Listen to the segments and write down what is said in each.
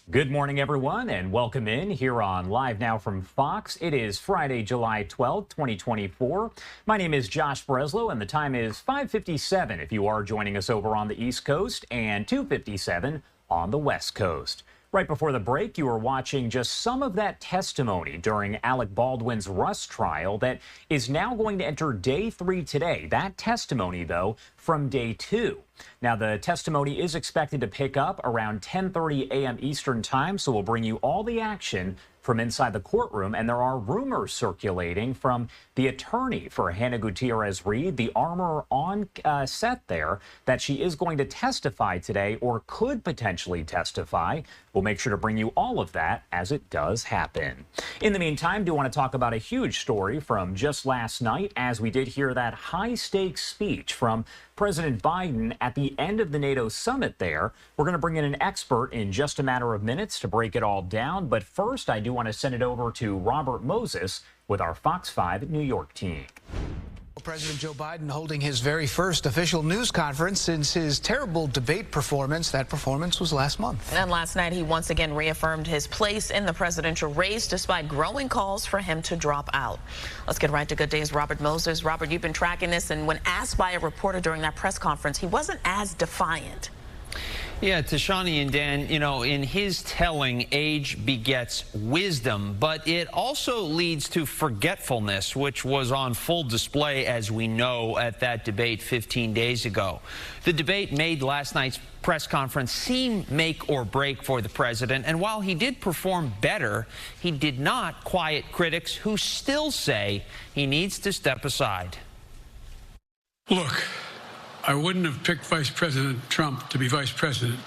Good morning, everyone, and welcome in here on Live Now from Fox. It is Friday, July 12th, 2024. My name is Josh Breslow, and the time is 5:57 if you are joining us over on the East Coast and 2:57 on the West Coast. Right before the break, you were watching just some of that testimony during Alec Baldwin's Rust trial that is now going to enter day 3 today. That testimony, though, from day 2. Now, the testimony is expected to pick up around 10:30 a.m. Eastern time, so we'll bring you all the action from inside the courtroom. And there are rumors circulating from the attorney for Hannah Gutierrez-Reed, the armor on set there, that she is going to testify today or could potentially testify. We'll make sure to bring you all of that as it does happen. In the meantime, do want to talk about a huge story from just last night, as we did hear that high-stakes speech from President Biden at the end of the NATO summit there. We're going to bring in an expert in just a matter of minutes to break it all down. But first, I do want to send it over to Robert Moses with our Fox 5 New York team. President Joe Biden holding his very first official news conference since his terrible debate performance. That performance was last month. And last night, he once again reaffirmed his place in the presidential race despite growing calls for him to drop out. Let's get right to Good Day's Robert Moses. Robert, you've been tracking this, and when asked by a reporter during that press conference, he wasn't as defiant. Yeah, Tashani and Dan, you know, in his telling, age begets wisdom, but it also leads to forgetfulness, which was on full display, as we know, at that debate 15 days ago. The debate made last night's press conference seem make or break for the president, and while he did perform better, he did not quiet critics who still say he needs to step aside. Look, I wouldn't have picked Vice President Trump to be vice president,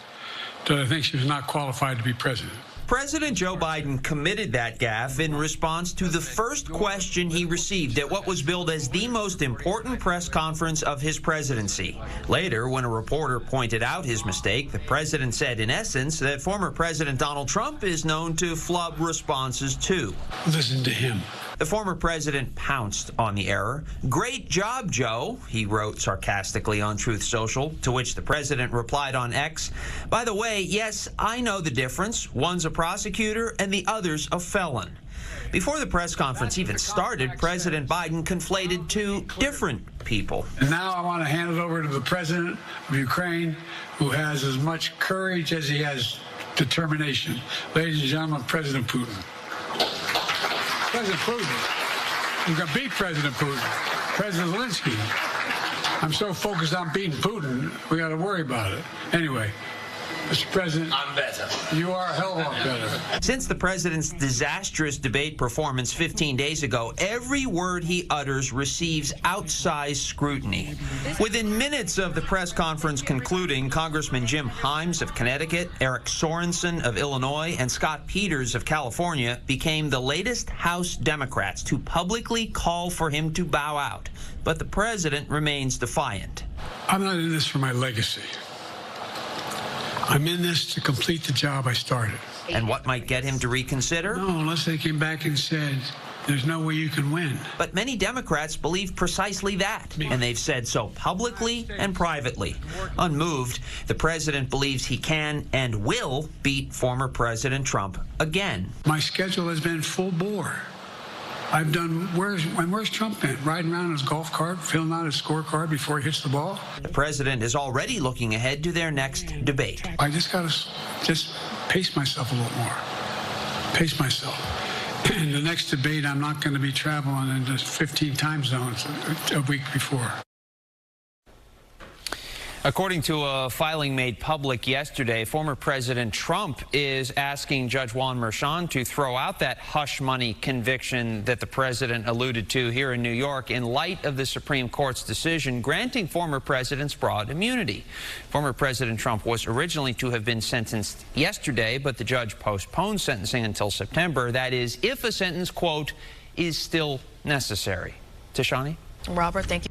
but I think she was not qualified to be president. President Joe Biden committed that gaffe in response to the first question he received at what was billed as the most important press conference of his presidency. Later, when a reporter pointed out his mistake, the president said, in essence, that former President Donald Trump is known to flub responses too. Listen to him. The former president pounced on the error. "Great job, Joe," he wrote sarcastically on Truth Social, to which the president replied on X, "By the way, yes, I know the difference. One's a prosecutor and the other's a felon." Before the press conference even started, President Biden conflated two different people. And now I want to hand it over to the president of Ukraine, who has as much courage as he has determination. Ladies and gentlemen, President Putin. President Putin. We're going to beat President Putin. President Zelensky. I'm so focused on beating Putin, we got to worry about it. Anyway, Mr. President, I'm better. You are a hell of a lot better. Since the president's disastrous debate performance 15 days ago, every word he utters receives outsized scrutiny. Within minutes of the press conference concluding, Congressman Jim Himes of Connecticut, Eric Sorensen of Illinois, and Scott Peters of California became the latest House Democrats to publicly call for him to bow out. But the president remains defiant. I'm not in this for my legacy. I'm in this to complete the job I started. And what might get him to reconsider? No, unless they came back and said, there's no way you can win. But many Democrats believe precisely that, and they've said so publicly and privately. Unmoved, the president believes he can and will beat former President Trump again. My schedule has been full bore. I've done, where's Trump been? Riding around in his golf cart, filling out his scorecard before he hits the ball? The president is already looking ahead to their next debate. I just got to pace myself a little more. Pace myself. In the next debate, I'm not going to be traveling in just 15 time zones a week before. According to a filing made public yesterday, former President Trump is asking Judge Juan Merchan to throw out that hush money conviction that the president alluded to here in New York in light of the Supreme Court's decision granting former presidents broad immunity. Former President Trump was originally to have been sentenced yesterday, but the judge postponed sentencing until September. That is, if a sentence, quote, is still necessary. Tashani? Robert, thank you.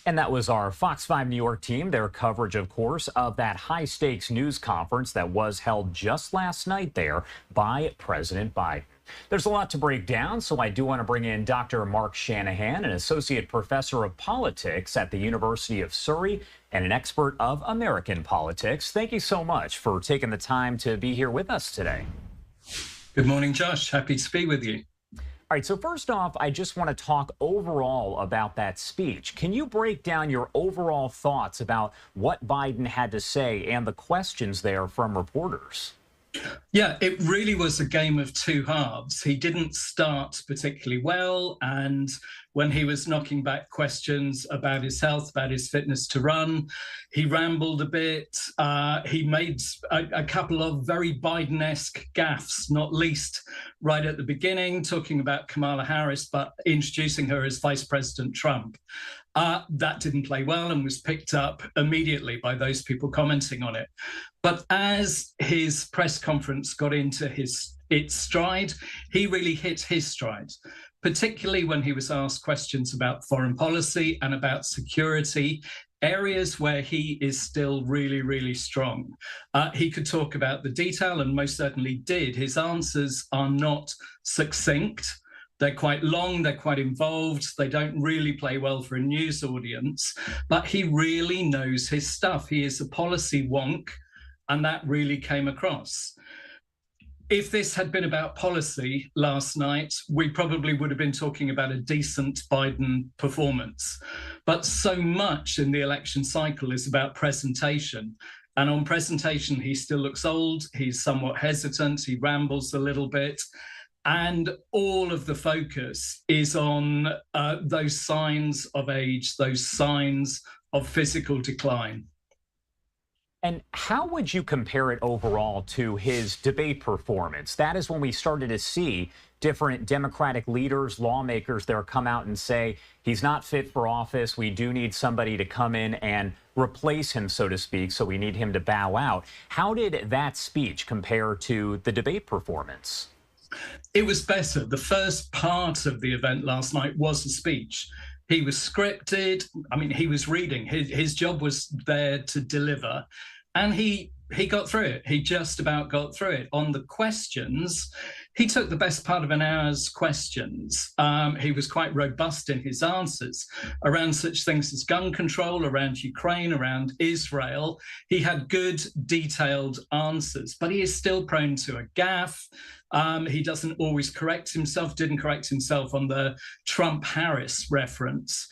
And that was our Fox 5 New York team, their coverage, of course, of that high-stakes news conference that was held just last night there by President Biden. There's a lot to break down, so I do want to bring in Dr. Mark Shanahan, an associate professor of politics at the University of Surrey and an expert of American politics. Thank you so much for taking the time to be here with us today. Good morning, Josh. Happy to be with you. All right, so first off, I just want to talk overall about that speech. Can you break down your overall thoughts about what Biden had to say and the questions there from reporters? Yeah, it really was a game of two halves. He didn't start particularly well, and when he was knocking back questions about his health, about his fitness to run, he rambled a bit. He made a couple of very Biden-esque gaffes, not least right at the beginning, talking about Kamala Harris, but introducing her as Vice President Trump. That didn't play well and was picked up immediately by those people commenting on it. But as his press conference got into its stride, he really hit his stride, particularly when he was asked questions about foreign policy and about security, areas where he is still really, really strong. He could talk about the detail and most certainly did. His answers are not succinct. They're quite long, they're quite involved, they don't really play well for a news audience, but he really knows his stuff. He is a policy wonk, and that really came across. If this had been about policy last night, we probably would have been talking about a decent Biden performance. But so much in the election cycle is about presentation. And on presentation, he still looks old, he's somewhat hesitant, he rambles a little bit. And all of the focus is on those signs of age, those signs of physical decline. And how would you compare it overall to his debate performance? That is when we started to see different Democratic leaders, lawmakers there come out and say, he's not fit for office. We do need somebody to come in and replace him, so to speak. So we need him to bow out. How did that speech compare to the debate performance? It was better. The first part of the event last night was a speech. He was scripted. I mean, he was reading. His job was there to deliver. And he got through it. He just about got through it. On the questions, he took the best part of an hour's questions. He was quite robust in his answers around such things as gun control, around Ukraine, around Israel. He had good, detailed answers, but he is still prone to a gaffe. He doesn't always correct himself, didn't correct himself on the Trump-Harris reference.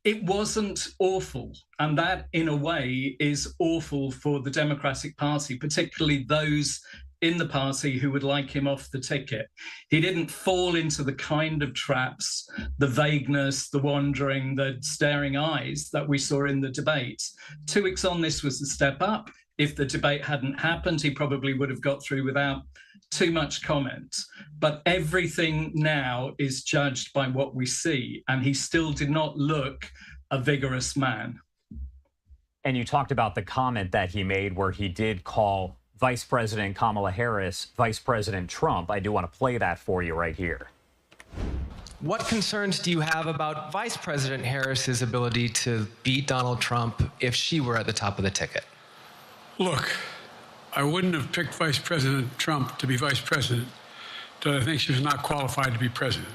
It wasn't awful, and that, in a way, is awful for the Democratic Party, particularly those in the party who would like him off the ticket. He didn't fall into the kind of traps, the vagueness, the wandering, the staring eyes that we saw in the debate. 2 weeks on, this was a step up. If the debate hadn't happened, he probably would have got through without too much comment. But everything now is judged by what we see, and he still did not look a vigorous man. And you talked about the comment that he made where he did call Vice President Kamala Harris Vice President Trump. I do want to play that for you right here. What concerns do you have about Vice President Harris's ability to beat Donald Trump if she were at the top of the ticket? Look, I wouldn't have picked Vice President Trump to be vice president, but I think she was not qualified to be president.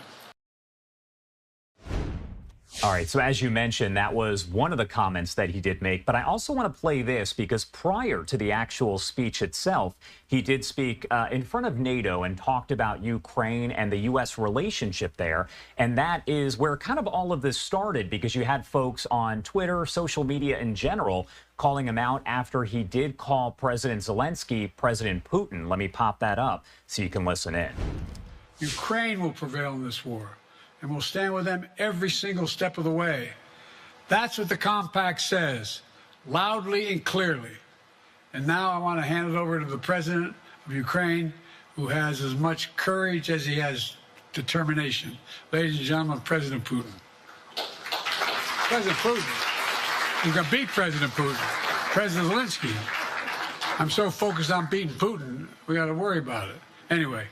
All right, so as you mentioned, that was one of the comments that he did make, but I also want to play this because prior to the actual speech itself, he did speak in front of NATO and talked about Ukraine and the U.S. relationship there, and that is where kind of all of this started because you had folks on Twitter, social media in general, calling him out after he did call President Zelensky President Putin. Let me pop that up so you can listen in. Ukraine will prevail in this war, and we'll stand with them every single step of the way. That's what the compact says, loudly and clearly. And now I want to hand it over to the president of Ukraine, who has as much courage as he has determination. Ladies and gentlemen, President Putin. President Putin. He's going to beat President Putin. President Zelensky. I'm so focused on beating Putin, we got to worry about it. Anyway,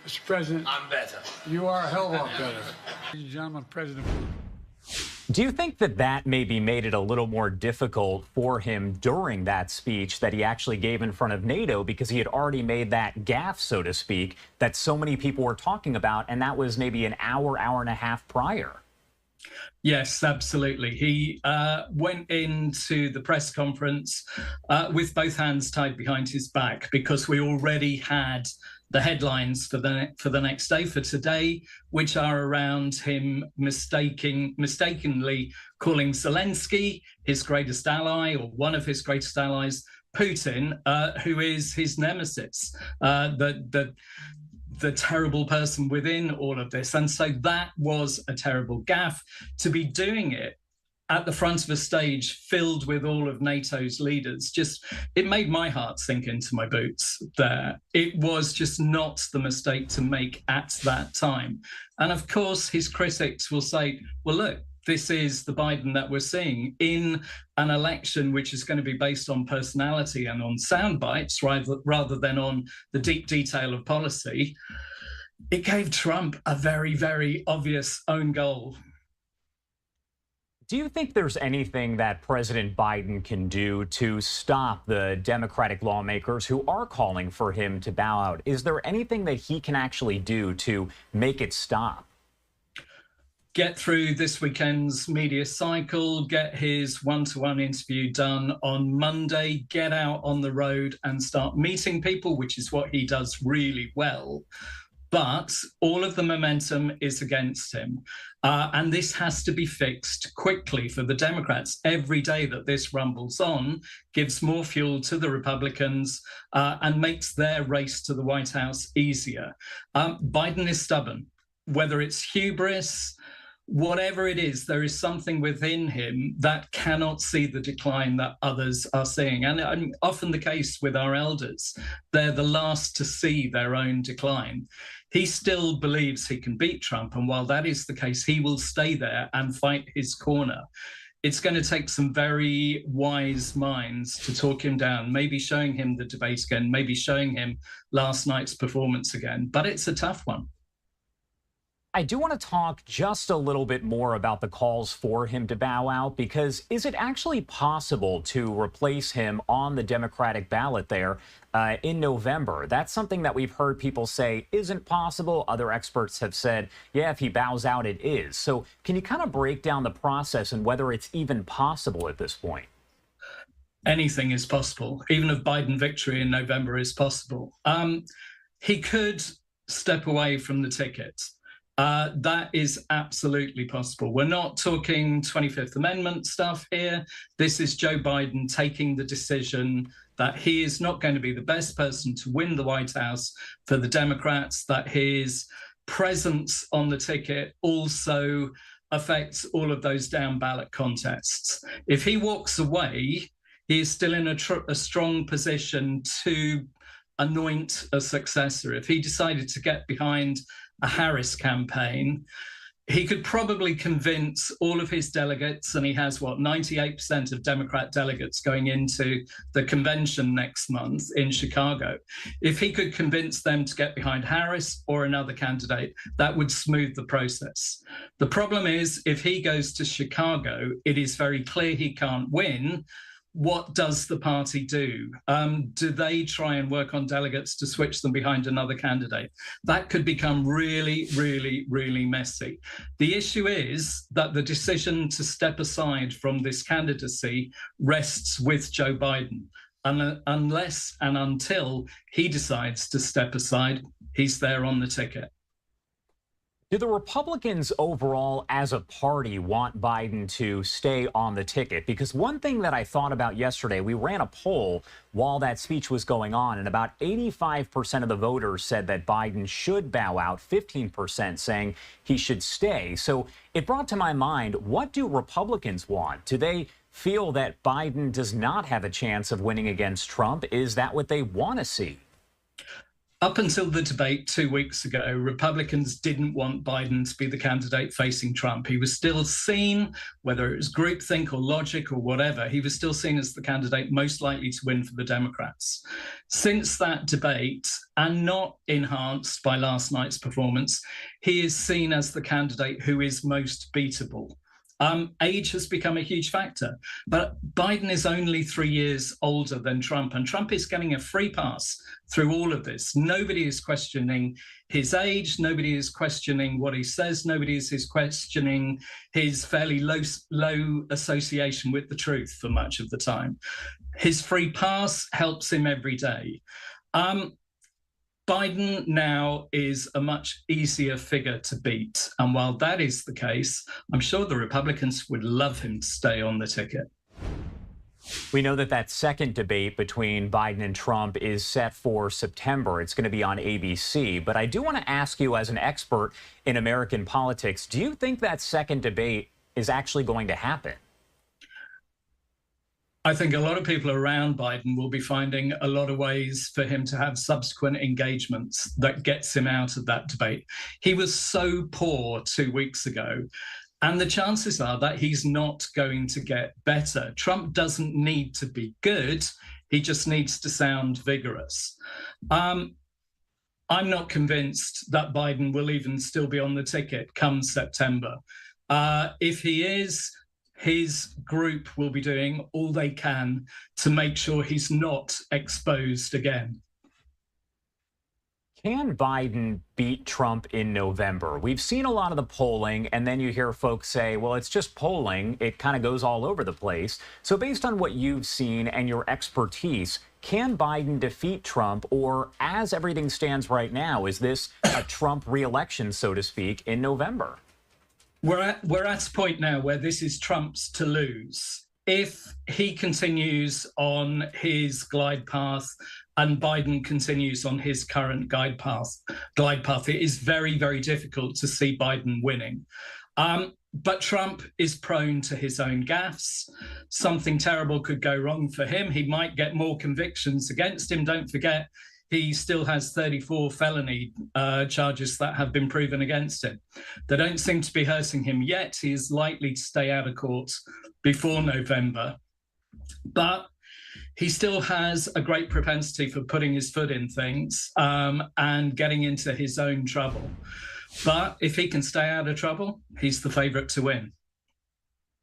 Mr. President. I'm better. You are a hell of a lot better. Ladies and gentlemen, President Putin. Do you think that that maybe made it a little more difficult for him during that speech that he actually gave in front of NATO because he had already made that gaffe, so to speak, that so many people were talking about, and that was maybe an hour, hour and a half prior? Yes, absolutely. He went into the press conference with both hands tied behind his back because we already had the headlines for the next day, for today, which are around him mistakenly calling Zelensky his greatest ally, or one of his greatest allies, Putin, who is his nemesis, the terrible person within all of this. And so that was a terrible gaffe. To be doing it at the front of a stage filled with all of NATO's leaders, it made my heart sink into my boots there. It was just not the mistake to make at that time. And of course, his critics will say, well, look, this is the Biden that we're seeing in an election which is going to be based on personality and on sound bites rather than on the deep detail of policy. It gave Trump a very, very obvious own goal. Do you think there's anything that President Biden can do to stop the Democratic lawmakers who are calling for him to bow out? Is there anything that he can actually do to make it stop? Get through this weekend's media cycle, get his one-to-one interview done on Monday, get out on the road and start meeting people, which is what he does really well. But all of the momentum is against him. And this has to be fixed quickly for the Democrats. Every day that this rumbles on gives more fuel to the Republicans and makes their race to the White House easier. Biden is stubborn. Whether it's hubris, whatever it is, there is something within him that cannot see the decline that others are seeing. And often the case with our elders, they're the last to see their own decline. He still believes he can beat Trump. And while that is the case, he will stay there and fight his corner. It's going to take some very wise minds to talk him down, maybe showing him the debate again, maybe showing him last night's performance again. But it's a tough one. I do want to talk just a little bit more about the calls for him to bow out, because is it actually possible to replace him on the Democratic ballot there in November? That's something that we've heard people say isn't possible. Other experts have said, yeah, if he bows out, it is. So can you kind of break down the process and whether it's even possible at this point? Anything is possible. Even a Biden victory in November is possible. He could step away from the ticket. That is absolutely possible. We're not talking 25th Amendment stuff here. This is Joe Biden taking the decision that he is not going to be the best person to win the White House for the Democrats, that his presence on the ticket also affects all of those down ballot contests. If he walks away, he is still in a strong position to anoint a successor. If he decided to get behind a Harris campaign, he could probably convince all of his delegates, and he has, 98% of Democrat delegates going into the convention next month in Chicago. If he could convince them to get behind Harris or another candidate, that would smooth the process. The problem is, if he goes to Chicago, it is very clear he can't win. What does the party do? Do they try and work on delegates to switch them behind another candidate? That could become really, really, really messy. The issue is that the decision to step aside from this candidacy rests with Joe Biden. Unless and until he decides to step aside, he's there on the ticket. Do the Republicans overall as a party want Biden to stay on the ticket? Because one thing that I thought about yesterday, we ran a poll while that speech was going on, and about 85% of the voters said that Biden should bow out, 15% saying he should stay. So it brought to my mind, what do Republicans want? Do they feel that Biden does not have a chance of winning against Trump? Is that what they want to see? Up until the debate 2 weeks ago, Republicans didn't want Biden to be the candidate facing Trump. He was still seen, whether it was groupthink or logic or whatever, he was still seen as the candidate most likely to win for the Democrats. Since that debate, and not enhanced by last night's performance, he is seen as the candidate who is most beatable. Age has become a huge factor. But Biden is only 3 years older than Trump, and Trump is getting a free pass through all of this. Nobody is questioning his age. Nobody is questioning what he says. Nobody is questioning his fairly low association with the truth for much of the time. His free pass helps him every day. Biden now is a much easier figure to beat. And while that is the case, I'm sure the Republicans would love him to stay on the ticket. We know that second debate between Biden and Trump is set for September. It's going to be on ABC. But I do want to ask you, as an expert in American politics, do you think that second debate is actually going to happen? I think a lot of people around Biden will be finding a lot of ways for him to have subsequent engagements that gets him out of that debate. He was so poor 2 weeks ago, and the chances are that he's not going to get better. Trump doesn't need to be good. He just needs to sound vigorous. I'm not convinced that Biden will even still be on the ticket come September. If he is, his group will be doing all they can to make sure he's not exposed again. Can Biden beat Trump in November? We've seen a lot of the polling, and then you hear folks say, well, it's just polling. It kind of goes all over the place. So based on what you've seen and your expertise, can Biden defeat Trump? Or as everything stands right now, is this a Trump re-election, so to speak, in November? We're at a point now where this is Trump's to lose. If he continues on his glide path and Biden continues on his current glide path, it is very, very difficult to see Biden winning. But Trump is prone to his own gaffes. Something terrible could go wrong for him. He might get more convictions against him. Don't forget, he still has 34 felony charges that have been proven against him. They don't seem to be hurting him yet. He is likely to stay out of court before November. But he still has a great propensity for putting his foot in things and getting into his own trouble. But if he can stay out of trouble, he's the favorite to win.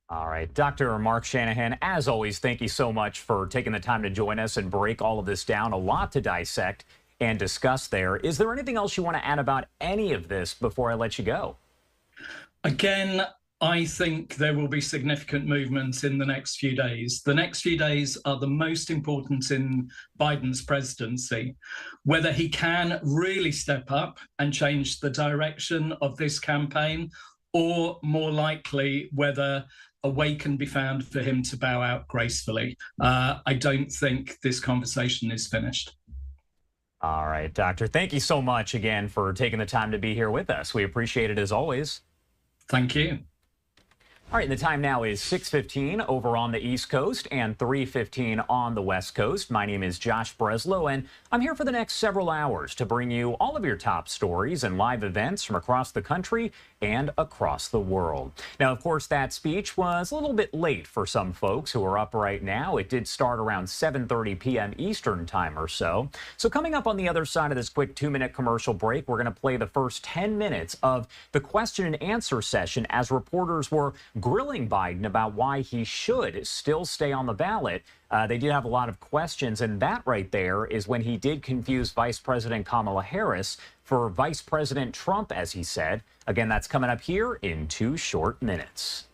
All right, Dr. Mark Shanahan, as always, thank you so much for taking the time to join us and break all of this down. A lot to dissect and discuss there. Is there anything else you want to add about any of this before I let you go? Again, I think there will be significant movement in the next few days. The next few days are the most important in Biden's presidency. Whether he can really step up and change the direction of this campaign, or more likely, whether a way can be found for him to bow out gracefully. I don't think this conversation is finished. All right, Doctor, thank you so much again for taking the time to be here with us. We appreciate it as always. Thank you. All right, the time now is 6:15 over on the East Coast and 3:15 on the West Coast. My name is Josh Breslow, and I'm here for the next several hours to bring you all of your top stories and live events from across the country and across the world. Now, of course, that speech was a little bit late for some folks who are up right now. It did start around 7:30 p.m. Eastern time or so. So coming up on the other side of this quick 2-minute commercial break, we're going to play the first 10 minutes of the question and answer session as reporters were grilling Biden about why he should still stay on the ballot. They did have a lot of questions, and that right there is when he did confuse Vice President Kamala Harris for Vice President Trump, as he said. Again, that's coming up here in 2 short minutes.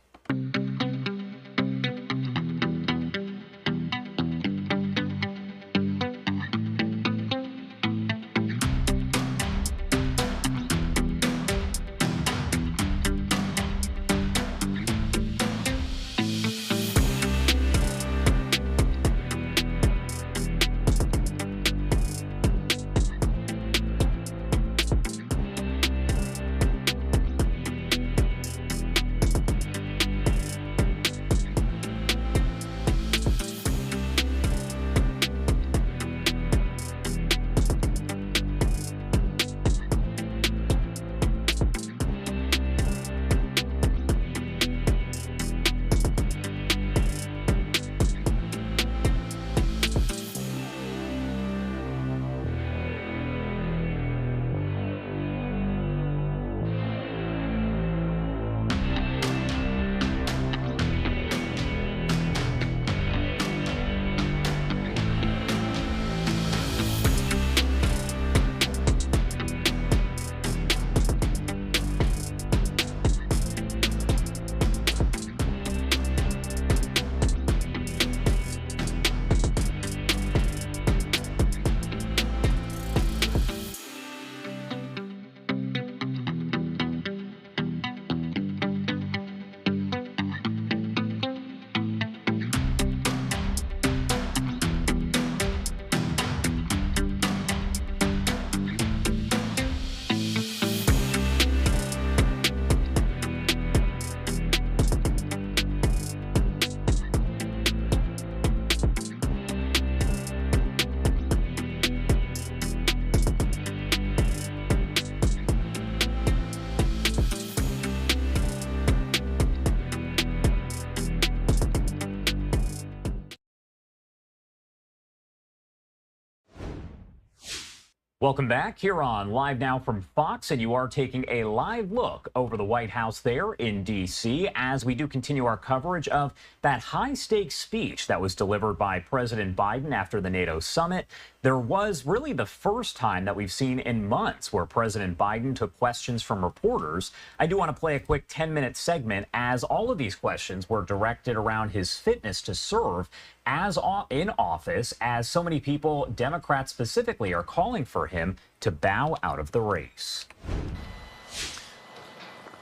Welcome back here on Live Now from Fox, and you are taking a live look over the White House there in D.C. as we do continue our coverage of that high-stakes speech that was delivered by President Biden after the NATO summit. There was really the first time that we've seen in months where President Biden took questions from reporters. I do want to play a quick 10-minute segment as all of these questions were directed around his fitness to serve as in office, as so many people, Democrats specifically, are calling for him to bow out of the race.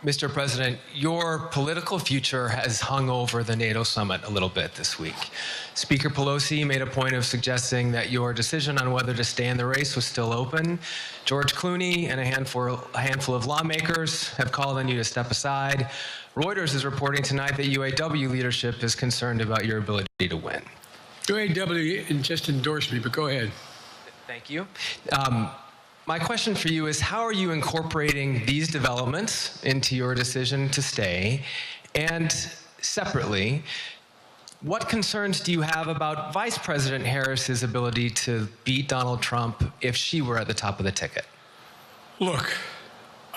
Mr. President, your political future has hung over the NATO summit a little bit this week. Speaker Pelosi made a point of suggesting that your decision on whether to stay in the race was still open. George Clooney and a handful of lawmakers have called on you to step aside. Reuters is reporting tonight that UAW leadership is concerned about your ability to win. UAW just endorsed me, but go ahead. Thank you. My question for you is, how are you incorporating these developments into your decision to stay? And separately, what concerns do you have about Vice President Harris's ability to beat Donald Trump if she were at the top of the ticket? Look,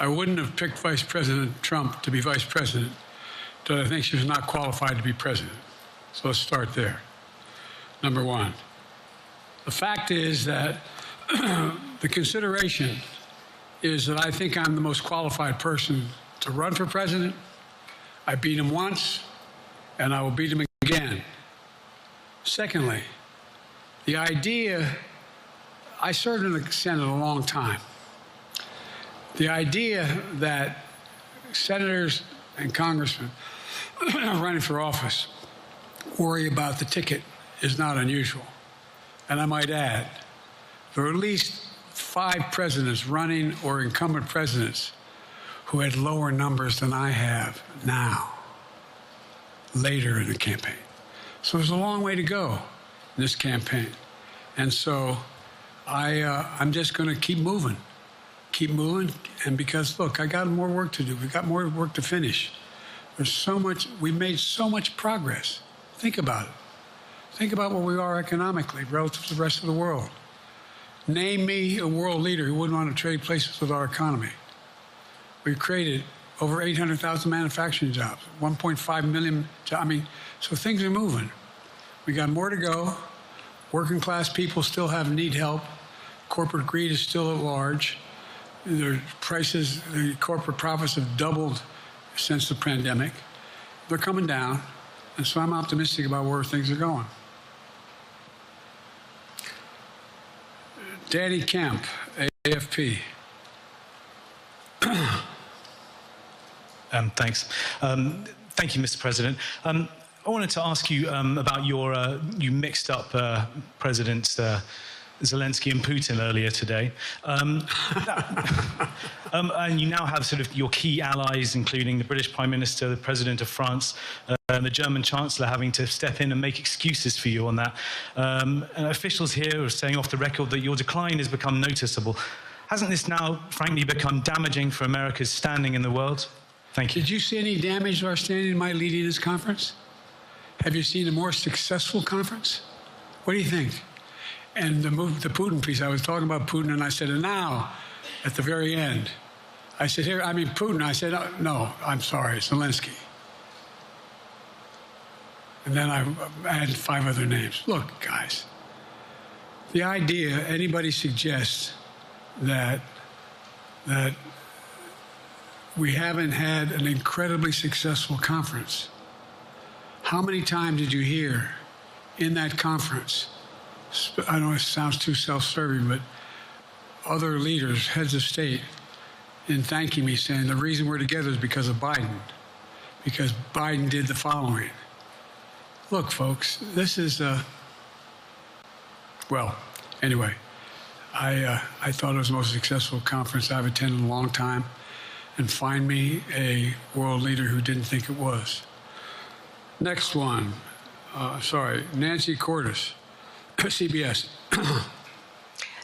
I wouldn't have picked Vice President Trump to be vice president, but I think she was not qualified to be president. So let's start there. Number one, the fact is that the consideration is that I think I'm the most qualified person to run for president. I beat him once, and I will beat him again. Secondly, the idea, I served in the Senate a long time. The idea that senators and congressmen running for office worry about the ticket is not unusual. And I might add, there are at least 5 presidents running or incumbent presidents who had lower numbers than I have now, later in the campaign. So there's a long way to go in this campaign. And so I'm just going to keep moving, and because, look, I got more work to do. We've got more work to finish. There's so much, we've made so much progress. Think about it. Think about where we are economically relative to the rest of the world. Name me a world leader who wouldn't want to trade places with our economy. We've created over 800,000 manufacturing jobs, 1.5 million jobs. I mean, so things are moving. We got more to go. Working class people still need help. Corporate greed is still at large. Their prices, the corporate profits have doubled since the pandemic. They're coming down, and so I'm optimistic about where things are going. Danny Kemp, AFP. Thanks. Thank you, Mr. President. I wanted to ask you about your, you mixed up Presidents Zelensky and Putin earlier today. And you now have sort of your key allies, including the British Prime Minister, the President of France, and the German Chancellor having to step in and make excuses for you on that. And officials here are saying off the record that your decline has become noticeable. Hasn't this now, frankly, become damaging for America's standing in the world? Thank you. Did you see any damage to our standing in my leading this conference? Have you seen a more successful conference? What do you think? And the Putin piece, I was talking about Putin, and I said, and now, at the very end, I said, here, I mean, Putin. I said, no, I'm sorry, Zelensky. And then I added 5 other names. Look, guys, the idea anybody suggests that we haven't had an incredibly successful conference. How many times did you hear in that conference, I know it sounds too self-serving, but other leaders, heads of state, in thanking me, saying the reason we're together is because of Biden, because Biden did the following. Look, folks, this is, well, anyway, I thought it was the most successful conference I've attended in a long time, and find me a world leader who didn't think it was. Next one, Nancy Cordes, CBS.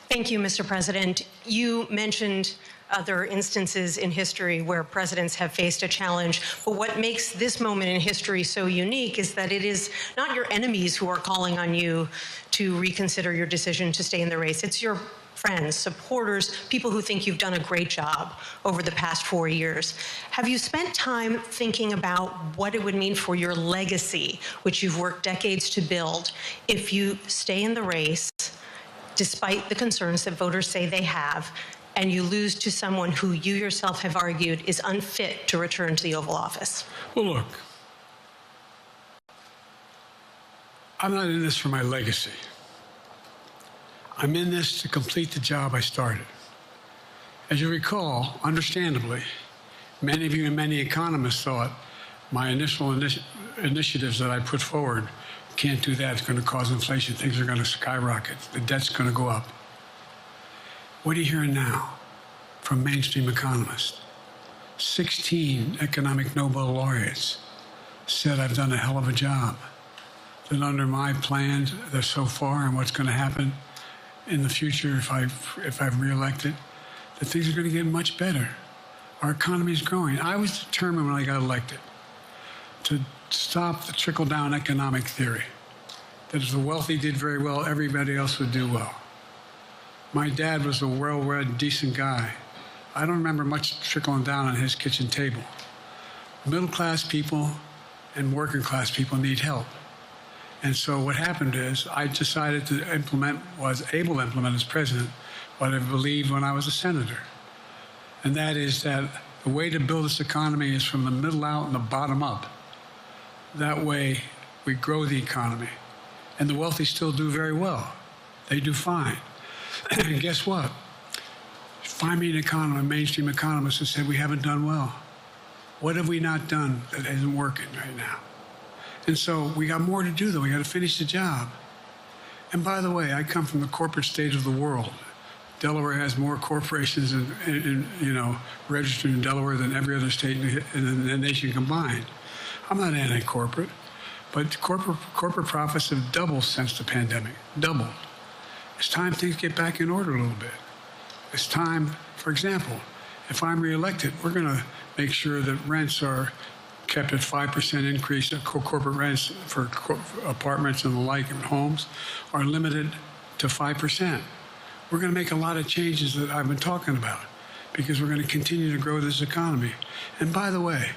Thank you, Mr. President. You mentioned other instances in history where presidents have faced a challenge, but what makes this moment in history so unique is that it is not your enemies who are calling on you to reconsider your decision to stay in the race. It's your friends, supporters, people who think you've done a great job over the past 4 years. Have you spent time thinking about what it would mean for your legacy, which you've worked decades to build, if you stay in the race, despite the concerns that voters say they have, and you lose to someone who you yourself have argued is unfit to return to the Oval Office? Well, look, I'm not in this for my legacy. I'm in this to complete the job I started. As you recall, understandably, many of you and many economists thought my initial initiatives that I put forward, can't do that, it's going to cause inflation, things are going to skyrocket, the debt's going to go up. What are you hearing now from mainstream economists? 16 economic Nobel laureates said I've done a hell of a job, that under my plans so far and what's going to happen in the future if I'm reelected, that things are going to get much better. Our economy is growing. I was determined when I got elected to stop the trickle-down economic theory, that if the wealthy did very well, everybody else would do well. My dad was a well-read, decent guy. I don't remember much trickling down on his kitchen table. Middle-class people and working-class people need help. And so what happened is I decided to was able to implement as president what I believed when I was a senator. And that is that the way to build this economy is from the middle out and the bottom up. That way we grow the economy. And the wealthy still do very well. They do fine. And guess what? Find me an economist, a mainstream economist who said we haven't done well. What have we not done that isn't working right now? And so we got more to do, though. We got to finish the job. And by the way, I come from the corporate state of the world. Delaware has more corporations registered in Delaware than every other state in the nation combined. I'm not anti-corporate, but corporate profits have doubled since the pandemic, doubled. It's time things get back in order a little bit. It's time, for example, if I'm reelected, we're going to make sure that rents are kept at 5% increase. Corporate rents for apartments and the like and homes are limited to 5%. We're going to make a lot of changes that I've been talking about because we're going to continue to grow this economy. And by the way,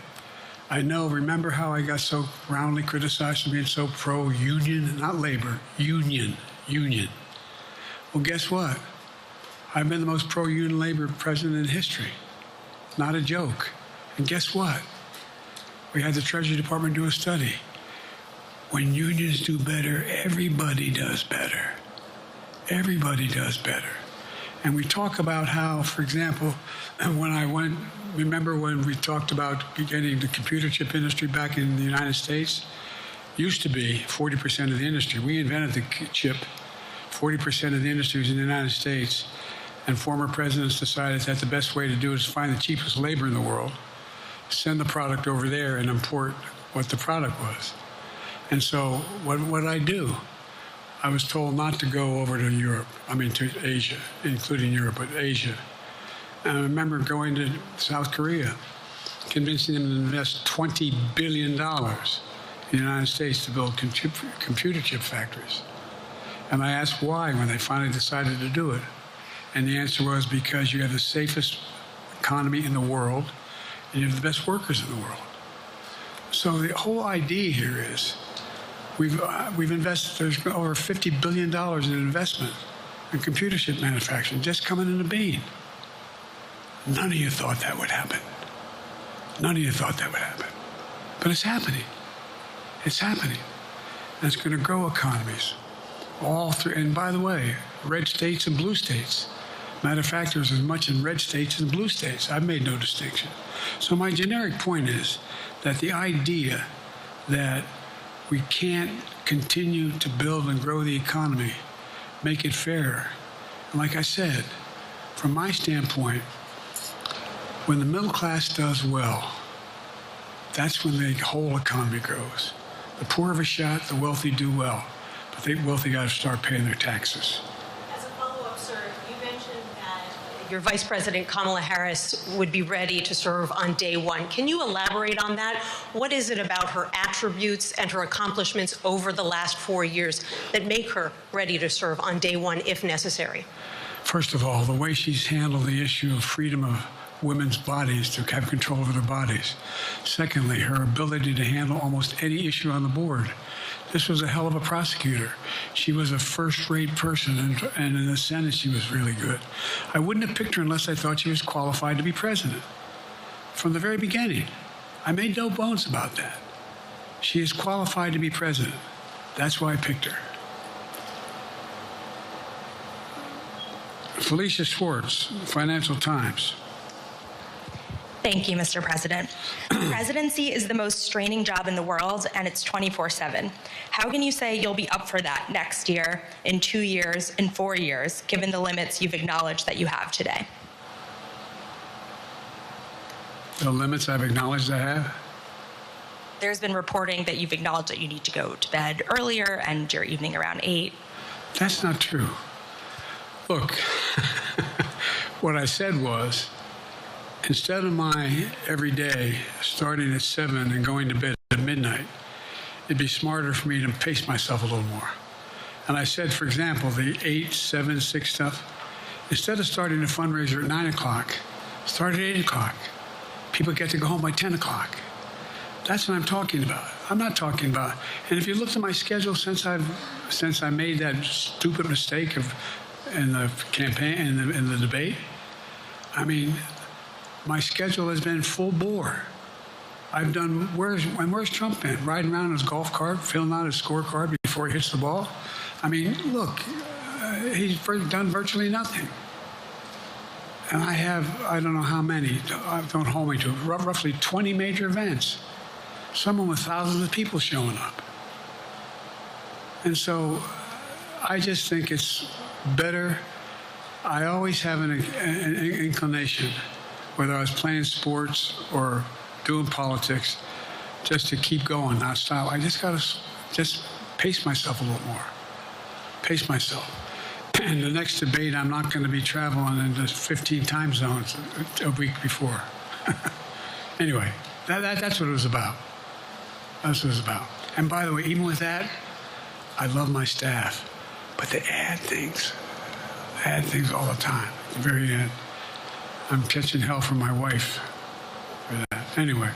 remember how I got so roundly criticized for being so pro-union, not labor, union. Well, guess what? I've been the most pro-union labor president in history. Not a joke. And guess what? We had the Treasury Department do a study. When unions do better, everybody does better. Everybody does better. And we talk about how, for example, remember when we talked about getting the computer chip industry back in the United States? Used to be 40% of the industry. We invented the chip. 40% of the industry was in the United States. And former presidents decided that the best way to do it is find the cheapest labor in the world, send the product over there and import what the product was. And so what did I do? I was told not to go over to to Asia, including Europe, but Asia. And I remember going to South Korea, convincing them to invest $20 billion in the United States to build computer chip factories. And I asked why when they finally decided to do it. And the answer was because you have the safest economy in the world and you have the best workers in the world. So the whole idea here is we've invested, there's over $50 billion in investment in computer chip manufacturing just coming into being. None of you thought that would happen. None of you thought that would happen. But it's happening. It's happening. And it's going to grow economies all through. And by the way, red states and blue states. Matter of fact, there's as much in red states as blue states. I've made no distinction. So my generic point is that the idea that we can't continue to build and grow the economy, make it fair. And like I said, from my standpoint, when the middle class does well, that's when the whole economy grows. The poor have a shot, the wealthy do well, but the wealthy got to start paying their taxes. As a follow-up, sir, you mentioned that your Vice President Kamala Harris would be ready to serve on day one. Can you elaborate on that? What is it about her attributes and her accomplishments over the last 4 years that make her ready to serve on day one if necessary? First of all, the way she's handled the issue of freedom of women's bodies to have control over their bodies. Secondly, her ability to handle almost any issue on the board. This was a hell of a prosecutor. She was a first-rate person, and in the Senate, she was really good. I wouldn't have picked her unless I thought she was qualified to be president. From the very beginning, I made no bones about that. She is qualified to be president. That's why I picked her. Felicia Schwartz, Financial Times. Thank you, Mr. President. Presidency is the most straining job in the world, and it's 24/7. How can you say you'll be up for that next year, in 2 years, in 4 years, given the limits you've acknowledged that you have today? The limits I've acknowledged I have? There's been reporting that you've acknowledged that you need to go to bed earlier and your evening around 8. That's not true. Look, what I said was, instead of my every day starting at 7 and going to bed at midnight, it'd be smarter for me to pace myself a little more. And I said, for example, the 8, 7, 6 stuff, instead of starting a fundraiser at 9 o'clock, start at 8 o'clock. People get to go home by 10 o'clock. That's what I'm talking about. I'm not talking about, and if you look at my schedule since I made that stupid mistake in the campaign, in the debate, I mean, my schedule has been full bore. I've done, where's Trump been? Riding around in his golf cart, filling out his scorecard before he hits the ball? I mean, look, he's done virtually nothing. And I have, I don't know how many, don't hold me to it, roughly 20 major events. Someone with thousands of people showing up. And so I just think it's better. I always have an inclination, whether I was playing sports or doing politics, just to keep going, not stop. I just got to just pace myself a little more. Pace myself. And the next debate, I'm not going to be traveling into 15 time zones a week before. Anyway, that's what it was about. That's what it was about. And by the way, even with that, I love my staff, but they add things all the time. At the very end, I'm catching hell from my wife for that. Anyway.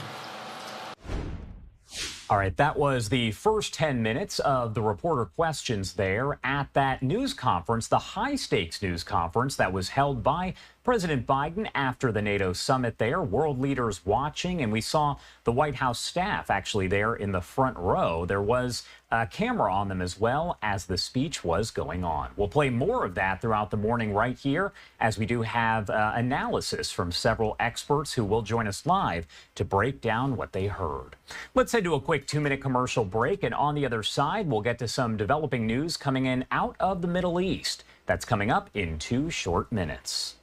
All right, that was the first 10 minutes of the reporter questions there at that news conference, the high-stakes news conference that was held by President Biden after the NATO summit there, world leaders watching, and we saw the White House staff actually there in the front row. There was a camera on them as well as the speech was going on. We'll play more of that throughout the morning right here, as we do have analysis from several experts who will join us live to break down what they heard. Let's head to a quick 2-minute commercial break, and on the other side, we'll get to some developing news coming in out of the Middle East. That's coming up in 2 short minutes.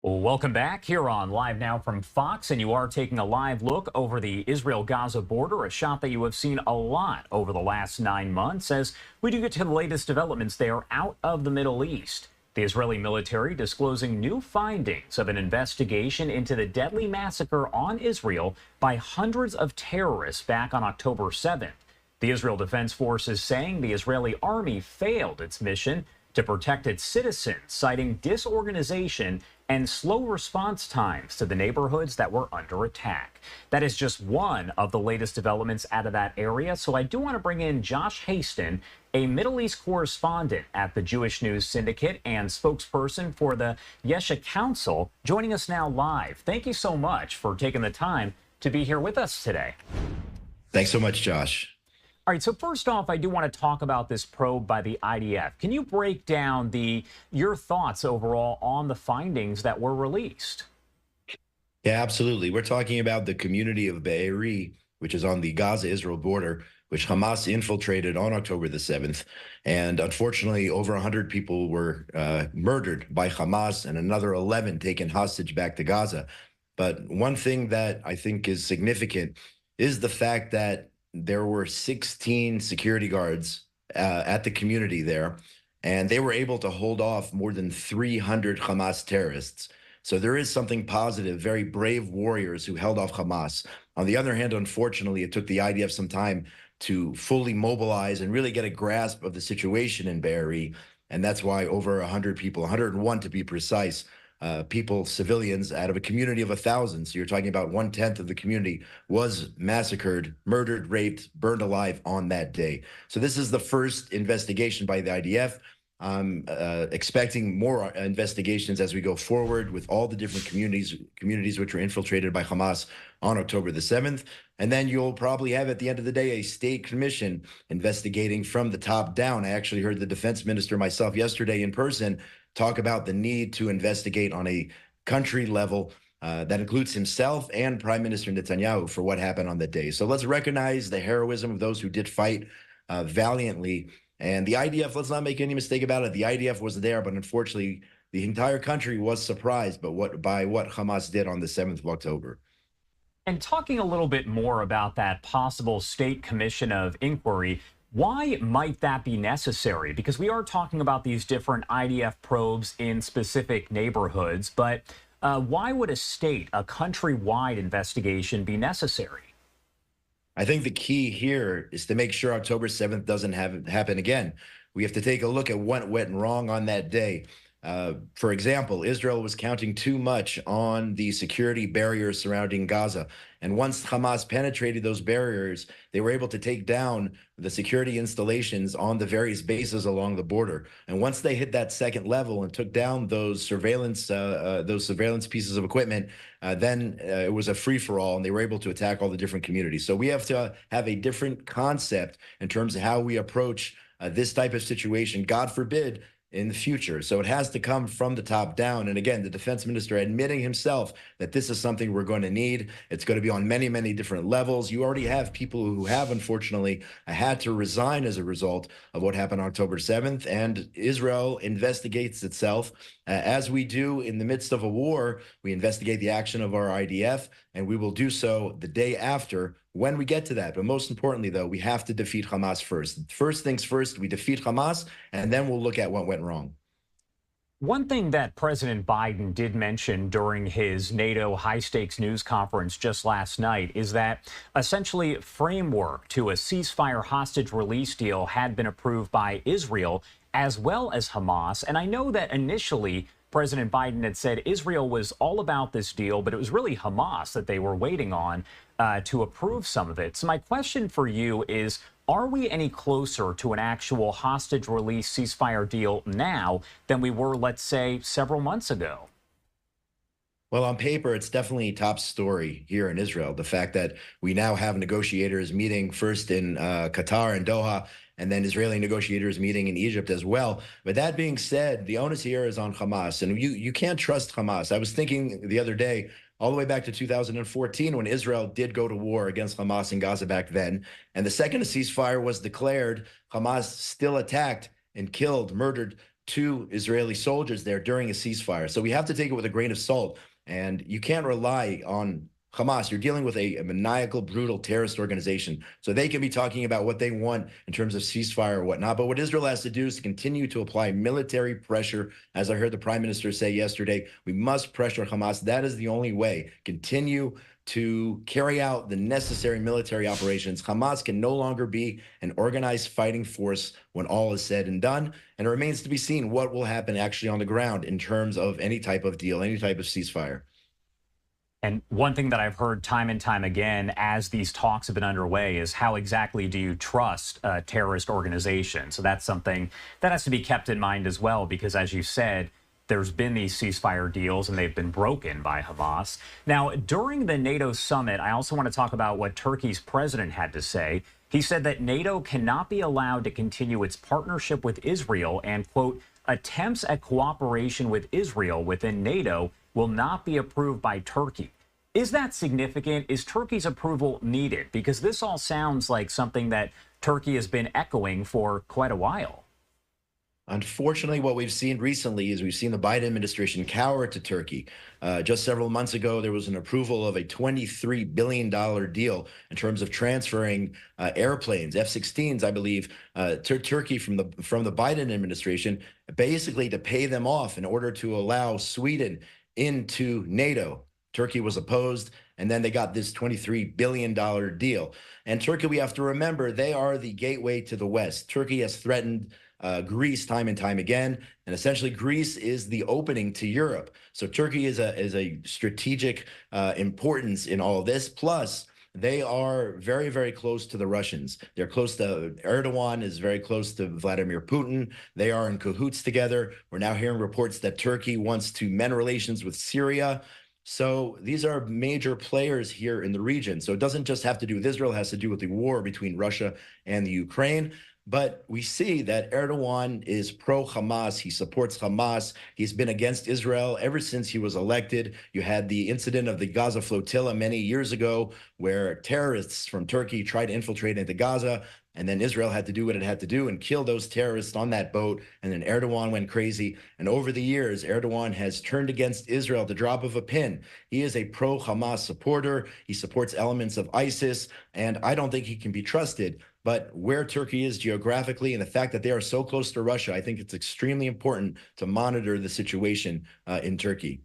Welcome back here on Live Now from Fox, and you are taking a live look over the Israel-Gaza border, a shot that you have seen a lot over the last 9 months as we do get to the latest developments there out of the Middle East. The Israeli military disclosing new findings of an investigation into the deadly massacre on Israel by hundreds of terrorists back on October 7th. The Israel Defense Force is saying the Israeli army failed its mission to protect its citizens, citing disorganization and slow response times to the neighborhoods that were under attack. That is just one of the latest developments out of that area. So I do want to bring in Josh Haston, a Middle East correspondent at the Jewish News Syndicate and spokesperson for the Yesha Council, joining us now live. Thank you so much for taking the time to be here with us today. Thanks so much, Josh. All right, so first off, I do want to talk about this probe by the IDF. Can you break down your thoughts overall on the findings that were released? Yeah, absolutely. We're talking about the community of Beryl, which is on the Gaza-Israel border, which Hamas infiltrated on October the 7th. And unfortunately, over 100 people were murdered by Hamas and another 11 taken hostage back to Gaza. But one thing that I think is significant is the fact that there were 16 security guards at the community there, and they were able to hold off more than 300 Hamas terrorists. So there is something positive, very brave warriors who held off Hamas. On the other hand, unfortunately, it took the IDF some time to fully mobilize and really get a grasp of the situation in Beryl. And that's why over 100 people, 101 to be precise, people, civilians, out of a community of 1,000. So you're talking about 1/10 of the community was massacred, murdered, raped, burned alive on that day. So this is the first investigation by the IDF. I'm expecting more investigations as we go forward with all the different communities which were infiltrated by Hamas on October the 7th. And then you'll probably have, at the end of the day, a state commission investigating from the top down. I actually heard the defense minister myself yesterday in person talk about the need to investigate on a country level that includes himself and Prime Minister Netanyahu for what happened on that day. So let's recognize the heroism of those who did fight valiantly. And the IDF, let's not make any mistake about it, the IDF was there, but unfortunately, the entire country was surprised by what Hamas did on the 7th of October. And talking a little bit more about that possible state commission of inquiry, why might that be necessary? Because we are talking about these different IDF probes in specific neighborhoods, but why would a country-wide investigation be necessary? I think the key here is to make sure October 7th doesn't happen again. We have to take a look at what went wrong on that day. For example, Israel was counting too much on the security barriers surrounding Gaza. And once Hamas penetrated those barriers, they were able to take down the security installations on the various bases along the border. And once they hit that second level and took down those surveillance pieces of equipment, then it was a free-for-all, and they were able to attack all the different communities. So we have to have a different concept in terms of how we approach this type of situation. God forbid, in the future. So it has to come from the top down. And again, the defense minister admitting himself that this is something we're going to need. It's going to be on many, many different levels. You already have people who have, unfortunately, had to resign as a result of what happened on October 7th. And Israel investigates itself. As we do in the midst of a war, we investigate the action of our IDF, and we will do so the day after when we get to that. But most importantly, though, we have to defeat Hamas first. First things first, we defeat Hamas, and then we'll look at what went wrong. One thing that President Biden did mention during his NATO high-stakes news conference just last night is that essentially framework to a ceasefire hostage release deal had been approved by Israel as well as Hamas. And I know that initially President Biden had said Israel was all about this deal, but it was really Hamas that they were waiting on to approve some of it. So my question for you is, are we any closer to an actual hostage release ceasefire deal now than we were, let's say, several months ago? Well, on paper, it's definitely top story here in Israel. The fact that we now have negotiators meeting first in Qatar and Doha, and then Israeli negotiators meeting in Egypt as well. But that being said, the onus here is on Hamas, and you can't trust Hamas. I was thinking the other day, all the way back to 2014, when Israel did go to war against Hamas in Gaza back then, and the second a ceasefire was declared, Hamas still attacked and killed, murdered 2 Israeli soldiers there during a ceasefire. So we have to take it with a grain of salt. And you can't rely on Hamas. You're dealing with a maniacal, brutal terrorist organization. So they can be talking about what they want in terms of ceasefire or whatnot. But what Israel has to do is to continue to apply military pressure. As I heard the prime minister say yesterday, we must pressure Hamas. That is the only way. Continue to carry out the necessary military operations. Hamas can no longer be an organized fighting force when all is said and done. And it remains to be seen what will happen actually on the ground in terms of any type of deal, any type of ceasefire. And one thing that I've heard time and time again as these talks have been underway is how exactly do you trust a terrorist organization? So that's something that has to be kept in mind as well, because as you said, there's been these ceasefire deals and they've been broken by Hamas. Now, during the NATO summit, I also want to talk about what Turkey's president had to say. He said that NATO cannot be allowed to continue its partnership with Israel and, quote, attempts at cooperation with Israel within NATO will not be approved by Turkey. Is that significant? Is Turkey's approval needed? Because this all sounds like something that Turkey has been echoing for quite a while. Unfortunately, what we've seen recently is we've seen the Biden administration cower to Turkey. Just several months ago, there was an approval of a $23 billion deal in terms of transferring airplanes, F-16s, I believe, to Turkey from the Biden administration, basically to pay them off in order to allow Sweden into NATO. Turkey was opposed, and then they got this $23 billion deal. And Turkey, we have to remember, they are the gateway to the West. Turkey has threatened Greece time and time again, and essentially Greece is the opening to Europe. So Turkey is a strategic importance in all of this. Plus, they are very, very close to the Russians. They're close to Erdogan, is very close to Vladimir Putin. They are in cahoots together. We're now hearing reports that Turkey wants to mend relations with Syria. So these are major players here in the region. So it doesn't just have to do with Israel, it has to do with the war between Russia and the Ukraine. But we see that Erdogan is pro-Hamas. He supports Hamas. He's been against Israel ever since he was elected. You had the incident of the Gaza flotilla many years ago where terrorists from Turkey tried to infiltrate into Gaza, and then Israel had to do what it had to do and kill those terrorists on that boat. And then Erdogan went crazy. And over the years, Erdogan has turned against Israel at the drop of a pin. He is a pro-Hamas supporter. He supports elements of ISIS, and I don't think he can be trusted. But where Turkey is geographically and the fact that they are so close to Russia, I think it's extremely important to monitor the situation in Turkey.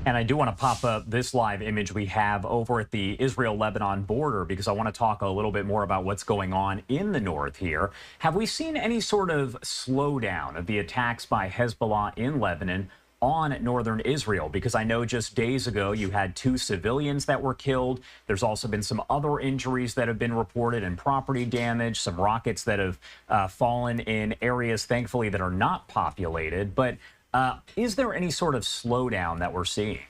And I do want to pop up this live image we have over at the Israel-Lebanon border, because I want to talk a little bit more about what's going on in the north here. Have we seen any sort of slowdown of the attacks by Hezbollah in Lebanon on northern Israel? Because I know just days ago you had 2 civilians that were killed. There's also been some other injuries that have been reported and property damage, some rockets that have fallen in areas, thankfully, that are not populated. But is there any sort of slowdown that we're seeing?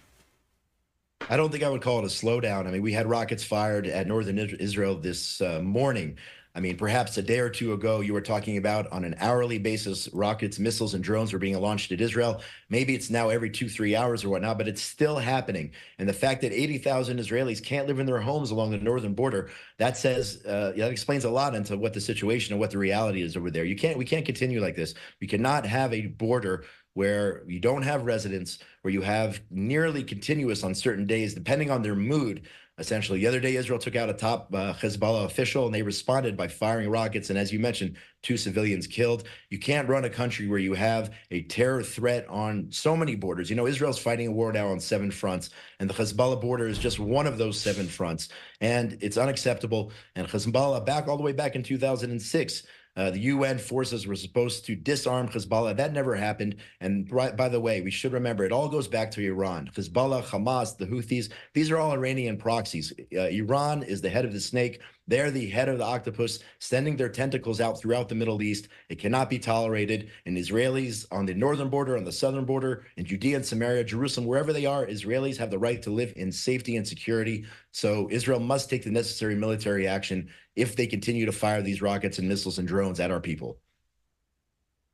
I don't think I would call it a slowdown. I mean, we had rockets fired at northern Israel this morning. I mean, perhaps a day or two ago, you were talking about on an hourly basis, rockets, missiles, and drones were being launched at Israel. Maybe it's now every 2-3 hours or whatnot, but it's still happening. And the fact that 80,000 Israelis can't live in their homes along the northern border, that says, that explains a lot into what the situation and what the reality is over there. We can't continue like this. We cannot have a border where you don't have residents, where you have nearly continuous on certain days, depending on their mood. Essentially, the other day, Israel took out a top Hezbollah official, and they responded by firing rockets. And as you mentioned, 2 civilians killed. You can't run a country where you have a terror threat on so many borders. You know, Israel's fighting a war now on 7 fronts, and the Hezbollah border is just one of those 7 fronts. And it's unacceptable. And Hezbollah, all the way back in 2006, the UN forces were supposed to disarm Hezbollah. That never happened. And by the way, we should remember, it all goes back to Iran. Hezbollah, Hamas, the Houthis, these are all Iranian proxies. Iran is the head of the snake. They're the head of the octopus, sending their tentacles out throughout the Middle East. It cannot be tolerated. And Israelis on the northern border, on the southern border, in Judea and Samaria, Jerusalem, wherever they are, Israelis have the right to live in safety and security. So Israel must take the necessary military action if they continue to fire these rockets and missiles and drones at our people.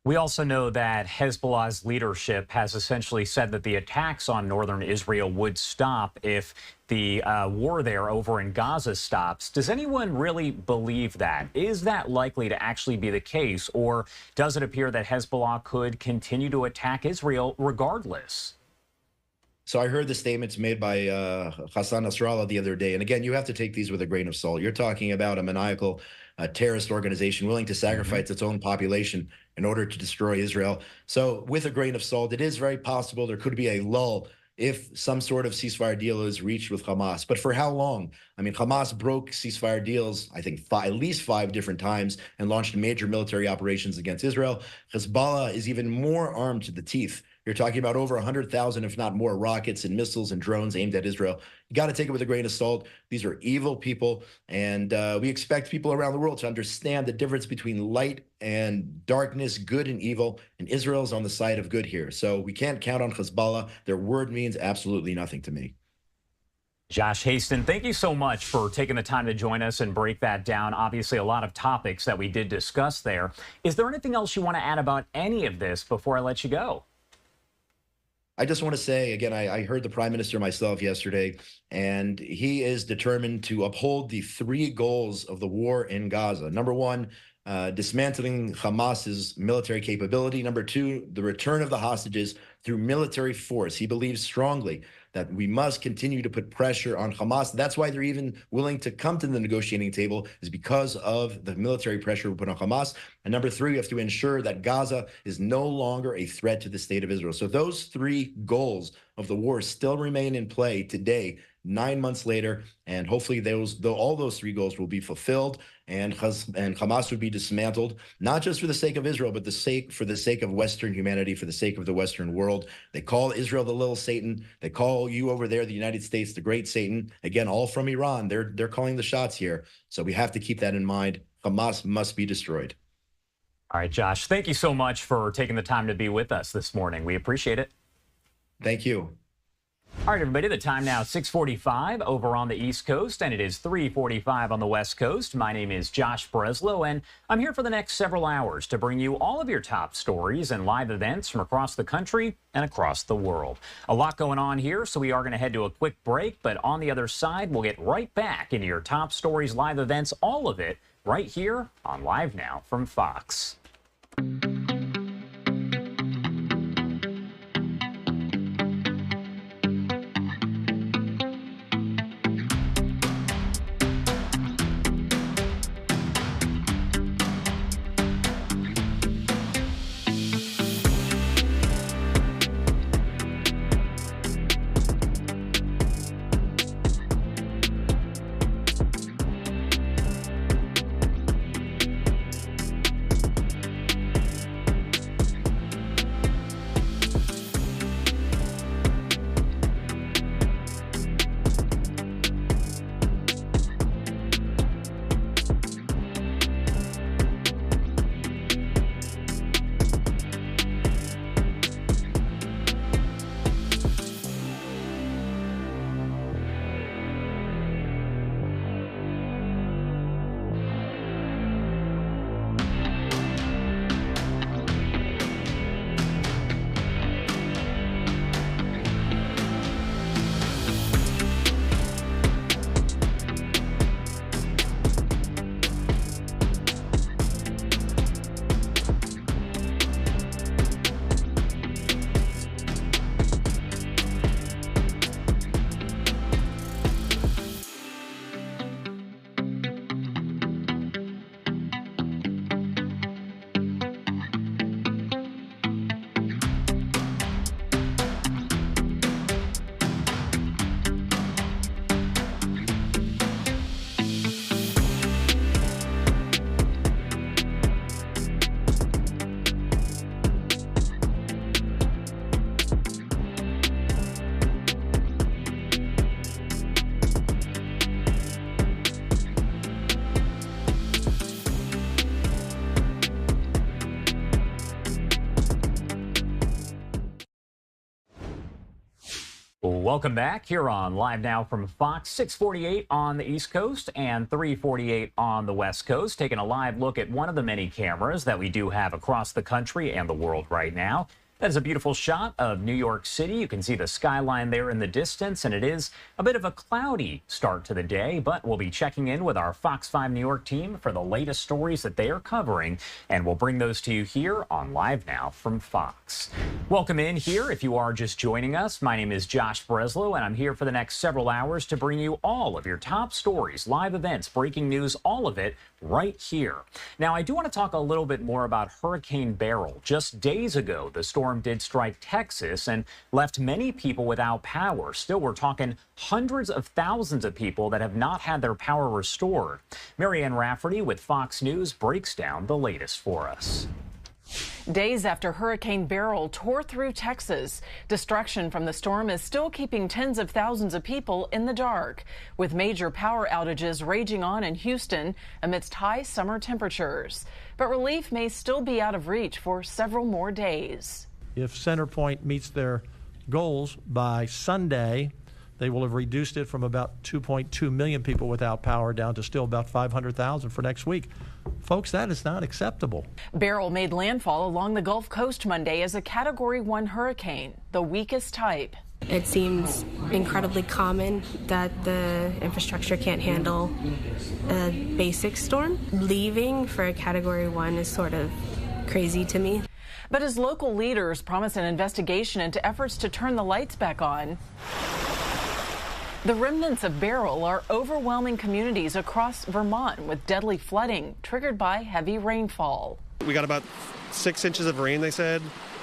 We also know that Hezbollah's leadership has essentially said that the attacks on northern Israel would stop if the war there over in Gaza stops. Does anyone really believe that? Is that likely to actually be the case, or does it appear that Hezbollah could continue to attack Israel regardless? So I heard the statements made by Hassan Nasrallah the other day. And again, you have to take these with a grain of salt. You're talking about a maniacal terrorist organization willing to sacrifice its own population in order to destroy Israel. So with a grain of salt, it is very possible there could be a lull if some sort of ceasefire deal is reached with Hamas. But for how long? I mean, Hamas broke ceasefire deals, I think, at least 5 different times and launched major military operations against Israel. Hezbollah is even more armed to the teeth. You're talking about over 100,000, if not more, rockets and missiles and drones aimed at Israel. You got to take it with a grain of salt. These are evil people, and we expect people around the world to understand the difference between light and darkness, good and evil, and Israel's on the side of good here. So we can't count on Hezbollah. Their word means absolutely nothing to me. Josh Haston, thank you so much for taking the time to join us and break that down. Obviously, a lot of topics that we did discuss there. Is there anything else you want to add about any of this before I let you go? I just want to say, again, I heard the Prime Minister myself yesterday, and he is determined to uphold the 3 goals of the war in Gaza. Number 1, dismantling Hamas's military capability. Number 2, the return of the hostages through military force. He believes strongly that we must continue to put pressure on Hamas. That's why they're even willing to come to the negotiating table, is because of the military pressure we put on Hamas. And number 3, we have to ensure that Gaza is no longer a threat to the state of Israel. So those 3 goals of the war still remain in play today, 9 months later, and hopefully all those 3 goals will be fulfilled, and Hamas would be dismantled, not just for the sake of Israel, but for the sake of Western humanity, for the sake of the Western world. They call Israel the little Satan. They call you over there, the United States, the great Satan. Again, all from Iran. They're calling the shots here. So we have to keep that in mind. Hamas must be destroyed. All right, Josh, thank you so much for taking the time to be with us this morning. We appreciate it. Thank you. All right, everybody, the time now 6:45 over on the East Coast, and it is 3:45 on the West Coast. My name is Josh Breslow, and I'm here for the next several hours to bring you all of your top stories and live events from across the country and across the world. A lot going on here, so we are going to head to a quick break, but on the other side, we'll get right back into your top stories, live events, all of it right here on Live Now from Fox. Welcome back here on Live Now from Fox, 648 on the East Coast and 348 on the West Coast, taking a live look at one of the many cameras that we do have across the country and the world right now. That is a beautiful shot of New York City. You can see the skyline there in the distance, and it is a bit of a cloudy start to the day, but we'll be checking in with our Fox 5 New York team for the latest stories that they are covering, and we'll bring those to you here on Live Now from Fox. Welcome in here if you are just joining us. My name is Josh Breslow, and I'm here for the next several hours to bring you all of your top stories, live events, breaking news, all of it right here. Now, I do want to talk a little bit more about Hurricane Beryl. Just days ago, the storm did strike Texas and left many people without power. Still, we're talking hundreds of thousands of people that have not had their power restored. Marianne Rafferty with Fox News breaks down the latest for us. Days after Hurricane Beryl tore through Texas, destruction from the storm is still keeping tens of thousands of people in the dark, with major power outages raging on in Houston amidst high summer temperatures. But relief may still be out of reach for several more days. If Centerpoint meets their goals by Sunday, they will have reduced it from about 2.2 million people without power down to still about 500,000 for next week. Folks, that is not acceptable. Beryl made landfall along the Gulf Coast Monday as a Category 1 hurricane, the weakest type. It seems incredibly common that the infrastructure can't handle a basic storm. Leaving for a Category 1 is sort of crazy to me. But as local leaders promise an investigation into efforts to turn the lights back on, the remnants of Beryl are overwhelming communities across Vermont with deadly flooding triggered by heavy rainfall. We got about 6 inches of rain, they said.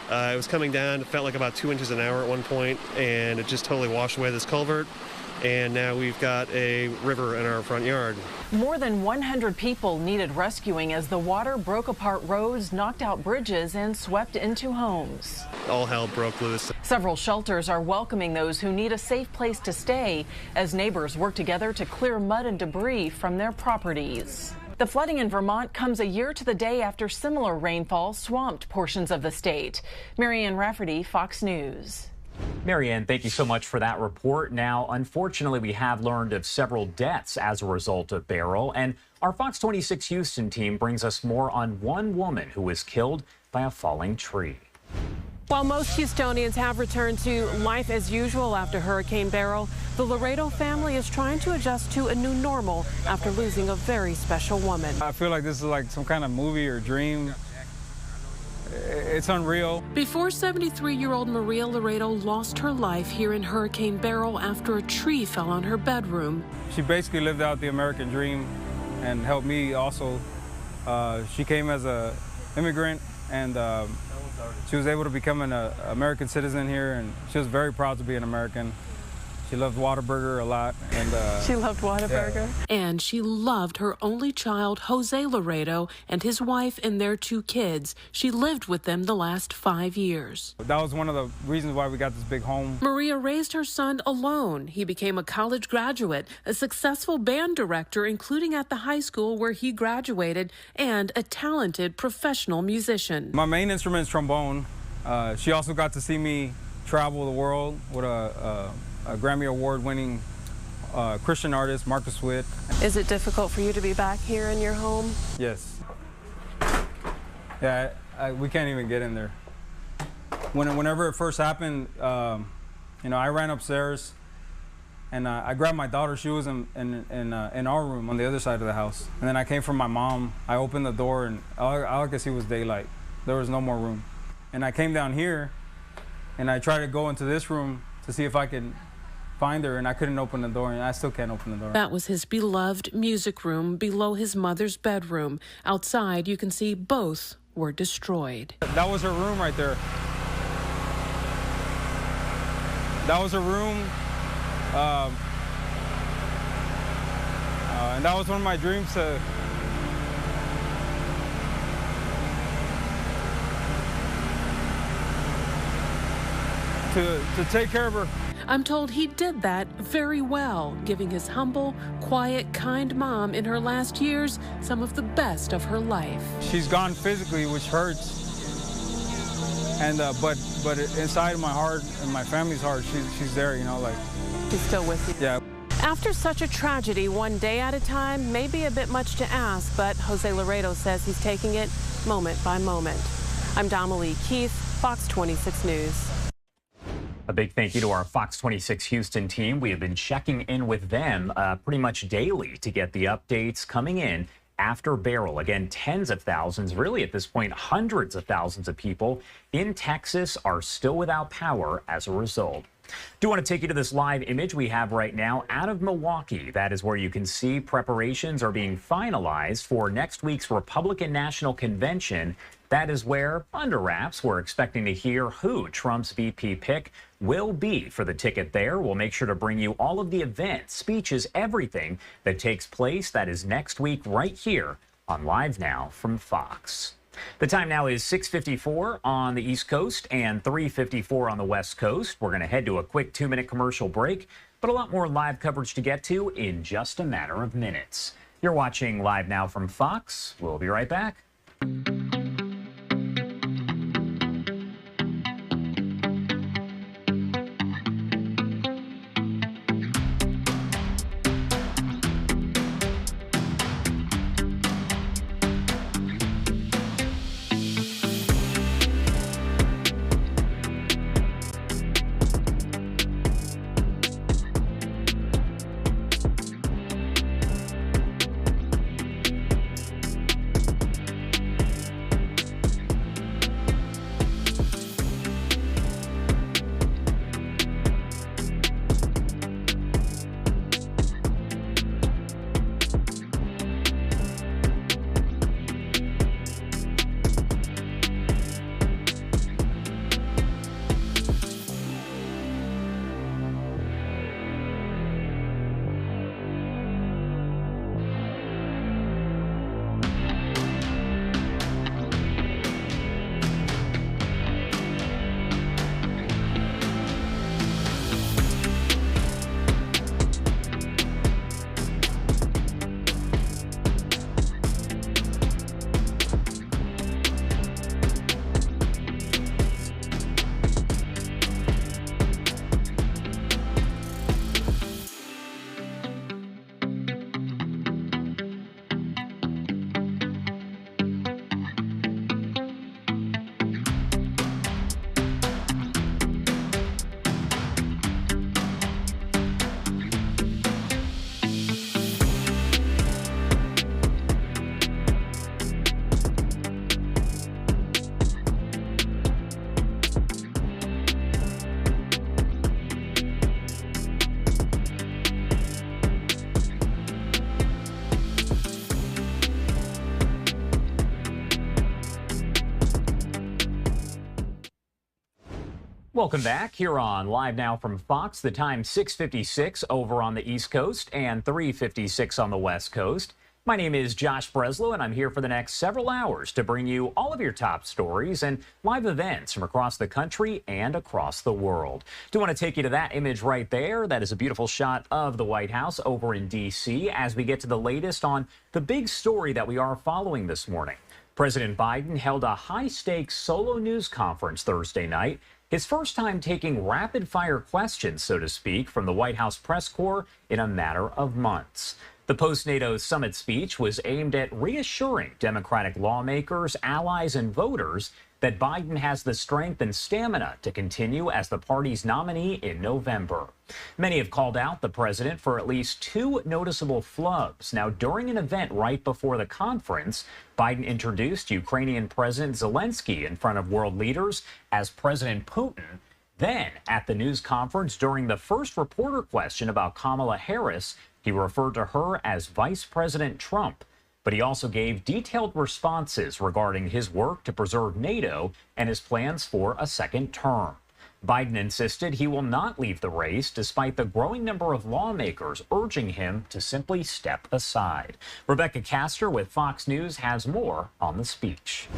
It was coming down. It felt like about 2 inches an hour at one point, and it just totally washed away this culvert. And now we've got a river in our front yard. More than 100 people needed rescuing as the water broke apart roads, knocked out bridges, and swept into homes. All hell broke loose. Several shelters are welcoming those who need a safe place to stay as neighbors work together to clear mud and debris from their properties. The flooding in Vermont comes a year to the day after similar rainfall swamped portions of the state. Marianne Rafferty, Fox News. Marianne, thank you so much for that report. Now, unfortunately, we have learned of several deaths as a result of Beryl, and our Fox 26 Houston team brings us more on one woman who was killed by a falling tree. While most Houstonians have returned to life as usual after Hurricane Beryl, the Laredo family is trying to adjust to a new normal after losing a very special woman. I feel like this is like some kind of movie or dream. It's unreal. Before 73-year-old Maria Laredo lost her life here in Hurricane Beryl after a tree fell on her bedroom. She basically lived out the American dream and helped me also. She came as an immigrant, and she was able to become an American citizen here, and she was very proud to be an American. She loved Whataburger a lot. And she loved Whataburger? Yeah. And she loved her only child, Jose Laredo, and his wife and their 2 kids. She lived with them the last 5 years. That was one of the reasons why we got this big home. Maria raised her son alone. He became a college graduate, a successful band director, including at the high school where he graduated, and a talented professional musician. My main instrument is trombone. She also got to see me travel the world with a Grammy Award-winning Christian artist, Marcus Witt. Is it difficult for you to be back here in your home? Yes. Yeah, we can't even get in there. Whenever it first happened, you know, I ran upstairs and I grabbed my daughter. She was in our room on the other side of the house. And then I came from my mom. I opened the door and all I could see was daylight. There was no more room. And I came down here and I tried to go into this room to see if I could find her, and I couldn't open the door, and I still can't open the door. That was his beloved music room below his mother's bedroom. Outside, you can see both were destroyed. That was her room right there. That was her room. And that was one of my dreams to take care of her. I'm told he did that very well, giving his humble, quiet, kind mom in her last years some of the best of her life. She's gone physically, which hurts. And but inside my heart and my family's heart, she's there, you know, like. She's still with you. Yeah. After such a tragedy, one day at a time may be a bit much to ask, but Jose Laredo says he's taking it moment by moment. I'm Damalie Keith, Fox 26 News. A big thank you to our Fox 26 Houston team. We have been checking in with them pretty much daily to get the updates coming in after Beryl. Again, tens of thousands, really at this point, hundreds of thousands of people in Texas are still without power as a result. Do want to take you to this live image we have right now out of Milwaukee. That is where you can see preparations are being finalized for next week's Republican National Convention. That is where, under wraps, we're expecting to hear who Trump's VP pick will be for the ticket there. We'll make sure to bring you all of the events, speeches, everything that takes place. That is next week right here on Live Now from Fox. The time now is 6:54 on the East Coast and 3:54 on the West Coast. We're going to head to a quick 2-minute commercial break, but a lot more live coverage to get to in just a matter of minutes. You're watching Live Now from Fox. We'll be right back. Welcome back here on Live Now from Fox. The time 6:56 over on the East Coast and 3:56 on the West Coast. My name is Josh Breslow, and I'm here for the next several hours to bring you all of your top stories and live events from across the country and across the world. Do want to take you to that image right there. That is a beautiful shot of the White House over in D.C. as we get to the latest on the big story that we are following this morning. President Biden held a high-stakes solo news conference Thursday night, his first time taking rapid-fire questions, so to speak, from the White House press corps in a matter of months. The post-NATO summit speech was aimed at reassuring Democratic lawmakers, allies, and voters that Biden has the strength and stamina to continue as the party's nominee in November. Many have called out the president for at least two noticeable flubs. Now, during an event right before the conference, Biden introduced Ukrainian President Zelensky in front of world leaders as President Putin. Then, at the news conference during the first reporter question about Kamala Harris, he referred to her as Vice President Trump. But he also gave detailed responses regarding his work to preserve NATO and his plans for a second term. Biden insisted he will not leave the race despite the growing number of lawmakers urging him to simply step aside. Rebecca Castor with Fox News has more on the speech.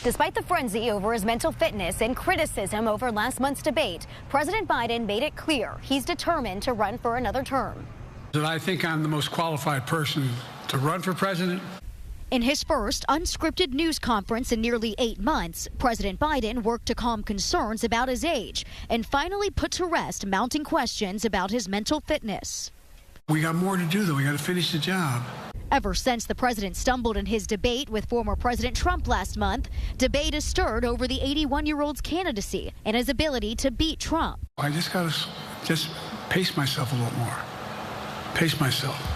Despite the frenzy over his mental fitness and criticism over last month's debate, President Biden made it clear he's determined to run for another term. That I think I'm the most qualified person to run for president. In his first unscripted news conference in nearly 8 months, President Biden worked to calm concerns about his age and finally put to rest mounting questions about his mental fitness. We got more to do, though. We got to finish the job. Ever since the president stumbled in his debate with former President Trump last month, debate has stirred over the 81-year-old's candidacy and his ability to beat Trump. I just got to pace myself a little more. Pace myself.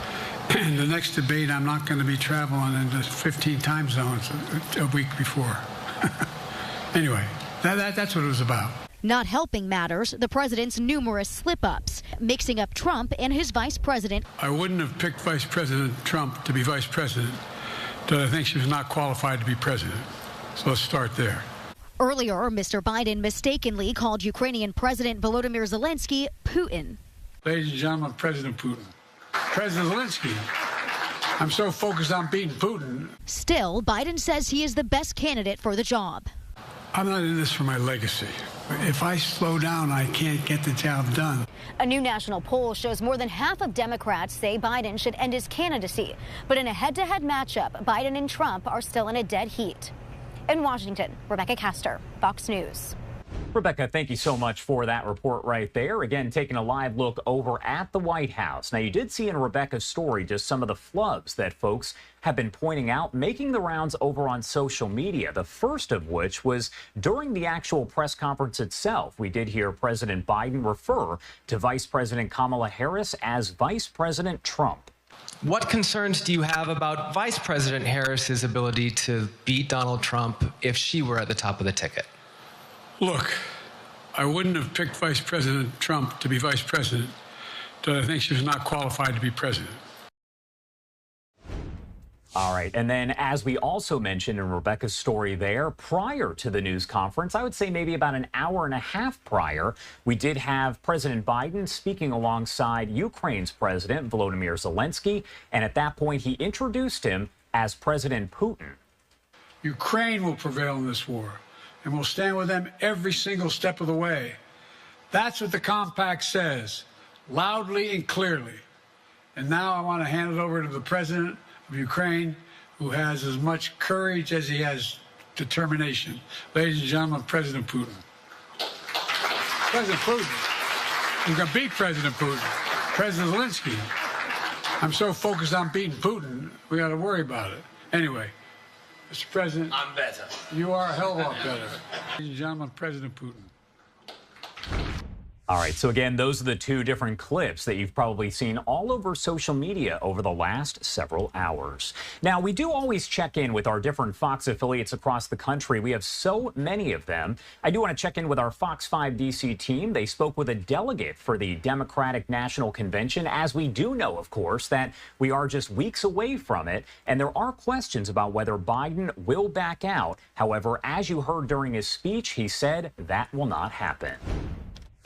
In the next debate, I'm not going to be traveling into 15 time zones a week before. Anyway, that's what it was about. Not helping matters, the president's numerous slip-ups, mixing up Trump and his vice president. I wouldn't have picked Vice President Trump to be vice president, but I think she was not qualified to be president. So let's start there. Earlier, Mr. Biden mistakenly called Ukrainian President Volodymyr Zelensky Putin. Ladies and gentlemen, President Putin. President Zelensky. I'm so focused on beating Putin. Still, Biden says he is the best candidate for the job. I'm not in this for my legacy. If I slow down, I can't get the job done. A new national poll shows more than half of Democrats say Biden should end his candidacy. But in a head-to-head matchup, Biden and Trump are still in a dead heat. In Washington, Rebecca Castor, Fox News. Rebecca, thank you so much for that report right there. Again, taking a live look over at the White House. Now, you did see in Rebecca's story just some of the flubs that folks have been pointing out, making the rounds over on social media. The first of which was during the actual press conference itself. We did hear President Biden refer to Vice President Kamala Harris as Vice President Trump. What concerns do you have about Vice President Harris's ability to beat Donald Trump if she were at the top of the ticket? Look, I wouldn't have picked Vice President Trump to be vice president, but I think she was not qualified to be president. All right. And then, as we also mentioned in Rebecca's story there, prior to the news conference, I would say maybe about an hour and a half prior, we did have President Biden speaking alongside Ukraine's President Volodymyr Zelensky. And at that point, he introduced him as President Putin. Ukraine will prevail in this war, and we'll stand with them every single step of the way. That's what the compact says, loudly and clearly. And now I want to hand it over to the president of Ukraine, who has as much courage as he has determination. Ladies and gentlemen, President Putin. President Putin. We're going to beat President Putin. President Zelensky. I'm so focused on beating Putin, we got to worry about it. Anyway, Mr. President. I'm better. You are a hell of a lot better. Ladies and gentlemen, President Putin. All right, so again, those are the two different clips that you've probably seen all over social media over the last several hours. Now, we do always check in with our different Fox affiliates across the country. We have so many of them. I do want to check in with our Fox 5 DC team. They spoke with a delegate for the Democratic National Convention, as we do know, of course, that we are just weeks away from it, and there are questions about whether Biden will back out. However, as you heard during his speech, he said that will not happen.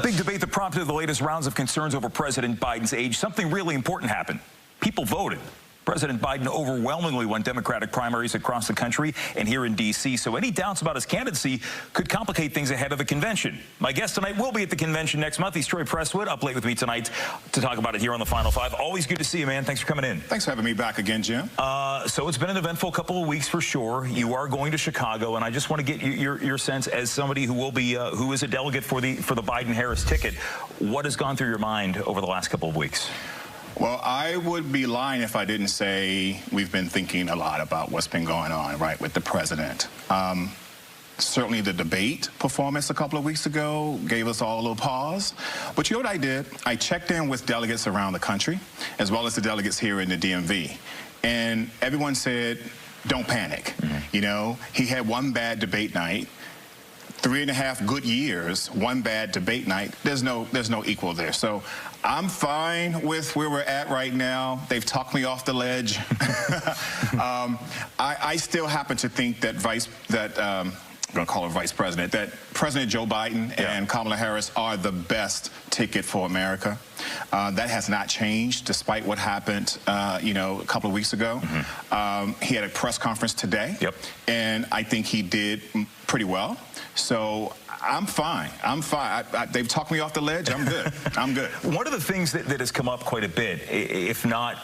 Big debate that prompted the latest rounds of concerns over President Biden's age. Something really important happened. People voted. President Biden overwhelmingly won Democratic primaries across the country and here in D.C., so any doubts about his candidacy could complicate things ahead of the convention. My guest tonight will be at the convention next month. He's Troy Presswood, up late with me tonight to talk about it here on the Final Five. Always good to see you, man. Thanks for coming in. Thanks for having me back again, Jim. So it's been an eventful couple of weeks for sure. You are going to Chicago, and I just want to get your sense as somebody who will be who is a delegate for the Biden-Harris ticket. What has gone through your mind over the last couple of weeks? Well, I would be lying if I didn't say we've been thinking a lot about what's been going on, right, with the president. Certainly the debate performance a couple of weeks ago gave us all a little pause. But you know what I did? I checked in with delegates around the country, as well as the delegates here in the DMV. And everyone said, don't panic. You know, he had one bad debate night. 3.5 good years, one bad debate night. There's no equal there. So I'm fine with where we're at right now. They've talked me off the ledge. I still happen to think that I'm going to call her vice president, that President Joe Biden and Kamala Harris are the best ticket for America. That has not changed despite what happened, you know, a couple of weeks ago. He had a press conference today, and I think he did pretty well. So I'm fine. I'm fine. They've talked me off the ledge. I'm good. I'm good. One of the things that has come up quite a bit, if not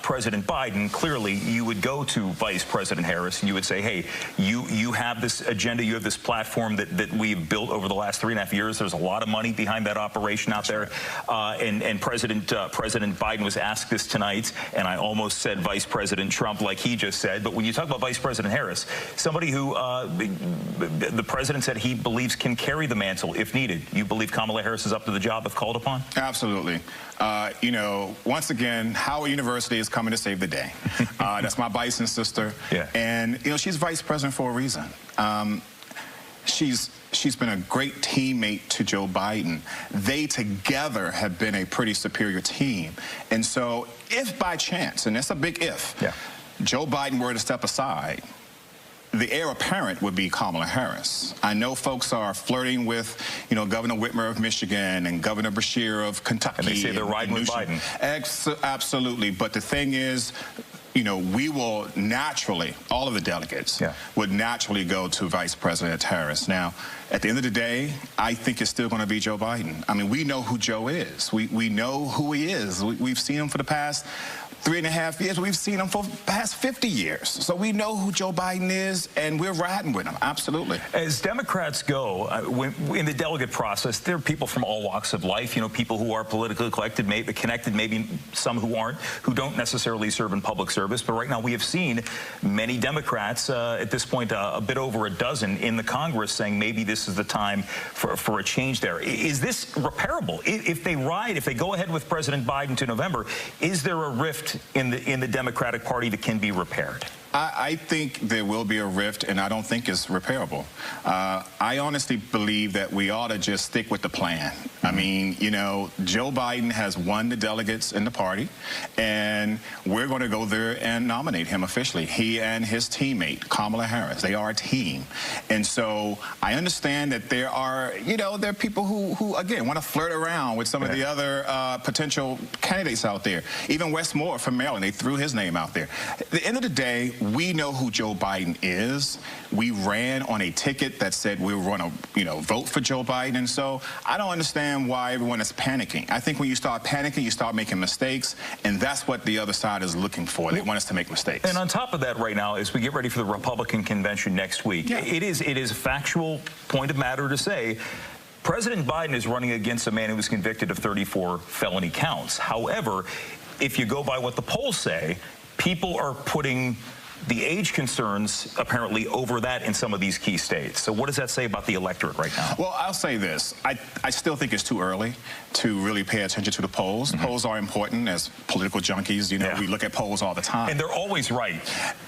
President Biden, clearly you would go to Vice President Harris and you would say, hey, you have this agenda, you have this platform that we've built over the last 3.5 years. There's a lot of money behind that operation out there. And President Biden was asked this tonight, and I almost said Vice President Trump like he just said. But when you talk about Vice President Harris, somebody who the president said he believes can carry the mantle if needed. You believe Kamala Harris is up to the job if called upon? Absolutely. You know, once again, Howard University is coming to save the day. That's my Bison sister. Yeah. And, you know, she's vice president for a reason. She's been a great teammate to Joe Biden. They together have been a pretty superior team. And so if by chance, and that's a big if, Joe Biden were to step aside, the heir apparent would be Kamala Harris. I know folks are flirting with, you know, Governor Whitmer of Michigan and Governor Beshear of Kentucky. And they say they're riding with Biden. Absolutely. But the thing is, you know, we will naturally, all of the delegates would naturally go to Vice President Harris. Now, at the end of the day, I think it's still going to be Joe Biden. I mean, we know who Joe is. We know who he is. We've seen him for the past 3.5 years. We've seen him for the past 50 years. So we know who Joe Biden is, and we're riding with him. Absolutely. As Democrats go, in the delegate process, there are people from all walks of life, you know, people who are politically connected, maybe some who aren't, who don't necessarily serve in public service. But right now we have seen many Democrats, at this point, a bit over a dozen in the Congress saying maybe this is the time for a change there. Is this repairable? If they go ahead with President Biden to November, is there a rift in the Democratic Party that can be repaired? I think there will be a rift, and I don't think it's repairable. I honestly believe that we ought to just stick with the plan. I mean, you know, Joe Biden has won the delegates in the party, and we're going to go there and nominate him officially. He and his teammate, Kamala Harris, they are a team. And so I understand that there are, you know, there are people who again, want to flirt around with some of the other potential candidates out there. Even Wes Moore from Maryland, they threw his name out there. At the end of the day, we know who Joe Biden is. We ran on a ticket that said we were going to, you know, vote for Joe Biden. And so I don't understand why everyone is panicking. I think when you start panicking, you start making mistakes, and that's what the other side is looking for. They want us to make mistakes. And on top of that, right now, as we get ready for the Republican convention next week, it is a factual point of matter to say President Biden is running against a man who was convicted of 34 felony counts. However, if you go by what the polls say, people are putting the age concerns apparently over that in some of these key states. So what does that say about the electorate right now? Well, I'll say this. I still think it's too early to really pay attention to the polls. Polls are important. As political junkies, you know, we look at polls all the time. And they're always right.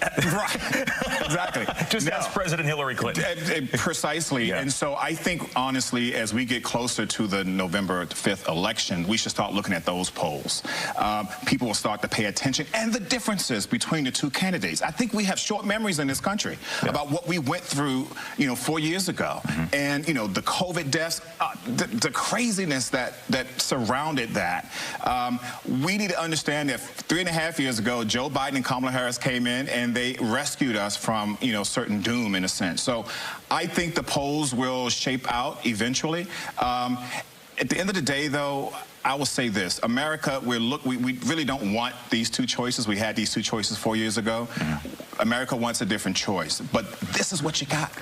Right. Exactly. Just ask President Hillary Clinton. Precisely. And so I think, honestly, as we get closer to the November 5th election, we should start looking at those polls. People will start to pay attention, and the differences between the two candidates. I think we have short memories in this country about what we went through, you know, 4 years ago. And, you know, the COVID deaths, the craziness that surrounded that. We need to understand that 3.5 years ago, Joe Biden and Kamala Harris came in and they rescued us from, you know, certain doom in a sense. So I think the polls will shape out eventually. At the end of the day, though, I will say this. America, we really don't want these two choices. We had these two choices 4 years ago. America wants a different choice. But this is what you got.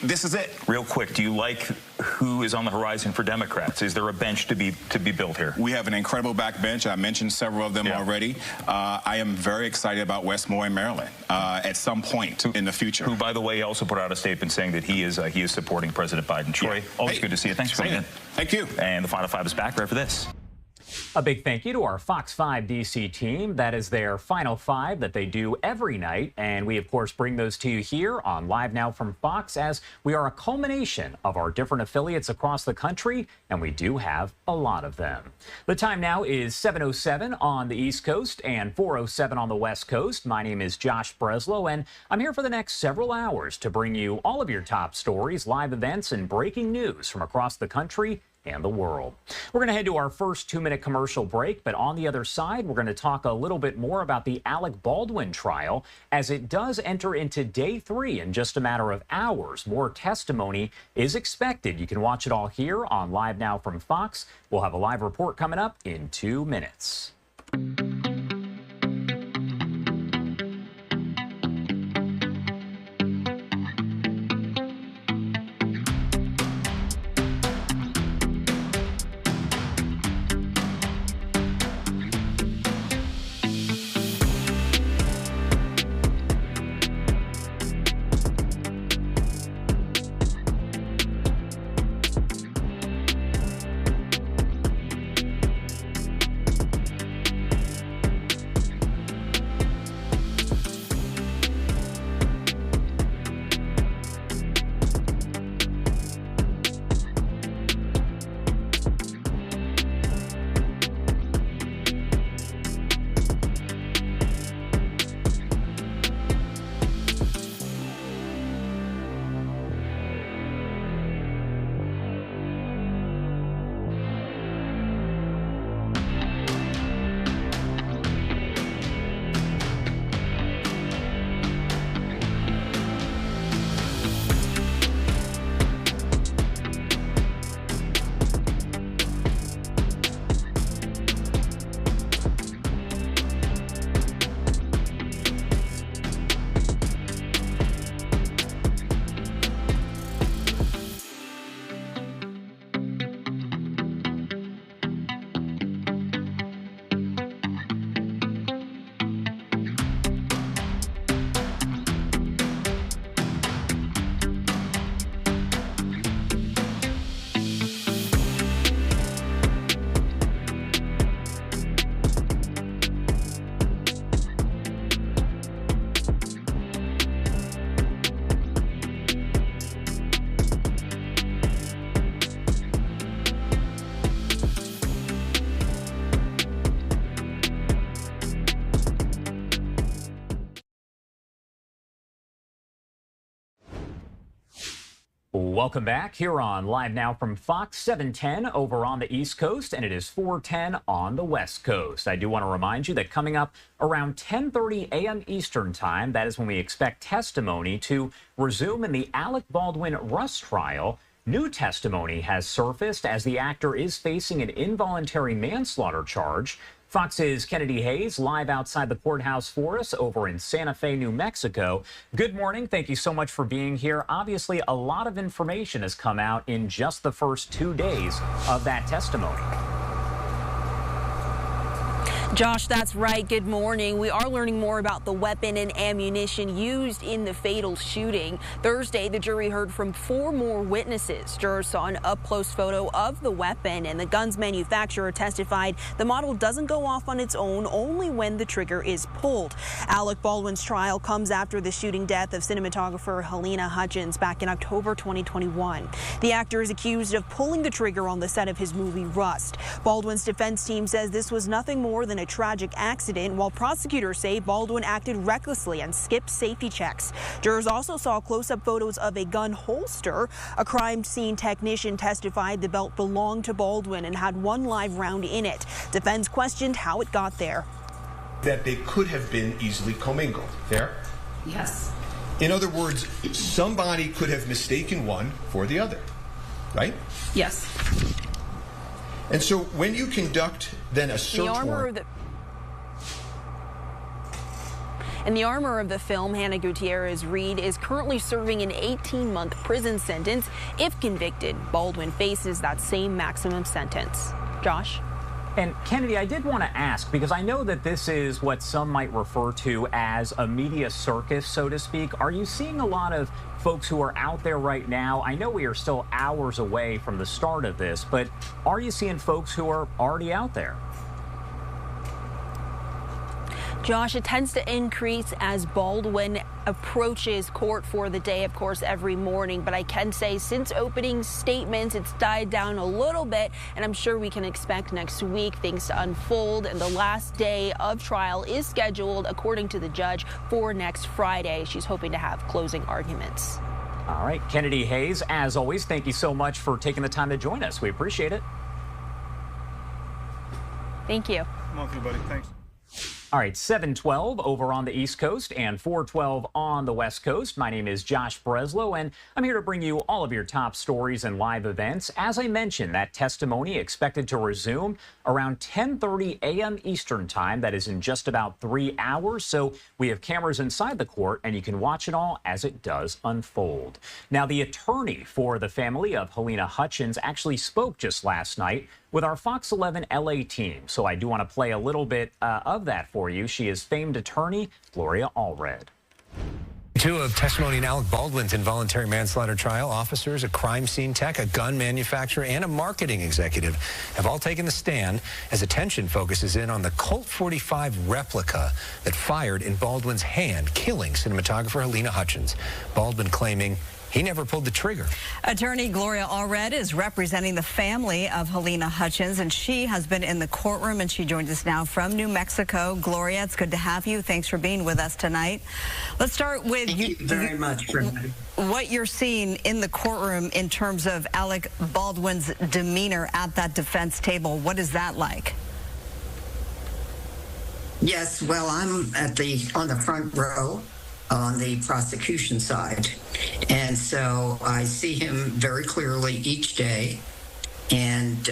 This is it. Real quick, do you like who is on the horizon for Democrats? Is there a bench to be built here? We have an incredible backbench. I mentioned several of them already. I am very excited about Wes Moore in Maryland at some point in the future. Who, by the way, also put out a statement saying that he is supporting President Biden. Troy, always good to see you. Thanks for coming in. Thank you. And the Final Five is back right for this. A big thank you to our Fox 5 DC team. That is their Final Five that they do every night. And we, of course, bring those to you here on Live Now from Fox, as we are a culmination of our different affiliates across the country, and we do have a lot of them. The time now is 7:07 on the East Coast and 4:07 on the West Coast. My name is Josh Breslow, and I'm here for the next several hours to bring you all of your top stories, live events, and breaking news from across the country and the world. We're going to head to our first 2-minute commercial break, but on the other side, we're going to talk a little bit more about the Alec Baldwin trial as it does enter into day 3 in just a matter of hours. More testimony is expected. You can watch it all here on Live Now from Fox. We'll have a live report coming up in 2 minutes. Welcome back here on Live Now from Fox, 7:10 over on the East Coast, and it is 4:10 on the West Coast. I do want to remind you that coming up around 10:30 a.m. Eastern Time, that is when we expect testimony to resume in the Alec Baldwin Rust trial. New testimony has surfaced as the actor is facing an involuntary manslaughter charge. Fox's Kennedy Hayes live outside the courthouse for us over in Santa Fe, New Mexico. Good morning. Thank you so much for being here. Obviously, a lot of information has come out in just the first 2 days of that testimony. Josh, that's right. Good morning. We are learning more about the weapon and ammunition used in the fatal shooting. Thursday, the jury heard from 4 more witnesses. Jurors saw an up-close photo of the weapon, and the gun's manufacturer testified the model doesn't go off on its own, only when the trigger is pulled. Alec Baldwin's trial comes after the shooting death of cinematographer Helena Hutchins back in October 2021. The actor is accused of pulling the trigger on the set of his movie Rust. Baldwin's defense team says this was nothing more than a tragic accident, while prosecutors say Baldwin acted recklessly and skipped safety checks. Jurors also saw close-up photos of a gun holster. A crime scene technician testified the belt belonged to Baldwin and had 1 live round in it. Defense questioned how it got there. That they could have been easily commingled. Fair? Yes. In other words, somebody could have mistaken one for the other, right? Yes. And so when you conduct then a search warrant... In the armor of the film, Hannah Gutierrez Reed is currently serving an 18-month prison sentence. If convicted, Baldwin faces that same maximum sentence. Josh? And Kennedy, I did want to ask, because I know that this is what some might refer to as a media circus, so to speak. Are you seeing a lot of folks who are out there right now? I know we are still hours away from the start of this, but are you seeing folks who are already out there? Josh, it tends to increase as Baldwin approaches court for the day, of course, every morning. But I can say since opening statements, it's died down a little bit, and I'm sure we can expect next week things to unfold. And the last day of trial is scheduled, according to the judge, for next Friday. She's hoping to have closing arguments. All right, Kennedy Hayes, as always, thank you so much for taking the time to join us. We appreciate it. Thank you. Come on through, buddy. Thanks. All right, 7:12 over on the East Coast and 4:12 on the West Coast. My name is Josh Breslow, and I'm here to bring you all of your top stories and live events. As I mentioned, that testimony expected to resume around 10:30 a.m. Eastern time. That is in just about 3 hours. So we have cameras inside the court, and you can watch it all as it does unfold. Now, the attorney for the family of Helena Hutchins actually spoke just last night with our Fox 11 LA team. So I do want to play a little bit of that for you. She is famed attorney Gloria Allred. Two of testimony in Alec Baldwin's involuntary manslaughter trial. Officers, a crime scene tech, a gun manufacturer, and a marketing executive have all taken the stand as attention focuses in on the Colt 45 replica that fired in Baldwin's hand, killing cinematographer Helena Hutchins. Baldwin claiming he never pulled the trigger. Attorney Gloria Allred is representing the family of Helena Hutchins, and she has been in the courtroom, and she joins us now from New Mexico. Gloria, it's good to have you. Thanks for being with us tonight. Let's start with Thank you very much for what you're seeing in the courtroom in terms of Alec Baldwin's demeanor at that defense table. What is that like? Yes, well, I'm on the front row on the prosecution side. And so I see him very clearly each day. And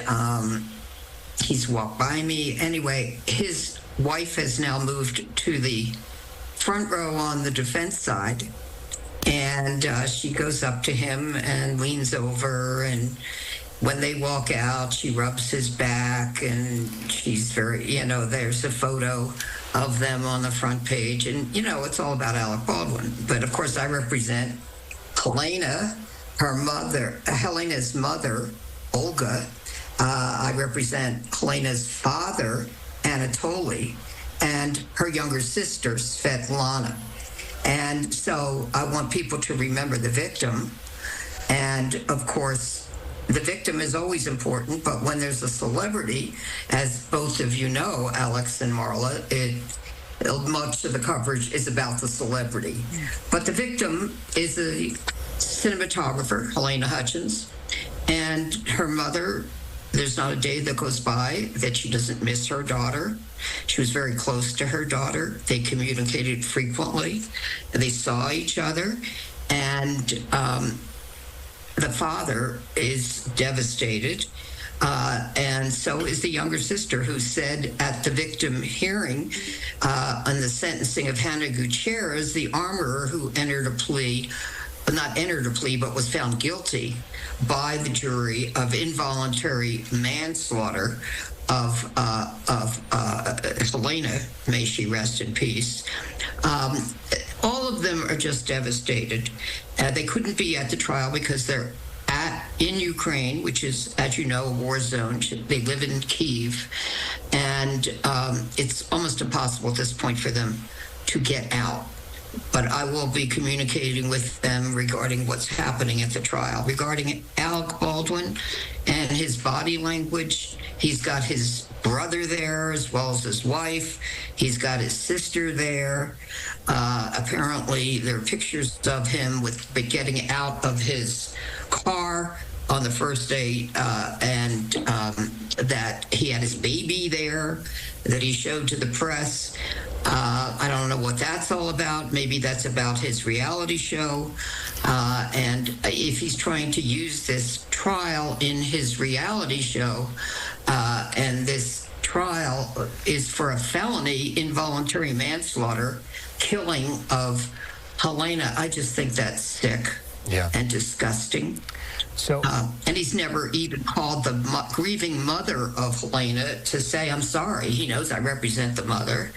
he's walked by me. Anyway, his wife has now moved to the front row on the defense side. And she goes up to him and leans over. And when they walk out, she rubs his back. And she's very, there's a photo of them on the front page. And, it's all about Alec Baldwin. But, of course, I represent Helena, Helena's mother, Olga. I represent Helena's father, Anatoly, and her younger sister, Svetlana. And so I want people to remember the victim. And, of course, the victim is always important, but when there's a celebrity, as both of you know, Alex and Marla, much of the coverage is about the celebrity. But the victim is a cinematographer, Helena Hutchins, and her mother. There's not a day that goes by that she doesn't miss her daughter. She was very close to her daughter. They communicated frequently. They saw each other. And the father is devastated. And so is the younger sister, who said at the victim hearing on the sentencing of Hannah Gutierrez, the armorer who but was found guilty by the jury of involuntary manslaughter of Helena, may she rest in peace. All of them are just devastated. They couldn't be at the trial because they're in Ukraine, which is, as you know, a war zone. They live in Kyiv, and it's almost impossible at this point for them to get out. But I will be communicating with them regarding what's happening at the trial. Regarding Alec Baldwin and his body language, he's got his brother there as well as his wife. He's got his sister there. Apparently, there are pictures of him getting out of his car on the first day, and that he had his baby there that he showed to the press. I don't know what that's all about. Maybe that's about his reality show. And if he's trying to use this trial in his reality show, and this trial is for a felony involuntary manslaughter, killing of Helena, I just think that's sick and disgusting. So, and he's never even called the grieving mother of Helena to say, I'm sorry. He knows I represent the mother.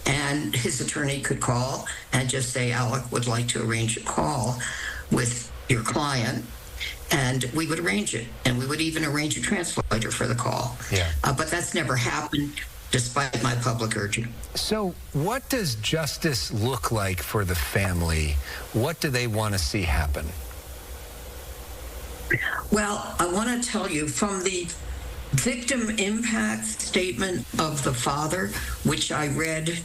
And his attorney could call and just say, Alec would like to arrange a call with your client. And we would arrange it. And we would even arrange a translator for the call. Yeah. But that's never happened, despite my public urging. So what does justice look like for the family? What do they want to see happen? Well, I want to tell you, from the victim impact statement of the father, which I read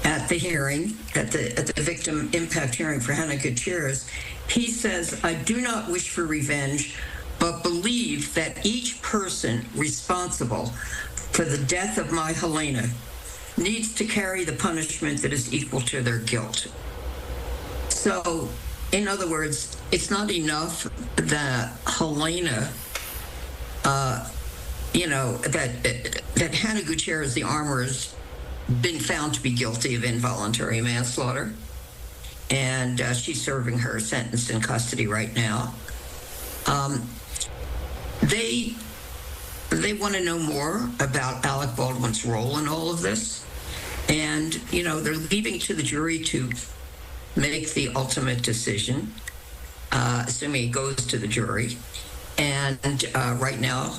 at the hearing, at the victim impact hearing for Hannah Gutierrez, He says, I do not wish for revenge, but believe that each person responsible for the death of my Helena needs to carry the punishment that is equal to their guilt. So, in other words, it's not enough that Helena, that Hannah Gutierrez, the armorer, has been found to be guilty of involuntary manslaughter, and she's serving her sentence in custody right now. They want to know more about Alec Baldwin's role in all of this, and they're leaving to the jury to make the ultimate decision, assuming it goes to the jury. And right now,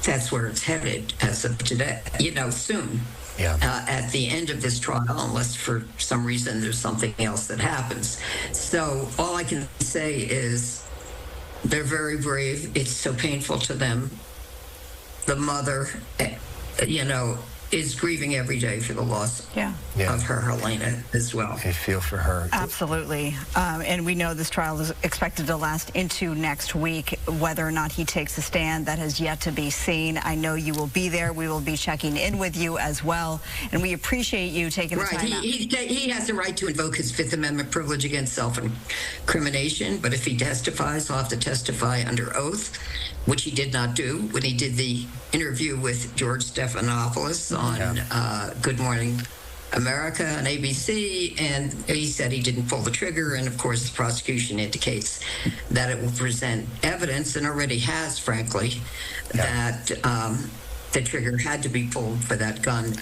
that's where it's headed as of today, soon. Yeah. At the end of this trial, unless for some reason there's something else that happens. So all I can say is they're very brave. It's so painful to them. The mother, is grieving every day for the loss of her Helena as well. I feel for her. Absolutely. And we know this trial is expected to last into next week. Whether or not he takes a stand, that has yet to be seen. I know you will be there. We will be checking in with you as well. And we appreciate you taking the time out. He has the right to invoke his Fifth Amendment privilege against self-incrimination, but if he testifies, he'll have to testify under oath, which he did not do when he did the interview with George Stephanopoulos on Good Morning America on ABC, and he said he didn't pull the trigger, and of course the prosecution indicates that it will present evidence, and already has, frankly, that the trigger had to be pulled for that gun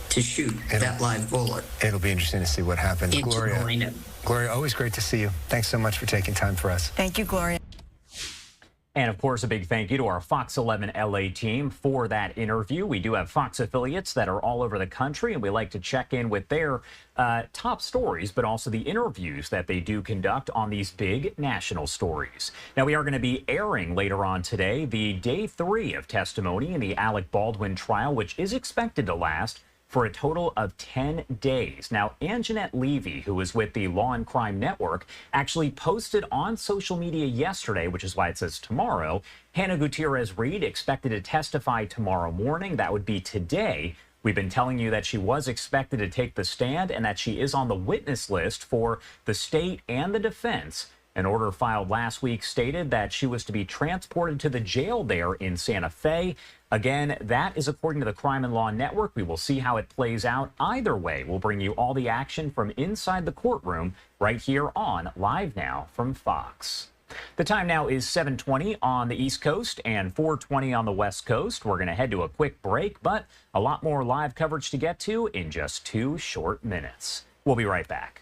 to shoot that live bullet. It'll be interesting to see what happens. Gloria, always great to see you. Thanks so much for taking time for us. Thank you, Gloria. And of course, a big thank you to our Fox 11 LA team for that interview. We do have Fox affiliates that are all over the country, and we like to check in with their top stories, but also the interviews that they do conduct on these big national stories. Now, we are going to be airing later on today the day 3 of testimony in the Alec Baldwin trial, which is expected to last for a total of 10 days. Now, Anjanette Levy, who is with the Law and Crime Network, actually posted on social media yesterday, which is why it says tomorrow, Hannah Gutierrez-Reed expected to testify tomorrow morning. That would be today. We've been telling you that she was expected to take the stand and that she is on the witness list for the state and the defense. An order filed last week stated that she was to be transported to the jail there in Santa Fe. Again, that is according to the Crime and Law Network. We will see how it plays out. Either way, we'll bring you all the action from inside the courtroom right here on Live Now from Fox. The time now is 7:20 on the East Coast and 4:20 on the West Coast. We're going to head to a quick break, but a lot more live coverage to get to in just 2 short minutes. We'll be right back.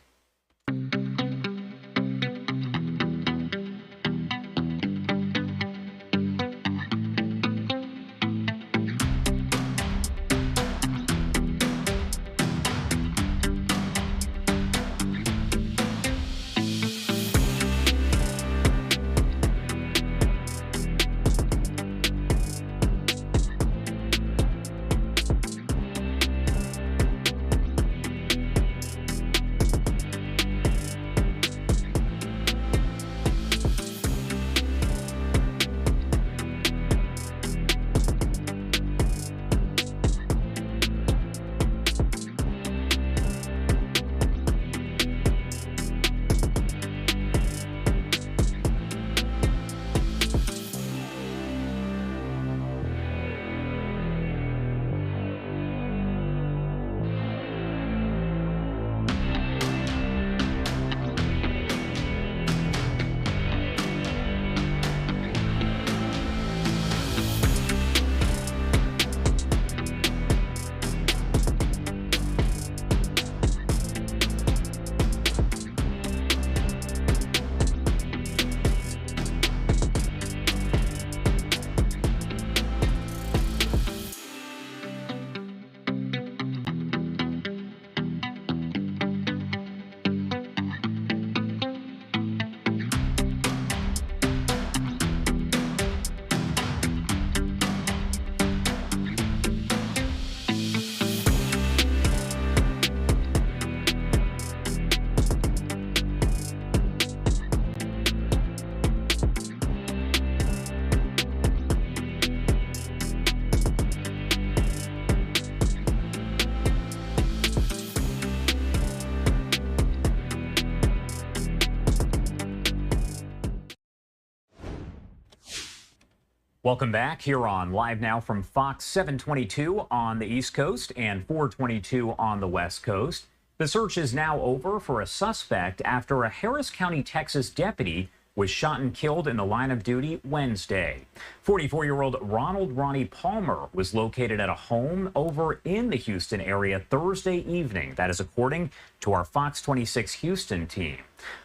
Welcome back here on Live Now from Fox 722 on the East Coast and 422 on the West Coast. The search is now over for a suspect after a Harris County, Texas deputy was shot and killed in the line of duty Wednesday. 44-year-old Ronald Ronnie Palmer was located at a home over in the Houston area Thursday evening. That is according to our Fox 26 Houston team.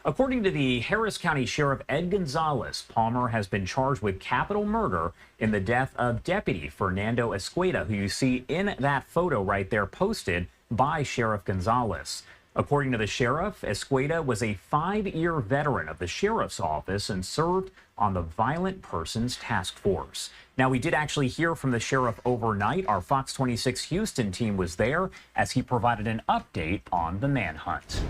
According to the Harris County Sheriff Ed Gonzalez, Palmer has been charged with capital murder in the death of Deputy Fernando Escueda, who you see in that photo right there posted by Sheriff Gonzalez. According to the sheriff, Escueda was a 5-year veteran of the sheriff's office and served on the Violent Persons Task Force. Now, we did actually hear from the sheriff overnight. Our Fox 26 Houston team was there as he provided an update on the manhunt.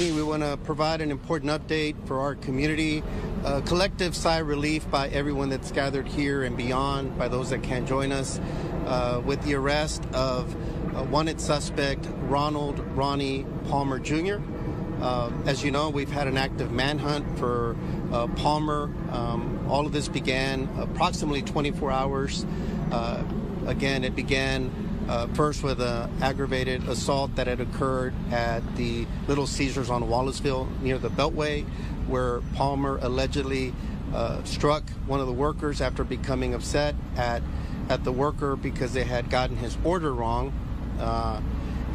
We want to provide an important update for our community, a collective sigh of relief by everyone that's gathered here and beyond, by those that can't join us, with the arrest of wanted suspect Ronald Ronnie Palmer Jr. As you know, we've had an active manhunt for Palmer. All of this began approximately 24 hours. Again, it began first with an aggravated assault that had occurred at the Little Caesars on Wallaceville near the Beltway, where Palmer allegedly struck one of the workers after becoming upset at the worker because they had gotten his order wrong.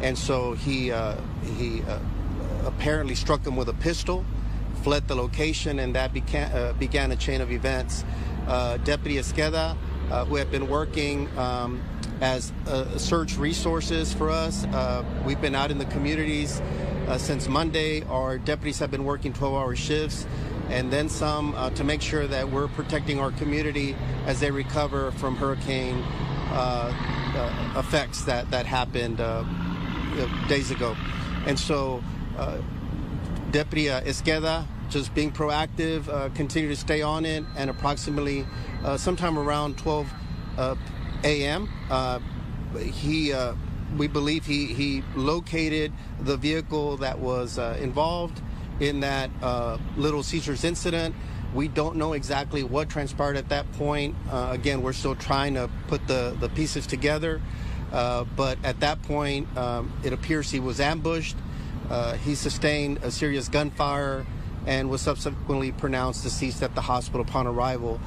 And so he apparently struck him with a pistol, fled the location, and that began a chain of events. Deputy Esqueda, who had been working as search resources for us, we've been out in the communities since Monday. Our deputies have been working 12-hour shifts and then some to make sure that we're protecting our community as they recover from hurricane effects that happened days ago. And so Deputy Esqueda, just being proactive, continue to stay on it, and approximately sometime around 12 a.m. We believe he located the vehicle that was involved in that Little Caesars incident. We don't know exactly what transpired at that point. Again, we're still trying to put the pieces together. But at that point, it appears he was ambushed. He sustained a serious gunfire and was subsequently pronounced deceased at the hospital upon arrival.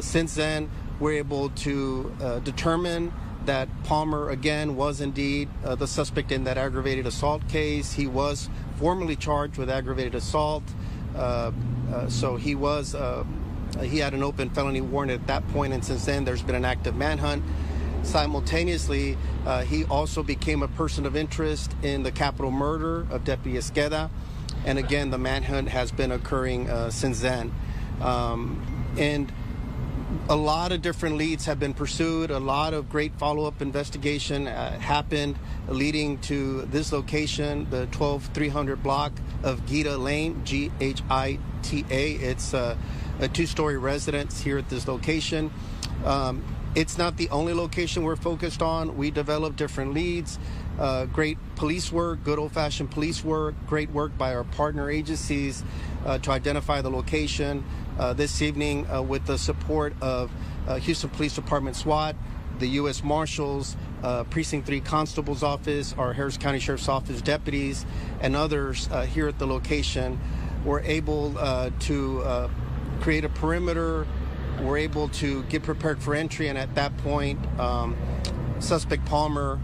Since then, we're able to determine that Palmer, again, was indeed the suspect in that aggravated assault case. He was formally charged with aggravated assault. So he had an open felony warrant at that point, and since then there's been an active manhunt. Simultaneously, he also became a person of interest in the capital murder of Deputy Esqueda, and again the manhunt has been occurring since then. And a lot of different leads have been pursued. A lot of great follow-up investigation happened, leading to this location, the 12300 block of Gita Lane, Ghita. It's a two-story residence here at this location. It's not the only location we're focused on. We develop different leads, great police work, good old-fashioned police work, great work by our partner agencies to identify the location. This evening, with the support of Houston Police Department SWAT, the U.S. Marshals, Precinct 3 Constable's Office, our Harris County Sheriff's Office deputies, and others here at the location, were able to create a perimeter. We're able to get prepared for entry, and at that point, suspect Palmer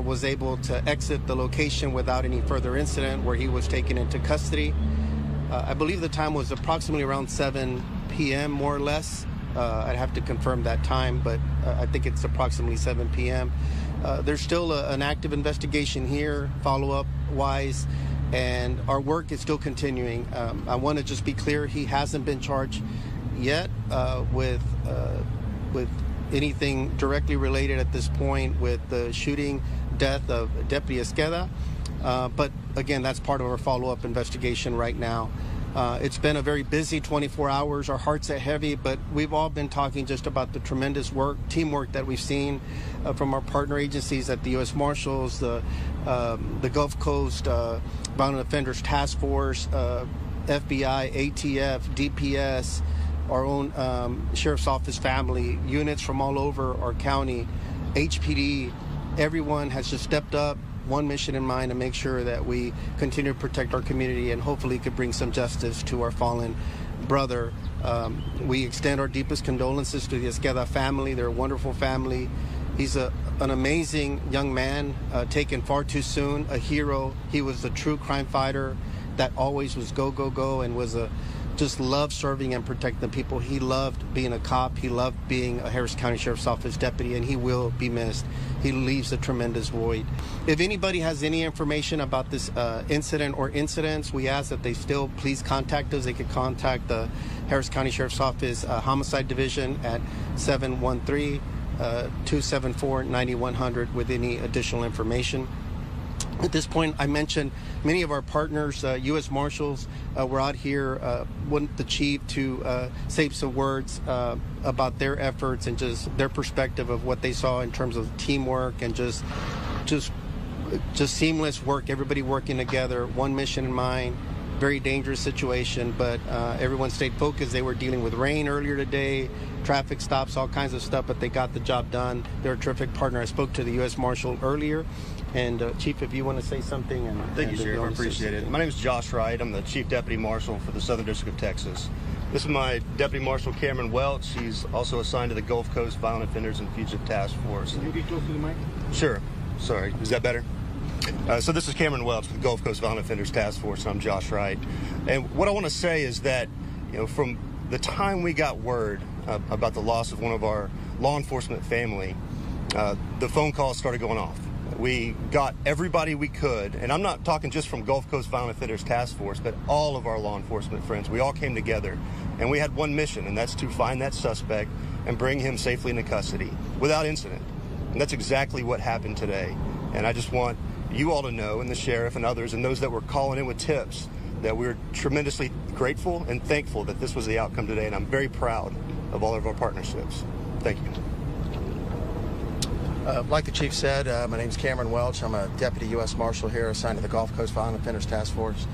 was able to exit the location without any further incident, where he was taken into custody. I believe the time was approximately around 7 p.m., more or less. I'd have to confirm that time, but I think it's approximately 7 p.m. There's still an active investigation here, follow-up wise, and our work is still continuing. I want to just be clear, he hasn't been charged yet with anything directly related at this point with the shooting death of Deputy Esqueda. But again, that's part of our follow-up investigation right now. It's been a very busy 24 hours. Our hearts are heavy, but we've all been talking just about the tremendous work, teamwork that we've seen from our partner agencies at the U.S. Marshals, the Gulf Coast Violent Offenders Task Force, FBI, ATF, DPS, our own sheriff's office family, units from all over our county, HPD, everyone has just stepped up, one mission in mind, to make sure that we continue to protect our community and hopefully could bring some justice to our fallen brother. We extend our deepest condolences to the Esqueda family. They're a wonderful family. He's an amazing young man, taken far too soon, a hero. He was a true crime fighter that always was go, go, go, and was just loved serving and protecting the people. He loved being a cop. He loved being a Harris County Sheriff's Office deputy, and he will be missed. He leaves a tremendous void. If anybody has any information about this incident or incidents, we ask that they still please contact us. They could contact the Harris County Sheriff's Office Homicide Division at 713-274-9100 with any additional information. At this point, I mentioned many of our partners, U.S. Marshals, were out here, wanted the chief to say some words about their efforts and just their perspective of what they saw in terms of teamwork and just seamless work, everybody working together, one mission in mind. Very dangerous situation, but everyone stayed focused. They were dealing with rain earlier today, traffic stops, all kinds of stuff, but they got the job done. They're a terrific partner. I spoke to the U.S. Marshal earlier. And Chief, if you want to say something. Thank you, Sheriff. I appreciate it. My name is Josh Wright. I'm the Chief Deputy Marshal for the Southern District of Texas. This is my Deputy Marshal, Cameron Welch. He's also assigned to the Gulf Coast Violent Offenders and Fugitive Task Force. Can you get close to the mic? Sure. Sorry. Is that better? So this is Cameron Welch with the Gulf Coast Violent Offenders Task Force, and I'm Josh Wright. And what I want to say is that, from the time we got word about the loss of one of our law enforcement family, the phone calls started going off. We got everybody we could, and I'm not talking just from Gulf Coast Violent Offenders Task Force, but all of our law enforcement friends. We all came together, and we had one mission, and that's to find that suspect and bring him safely into custody without incident. And that's exactly what happened today. And I just want you all to know, and the sheriff and others, and those that were calling in with tips, that we're tremendously grateful and thankful that this was the outcome today, and I'm very proud of all of our partnerships. Thank you. Like the chief said, my name is Cameron Welch. I'm a Deputy U.S. Marshal here assigned to the Gulf Coast Violent Offenders Task Force.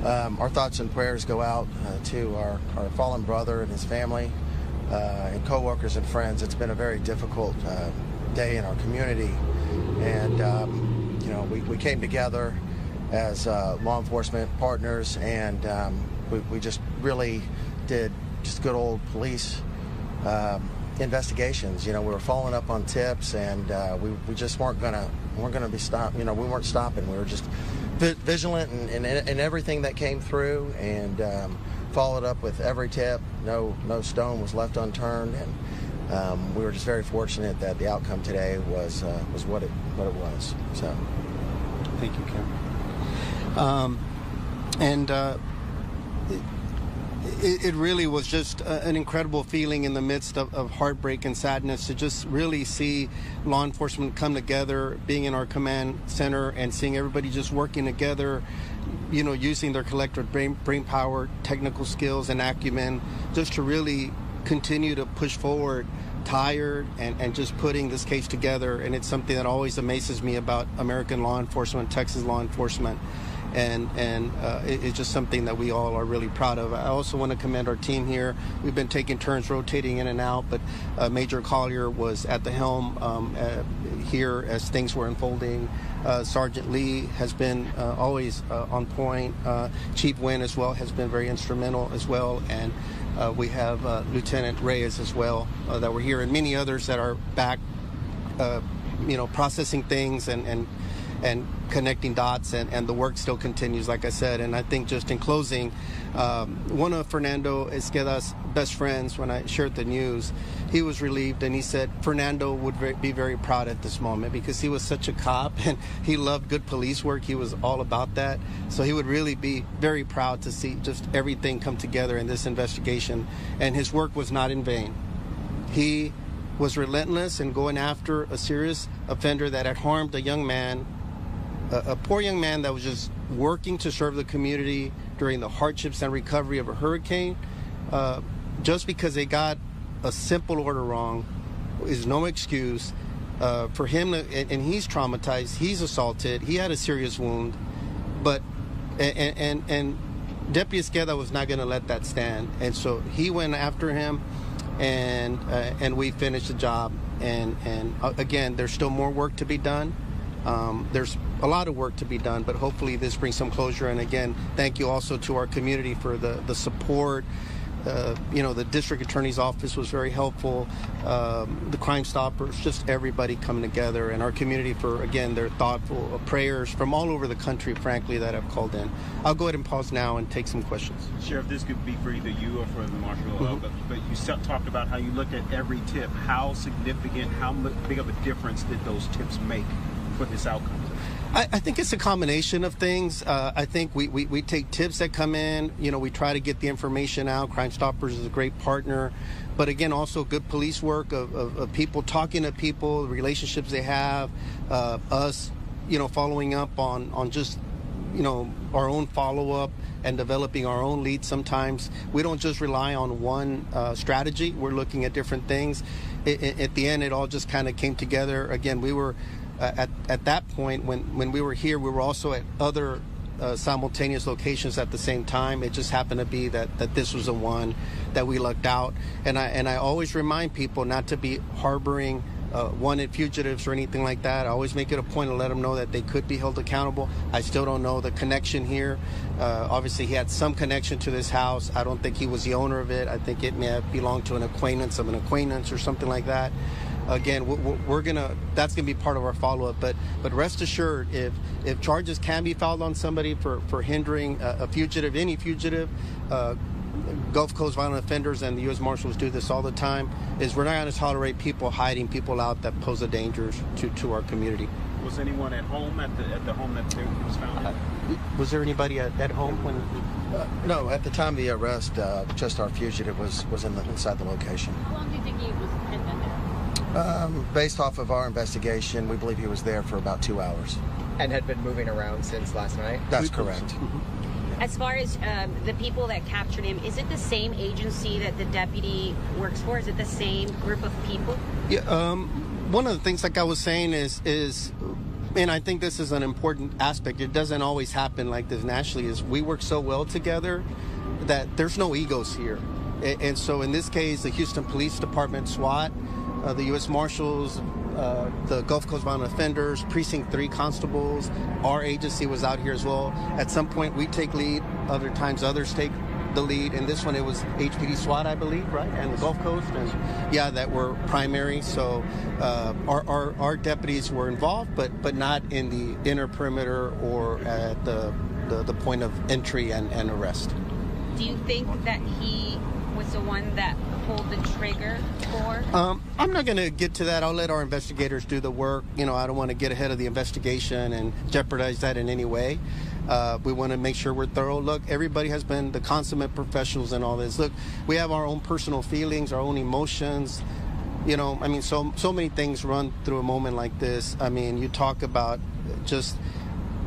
Our thoughts and prayers go out to our fallen brother and his family and co-workers and friends. It's been a very difficult day in our community, and we came together as law enforcement partners, and we just really did just good old police investigations. We were following up on tips, and we just weren't gonna be stopped. We weren't stopping. We were just vigilant in everything that came through, and followed up with every tip. No stone was left unturned, and we were just very fortunate that the outcome today was what it was. So, thank you, Cameron. It really was just an incredible feeling in the midst of heartbreak and sadness to just really see law enforcement come together, being in our command center and seeing everybody just working together, using their collective brain power, technical skills, and acumen, just to really continue to push forward, tired, and just putting this case together. And it's something that always amazes me about American law enforcement, Texas law enforcement. And it's just something that we all are really proud of. I also want to commend our team here. We've been taking turns rotating in and out, but Major Collier was at the helm here as things were unfolding. Sergeant Lee has been always on point. Chief Wynn as well has been very instrumental as well. And we have Lieutenant Reyes as well that were here, and many others that are back, processing things and connecting dots, and the work still continues, like I said. And I think just in closing, one of Fernando Esqueda's best friends, when I shared the news, he was relieved, and he said Fernando would be very proud at this moment because he was such a cop and he loved good police work. He was all about that. So he would really be very proud to see just everything come together in this investigation. And his work was not in vain. He was relentless in going after a serious offender that had harmed a young man, a poor young man that was just working to serve the community during the hardships and recovery of a hurricane. Just because they got a simple order wrong is no excuse for him and he's traumatized, he's assaulted, he had a serious wound, and Deputy Esqueda was not going to let that stand, and so he went after him, and we finished the job. And again, there's still more work to be done. There's a lot of work to be done, but hopefully this brings some closure. And again, thank you also to our community for the support. The district attorney's office was very helpful. The Crime Stoppers, just everybody coming together, and our community for, again, their thoughtful prayers from all over the country, frankly, that have called in. I'll go ahead and pause now and take some questions. Sheriff, this could be for either you or for the marshal, but you talked about how you looked at every tip. How significant, how big of a difference did those tips make for this outcome? I think it's a combination of things. I think we take tips that come in. We try to get the information out. Crime Stoppers is a great partner. But again, also good police work of people talking to people, the relationships they have, us, following up on just, our own follow-up and developing our own leads sometimes. We don't just rely on one strategy. We're looking at different things. At the end, it all just kind of came together. Again, we were... At that point, when we were here, we were also at other simultaneous locations at the same time. It just happened to be that this was the one that we lucked out. And I always remind people not to be harboring wanted fugitives or anything like that. I always make it a point to let them know that they could be held accountable. I still don't know the connection here. Obviously, he had some connection to this house. I don't think he was the owner of it. I think it may have belonged to an acquaintance of an acquaintance or something like that. Again, that's gonna be part of our follow-up. But rest assured, if charges can be filed on somebody for hindering a fugitive, any fugitive, Gulf Coast violent offenders and the U.S. Marshals do this all the time, is we're not going to tolerate people hiding people out that pose a danger to our community. Was anyone at home at the home that was found in? Was there anybody at home when? No, at the time of the arrest, just our fugitive was inside the location. How long do you think he was pinned in there? Based off of our investigation, we believe he was there for about 2 hours. And had been moving around since last night? That's correct. As far as the people that captured him, is it the same agency that the deputy works for? Is it the same group of people? Yeah. One of the things, like I was saying, is, and I think this is an important aspect. It doesn't always happen like this nationally. Is we work so well together that there's no egos here, and so in this case, the Houston Police Department, SWAT, the U.S. Marshals, the Gulf Coast Violent Offenders, Precinct 3 constables, our agency was out here as well. At some point, we take lead. Other times, others take the lead. In this one, it was HPD SWAT, I believe, right? And the Gulf Coast, and yeah, that were primary. So our deputies were involved, but not in the inner perimeter or at the point of entry and arrest. Do you think that he was the one that pulled the trigger for? I'm not going to get to that. I'll let our investigators do the work. I don't want to get ahead of the investigation and jeopardize that in any way. We want to make sure we're thorough. Look, everybody has been the consummate professionals in all this. Look, we have our own personal feelings, our own emotions. So many things run through a moment like this. You talk about just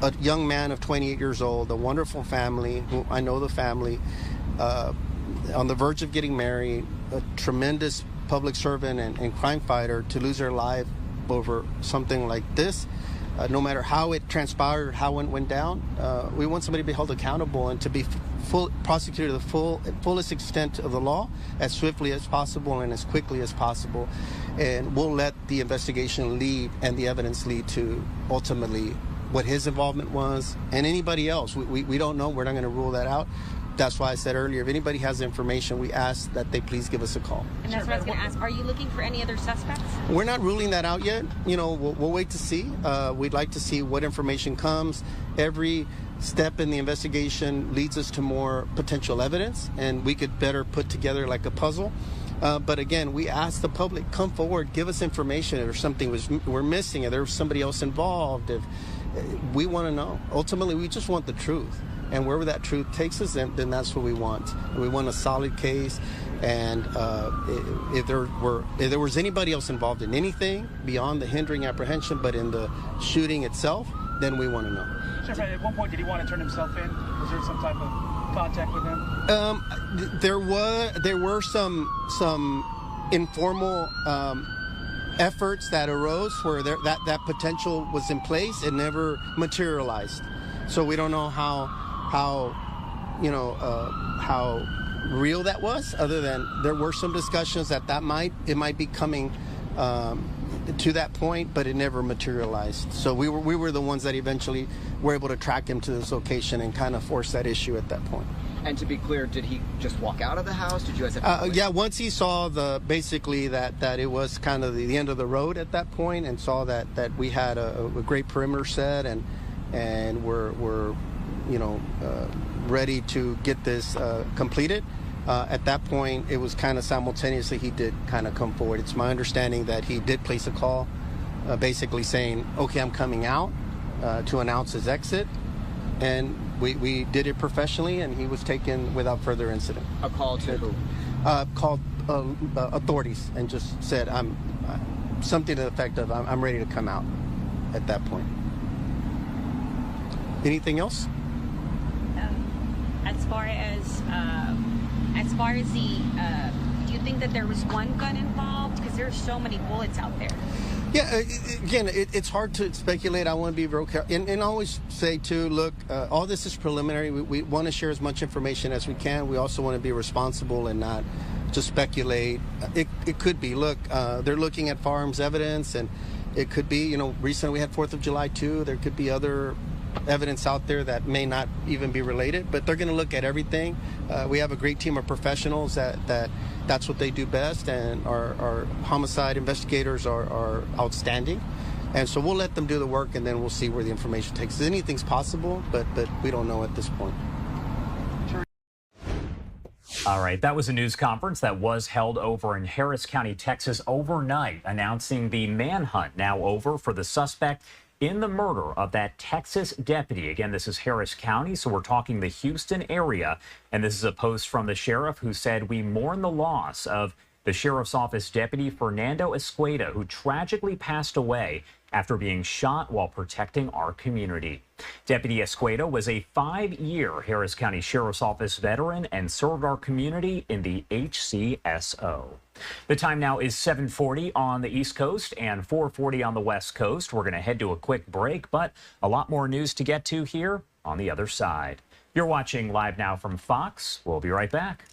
a young man of 28 years old, a wonderful family, who I know the family, on the verge of getting married, a tremendous public servant and crime fighter, to lose their life over something like this. No matter how it transpired, how it went down, we want somebody to be held accountable and to be prosecuted to the fullest extent of the law, as swiftly as possible and as quickly as possible. And we'll let the investigation lead and the evidence lead to ultimately what his involvement was, and anybody else. We don't know. We're not going to rule that out. That's why I said earlier, if anybody has information, we ask that they please give us a call. And that's what I was going to ask. Are you looking for any other suspects? We're not ruling that out yet. We'll wait to see. We'd like to see what information comes. Every step in the investigation leads us to more potential evidence, and we could better put together like a puzzle. But again, we ask the public, come forward, give us information if there's something we're missing, if there's somebody else involved. If we want to know. Ultimately, we just want the truth. And wherever that truth takes us, then that's what we want. We want a solid case. And if there was anybody else involved in anything beyond the hindering apprehension, but in the shooting itself, then we want to know. Sheriff, at one point, did he want to turn himself in? Was there some type of contact with him? There were some informal efforts that arose where that potential was in place. It never materialized. So we don't know how how real that was, other than there were some discussions that it might be coming to that point, but it never materialized. So we were the ones that eventually were able to track him to this location and kind of force that issue at that point. And to be clear, did he just walk out of the house? Did you guys have to yeah, once he saw basically that it was kind of the end of the road at that point, and saw that we had a great perimeter set and we're ready to get this completed. At that point, it was kind of simultaneously he did kind of come forward. It's my understanding that he did place a call basically saying, okay, I'm coming out, to announce his exit. And we did it professionally, and he was taken without further incident. A call to who? Called authorities and just said, something to the effect of, I'm ready to come out at that point. Anything else? As far as the, do you think that there was one gun involved? Because there's so many bullets out there. Yeah, again, it's hard to speculate. I want to be real careful. And I always say, too, look, all this is preliminary. We want to share as much information as we can. We also want to be responsible and not just speculate. It could be, look, they're looking at firearms evidence, and it could be, recently we had 4th of July, too. There could be other evidence out there that may not even be related, but they're going to look at everything. We have a great team of professionals that's what they do best, and our homicide investigators are outstanding, and so we'll let them do the work, and then we'll see where the information takes us. Anything's possible, but we don't know at this point. All right, that was a news conference that was held over in Harris County, Texas overnight, announcing the manhunt now over for the suspect in the murder of that Texas deputy. Again, this is Harris County, so we're talking the Houston area. And this is a post from the sheriff who said, "We mourn the loss of the sheriff's office deputy Fernando Escueda, who tragically passed away after being shot while protecting our community." Deputy Escueda was a 5-year Harris County Sheriff's Office veteran and served our community in the HCSO. The time now is 7:40 on the East Coast and 4:40 on the West Coast. We're going to head to a quick break, but a lot more news to get to here on the other side. You're watching Live Now from Fox. We'll be right back.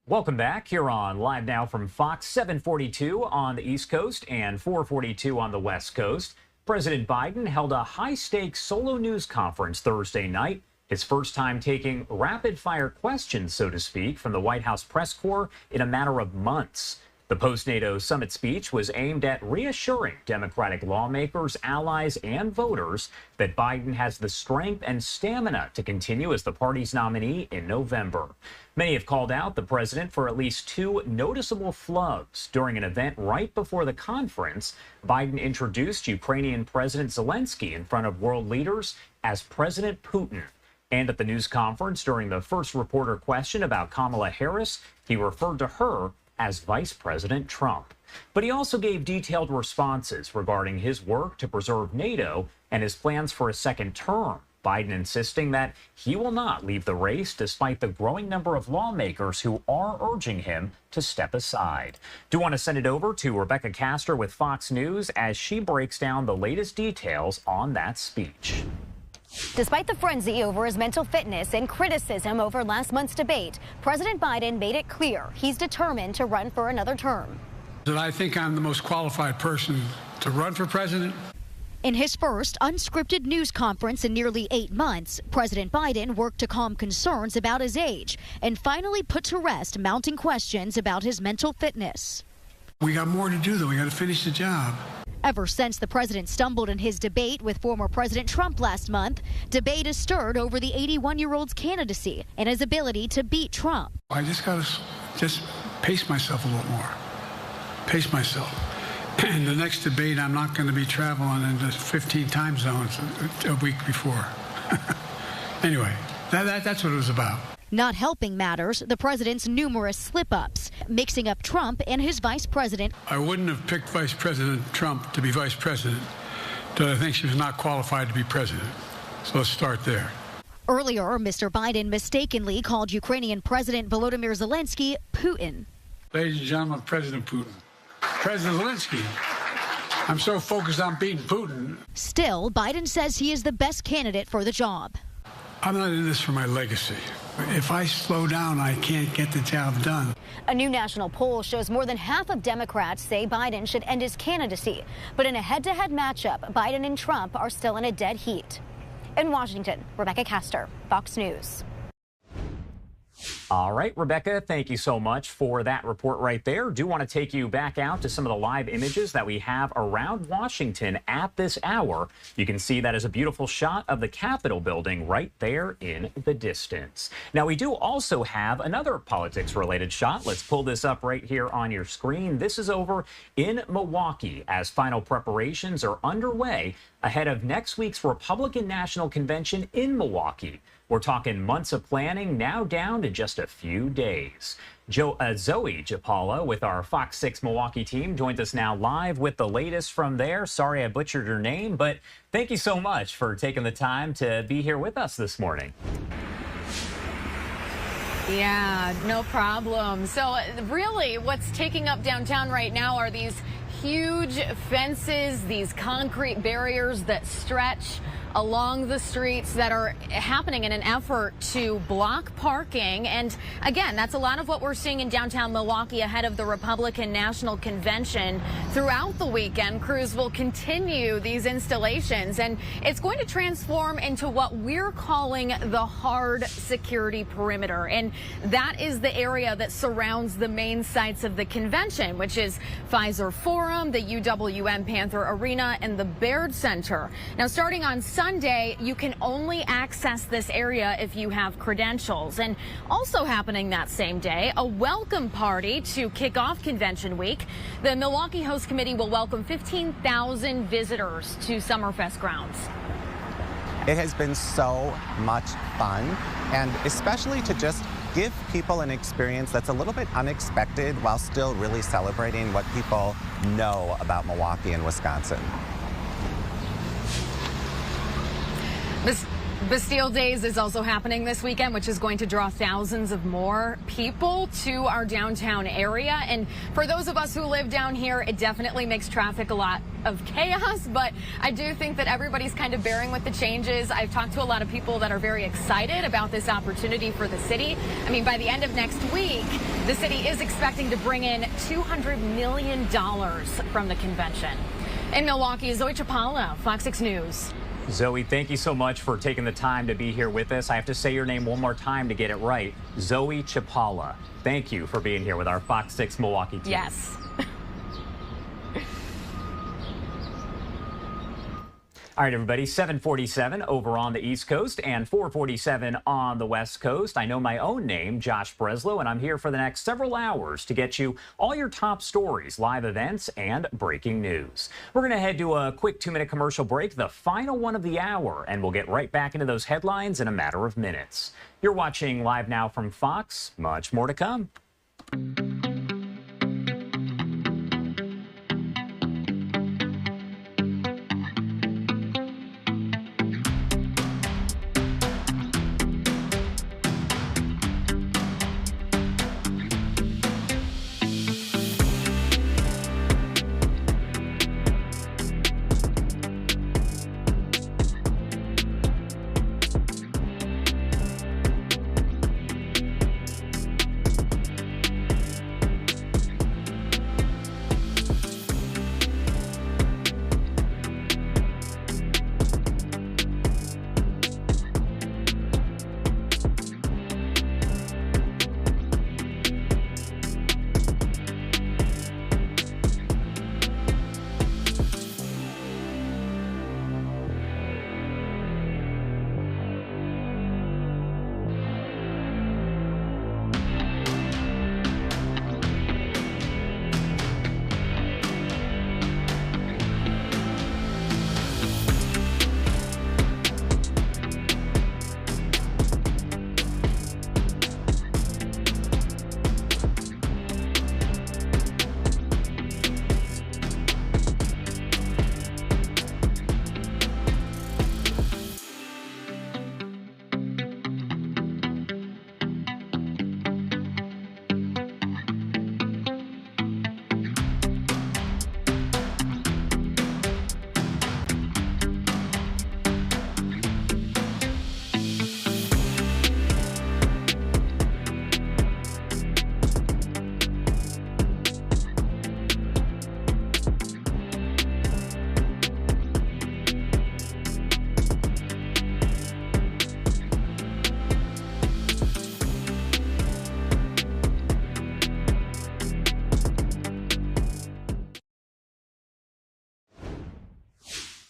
Welcome back here on Live Now from Fox. 7:42 on the East Coast and 4:42 on the West Coast. President Biden held a high-stakes solo news conference Thursday night, his first time taking rapid-fire questions, so to speak, from the White House press corps in a matter of months. The post-NATO summit speech was aimed at reassuring Democratic lawmakers, allies, and voters that Biden has the strength and stamina to continue as the party's nominee in November. Many have called out the president for at least two noticeable flubs. During an event right before the conference, Biden introduced Ukrainian President Zelensky in front of world leaders as President Putin. And at the news conference during the first reporter question about Kamala Harris, he referred to her as Vice President Trump. But he also gave detailed responses regarding his work to preserve NATO and his plans for a second term. Biden insisting that he will not leave the race despite the growing number of lawmakers who are urging him to step aside. Do want to send it over to Rebecca Castor with Fox News as she breaks down the latest details on that speech. Despite the frenzy over his mental fitness and criticism over last month's debate, President Biden made it clear he's determined to run for another term. That I think I'm the most qualified person to run for president. In his first unscripted news conference in nearly 8 months, President Biden worked to calm concerns about his age and finally put to rest mounting questions about his mental fitness. We got more to do, though. We got to finish the job. Ever since the president stumbled in his debate with former President Trump last month, debate is stirred over the 81-year-old's candidacy and his ability to beat Trump. I just got to pace myself a little more. Pace myself. In the next debate, I'm not going to be traveling into 15 time zones a week before. Anyway, that's what it was about. Not helping matters, the president's numerous slip-ups, mixing up Trump and his vice president. I wouldn't have picked Vice President Trump to be vice president, but I think she was not qualified to be president. So let's start there. Earlier, Mr. Biden mistakenly called Ukrainian President Volodymyr Zelensky Putin. Ladies and gentlemen, President Putin. President Zelensky. I'm so focused on beating Putin. Still, Biden says he is the best candidate for the job. I'm not in this for my legacy. If I slow down, I can't get the job done. A new national poll shows more than half of Democrats say Biden should end his candidacy. But in a head-to-head matchup, Biden and Trump are still in a dead heat. In Washington, Rebecca Castor, Fox News. All right, Rebecca, thank you so much for that report right there. Do want to take you back out to some of the live images that we have around Washington at this hour. You can see that is a beautiful shot of the Capitol building right there in the distance. Now, we do also have another politics-related shot. Let's pull this up right here on your screen. This is over in Milwaukee as final preparations are underway ahead of next week's Republican National Convention in Milwaukee. We're talking months of planning, now down to just a few days. Zoe Japala with our Fox 6 Milwaukee team joins us now live with the latest from there. Sorry I butchered your name, but thank you so much for taking the time to be here with us this morning. Yeah, no problem. So really what's taking up downtown right now are these huge fences, these concrete barriers that stretch along the streets that are happening in an effort to block parking. And again, that's a lot of what we're seeing in downtown Milwaukee ahead of the Republican National Convention. Throughout the weekend, crews will continue these installations, and it's going to transform into what we're calling the hard security perimeter. And that is the area that surrounds the main sites of the convention, which is Pfizer Forum, the UWM Panther Arena, and the Baird Center. Now, starting on Sunday, you can only access this area if you have credentials. And also happening that same day, a welcome party to kick off Convention Week. The Milwaukee Host Committee will welcome 15,000 visitors to Summerfest grounds. It has been so much fun, and especially to just give people an experience that's a little bit unexpected while still really celebrating what people know about Milwaukee and Wisconsin. Bastille Days is also happening this weekend, which is going to draw thousands of more people to our downtown area. And for those of us who live down here, it definitely makes traffic a lot of chaos, but I do think that everybody's kind of bearing with the changes. I've talked to a lot of people that are very excited about this opportunity for the city. I mean, by the end of next week, the city is expecting to bring in $200 million from the convention. In Milwaukee, Zoe Chapala, Fox 6 News. Zoe, thank you so much for taking the time to be here with us. I have to say your name one more time to get it right. Zoe Chapala. Thank you for being here with our Fox 6 Milwaukee team. Yes. All right, everybody, 7:47 over on the East Coast and 4:47 on the West Coast. I know my own name, Josh Breslow, and I'm here for the next several hours to get you all your top stories, live events, and breaking news. We're going to head to a quick 2-minute commercial break, the final one of the hour, and we'll get right back into those headlines in a matter of minutes. You're watching Live Now from Fox. Much more to come.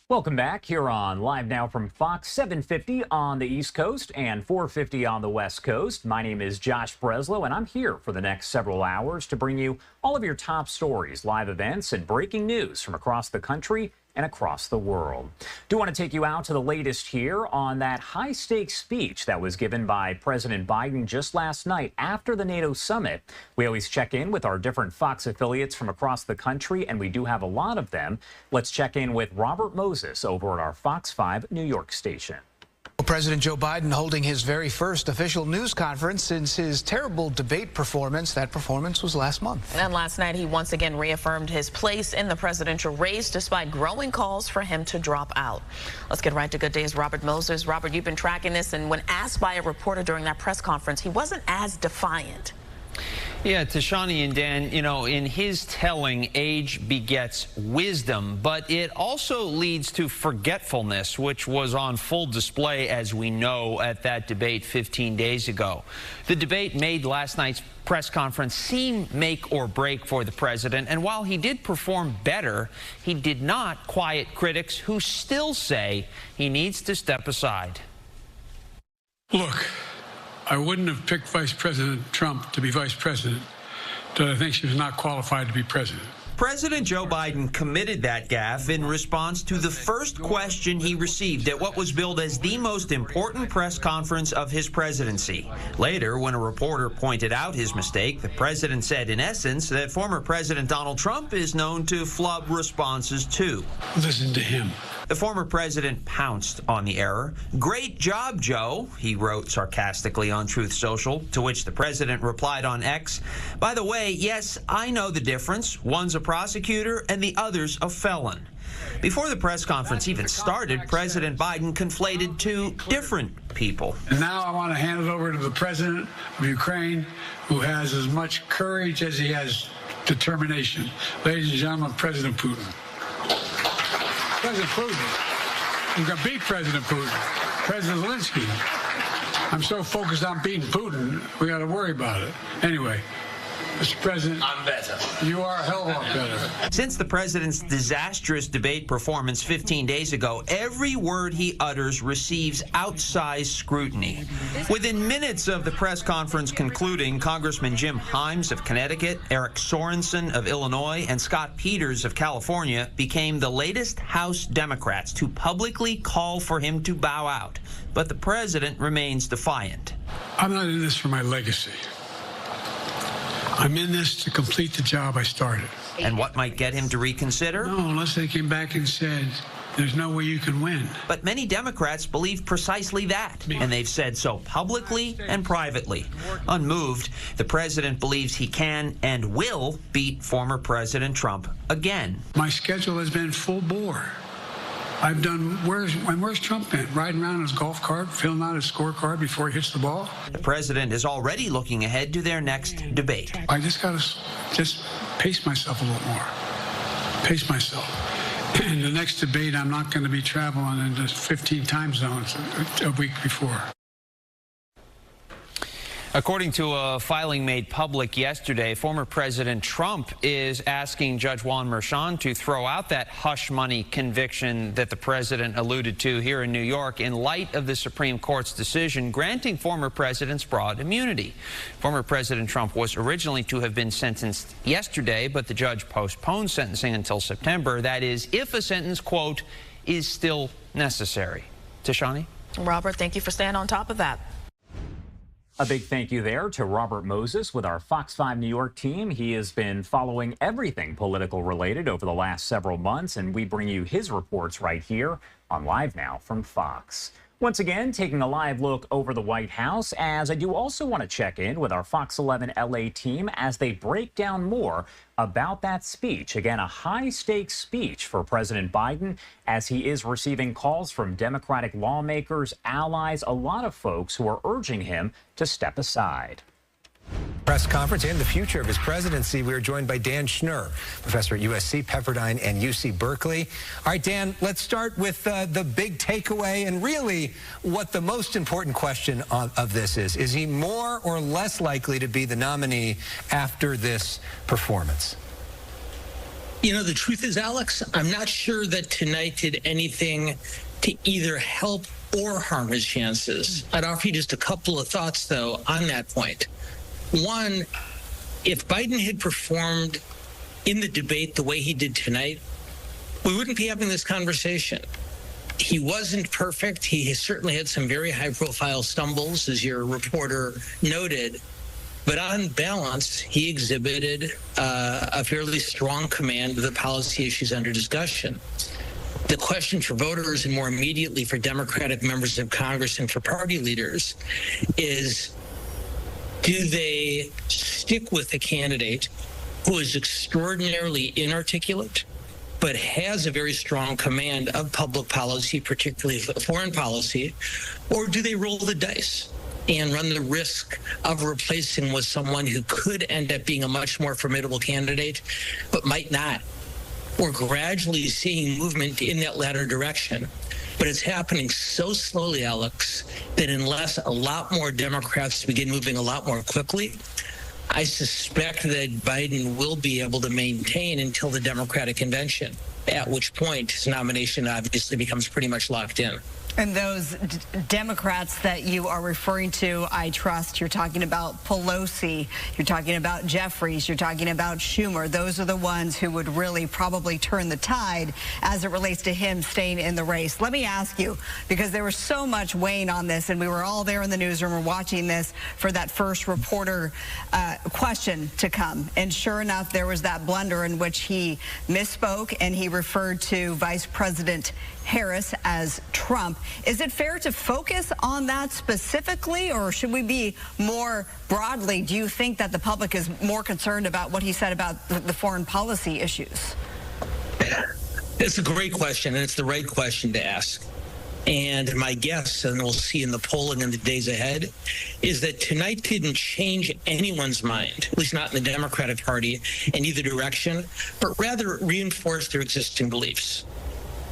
Welcome back here on Live Now from Fox, 750 on the East Coast and 450 on the West Coast. My name is Josh Breslow, and I'm here for the next several hours to bring you all of your top stories, live events, and breaking news from across the country and across the world. Do want to take you out to the latest here on that high-stakes speech that was given by President Biden just last night after the NATO summit. We always check in with our different Fox affiliates from across the country, and we do have a lot of them. Let's check in with Robert Moses over at our Fox 5 New York station. President Joe Biden holding his very first official news conference since his terrible debate performance. That performance was last month. And last night, he once again reaffirmed his place in the presidential race despite growing calls for him to drop out. Let's get right to Good Day's Robert Moses. Robert, you've been tracking this, and when asked by a reporter during that press conference, he wasn't as defiant. Yeah, Tashani and Dan, you know, in his telling, age begets wisdom, but it also leads to forgetfulness, which was on full display, as we know, at that debate 15 days ago. The debate made last night's press conference seem make or break for the president, and while he did perform better, he did not quiet critics who still say he needs to step aside. Look, I wouldn't have picked Vice President Trump to be vice president, but I think she was not qualified to be president. President Joe Biden committed that gaffe in response to the first question he received at what was billed as the most important press conference of his presidency. Later, when a reporter pointed out his mistake, the president said, in essence, that former President Donald Trump is known to flub responses too. Listen to him. The former president pounced on the error. "Great job, Joe," he wrote sarcastically on Truth Social, to which the president replied on X, "By the way, yes, I know the difference. One's a prosecutor and the other's a felon." Before the press conference even started, President Biden conflated two different people. And now I want to hand it over to the president of Ukraine, who has as much courage as he has determination. Ladies and gentlemen, President Putin. President Putin. We're going to beat President Putin, President Zelensky. I'm so focused on beating Putin, we got to worry about it. Anyway, Mr. President, I'm better. You are a hell of a lot better. Since the president's disastrous debate performance 15 days ago, every word he utters receives outsized scrutiny. Within minutes of the press conference concluding, Congressman Jim Himes of Connecticut, Eric Sorensen of Illinois, and Scott Peters of California became the latest House Democrats to publicly call for him to bow out. But the president remains defiant. I'm not in this for my legacy. I'm in this to complete the job I started. And what might get him to reconsider? No, unless they came back and said, there's no way you can win. But many Democrats believe precisely that, and they've said so publicly and privately. Unmoved, the president believes he can and will beat former President Trump again. My schedule has been full bore. I've done, where's Trump been? Riding around in his golf cart, filling out his scorecard before he hits the ball? The president is already looking ahead to their next debate. I just got to just pace myself a little more. Pace myself. In the next debate, I'm not going to be traveling into 15 time zones a week before. According to a filing made public yesterday, former President Trump is asking Judge Juan Merchan to throw out that hush money conviction that the president alluded to here in New York in light of the Supreme Court's decision granting former presidents broad immunity. Former President Trump was originally to have been sentenced yesterday, but the judge postponed sentencing until September. That is, if a sentence, quote, is still necessary. Tashani? Robert, thank you for staying on top of that. A big thank you there to Robert Moses with our Fox 5 New York team. He has been following everything political related over the last several months, and we bring you his reports right here on Live Now from Fox. Once again, taking a live look over the White House, as I do also want to check in with our Fox 11 LA team as they break down more about that speech. Again, a high-stakes speech for President Biden as he is receiving calls from Democratic lawmakers, allies, a lot of folks who are urging him to step aside. Press conference and the future of his presidency. We are joined by Dan Schnur, professor at USC, Pepperdine, and UC Berkeley. All right, Dan, let's start with the big takeaway and really what the most important question of this is. Is he more or less likely to be the nominee after this performance? You know, the truth is, Alex, I'm not sure that tonight did anything to either help or harm his chances. I'd offer you just a couple of thoughts, though, on that point. One, if Biden had performed in the debate the way he did tonight, we wouldn't be having this conversation. He wasn't perfect. He certainly had some very high-profile stumbles, as your reporter noted. But on balance, he exhibited a fairly strong command of the policy issues under discussion. The question for voters, and more immediately for Democratic members of Congress and for party leaders, is, do they stick with a candidate who is extraordinarily inarticulate, but has a very strong command of public policy, particularly foreign policy, or do they roll the dice and run the risk of replacing with someone who could end up being a much more formidable candidate, but might not? We're gradually seeing movement in that latter direction. But it's happening so slowly, Alex, that unless a lot more Democrats begin moving a lot more quickly, I suspect that Biden will be able to maintain until the Democratic convention, at which point his nomination obviously becomes pretty much locked in. And those Democrats that you are referring to, I trust, you're talking about Pelosi, you're talking about Jeffries, you're talking about Schumer. Those are the ones who would really probably turn the tide as it relates to him staying in the race. Let me ask you, because there was so much weighing on this, and we were all there in the newsroom, we're watching this for that first reporter question to come. And sure enough, there was that blunder in which he misspoke and he referred to Vice President Harris as Trump. Is it fair to focus on that specifically, or should we be more broadly? Do you think that the public is more concerned about what he said about the foreign policy issues? It's a great question, and it's the right question to ask. And my guess, and we'll see in the polling in the days ahead, is that tonight didn't change anyone's mind, at least not in the Democratic Party, in either direction, but rather it reinforced their existing beliefs.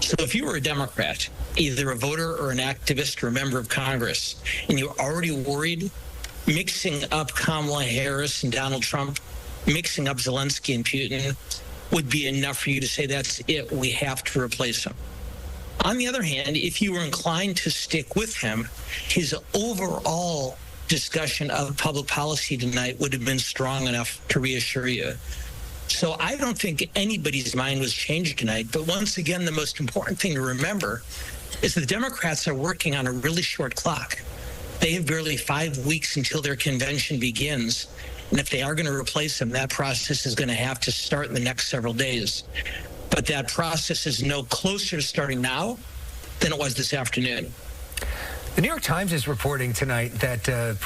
So if you were a Democrat, either a voter or an activist or a member of Congress, and you're already worried, mixing up Kamala Harris and Donald Trump, mixing up Zelensky and Putin would be enough for you to say, that's it, we have to replace him. On the other hand, if you were inclined to stick with him, his overall discussion of public policy tonight would have been strong enough to reassure you. So I don't think anybody's mind was changed tonight. But once again, the most important thing to remember is the Democrats are working on a really short clock. They have barely 5 weeks until their convention begins. And if they are going to replace him, that process is going to have to start in the next several days. But that process is no closer to starting now than it was this afternoon. The New York Times is reporting tonight that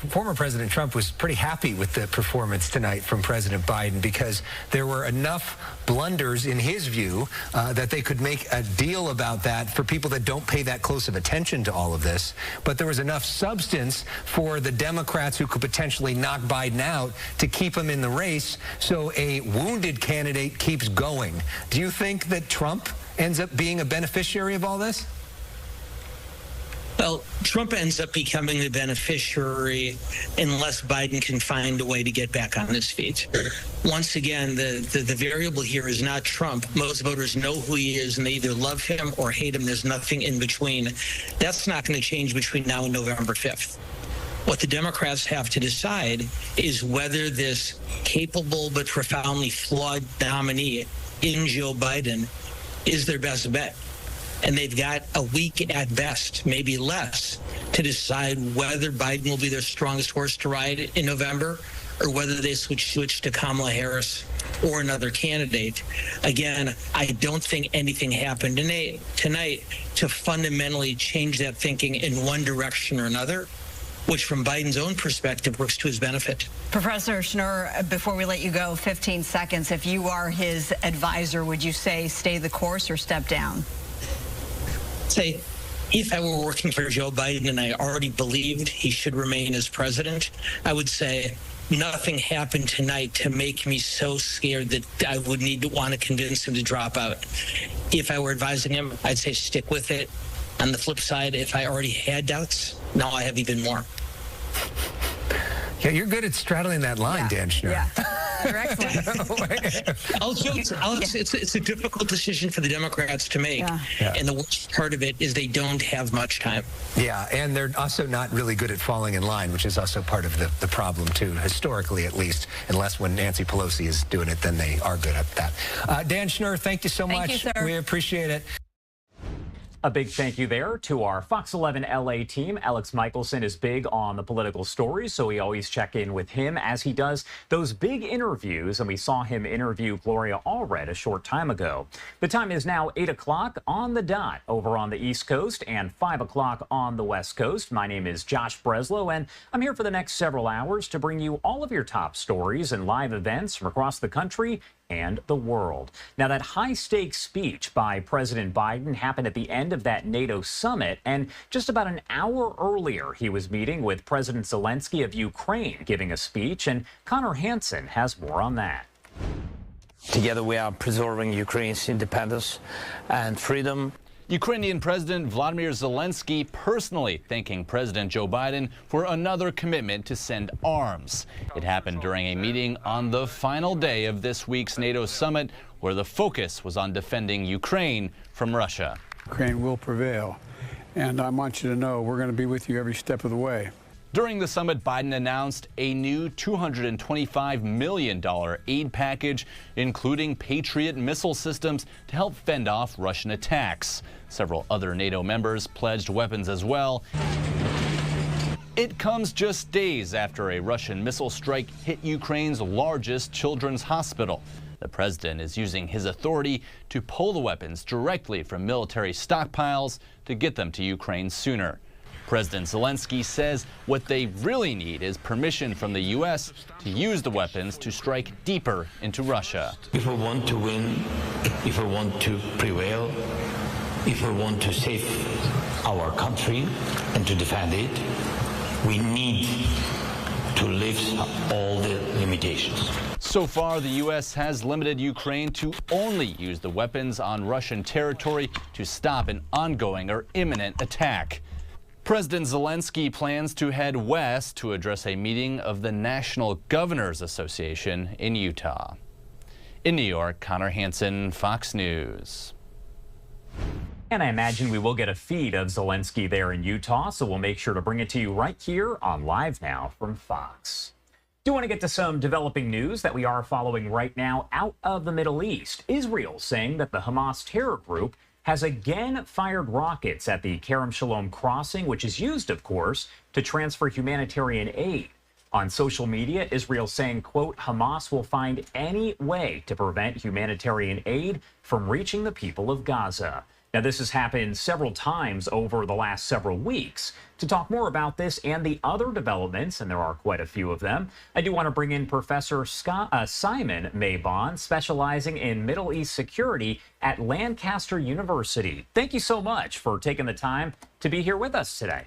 former President Trump was pretty happy with the performance tonight from President Biden because there were enough blunders, in his view, that they could make a deal about that for people that don't pay that close of attention to all of this. But there was enough substance for the Democrats who could potentially knock Biden out to keep him in the race. So a wounded candidate keeps going. Do you think that Trump ends up being a beneficiary of all this? Well, Trump ends up becoming the beneficiary unless Biden can find a way to get back on his feet. Once again, the variable here is not Trump. Most voters know who he is, and they either love him or hate him. There's nothing in between. That's not going to change between now and November 5th. What the Democrats have to decide is whether this capable but profoundly flawed nominee in Joe Biden is their best bet. And they've got a week at best, maybe less, to decide whether Biden will be their strongest horse to ride in November or whether they switch to Kamala Harris or another candidate. Again, I don't think anything happened tonight to fundamentally change that thinking in one direction or another, which from Biden's own perspective works to his benefit. Professor Schnurr, before we let you go, 15 seconds. If you are his advisor, would you say stay the course or step down? Say, if I were working for Joe Biden and I already believed he should remain as president, I would say nothing happened tonight to make me so scared that I would need to want to convince him to drop out. If I were advising him, I'd say stick with it. On the flip side, if I already had doubts, now I have even more. Yeah, you're good at straddling that line, Dan Schnurr. Yeah, you're excellent. Alex, it's a difficult decision for the Democrats to make. Yeah. And the worst part of it is they don't have much time. Yeah, and they're also not really good at falling in line, which is also part of the problem, too, historically at least. Unless when Nancy Pelosi is doing it, then they are good at that. Dan Schnurr, thank you so much. Thank you, sir. We appreciate it. A big thank you there to our Fox 11 LA team. Alex Michelson is big on the political stories, so we always check in with him as he does those big interviews, and we saw him interview Gloria Allred a short time ago. The time is now 8 o'clock on the dot over on the East Coast and 5 o'clock on the West Coast. My name is Josh Breslow, and I'm here for the next several hours to bring you all of your top stories and live events from across the country and the world. Now, that high-stakes speech by President Biden happened at the end of that NATO summit, and just about an hour earlier, he was meeting with President Zelensky of Ukraine, giving a speech, and Connor Hansen has more on that. Together we are preserving Ukraine's independence and freedom. Ukrainian President Vladimir Zelensky personally thanking President Joe Biden for another commitment to send arms. It happened during a meeting on the final day of this week's NATO summit, where the focus was on defending Ukraine from Russia. Ukraine will prevail, and I want you to know we're going to be with you every step of the way. During the summit, Biden announced a new $225 million aid package, including Patriot missile systems to help fend off Russian attacks. Several other NATO members pledged weapons as well. It comes just days after a Russian missile strike hit Ukraine's largest children's hospital. The president is using his authority to pull the weapons directly from military stockpiles to get them to Ukraine sooner. President Zelensky says what they really need is permission from the U.S. to use the weapons to strike deeper into Russia. If we want to win, if we want to prevail, if we want to save our country and to defend it, we need to lift all the limitations. So far, the U.S. has limited Ukraine to only use the weapons on Russian territory to stop an ongoing or imminent attack. President Zelensky plans to head west to address a meeting of the National Governors Association in Utah. In New York, Connor Hansen, Fox News. And I imagine we will get a feed of Zelensky there in Utah, so we'll make sure to bring it to you right here on Live Now from Fox. Do want to get to some developing news that we are following right now out of the Middle East. Israel saying that the Hamas terror group has again fired rockets at the Kerem Shalom crossing, which is used, of course, to transfer humanitarian aid. On social media, Israel saying, quote, Hamas will find any way to prevent humanitarian aid from reaching the people of Gaza. Now, this has happened several times over the last several weeks. To talk more about this and the other developments, and there are quite a few of them, I do want to bring in Professor Simon Mabon, specializing in Middle East security at Lancaster University. Thank you so much for taking the time to be here with us today.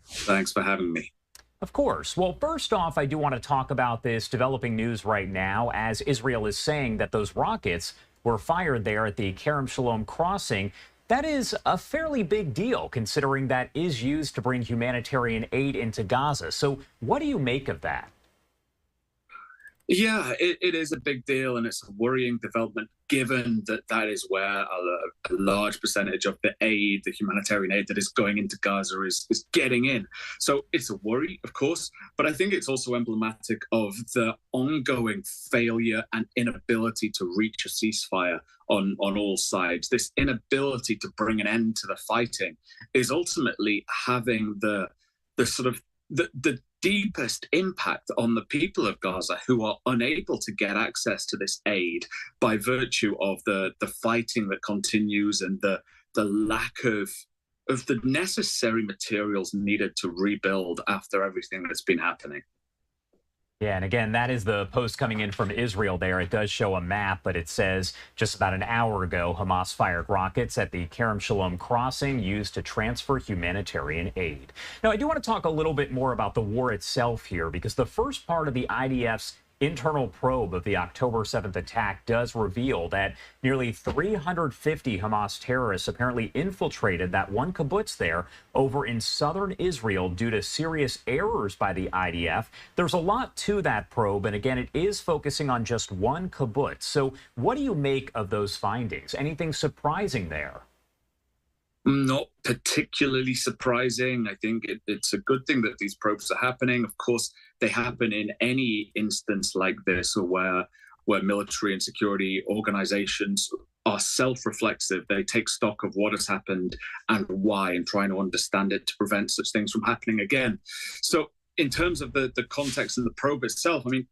Thanks for having me. Of course. Well, first off, I do want to talk about this developing news right now, as Israel is saying that those rockets were fired there at the Kerem Shalom crossing. That is a fairly big deal, considering that is used to bring humanitarian aid into Gaza. So what do you make of that? Yeah, it is a big deal, and it's a worrying development, given that that is where a large percentage of the aid, the humanitarian aid that is going into Gaza is getting in. So it's a worry, of course, but I think it's also emblematic of the ongoing failure and inability to reach a ceasefire on all sides. This inability to bring an end to the fighting is ultimately having the deepest impact on the people of Gaza, who are unable to get access to this aid by virtue of the fighting that continues and the lack of the necessary materials needed to rebuild after everything that's been happening. Yeah, and again, that is the post coming in from Israel there. It does show a map, but it says just about an hour ago, Hamas fired rockets at the Kerem Shalom crossing used to transfer humanitarian aid. Now, I do want to talk a little bit more about the war itself here, because the first part of the IDF's internal probe of the October 7th attack does reveal that nearly 350 Hamas terrorists apparently infiltrated that one kibbutz there over in southern Israel due to serious errors by the IDF. There's a lot to that probe, and again, it is focusing on just one kibbutz. So what do you make of those findings? Anything surprising there? Not particularly surprising. I think it's a good thing that these probes are happening. Of course, they happen in any instance like this, or where military and security organizations are self-reflexive. They take stock of what has happened and why, and trying to understand it to prevent such things from happening again. So in terms of the context of the probe itself, I mean,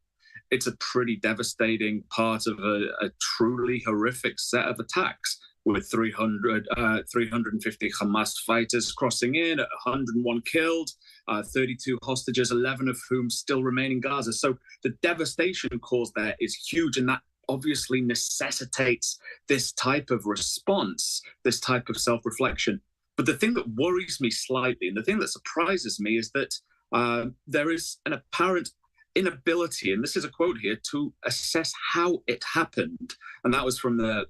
it's a pretty devastating part of a truly horrific set of attacks, with 350 Hamas fighters crossing in, 101 killed, 32 hostages, 11 of whom still remain in Gaza. So the devastation caused there is huge, and that obviously necessitates this type of response, this type of self-reflection. But the thing that worries me slightly, and the thing that surprises me, is that there is an apparent inability, and this is a quote here, to assess how it happened. And that was from the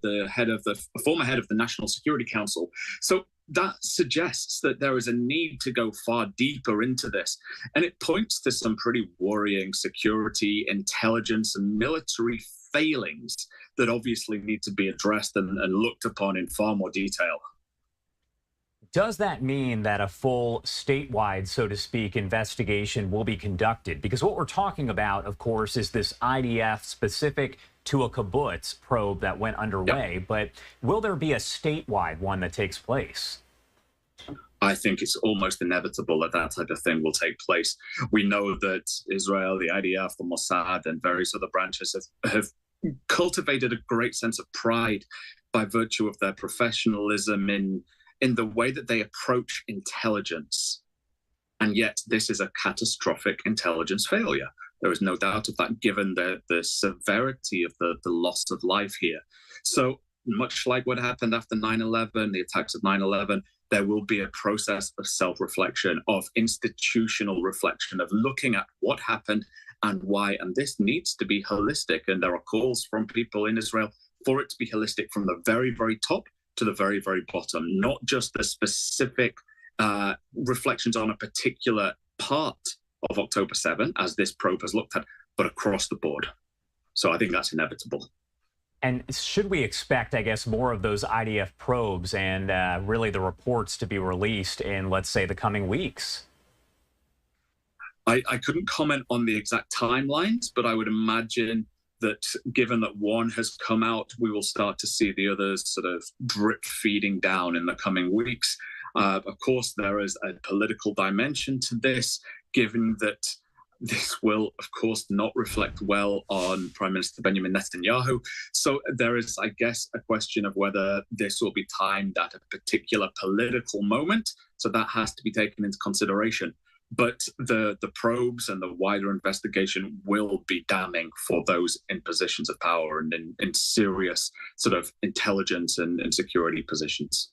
former head of the National Security Council. So that suggests that there is a need to go far deeper into this. And it points to some pretty worrying security, intelligence, and military failings that obviously need to be addressed and looked upon in far more detail. Does that mean that a full statewide, so to speak, investigation will be conducted? Because what we're talking about, of course, is this IDF specific to a kibbutz probe that went underway. Yep. But will there be a statewide one that takes place? I think it's almost inevitable that that type of thing will take place. We know that Israel, the IDF, the Mossad, and various other branches have cultivated a great sense of pride by virtue of their professionalism in the way that they approach intelligence. And yet this is a catastrophic intelligence failure. There is no doubt of that, given the severity of the loss of life here. So much like what happened after 9/11, the attacks of 9/11, there will be a process of self-reflection, of institutional reflection, of looking at what happened and why. And this needs to be holistic. And there are calls from people in Israel for it to be holistic from the very, very top to the very, very bottom, not just the specific reflections on a particular part of October 7, as this probe has looked at, but across the board. So I think that's inevitable. And should we expect, I guess, more of those IDF probes and really the reports to be released in, let's say, the coming weeks? I couldn't comment on the exact timelines, but I would imagine that given that one has come out, we will start to see the others sort of drip feeding down in the coming weeks. Of course, there is a political dimension to this, given that this will, of course, not reflect well on Prime Minister Benjamin Netanyahu. So there is, I guess, a question of whether this will be timed at a particular political moment. So that has to be taken into consideration. But the probes and the wider investigation will be damning for those in positions of power and in serious sort of intelligence and security positions.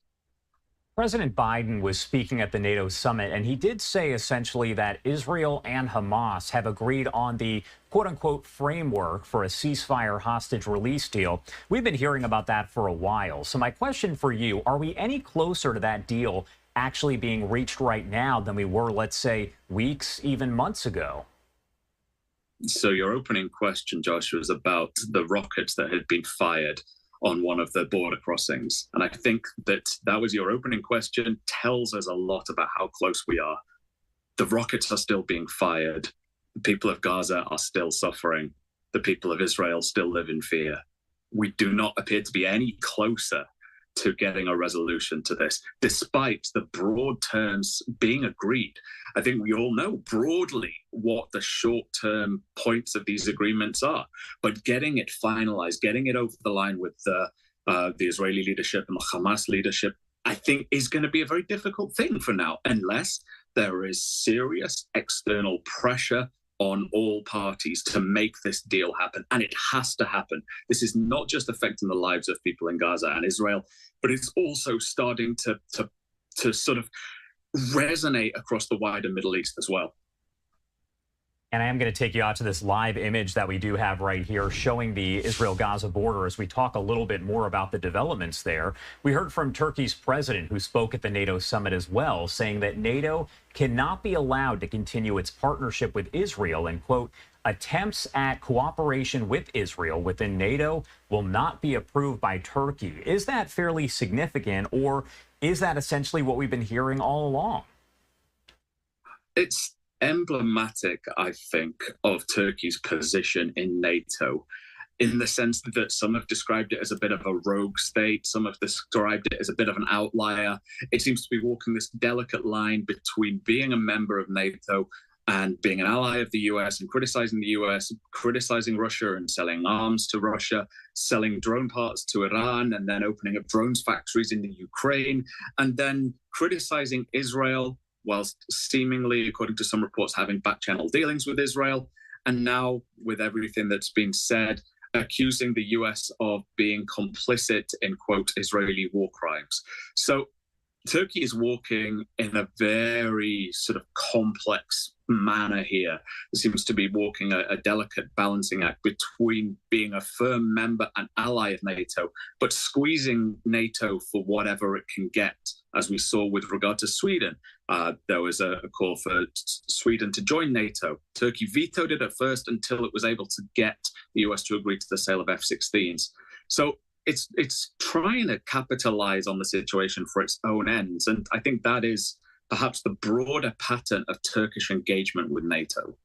President Biden was speaking at the NATO summit, and he did say essentially that Israel and Hamas have agreed on the quote-unquote framework for a ceasefire hostage release deal. We've been hearing about that for a while. So my question for you, are we any closer to that deal actually being reached right now than we were, let's say, weeks, even months ago? So your opening question, Joshua, was about the rockets that had been fired on one of the border crossings. And I think that was your opening question, tells us a lot about how close we are. The rockets are still being fired. The people of Gaza are still suffering. The people of Israel still live in fear. We do not appear to be any closer to getting a resolution to this, despite the broad terms being agreed. I think we all know broadly what the short-term points of these agreements are, but getting it finalized, getting it over the line with the Israeli leadership and the Hamas leadership, I think is going to be a very difficult thing for now, unless there is serious external pressure on all parties to make this deal happen. And it has to happen. This is not just affecting the lives of people in Gaza and Israel, but it's also starting to sort of resonate across the wider Middle East as well. And I am going to take you out to this live image that we do have right here showing the Israel-Gaza border as we talk a little bit more about the developments there. We heard from Turkey's president, who spoke at the NATO summit as well, saying that NATO cannot be allowed to continue its partnership with Israel and, quote, attempts at cooperation with Israel within NATO will not be approved by Turkey. Is that fairly significant, or is that essentially what we've been hearing all along? It's emblematic, I think, of Turkey's position in NATO, in the sense that some have described it as a bit of a rogue state, some have described it as a bit of an outlier. It seems to be walking this delicate line between being a member of NATO and being an ally of the US and criticizing the US, criticizing Russia and selling arms to Russia, selling drone parts to Iran, and then opening up drones factories in the Ukraine, and then criticizing Israel, whilst seemingly, according to some reports, having back-channel dealings with Israel. And now, with everything that's been said, accusing the US of being complicit in, quote, Israeli war crimes. So Turkey is walking in a very sort of complex manner here. It seems to be walking a delicate balancing act between being a firm member and ally of NATO, but squeezing NATO for whatever it can get, as we saw with regard to Sweden. There was a call for Sweden to join NATO. Turkey vetoed it at first until it was able to get the US to agree to the sale of F-16s. So it's trying to capitalize on the situation for its own ends. And I think that is perhaps the broader pattern of Turkish engagement with NATO.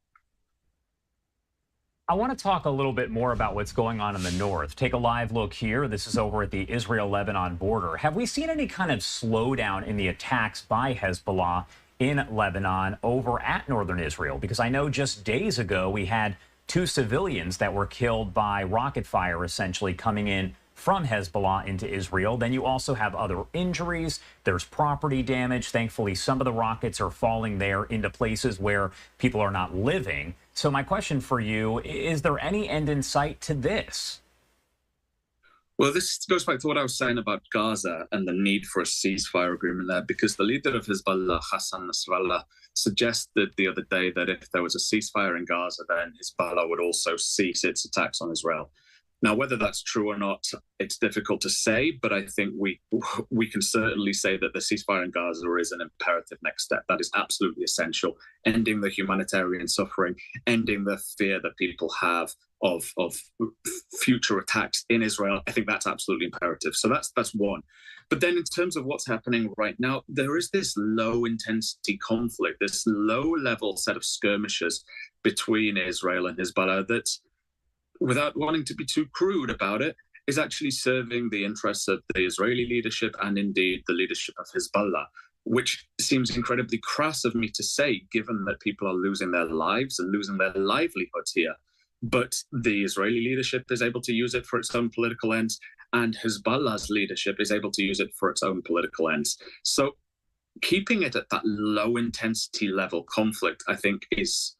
I want to talk a little bit more about what's going on in the north. Take a live look here. This is over at the Israel-Lebanon border. Have we seen any kind of slowdown in the attacks by Hezbollah in Lebanon over at northern Israel? Because I know just days ago we had 2 civilians that were killed by rocket fire, essentially coming in from Hezbollah into Israel. Then you also have other injuries. There's property damage. Thankfully, some of the rockets are falling there into places where people are not living. So my question for you, is there any end in sight to this? Well, this goes back to what I was saying about Gaza and the need for a ceasefire agreement there, because the leader of Hezbollah, Hassan Nasrallah, suggested the other day that if there was a ceasefire in Gaza, then Hezbollah would also cease its attacks on Israel. Now, whether that's true or not, it's difficult to say, but I think we can certainly say that the ceasefire in Gaza is an imperative next step. That is absolutely essential. Ending the humanitarian suffering, ending the fear that people have of future attacks in Israel. I think that's absolutely imperative. So that's one. But then in terms of what's happening right now, there is this low-intensity conflict, this low-level set of skirmishes between Israel and Hezbollah that, without wanting to be too crude about it, is actually serving the interests of the Israeli leadership and indeed the leadership of Hezbollah, which seems incredibly crass of me to say, given that people are losing their lives and losing their livelihoods here. But the Israeli leadership is able to use it for its own political ends, and Hezbollah's leadership is able to use it for its own political ends. So keeping it at that low-intensity level conflict, I think, is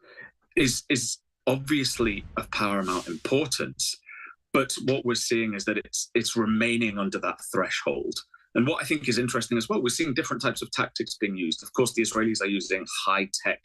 obviously of paramount importance, but what we're seeing is that it's remaining under that threshold. And what I think is interesting as well, we're seeing different types of tactics being used. Of course, the Israelis are using high-tech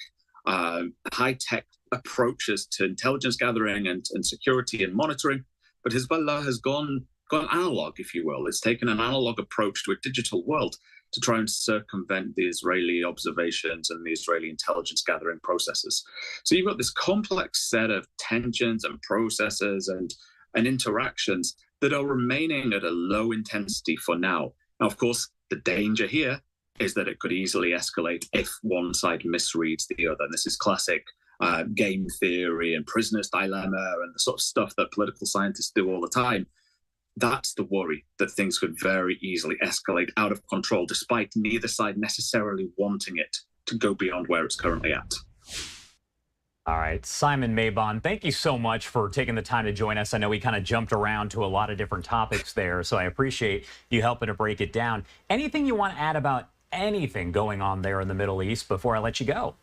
approaches to intelligence gathering and security and monitoring, but Hezbollah has gone analog, if you will. It's taken an analog approach to a digital world to try and circumvent the Israeli observations and the Israeli intelligence gathering processes. So you've got this complex set of tensions and processes and interactions that are remaining at a low intensity for now. Now, of course, the danger here is that it could easily escalate if one side misreads the other. And this is classic game theory and prisoner's dilemma and the sort of stuff that political scientists do all the time. That's the worry, that things could very easily escalate out of control, despite neither side necessarily wanting it to go beyond where it's currently at. All right, Simon Mabon, thank you so much for taking the time to join us. I know we kind of jumped around to a lot of different topics there, so I appreciate you helping to break it down. Anything you want to add about anything going on there in the Middle East before I let you go?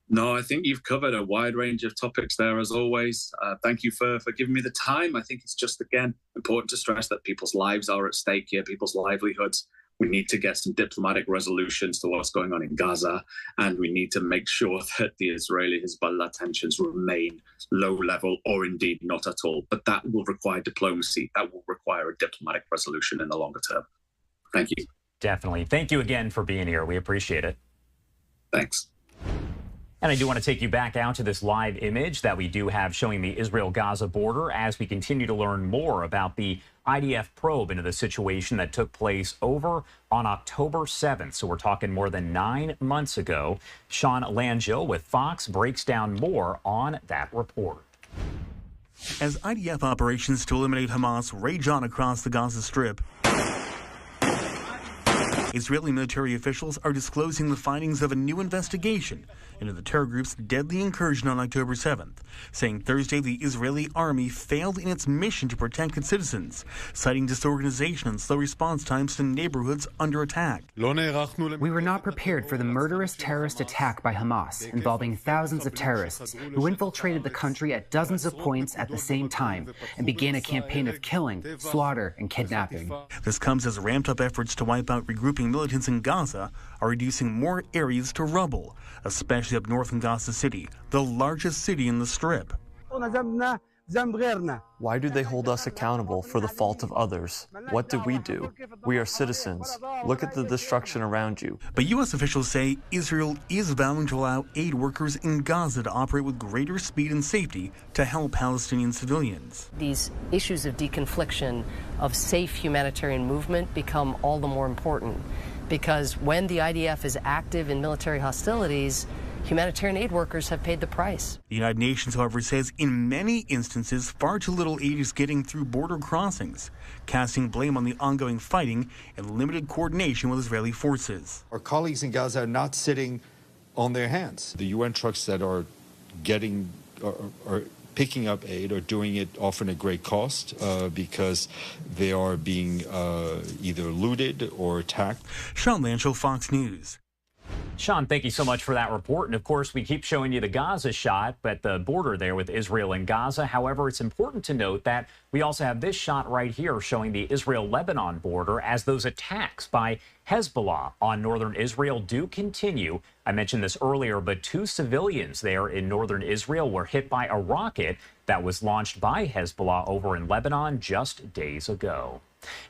No, I think you've covered a wide range of topics there, as always. Thank you for giving me the time. I think it's just, again, important to stress that people's lives are at stake here, people's livelihoods. We need to get some diplomatic resolutions to what's going on in Gaza, and we need to make sure that the Israeli-Hezbollah tensions remain low level or indeed not at all. But that will require diplomacy. That will require a diplomatic resolution in the longer term. Thank you. Definitely. Thank you again for being here. We appreciate it. Thanks. And I do want to take you back out to this live image that we do have showing the Israel-Gaza border as we continue to learn more about the IDF probe into the situation that took place over on October 7th. So we're talking more than 9 months ago. Sean Langille with Fox breaks down more on that report. As IDF operations to eliminate Hamas rage on across the Gaza Strip, Israeli military officials are disclosing the findings of a new investigation into the terror group's deadly incursion on October 7th, saying Thursday the Israeli army failed in its mission to protect its citizens, citing disorganization and slow response times to neighborhoods under attack. We were not prepared for the murderous terrorist attack by Hamas, involving thousands of terrorists who infiltrated the country at dozens of points at the same time and began a campaign of killing, slaughter, and kidnapping. This comes as ramped-up efforts to wipe out regrouping militants in Gaza are reducing more areas to rubble, especially up north in Gaza City, the largest city in the Strip. Why do they hold us accountable for the fault of others? What did we do? We are citizens. Look at the destruction around you. But U.S. officials say Israel is vowing to allow aid workers in Gaza to operate with greater speed and safety to help Palestinian civilians. These issues of deconfliction, of safe humanitarian movement become all the more important because when the IDF is active in military hostilities, humanitarian aid workers have paid the price. The United Nations, however, says in many instances, far too little aid is getting through border crossings, casting blame on the ongoing fighting and limited coordination with Israeli forces. Our colleagues in Gaza are not sitting on their hands. The UN trucks that are picking up aid are doing it often at great cost because they are being either looted or attacked. Sean Langille, Fox News. Sean, thank you so much for that report. And of course, we keep showing you the Gaza shot at the border there with Israel and Gaza. However, it's important to note that we also have this shot right here showing the Israel-Lebanon border as those attacks by Hezbollah on northern Israel do continue. I mentioned this earlier, but 2 civilians there in northern Israel were hit by a rocket that was launched by Hezbollah over in Lebanon just days ago.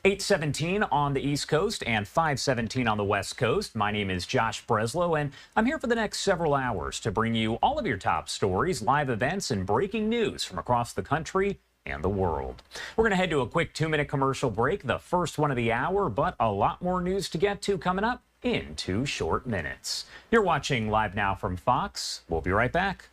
8:17 on the East Coast and 5:17 on the West Coast. My name is Josh Breslow, and I'm here for the next several hours to bring you all of your top stories, live events, and breaking news from across the country and the world. We're going to head to a quick 2-minute commercial break, the first one of the hour, but a lot more news to get to coming up in 2 short minutes. You're watching Live Now from Fox. We'll be right back.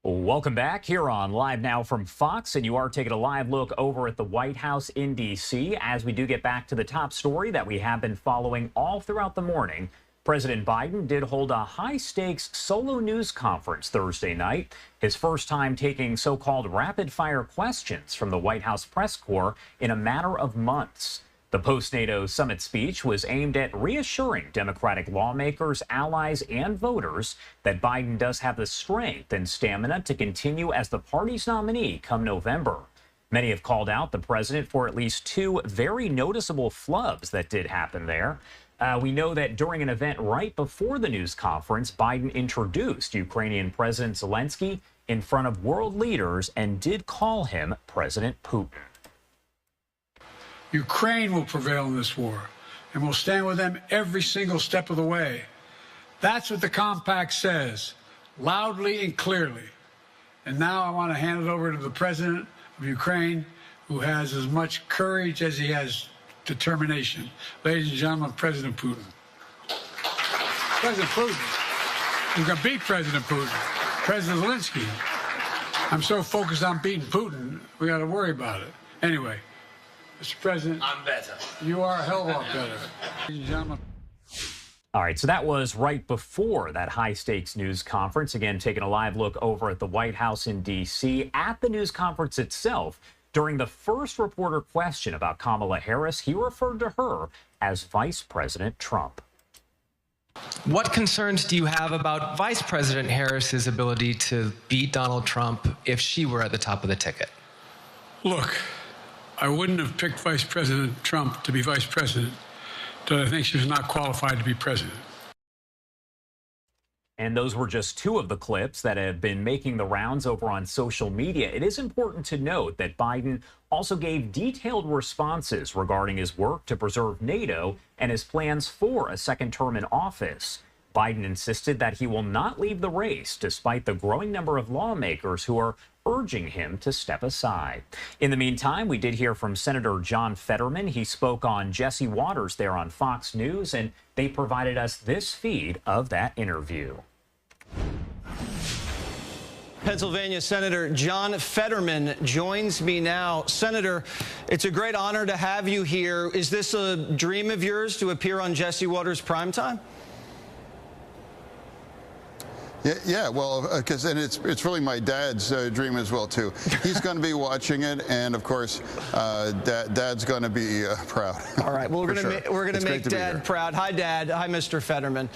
Welcome back here on Live Now from Fox, and you are taking a live look over at the White House in D.C. as we do get back to the top story that we have been following all throughout the morning. President Biden did hold a high-stakes solo news conference Thursday night, his first time taking so-called rapid-fire questions from the White House press corps in a matter of months. The post-NATO summit speech was aimed at reassuring Democratic lawmakers, allies, and voters that Biden does have the strength and stamina to continue as the party's nominee come November. Many have called out the president for at least 2 very noticeable flubs that did happen there. We know that during an event right before the news conference, Biden introduced Ukrainian President Zelensky in front of world leaders and did call him President Putin. Ukraine will prevail in this war, and we'll stand with them every single step of the way. That's what the compact says, loudly and clearly. And now I want to hand it over to the president of Ukraine, who has as much courage as he has determination. Ladies and gentlemen, President Putin. President Putin. We're going to beat President Putin. President Zelensky. I'm so focused on beating Putin, we got to worry about it. Anyway. Mr. President, I'm better. You are a hell of a lot better. Ladies and gentlemen. All right, so that was right before that high-stakes news conference. Again, taking a live look over at the White House in D.C. At the news conference itself, during the first reporter question about Kamala Harris, he referred to her as Vice President Trump. What concerns do you have about Vice President Harris's ability to beat Donald Trump if she were at the top of the ticket? Look. I wouldn't have picked Vice President Trump to be vice president, but I think she was not qualified to be president. And those were just two of the clips that have been making the rounds over on social media. It is important to note that Biden also gave detailed responses regarding his work to preserve NATO and his plans for a second term in office. Biden insisted that he will not leave the race, despite the growing number of lawmakers who are urging him to step aside. In the meantime, we did hear from Senator John Fetterman. He spoke on Jesse Watters there on Fox News, and they provided us this feed of that interview. Pennsylvania Senator John Fetterman joins me now. Senator, it's a great honor to have you here. Is this a dream of yours to appear on Jesse Watters Primetime? Yeah, well, because it's really my dad's dream as well too. He's going to be watching it, and of course, Dad's going to be proud. All right, well, we're going to make Dad proud. Hi, Dad. Hi, Mr. Fetterman.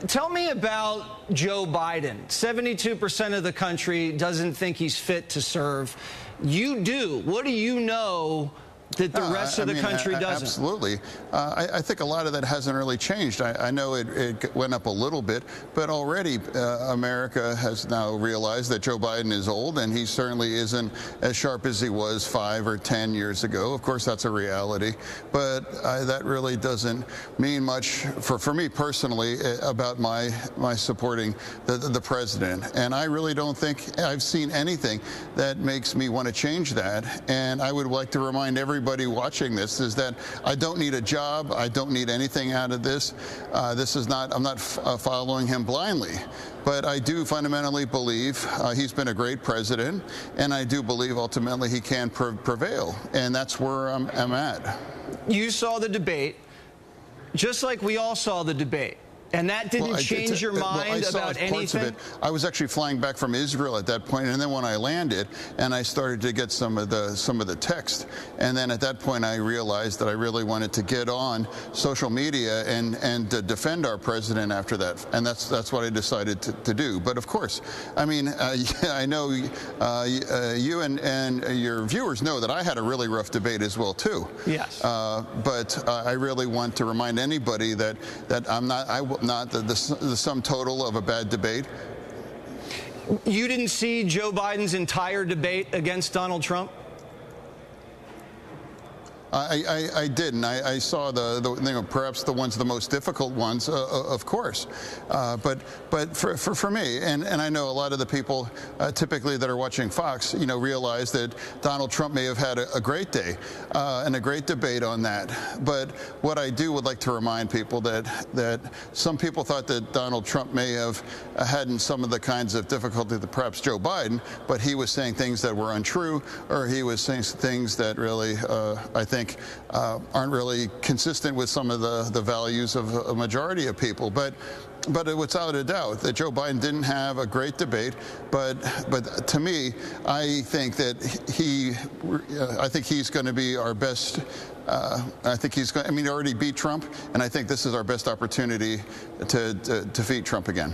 Tell me about Joe Biden. 72% of the country doesn't think he's fit to serve. You do. What do you know that the rest of the country doesn't? Absolutely. I think a lot of that hasn't really changed. I know it went up a little bit, but already America has now realized that Joe Biden is old, and he certainly isn't as sharp as he was 5 or 10 years ago. Of course, that's a reality, but that really doesn't mean much for me personally about my supporting the president. And I really don't think I've seen anything that makes me want to change that. And I would like to remind everybody watching this is that I don't need a job. I don't need anything out of this. I'm not following him blindly. But I do fundamentally believe he's been a great president, and I do believe ultimately he can prevail. And that's where I'm at. You saw the debate, just like we all saw the debate. And that didn't change your mind about anything? I was actually flying back from Israel at that point, and then when I landed, and I started to get some of the text, and then at that point I realized that I really wanted to get on social media and defend our president after that, and that's what I decided to do. But of course, I mean, I know you and your viewers know that I had a really rough debate as well too. Yes. But I really want to remind anybody that I'm not the sum total of a bad debate. You didn't see Joe Biden's entire debate against Donald Trump? I didn't. I saw perhaps the most difficult ones, of course. But for me, and I know a lot of the people typically that are watching Fox, realize that Donald Trump may have had a great day and a great debate on that. But what I would like to remind people that some people thought that Donald Trump may have had some of the kinds of difficulty that perhaps Joe Biden, but he was saying things that were untrue, or he was saying things that really, I think, aren't really consistent with some of the values of a majority of people. But without a doubt that Joe Biden didn't have a great debate. But to me, I think that he's going to be our best. I think he already beat Trump, and I think this is our best opportunity to defeat Trump again.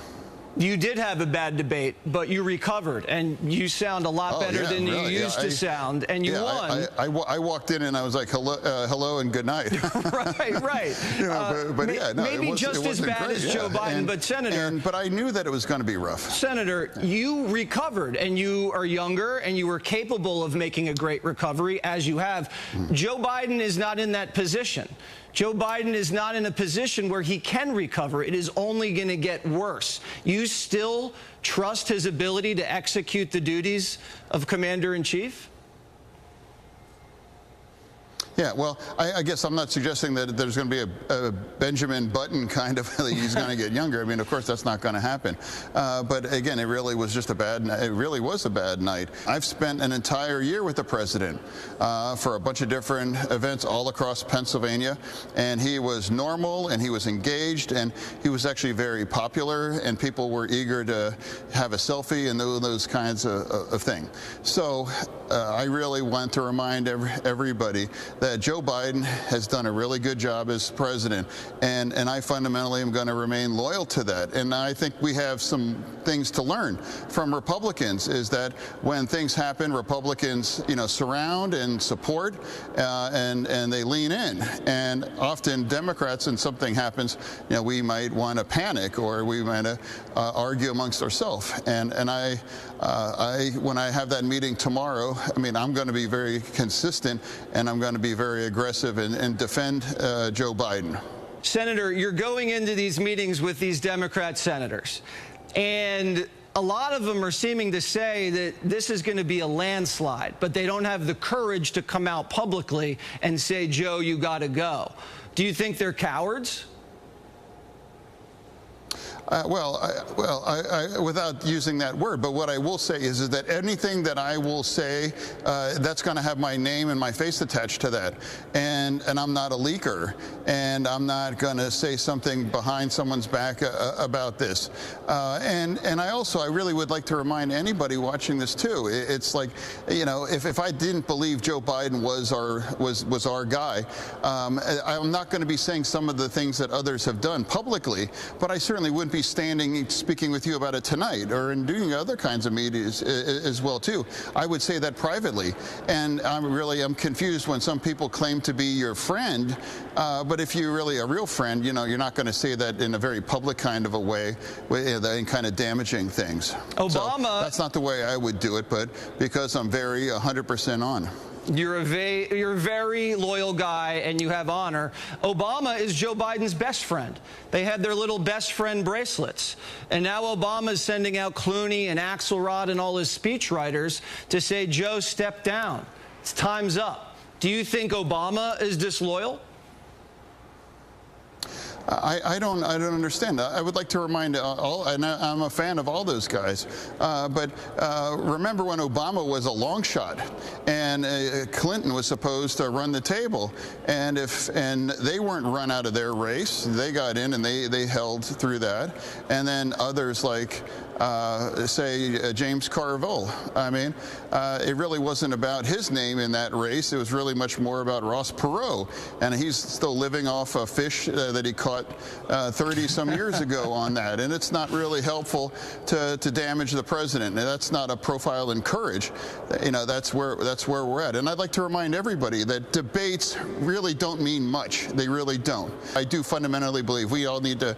You did have a bad debate, but you recovered, and you sound a lot better than you used to sound, and you won. I walked in and I was like, hello and good night. Right. Maybe just as bad as Joe Biden, but Senator. But I knew that it was going to be rough. Senator, you recovered, and you are younger, and you were capable of making a great recovery, as you have. Joe Biden is not in that position. Joe Biden is not in a position where he can recover. It is only going to get worse. You still trust his ability to execute the duties of commander-in-chief? Yeah, well, I guess I'm not suggesting that there's going to be a Benjamin Button kind of, he's going to get younger. I mean, of course, that's not going to happen. But again, it really was just a bad night. I've spent an entire year with the president for a bunch of different events all across Pennsylvania. And he was normal, and he was engaged, and he was actually very popular, and people were eager to have a selfie and those kinds of things. So I really want to remind everybody that Joe Biden has done a really good job as president, and I fundamentally am going to remain loyal to that. And I think we have some things to learn from Republicans, is that when things happen, Republicans, surround and support, and they lean in. And often Democrats, when something happens, we might want to panic, or we might argue amongst ourselves. And when I have that meeting tomorrow, I'm going to be very consistent, and I'm going to be very aggressive and defend Joe Biden. Senator, you're going into these meetings with these Democrat senators, and a lot of them are seeming to say that this is going to be a landslide, but they don't have the courage to come out publicly and say, Joe, you got to go. Do you think they're cowards? Without using that word, but what I will say is that anything that I will say, that's going to have my name and my face attached to that. And I'm not a leaker, and I'm not going to say something behind someone's back about this. And I really would like to remind anybody watching this too. It's like, if I didn't believe Joe Biden was our guy, I'm not going to be saying some of the things that others have done publicly, but I certainly wouldn't be speaking with you about it tonight, or in doing other kinds of media as well too. I would say that privately, and I'm confused when some people claim to be your friend, but if you're really a real friend, you're not going to say that in a very public kind of a way, and kind of damaging things. Obama. So that's not the way I would do it, but because I'm very 100% on. You're a very loyal guy, and you have honor. Obama is Joe Biden's best friend. They had their little best friend bracelets. And now Obama is sending out Clooney and Axelrod and all his speechwriters to say, Joe, step down. It's time's up. Do you think Obama is disloyal? I don't understand. I would like to remind all, and I'm a fan of all those guys, but remember when Obama was a long shot, and Clinton was supposed to run the table, and they weren't run out of their race. They got in, and they held through that, and then others like say James Carville. It really wasn't about his name in that race. It was really much more about Ross Perot, and he's still living off a fish that he caught 30-some years ago on that. And it's not really helpful to damage the president. And that's not a profile in courage. That's where we're at. And I'd like to remind everybody that debates really don't mean much. They really don't. I do fundamentally believe we all need to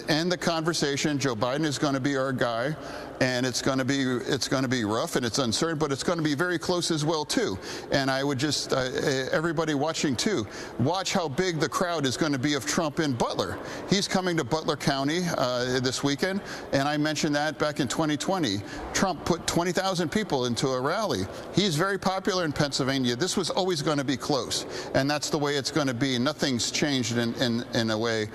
end the conversation. Joe Biden is going to be our guy, and it's going to be rough, and it's uncertain, but it's going to be very close as well too. And I would just everybody watching too, watch how big the crowd is going to be of Trump in Butler. He's coming to Butler County this weekend, and I mentioned that back in 2020. Trump put 20,000 people into a rally. He's very popular in Pennsylvania. This was always going to be close, and that's the way it's going to be. Nothing's changed in a way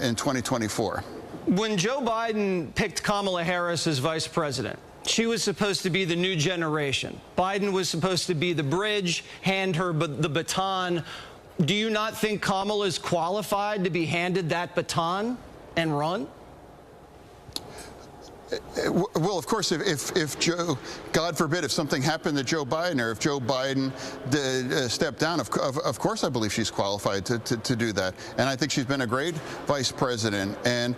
in 2024. When Joe Biden picked Kamala Harris as vice president, she was supposed to be the new generation. Biden was supposed to be the bridge, hand her the baton. Do you not think Kamala is qualified to be handed that baton and run? Well, of course, if Joe, God forbid, if something happened to Joe Biden, or if Joe Biden stepped down, of course I believe she's qualified to do that. And I think she's been a great vice president. And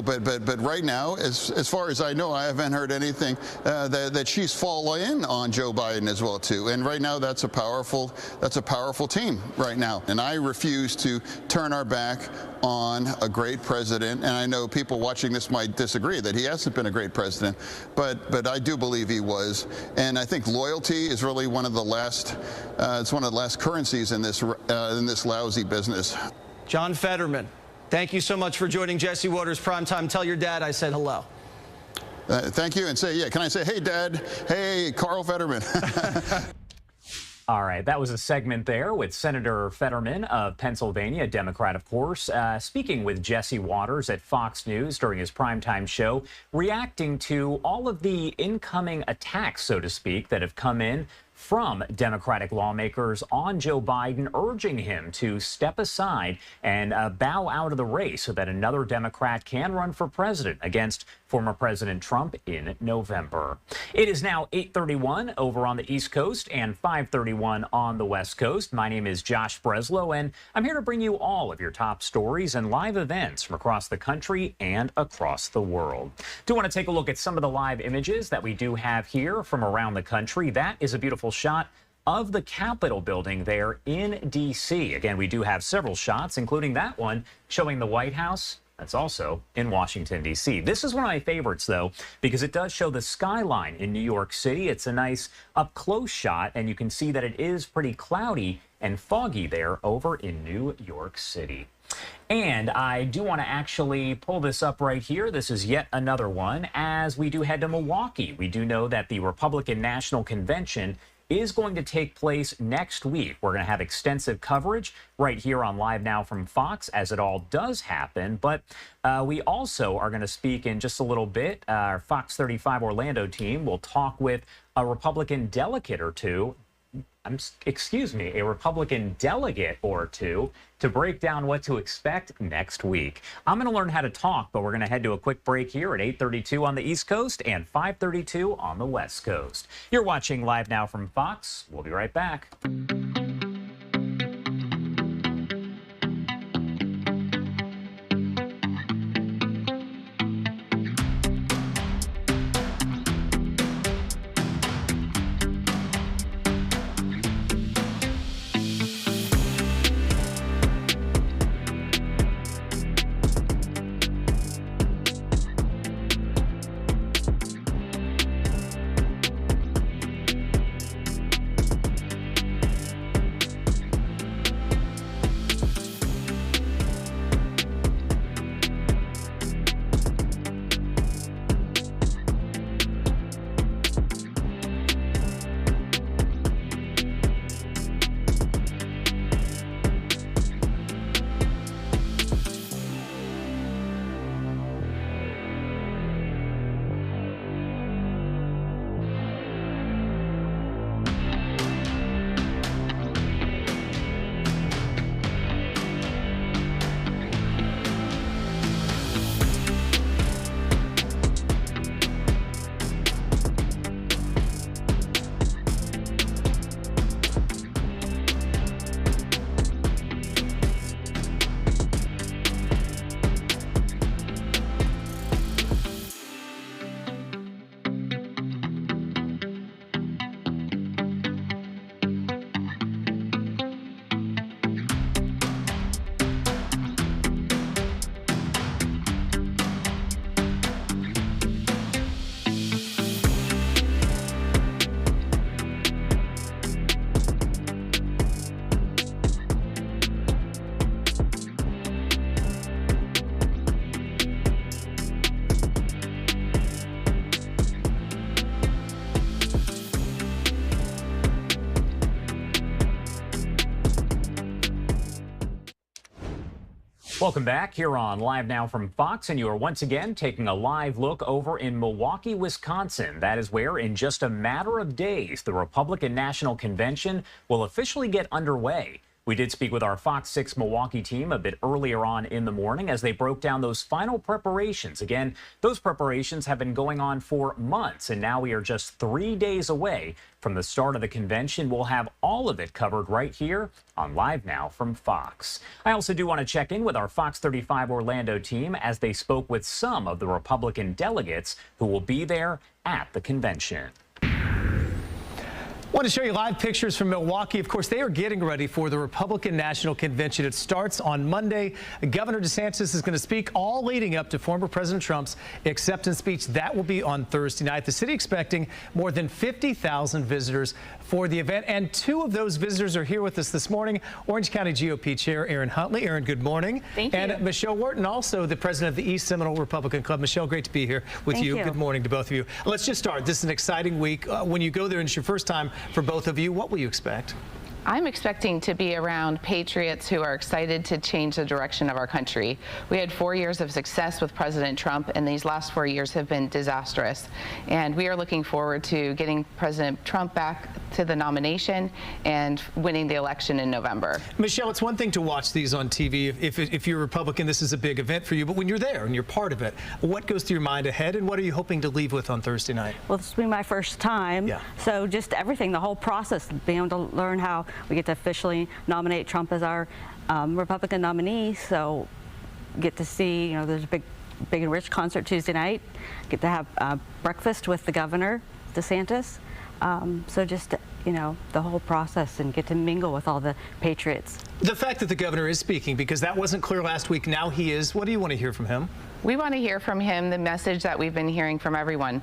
but right now, as far as I know, I haven't heard anything that she's fallen in on Joe Biden as well too. And right now, that's a powerful team right now. And I refuse to turn our back on a great president. And I know people watching this might disagree that he hasn't been a great president, but I do believe he was. And I think loyalty is really one of the last. It's one of the last currencies in this lousy business. John Fetterman, thank you so much for joining Jesse Watters Primetime. Tell your dad I said hello. Thank you, and can I say, hey, Dad? Hey, Carl Fetterman. All right, that was a segment there with Senator Fetterman of Pennsylvania, a Democrat, of course, speaking with Jesse Watters at Fox News during his primetime show, reacting to all of the incoming attacks, so to speak, that have come in from Democratic lawmakers on Joe Biden, urging him to step aside and bow out of the race so that another Democrat can run for president against former President Trump in November. It is now 8:31 over on the East Coast and 5:31 on the West Coast. My name is Josh Breslow, and I'm here to bring you all of your top stories and live events from across the country and across the world. Do want to take a look at some of the live images that we do have here from around the country. That is a beautiful shot of the Capitol building there in D.C. Again, we do have several shots, including that one showing the White House. That's also in Washington, D.C. This is one of my favorites, though, because it does show the skyline in New York City. It's a nice up-close shot, and you can see that it is pretty cloudy and foggy there over in New York City. And I do want to actually pull this up right here. This is yet another one as we do head to Milwaukee. We do know that the Republican National Convention is going to take place next week. We're going to have extensive coverage right here on Live Now from Fox as it all does happen. But we also are going to speak in just a little bit. Our Fox 35 Orlando team will talk with a Republican delegate or two. A Republican delegate or two to break down what to expect next week. I'm going to learn how to talk, but we're going to head to a quick break here at 8:32 on the East Coast and 5:32 on the West Coast. You're watching Live Now from Fox. We'll be right back. Welcome back here on Live Now from Fox, and you are once again taking a live look over in Milwaukee, Wisconsin. That is where, in just a matter of days, the Republican National Convention will officially get underway. We did speak with our Fox 6 Milwaukee team a bit earlier on in the morning as they broke down those final preparations. Again, those preparations have been going on for months, and now we are just 3 days away from the start of the convention. We'll have all of it covered right here on Live Now from Fox. I also do want to check in with our Fox 35 Orlando team as they spoke with some of the Republican delegates who will be there at the convention. I want to show you live pictures from Milwaukee. Of course, they are getting ready for the Republican National Convention. It starts on Monday. Governor DeSantis is going to speak all leading up to former President Trump's acceptance speech. That will be on Thursday night. The city expecting more than 50,000 visitors for the event. And two of those visitors are here with us this morning. Orange County GOP Chair Aaron Huntley. Aaron, good morning. Thank you. And Michelle Wharton, also the president of the East Seminole Republican Club. Michelle, great to be here with you. Good morning to both of you. Let's just start. This is an exciting week. When you go there and it's your first time for both of you, what will you expect? I'm expecting to be around patriots who are excited to change the direction of our country. We had 4 years of success with President Trump, and these last 4 years have been disastrous. And we are looking forward to getting President Trump back to the nomination and winning the election in November. Michelle, it's one thing to watch these on TV. If you're a Republican, this is a big event for you. But when you're there and you're part of it, what goes through your mind ahead, and what are you hoping to leave with on Thursday night? Well, this will be my first time. Yeah. So just everything, the whole process, being able to learn how we get to officially nominate Trump as our Republican nominee. So get to see, you know, there's a big and rich concert Tuesday night. Get to have breakfast with the governor, DeSantis. So just, you know, the whole process and get to mingle with all the patriots. The fact that the governor is speaking, because that wasn't clear last week, now he is. What do you want to hear from him? We want to hear from him the message that we've been hearing from everyone.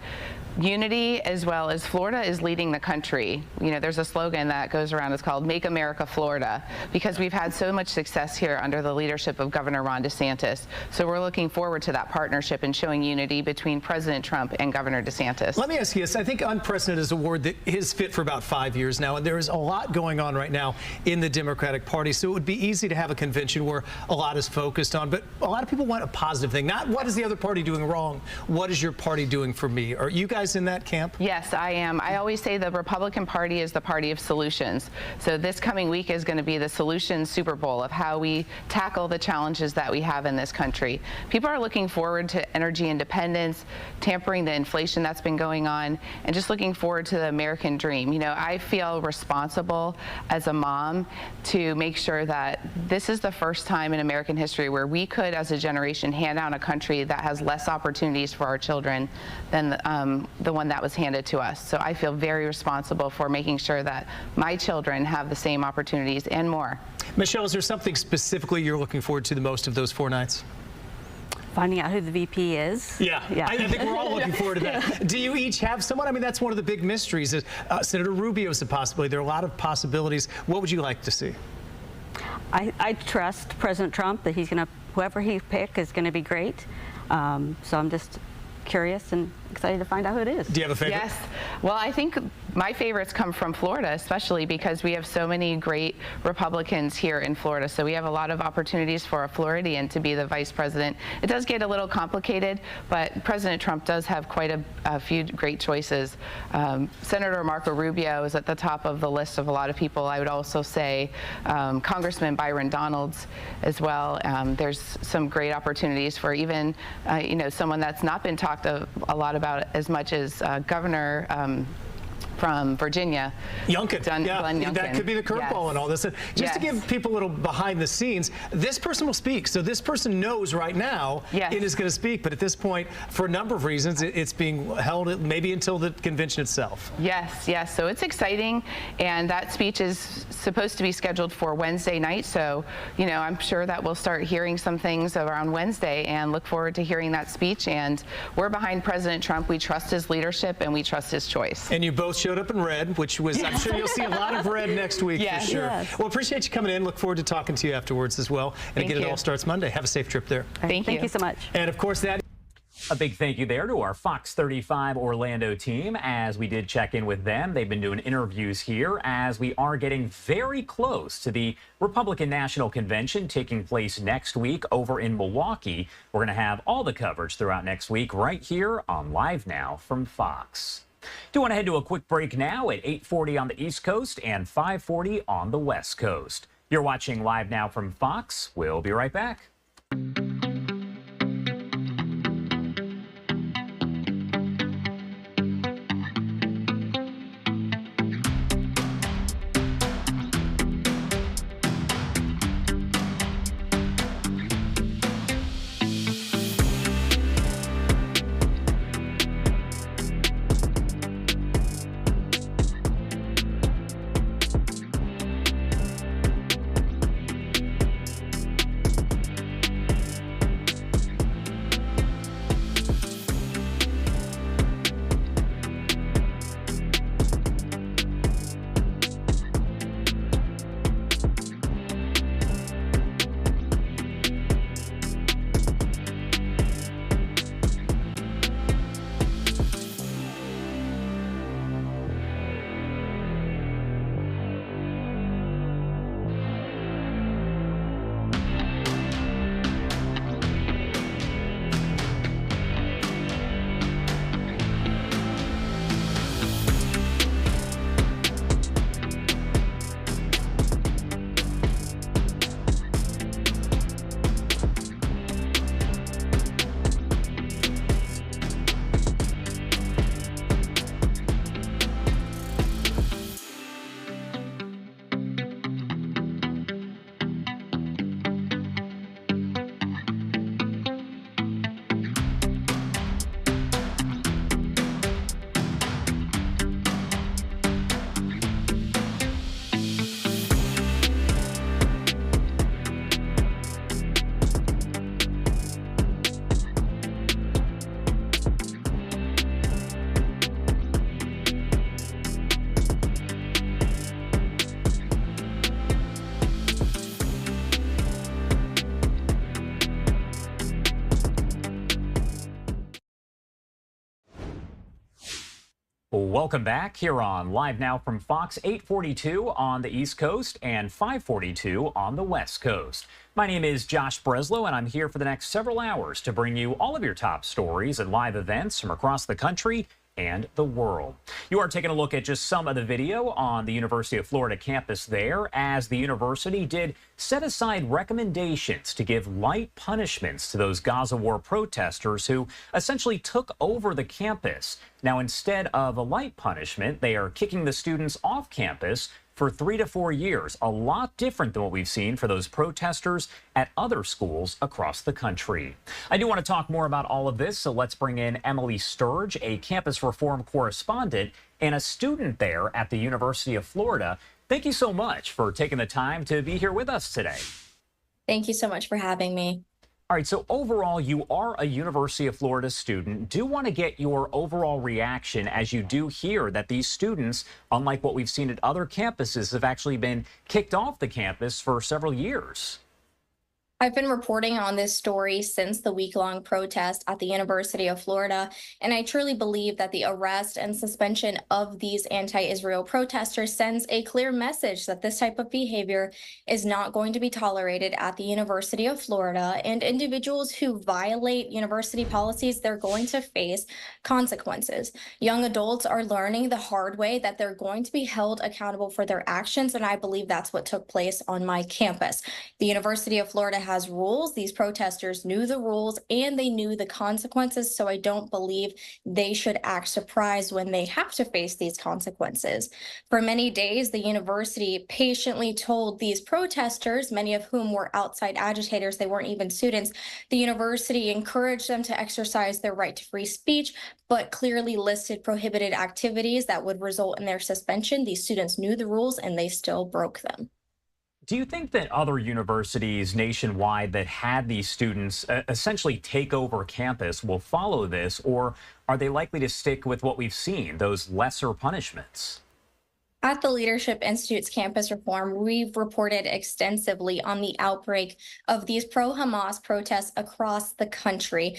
Unity, as well as Florida is leading the country. You know, there's a slogan that goes around, it's called Make America Florida, because we've had so much success here under the leadership of Governor Ron DeSantis. So we're looking forward to that partnership and showing unity between President Trump and Governor DeSantis. Let me ask you this. I think unprecedented is a word that is fit for about 5 years now, and there is a lot going on right now in the Democratic Party. So it would be easy to have a convention where a lot is focused on, but a lot of people want a positive thing. Not what is the other party doing wrong, what is your party doing for me? Are you guys in that camp? Yes, I am. I always say the Republican Party is the party of solutions. So this coming week is going to be the solutions Super Bowl of how we tackle the challenges that we have in this country. People are looking forward to energy independence, tampering the inflation that's been going on, and just looking forward to the American dream. You know, I feel responsible as a mom to make sure that this is the first time in American history where we could, as a generation, hand out a country that has less opportunities for our children than the one that was handed to us. So I feel very responsible for making sure that my children have the same opportunities and more. Michelle, is there something specifically you're looking forward to the most of those 4 nights? Finding out who the VP is. Yeah. I think we're all looking forward to that. Do you each have someone? I mean, that's one of the big mysteries. Senator Rubio is a possibility. There are a lot of possibilities. What would you like to see? I trust President Trump that he's going to, whoever he picks is going to be great. So I'm just curious and excited to find out who it is. Do you have a favorite? Yes. Well, I think my favorites come from Florida, especially because we have so many great Republicans here in Florida. So we have a lot of opportunities for a Floridian to be the vice president. It does get a little complicated, but President Trump does have quite a few great choices. Senator Marco Rubio is at the top of the list of a lot of people. I would also say Congressman Byron Donalds as well. There's some great opportunities for even, you know, someone that's not been talked a lot about as much as Governor from Virginia. Youngkin. Glenn Youngkin. That could be the curveball in all this. Just to give people a little behind the scenes, this person will speak. So this person knows right now it is going to speak. But at this point, for a number of reasons, it's being held maybe until the convention itself. Yes. So it's exciting. And that speech is supposed to be scheduled for Wednesday night. So, you know, I'm sure that we'll start hearing some things around Wednesday and look forward to hearing that speech. And we're behind President Trump. We trust his leadership and we trust his choice. And you both showed up in red, which was, I'm sure you'll see a lot of red next week for sure. Yes. Well, appreciate you coming in. Look forward to talking to you afterwards as well. And again, it all starts Monday. Have a safe trip there. Thank you so much. And of course, that. A big thank you there to our Fox 35 Orlando team as we did check in with them. They've been doing interviews here as we are getting very close to the Republican National Convention taking place next week over in Milwaukee. We're going to have all the coverage throughout next week right here on Live Now from Fox. Do want to head to a quick break now at 8:40 on the East Coast and 5:40 on the West Coast. You're watching Live Now from Fox. We'll be right back. welcome back here on Live Now from Fox, 8:42 on the East Coast and 5:42 on the West Coast. My name is Josh Breslow, and I'm here for the next several hours to bring you all of your top stories and live events from across the country and the world. You are taking a look at just some of the video on the University of Florida campus there, as the university did set aside recommendations to give light punishments to those Gaza war protesters who essentially took over the campus. Now, instead of a light punishment, they are kicking the students off campus for 3 to 4 years, a lot different than what we've seen for those protesters at other schools across the country. I do want to talk more about all of this, so let's bring in Emily Sturge, a campus reform correspondent and a student there at the University of Florida. Thank you so much for taking the time to be here with us today. Thank you so much for having me. All right, so overall, you are a University of Florida student. Do want to get your overall reaction as you do hear that these students, unlike what we've seen at other campuses, have actually been kicked off the campus for several years. I've been reporting on this story since the week-long protest at the University of Florida, and I truly believe that the arrest and suspension of these anti-Israel protesters sends a clear message that this type of behavior is not going to be tolerated at the University of Florida, and individuals who violate university policies, they're going to face consequences. Young adults are learning the hard way that they're going to be held accountable for their actions, and I believe that's what took place on my campus. The University of Florida has rules. These protesters knew the rules and they knew the consequences, so I don't believe they should act surprised when they have to face these consequences. For many days, the university patiently told these protesters, many of whom were outside agitators, they weren't even students, the university encouraged them to exercise their right to free speech, but clearly listed prohibited activities that would result in their suspension. These students knew the rules and they still broke them. Do you think that other universities nationwide that had these students essentially take over campus will follow this, or are they likely to stick with what we've seen, those lesser punishments? At the Leadership Institute's campus reform, we've reported extensively on the outbreak of these pro-Hamas protests across the country.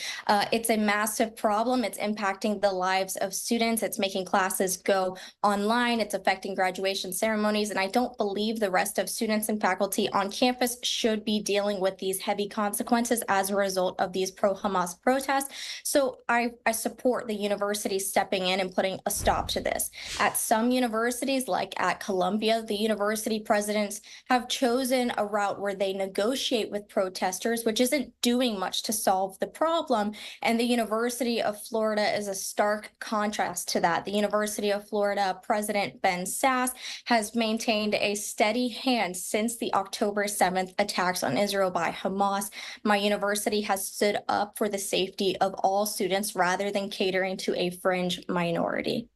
It's a massive problem. It's impacting the lives of students. It's making classes go online. It's affecting graduation ceremonies. And I don't believe the rest of students and faculty on campus should be dealing with these heavy consequences as a result of these pro-Hamas protests. So I support the university stepping in and putting a stop to this. At some universities, like at Columbia, the university presidents have chosen a route where they negotiate with protesters, which isn't doing much to solve the problem. And the University of Florida is a stark contrast to that. The University of Florida President Ben Sasse has maintained a steady hand since the October 7th attacks on Israel by Hamas. My university has stood up for the safety of all students rather than catering to a fringe minority.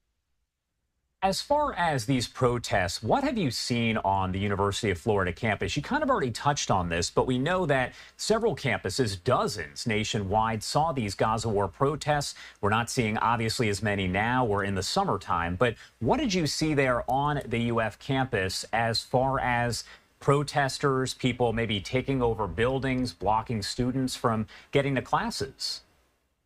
As far as these protests, what have you seen on the University of Florida campus? You kind of already touched on this, but we know that several campuses, dozens nationwide, saw these Gaza war protests. We're not seeing obviously as many now. We're in the summertime. But what did you see there on the UF campus as far as protesters, people maybe taking over buildings, blocking students from getting to classes?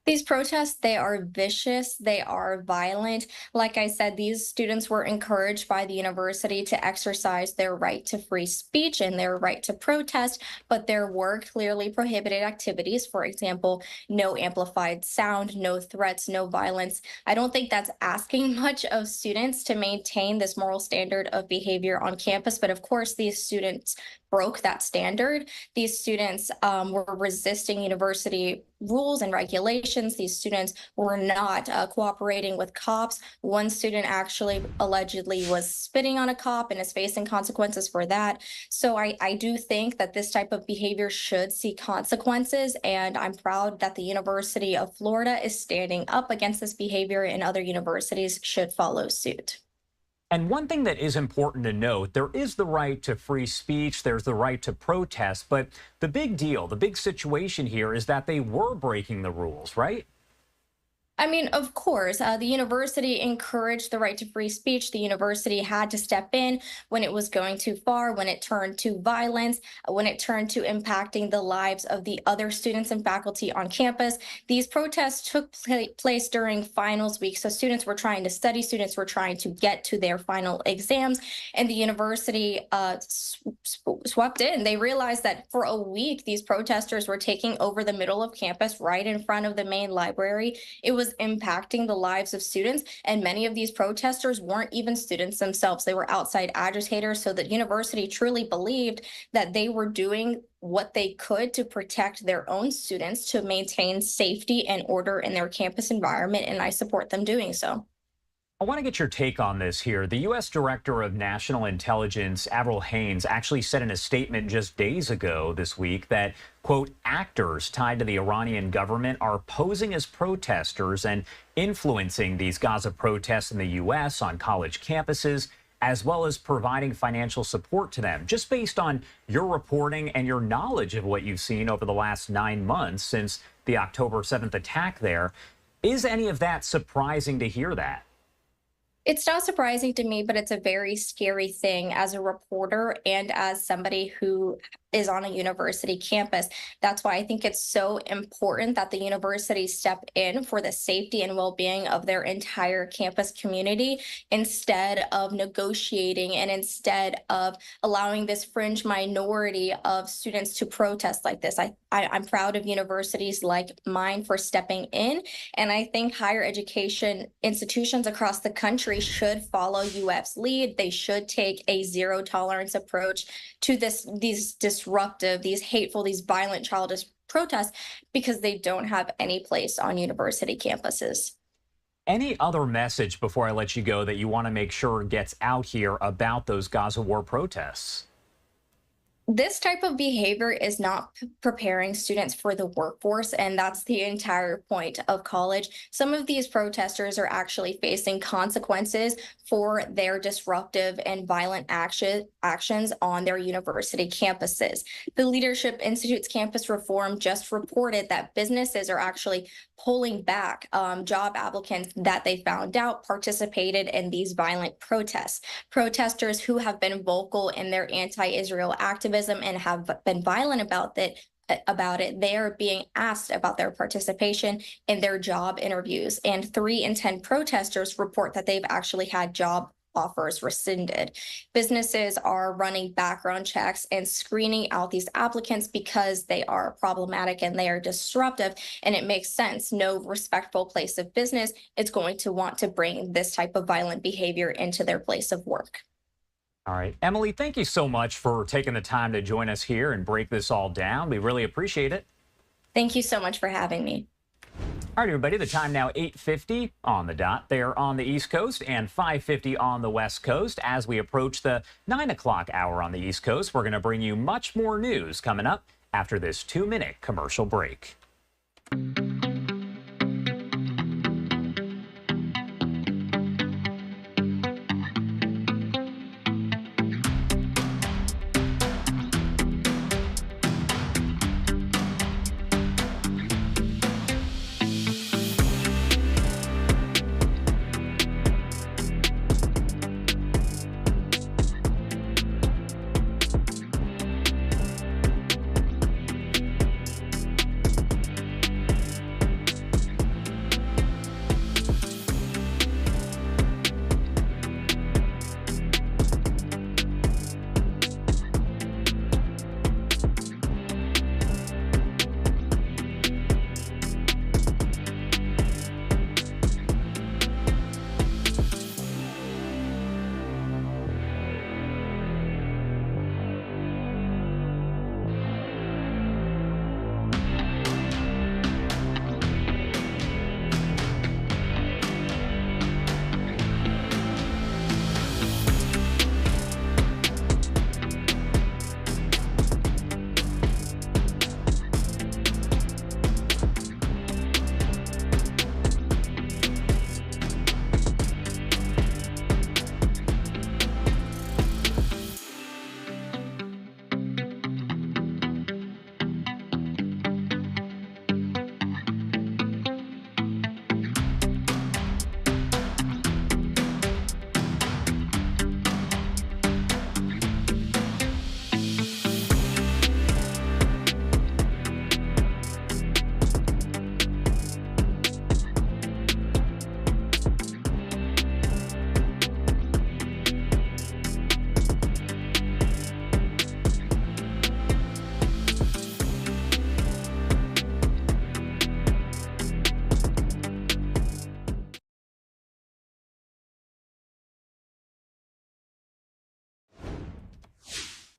These protests, they are vicious, they are violent. Like I said, these students were encouraged by the university to exercise their right to free speech and their right to protest, but there were clearly prohibited activities. For example, no amplified sound, no threats, no violence. I don't think that's asking much of students to maintain this moral standard of behavior on campus, but of course, these students broke that standard. These students were resisting university rules and regulations. These students were not cooperating with cops. One student actually allegedly was spitting on a cop and is facing consequences for that. So I do think that this type of behavior should see consequences, and I'm proud that the University of Florida is standing up against this behavior, and other universities should follow suit. And one thing that is important to note, there is the right to free speech, there's the right to protest, but the big deal, the big situation here is that they were breaking the rules, right? I mean, of course, the university encouraged the right to free speech. The university had to step in when it was going too far, when it turned to violence, when it turned to impacting the lives of the other students and faculty on campus. These protests took place during finals week. So students were trying to study, students were trying to get to their final exams, and the university swept in. They realized that for a week, these protesters were taking over the middle of campus right in front of the main library. It was impacting the lives of students, and many of these protesters weren't even students themselves. They were outside agitators. So the university truly believed that they were doing what they could to protect their own students, to maintain safety and order in their campus environment, and I support them doing so. I want to get your take on this here. The U.S. Director of National Intelligence, Avril Haines, actually said in a statement just days ago this week that, quote, actors tied to the Iranian government are posing as protesters and influencing these Gaza protests in the U.S. on college campuses, as well as providing financial support to them. Just based on your reporting and your knowledge of what you've seen over the last 9 months since the October 7th attack there, is any of that surprising to hear that? It's not surprising to me, but it's a very scary thing as a reporter and as somebody who is on a university campus. That's why I think it's so important that the university step in for the safety and well-being of their entire campus community, instead of negotiating and instead of allowing this fringe minority of students to protest like this. I'm proud of universities like mine for stepping in, and I think higher education institutions across the country should follow UF's lead. They should take a zero tolerance approach to these disruptive, these hateful, these violent, childish protests, because they don't have any place on university campuses. Any other message before I let you go that you want to make sure gets out here about those Gaza war protests? This type of behavior is not preparing students for the workforce, and that's the entire point of college. Some of these protesters are actually facing consequences for their disruptive and violent actions on their university campuses. The Leadership Institute's campus reform just reported that businesses are actually pulling back job applicants that they found out participated in these violent protests. Protesters who have been vocal in their anti-Israel activism and have been violent about it, they are being asked about their participation in their job interviews. And 3 in 10 protesters report that they've actually had job offers rescinded. Businesses are running background checks and screening out these applicants because they are problematic and they are disruptive. And it makes sense. No respectful place of business is going to want to bring this type of violent behavior into their place of work. All right. Emily, thank you so much for taking the time to join us here and break this all down. We really appreciate it. Thank you so much for having me. All right, everybody, the time now 8:50 on the dot there on the East Coast and 5:50 on the West Coast. As we approach the 9 o'clock hour on the East Coast, we're going to bring you much more news coming up after this 2-minute commercial break.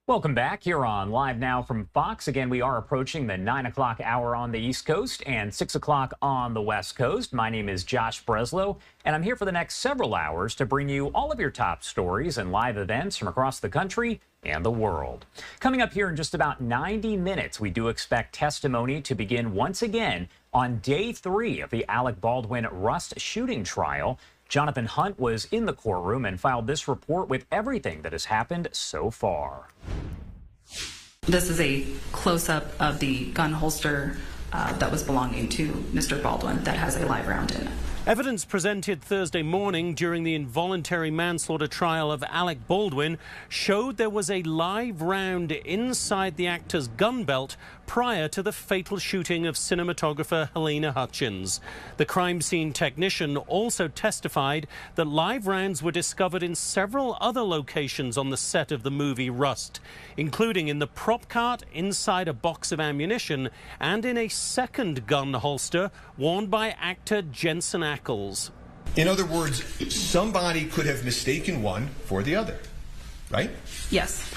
Welcome back here on Live Now from Fox. Again, we are approaching the 9 o'clock hour on the East Coast and 6 o'clock on the West Coast. My name is Josh Breslow, and I'm here for the next several hours to bring you all of your top stories and live events from across the country and the world. Coming up here in just about 90 minutes, we do expect testimony to begin once again on day 3 of the Alec Baldwin Rust shooting trial. Jonathan Hunt was in the courtroom and filed this report with everything that has happened so far. This is a close-up of the gun holster that was belonging to Mr. Baldwin that has a live round in it. Evidence presented Thursday morning during the involuntary manslaughter trial of Alec Baldwin showed there was a live round inside the actor's gun belt prior to the fatal shooting of cinematographer Halyna Hutchins. The crime scene technician also testified that live rounds were discovered in several other locations on the set of the movie Rust, including in the prop cart inside a box of ammunition and in a second gun holster worn by actor Jensen Ackles. In other words, somebody could have mistaken one for the other, right? Yes.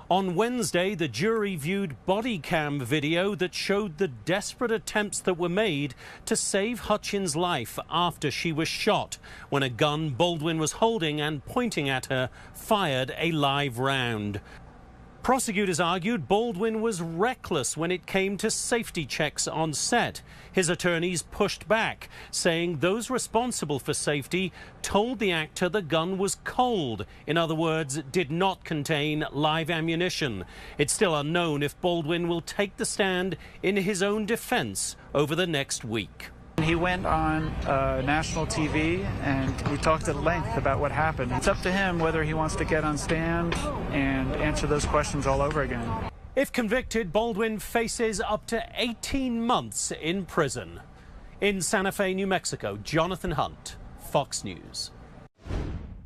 On Wednesday, the jury viewed body cam video that showed the desperate attempts that were made to save Hutchins' life after she was shot when a gun Baldwin was holding and pointing at her fired a live round. Prosecutors argued Baldwin was reckless when it came to safety checks on set. His attorneys pushed back, saying those responsible for safety told the actor the gun was cold. In other words, did not contain live ammunition. It's still unknown if Baldwin will take the stand in his own defense over the next week. He went on national TV and he talked at length about what happened. It's up to him whether he wants to get on stand and answer those questions all over again. If convicted, Baldwin faces up to 18 months in prison. In Santa Fe, New Mexico, Jonathan Hunt, Fox News.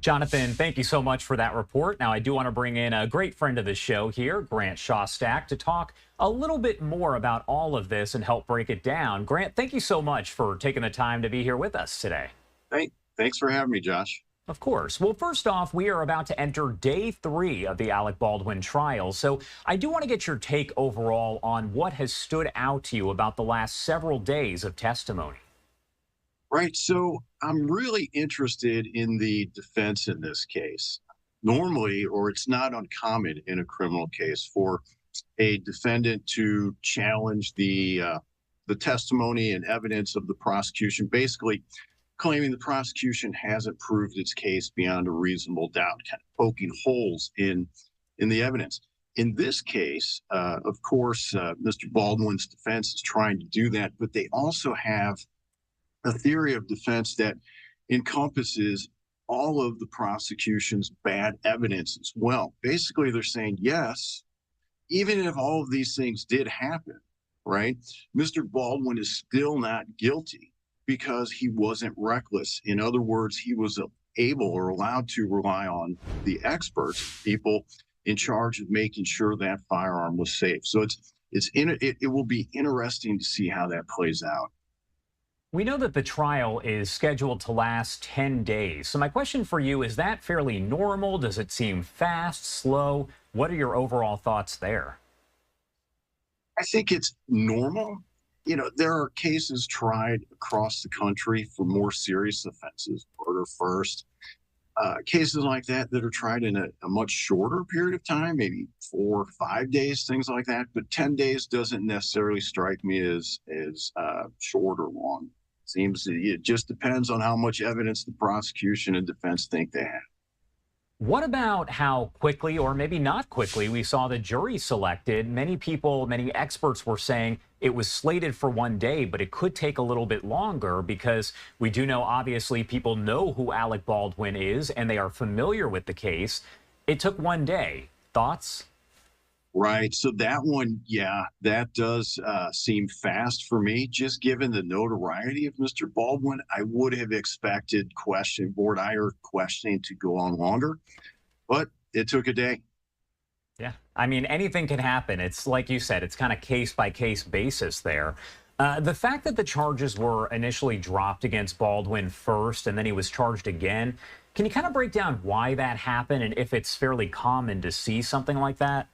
Jonathan, thank you so much for that report. Now, I do want to bring in a great friend of the show here, Grant Shostak, to talk a little bit more about all of this and help break it down. Grant, thank you so much for taking the time to be here with us today. Thanks for having me, Josh. Of course. Well, first off, we are about to enter day 3 of the Alec Baldwin trial. So I do want to get your take overall on what has stood out to you about the last several days of testimony. Right. So I'm really interested in the defense in this case. Normally, or it's not uncommon in a criminal case for a defendant to challenge the testimony and evidence of the prosecution, basically claiming the prosecution hasn't proved its case beyond a reasonable doubt, kind of poking holes in the evidence. In this case, of course, Mr. Baldwin's defense is trying to do that, but they also have a theory of defense that encompasses all of the prosecution's bad evidence as well. Basically, they're saying, yes, even if all of these things did happen, right, Mr. Baldwin is still not guilty because he wasn't reckless. In other words, he was able or allowed to rely on the experts, people in charge of making sure that firearm was safe. So it will be interesting to see how that plays out. We know that the trial is scheduled to last 10 days. So my question for you, is that fairly normal? Does it seem fast, slow? What are your overall thoughts there? I think it's normal. You know, there are cases tried across the country for more serious offenses, murder first, cases like that are tried in a much shorter period of time, maybe 4 or 5 days, things like that. But 10 days doesn't necessarily strike me as short or long. It just depends on how much evidence the prosecution and defense think they have. What about how quickly, or maybe not quickly, we saw the jury selected? Many people, many experts were saying it was slated for 1 day, but it could take a little bit longer because we do know, obviously, people know who Alec Baldwin is and they are familiar with the case. It took 1 day. Thoughts? Right. So that one, yeah, that does seem fast for me. Just given the notoriety of Mr. Baldwin, I would have expected voir dire questioning to go on longer, but it took a day. Yeah. I mean, anything can happen. It's like you said, it's kind of case-by-case basis there. The fact that the charges were initially dropped against Baldwin first and then he was charged again, can you kind of break down why that happened and if it's fairly common to see something like that?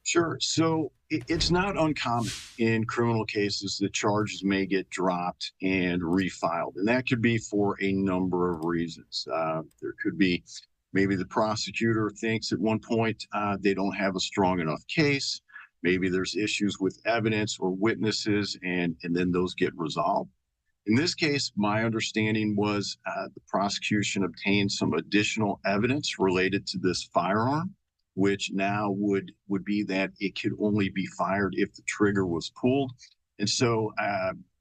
Sure. So it's not uncommon in criminal cases that charges may get dropped and refiled. And that could be for a number of reasons. There could be maybe the prosecutor thinks at one point they don't have a strong enough case. Maybe there's issues with evidence or witnesses, and then those get resolved. In this case, my understanding was the prosecution obtained some additional evidence related to this firearm, which now would be that it could only be fired if the trigger was pulled. And so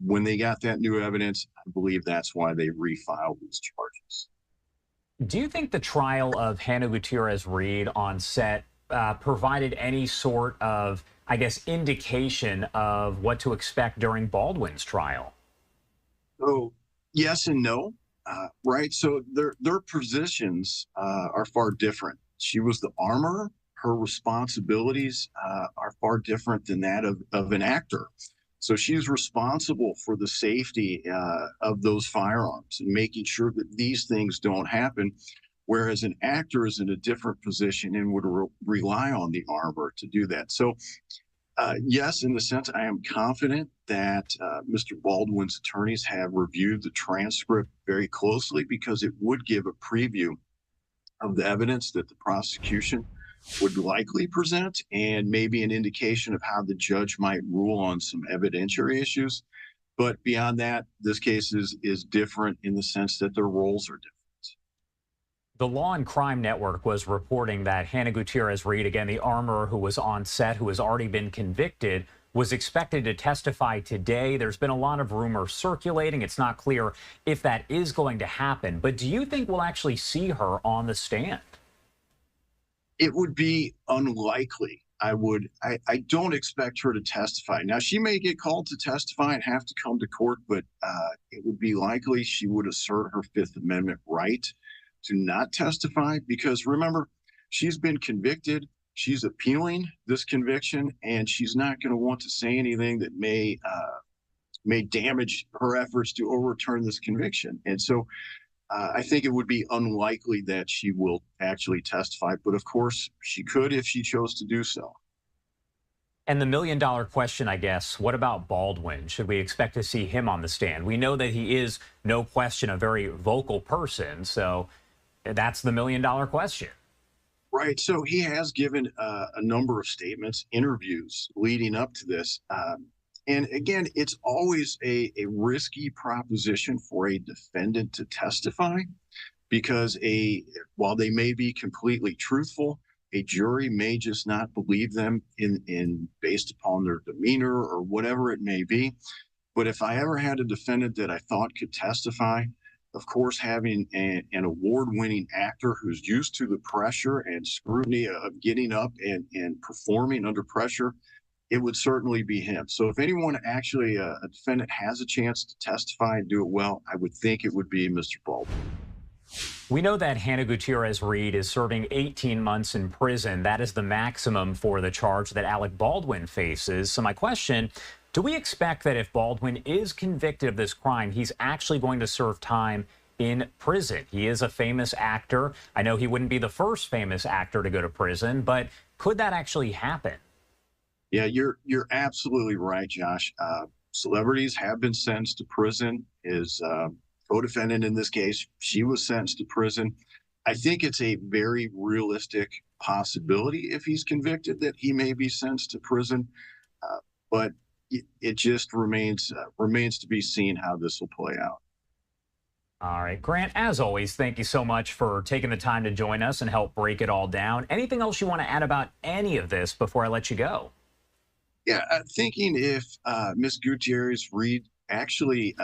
when they got that new evidence, I believe that's why they refiled these charges. Do you think the trial of Hannah Gutierrez-Reed on set provided any sort of, I guess, indication of what to expect during Baldwin's trial? So yes and no, right? So their positions are far different. She was the armorer. Her responsibilities are far different than that of an actor. So she's responsible for the safety of those firearms and making sure that these things don't happen, whereas an actor is in a different position and would rely on the armorer to do that. So yes, in the sense, I am confident that Mr. Baldwin's attorneys have reviewed the transcript very closely, because it would give a preview of the evidence that the prosecution would likely present, and maybe an indication of how the judge might rule on some evidentiary issues. But beyond that, this case is different in the sense that their roles are different. The Law and Crime Network was reporting that Hannah Gutierrez-Reed, again, the armorer who was on set, who has already been convicted, was expected to testify today. There's been a lot of rumors circulating. It's not clear if that is going to happen. But do you think we'll actually see her on the stand? It would be unlikely. I don't expect her to testify. Now, she may get called to testify and have to come to court, but it would be likely she would assert her Fifth Amendment right to not testify, because remember, she's been convicted. She's appealing this conviction, and she's not going to want to say anything that may damage her efforts to overturn this conviction. And so I think it would be unlikely that she will actually testify, but of course she could if she chose to do so. And the million-dollar question, I guess, what about Baldwin? Should we expect to see him on the stand? We know that he is, no question, a very vocal person, so that's the million-dollar question. Right. So he has given a number of statements, interviews leading up to this. And again, it's always a risky proposition for a defendant to testify, because while they may be completely truthful, a jury may just not believe them based upon their demeanor or whatever it may be. But if I ever had a defendant that I thought could testify, of course, having an award-winning actor who's used to the pressure and scrutiny of getting up and performing under pressure, it would certainly be him. So if anyone actually, a defendant has a chance to testify and do it well, I would think it would be Mr. Baldwin. We know that Hannah Gutierrez-Reed is serving 18 months in prison. That is the maximum for the charge that Alec Baldwin faces. So my question, do we expect that if Baldwin is convicted of this crime, he's actually going to serve time in prison? He is a famous actor. I know he wouldn't be the first famous actor to go to prison, but could that actually happen? Yeah, you're absolutely right, Josh. Celebrities have been sentenced to prison. His co-defendant in this case, she was sentenced to prison. I think it's a very realistic possibility, if he's convicted, that he may be sentenced to prison. But it just remains to be seen how this will play out. All right, Grant, as always, thank you so much for taking the time to join us and help break it all down. Anything else you want to add about any of this before I let you go? Yeah, thinking if Ms. Gutierrez-Reed actually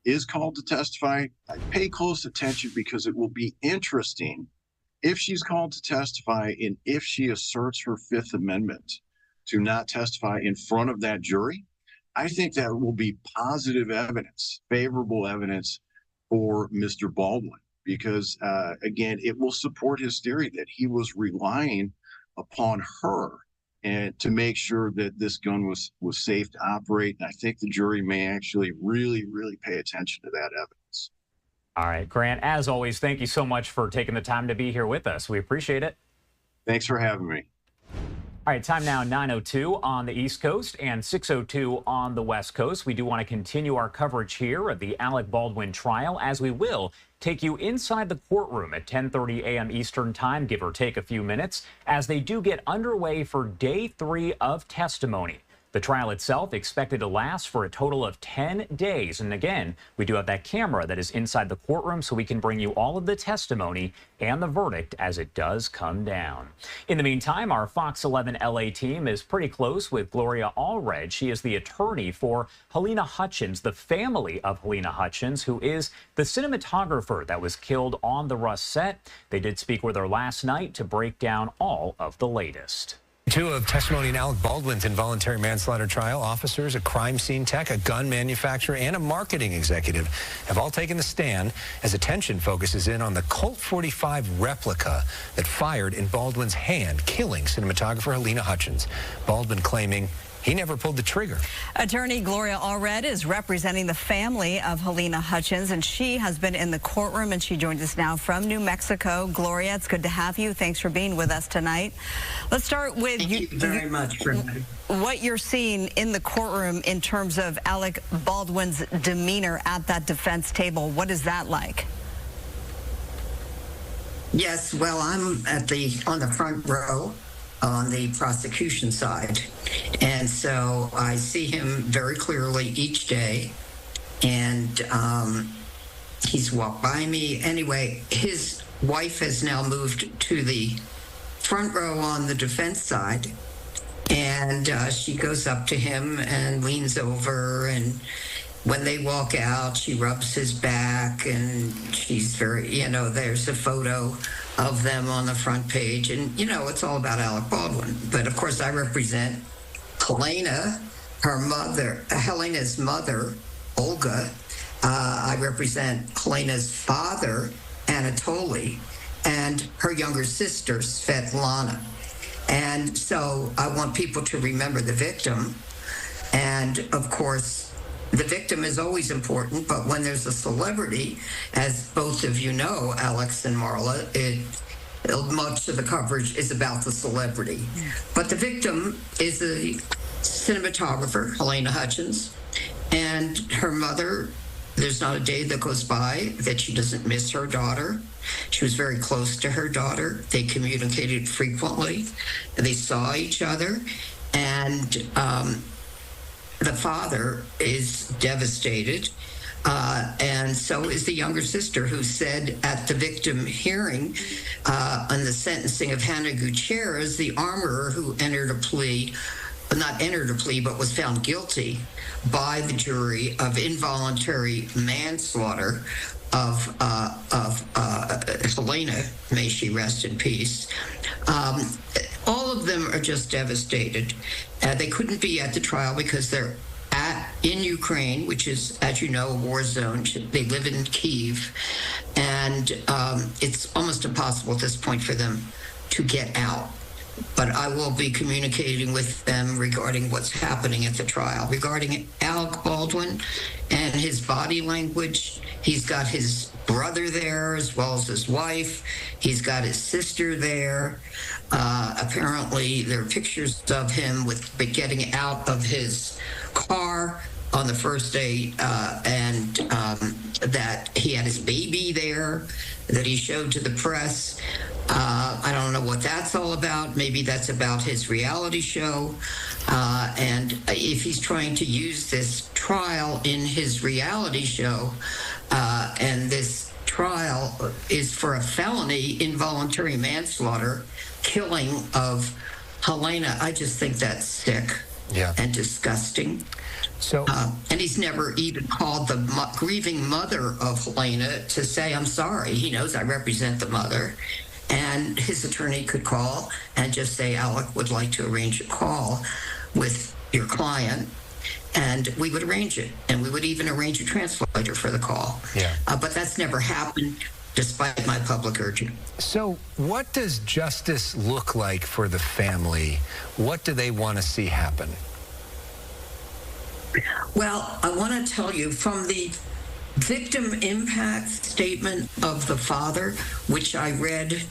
is called to testify, pay close attention, because it will be interesting if she's called to testify and if she asserts her Fifth Amendment to not testify in front of that jury. I think that will be positive evidence, favorable evidence for Mr. Baldwin, because again, it will support his theory that he was relying upon her and to make sure that this gun was safe to operate. And I think the jury may actually really pay attention to that evidence. All right, Grant, as always, thank you so much for taking the time to be here with us. We appreciate it. Thanks for having me. All right, time now 9:02 on the East Coast and 6:02 on the West Coast. We do want to continue our coverage here of the Alec Baldwin trial, as we will take you inside the courtroom at 10:30 a.m. Eastern Time, give or take a few minutes, as they do get underway for day 3 of testimony. The trial itself expected to last for a total of 10 days. And again, we do have that camera that is inside the courtroom so we can bring you all of the testimony and the verdict as it does come down. In the meantime, our Fox 11 LA team is pretty close with Gloria Allred. She is the attorney for Halyna Hutchins, the family of Halyna Hutchins, who is the cinematographer that was killed on the Rust set. They did speak with her last night to break down all of the latest. 2 of testimony in Alec Baldwin's involuntary manslaughter trial. Officers, a crime scene tech, a gun manufacturer, and a marketing executive have all taken the stand as attention focuses in on the Colt 45 replica that fired in Baldwin's hand, killing cinematographer Halyna Hutchins. Baldwin claiming he never pulled the trigger. Attorney Gloria Allred is representing the family of Halyna Hutchins, and she has been in the courtroom, and she joins us now from New Mexico. Gloria, it's good to have you. Thanks for being with us tonight. Let's start with Thank you very much for what you're seeing in the courtroom in terms of Alec Baldwin's demeanor at that defense table. What is that like? Yes, well, I'm on the front row on the prosecution side. And so I see him very clearly each day. And he's walked by me. Anyway, his wife has now moved to the front row on the defense side. And she goes up to him and leans over, and when they walk out, she rubs his back, and she's very, there's a photo of them on the front page. And, it's all about Alec Baldwin. But, of course, I represent Halyna, her mother, Helena's mother, Olga. I represent Helena's father, Anatoly, and her younger sister, Svetlana. And so I want people to remember the victim. And, of course, the victim is always important, but when there's a celebrity, as both of you know, Alex and Marla, much of the coverage is about the celebrity. But the victim is a cinematographer, Halyna Hutchins, and her mother. There's not a day that goes by that she doesn't miss her daughter. She was very close to her daughter. They communicated frequently. They saw each other. And the father is devastated. And so is the younger sister, who said at the victim hearing on the sentencing of Hannah Gutierrez, the armorer who entered a plea, not entered a plea, but was found guilty by the jury of involuntary manslaughter of Halyna, may she rest in peace. All of them are just devastated. They couldn't be at the trial because they're in Ukraine, which is, as you know, a war zone. They live in Kyiv, and it's almost impossible at this point for them to get out. But I will be communicating with them regarding what's happening at the trial. Regarding Alec Baldwin and his body language, he's got his brother there as well as his wife. He's got his sister there. Apparently, there are pictures of him getting out of his car on the first day, and that he had his baby there that he showed to the press. I don't know what that's all about. Maybe that's about his reality show. And if he's trying to use this trial in his reality show, and this trial is for a felony involuntary manslaughter, killing of Halyna, I just think that's sick and disgusting. So, and he's never even called the grieving mother of Halyna to say, I'm sorry. He knows I represent the mother. And his attorney could call and just say, Alec would like to arrange a call with your client. And we would arrange it. And we would even arrange a translator for the call. Yeah. But that's never happened, despite my public urging. So what does justice look like for the family? What do they want to see happen? Well, I want to tell you, from the victim impact statement of the father, which I read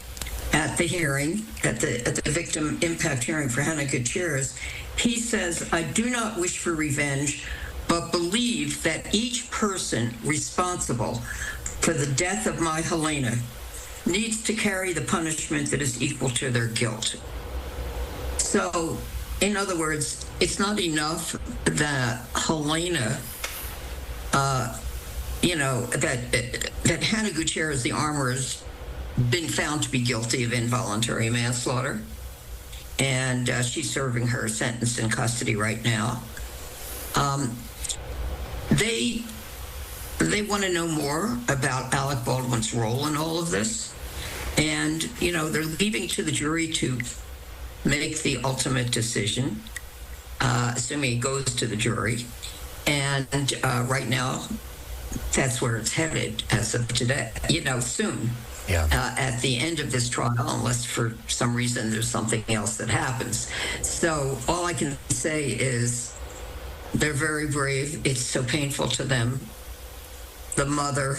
at the hearing, at the victim impact hearing for Hannah Gutierrez, he says, "I do not wish for revenge, but believe that each person responsible for the death of my Helena needs to carry the punishment that is equal to their guilt." So, in other words, it's not enough that Helena, that Hannah Gutierrez, the armorer, has been found to be guilty of involuntary manslaughter, and she's serving her sentence in custody right now. They want to know more about Alec Baldwin's role in all of this, and they're leaving to the jury to make the ultimate decision, assuming it goes to the jury. And right now, that's where it's headed as of today. Soon. Yeah. At the end of this trial, unless for some reason there's something else that happens. So all I can say is they're very brave. It's so painful to them. The mother,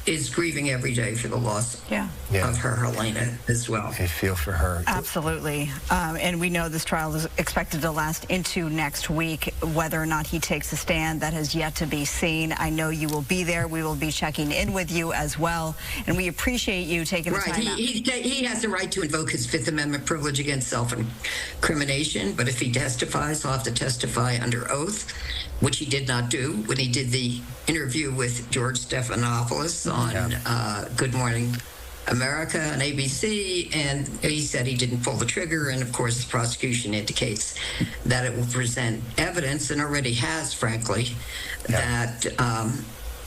is grieving every day for the loss of her Helena as well. I feel for her. Absolutely. And we know this trial is expected to last into next week. Whether or not he takes a stand, that has yet to be seen. I know you will be there. We will be checking in with you as well. And we appreciate you taking the time out. He has the right to invoke his Fifth Amendment privilege against self-incrimination, but if he testifies, he'll have to testify under oath, which he did not do when he did the interview with George Stephanopoulos on Good Morning America on ABC, and he said he didn't pull the trigger, and of course the prosecution indicates that it will present evidence, and already has, frankly, that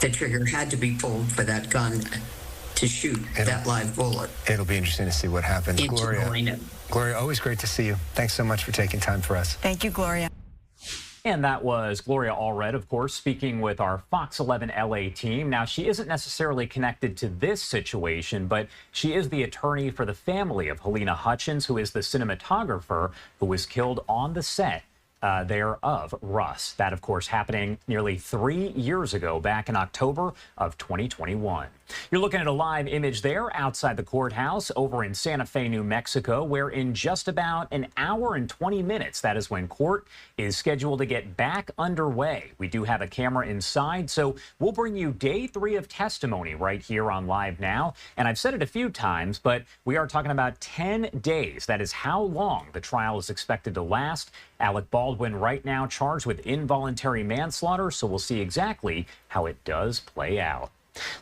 the trigger had to be pulled for that gun to shoot that live bullet. It'll be interesting to see what happens. Gloria, always great to see you. Thanks so much for taking time for us. Thank you, Gloria. And that was Gloria Allred, of course, speaking with our Fox 11 LA team. Now, she isn't necessarily connected to this situation, but she is the attorney for the family of Helena Hutchins, who is the cinematographer who was killed on the set there of Russ. That, of course, happening nearly 3 years ago, back in October of 2021. You're looking at a live image there outside the courthouse over in Santa Fe, New Mexico, where in just about an hour and 20 minutes, that is when court is scheduled to get back underway. We do have a camera inside, so we'll bring you day 3 of testimony right here on Live Now. And I've said it a few times, but we are talking about 10 days. That is how long the trial is expected to last. Alec Baldwin right now charged with involuntary manslaughter, so we'll see exactly how it does play out.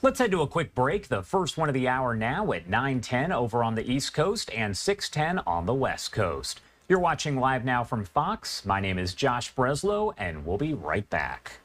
Let's head to a quick break. The first one of the hour now at 9:10 over on the East Coast and 6:10 on the West Coast. You're watching Live Now from Fox. My name is Josh Breslow, and we'll be right back.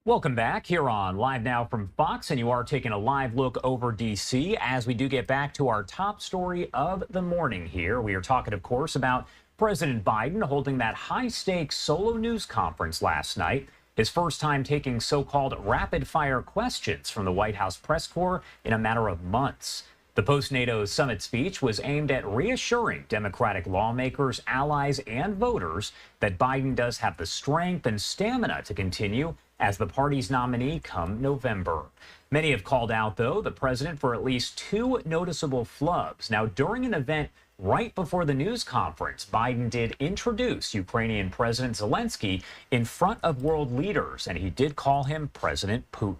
Welcome back here on Live Now from Fox, and you are taking a live look over D.C. as we do get back to our top story of the morning here. We are talking, of course, about President Biden holding that high-stakes solo news conference last night, his first time taking so-called rapid-fire questions from the White House press corps in a matter of months. The post-NATO summit speech was aimed at reassuring Democratic lawmakers, allies, and voters that Biden does have the strength and stamina to continue as the party's nominee come November. Many have called out, though, the president for at least two noticeable flubs. Now, during an event right before the news conference, Biden did introduce Ukrainian President Zelensky in front of world leaders, and he did call him President Putin.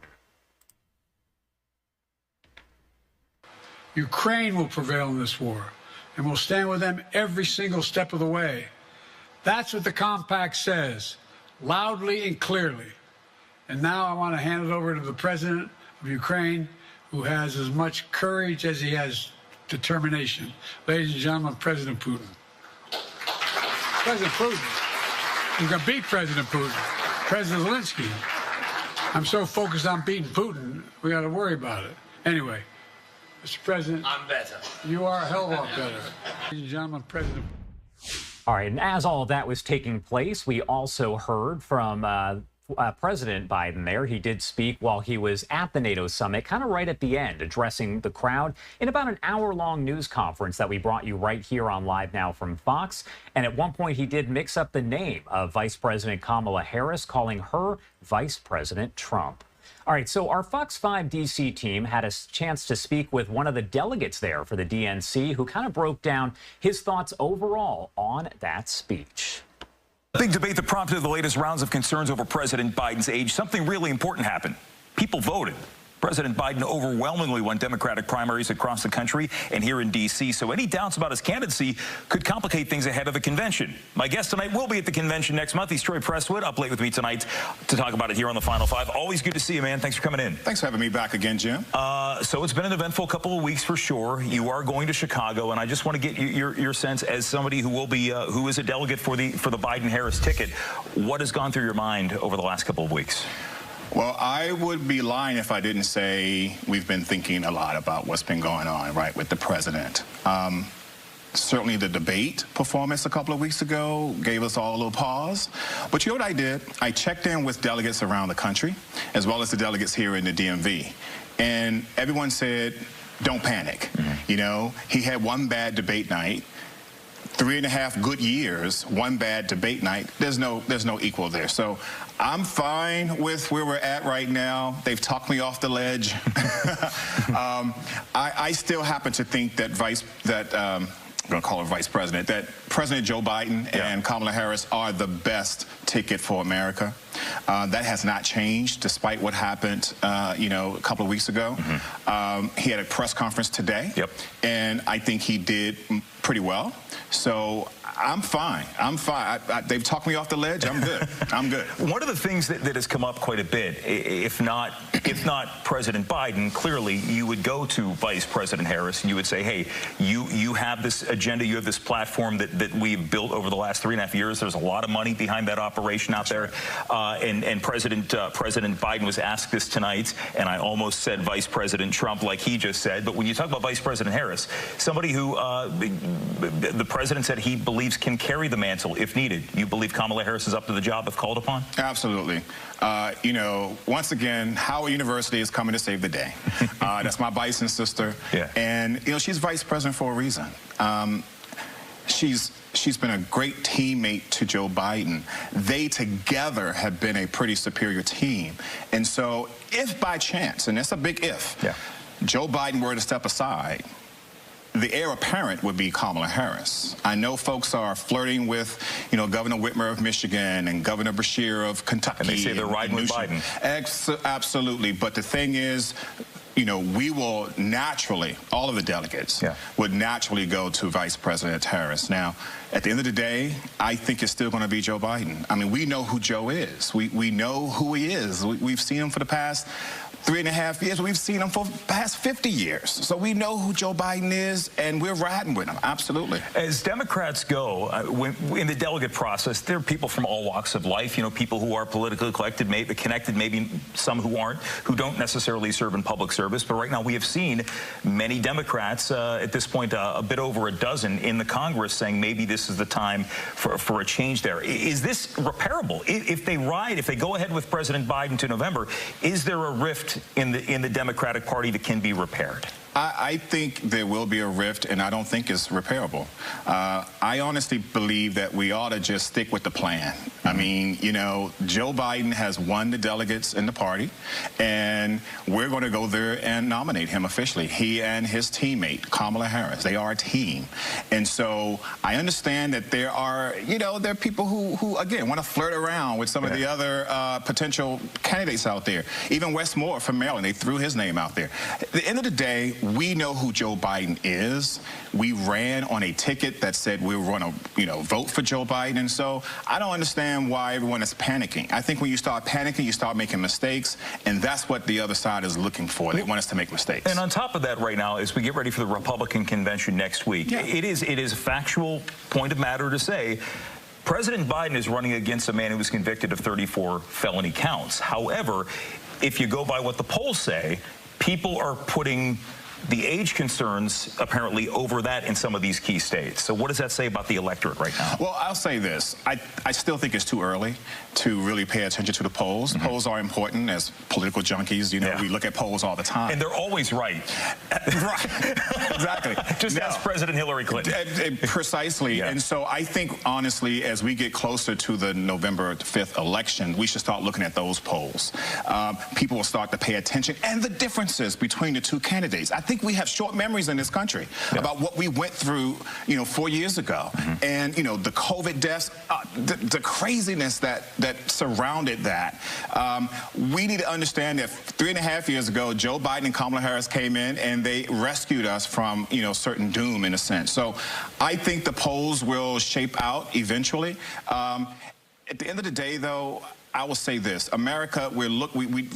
Ukraine will prevail in this war, and we'll stand with them every single step of the way. That's what the compact says, loudly and clearly. And now I want to hand it over to the president of Ukraine, who has as much courage as he has determination. Ladies and gentlemen, President Putin. President Putin. You can beat President Putin. President Zelensky. I'm so focused on beating Putin, we got to worry about it. Anyway. Mr. President, I'm better. You are a hell of a lot better. Ladies and gentlemen, President. All right, and as all of that was taking place, we also heard from President Biden there. He did speak while he was at the NATO summit, kind of right at the end, addressing the crowd in about an hour-long news conference that we brought you right here on Live Now from Fox. And at one point, he did mix up the name of Vice President Kamala Harris, calling her Vice President Trump. All right, so our Fox 5 D.C. team had a chance to speak with one of the delegates there for the DNC, who kind of broke down his thoughts overall on that speech. A big debate that prompted the latest rounds of concerns over President Biden's age. Something really important happened. People voted. President Biden overwhelmingly won Democratic primaries across the country and here in D.C., so any doubts about his candidacy could complicate things ahead of the convention. My guest tonight will be at the convention next month. He's Troy Presswood, up late with me tonight to talk about it here on the Final Five. Always good to see you, man. Thanks for coming in. Thanks for having me back again, Jim. So it's been an eventful couple of weeks for sure. You are going to Chicago, and I just want to get your sense as somebody who will be who is a delegate for the Biden-Harris ticket. What has gone through your mind over the last couple of weeks? Well, I would be lying if I didn't say we've been thinking a lot about what's been going on, right, with the president. Certainly the debate performance a couple of weeks ago gave us all a little pause. But you know what I did? I checked in with delegates around the country, as well as the delegates here in the DMV. And everyone said, don't panic. You know, he had one bad debate night. 3.5 good years, one bad debate night. There's no equal there. So I'm fine with where we're at right now. They've talked me off the ledge. I still happen to think that I'm going to call her vice president, that President Joe Biden and Kamala Harris are the best ticket for America. That has not changed despite what happened, you know, a couple of weeks ago. He had a press conference today, and I think he did pretty well. So I'm fine. I'm fine. They've talked me off the ledge. I'm good. I'm good. One of the things that has come up quite a bit, if not President Biden, clearly you would go to Vice President Harris and you would say, hey, you have this agenda, you have this platform that we've built over the last 3.5 years. There's a lot of money behind that operation out there. And President Biden was asked this tonight, and I almost said Vice President Trump like he just said. But when you talk about Vice President Harris, somebody who the president said he believes can carry the mantle if needed. You believe Kamala Harris is up to the job if called upon? Absolutely. You know, once again, Howard University is coming to save the day. That's my Bison sister. And, you know, she's vice president for a reason. She's been a great teammate to Joe Biden. They together have been a pretty superior team. And so if by chance, and that's a big if, Joe Biden were to step aside, the heir apparent would be Kamala Harris. I know folks are flirting with, you know, Governor Whitmer of Michigan and Governor Beshear of Kentucky. And they say they're riding with Biden. Absolutely. But the thing is, you know, we will naturally, all of the delegates would naturally go to Vice President Harris. Now, at the end of the day, I think it's still going to be Joe Biden. I mean, we know who Joe is. We know who he is. We've seen him for the past 3.5 years. We've seen him for the past 50 years. So we know who Joe Biden is, and we're riding with him. Absolutely. As Democrats go, in the delegate process, there are people from all walks of life, you know, people who are politically connected, maybe some who aren't, who don't necessarily serve in public service. But right now we have seen many Democrats, at this point, a bit over a dozen in the Congress saying maybe this is the time for a change there. Is this repairable? If they go ahead with President Biden to November, is there a rift in the Democratic Party that can be repaired? I think there will be a rift, and I don't think it's repairable. I honestly believe that we ought to just stick with the plan. I mean, you know, Joe Biden has won the delegates in the party, and we're going to go there and nominate him officially. He and his teammate, Kamala Harris, they are a team. And so I understand that there are, you know, there are people who again, want to flirt around with some of the other potential candidates out there. Even Wes Moore from Maryland, they threw his name out there. At the end of the day, we know who Joe Biden is. We ran on a ticket that said we were going to, you know, vote for Joe Biden. And so I don't understand why everyone is panicking. I think when you start panicking, you start making mistakes, and that's what the other side is looking for. They want us to make mistakes. And on top of that, right now, as we get ready for the Republican convention next week, it is a factual point of matter to say President Biden is running against a man who was convicted of 34 felony counts. However, if you go by what the polls say, people are putting the age concerns apparently over that in some of these key states. So what does that say about the electorate right now? Well, I'll say this. I still think it's too early to really pay attention to the polls. Mm-hmm. Polls are important as political junkies. You know, we look at polls all the time. And they're always right. Right. Exactly. Just ask President Hillary Clinton. Precisely. And so I think, honestly, as we get closer to the November 5th election, we should start looking at those polls. People will start to pay attention and the differences between the two candidates. I think we have short memories in this country about what we went through, you know, 4 years ago. Mm-hmm. And, you know, the COVID deaths, the craziness that surrounded that. We need to understand that 3.5 years ago, Joe Biden and Kamala Harris came in and they rescued us from, you know, certain doom in a sense. So I think the polls will shape out eventually. At the end of the day, though, I will say this. America, we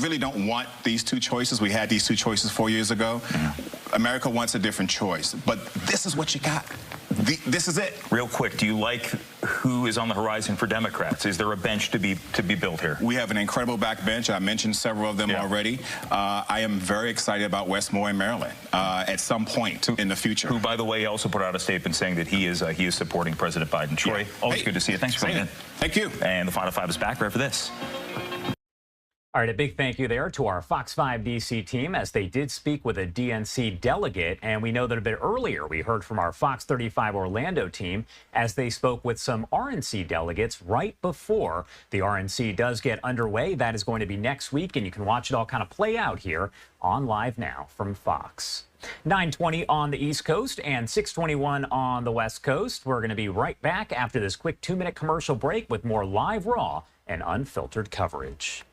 really don't want these two choices. We had these two choices 4 years ago. Mm-hmm. America wants a different choice. But this is what you got. This is it. Real quick, do you like who is on the horizon for Democrats? Is there a bench to be built here? We have an incredible backbench. I mentioned several of them already. I am very excited about Wes Moore in Maryland at some point in the future. Who, by the way, also put out a statement saying that he is supporting President Biden. Troy, always good to see you. Thanks for coming in. Thank you. And the Final Five is back right after this. All right, a big thank you there to our Fox 5 DC team as they did speak with a DNC delegate. And we know that a bit earlier we heard from our Fox 35 Orlando team as they spoke with some RNC delegates right before the RNC does get underway. That is going to be next week, and you can watch it all kind of play out here on Live Now from Fox. 9:20 on the East Coast and 6:21 on the West Coast. We're going to be right back after this quick 2-minute commercial break with more live, raw, and unfiltered coverage.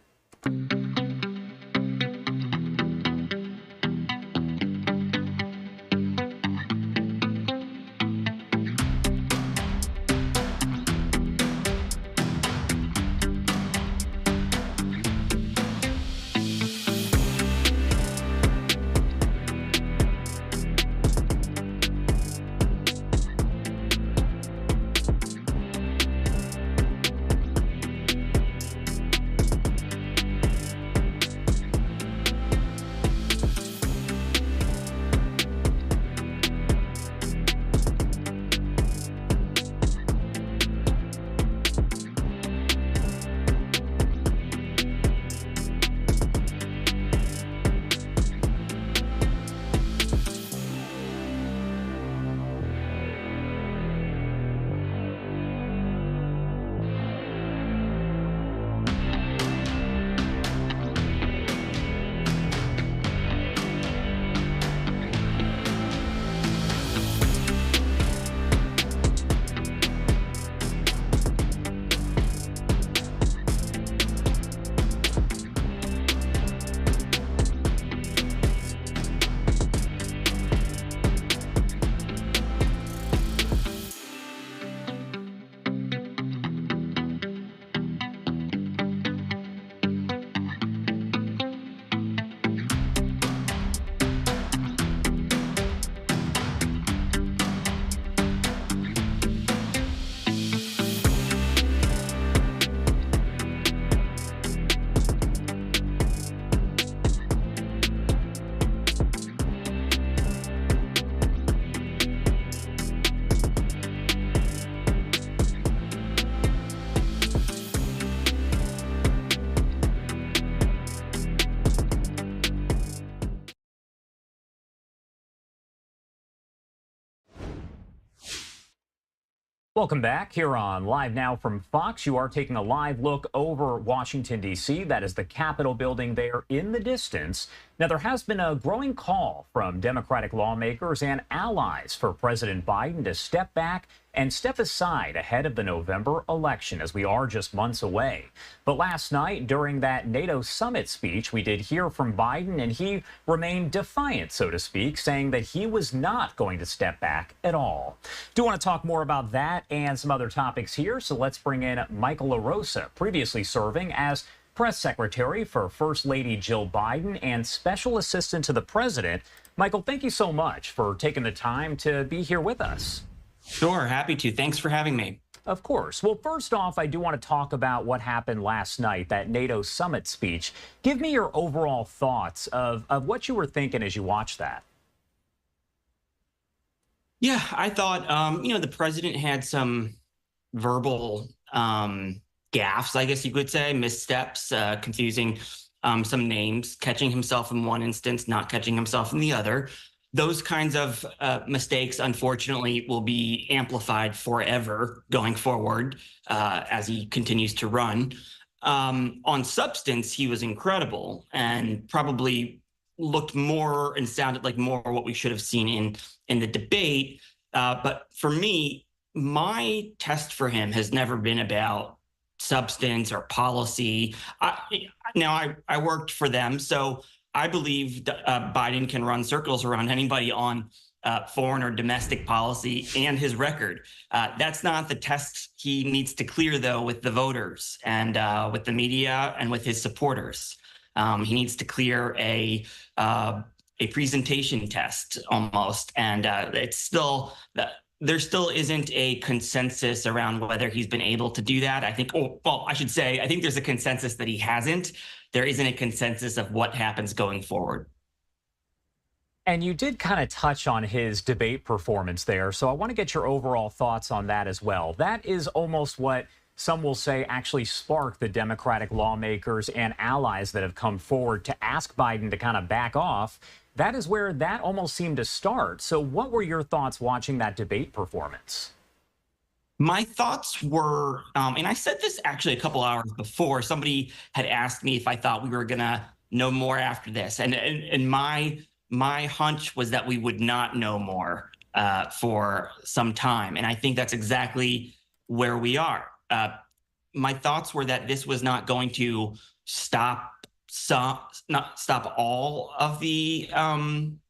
Welcome back here on Live Now from Fox. You are taking a live look over Washington, D.C. That is the Capitol building there in the distance. Now, there has been a growing call from Democratic lawmakers and allies for President Biden to step back and step aside ahead of the November election, as we are just months away. But last night, during that NATO summit speech, we did hear from Biden, and he remained defiant, so to speak, saying that he was not going to step back at all. Do want to talk more about that and some other topics here, so let's bring in Michael LaRosa, previously serving as press secretary for First Lady Jill Biden and special assistant to the president. Michael, thank you so much for taking the time to be here with us. Sure, happy to. Thanks for having me. Of course. Well, first off, I do want to talk about what happened last night, that NATO summit speech. Give me your overall thoughts of what you were thinking as you watched that. Yeah, I thought, the president had some verbal gaffes, I guess you could say, missteps, confusing some names, catching himself in one instance, not catching himself in the other. Those kinds of mistakes, unfortunately, will be amplified forever going forward as he continues to run. On substance, he was incredible and probably looked more and sounded like more what we should have seen in the debate. But for me, my test for him has never been about substance or policy. I worked for them, so I believe Biden can run circles around anybody on foreign or domestic policy and his record. That's not the test he needs to clear, though, with the voters and with the media and with his supporters. He needs to clear a presentation test almost, and it's still there still isn't a consensus around whether he's been able to do that. I think, I should say, I think there's a consensus that he hasn't. There isn't a consensus of what happens going forward. And you did kind of touch on his debate performance there, so I want to get your overall thoughts on that as well. That is almost what some will say actually sparked the Democratic lawmakers and allies that have come forward to ask Biden to kind of back off. That is where that almost seemed to start. So what were your thoughts watching that debate performance? My thoughts were, and I said this actually a couple hours before, somebody had asked me if I thought we were going to know more after this. And my hunch was that we would not know more for some time. And I think that's exactly where we are. My thoughts were that this was not going to stop all of the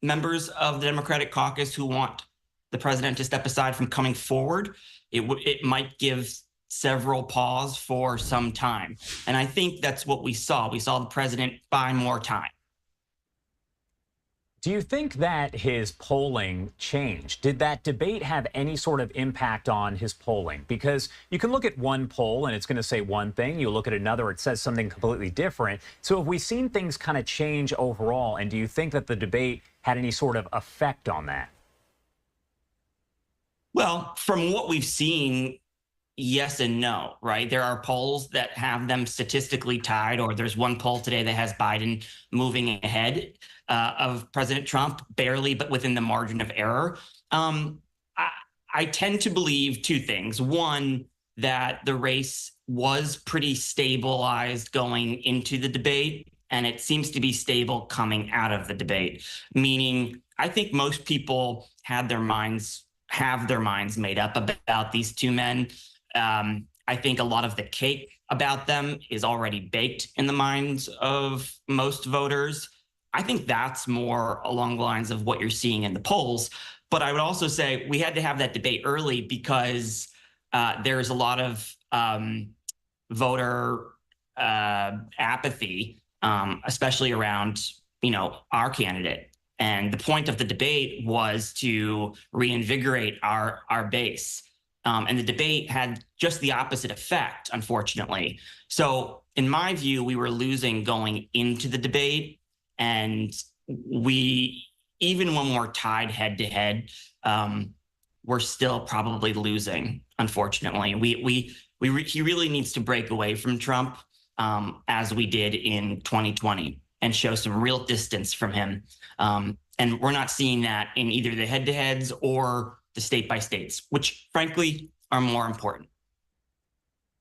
members of the Democratic caucus who want the president to step aside from coming forward. It might give several pause for some time. And I think that's what we saw. We saw the president buy more time. Do you think that his polling changed? Did that debate have any sort of impact on his polling? Because you can look at one poll and it's going to say one thing. You look at another, it says something completely different. So have we seen things kind of change overall? And do you think that the debate had any sort of effect on that? Well, from what we've seen, yes and no, right? There are polls that have them statistically tied, or there's one poll today that has Biden moving ahead of President Trump, barely, but within the margin of error. I tend to believe two things. One, that the race was pretty stabilized going into the debate, and it seems to be stable coming out of the debate, meaning I think most people have their minds made up about these two men. I think a lot of the cake about them is already baked in the minds of most voters. I think that's more along the lines of what you're seeing in the polls. But I would also say we had to have that debate early because there's a lot of voter apathy, especially around, our candidate. And the point of the debate was to reinvigorate our base. And the debate had just the opposite effect, unfortunately. So in my view, we were losing going into the debate. And even when we're tied head to head, we're still probably losing, unfortunately. He really needs to break away from Trump as we did in 2020 and show some real distance from him. And we're not seeing that in either the head-to-heads or the state-by-states, which frankly are more important.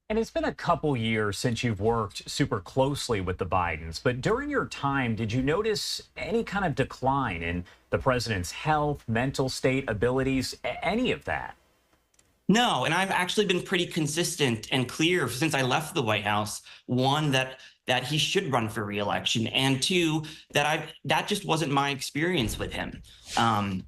And it's been a couple years since you've worked super closely with the Bidens, but during your time, did you notice any kind of decline in the president's health, mental state, abilities, any of that? No, and I've actually been pretty consistent and clear since I left the White House. One, that he should run for re-election, and two, that just wasn't my experience with him.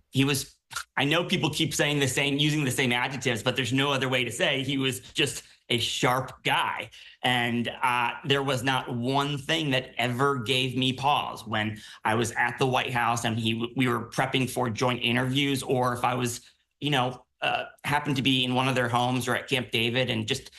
He was, I know people keep saying using the same adjectives, but there's no other way to say he was just a sharp guy. And there was not one thing that ever gave me pause when I was at the White House and we were prepping for joint interviews, or if I was, happened to be in one of their homes or at Camp David and just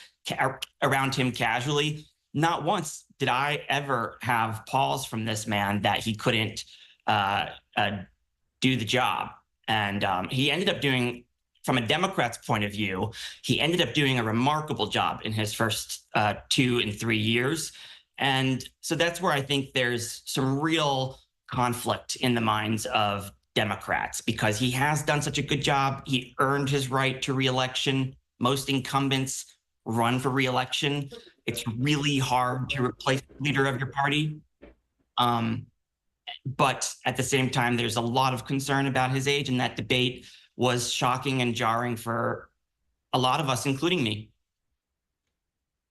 around him casually. Not once did I ever have pause from this man that he couldn't do the job. And he ended up doing, from a Democrat's point of view, he ended up doing a remarkable job in his first 2 and 3 years. And so that's where I think there's some real conflict in the minds of Democrats, because he has done such a good job. He earned his right to re-election. Most incumbents run for re-election. It's really hard to replace the leader of your party. But at the same time, there's a lot of concern about his age, and that debate was shocking and jarring for a lot of us, including me.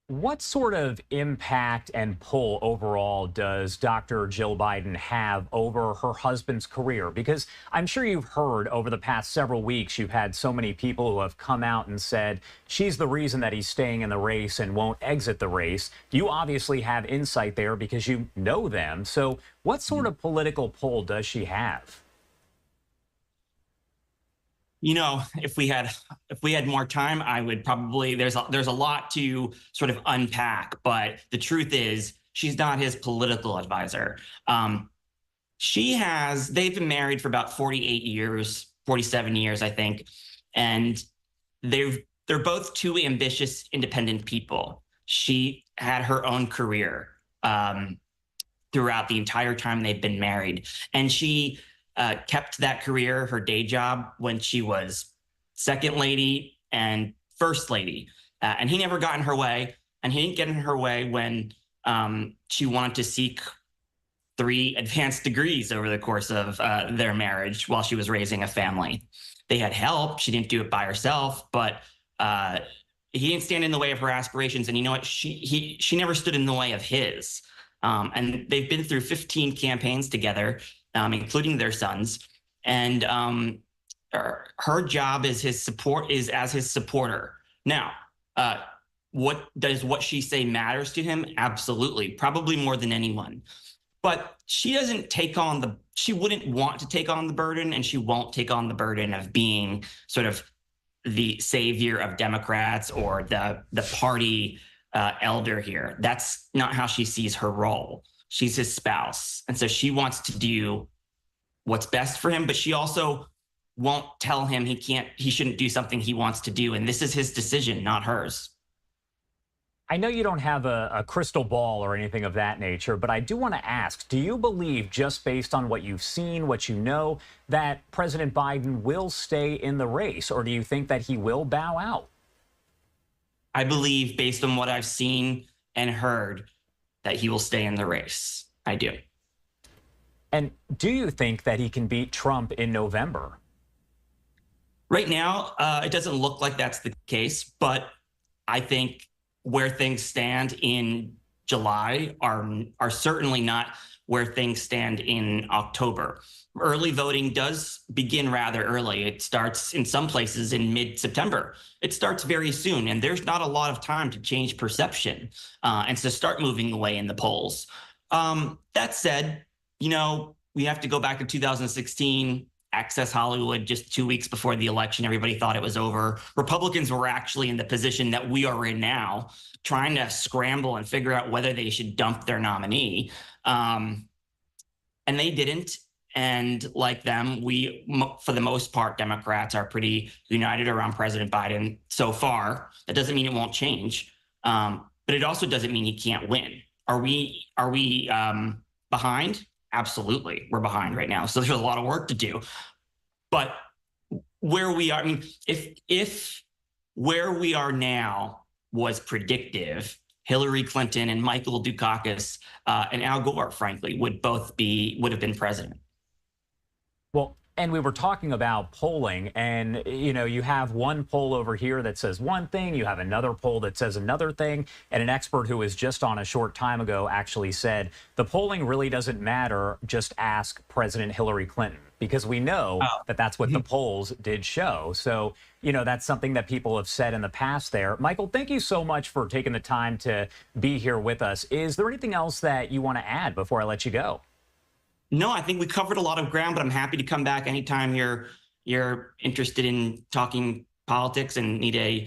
What sort of impact and pull overall does Dr. Jill Biden have over her husband's career? Because I'm sure you've heard over the past several weeks, you've had so many people who have come out and said she's the reason that he's staying in the race and won't exit the race. You obviously have insight there because you know them. So what sort of political pull does she have? If we had more time, I would probably, there's a lot to sort of unpack, but the truth is she's not his political advisor. They've been married for about 48 years, 47 years, I think. And they're both two ambitious, independent people. She had her own career throughout the entire time they've been married. And she kept that career, her day job, when she was second lady and first lady. And he never got in her way. And he didn't get in her way when she wanted to seek 3 advanced degrees over the course of their marriage while she was raising a family. They had help. She didn't do it by herself, but he didn't stand in the way of her aspirations. And you know what? She never stood in the way of his. And they've been through 15 campaigns together, including their sons. And her job as his supporter. Now, does what she say matters to him? Absolutely, probably more than anyone. But she wouldn't want to take on the burden, and she won't take on the burden of being sort of the savior of Democrats or the party elder here. That's not how she sees her role. She's his spouse. And so she wants to do what's best for him, but she also won't tell him he shouldn't do something he wants to do. And this is his decision, not hers. I know you don't have a crystal ball or anything of that nature, but I do want to ask, do you believe, just based on what you've seen, what you know, that President Biden will stay in the race, or do you think that he will bow out? I believe, based on what I've seen and heard, that he will stay in the race. I do. And do you think that he can beat Trump in November? Right now, it doesn't look like that's the case, but I think where things stand in July are certainly not where things stand in October. Early voting does begin rather early. It starts in some places in mid-September. It starts very soon, and there's not a lot of time to change perception and to start moving away in the polls. That said, we have to go back to 2016. Access Hollywood, just 2 weeks before the election, everybody thought it was over. Republicans were actually in the position that we are in now, trying to scramble and figure out whether they should dump their nominee. And they didn't. And like them, for the most part, Democrats are pretty united around President Biden so far. That doesn't mean it won't change. But it also doesn't mean he can't win. Are we behind? Absolutely, we're behind right now. So there's a lot of work to do. But where we are, if where we are now was predictive. Hillary Clinton and Michael Dukakis and Al Gore, frankly, would have been president. Well, and we were talking about polling, and, you know, you have one poll over here that says one thing, you have another poll that says another thing, and an expert who was just on a short time ago actually said the polling really doesn't matter, just ask President Hillary Clinton, because we know that that's what the polls did show. So, you know, that's something that people have said in the past there. Michael, thank you so much for taking the time to be here with us. Is there anything else that you want to add before I let you go? No, I think we covered a lot of ground, but I'm happy to come back anytime you're interested in talking politics and need a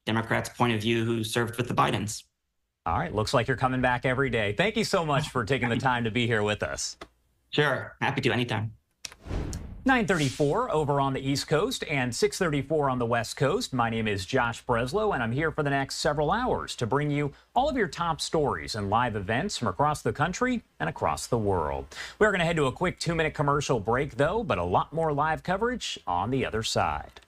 Democrat's point of view who served with the Bidens. All right. Looks like you're coming back every day. Thank you so much for taking the time to be here with us. Sure. Happy to anytime. 9:34 over on the East Coast and 6:34 on the West Coast. My name is Josh Breslow, and I'm here for the next several hours to bring you all of your top stories and live events from across the country and across the world. We're going to head to a quick 2-minute commercial break, though, but a lot more live coverage on the other side.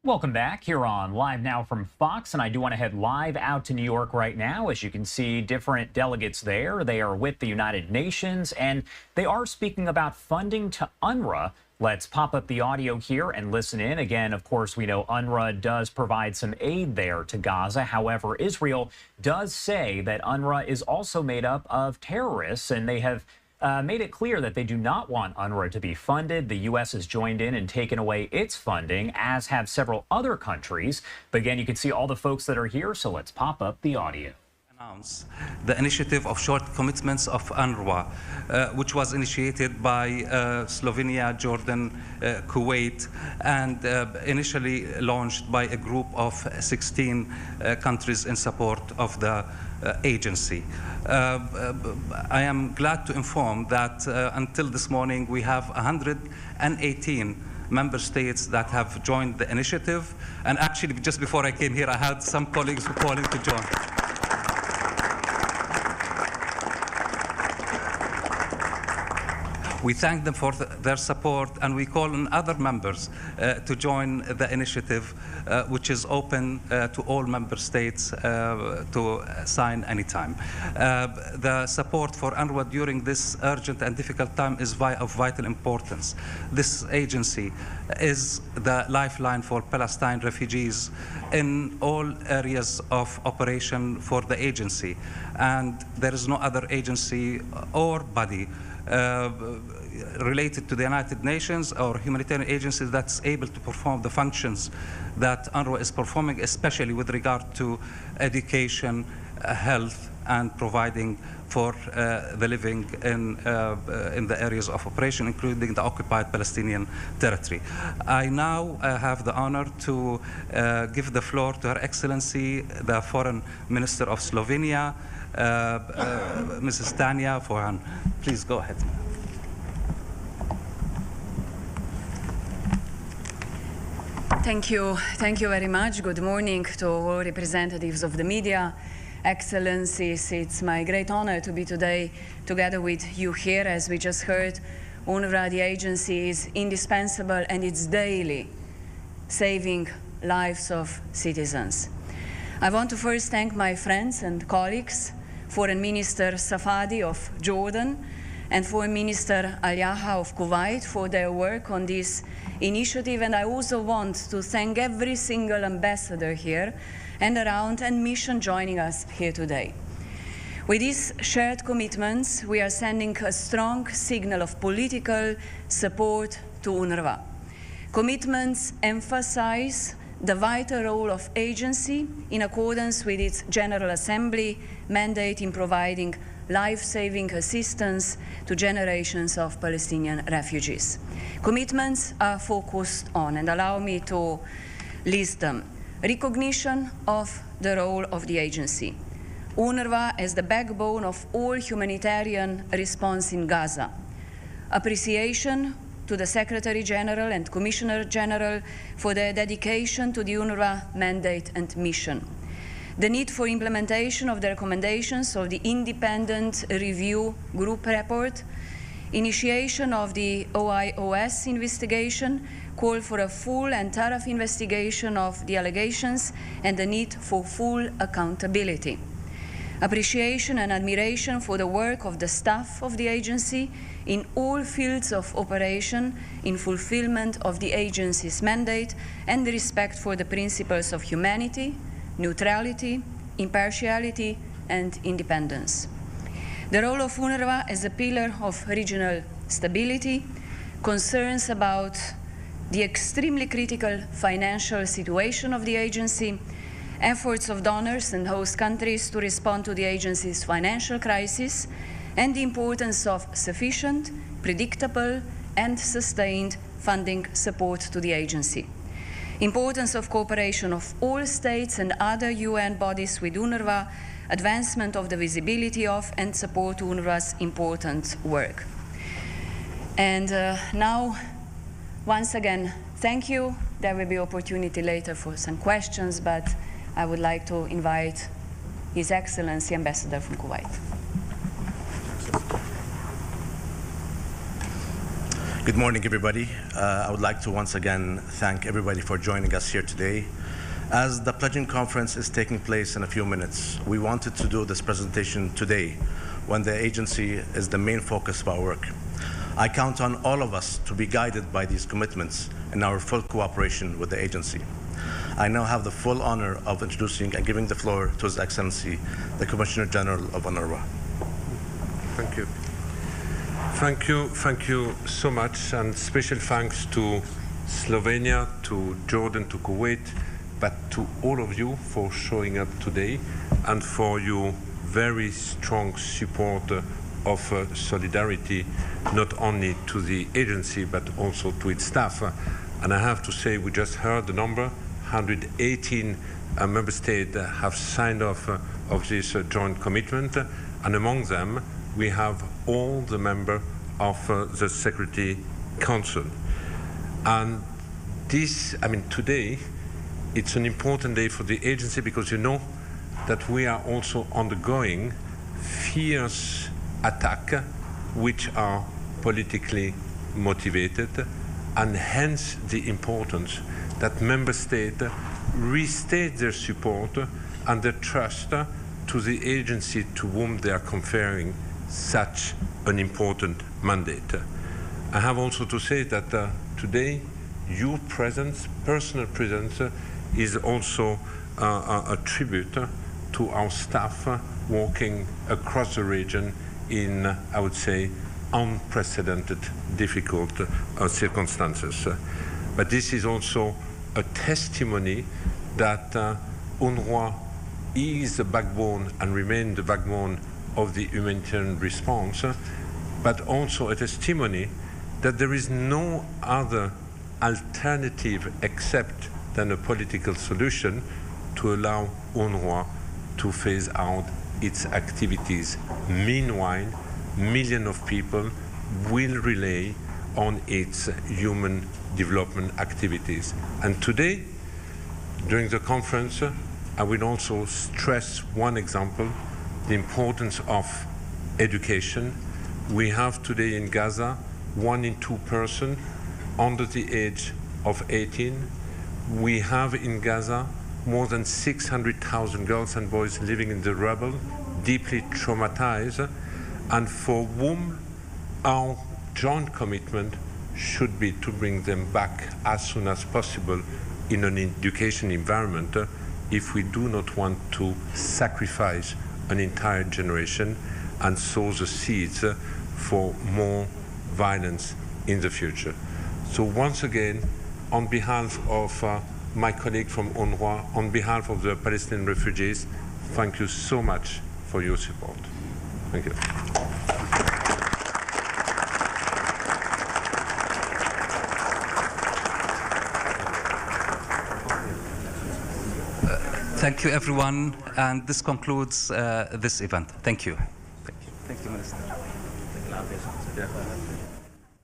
Welcome back here on Live Now from Fox, and I do want to head live out to New York right now. As you can see, different delegates there. They are with the United Nations, and they are speaking about funding to UNRWA. Let's pop up the audio here and listen in. Again, of course, we know UNRWA does provide some aid there to Gaza. However, Israel does say that UNRWA is also made up of terrorists, and they have made it clear that they do not want UNRWA to be funded. The U.S. has joined in and taken away its funding, as have several other countries. But again, you can see all the folks that are here, so let's pop up the audio. Announce the initiative of short commitments of UNRWA, which was initiated by Slovenia, Jordan, Kuwait, and initially launched by a group of 16 countries in support of the agency. I am glad to inform that until this morning we have 118 member states that have joined the initiative, and actually just before I came here I had some colleagues who calling to join. We thank them for their support, and we call on other members to join the initiative, which is open to all member states to sign anytime. The support for UNRWA during this urgent and difficult time is of vital importance. This agency is the lifeline for Palestine refugees in all areas of operation for the agency, and there is no other agency or body related to the United Nations or humanitarian agencies that's able to perform the functions that UNRWA is performing, especially with regard to education, health, and providing for the living in the areas of operation, including the occupied Palestinian territory. I now have the honor to give the floor to Her Excellency, the Foreign Minister of Slovenia, Mrs. Tanja Fohan. Please go ahead. Thank you very much. Good morning to all representatives of the media. Excellencies, it's my great honor to be today together with you here. As we just heard, UNRWA, the agency, is indispensable and it's daily saving lives of citizens. I want to first thank my friends and colleagues, Foreign Minister Safadi of Jordan and Foreign Minister Al-Yaha of Kuwait for their work on this initiative. And I also want to thank every single ambassador here and around and mission joining us here today. With these shared commitments, we are sending a strong signal of political support to UNRWA. Commitments emphasize the vital role of agency in accordance with its General Assembly mandate in providing life-saving assistance to generations of Palestinian refugees. Commitments are focused on, and allow me to list them: recognition of the role of the agency. UNRWA as the backbone of all humanitarian response in Gaza. Appreciation to the Secretary General and Commissioner General for their dedication to the UNRWA mandate and mission. The need for implementation of the recommendations of the Independent Review Group report, initiation of the OIOS investigation, call for a full and thorough investigation of the allegations, and the need for full accountability. Appreciation and admiration for the work of the staff of the agency in all fields of operation in fulfillment of the agency's mandate and the respect for the principles of humanity, neutrality, impartiality, and independence. The role of UNRWA as a pillar of regional stability, concerns about the extremely critical financial situation of the agency, efforts of donors and host countries to respond to the agency's financial crisis, and the importance of sufficient, predictable, and sustained funding support to the agency. Importance of cooperation of all states and other UN bodies with UNRWA, advancement of the visibility of and support to UNRWA's important work. And now, once again, thank you. There will be opportunity later for some questions, but I would like to invite His Excellency Ambassador from Kuwait. Good morning, everybody. I would like to once again thank everybody for joining us here today. As the pledging conference is taking place in a few minutes, we wanted to do this presentation today when the agency is the main focus of our work. I count on all of us to be guided by these commitments in our full cooperation with the agency. I now have the full honor of introducing and giving the floor to His Excellency, the Commissioner General of UNRWA. Thank you. Thank you so much, and special thanks to Slovenia, to Jordan, to Kuwait, but to all of you for showing up today and for your very strong support of solidarity, not only to the agency but also to its staff. And I have to say, we just heard the number, 118 member states have signed off of this joint commitment, and among them we have all the members of the Security Council. And this, today, it's an important day for the agency because you know that we are also undergoing fierce attacks which are politically motivated, and hence the importance that member states restate their support and their trust to the agency to whom they are conferring such an important mandate. I have also to say that today your presence, personal presence, is also a tribute to our staff working across the region in, I would say, unprecedented, difficult circumstances. But this is also a testimony that UNRWA is the backbone and remains the backbone of the humanitarian response, but also a testimony that there is no other alternative except than a political solution to allow UNRWA to phase out its activities. Meanwhile, millions of people will rely on its human development activities. And today, during the conference, I will also stress one example, the importance of education. We have today in Gaza 1 in 2 persons under the age of 18. We have in Gaza more than 600,000 girls and boys living in the rubble, deeply traumatized, and for whom our joint commitment should be to bring them back as soon as possible in an education environment if we do not want to sacrifice an entire generation and sow the seeds for more violence in the future. So once again, on behalf of my colleague from UNRWA, on behalf of the Palestinian refugees, thank you so much for your support. Thank you. Thank you, everyone, and this concludes this event. Thank you. Thank you, Minister.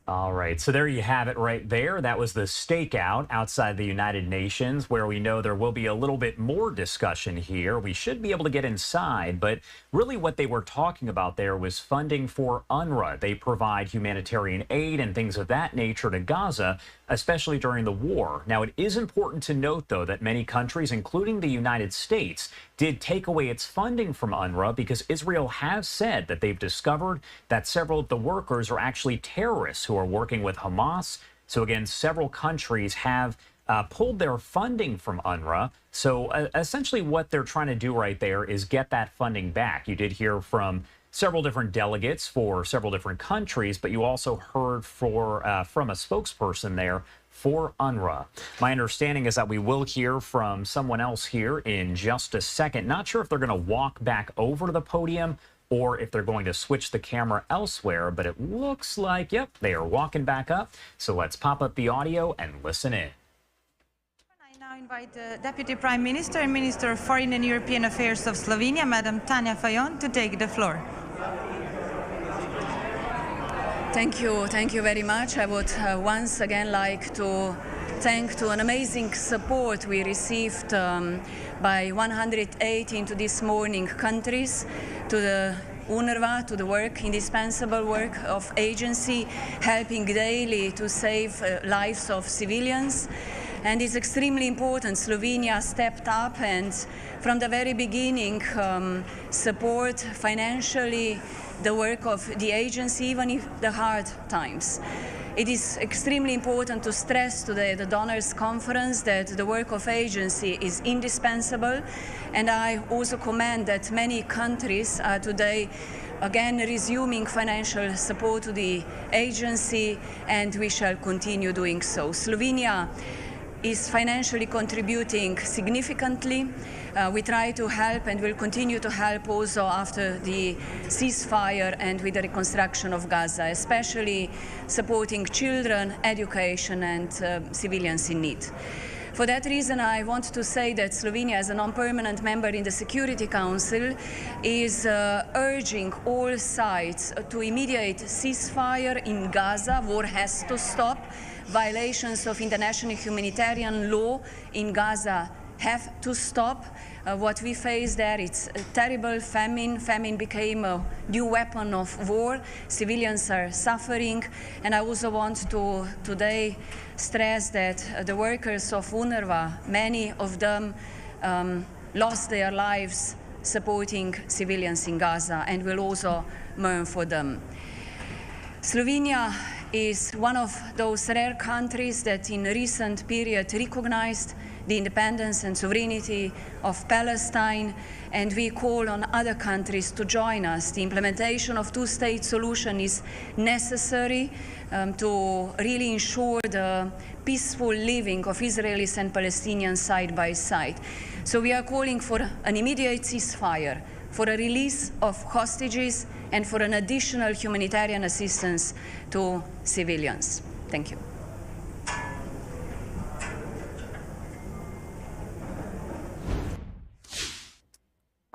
All right, so there you have it right there. That was the stakeout outside the United Nations, where we know there will be a little bit more discussion here. We should be able to get inside, but really what they were talking about there was funding for UNRWA. They provide humanitarian aid and things of that nature to Gaza, especially during the war. Now, it is important to note, though, that many countries, including the United States, did take away its funding from UNRWA because Israel has said that they've discovered that several of the workers are actually terrorists who are working with Hamas. So again, several countries have pulled their funding from UNRWA. So essentially what they're trying to do right there is get that funding back. You did hear from several different delegates for several different countries, but you also heard from a spokesperson there for UNRWA. My understanding is that we will hear from someone else here in just a second. Not sure if they're going to walk back over to the podium or if they're going to switch the camera elsewhere, but it looks like, yep, they are walking back up. So let's pop up the audio and listen in. I now invite the Deputy Prime Minister and Minister of Foreign and European Affairs of Slovenia, Madam Tanja Fajon, to take the floor. Thank you very much. I would once again like to thank to an amazing support we received by 118 to this morning countries, to the UNRWA, to the work, indispensable work of agency, helping daily to save lives of civilians. And it's extremely important. Slovenia stepped up and from the very beginning support financially the work of the agency, even in the hard times. It is extremely important to stress today at the Donors Conference that the work of agency is indispensable, and I also commend that many countries are today again resuming financial support to the agency, and we shall continue doing so. Slovenia is financially contributing significantly. We try to help and will continue to help also after the ceasefire and with the reconstruction of Gaza, especially supporting children, education and civilians in need. For that reason, I want to say that Slovenia, as a non-permanent member in the Security Council, is urging all sides to immediate ceasefire in Gaza. War has to stop. Violations of international humanitarian law in Gaza have to stop. What we face there, it's a terrible famine. Famine became a new weapon of war. Civilians are suffering. And I also want to today stress that the workers of UNRWA, many of them lost their lives supporting civilians in Gaza, and will also mourn for them. Slovenia is one of those rare countries that in recent period recognized the independence and sovereignty of Palestine, and we call on other countries to join us. The implementation of two-state solution is necessary to really ensure the peaceful living of Israelis and Palestinians side by side. So we are calling for an immediate ceasefire, for a release of hostages, and for an additional humanitarian assistance to civilians. Thank you.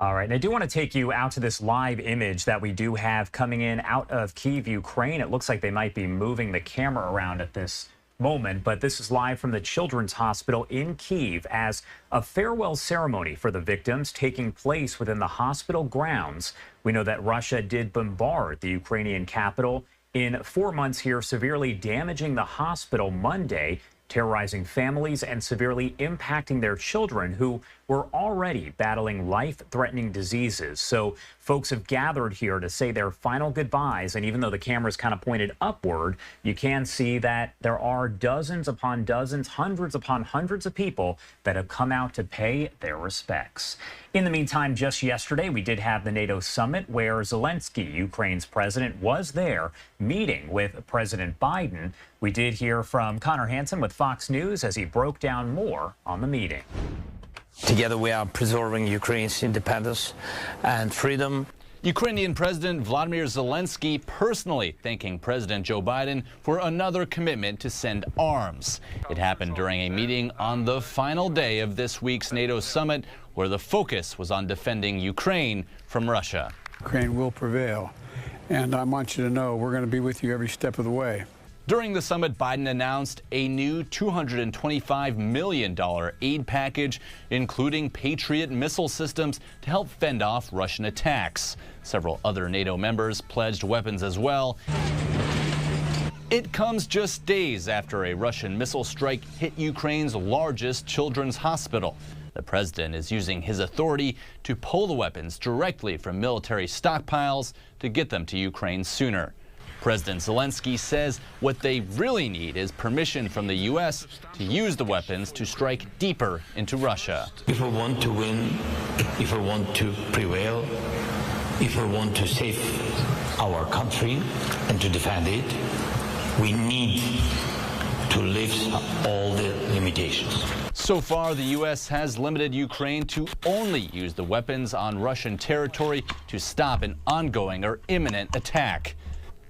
All right, and I do want to take you out to this live image that we do have coming in out of Kyiv, Ukraine. It looks like they might be moving the camera around at this moment, but this is live from the Children's Hospital in Kyiv as a farewell ceremony for the victims taking place within the hospital grounds. We know that Russia did bombard the Ukrainian capital in 4 months here, severely damaging the hospital Monday, terrorizing families and severely impacting their children who were already battling life-threatening diseases. So folks have gathered here to say their final goodbyes, and even though the camera's kind of pointed upward, you can see that there are dozens upon dozens, hundreds upon hundreds of people that have come out to pay their respects. In the meantime, just yesterday, we did have the NATO summit where Zelensky, Ukraine's president, was there meeting with President Biden. We did hear from Connor Hansen with Fox News as he broke down more on the meeting. Together we are preserving Ukraine's independence and freedom. Ukrainian President Vladimir Zelensky personally thanking President Joe Biden for another commitment to send arms. It happened during a meeting on the final day of this week's NATO summit, where the focus was on defending Ukraine from Russia. Ukraine will prevail, and I want you to know we're going to be with you every step of the way. During the summit, Biden announced a new $225 million aid package, including Patriot missile systems to help fend off Russian attacks. Several other NATO members pledged weapons as well. It comes just days after a Russian missile strike hit Ukraine's largest children's hospital. The president is using his authority to pull the weapons directly from military stockpiles to get them to Ukraine sooner. President Zelensky says what they really need is permission from the U.S. to use the weapons to strike deeper into Russia. If we want to win, if we want to prevail, if we want to save our country and to defend it, we need to lift all the limitations. So far, the U.S. has limited Ukraine to only use the weapons on Russian territory to stop an ongoing or imminent attack.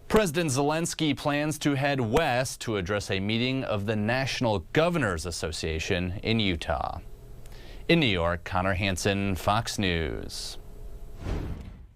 President Zelensky plans to head west to address a meeting of the National Governors Association in Utah. In New York, Connor Hansen, Fox News.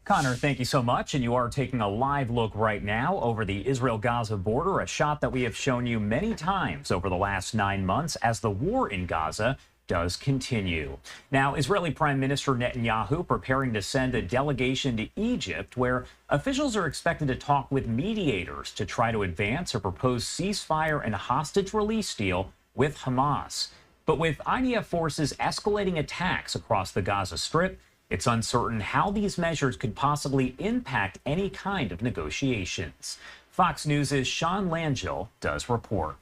Connor, thank you so much. And you are taking a live look right now over the Israel-Gaza border, a shot that we have shown you many times over the last 9 months as the war in Gaza does continue. Now, Israeli Prime Minister Netanyahu preparing to send a delegation to Egypt, where officials are expected to talk with mediators to try to advance a proposed ceasefire and hostage release deal with Hamas. But with IDF forces escalating attacks across the Gaza Strip, it's uncertain how these measures could possibly impact any kind of negotiations. Fox News' Sean Langell does report.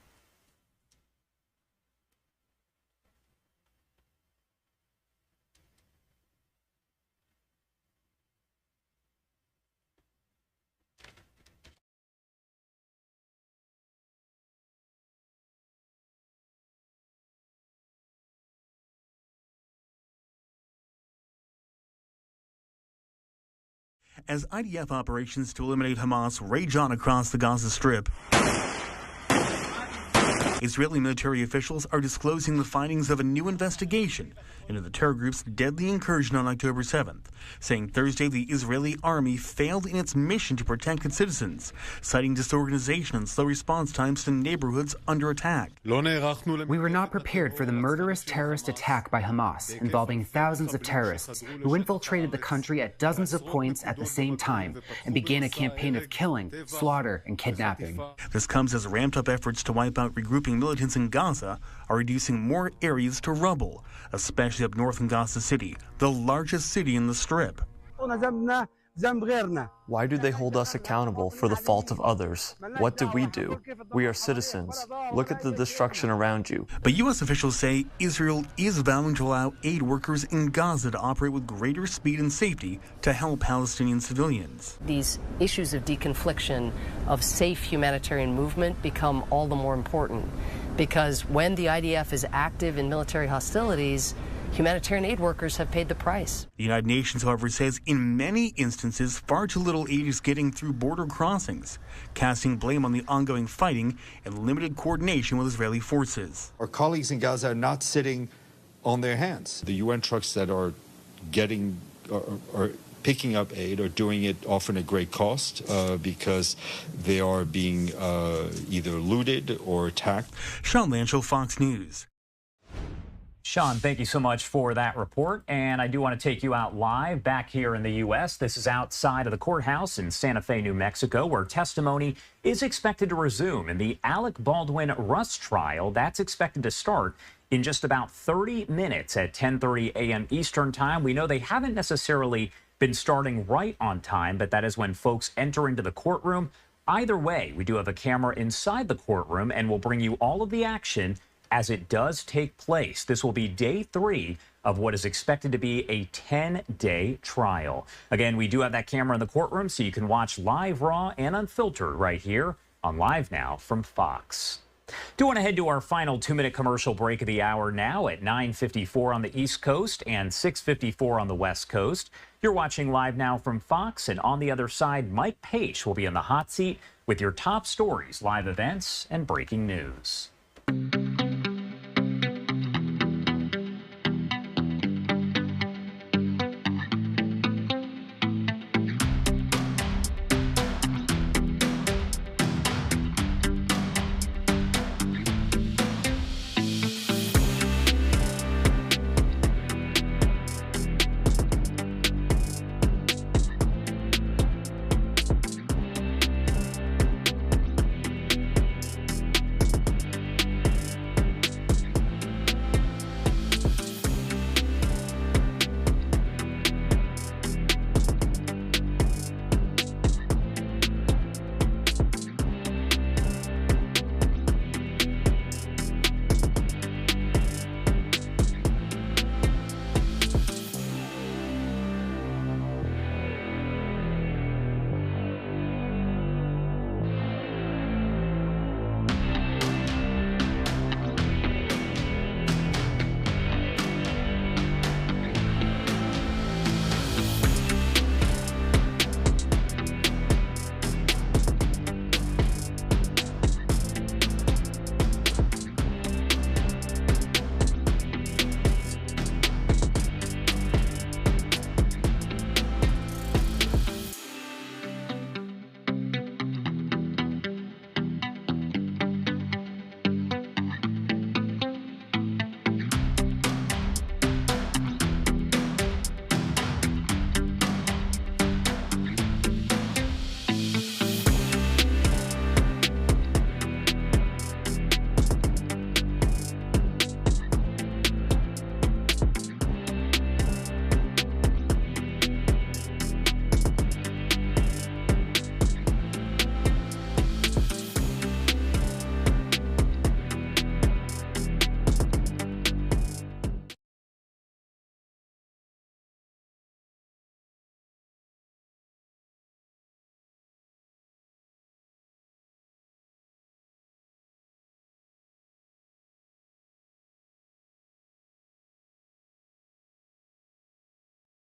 As IDF operations to eliminate Hamas rage on across the Gaza Strip, Israeli military officials are disclosing the findings of a new investigation into the terror group's deadly incursion on October 7th, saying Thursday the Israeli army failed in its mission to protect its citizens, citing disorganization and slow response times to neighborhoods under attack. We were not prepared for the murderous terrorist attack by Hamas, involving thousands of terrorists who infiltrated the country at dozens of points at the same time and began a campaign of killing, slaughter, and kidnapping. This comes as ramped-up efforts to wipe out regrouping militants in Gaza are reducing more areas to rubble, especially up north in Gaza City, the largest city in the Strip. Why do they hold us accountable for the fault of others? What did we do? We are citizens. Look at the destruction around you. But U.S. officials say Israel is vowing to allow aid workers in Gaza to operate with greater speed and safety to help Palestinian civilians. These issues of deconfliction, of safe humanitarian movement, become all the more important because when the IDF is active in military hostilities, humanitarian aid workers have paid the price. The United Nations, however, says in many instances, far too little aid is getting through border crossings, casting blame on the ongoing fighting and limited coordination with Israeli forces. Our colleagues in Gaza are not sitting on their hands. The UN trucks that are getting are picking up aid are doing it often at great cost because they are being either looted or attacked. Sean Lanchel, Fox News. Sean, thank you so much for that report. And I do want to take you out live back here in the U.S. This is outside of the courthouse in Santa Fe, New Mexico, where testimony is expected to resume in the Alec Baldwin Rust trial. That's expected to start in just about 30 minutes at 10:30 a.m. Eastern time. We know they haven't necessarily been starting right on time, but that is when folks enter into the courtroom. Either way, we do have a camera inside the courtroom, and we'll bring you all of the action as it does take place. This will be day 3 of what is expected to be a 10-day trial. Again, we do have that camera in the courtroom, so you can watch live, raw, and unfiltered right here on Live Now from Fox. Do want to head to our final 2-minute commercial break of the hour now at 9:54 on the East Coast and 6:54 on the West Coast. You're watching Live Now from Fox, and on the other side, Mike Page will be in the hot seat with your top stories, live events, and breaking news.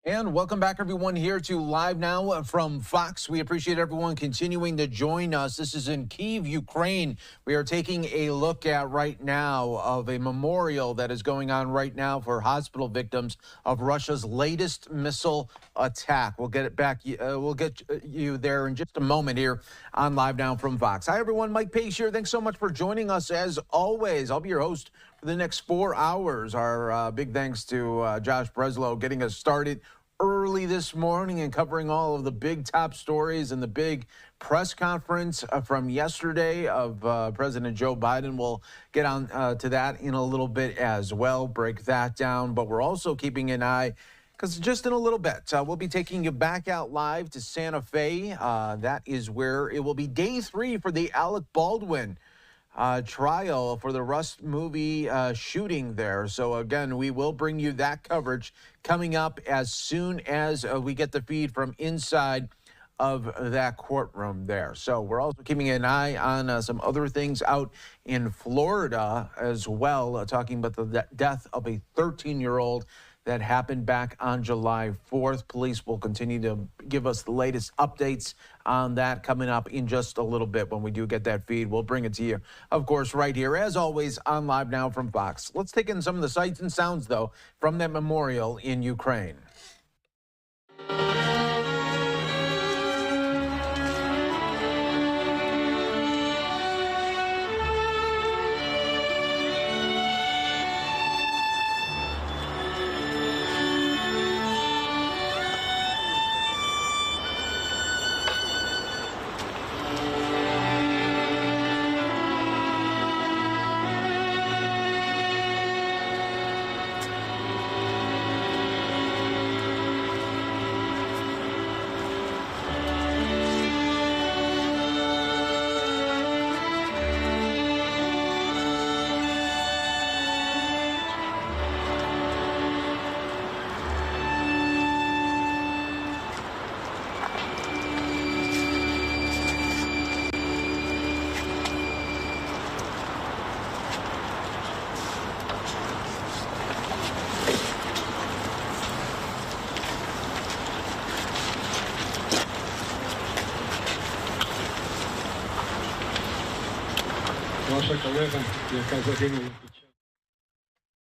And welcome back, everyone, here to Live Now from Fox. We appreciate everyone continuing to join us. This is in Kyiv, Ukraine. We are taking a look at right now of a memorial that is going on right now for hospital victims of Russia's latest missile attack. We'll get it back. We'll get you there in just a moment here on Live Now from Fox. Hi, everyone. Mike Pace here. Thanks so much for joining us. As always, I'll be your host for the next 4 hours. Our big thanks to Josh Breslow getting us started early this morning and covering all of the big top stories and the big press conference from yesterday of President Joe Biden. We'll get on to that in a little bit as well, break that down. But we're also keeping an eye Because just in a little bit, we'll be taking you back out live to Santa Fe. That is where it will be day 3 for the Alec Baldwin trial for the Rust movie shooting there. So again, we will bring you that coverage coming up as soon as we get the feed from inside of that courtroom there. So we're also keeping an eye on some other things out in Florida as well, talking about the death of a 13-year-old that happened back on July 4th. Police will continue to give us the latest updates on that coming up in just a little bit. When we do get that feed, we'll bring it to you, of course, right here, as always, on Live Now from Fox. Let's take in some of the sights and sounds, though, from that memorial in Ukraine.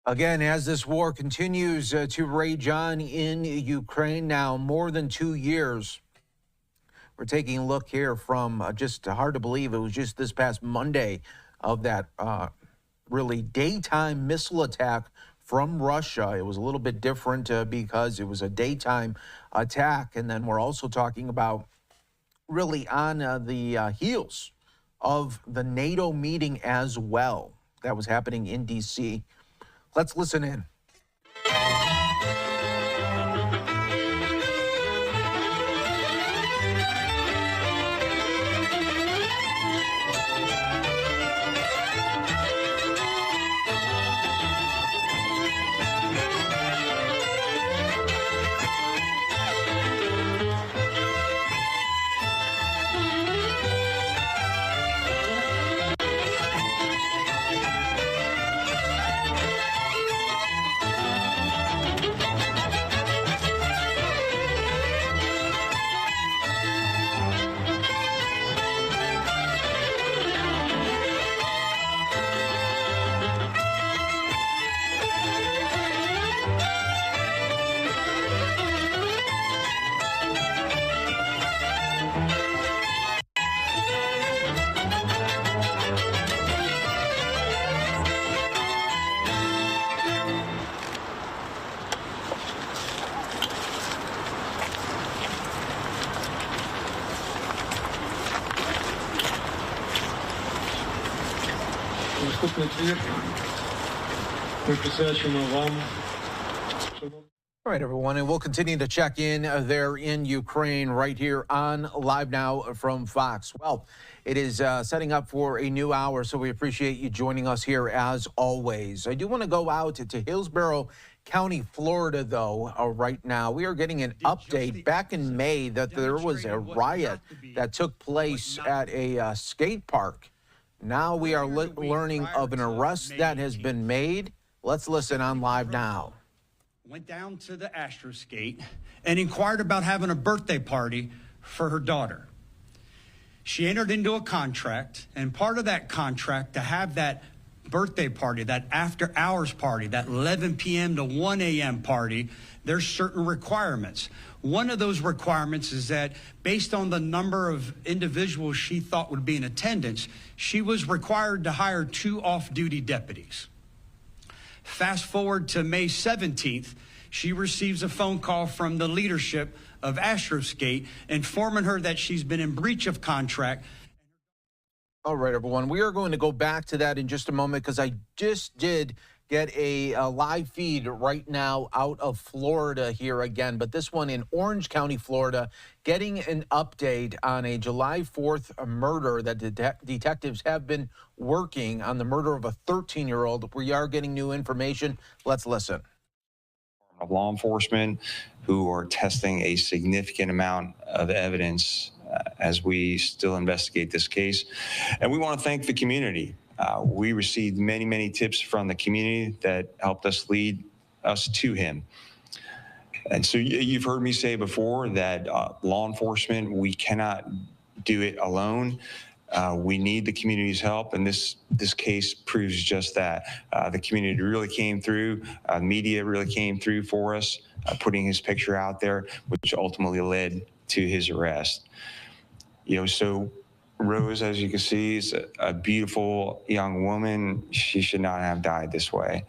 Again, as this war continues to rage on in Ukraine now, more than 2 years, we're taking a look here from just hard to believe it was just this past Monday of that really daytime missile attack from Russia. It was a little bit different because it was a daytime attack. And then we're also talking about really on the heels of the NATO meeting as well. That was happening in D.C. Let's listen in. All right, everyone, and we'll continue to check in there in Ukraine right here on Live Now from Fox. Well, it is setting up for a new hour, so we appreciate you joining us here as always. I do want to go out to Hillsborough County, Florida, though, right now. We are getting an update back in May that there was a riot that took place at a skate park. Now we are learning of an arrest that has been made. Let's listen on Live Now. Went down to the Astro Skate and inquired about having a birthday party for her daughter. She entered into a contract, and part of that contract to have that birthday party, that after hours party, that 11 p.m. to 1 a.m. party, there's certain requirements. One of those requirements is that based on the number of individuals she thought would be in attendance, she was required to hire 2 off-duty deputies. Fast forward to May 17th, she receives a phone call from the leadership of Astroskate informing her that she's been in breach of contract. All right, everyone, we are going to go back to that in just a moment because I just did get get a live feed right now out of Florida here again, but this one in Orange County, Florida, getting an update on a July 4th murder that detectives have been working on, the murder of a 13-year-old. We are getting new information. Let's listen. Of law enforcement who are testing a significant amount of evidence as we still investigate this case. And we want to thank the community. We received many, many tips from the community that helped us lead us to him. And so you've heard me say before that law enforcement, we cannot do it alone. We need the community's help, and this case proves just that. The community really came through, media really came through for us, putting his picture out there, which ultimately led to his arrest. You know, so Rose, as you can see, is a beautiful young woman. She should not have died this way.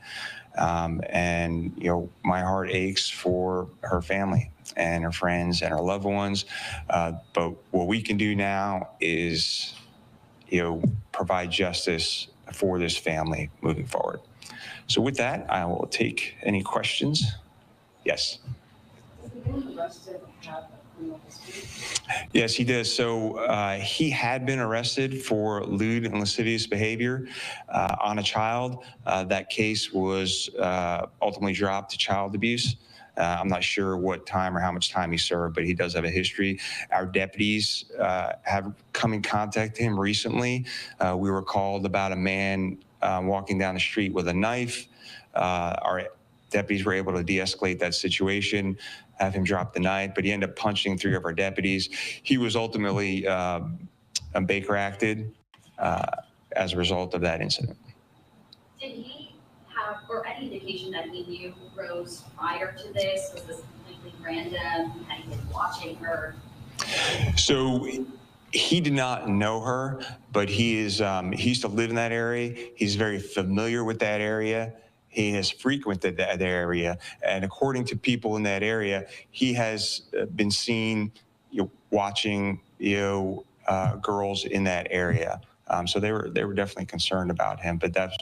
And, you know, my heart aches for her family and her friends and her loved ones. But what we can do now is, you know, provide justice for this family moving forward. So with that, I will take any questions. Yes. Yes, he does. So he had been arrested for lewd and lascivious behavior on a child. That case was ultimately dropped to child abuse. I'm not sure what time or how much time he served, but he does have a history. Our deputies have come in contact with him recently. We were called about a man walking down the street with a knife. Our deputies were able to de-escalate that situation, have him drop the knife, but he ended up punching 3 of our deputies. He was ultimately Baker acted as a result of that incident. Did he have, or any indication that he knew Rose prior to this? Was this completely random? Had he been watching her? So he did not know her, but he used to live in that area. He's very familiar with that area. He has frequented that area, and according to people in that area, he has been seen watching girls in that area. So they were definitely concerned about him. But that's,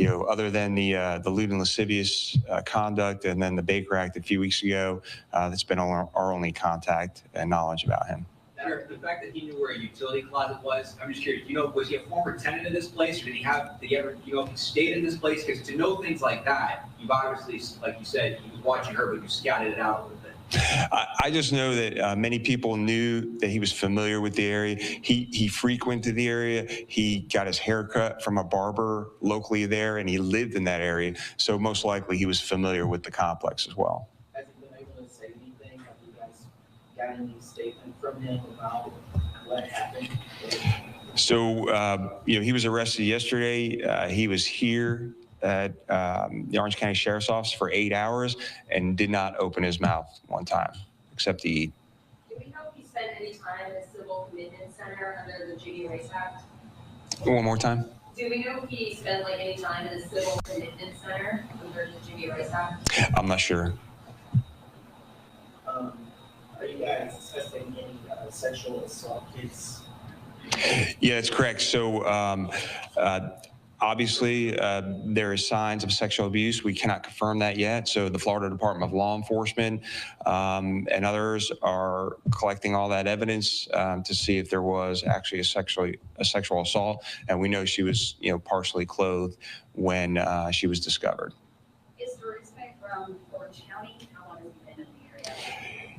other than the lewd and lascivious conduct, and then the Baker Act a few weeks ago, that's been our only contact and knowledge about him. The fact that he knew where a utility closet was, I'm just curious, was he a former tenant of this place, or did he ever, if he stayed in this place? Because to know things like that, you've obviously, like you said, he was watching her, but you scouted it out a little bit. I just know that many people knew that he was familiar with the area. He frequented the area. He got his hair cut from a barber locally there, and he lived in that area. So most likely he was familiar with the complex as well. Has he been able to say anything? Have you guys got any statement from him about what happened? So, he was arrested yesterday. He was here at the Orange County Sheriff's Office for 8 hours and did not open his mouth one time, except to eat. Do we know if he spent any time in a civil commitment center under the Jiggy Race Act? One more time. Do we know if he spent any time in a civil commitment center under the Jiggy Race Act? I'm not sure. Are you guys assessing any sexual assault case? Yeah, that's correct. So obviously there is signs of sexual abuse. We cannot confirm that yet. So the Florida Department of Law Enforcement and others are collecting all that evidence to see if there was actually a sexual assault. And we know she was, partially clothed when she was discovered. Is the respect from Orange County? How long has he been in the area?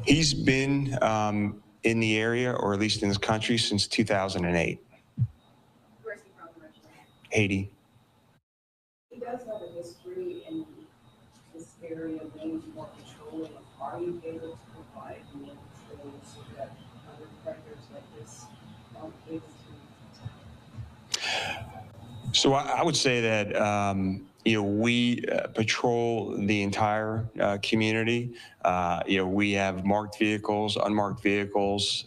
He's been in the area, or at least in this country, since 2008. Where's he from originally? Haiti. He does have a history in this area of being more patrolling. Are you able to provide more patrol so that other predators like this aren't able to? So I would say that we patrol the entire community. We have marked vehicles, unmarked vehicles,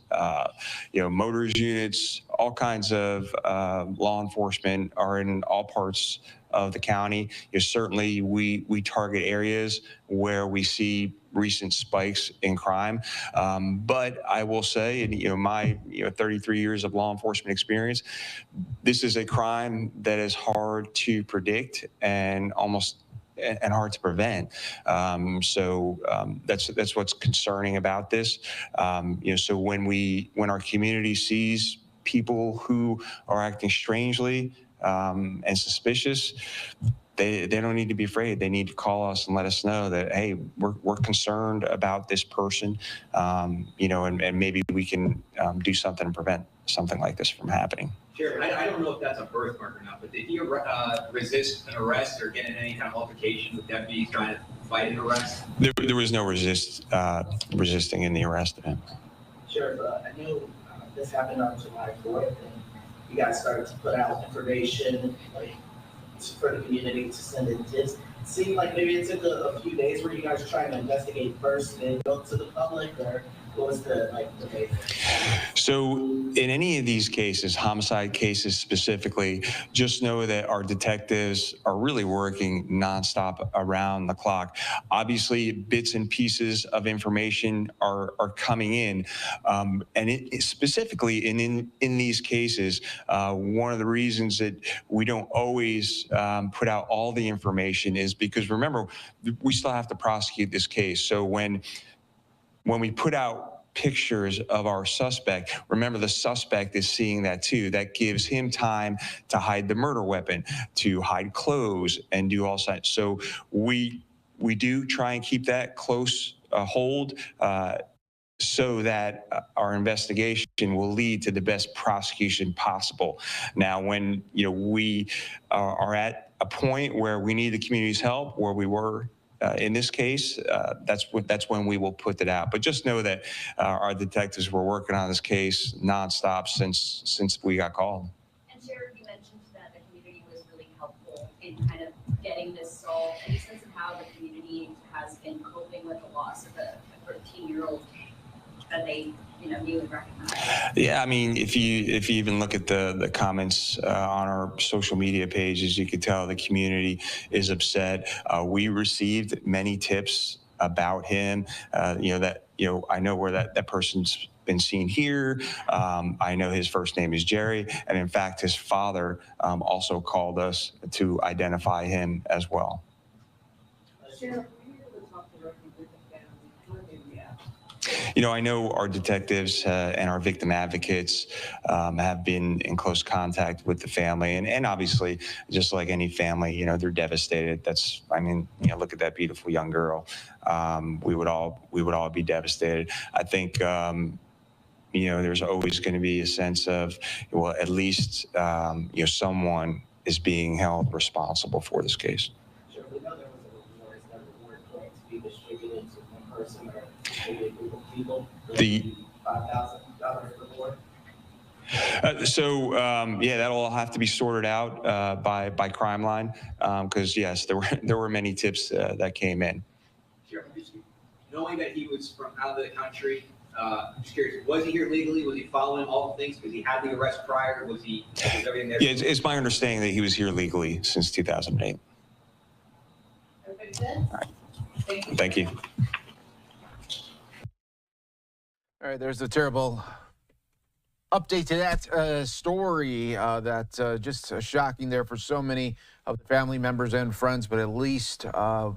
motors units, all kinds of law enforcement are in all parts of the county. Certainly, we target areas where we see recent spikes in crime. But I will say, in my 33 years of law enforcement experience, this is a crime that is hard to predict and hard to prevent. That's what's concerning about this. So when our community sees people who are acting strangely and suspicious, they don't need to be afraid. They need to call us and let us know that, hey, we're concerned about this person, and maybe we can do something to prevent something like this from happening. Sheriff, I don't know if that's a birthmark or not, but did he resist an arrest or get in any kind of altercation with deputies trying to fight an arrest? There was no resisting in the arrest of him. Sheriff, I know this happened on July 4th, and you guys started to put out information for the community to send in tips. It seemed like maybe it took a few days. Were you guys trying to investigate first and then go to the public, or what was the debate? So in any of these cases, homicide cases specifically, just know that our detectives are really working nonstop around the clock. Obviously, bits and pieces of information are coming in. And specifically in these cases, one of the reasons that we don't always put out all the information is because, remember, we still have to prosecute this case. So when we put out pictures of our suspect, remember the suspect is seeing that too. That gives him time to hide the murder weapon, to hide clothes, and do all sides. So we do try and keep that close hold so that our investigation will lead to the best prosecution possible. Now, when we are at a point where we need the community's help, where we were in this case, that's when we will put it out. But just know that our detectives were working on this case nonstop since we got called. And Sheriff, you mentioned that the community was really helpful in kind of getting this solved. Any sense of how the community has been coping with the loss of a 13-year-old that they newly recognized? Yeah, I mean, if you even look at the comments on our social media pages, you can tell the community is upset. We received many tips about him. I know where that person's been seen here. I know his first name is Jerry, and in fact, his father also called us to identify him as well. Sheriff, were you able to talk directly with the family? How did they react? I know our detectives and our victim advocates have been in close contact with the family, and obviously, just like any family, they're devastated. Look at that beautiful young girl. We would all be devastated. I think, there's always going to be a sense of, well, at least, someone is being held responsible for this case. Sure, we know there was a reward. Is that reward going to be distributed to one person or maybe a group of people? The $5,000 reward? That'll all have to be sorted out by Crime Line, because yes, there were many tips that came in. Sure. Knowing that he was from out of the country, I'm just curious, was he here legally? Was he following all the things? Because he had the arrest prior? Was everything there? Yeah, it's my understanding that he was here legally since 2008. All right. Thank you. All right, there's a terrible update to that story that just shocking there for so many of the family members and friends, but at least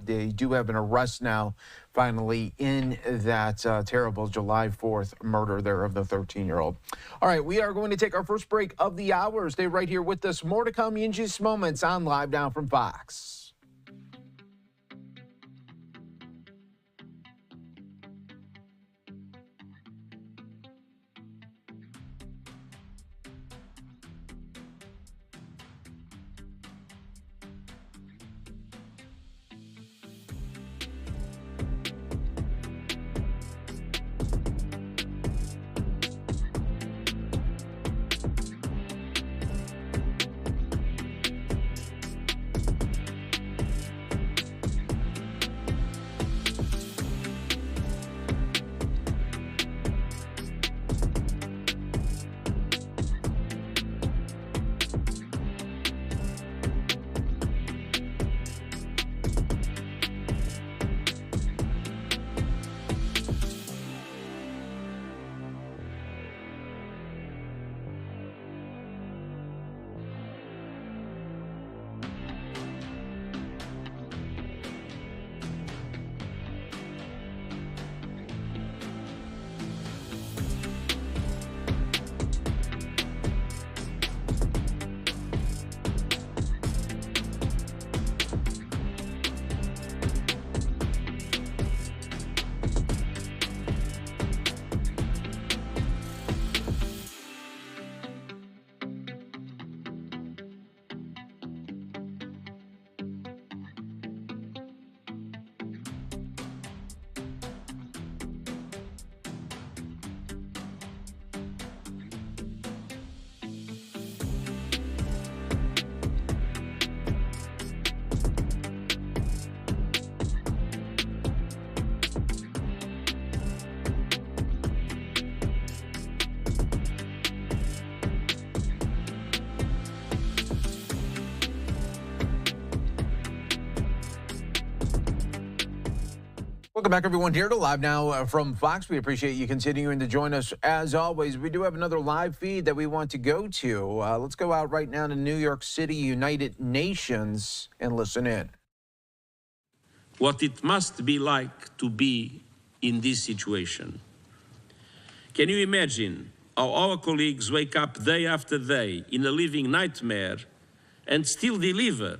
they do have an arrest now finally in that terrible July 4th murder there of the 13-year-old. All right, we are going to take our first break of the hour. Stay right here with us. More to come in just moments on Live Now from Fox. Welcome back, everyone, here to Live Now from Fox. We appreciate you continuing to join us. As always, we do have another live feed that we want to go to. Let's go out right now to New York City, United Nations, and listen in. What it must be like to be in this situation. Can you imagine how our colleagues wake up day after day in a living nightmare and still deliver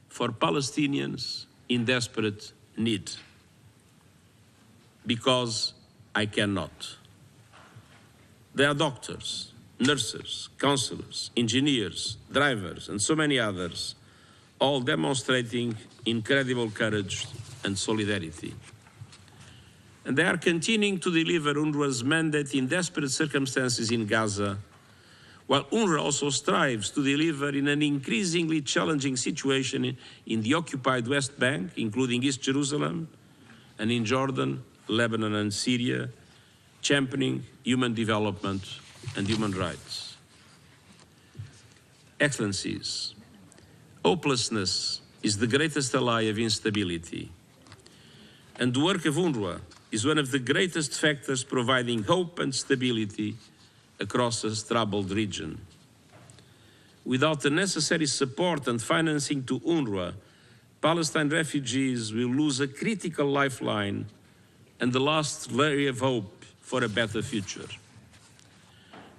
for Palestinians in desperate need? Because I cannot. There are doctors, nurses, counselors, engineers, drivers, and so many others, all demonstrating incredible courage and solidarity. And they are continuing to deliver UNRWA's mandate in desperate circumstances in Gaza, while UNRWA also strives to deliver in an increasingly challenging situation in the occupied West Bank, including East Jerusalem, and in Jordan, Lebanon, and Syria, championing human development and human rights. Excellencies, hopelessness is the greatest ally of instability, and the work of UNRWA is one of the greatest factors providing hope and stability across a troubled region. Without the necessary support and financing to UNRWA, Palestine refugees will lose a critical lifeline and the last ray of hope for a better future.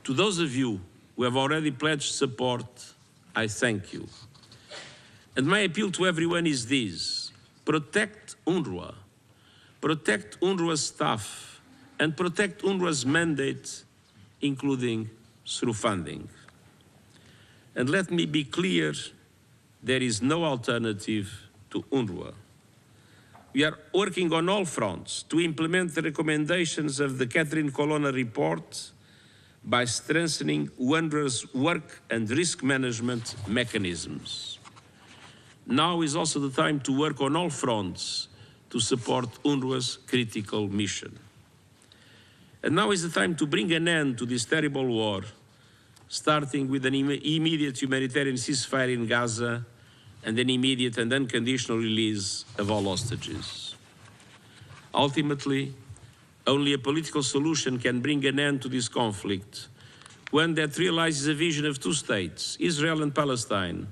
To those of you who have already pledged support, I thank you. And my appeal to everyone is this: protect UNRWA, protect UNRWA's staff, and protect UNRWA's mandate, including through funding. And let me be clear, there is no alternative to UNRWA. We are working on all fronts to implement the recommendations of the Catherine Colonna report by strengthening UNRWA's work and risk management mechanisms. Now is also the time to work on all fronts to support UNRWA's critical mission. And now is the time to bring an end to this terrible war, starting with an immediate humanitarian ceasefire in Gaza and an immediate and unconditional release of all hostages. Ultimately, only a political solution can bring an end to this conflict, one that realizes a vision of two states, Israel and Palestine,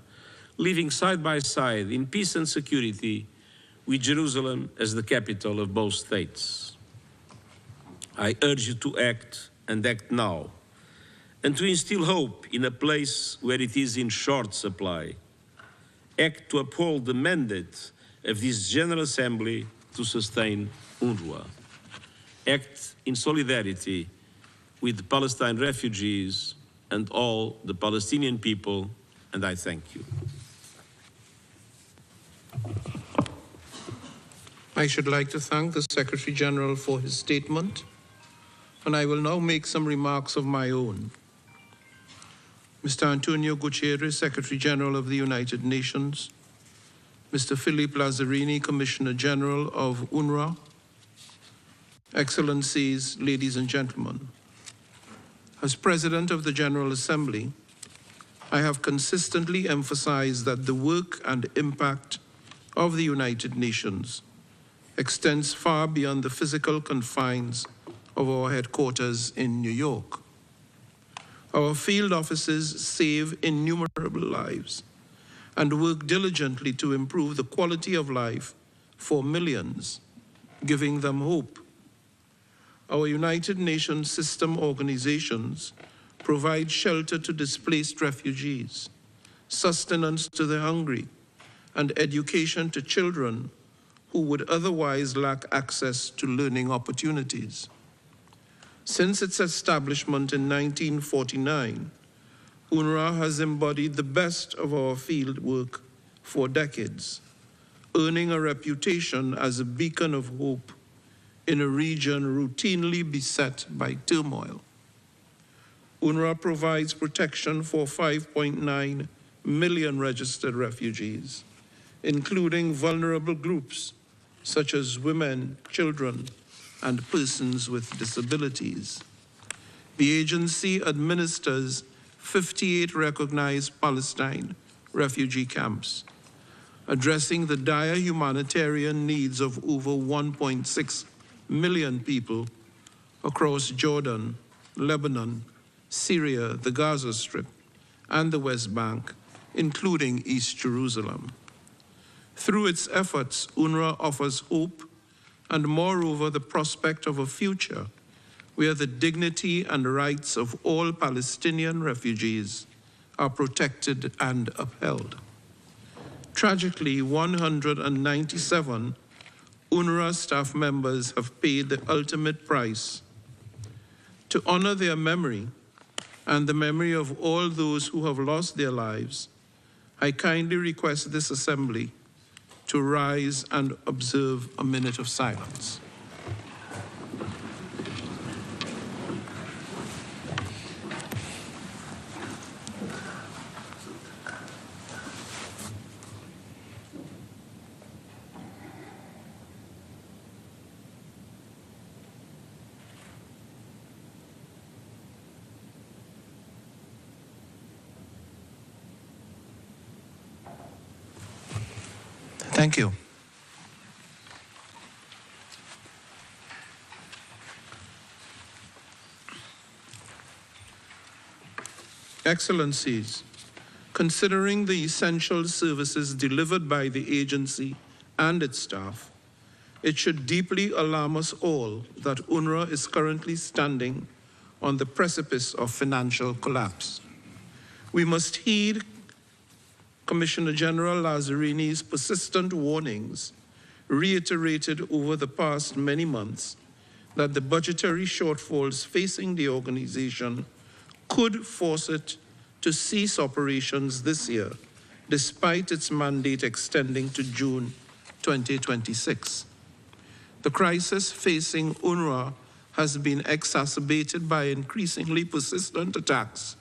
living side by side in peace and security, with Jerusalem as the capital of both states. I urge you to act, and act now, and to instill hope in a place where it is in short supply. Act to uphold the mandate of this General Assembly to sustain UNRWA. Act in solidarity with the Palestine refugees and all the Palestinian people, and I thank you. I should like to thank the Secretary General for his statement, and I will now make some remarks of my own. Mr. Antonio Guterres, Secretary General of the United Nations, Mr. Philippe Lazzarini, Commissioner General of UNRWA, Excellencies, ladies and gentlemen, as President of the General Assembly, I have consistently emphasized that the work and impact of the United Nations extends far beyond the physical confines of our headquarters in New York. Our field offices save innumerable lives and work diligently to improve the quality of life for millions, giving them hope. Our United Nations system organizations provide shelter to displaced refugees, sustenance to the hungry, and education to children who would otherwise lack access to learning opportunities. Since its establishment in 1949, UNRWA has embodied the best of our field work for decades, earning a reputation as a beacon of hope in a region routinely beset by turmoil. UNRWA provides protection for 5.9 million registered refugees, including vulnerable groups such as women, children, and persons with disabilities. The agency administers 58 recognized Palestine refugee camps, addressing the dire humanitarian needs of over 1.6 million people across Jordan, Lebanon, Syria, the Gaza Strip, and the West Bank, including East Jerusalem. Through its efforts, UNRWA offers hope and, moreover, the prospect of a future where the dignity and rights of all Palestinian refugees are protected and upheld. Tragically, 197 UNRWA staff members have paid the ultimate price. To honor their memory and the memory of all those who have lost their lives, I kindly request this assembly to rise and observe a minute of silence. Thank you. Excellencies, considering the essential services delivered by the agency and its staff, it should deeply alarm us all that UNRWA is currently standing on the precipice of financial collapse. We must heed Commissioner General Lazarini's persistent warnings, reiterated over the past many months, that the budgetary shortfalls facing the organization could force it to cease operations this year, despite its mandate extending to June 2026. The crisis facing UNRWA has been exacerbated by increasingly persistent attacks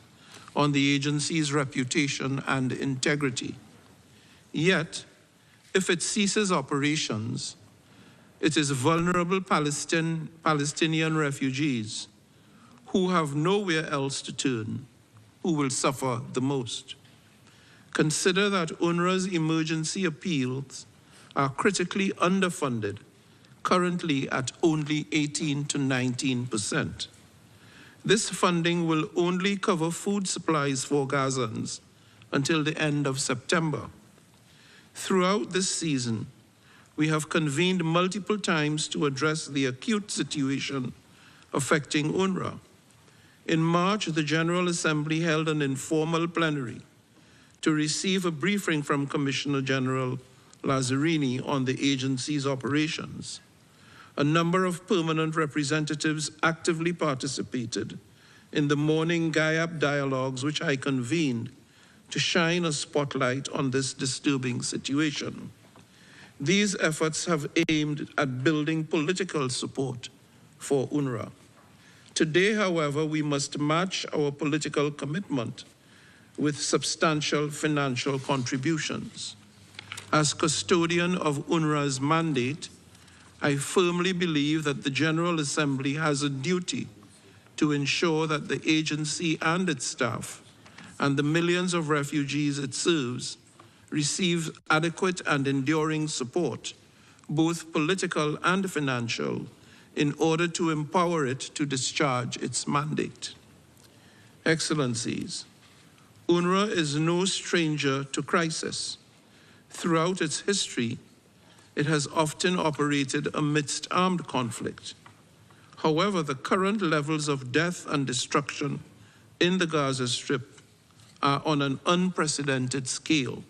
on the agency's reputation and integrity. Yet, if it ceases operations, it is vulnerable Palestinian refugees who have nowhere else to turn who will suffer the most. Consider that UNRWA's emergency appeals are critically underfunded, currently at only 18 to 19%. This funding will only cover food supplies for Gazans until the end of September. Throughout this season, we have convened multiple times to address the acute situation affecting UNRWA. In March, the General Assembly held an informal plenary to receive a briefing from Commissioner General Lazzarini on the agency's operations. A number of permanent representatives actively participated in the morning GAIAP dialogues, which I convened to shine a spotlight on this disturbing situation. These efforts have aimed at building political support for UNRWA. Today, however, we must match our political commitment with substantial financial contributions. As custodian of UNRWA's mandate, I firmly believe that the General Assembly has a duty to ensure that the agency and its staff and the millions of refugees it serves receive adequate and enduring support, both political and financial, in order to empower it to discharge its mandate. Excellencies, UNRWA is no stranger to crisis. Throughout its history, it has often operated amidst armed conflict. However, the current levels of death and destruction in the Gaza Strip are on an unprecedented scale.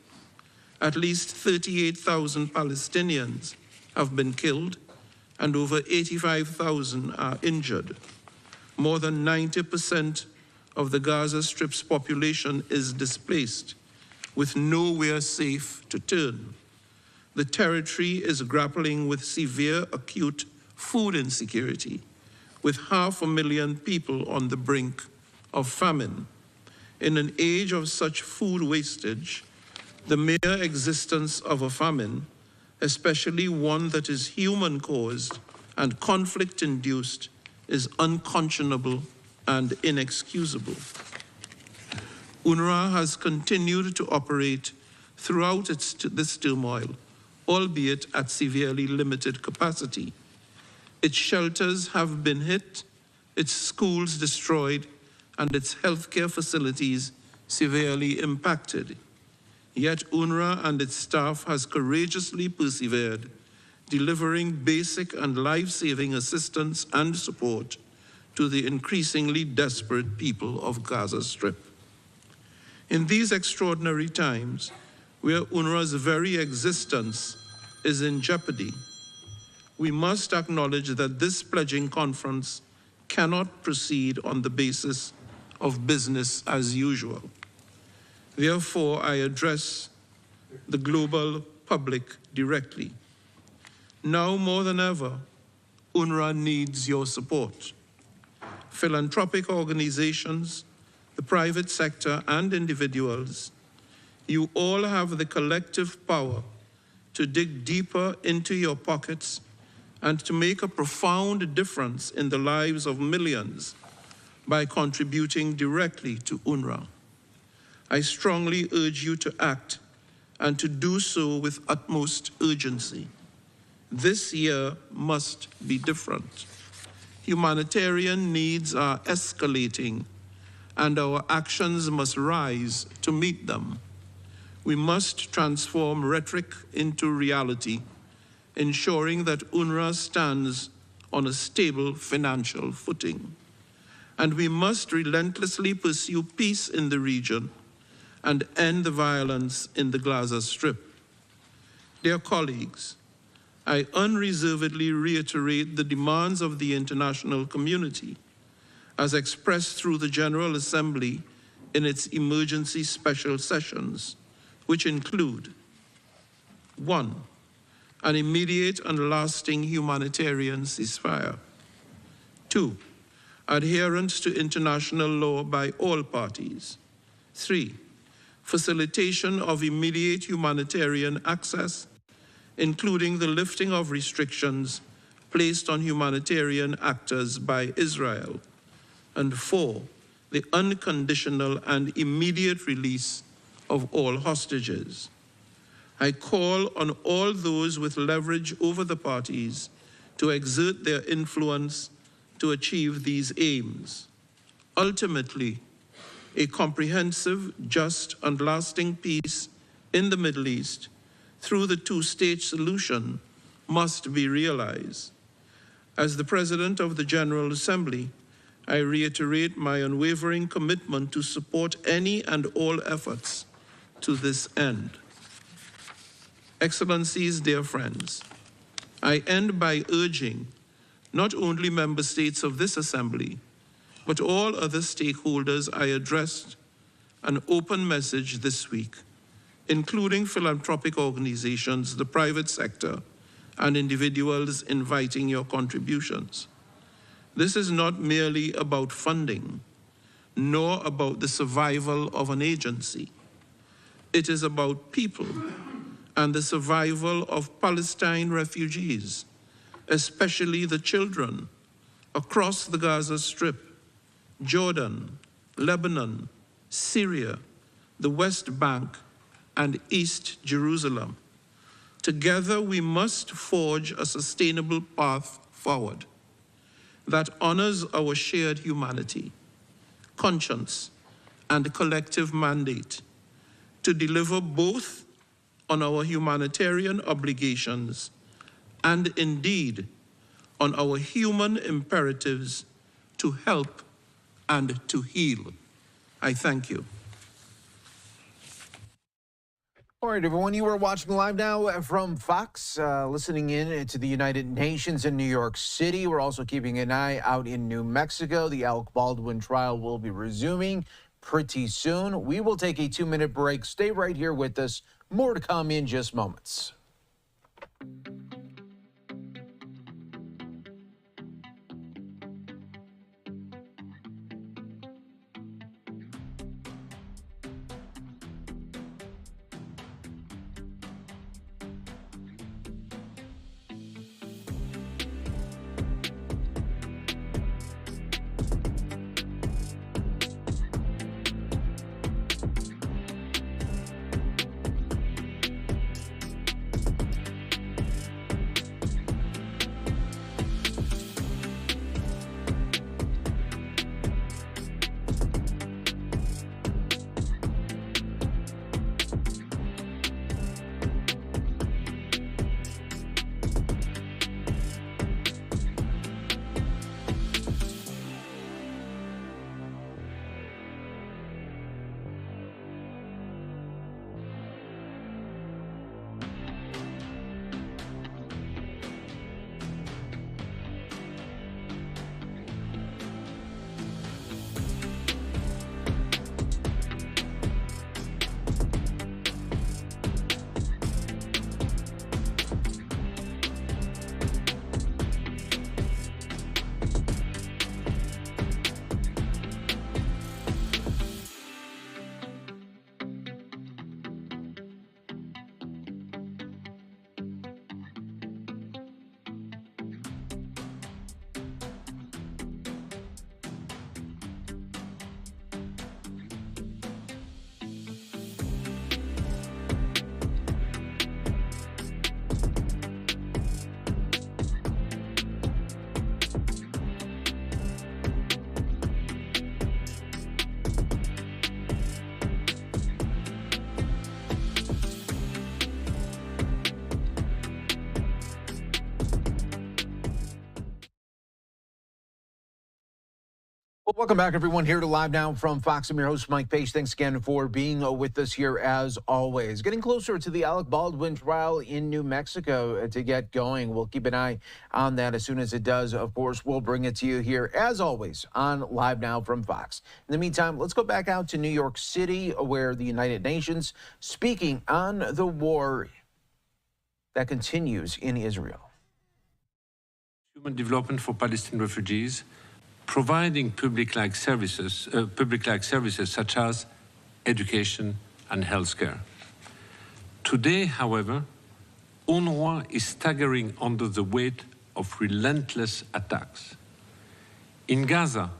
At least 38,000 Palestinians have been killed and over 85,000 are injured. More than 90% of the Gaza Strip's population is displaced, with nowhere safe to turn. The territory is grappling with severe acute food insecurity, with 500,000 people on the brink of famine. In an age of such food wastage, the mere existence of a famine, especially one that is human-caused and conflict-induced, is unconscionable and inexcusable. UNRWA has continued to operate throughout this turmoil, albeit at severely limited capacity. Its shelters have been hit, its schools destroyed, and its healthcare facilities severely impacted. Yet UNRWA and its staff has courageously persevered, delivering basic and life-saving assistance and support to the increasingly desperate people of Gaza Strip. In these extraordinary times, where UNRWA's very existence is in jeopardy, we must acknowledge that this pledging conference cannot proceed on the basis of business as usual. Therefore, I address the global public directly. Now more than ever, UNRWA needs your support. Philanthropic organizations, the private sector, and individuals, you all have the collective power to dig deeper into your pockets and to make a profound difference in the lives of millions by contributing directly to UNRWA. I strongly urge you to act and to do so with utmost urgency. This year must be different. Humanitarian needs are escalating, and our actions must rise to meet them. We must transform rhetoric into reality, ensuring that UNRWA stands on a stable financial footing. And we must relentlessly pursue peace in the region and end the violence in the Gaza Strip. Dear colleagues, I unreservedly reiterate the demands of the international community as expressed through the General Assembly in its emergency special sessions, which include: 1, an immediate and lasting humanitarian ceasefire; 2, adherence to international law by all parties; 3, facilitation of immediate humanitarian access, including the lifting of restrictions placed on humanitarian actors by Israel; and 4, the unconditional and immediate release of all hostages. I call on all those with leverage over the parties to exert their influence to achieve these aims. Ultimately, a comprehensive, just, and lasting peace in the Middle East through the two-state solution must be realized. As the President of the General Assembly, I reiterate my unwavering commitment to support any and all efforts to this end. Excellencies, dear friends, I end by urging not only member states of this Assembly, but all other stakeholders I addressed an open message this week, including philanthropic organizations, the private sector, and individuals inviting your contributions. This is not merely about funding, nor about the survival of an agency. It is about people and the survival of Palestine refugees, especially the children across the Gaza Strip, Jordan, Lebanon, Syria, the West Bank, and East Jerusalem. Together, we must forge a sustainable path forward that honors our shared humanity, conscience, and collective mandate to deliver both on our humanitarian obligations and indeed on our human imperatives to help and to heal. I thank you. All right, everyone, you are watching Live Now from Fox, listening in to the United Nations in New York City. We're also keeping an eye out in New Mexico. The Alec Baldwin trial will be resuming pretty soon. We will take a 2-minute break. Stay right here with us. More to come in just moments. Well, welcome back, everyone, here to Live Now from Fox. I'm your host, Mike Page. Thanks again for being with us here, as always. Getting closer to the Alec Baldwin trial in New Mexico to get going. We'll keep an eye on that as soon as it does. Of course, we'll bring it to you here, as always, on Live Now from Fox. In the meantime, let's go back out to New York City, where the United Nations speaking on the war that continues in Israel. Human development for Palestinian refugees, providing public-like services such as education and healthcare. Today, however, UNRWA is staggering under the weight of relentless attacks. In Gaza,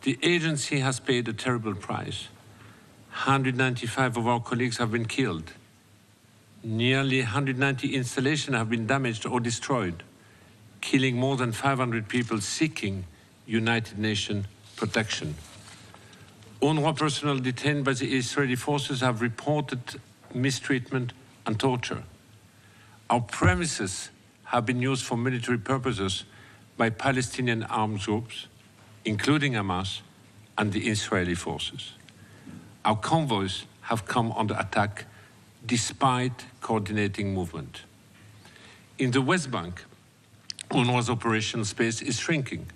the agency has paid a terrible price. 195 of our colleagues have been killed. Nearly 190 installations have been damaged or destroyed, killing more than 500 people seeking United Nations protection. UNRWA personnel detained by the Israeli forces have reported mistreatment and torture. Our premises have been used for military purposes by Palestinian armed groups, including Hamas and the Israeli forces. Our convoys have come under attack despite coordinating movement. In the West Bank, UNRWA's operational space is shrinking.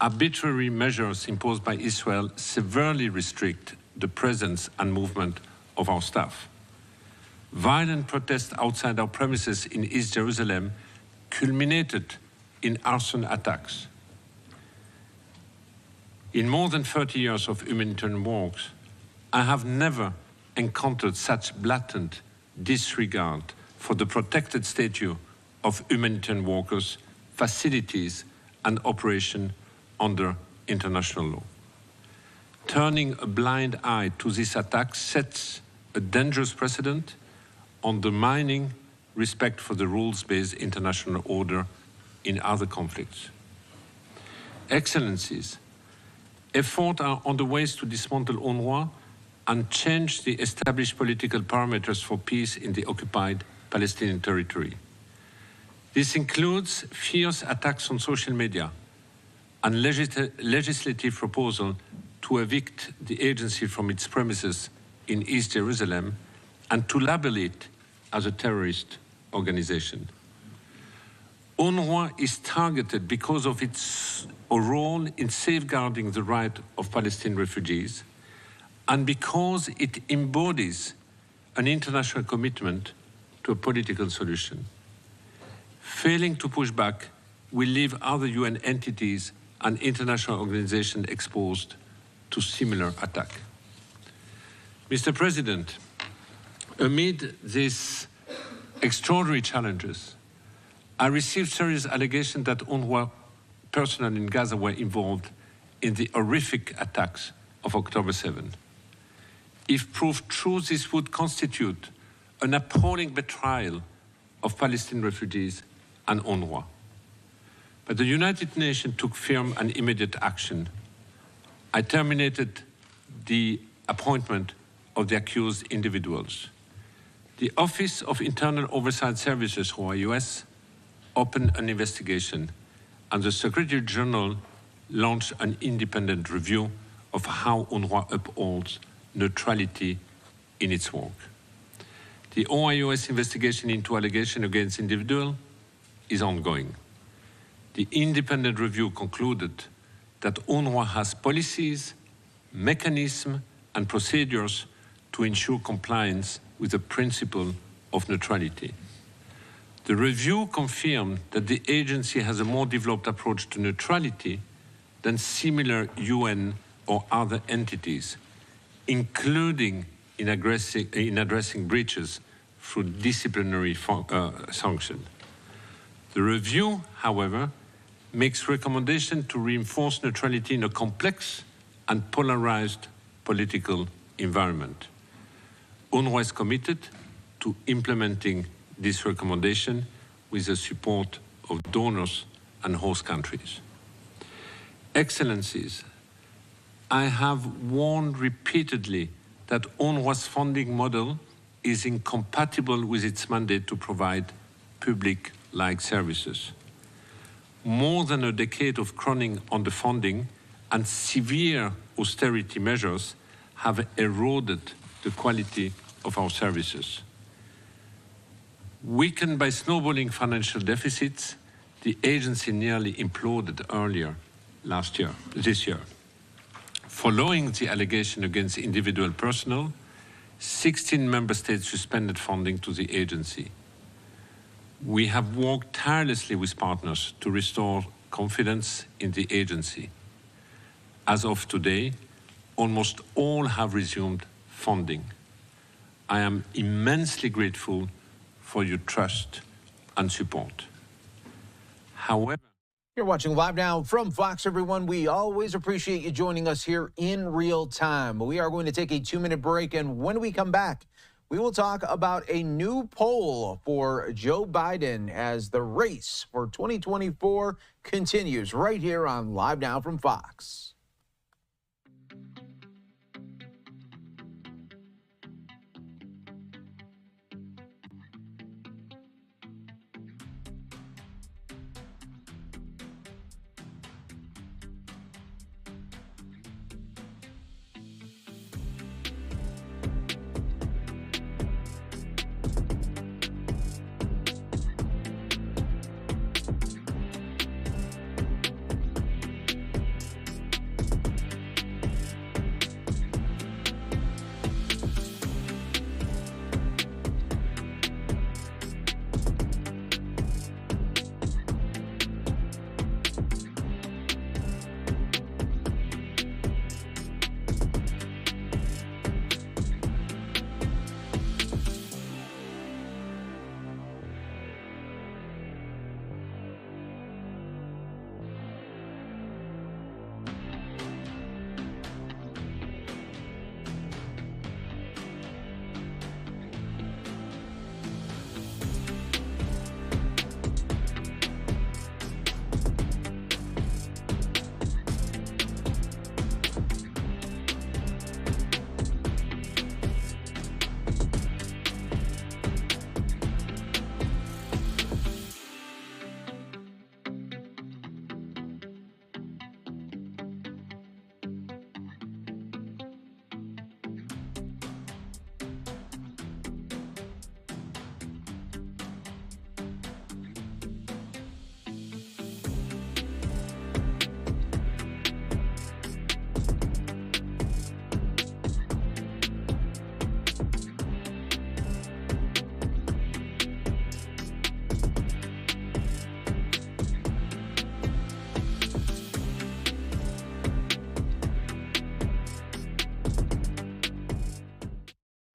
Arbitrary measures imposed by Israel severely restrict the presence and movement of our staff. Violent protests outside our premises in East Jerusalem culminated in arson attacks. In more than 30 years of humanitarian work, I have never encountered such blatant disregard for the protected status of humanitarian workers, facilities, and operation under international law. Turning a blind eye to this attack sets a dangerous precedent, undermining respect for the rules-based international order in other conflicts. Excellencies, efforts are on the way to dismantle UNRWA and change the established political parameters for peace in the occupied Palestinian territory. This includes fierce attacks on social media and legislative proposal to evict the agency from its premises in East Jerusalem and to label it as a terrorist organization. UNRWA is targeted because of its role in safeguarding the right of Palestinian refugees and because it embodies an international commitment to a political solution. Failing to push back will leave other UN entities and international organizations exposed to similar attack. Mr. President, amid these extraordinary challenges, I received serious allegations that UNRWA personnel in Gaza were involved in the horrific attacks of October 7. If proved true, this would constitute an appalling betrayal of Palestinian refugees and UNRWA. But the United Nations took firm and immediate action. I terminated the appointment of the accused individuals. The Office of Internal Oversight Services, OIOS, opened an investigation, and the Secretary General launched an independent review of how UNRWA upholds neutrality in its work. The OIOS investigation into allegations against individuals is ongoing. The independent review concluded that UNRWA has policies, mechanisms, and procedures to ensure compliance with the principle of neutrality. The review confirmed that the agency has a more developed approach to neutrality than similar UN or other entities, including in addressing breaches through disciplinary sanction. The review, however, makes recommendations to reinforce neutrality in a complex and polarized political environment. UNRWA is committed to implementing this recommendation with the support of donors and host countries. Excellencies, I have warned repeatedly that UNRWA's funding model is incompatible with its mandate to provide public-like services. More than a decade of crowing on the funding and severe austerity measures have eroded the quality of our services. Weakened by snowballing financial deficits, the agency nearly imploded earlier this year. Following the allegation against individual personnel, 16 member states suspended funding to the agency. We have worked tirelessly with partners to restore confidence in the agency. As of today, almost all have resumed funding. I am immensely grateful for your trust and support. However, you're watching Live Now from Fox, everyone. We always appreciate you joining us here in real time. We are going to take a 2-minute break, and when we come back, we will talk about a new poll for Joe Biden as the race for 2024 continues right here on Live Now from Fox.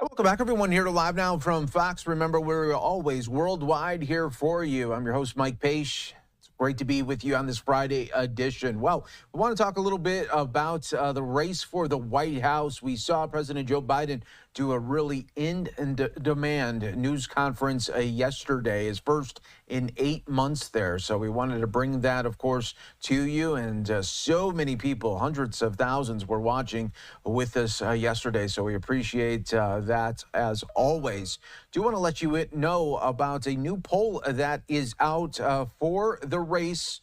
Welcome back, everyone, here to Live Now from Fox. Remember, we're always worldwide here for you. I'm your host, Mike Page. It's great to be with you on this Friday edition. Well, we want to talk a little bit about the race for the White House. We saw President Joe Biden do a really in-demand news conference yesterday, his first in 8 months there. So we wanted to bring that, of course, to you. And so many people, hundreds of thousands, were watching with us yesterday. So we appreciate that as always. Do want to let you know about a new poll that is out for the race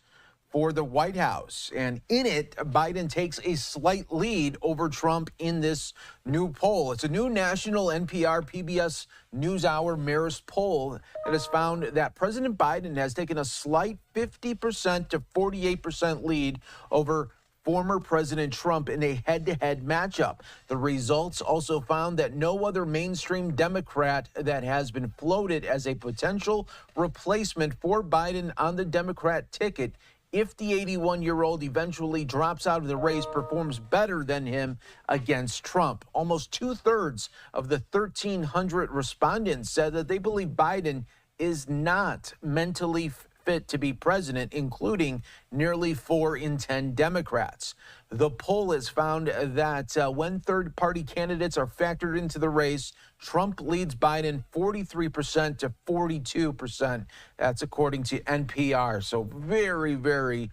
for the White House. And in it, Biden takes a slight lead over Trump in this new poll. It's a new national NPR PBS NewsHour Marist poll that has found that President Biden has taken a slight 50% to 48% lead over former President Trump in a head-to-head matchup. The results also found that no other mainstream Democrat that has been floated as a potential replacement for Biden on the Democrat ticket, if the 81-year-old eventually drops out of the race, performs better than him against Trump. Almost 2/3 of the 1,300 respondents said that they believe Biden is not mentally fit to be president, including nearly 4 in 10 Democrats. The poll has found that when third-party candidates are factored into the race, Trump leads Biden 43% to 42%. That's according to NPR. So very, very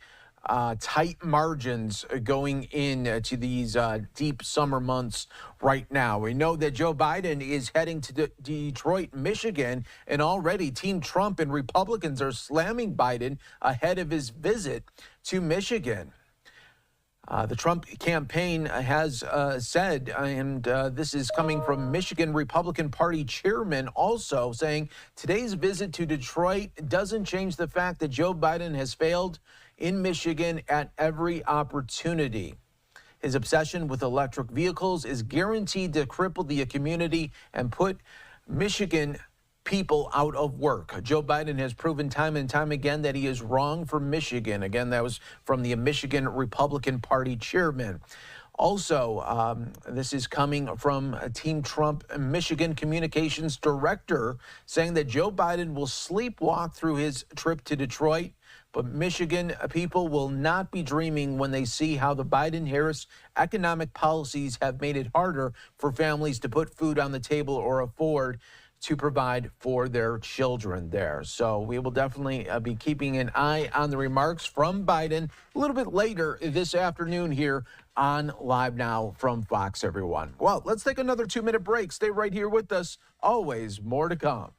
tight margins going into these deep summer months right now. We know that Joe Biden is heading to Detroit, Michigan, and already Team Trump and Republicans are slamming Biden ahead of his visit to Michigan. The Trump campaign has said, and this is coming from Michigan Republican Party chairman also, saying today's visit to Detroit doesn't change the fact that Joe Biden has failed in Michigan at every opportunity. His obsession with electric vehicles is guaranteed to cripple the community and put Michigan people out of work. Joe Biden has proven time and time again that he is wrong for Michigan. Again, that was from the Michigan Republican Party chairman. Also, this is coming from Team Trump Michigan communications director saying that Joe Biden will sleepwalk through his trip to Detroit, but Michigan people will not be dreaming when they see how the Biden-Harris economic policies have made it harder for families to put food on the table or afford to provide for their children there. So we will definitely be keeping an eye on the remarks from Biden a little bit later this afternoon here on Live Now from Fox, everyone. Well, let's take another 2-minute break. Stay right here with us. Always more to come.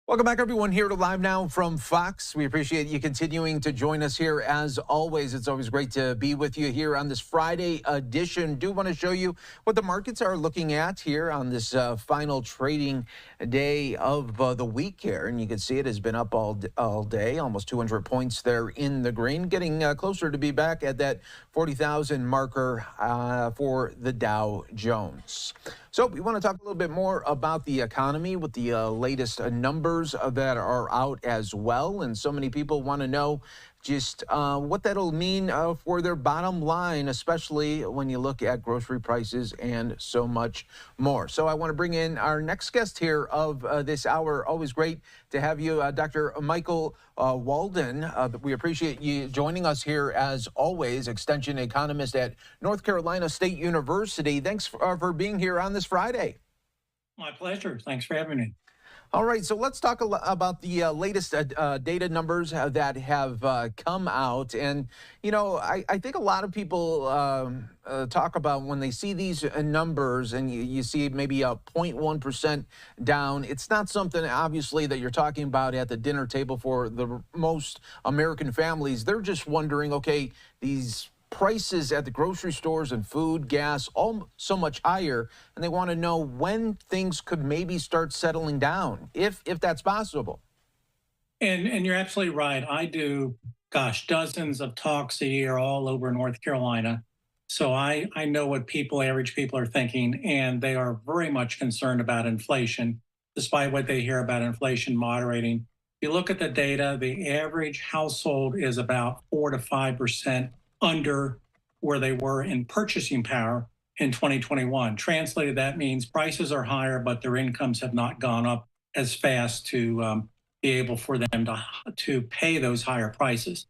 Welcome back, everyone, here to Live Now from Fox. We appreciate you continuing to join us here. As always, it's always great to be with you here on this Friday edition. Do want to show you what the markets are looking at here on this final trading day of the week here. And you can see it has been up all day, almost 200 points there in the green, getting closer to be back at that 40,000 marker for the Dow Jones. So we want to talk a little bit more about the economy with the latest numbers that are out as well. And so many people want to know just what that'll mean for their bottom line, especially when you look at grocery prices and so much more. So I want to bring in our next guest here of this hour. Always great to have you, Dr. Michael Walden. We appreciate you joining us here as always, extension economist at North Carolina State University. Thanks for being here on this Friday. My pleasure. Thanks for having me. All right, so let's talk about the latest data numbers that have come out. And, you know, I think a lot of people talk about when they see these numbers and you see maybe a 0.1% down. It's not something, obviously, that you're talking about at the dinner table for the most American families. They're just wondering, okay, these prices at the grocery stores and food, gas, all so much higher, and they want to know when things could maybe start settling down, if that's possible. And you're absolutely right. I do, dozens of talks a year all over North Carolina. So I know what average people are thinking, and they are very much concerned about inflation, despite what they hear about inflation moderating. If you look at the data, the average household is about 4 to 5% under where they were in purchasing power in 2021. Translated, that means prices are higher, but their incomes have not gone up as fast to be able for them to pay those higher prices.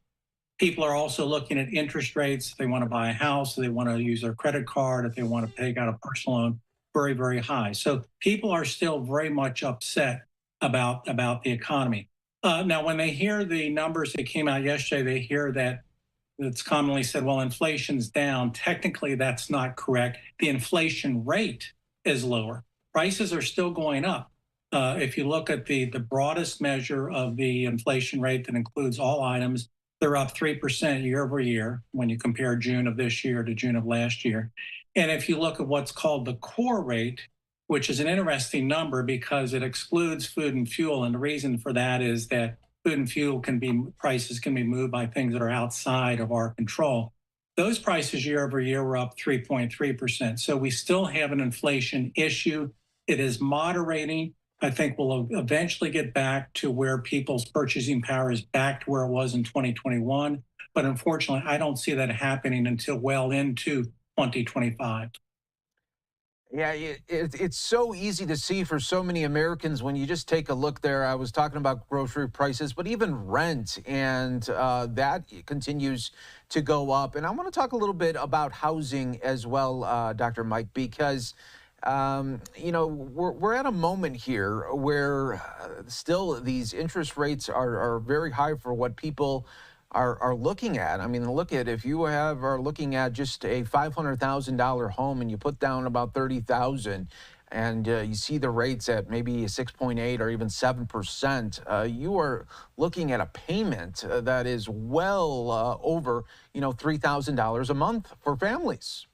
People are also looking at interest rates. They want to buy a house, they want to use their credit card, if they want to take out a personal loan, very, very high. So people are still very much upset about the economy. Now, when they hear the numbers that came out yesterday, they hear that it's commonly said, well, inflation's down. Technically, that's not correct. The inflation rate is lower. Prices are still going up. If you look at the broadest measure of the inflation rate that includes all items, they're up 3% year over year when you compare June of this year to June of last year. And if you look at what's called the core rate, which is an interesting number because it excludes food and fuel. And the reason for that is that food and fuel prices can be moved by things that are outside of our control. Those prices year over year were up 3.3%. So we still have an inflation issue. It is moderating. I think we'll eventually get back to where people's purchasing power is back to where it was in 2021. But unfortunately, I don't see that happening until well into 2025. Yeah, it's so easy to see for so many Americans when you just take a look there. I was talking about grocery prices, but even rent, and that continues to go up. And I want to talk a little bit about housing as well, Dr. Mike, because you know, we're at a moment here where still these interest rates are very high for what people are looking at. I mean, look at, if you are looking at just a $500,000 home and you put down about $30,000 and you see the rates at maybe 6.8 or even 7%, you are looking at a payment that is well over, you know, $3,000 a month for families.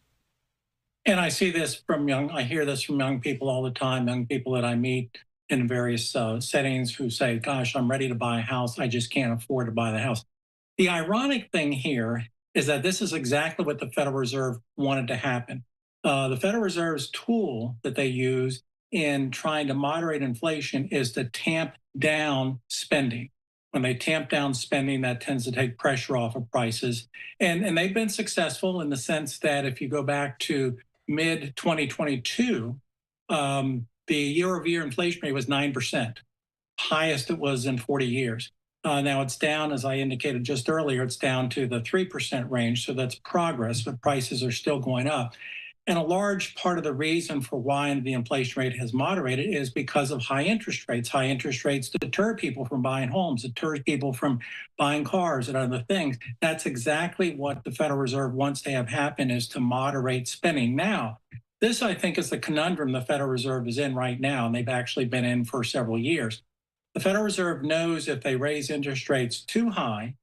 And I see this I hear this from young people all the time, young people that I meet in various settings who say, gosh, I'm ready to buy a house. I just can't afford to buy the house. The ironic thing here is that this is exactly what the Federal Reserve wanted to happen. The Federal Reserve's tool that they use in trying to moderate inflation is to tamp down spending. When they tamp down spending, that tends to take pressure off of prices. And they've been successful in the sense that if you go back to mid-2022, the year-over-year inflation rate was 9%, highest it was in 40 years. Now it's down, as I indicated just earlier, it's down to the 3% range, so that's progress, but prices are still going up. And a large part of the reason for why the inflation rate has moderated is because of high interest rates. High interest rates deter people from buying homes, deter people from buying cars and other things. That's exactly what the Federal Reserve wants to have happen, is to moderate spending. Now, this, I think, is the conundrum the Federal Reserve is in right now, and they've actually been in for several years. The Federal Reserve knows if they raise interest rates too high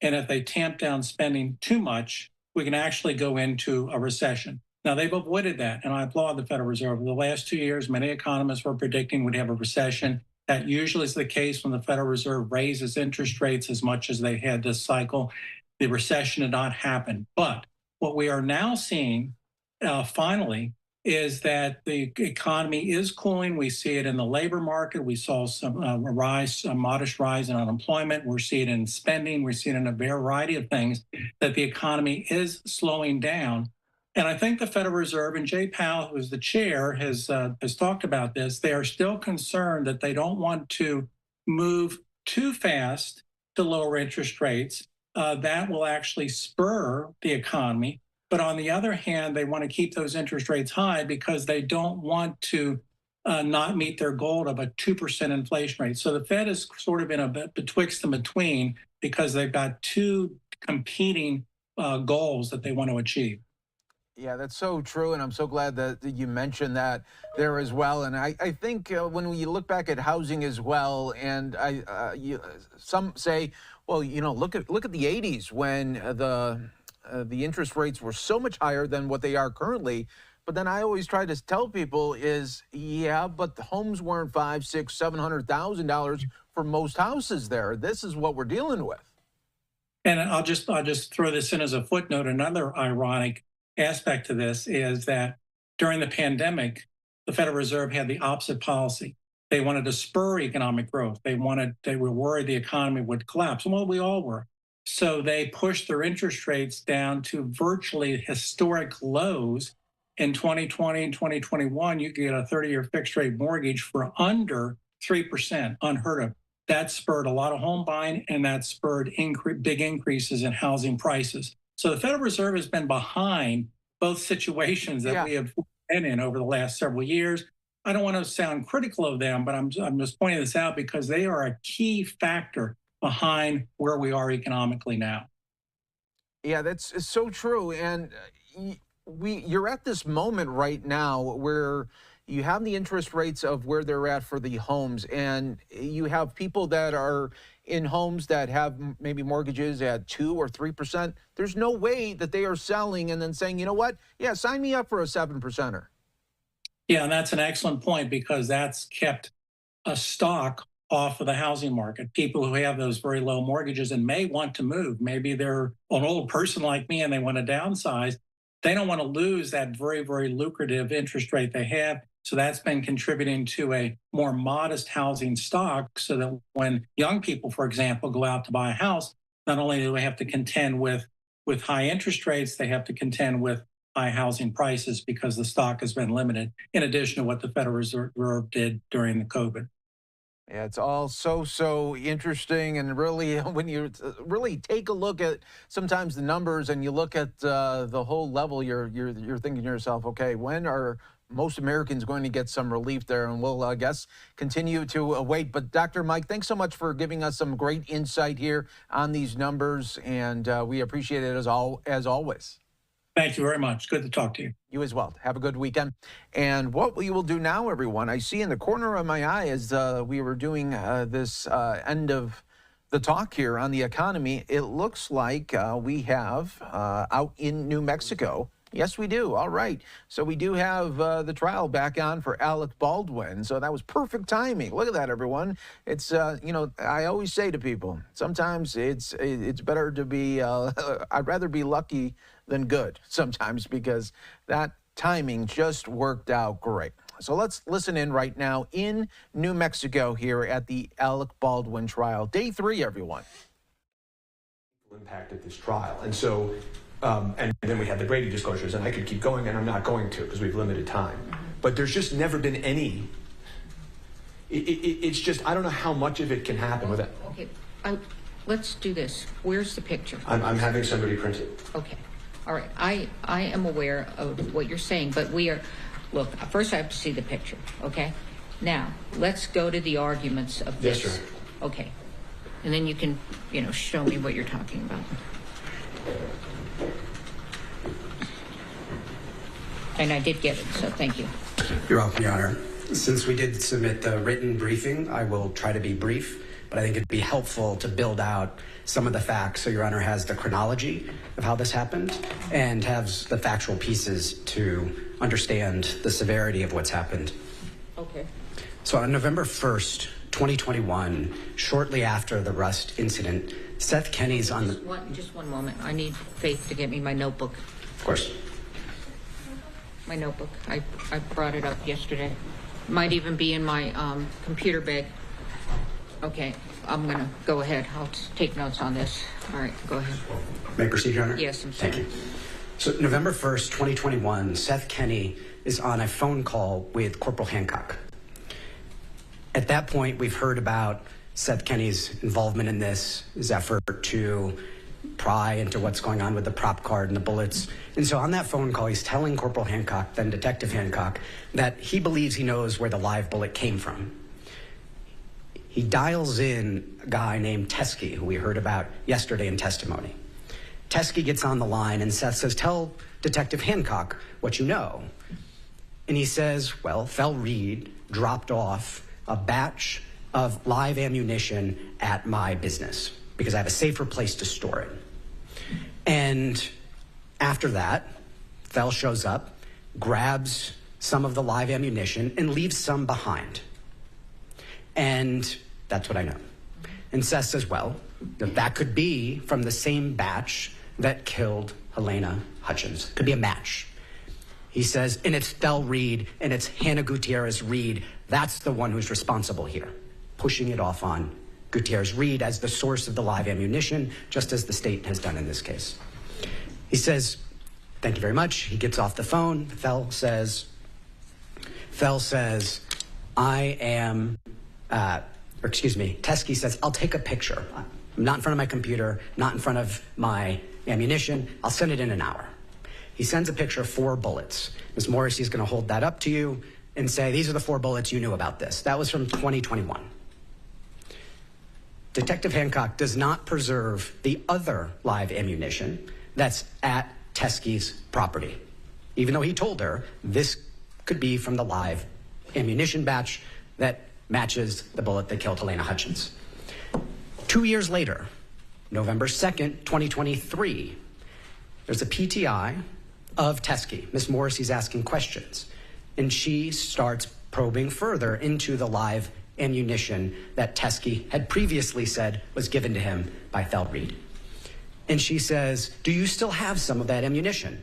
and if they tamp down spending too much, we can actually go into a recession. Now, they've avoided that, and I applaud the Federal Reserve. Over the last 2 years, many economists were predicting we'd have a recession. That usually is the case when the Federal Reserve raises interest rates as much as they had this cycle. The recession did not happen. But what we are now seeing, finally, is that the economy is cooling. We see it in the labor market. We saw a modest rise in unemployment. We're seeing it in spending. We're seeing it in a variety of things, that the economy is slowing down. And I think the Federal Reserve, and Jay Powell, who is the chair, has talked about this. They are still concerned that they don't want to move too fast to lower interest rates. That will actually spur the economy. But on the other hand, they want to keep those interest rates high because they don't want to not meet their goal of a 2% inflation rate. So the Fed is sort of in a bit betwixt and between because they've got two competing goals that they want to achieve. Yeah, that's so true, and I'm so glad that you mentioned that there as well. And I think when you look back at housing as well, and some say, well, you know, look at the 80s when the interest rates were so much higher than what they are currently. But then I always try to tell people is, yeah, but the homes weren't $500,000, $600,000, $700,000 for most houses there. This is what we're dealing with. And I'll just throw this in as a footnote. Another ironic aspect to this is that during the pandemic, the Federal Reserve had the opposite policy. They wanted to spur economic growth. They were worried the economy would collapse. Well, we all were. So they pushed their interest rates down to virtually historic lows. In 2020 and 2021, you could get a 30-year fixed rate mortgage for under 3%, unheard of. That spurred a lot of home buying, and that spurred big increases in housing prices. So the Federal Reserve has been behind both situations that we have been in over the last several years. I don't want to sound critical of them, but I'm just pointing this out because they are a key factor behind where we are economically now. Yeah, that's so true. And you're at this moment right now where you have the interest rates of where they're at for the homes, and you have people that are in homes that have maybe mortgages at 2 or 3%. There's no way that they are selling and then saying, you know what? Yeah, sign me up for a 7%er. Yeah, and that's an excellent point because that's kept a stock off of the housing market. People who have those very low mortgages and may want to move. Maybe they're an old person like me and they want to downsize. They don't want to lose that very, very lucrative interest rate they have. So that's been contributing to a more modest housing stock so that when young people, for example, go out to buy a house, not only do they have to contend with high interest rates, they have to contend with high housing prices because the stock has been limited, in addition to what the Federal Reserve did during the COVID. Yeah, it's all so interesting, and really, when you really take a look at sometimes the numbers and you look at the whole level, you're thinking to yourself, okay, when are most Americans going to get some relief there? And we'll, I guess, continue to wait. But Dr. Mike, thanks so much for giving us some great insight here on these numbers, and we appreciate it as always. Thank you very much. Good to talk to you. You as well. Have a good weekend. And what we will do now, everyone, I see in the corner of my eye as we were doing this end of the talk here on the economy, it looks like we have out in New Mexico. Yes, we do. All right. So we do have the trial back on for Alec Baldwin. So that was perfect timing. Look at that, everyone. It's, you know, I always say to people, sometimes it's better to be, I'd rather be lucky than good sometimes because that timing just worked out great. So let's listen in right now in New Mexico here at the Alec Baldwin trial. Day 3, everyone. Impacted this trial. And so, and then we had the Brady disclosures, and I could keep going, and I'm not going to because we've limited time. But there's just never been any, it's just, I don't know how much of it can happen with it. Okay, let's do this. Where's the picture? I'm having somebody print it. Okay. All right, I am aware of what you're saying, but we are, look, first I have to see the picture, okay? Now, let's go to the arguments of this. Yes, sir. Okay, and then you can, you know, show me what you're talking about. And I did get it, so thank you. You're welcome, Your Honor. Since we did submit the written briefing, I will try to be brief, but I think it'd be helpful to build out some of the facts so Your Honor has the chronology of how this happened and has the factual pieces to understand the severity of what's happened. Okay. So on November 1st, 2021, shortly after the Rust incident, Seth Kenney's on the... Just one moment. I need Faith to get me my notebook. Of course. My notebook. I brought it up yesterday. Might even be in my computer bag. Okay, I'm going to go ahead. I'll take notes on this. All right, go ahead. May I proceed, Your Honor? Yes, I'm sorry. Thank you. So November 1st, 2021, Seth Kenney is on a phone call with Corporal Hancock. At that point, we've heard about Seth Kenney's involvement in this, his effort to pry into what's going on with the prop card and the bullets. And so on that phone call, he's telling Corporal Hancock, then Detective Hancock, that he believes he knows where the live bullet came from. He dials in a guy named Teskey, who we heard about yesterday in testimony. Teskey gets on the line and Seth says, tell Detective Hancock what you know. And he says, well, Fel Reed dropped off a batch of live ammunition at my business because I have a safer place to store it. And after that, Fel shows up, grabs some of the live ammunition and leaves some behind. And that's what I know. And Seth says, well, that could be from the same batch that killed Helena Hutchins. Could be a match. He says, and it's Fel Reed and it's Hannah Gutierrez Reed That's the one who's responsible here, pushing it off on Gutierrez-Reed as the source of the live ammunition, just as the state has done in this case. He says, thank you very much. He gets off the phone. Fell says, Teskey says, I'll take a picture. I'm not in front of my computer, not in front of my ammunition. I'll send it in an hour. He sends a picture of 4 bullets. Ms. Morrissey is going to hold that up to you and say, these are the 4 bullets you knew about this. That was from 2021. Detective Hancock does not preserve the other live ammunition that's at Teskey's property, even though he told her this could be from the live ammunition batch that matches the bullet that killed Helena Hutchins. 2 years later, November 2nd, 2023, there's a PTI of Teskey. Ms. Morrissey's asking questions, and she starts probing further into the live ammunition that Teskey had previously said was given to him by Reed. And she says, do you still have some of that ammunition?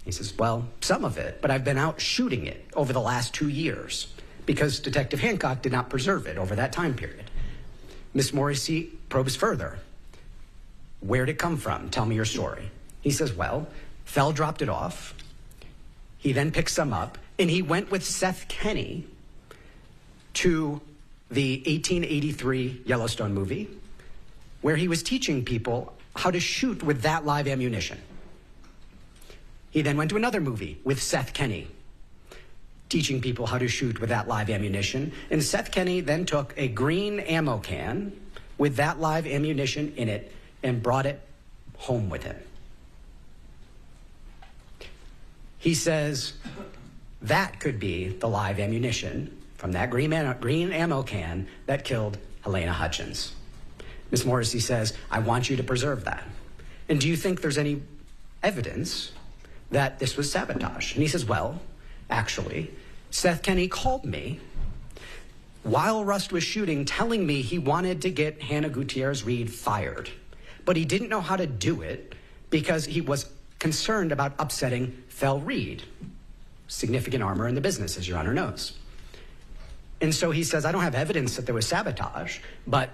He says, well, some of it, but I've been out shooting it over the last 2 years because Detective Hancock did not preserve it over that time period. Ms. Morrissey probes further. Where'd it come from? Tell me your story. He says, well, Fell dropped it off. He then picked some up, and he went with Seth Kenney to the 1883 Yellowstone movie, where he was teaching people how to shoot with that live ammunition. He then went to another movie with Seth Kenney, teaching people how to shoot with that live ammunition. And Seth Kenney then took a green ammo can with that live ammunition in it and brought it home with him. He says that could be the live ammunition from that green ammo can that killed Helena Hutchins. Ms. Morrissey says, I want you to preserve that. And do you think there's any evidence that this was sabotage? And he says, well, actually, Seth Kenney called me while Rust was shooting, telling me he wanted to get Hannah Gutierrez-Reed fired. But he didn't know how to do it because he was concerned about upsetting Fel Reed, significant armor in the business, as Your Honor knows. And so he says, I don't have evidence that there was sabotage, but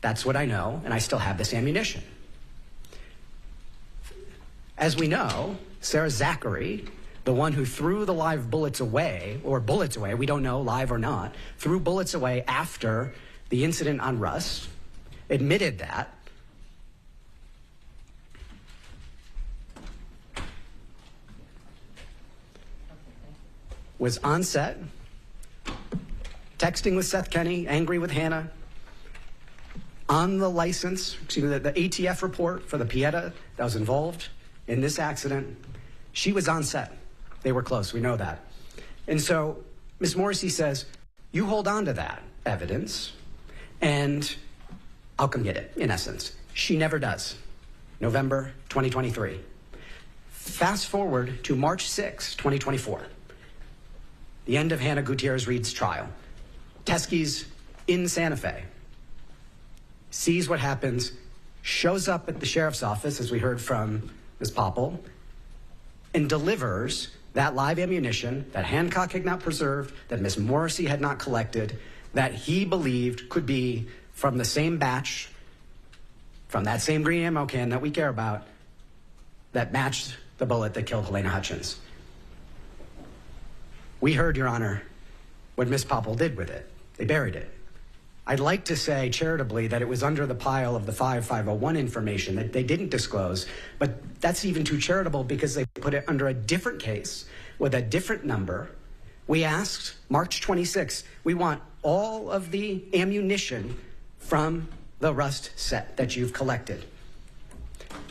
that's what I know, and I still have this ammunition. As we know, Sarah Zachary, the one who threw the live bullets away, we don't know, live or not, threw bullets away after the incident on Rust, admitted that. Was on set, texting with Seth Kenney, angry with Hannah, on the license, the ATF report for the Pieta that was involved in this accident. She was on set. They were close, we know that. And so Ms. Morrissey says, you hold on to that evidence and I'll come get it, in essence. She never does. November 2023. Fast forward to March 6, 2024. The end of Hannah Gutierrez-Reed's trial. Teskey's in Santa Fe, sees what happens, shows up at the sheriff's office, as we heard from Ms. Popple, and delivers that live ammunition that Hancock had not preserved, that Ms. Morrissey had not collected, that he believed could be from the same batch, from that same green ammo can that we care about, that matched the bullet that killed Helena Hutchins. We heard, Your Honor, what Ms. Popple did with it. They buried it. I'd like to say charitably that it was under the pile of the 5501 information that they didn't disclose, but that's even too charitable because they put it under a different case with a different number. We asked, March 26th, we want all of the ammunition from the Rust set that you've collected.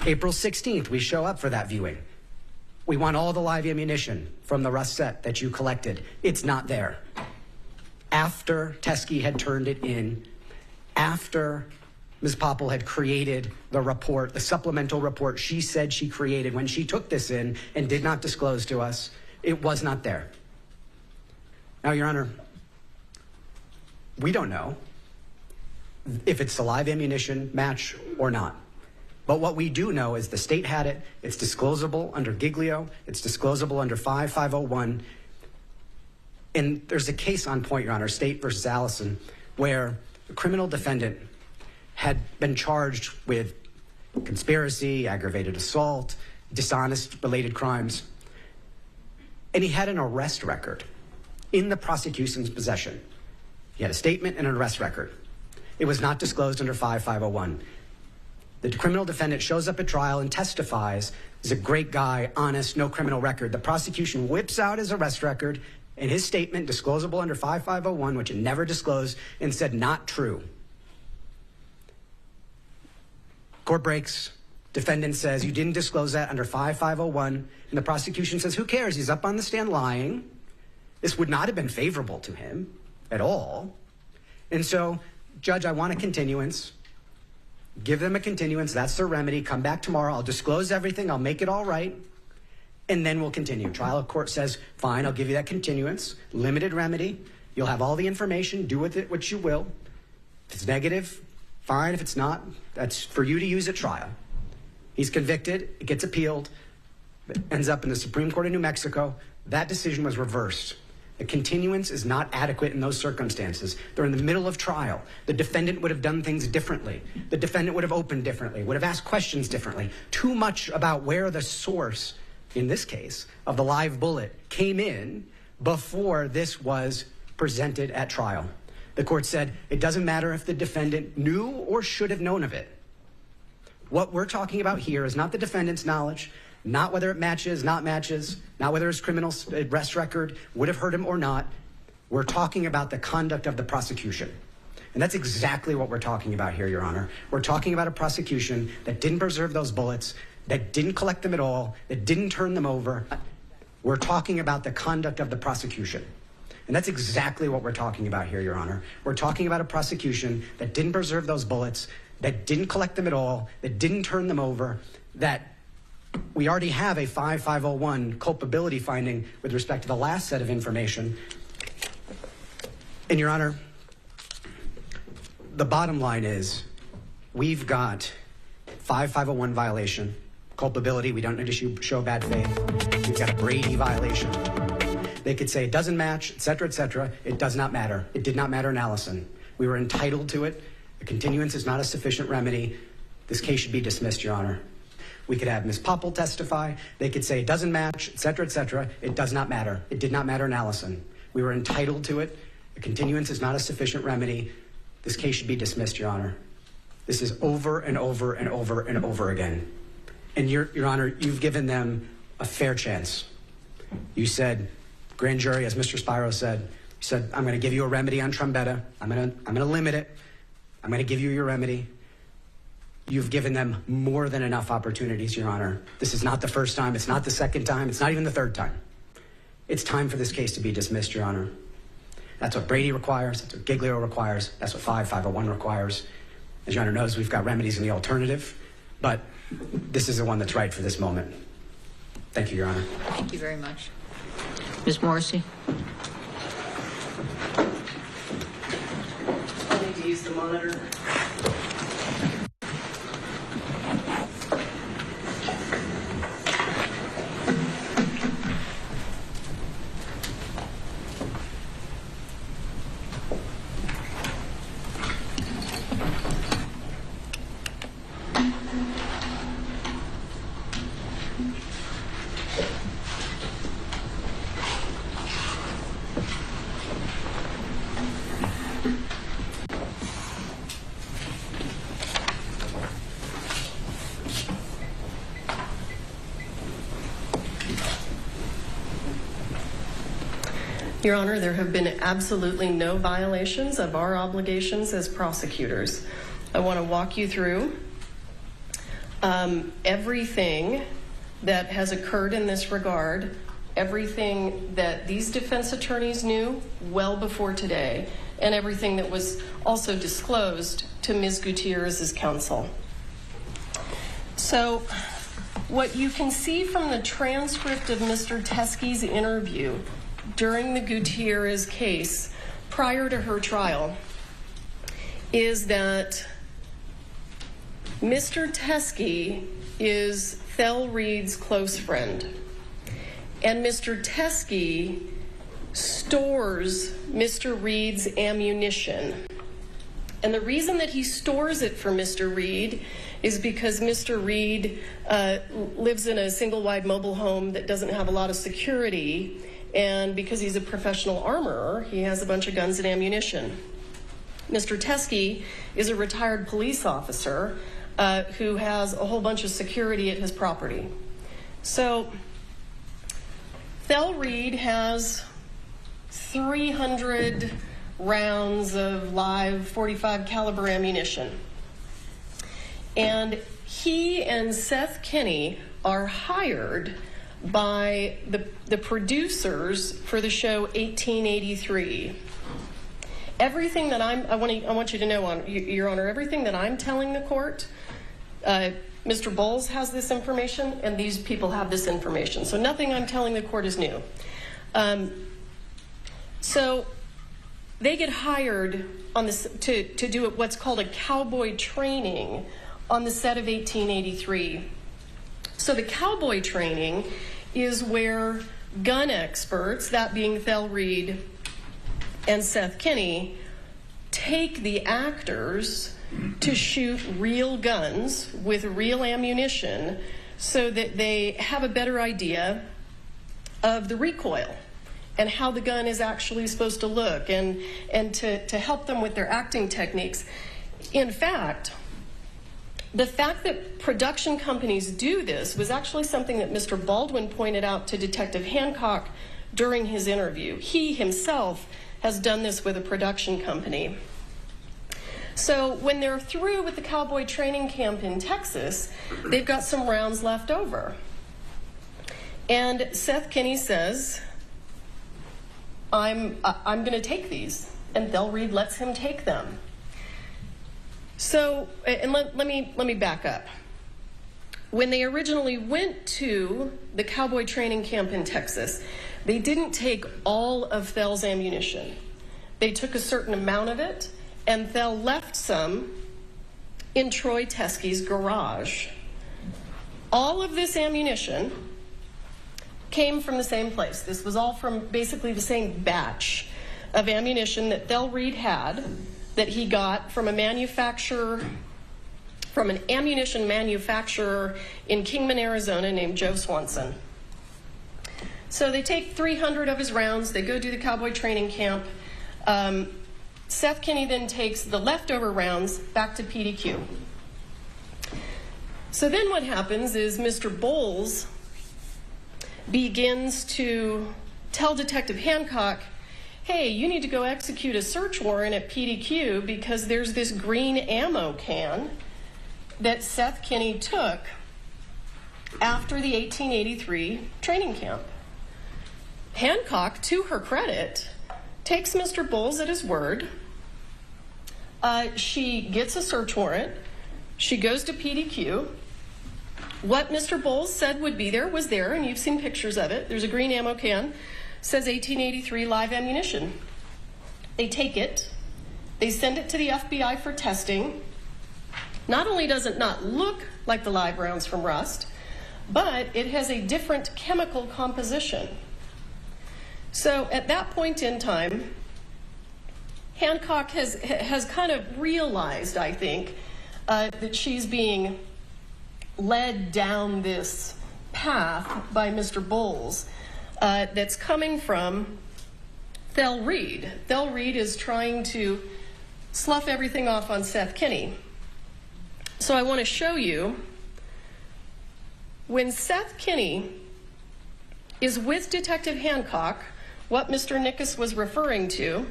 April 16th, we show up for that viewing. We want all the live ammunition from the Rust set that you collected. It's not there. After Teskey had turned it in, after Ms. Popple had created the report, the supplemental report she said she created when she took this in and did not disclose to us, it was not there. Now, Your Honor, we don't know if it's the live ammunition match or not. But what we do know is the state had it, it's disclosable under Giglio, it's disclosable under 5501. And there's a case on point, Your Honor, State versus Allison, where a criminal defendant had been charged with conspiracy, aggravated assault, dishonest related crimes, and he had an arrest record in the prosecution's possession. He had a statement and an arrest record. It was not disclosed under 5501. The criminal defendant shows up at trial and testifies. He's a great guy, honest, no criminal record. The prosecution whips out his arrest record and his statement, disclosable under 5501, which it never disclosed, and said not true. Court breaks. Defendant says, you didn't disclose that under 5501. And the prosecution says, who cares? He's up on the stand lying. This would not have been favorable to him at all. And so, Judge, I want a continuance. Give them a continuance. That's their remedy. Come back tomorrow. I'll disclose everything. I'll make it all right. And then we'll continue. Trial court says, fine, I'll give you that continuance. Limited remedy. You'll have all the information. Do with it what you will. If it's negative, fine. If it's not, that's for you to use at trial. He's convicted. It gets appealed. It ends up in the Supreme Court of New Mexico. That decision was reversed. The continuance is not adequate in those circumstances. They're in the middle of trial. The defendant would have done things differently. The defendant would have opened differently, would have asked questions differently. Too much about where the source, in this case, of the live bullet came in before this was presented at trial. The court said it doesn't matter if the defendant knew or should have known of it. What we're talking about here is not the defendant's knowledge, not whether it matches, not whether his criminal arrest record would have hurt him or not. We're talking about the conduct of the prosecution. And that's exactly what we're talking about here, Your Honor. We're talking about a prosecution that didn't preserve those bullets, that didn't collect them at all, that didn't turn them over. We're talking about the conduct of the prosecution. And that's exactly what we're talking about here, Your Honor. We're talking about a prosecution that didn't preserve those bullets, that didn't collect them at all, that didn't turn them over, that we already have a 5501 culpability finding with respect to the last set of information. And, Your Honor, the bottom line is we've got 5501 violation, culpability, we don't need to show bad faith. We've got a Brady violation. They could say it doesn't match, et cetera, et cetera. It does not matter. It did not matter in Allison. We were entitled to it. The continuance is not a sufficient remedy. This case should be dismissed, Your Honor. We could have Ms. Popple testify. They could say it doesn't match, et cetera, et cetera. It does not matter. It did not matter in Allison. We were entitled to it. The continuance is not a sufficient remedy. This case should be dismissed, Your Honor. This is over and over and over and over again. And Your Honor, you've given them a fair chance. You said, grand jury, as Mr. Spiro said, you said, I'm going to give you a remedy on Trumbetta. I'm going to limit it. I'm going to give you your remedy. You've given them more than enough opportunities, Your Honor. This is not the first time. It's not the second time. It's not even the third time. It's time for this case to be dismissed, Your Honor. That's what Brady requires. That's what Giglio requires. That's what 5501 requires. As Your Honor knows, we've got remedies in the alternative, but this is the one that's right for this moment. Thank you, Your Honor. Thank you very much. Ms. Morrissey. I need to use the monitor. Your Honor, there have been absolutely no violations of our obligations as prosecutors. I want to walk you through everything that has occurred in this regard, everything that these defense attorneys knew well before today, and everything that was also disclosed to Ms. Gutierrez's counsel. So what you can see from the transcript of Mr. Teskey's interview during the Gutierrez case prior to her trial is that Mr. Teskey is Thel Reed's close friend. And Mr. Teskey stores Mr. Reed's ammunition. And the reason that he stores it for Mr. Reed is because Mr. Reed lives in a single-wide mobile home that doesn't have a lot of security, and because he's a professional armorer, he has a bunch of guns and ammunition. Mr. Teskey is a retired police officer who has a whole bunch of security at his property. So Thel Reed has 300 rounds of live .45 caliber ammunition. And he and Seth Kenney are hired by the producers for the show 1883. Everything that I want you to know, Your Honor, everything that I'm telling the court, Mr. Bowles has this information, and these people have this information. So nothing I'm telling the court is new. So they get hired on this to do what's called a cowboy training on the set of 1883. So the cowboy training is where gun experts, that being Thel Reed and Seth Kenney, take the actors to shoot real guns with real ammunition so that they have a better idea of the recoil and how the gun is actually supposed to look, and to help them with their acting techniques. In fact, the fact that production companies do this was actually something that Mr. Baldwin pointed out to Detective Hancock during his interview. He himself has done this with a production company. So when they're through with the cowboy training camp in Texas, they've got some rounds left over. And Seth Kenney says, I'm going to take these. And Thel Reed lets him take them. So, and let me back up. When they originally went to the cowboy training camp in Texas, they didn't take all of Thel's ammunition. They took a certain amount of it, and Thel left some in Troy Teskey's garage. All of this ammunition came from the same place. This was all from basically the same batch of ammunition that Thel Reed had, that he got from a manufacturer, from an ammunition manufacturer in Kingman, Arizona, named Joe Swanson. So they take 300 of his rounds, they go do the cowboy training camp. Seth Kenney then takes the leftover rounds back to PDQ. So then what happens is Mr. Bowles begins to tell Detective Hancock, hey, you need to go execute a search warrant at PDQ because there's this green ammo can that Seth Kenney took after the 1883 training camp. Hancock, to her credit, takes Mr. Bowles at his word. She gets a search warrant. She goes to PDQ. What Mr. Bowles said would be there was there, and you've seen pictures of it. There's a green ammo can. Says 1883 live ammunition. They take it. They send it to the FBI for testing. Not only does it not look like the live rounds from Rust, but it has a different chemical composition. So at that point in time, Hancock has kind of realized, I think, that she's being led down this path by Mr. Bowles that's coming from Thel Reed. Thel Reed is trying to slough everything off on Seth Kenney. So I want to show you when Seth Kenney is with Detective Hancock, what Mr. Nickus was referring to,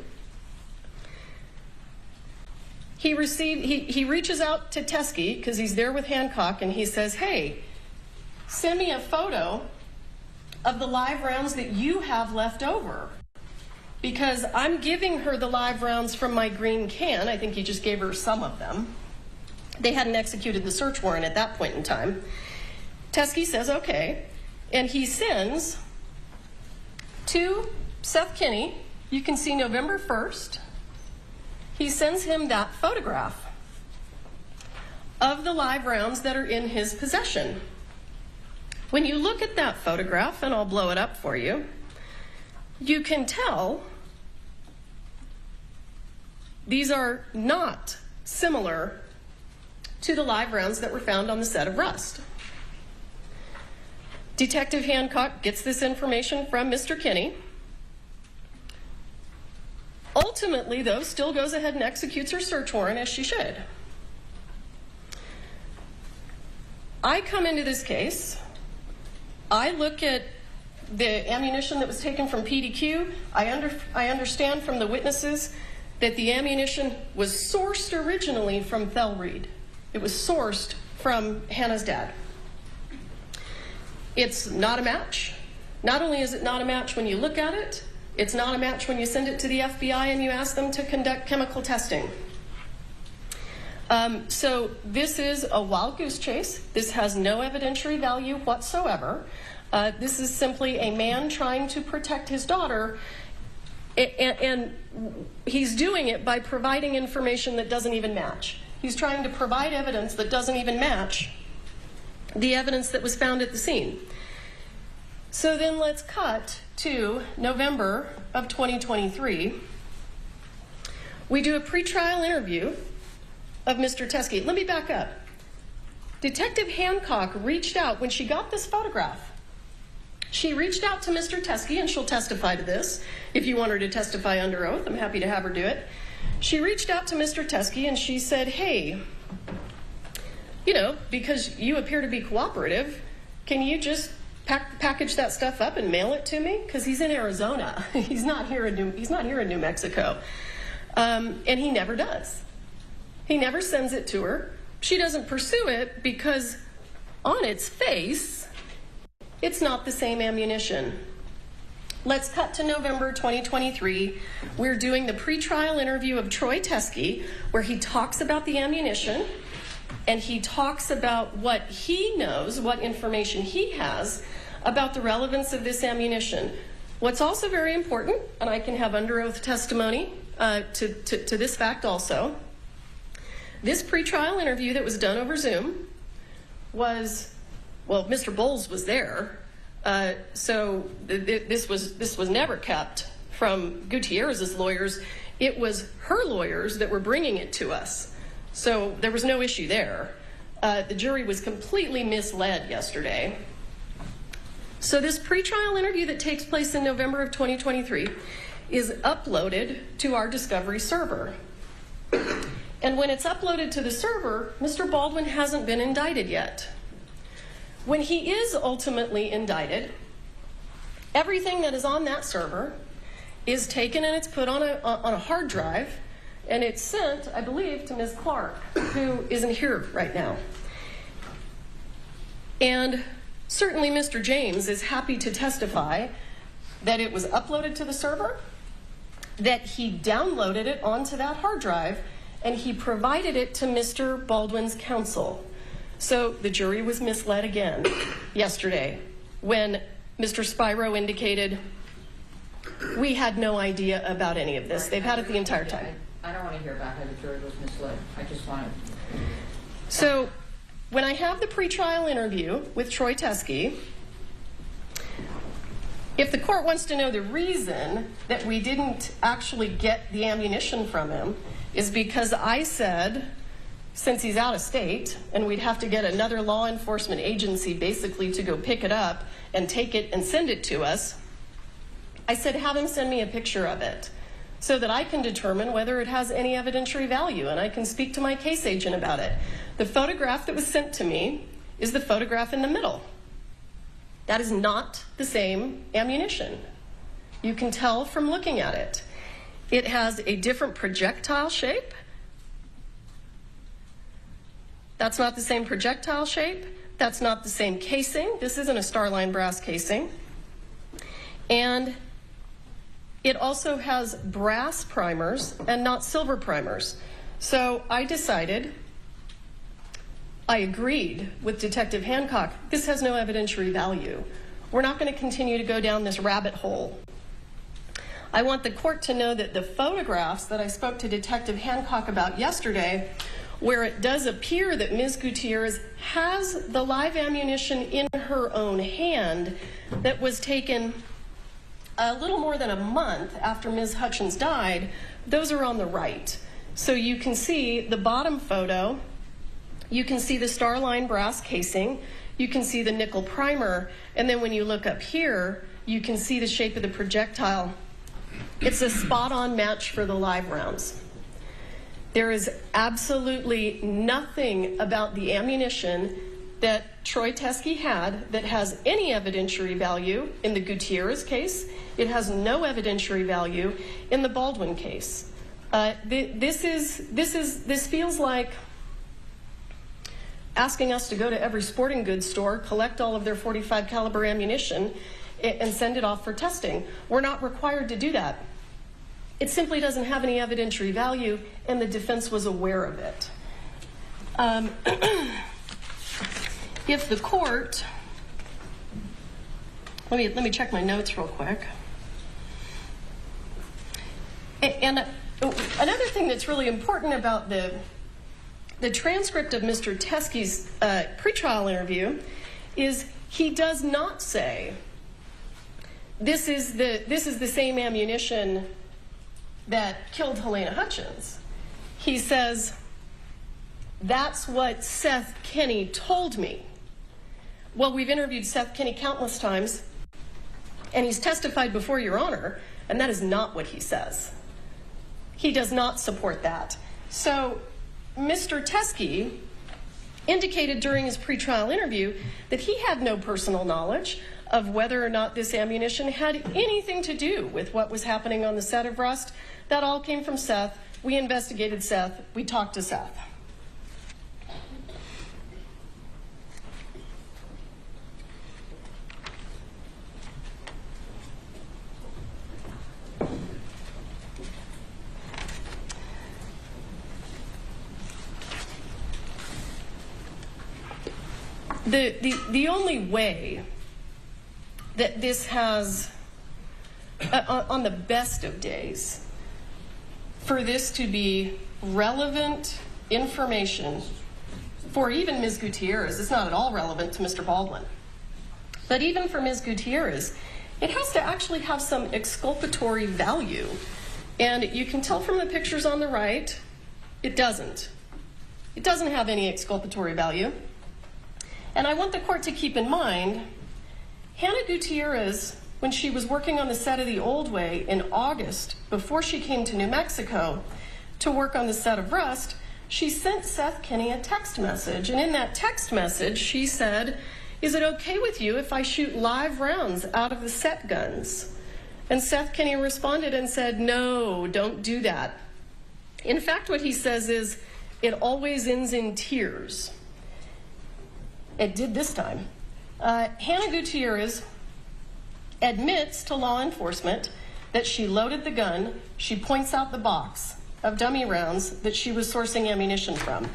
he reaches out to Teskey because he's there with Hancock, and he says, hey, send me a photo of the live rounds that you have left over, because I'm giving her the live rounds from my green can. I think he just gave her some of them. They hadn't executed the search warrant at that point in time. Teskey says, okay, and he sends to Seth Kenney, you can see November 1st, he sends him that photograph of the live rounds that are in his possession. When you look at that photograph, and I'll blow it up for you, you can tell these are not similar to the live rounds that were found on the set of Rust. Detective Hancock gets this information from Mr. Kinney. Ultimately, though, still goes ahead and executes her search warrant, as she should. I come into this case, I look at the ammunition that was taken from PDQ. I understand from the witnesses that the ammunition was sourced originally from Thelreed. It was sourced from Hannah's dad. It's not a match. Not only is it not a match when you look at it, it's not a match when you send it to the FBI and you ask them to conduct chemical testing. So this is a wild goose chase. This has no evidentiary value whatsoever. This is simply a man trying to protect his daughter, and he's doing it by providing information that doesn't even match. He's trying to provide evidence that doesn't even match the evidence that was found at the scene. So then let's cut to November of 2023. We do a pretrial interview of Mr. Teskey. Let me back up. Detective Hancock reached out when she got this photograph. She reached out to Mr. Teskey, and she'll testify to this. If you want her to testify under oath, I'm happy to have her do it. She reached out to Mr. Teskey and she said, hey, you know, because you appear to be cooperative, can you just package that stuff up and mail it to me? Because he's in Arizona. He's not here in New Mexico. And he never does. He never sends it to her. She doesn't pursue it because on its face, it's not the same ammunition. Let's cut to November 2023. We're doing the pretrial interview of Troy Teskey, where he talks about the ammunition and he talks about what he knows, what information he has about the relevance of this ammunition. What's also very important, and I can have under oath testimony to this fact also, this pretrial interview that was done over Zoom was, well, Mr. Bowles was there, so this was never kept from Gutierrez's lawyers. It was her lawyers that were bringing it to us. So there was no issue there. The jury was completely misled yesterday. So this pretrial interview that takes place in November of 2023 is uploaded to our discovery server. And when it's uploaded to the server, Mr. Baldwin hasn't been indicted yet. When he is ultimately indicted, everything that is on that server is taken and it's put on a hard drive, and it's sent, I believe, to Ms. Clark, who isn't here right now. And certainly Mr. James is happy to testify that it was uploaded to the server, that he downloaded it onto that hard drive, and he provided it to Mr. Baldwin's counsel. So the jury was misled again yesterday when Mr. Spiro indicated we had no idea about any of this. They've had it the entire time. I don't want to hear about how the jury was misled. I just want to... So when I have the pretrial interview with Troy Teskey, if the court wants to know the reason that we didn't actually get the ammunition from him is because I said, since he's out of state and we'd have to get another law enforcement agency basically to go pick it up and take it and send it to us, I said, have him send me a picture of it so that I can determine whether it has any evidentiary value and I can speak to my case agent about it. The photograph that was sent to me is the photograph in the middle. That is not the same ammunition. You can tell from looking at it. It has a different projectile shape. That's not the same projectile shape. That's not the same casing. This isn't a Starline brass casing. And it also has brass primers and not silver primers. So I decided, I agreed with Detective Hancock, this has no evidentiary value. We're not going to continue to go down this rabbit hole. I want the court to know that the photographs that I spoke to Detective Hancock about yesterday, where it does appear that Ms. Gutierrez has the live ammunition in her own hand that was taken a little more than a month after Ms. Hutchins died, those are on the right. So you can see the bottom photo, you can see the Starline brass casing, you can see the nickel primer, and then when you look up here, you can see the shape of the projectile. It's a spot-on match for the live rounds. There is absolutely nothing about the ammunition that Troy Teske had that has any evidentiary value in the Gutierrez case. It has no evidentiary value in the Baldwin case. This feels like asking us to go to every sporting goods store, collect all of their .45 caliber ammunition, and send it off for testing. We're not required to do that. It simply doesn't have any evidentiary value, and the defense was aware of it. If the court, let me check my notes real quick. And another thing that's really important about the transcript of Mr. Teske's pretrial interview is he does not say this is the same ammunition that killed Helena Hutchins. He says, that's what Seth Kenney told me. Well, we've interviewed Seth Kenney countless times, and he's testified before Your Honor, and that is not what he says. He does not support that. So Mr. Teske indicated during his pretrial interview that he had no personal knowledge of whether or not this ammunition had anything to do with what was happening on the set of Rust. That all came from Seth. We investigated Seth. We talked to Seth. The only way that this has, on the best of days, for this to be relevant information for even Ms. Gutierrez, it's not at all relevant to Mr. Baldwin, but even for Ms. Gutierrez, it has to actually have some exculpatory value. And you can tell from the pictures on the right, it doesn't. It doesn't have any exculpatory value. And I want the court to keep in mind, Hannah Gutierrez, when she was working on the set of The Old Way in August, before she came to New Mexico to work on the set of Rust, she sent Seth Kenney a text message. And in that text message, she said, "Is it okay with you if I shoot live rounds out of the set guns?" And Seth Kenney responded and said, "No, don't do that." In fact, what he says is, "It always ends in tears." It did this time. Hannah Gutierrez admits to law enforcement that she loaded the gun. She points out the box of dummy rounds that she was sourcing ammunition from.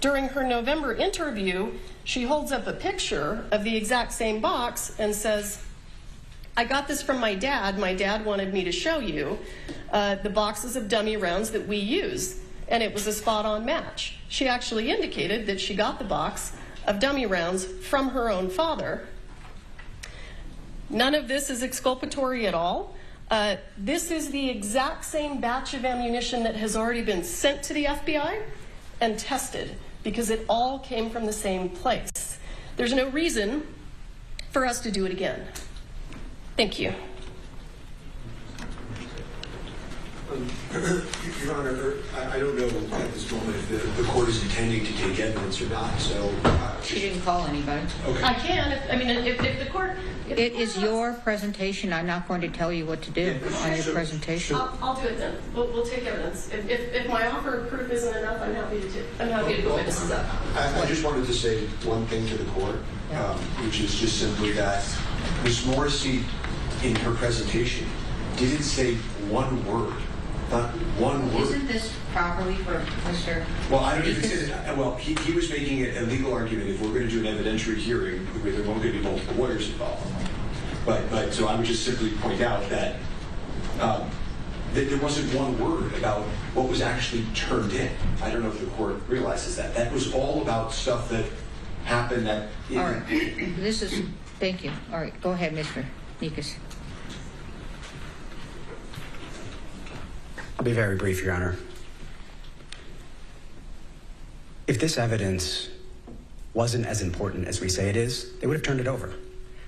During her November interview, she holds up a picture of the exact same box and says, "I got this from my dad. My dad wanted me to show you the boxes of dummy rounds that we use." And it was a spot-on match. She actually indicated that she got the box of dummy rounds from her own father. None of this is exculpatory at all. This is the exact same batch of ammunition that has already been sent to the FBI and tested, because it all came from the same place. There's no reason for us to do it again. Thank you. Your Honor, I don't know at this moment if the court is intending to take evidence or not, so... She didn't call anybody. Okay. I can, if the court... It is your presentation. I'm not going to tell you what to do on your presentation. I'll do it then. We'll take evidence. If my offer of proof isn't enough, I'm happy to go witnesses up. I just wanted to say one thing to the court, which is just simply that Ms. Morrissey, in her presentation, didn't say one word. Not one word. Isn't this properly for Mr. Well, I don't know if it's... Well, he was making a legal argument. If we're going to do an evidentiary hearing, there won't going to be multiple lawyers involved. But so I would just simply point out that there wasn't one word about what was actually turned in. I don't know if the court realizes that. That was all about stuff that happened that... All right. This is... Thank you. All right. Go ahead, Mr. Nikas. be very brief, Your Honor. If this evidence wasn't as important as we say it is, they would have turned it over.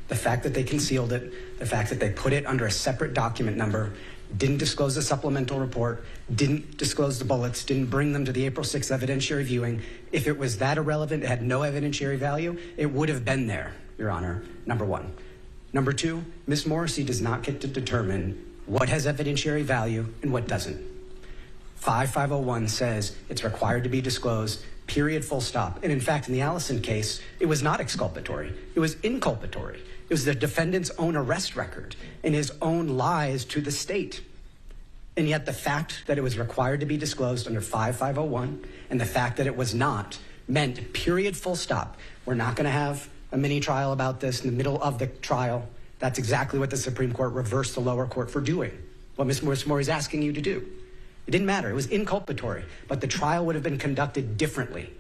The fact that they concealed it, the fact that they put it under a separate document number, didn't disclose the supplemental report, didn't disclose the bullets, didn't bring them to the April 6th evidentiary viewing. If it was that irrelevant, it had no evidentiary value, it would have been there, Your Honor, number one. Number two, Ms. Morrissey does not get to determine what has evidentiary value and what doesn't. 5501 says it's required to be disclosed, period, full stop. And in fact, in the Allison case, it was not exculpatory. It was inculpatory. It was the defendant's own arrest record and his own lies to the state. And yet the fact that it was required to be disclosed under 5501 and the fact that it was not meant, period, full stop. We're not going to have a mini trial about this in the middle of the trial. That's exactly what the Supreme Court reversed the lower court for doing, what Ms. Morrissey is asking you to do. It didn't matter. It was inculpatory, but the trial would have been conducted differently.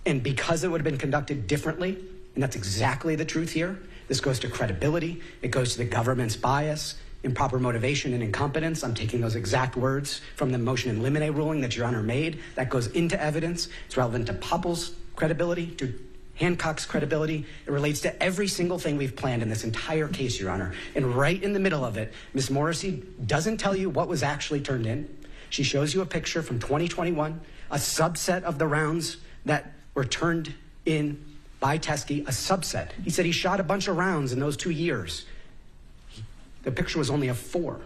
And because it would have been conducted differently, and that's exactly the truth here, this goes to credibility, it goes to the government's bias, improper motivation, and incompetence. I'm taking those exact words from the motion in limine ruling that Your Honor made. That goes into evidence. It's relevant to Popple's credibility, to Hancock's credibility. It relates to every single thing we've planned in this entire case, Your Honor. And right in the middle of it, Ms. Morrissey doesn't tell you what was actually turned in. She shows you a picture from 2021, a subset of the rounds that were turned in by Teskey, a subset. He said he shot a bunch of rounds in those 2 years. The picture was only of 4.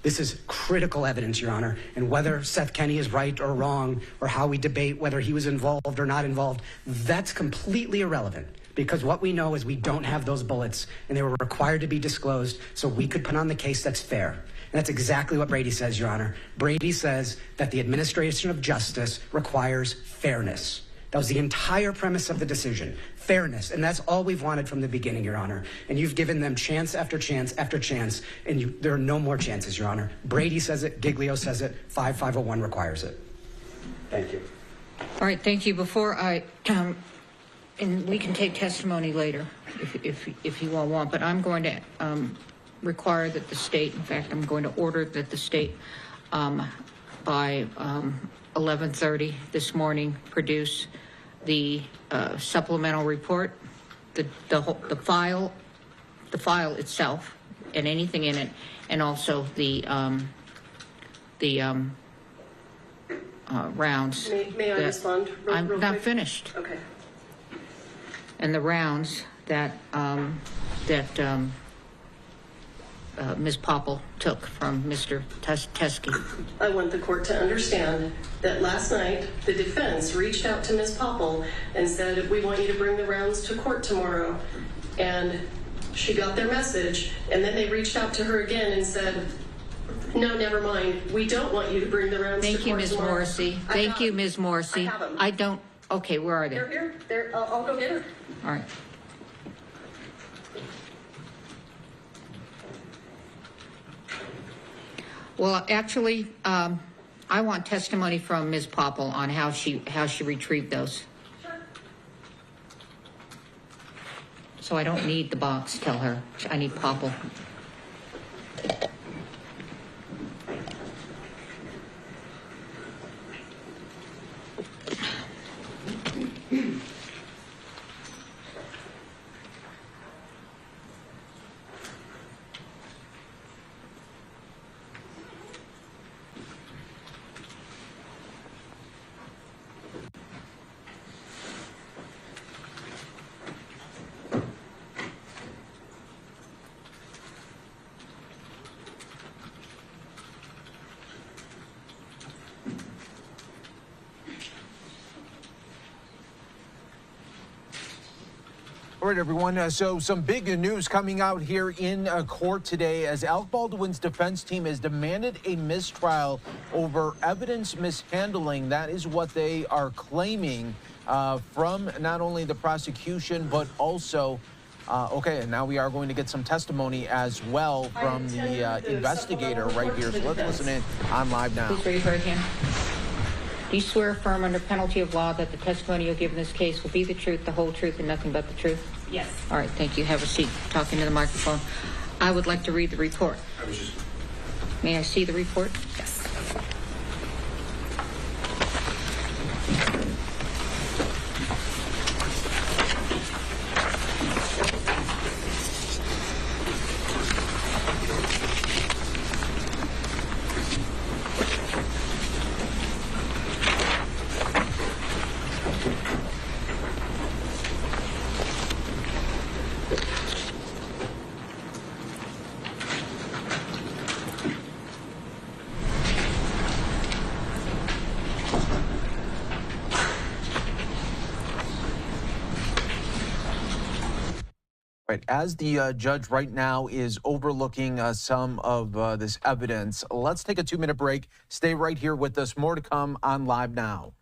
This is critical evidence, Your Honor, and whether Seth Kenney is right or wrong, or how we debate whether he was involved or not involved, that's completely irrelevant, because what we know is we don't have those bullets, and they were required to be disclosed so we could put on the case that's fair. And that's exactly what Brady says, Your Honor. Brady says that the administration of justice requires fairness. That was the entire premise of the decision, fairness. And that's all we've wanted from the beginning, Your Honor. And you've given them chance after chance after chance, and there are no more chances, Your Honor. Brady says it, Giglio says it, 5501 requires it. Thank you. All right, thank you. Before I, and we can take testimony later if you all want, but I'm going to require that the state, in fact, I'm going to order that the state by 11:30 this morning produce the supplemental report, the file itself, and anything in it, and also the rounds. May I respond? I'm not finished. Okay. And the rounds that Ms. Popple took from Mr. Teskey. I want the court to understand that last night the defense reached out to Ms. Popple and said, we want you to bring the rounds to court tomorrow. And she got their message, and then they reached out to her again and said, no, never mind. We don't want you to bring the rounds to court tomorrow. Thank you, Ms. Morrissey. Thank you, Ms. Morrissey. I have them. I don't, okay, where are they? They're here. I'll go get her. All right. Well, actually, I want testimony from Ms. Popple on how she retrieved those. Sure. So I don't need the box. Tell her I need Popple. All right, everyone. So some big news coming out here in court today as Alec Baldwin's defense team has demanded a mistrial over evidence mishandling. That is what they are claiming from not only the prosecution, but also, okay, and now we are going to get some testimony as well from the investigator right here. So let's listen in on Live Now. Please raise your right hand. Do you swear affirm under penalty of law that the testimony you'll give in this case will be the truth, the whole truth, and nothing but the truth? Yes. All right, thank you. Have a seat. Talking to the microphone. I would like to read the report. May I see the report? Yes. Right, as the judge right now is overlooking some of this evidence, let's take a 2-minute break. Stay right here with us. More to come on Live Now.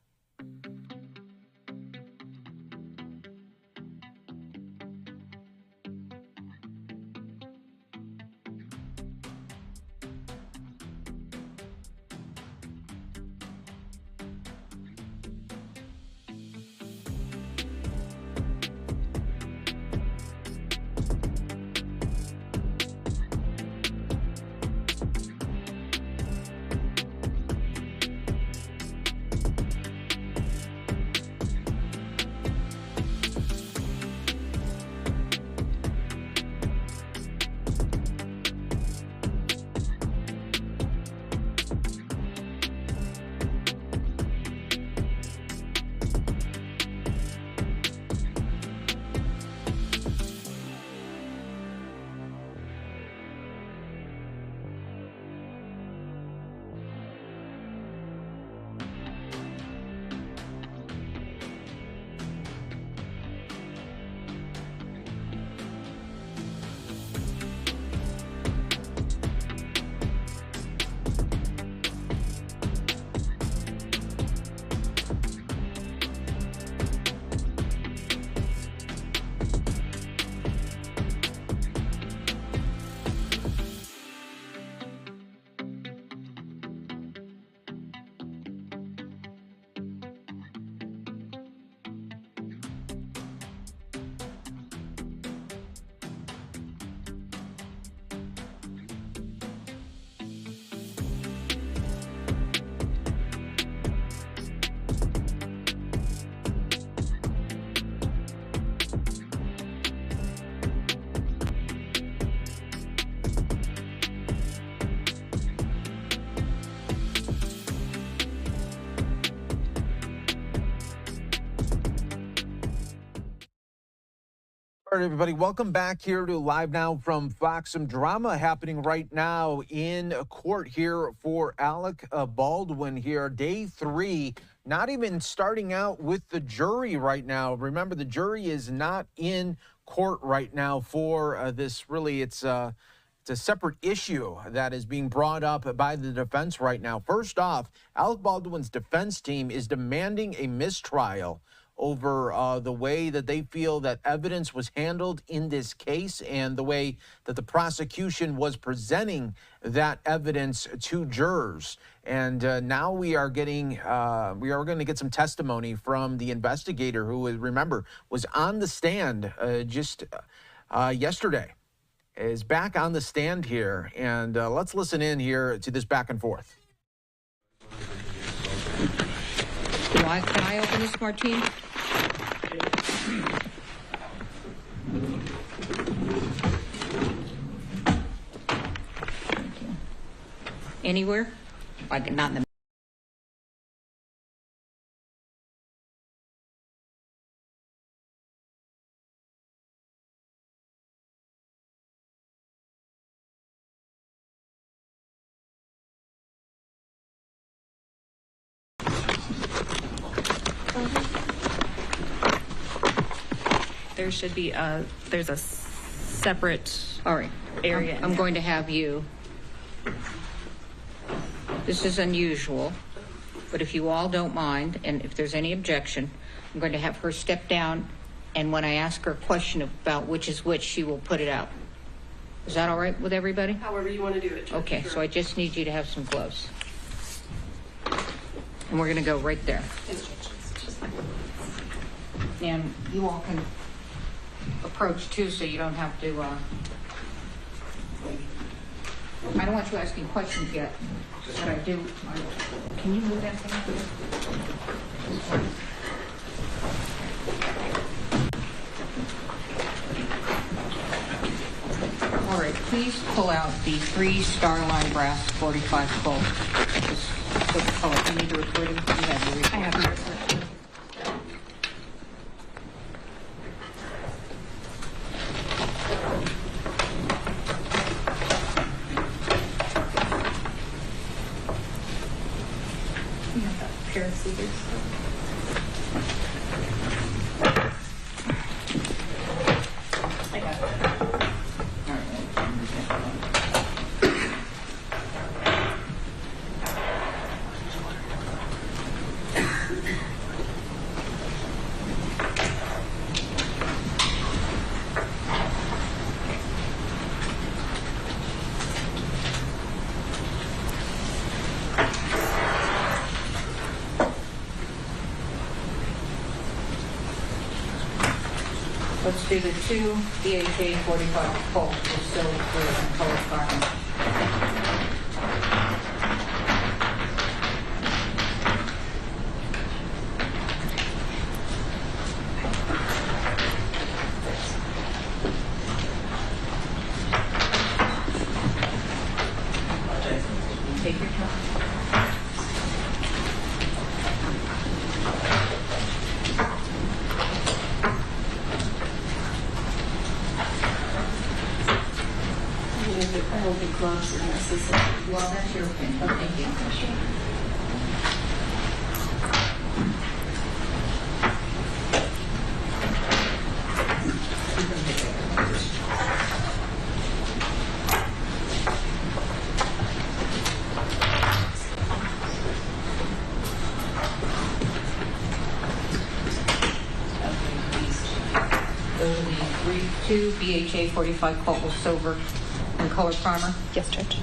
All right, everybody, welcome back here to Live Now from Fox. Some drama happening right now in court here for Alec Baldwin here. Day 3, not even starting out with the jury right now. Remember, the jury is not in court right now for this. Really, it's a separate issue that is being brought up by the defense right now. First off, Alec Baldwin's defense team is demanding a mistrial over the way that they feel that evidence was handled in this case and the way that the prosecution was presenting that evidence to jurors. And now we are going to get some testimony from the investigator who, remember, was on the stand just yesterday, is back on the stand here. And let's listen in here to this back and forth. Can I open this, Martine? Anywhere? Like not in the there should be there's a separate area. I'm going to have you. This is unusual, but if you all don't mind, and if there's any objection, I'm going to have her step down, and when I ask her a question about which is which, she will put it out. Is that all right with everybody? However you want to do it, Judge. Okay, sure. so I just need you to have some gloves. And we're going to go right there. And you all can approach too, so you don't have to I don't want you asking questions yet, but I do. Can you move that thing? All right, please pull out the 3 Starline brass 45 volt. Just put the color. You need the recording? You have the recording. I have the recording. You have that pair of scissors. I got it. Let's do the 2 BHA 45 volt with silver and color primer. Take your time. I don't think gloves are necessary. Well, that's your opinion. Okay, yeah, sure. Those are the 2 BHA 45 volt with silver and color primer. Yes, Judge.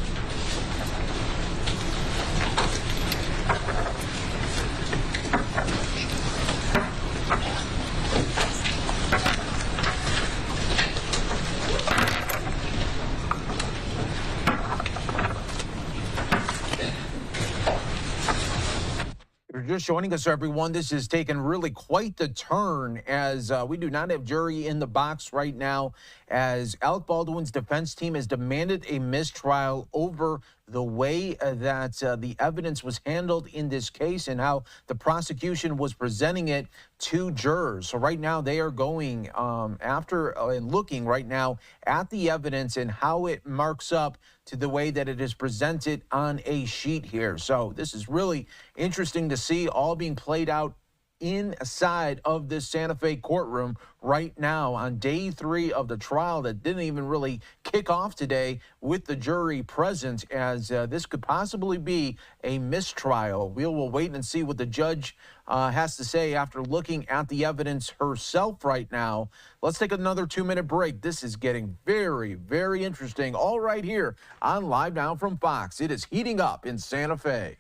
Just joining us, everyone. This has taken really quite the turn as we do not have jury in the box right now, as Alec Baldwin's defense team has demanded a mistrial over the way that the evidence was handled in this case and how the prosecution was presenting it to jurors. So right now they are going after and looking right now at the evidence and how it marks up to the way that it is presented on a sheet here. So this is really interesting to see, all being played out inside of this Santa Fe courtroom right now on day 3 of the trial that didn't even really kick off today with the jury present, as this could possibly be a mistrial. We'll wait and see what the judge has to say after looking at the evidence herself right now. Let's take another 2-minute break. This is getting very, very interesting, all right here on Live Now from Fox. It is heating up in Santa Fe.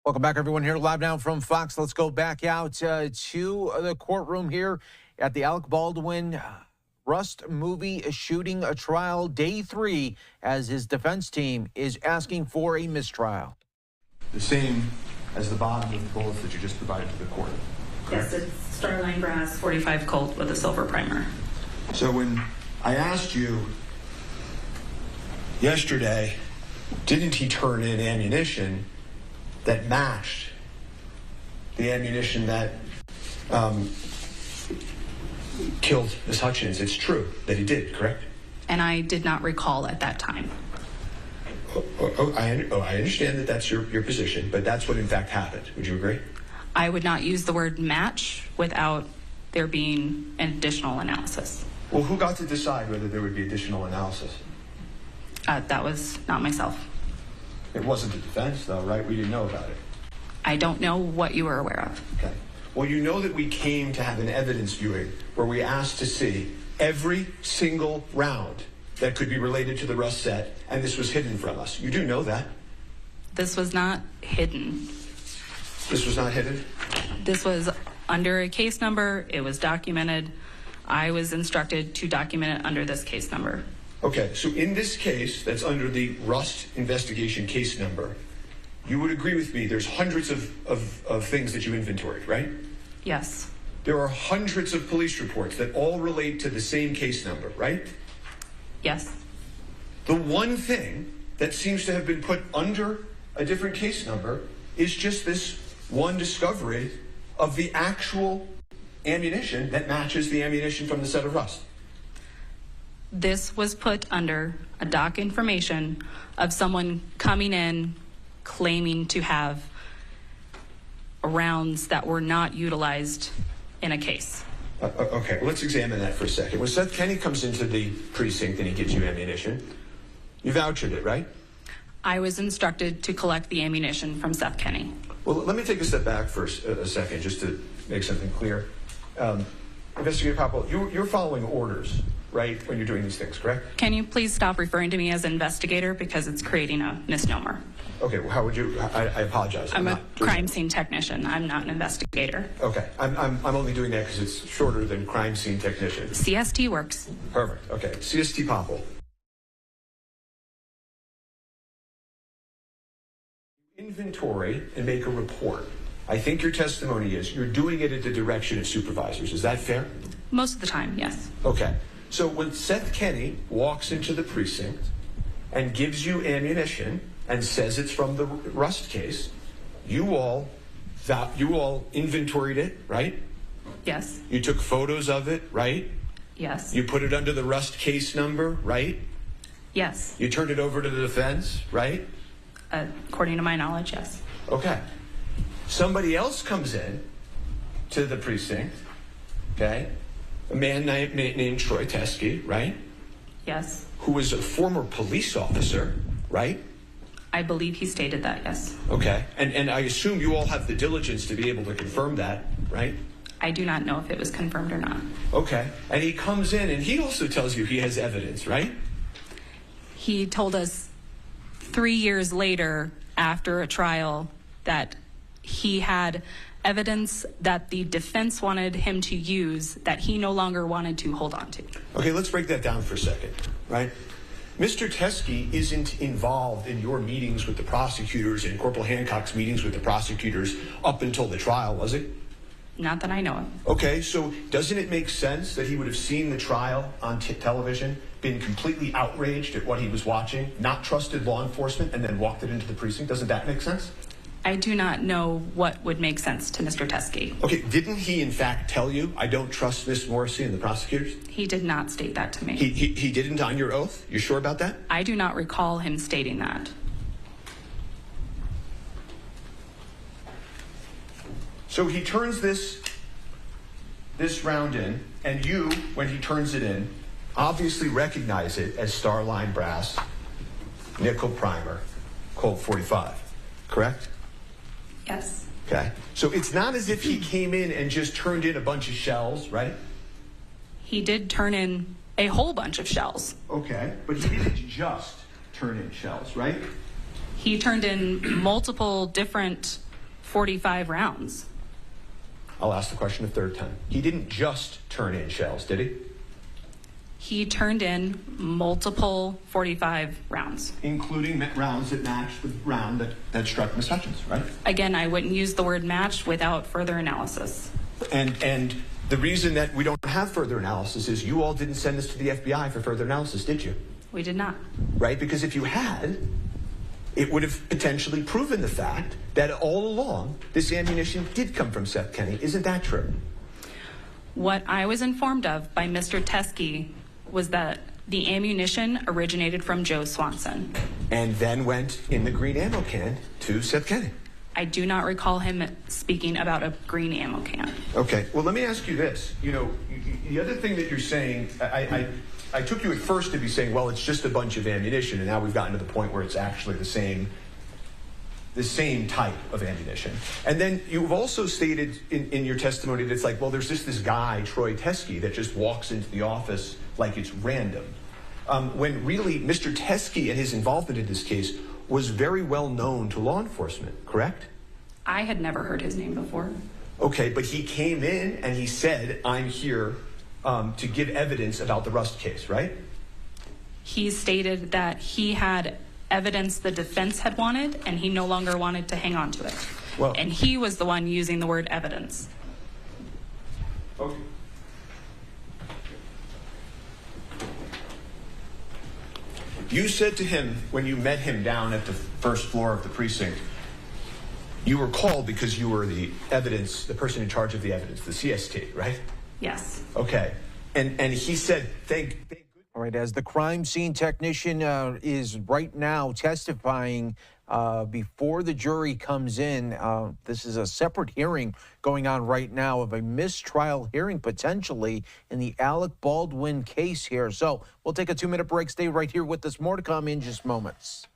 Welcome back, everyone, here live now from Fox. Let's go back out to the courtroom here at the Alec Baldwin Rust movie shooting trial, day 3, as his defense team is asking for a mistrial. The same as the bottom of the bullets that you just provided to the court. Yes, it's Starline brass 45 Colt with a silver primer. So when I asked you yesterday, didn't he turn in ammunition that matched the ammunition that killed Ms. Hutchins? It's true that he did, correct? And I did not recall at that time. I understand that that's your position, but that's what in fact happened. Would you agree? I would not use the word match without there being an additional analysis. Well, who got to decide whether there would be additional analysis? That was not myself. It wasn't the defense, though, right? We didn't know about it. I don't know what you were aware of. Okay. Well, you know that we came to have an evidence viewing where we asked to see every single round that could be related to the Rust set, and this was hidden from us. You do know that. This was not hidden. This was not hidden? This was under a case number. It was documented. I was instructed to document it under this case number. Okay, so in this case that's under the Rust investigation case number, you would agree with me there's hundreds of things that you inventoried, right? Yes. There are hundreds of police reports that all relate to the same case number, right? Yes. The one thing that seems to have been put under a different case number is just this one discovery of the actual ammunition that matches the ammunition from the set of Rust. This was put under a doc information of someone coming in claiming to have rounds that were not utilized in a case. Okay, well, let's examine that for a second. When Seth Kenney comes into the precinct and he gives you ammunition, you vouchered it, right? I was instructed to collect the ammunition from Seth Kenney. Well, let me take a step back for a second just to make something clear. Investigator Popple, you're following orders, right, when you're doing these things, correct? Can you please stop referring to me as investigator because it's creating a misnomer? Okay, well, how would you? I apologize. I'm a crime scene technician. I'm not an investigator. Okay, I'm only doing that because it's shorter than crime scene technician. CST works. Perfect. Okay, CST Popple. Inventory and make a report. I think your testimony is you're doing it at the direction of supervisors. Is that fair? Most of the time, yes. Okay. So when Seth Kenney walks into the precinct and gives you ammunition and says it's from the Rust case, you all inventoried it, right? Yes. You took photos of it, right? Yes. You put it under the Rust case number, right? Yes. You turned it over to the defense, right? According to my knowledge, yes. Okay. Somebody else comes in to the precinct, okay? A man named Troy Teskey, right? Yes. Who was a former police officer, right? I believe he stated that, yes. Okay. And I assume you all have the diligence to be able to confirm that, right? I do not know if it was confirmed or not. Okay. And he comes in and he also tells you he has evidence, right? He told us 3 years later, after a trial, that he had evidence that the defense wanted him to use that he no longer wanted to hold on to. Okay, let's break that down for a second, right? Mr. Teskey isn't involved in your meetings with the prosecutors and Corporal Hancock's meetings with the prosecutors up until the trial, was he? Not that I know of. Okay, so doesn't it make sense that he would have seen the trial on television, been completely outraged at what he was watching, not trusted law enforcement, and then walked it into the precinct? Doesn't that make sense? I do not know what would make sense to Mr. Teskey. Okay, didn't he in fact tell you, I don't trust Miss Morrissey and the prosecutors? He did not state that to me. He didn't on your oath? You sure about that? I do not recall him stating that. So he turns this round in, and you, when he turns it in, obviously recognize it as Starline brass, nickel primer, Colt 45, correct? Yes. Okay. So it's not as if he came in and just turned in a bunch of shells, right? He did turn in a whole bunch of shells. Okay. But he didn't just turn in shells, right? He turned in multiple different 45 rounds. I'll ask the question a third time. He didn't just turn in shells, did he? He turned in multiple 45 rounds. Including rounds that matched the round that struck Ms. Hutchins, right? Again, I wouldn't use the word matched without further analysis. And the reason that we don't have further analysis is you all didn't send this to the FBI for further analysis, did you? We did not. Right? Because if you had, it would have potentially proven the fact that all along this ammunition did come from Seth Kenney. Isn't that true? What I was informed of by Mr. Teskey was that the ammunition originated from Joe Swanson. And then went in the green ammo can to Seth Kenney. I do not recall him speaking about a green ammo can. Okay, well, let me ask you this. You know, the other thing that you're saying, I took you at first to be saying, well, it's just a bunch of ammunition, and now we've gotten to the point where it's actually the same type of ammunition. And then you've also stated in your testimony that it's like, well, there's just this guy, Troy Teskey, that just walks into the office like it's random. When really Mr. Teskey and his involvement in this case was very well known to law enforcement, correct? I had never heard his name before. Okay, but he came in and he said, I'm here to give evidence about the Rust case, right? He stated that he had evidence the defense had wanted and he no longer wanted to hang on to it. Well, and he was the one using the word evidence. Okay. You said to him when you met him down at the first floor of the precinct, you were called because you were the person in charge of the evidence, the CST, right? Yes. Okay. And he said, All right, as the crime scene technician is right now testifying before the jury comes in, this is a separate hearing going on right now of a mistrial hearing potentially in the Alec Baldwin case here. So we'll take a 2-minute break. Stay right here with us. More to come in just moments.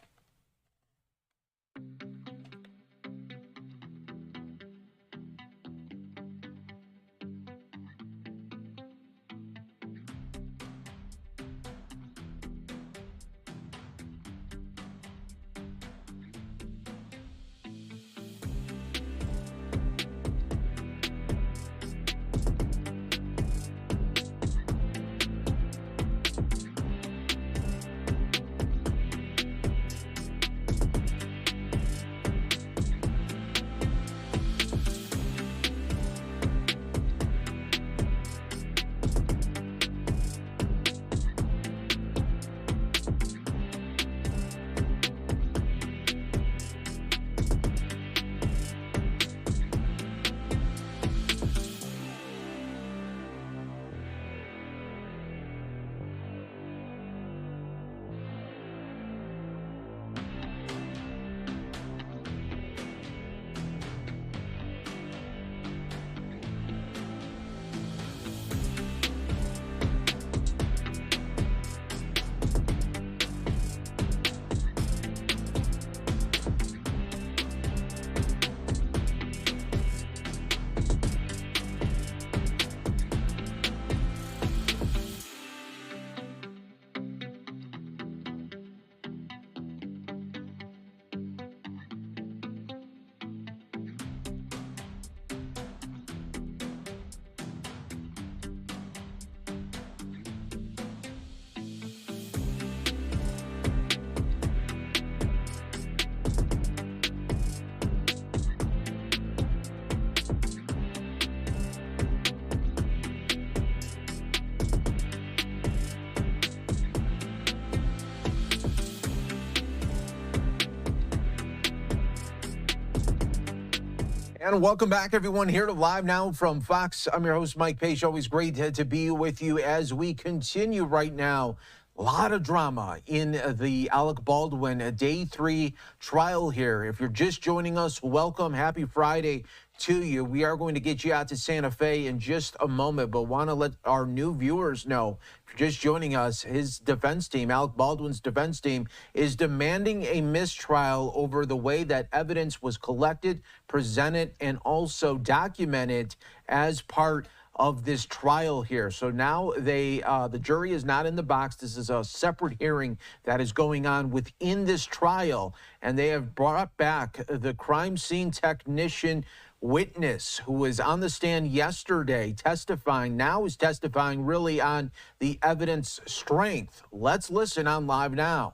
And welcome back, everyone, here to Live Now from Fox. I'm your host, Mike Page. Always great to be with you as we continue right now. A lot of drama in the Alec Baldwin Day 3 trial here. If you're just joining us, welcome. Happy Friday to you. We are going to get you out to Santa Fe in just a moment, but want to let our new viewers know, if you're just joining us, his defense team, Alec Baldwin's defense team, is demanding a mistrial over the way that evidence was collected, presented, and also documented as part of this trial here. So now the jury is not in the box. This is a separate hearing that is going on within this trial, and they have brought back the crime scene technician witness who was on the stand yesterday testifying, now is testifying really on the evidence strength. Let's listen on Live Now.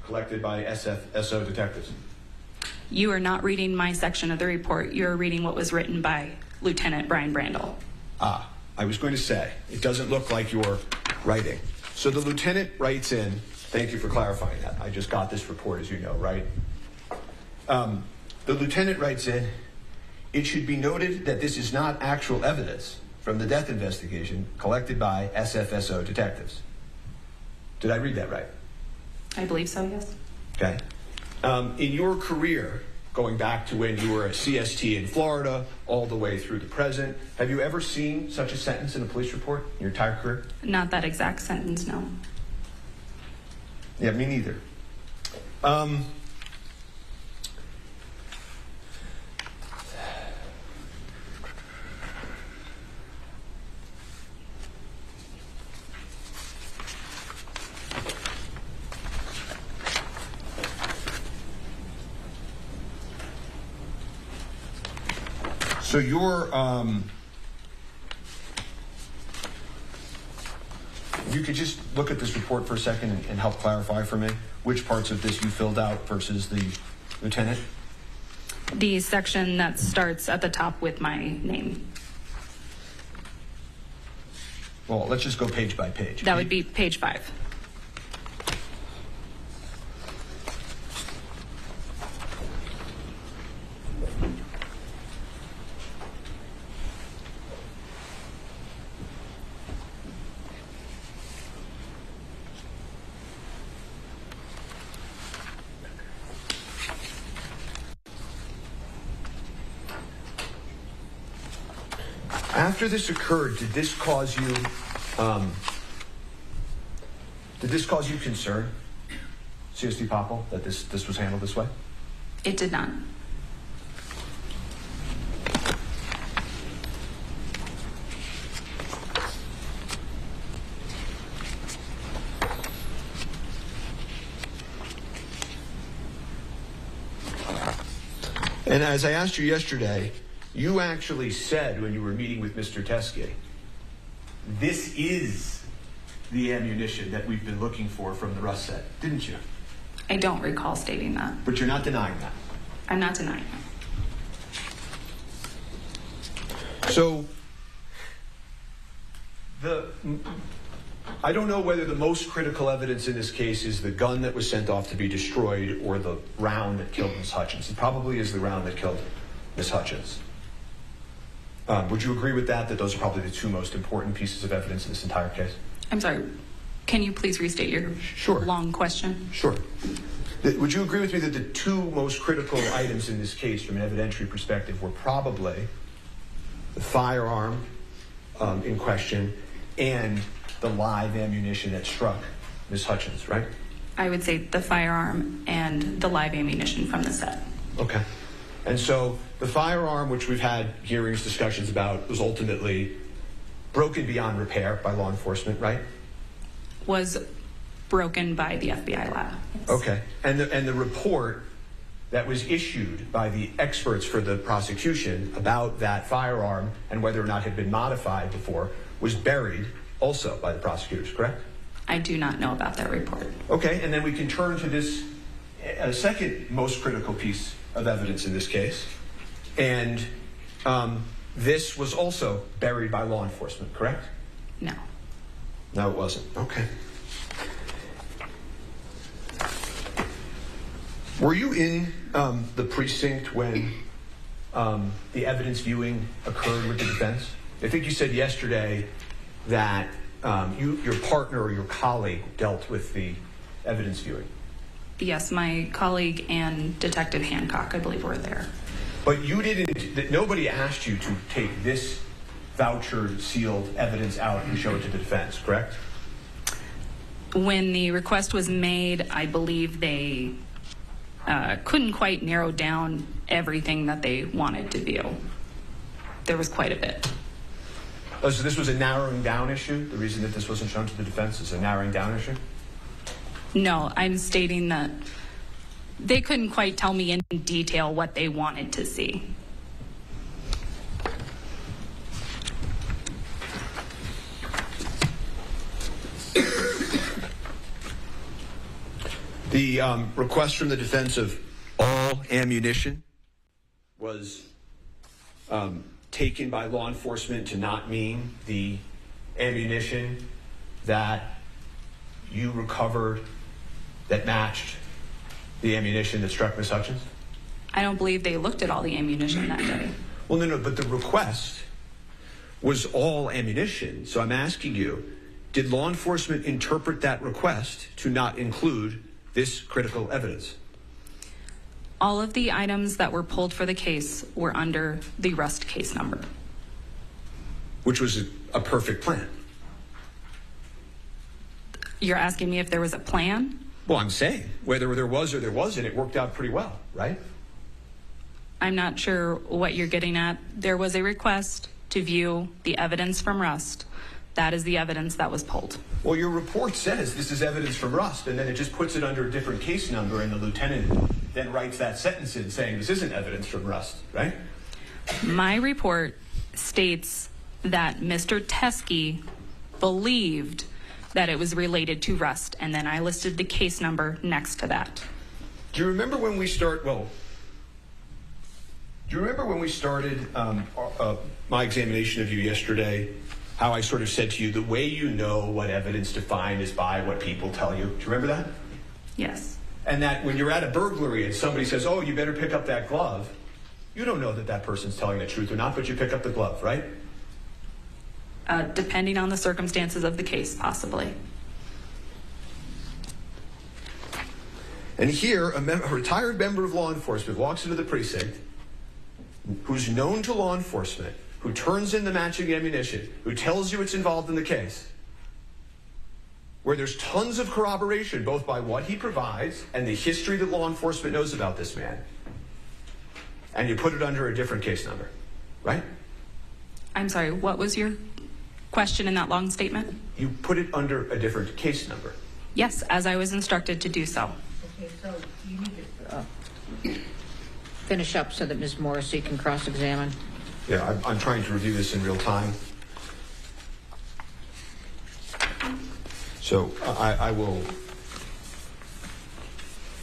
Collected by SFSO detectives. You are not reading my section of the report. You're reading what was written by Lieutenant Brian Brandel. I was going to say, it doesn't look like you're writing. So the lieutenant writes in, thank you for clarifying that. I just got this report, as you know, right? The lieutenant writes in, it should be noted that this is not actual evidence from the death investigation collected by SFSO detectives. Did I read that right? I believe so, yes. Okay. In your career, going back to when you were a CST in Florida, all the way through the present, have you ever seen such a sentence in a police report in your entire career? Not that exact sentence, no. Yeah, me neither. So you're, if you could just look at this report for a second and help clarify for me which parts of this you filled out versus the lieutenant. The section that starts at the top with my name. Well, let's just go page by page. That would be page 5. After this occurred, did this cause you concern, CST Popple, that this was handled this way? It did not. And as I asked you yesterday, you actually said when you were meeting with Mr. Teskey, this is the ammunition that we've been looking for from the Rust set, didn't you? I don't recall stating that. But you're not denying that. I'm not denying that. So, I don't know whether the most critical evidence in this case is the gun that was sent off to be destroyed or the round that killed Ms. Hutchins. It probably is the round that killed Ms. Hutchins. Would you agree with that those are probably the two most important pieces of evidence in this entire case? I'm sorry. Can you please restate your long question? Sure. Would you agree with me that the two most critical items in this case from an evidentiary perspective were probably the firearm in question and the live ammunition that struck Ms. Hutchins, right? I would say the firearm and the live ammunition from the set. Okay. And so the firearm, which we've had hearings, discussions about, was ultimately broken beyond repair by law enforcement, right? Was broken by the FBI lab. Yes. Okay. And the report that was issued by the experts for the prosecution about that firearm and whether or not it had been modified before was buried also by the prosecutors, correct? I do not know about that report. Okay. And then we can turn to this second most critical piece of evidence in this case. And this was also buried by law enforcement, correct? No. No, it wasn't. Okay. Were you in the precinct when the evidence viewing occurred with the defense? I think you said yesterday that your partner or your colleague dealt with the evidence viewing. Yes, my colleague and Detective Hancock, I believe, were there. But you didn't, nobody asked you to take this voucher sealed evidence out and show it to the defense, correct? When the request was made, I believe they couldn't quite narrow down everything that they wanted to view. there was quite a bit. Oh, so this was a narrowing down issue? The reason that this wasn't shown to the defense is a narrowing down issue? No, I'm stating that they couldn't quite tell me in detail what they wanted to see. The request from the defense of all ammunition was taken by law enforcement to not mean the ammunition that you recovered that matched the ammunition that struck Ms. Hutchins? I don't believe they looked at all the ammunition that day. Well, no, but the request was all ammunition. So I'm asking you, did law enforcement interpret that request to not include this critical evidence? All of the items that were pulled for the case were under the Rust case number. Which was a perfect plan. You're asking me if there was a plan? Well, I'm saying whether there was or there wasn't, it worked out pretty well, right? I'm not sure what you're getting at. There was a request to view the evidence from Rust. That is the evidence that was pulled. Well, your report says this is evidence from Rust, and then it just puts it under a different case number, and the lieutenant then writes that sentence in saying this isn't evidence from Rust, right? My report states that Mr. Teskey believed that it was related to Rust, and then I listed the case number next to that. Do you remember when we started my examination of you yesterday, how I sort of said to you, the way you know what evidence to find is by what people tell you? Do you remember that? Yes. And that when you're at a burglary and somebody says, oh, you better pick up that glove, you don't know that that person's telling the truth or not, but you pick up the glove, right? Depending on the circumstances of the case, possibly. And here, a retired member of law enforcement walks into the precinct who's known to law enforcement, who turns in the matching ammunition, who tells you it's involved in the case, where there's tons of corroboration, both by what he provides and the history that law enforcement knows about this man, and you put it under a different case number, right? I'm sorry, what was your question in that long statement? You put it under a different case number. Yes, as I was instructed to do so. Okay, so you need to finish up so that Ms. Morrissey can cross-examine. Yeah, I'm trying to review this in real time. So I will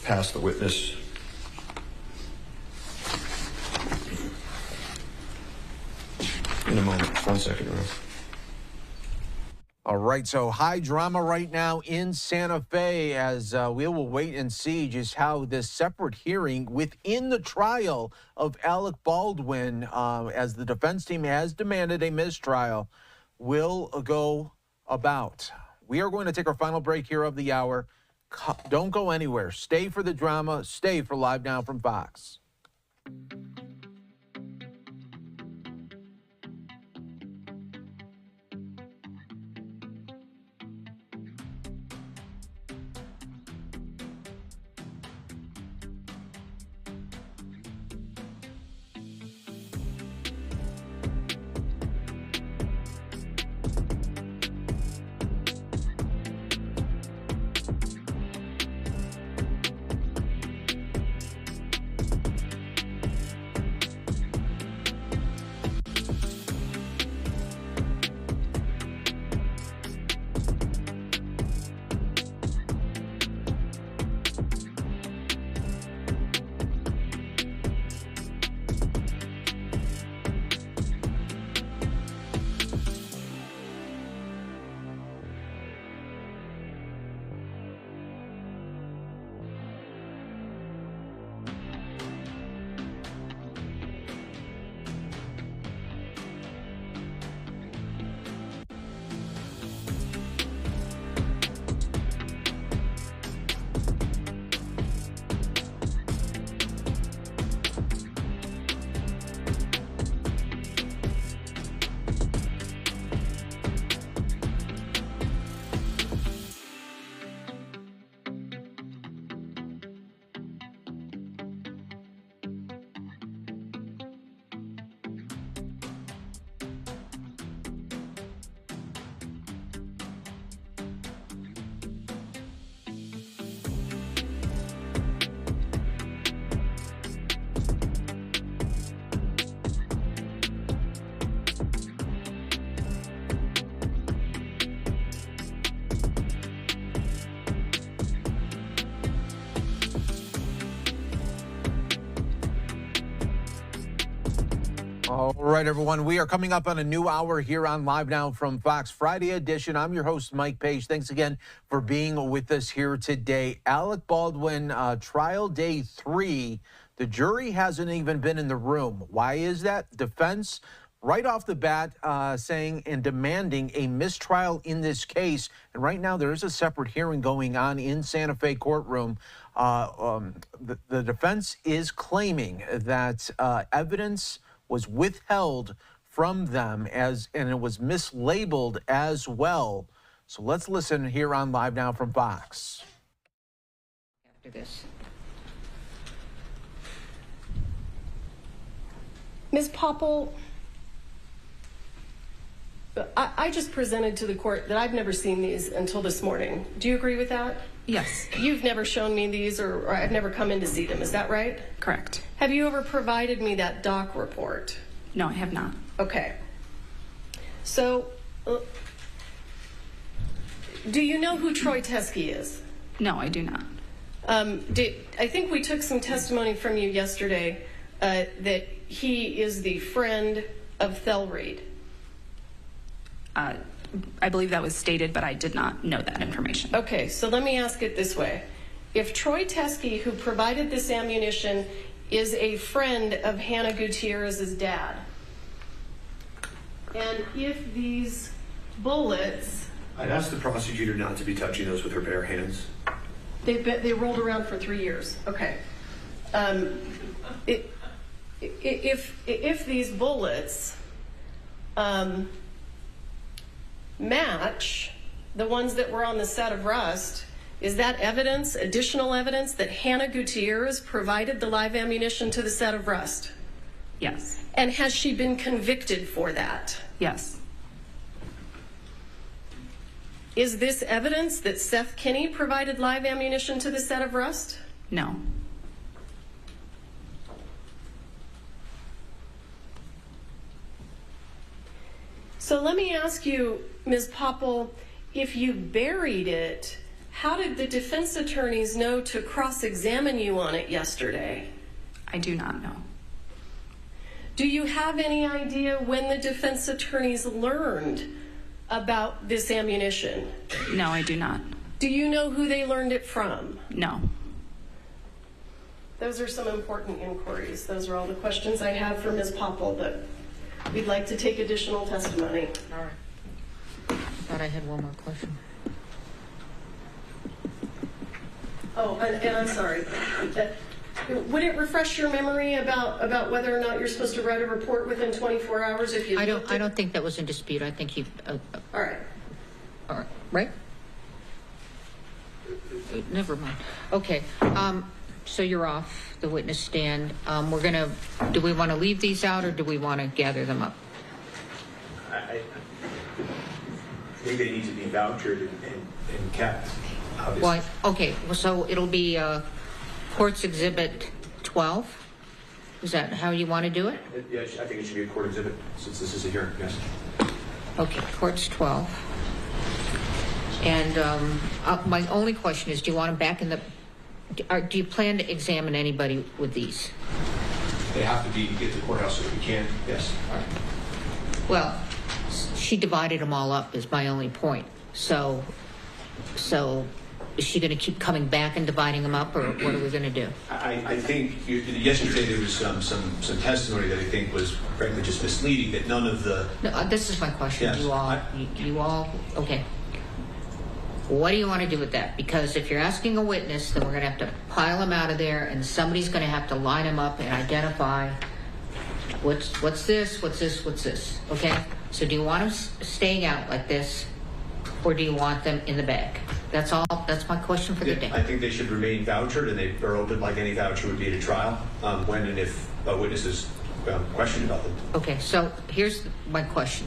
pass the witness. In a moment. 1 second. All right, so high drama right now in Santa Fe as we will wait and see just how this separate hearing within the trial of Alec Baldwin, as the defense team has demanded a mistrial, will go about. We are going to take our final break here of the hour. Don't go anywhere. Stay for the drama. Stay for Live Now from Fox. All right, everyone. We are coming up on a new hour here on Live Now from Fox Friday edition. I'm your host, Mike Page. Thanks again for being with us here today. Alec Baldwin, trial day 3. The jury hasn't even been in the room. Why is that? Defense, right off the bat, saying and demanding a mistrial in this case. And right now, there is a separate hearing going on in Santa Fe courtroom. The defense is claiming that evidence was withheld from them and it was mislabeled as well. So let's listen here on Live Now from Fox. After this. Ms. Popple, I just presented to the court that I've never seen these until this morning. Do you agree with that? Yes. You've never shown me these, or I've never come in to see them. Is that right? Correct. Have you ever provided me that doc report? No, I have not. Okay. So, do you know who Troy Teske is? No, I do not. I think we took some testimony from you yesterday that he is the friend of Thel Reed. I believe that was stated, but I did not know that information. Okay, so let me ask it this way. If Troy Teske, who provided this ammunition, is a friend of Hannah Gutierrez's dad, and if these bullets... I'd ask the prosecutor not to be touching those with her bare hands. They rolled around for 3 years. Okay. If these bullets match the ones that were on the set of Rust, is that evidence, additional evidence, that Hannah Gutierrez provided the live ammunition to the set of Rust? Yes. And has she been convicted for that? Yes. Is this evidence that Seth Kinney provided live ammunition to the set of Rust? No. So let me ask you, Ms. Popple, if you buried it, how did the defense attorneys know to cross-examine you on it yesterday? I do not know. Do you have any idea when the defense attorneys learned about this ammunition? No, I do not. Do you know who they learned it from? No. Those are some important inquiries. Those are all the questions I have for Ms. Popple, but we'd like to take additional testimony. All right. I thought I had one more question. Oh, and I'm sorry. Would it refresh your memory about whether or not you're supposed to write a report within 24 hours if you... I don't think that was in dispute. I think he... all right. All right. Right? Never mind. Okay. So you're off the witness stand. We're going to... Do we want to leave these out or do we want to gather them up? I think they need to be vouchered and kept, obviously. Well, okay. Well, so it'll be Court's Exhibit 12. Is that how you want to do it? Yeah, I think it should be a court exhibit since this is a hearing, yes. Okay, Court's 12. And my only question is, do you want them back in the... do you plan to examine anybody with these? They have to be at the courthouse if we can, yes. All right. Well, she divided them all up is my only point. So is she going to keep coming back and dividing them up, or what are we going to do? I think yesterday there was some testimony that I think was frankly just misleading, that none of the... No, this is my question. Yes. You all, okay. What do you want to do with that? Because if you're asking a witness, then we're going to have to pile them out of there, and somebody's going to have to line them up and identify what's this, what's this, what's this. Okay? So do you want them staying out like this, or do you want them in the bag? That's all. That's my question for the day. I think they should remain vouchered, and they are open like any voucher would be at a trial, when and if a witness is questioned about them. Okay, so here's my question.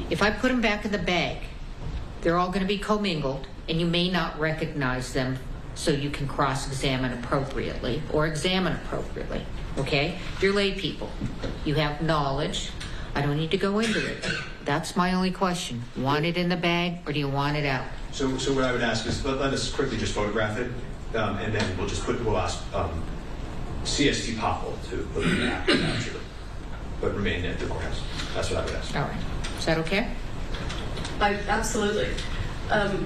If I put them back in the bag, they're all going to be commingled, and you may not recognize them, so you can cross-examine appropriately or examine appropriately. Okay? You're lay people. You have knowledge. I don't need to go into it. That's my only question. Want it in the bag, or do you want it out? So what I would ask is let us quickly just photograph it, and then we'll ask CST Popple to put it back. but remain at the courthouse. That's what I would ask. All right. Is that okay? Absolutely.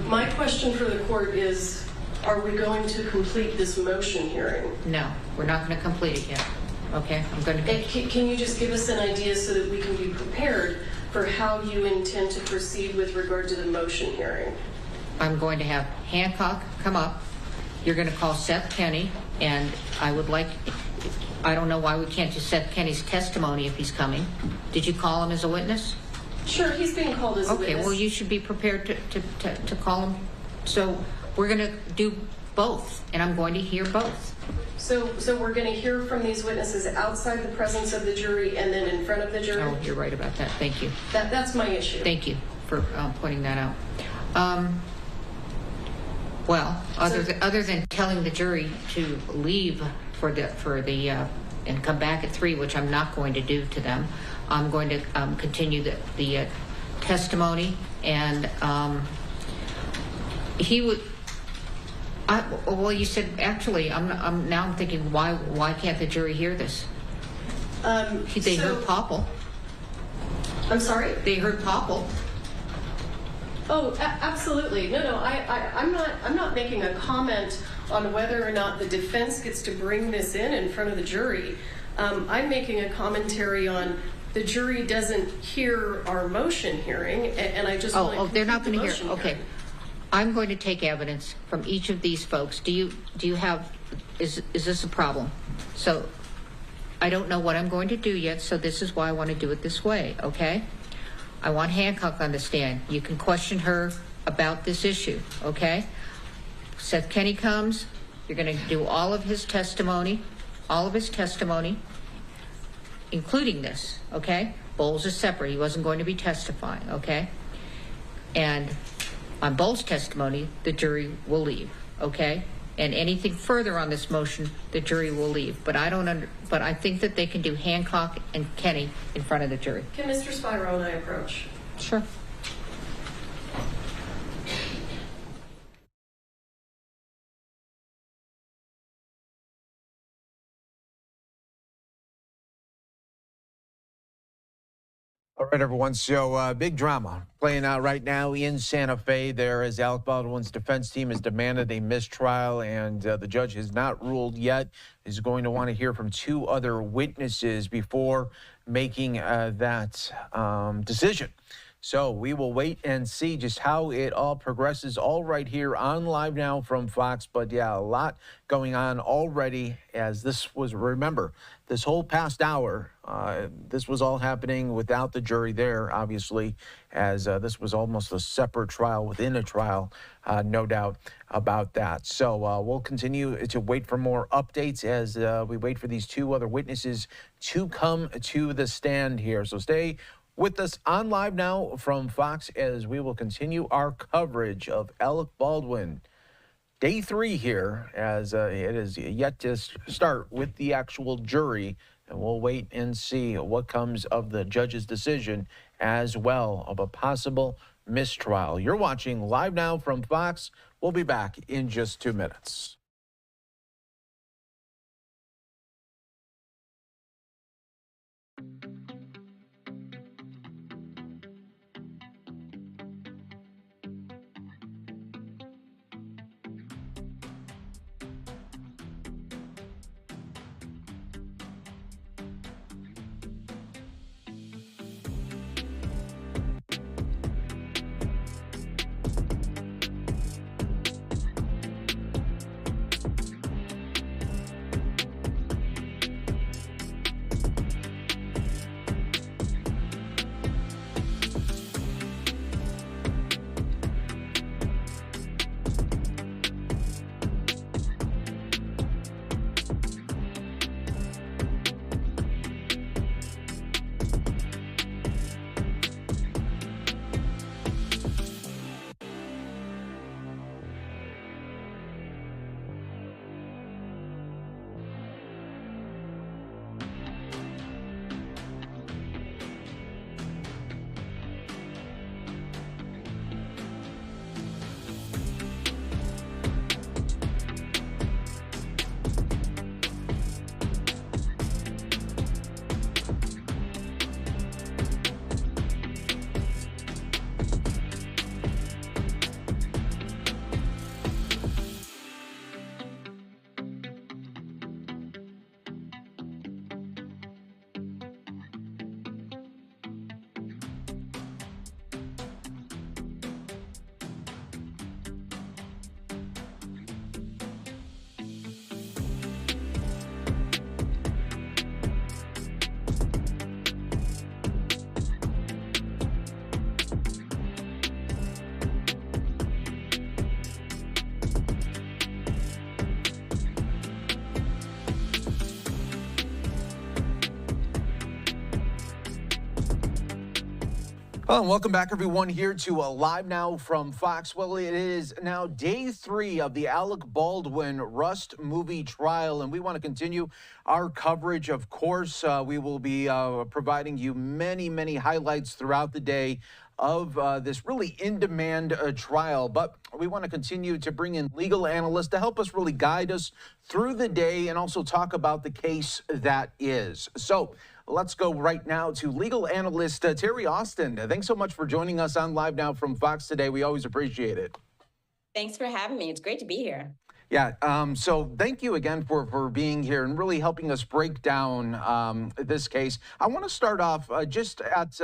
My question for the court is, are we going to complete this motion hearing? No, we're not going to complete it yet. Okay, I'm going to. Can you just give us an idea so that we can be prepared for how you intend to proceed with regard to the motion hearing? I'm going to have Hancock come up. You're going to call Seth Kenney, and I would like, I don't know why we can't do Seth Kenney's testimony if he's coming. Did you call him as a witness? Sure, he's being called as a witness. Okay, well, you should be prepared to call him. So we're going to do both, and I'm going to hear both. So we're going to hear from these witnesses outside the presence of the jury and then in front of the jury? Oh, you're right about that. Thank you. That's my issue. Thank you for pointing that out. Well, other than telling the jury to leave for the and come back at 3, which I'm not going to do to them, I'm going to continue the testimony, and he would. Well, you said actually. I'm thinking why can't the jury hear this? They heard Popple. I'm sorry? They heard Popple. Oh, absolutely. No. I'm not making a comment on whether or not the defense gets to bring this in front of the jury. I'm making a commentary on the jury doesn't hear our motion hearing, and I just want to they're not going to hear. Okay, hearing. I'm going to take evidence from each of these folks. Do you have? Is this a problem? So I don't know what I'm going to do yet. So this is why I want to do it this way. Okay. I want Hancock on the stand. You can question her about this issue, okay? Seth Kenney comes. You're going to do all of his testimony, including this, okay? Bowles is separate. He wasn't going to be testifying, okay? And on Bowles' testimony, the jury will leave, okay? And anything further on this motion, the jury will leave. But I think that they can do Hancock and Kenney in front of the jury. Can Mr. Spiro and I approach? Sure. All right, everyone. So big drama playing out right now in Santa Fe. There, as Alec Baldwin's defense team has demanded a mistrial, and the judge has not ruled yet. He's going to want to hear from 2 other witnesses before making that decision. So we will wait and see just how it all progresses, all right here on Live Now from Fox. But yeah, a lot going on already, as this was, remember, this whole past hour, this was all happening without the jury there, obviously, as this was almost a separate trial within a trial, no doubt about that. So we'll continue to wait for more updates as we wait for these 2 other witnesses to come to the stand here. So stay with us on Live Now from Fox as we will continue our coverage of Alec Baldwin. Day 3 here, as it is yet to start with the actual jury, and we'll wait and see what comes of the judge's decision as well of a possible mistrial. You're watching Live Now from Fox. We'll be back in just 2 minutes. Well, welcome back, everyone, here to Live Now from Fox. Well, it is now day 3 of the Alec Baldwin Rust movie trial, and we want to continue our coverage. Of course, we will be providing you many highlights throughout the day of this really in-demand trial. But we want to continue to bring in legal analysts to help us really guide us through the day and also talk about the case that is. So let's go right now to legal analyst Terry Austin. Thanks so much for joining us on Live Now from Fox today. We always appreciate it. Thanks for having me. It's great to be here. Yeah, so thank you again for being here and really helping us break down this case. I want to start off just at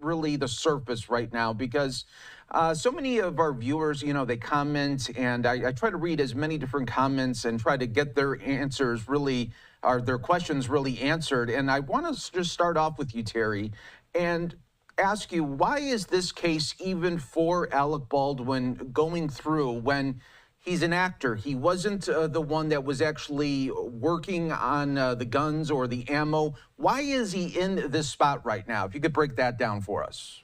really the surface right now, because so many of our viewers, they comment, and I try to read as many different comments and try to get their answers really, or their questions really answered. And I want to just start off with you, Terry, and ask you, why is this case even for Alec Baldwin going through when he's an actor? He wasn't the one that was actually working on the guns or the ammo. Why is he in this spot right now? If you could break that down for us.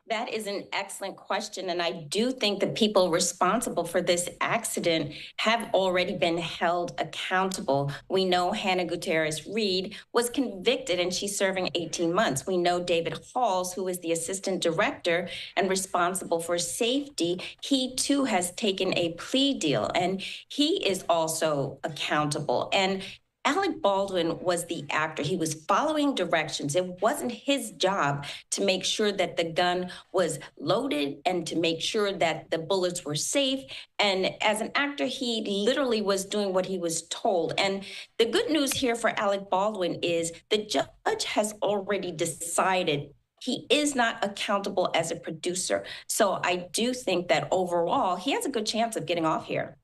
That is an excellent question. And I do think the people responsible for this accident have already been held accountable. We know Hannah Gutierrez-Reed was convicted and she's serving 18 months. We know David Halls, who is the assistant director and responsible for safety, he too has taken a plea deal and he is also accountable. And Alec Baldwin was the actor. He was following directions. It wasn't his job to make sure that the gun was loaded and to make sure that the bullets were safe. And as an actor, he literally was doing what he was told. And the good news here for Alec Baldwin is the judge has already decided he is not accountable as a producer. So I do think that overall, he has a good chance of getting off here.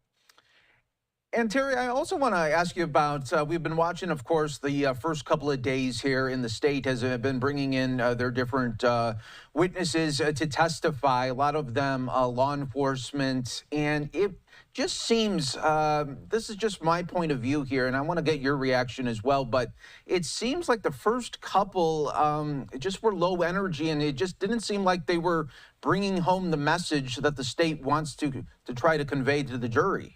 And Terry, I also want to ask you about, we've been watching, of course, the first couple of days here in the state has been bringing in their different witnesses to testify, a lot of them law enforcement. And it just seems, this is just my point of view here, and I want to get your reaction as well, but it seems like the first couple just were low energy, and it just didn't seem like they were bringing home the message that the state wants to try to convey to the jury.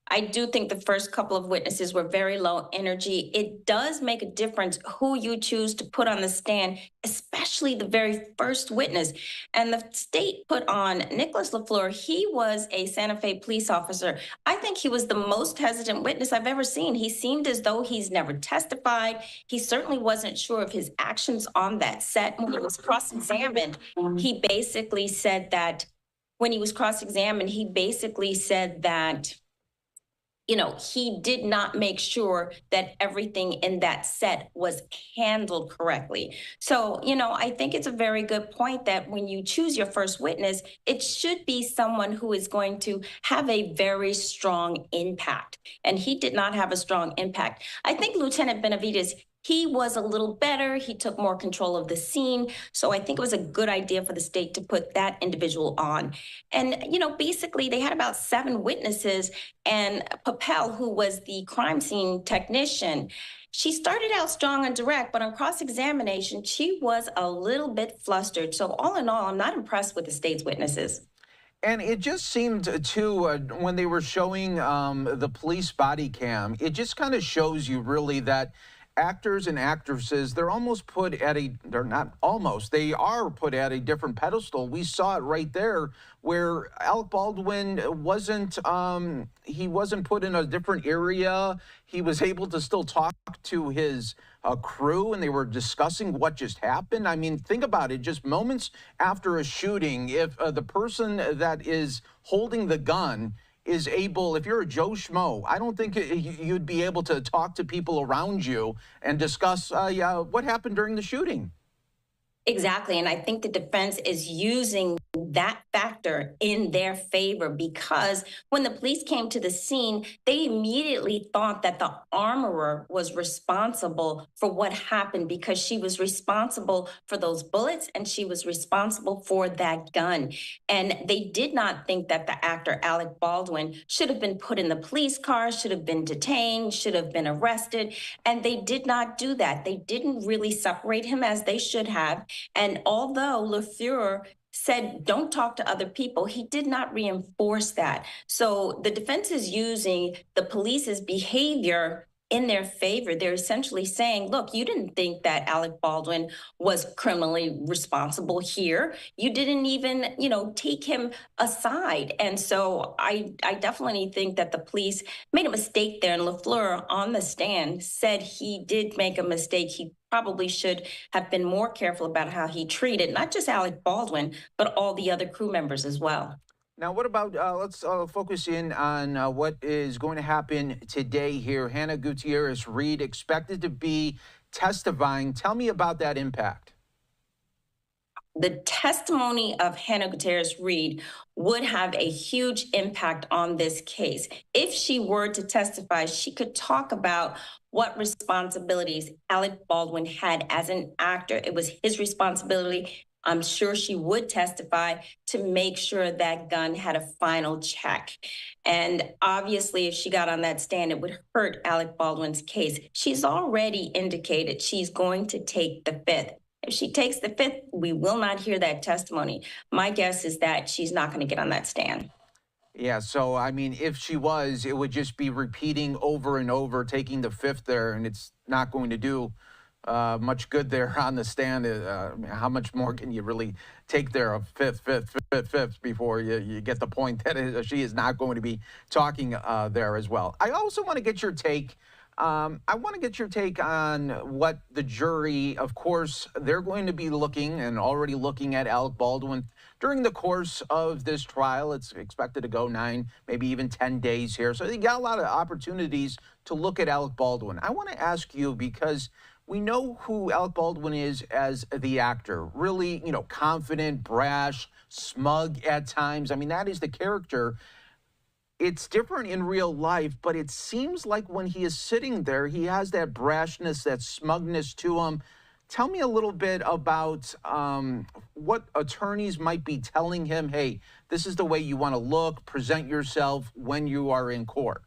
I do think the first couple of witnesses were very low energy. It does make a difference who you choose to put on the stand, especially the very first witness. And the state put on Nicholas LaFleur. He was a Santa Fe police officer. I think he was the most hesitant witness I've ever seen. He seemed as though he's never testified. He certainly wasn't sure of his actions on that set. When he was cross-examined, he basically said that, he did not make sure that everything in that set was handled correctly. So, I think it's a very good point that when you choose your first witness, it should be someone who is going to have a very strong impact. And he did not have a strong impact. I think Lieutenant Benavides, he was a little better. He took more control of the scene. So I think it was a good idea for the state to put that individual on. And, basically they had about 7 witnesses, and Papel, who was the crime scene technician, she started out strong and direct, but on cross-examination, she was a little bit flustered. So all in all, I'm not impressed with the state's witnesses. And it just seemed, too, when they were showing the police body cam, it just kind of shows you really that actors and actresses, they are put at a different pedestal. We saw it right there where Alec Baldwin wasn't put in a different area. He was able to still talk to his crew, and they were discussing what just happened. I mean, think about it, just moments after a shooting, if the person that is holding the gun is able, if you're a Joe Schmo, I don't think you'd be able to talk to people around you and discuss what happened during the shooting. Exactly. And I think the defense is using that factor in their favor, because when the police came to the scene, they immediately thought that the armorer was responsible for what happened, because she was responsible for those bullets and she was responsible for that gun. And they did not think that the actor Alec Baldwin should have been put in the police car, should have been detained, should have been arrested. And they did not do that. They didn't really separate him as they should have. And although LaFleur said, don't talk to other people, he did not reinforce that. So the defense is using the police's behavior in their favor. They're essentially saying, look, you didn't think that Alec Baldwin was criminally responsible here. You didn't even, take him aside. And so I definitely think that the police made a mistake there. And LaFleur on the stand said he did make a mistake. He probably should have been more careful about how he treated not just Alec Baldwin, but all the other crew members as well. Now, what about, let's focus in on what is going to happen today here. Hannah Gutierrez Reed expected to be testifying. Tell me about that impact. The testimony of Hannah Gutierrez Reed would have a huge impact on this case. If she were to testify, she could talk about what responsibilities Alec Baldwin had as an actor. It was his responsibility. I'm sure she would testify to make sure that gun had a final check. And obviously, if she got on that stand, it would hurt Alec Baldwin's case. She's already indicated she's going to take the fifth. If she takes the fifth, we will not hear that testimony. My guess is that she's not going to get on that stand. Yeah, so, I mean, if she was, it would just be repeating over and over, taking the fifth there, and it's not going to do much good there on the stand. How much more can you really take there of fifth before you get the point that she is not going to be talking there as well. I also want to get your take. I want to get your take on what the jury, of course, they're going to be looking and already looking at Alec Baldwin during the course of this trial. It's expected to go 9, maybe even 10 days here. So they got a lot of opportunities to look at Alec Baldwin. I want to ask you, because we know who Alec Baldwin is as the actor. Really, confident, brash, smug at times. I mean, that is the character. It's different in real life, but it seems like when he is sitting there, he has that brashness, that smugness to him. Tell me a little bit about what attorneys might be telling him, hey, this is the way you want to look, present yourself when you are in court.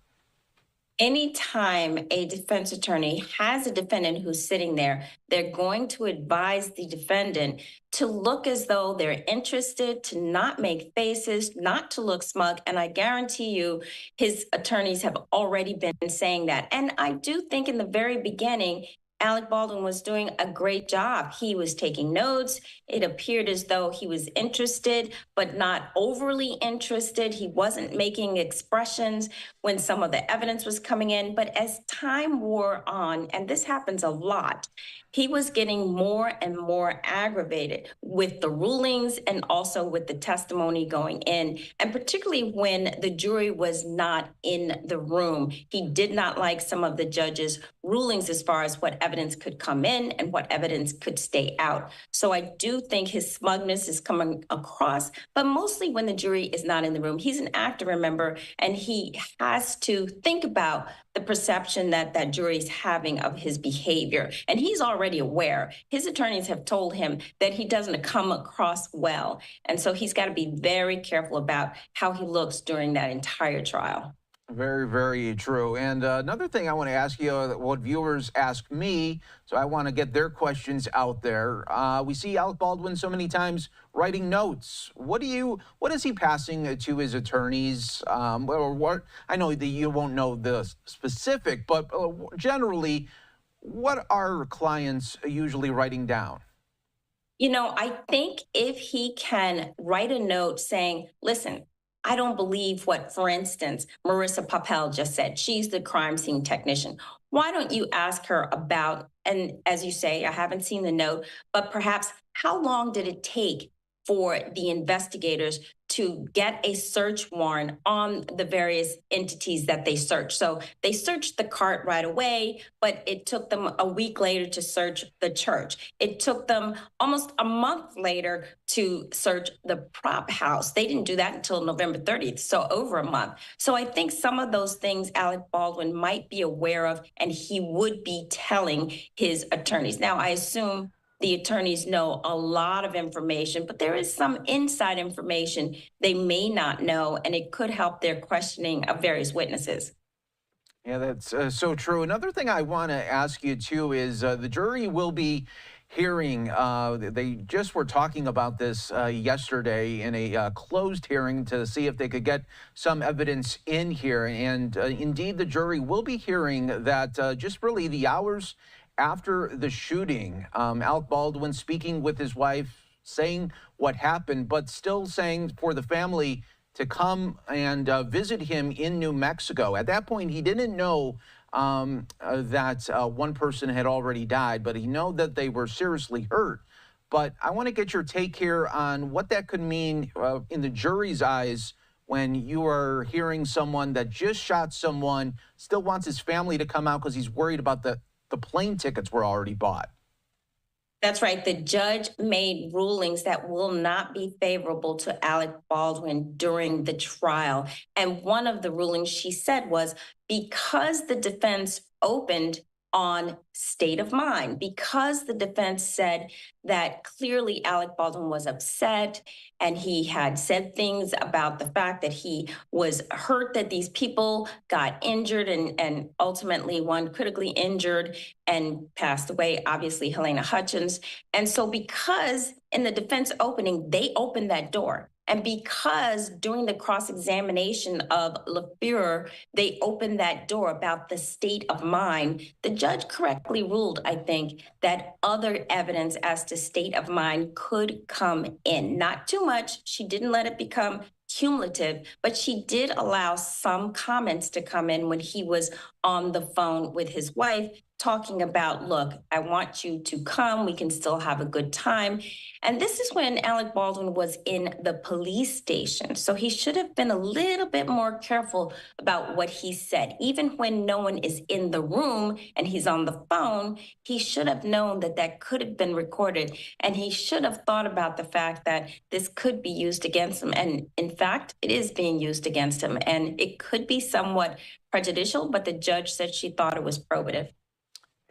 Anytime a defense attorney has a defendant who's sitting there, they're going to advise the defendant to look as though they're interested, to not make faces, not to look smug. And I guarantee you his attorneys have already been saying that. And I do think in the very beginning, Alec Baldwin was doing a great job. He was taking notes. It appeared as though he was interested, but not overly interested. He wasn't making expressions when some of the evidence was coming in. But as time wore on, and this happens a lot, he was getting more and more aggravated with the rulings and also with the testimony going in, and particularly when the jury was not in the room. He did not like some of the judges' rulings as far as what evidence could come in and what evidence could stay out. So I do think his smugness is coming across, but mostly when the jury is not in the room. He's an actor, remember, and he has to think about the perception that that jury is having of his behavior. And he's already aware. His attorneys have told him that he doesn't come across well. And so he's got to be very careful about how he looks during that entire trial. Very, very true. And another thing I want to ask you, what viewers ask me, so I want to get their questions out there. We see Alec Baldwin so many times writing notes. What is he passing to his attorneys? Or what? I know that you won't know the specific, but generally, what are clients usually writing down? I think if he can write a note saying, listen, I don't believe what, for instance, Marissa Papel just said. She's the crime scene technician. Why don't you ask her about, and as you say, I haven't seen the note, but perhaps how long did it take for the investigators to get a search warrant on the various entities that they searched. So they searched the cart right away, but it took them a week later to search the church. It took them almost a month later to search the prop house. They didn't do that until November 30th, so over a month. So I think some of those things Alec Baldwin might be aware of, and he would be telling his attorneys. Now, I assume the attorneys know a lot of information, but there is some inside information they may not know, and it could help their questioning of various witnesses. Yeah, that's so true. Another thing I want to ask you, too, is the jury will be hearing, they just were talking about this yesterday in a closed hearing to see if they could get some evidence in here. And indeed, the jury will be hearing that just really the hours after the shooting, Alec Baldwin speaking with his wife, saying what happened, but still saying for the family to come and visit him in New Mexico. At that point, he didn't know that one person had already died, but he knew that they were seriously hurt. But I want to get your take here on what that could mean in the jury's eyes when you are hearing someone that just shot someone, still wants his family to come out because he's worried about the plane tickets were already bought. That's right. The judge made rulings that will not be favorable to Alec Baldwin during the trial. And one of the rulings she said was because the defense opened on state of mind, because the defense said that clearly Alec Baldwin was upset and he had said things about the fact that he was hurt that these people got injured and ultimately one critically injured and passed away, obviously Helena Hutchins. And so because in the defense opening, they opened that door. And because during the cross-examination of LaFleur, they opened that door about the state of mind, the judge correctly ruled, I think, that other evidence as to state of mind could come in. Not too much. She didn't let it become cumulative, but she did allow some comments to come in when he was on the phone with his wife, talking about, look, I want you to come. We can still have a good time. And this is when Alec Baldwin was in the police station. So he should have been a little bit more careful about what he said. Even when no one is in the room and he's on the phone, he should have known that that could have been recorded. And he should have thought about the fact that this could be used against him. And in fact, it is being used against him. And it could be somewhat prejudicial, but the judge said she thought it was probative.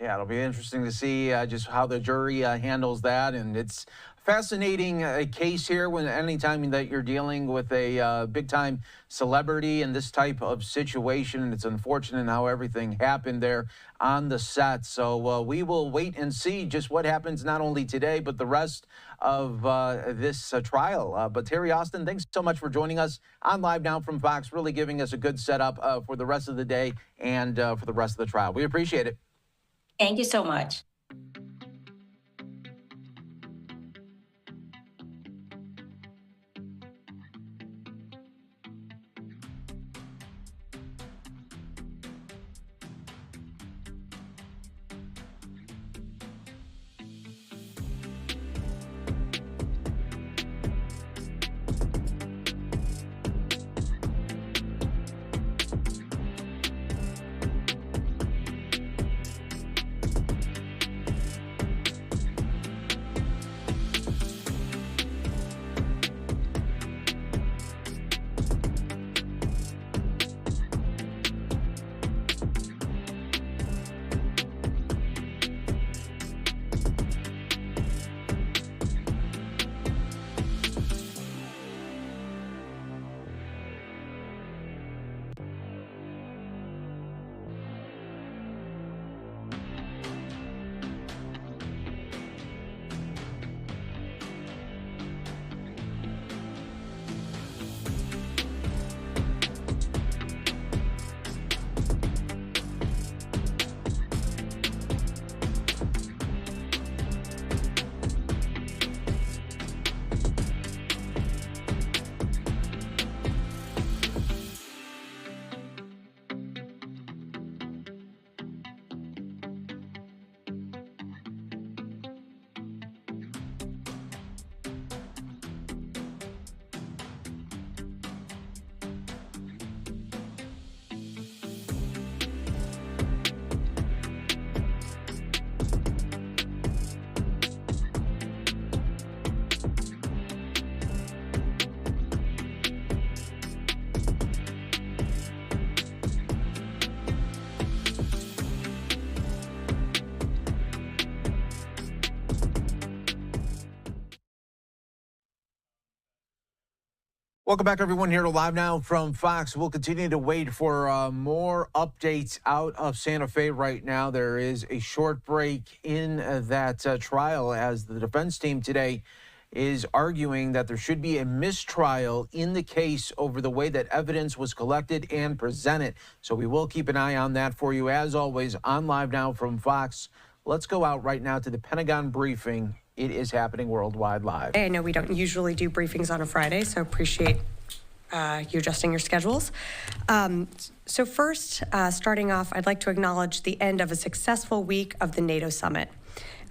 Yeah, it'll be interesting to see just how the jury handles that. And it's a fascinating case here when anytime that you're dealing with a big-time celebrity in this type of situation. It's unfortunate how everything happened there on the set. So we will wait and see just what happens not only today, but the rest of this trial. But Terry Austin, thanks so much for joining us on Live Now from Fox, really giving us a good setup for the rest of the day and for the rest of the trial. We appreciate it. Thank you so much. Welcome back, everyone, here to Live Now from Fox. We'll continue to wait for more updates out of Santa Fe right now. There is a short break in that trial as the defense team today is arguing that there should be a mistrial in the case over the way that evidence was collected and presented. So we will keep an eye on that for you, as always, on Live Now from Fox. Let's go out right now to the Pentagon briefing. It is happening worldwide live. I know we don't usually do briefings on a Friday, so appreciate you adjusting your schedules. So first, starting off, I'd like to acknowledge the end of a successful week of the NATO summit.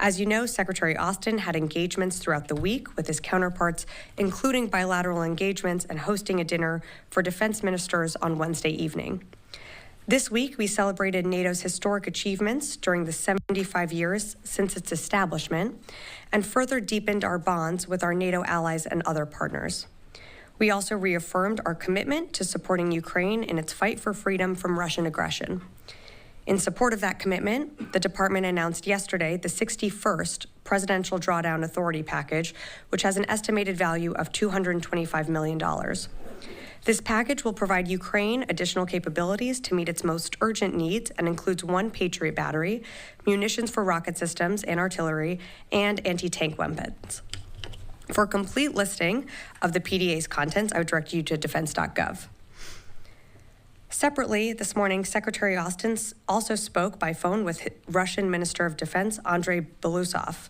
As you know, Secretary Austin had engagements throughout the week with his counterparts, including bilateral engagements and hosting a dinner for defense ministers on Wednesday evening. This week, we celebrated NATO's historic achievements during the 75 years since its establishment and further deepened our bonds with our NATO allies and other partners. We also reaffirmed our commitment to supporting Ukraine in its fight for freedom from Russian aggression. In support of that commitment, the department announced yesterday the 61st Presidential Drawdown Authority Package, which has an estimated value of $225 million. This package will provide Ukraine additional capabilities to meet its most urgent needs and includes 1 Patriot battery, munitions for rocket systems and artillery, and anti-tank weapons. For a complete listing of the PDA's contents, I would direct you to defense.gov. Separately, this morning, Secretary Austin also spoke by phone with Russian Minister of Defense Andrei Belousov.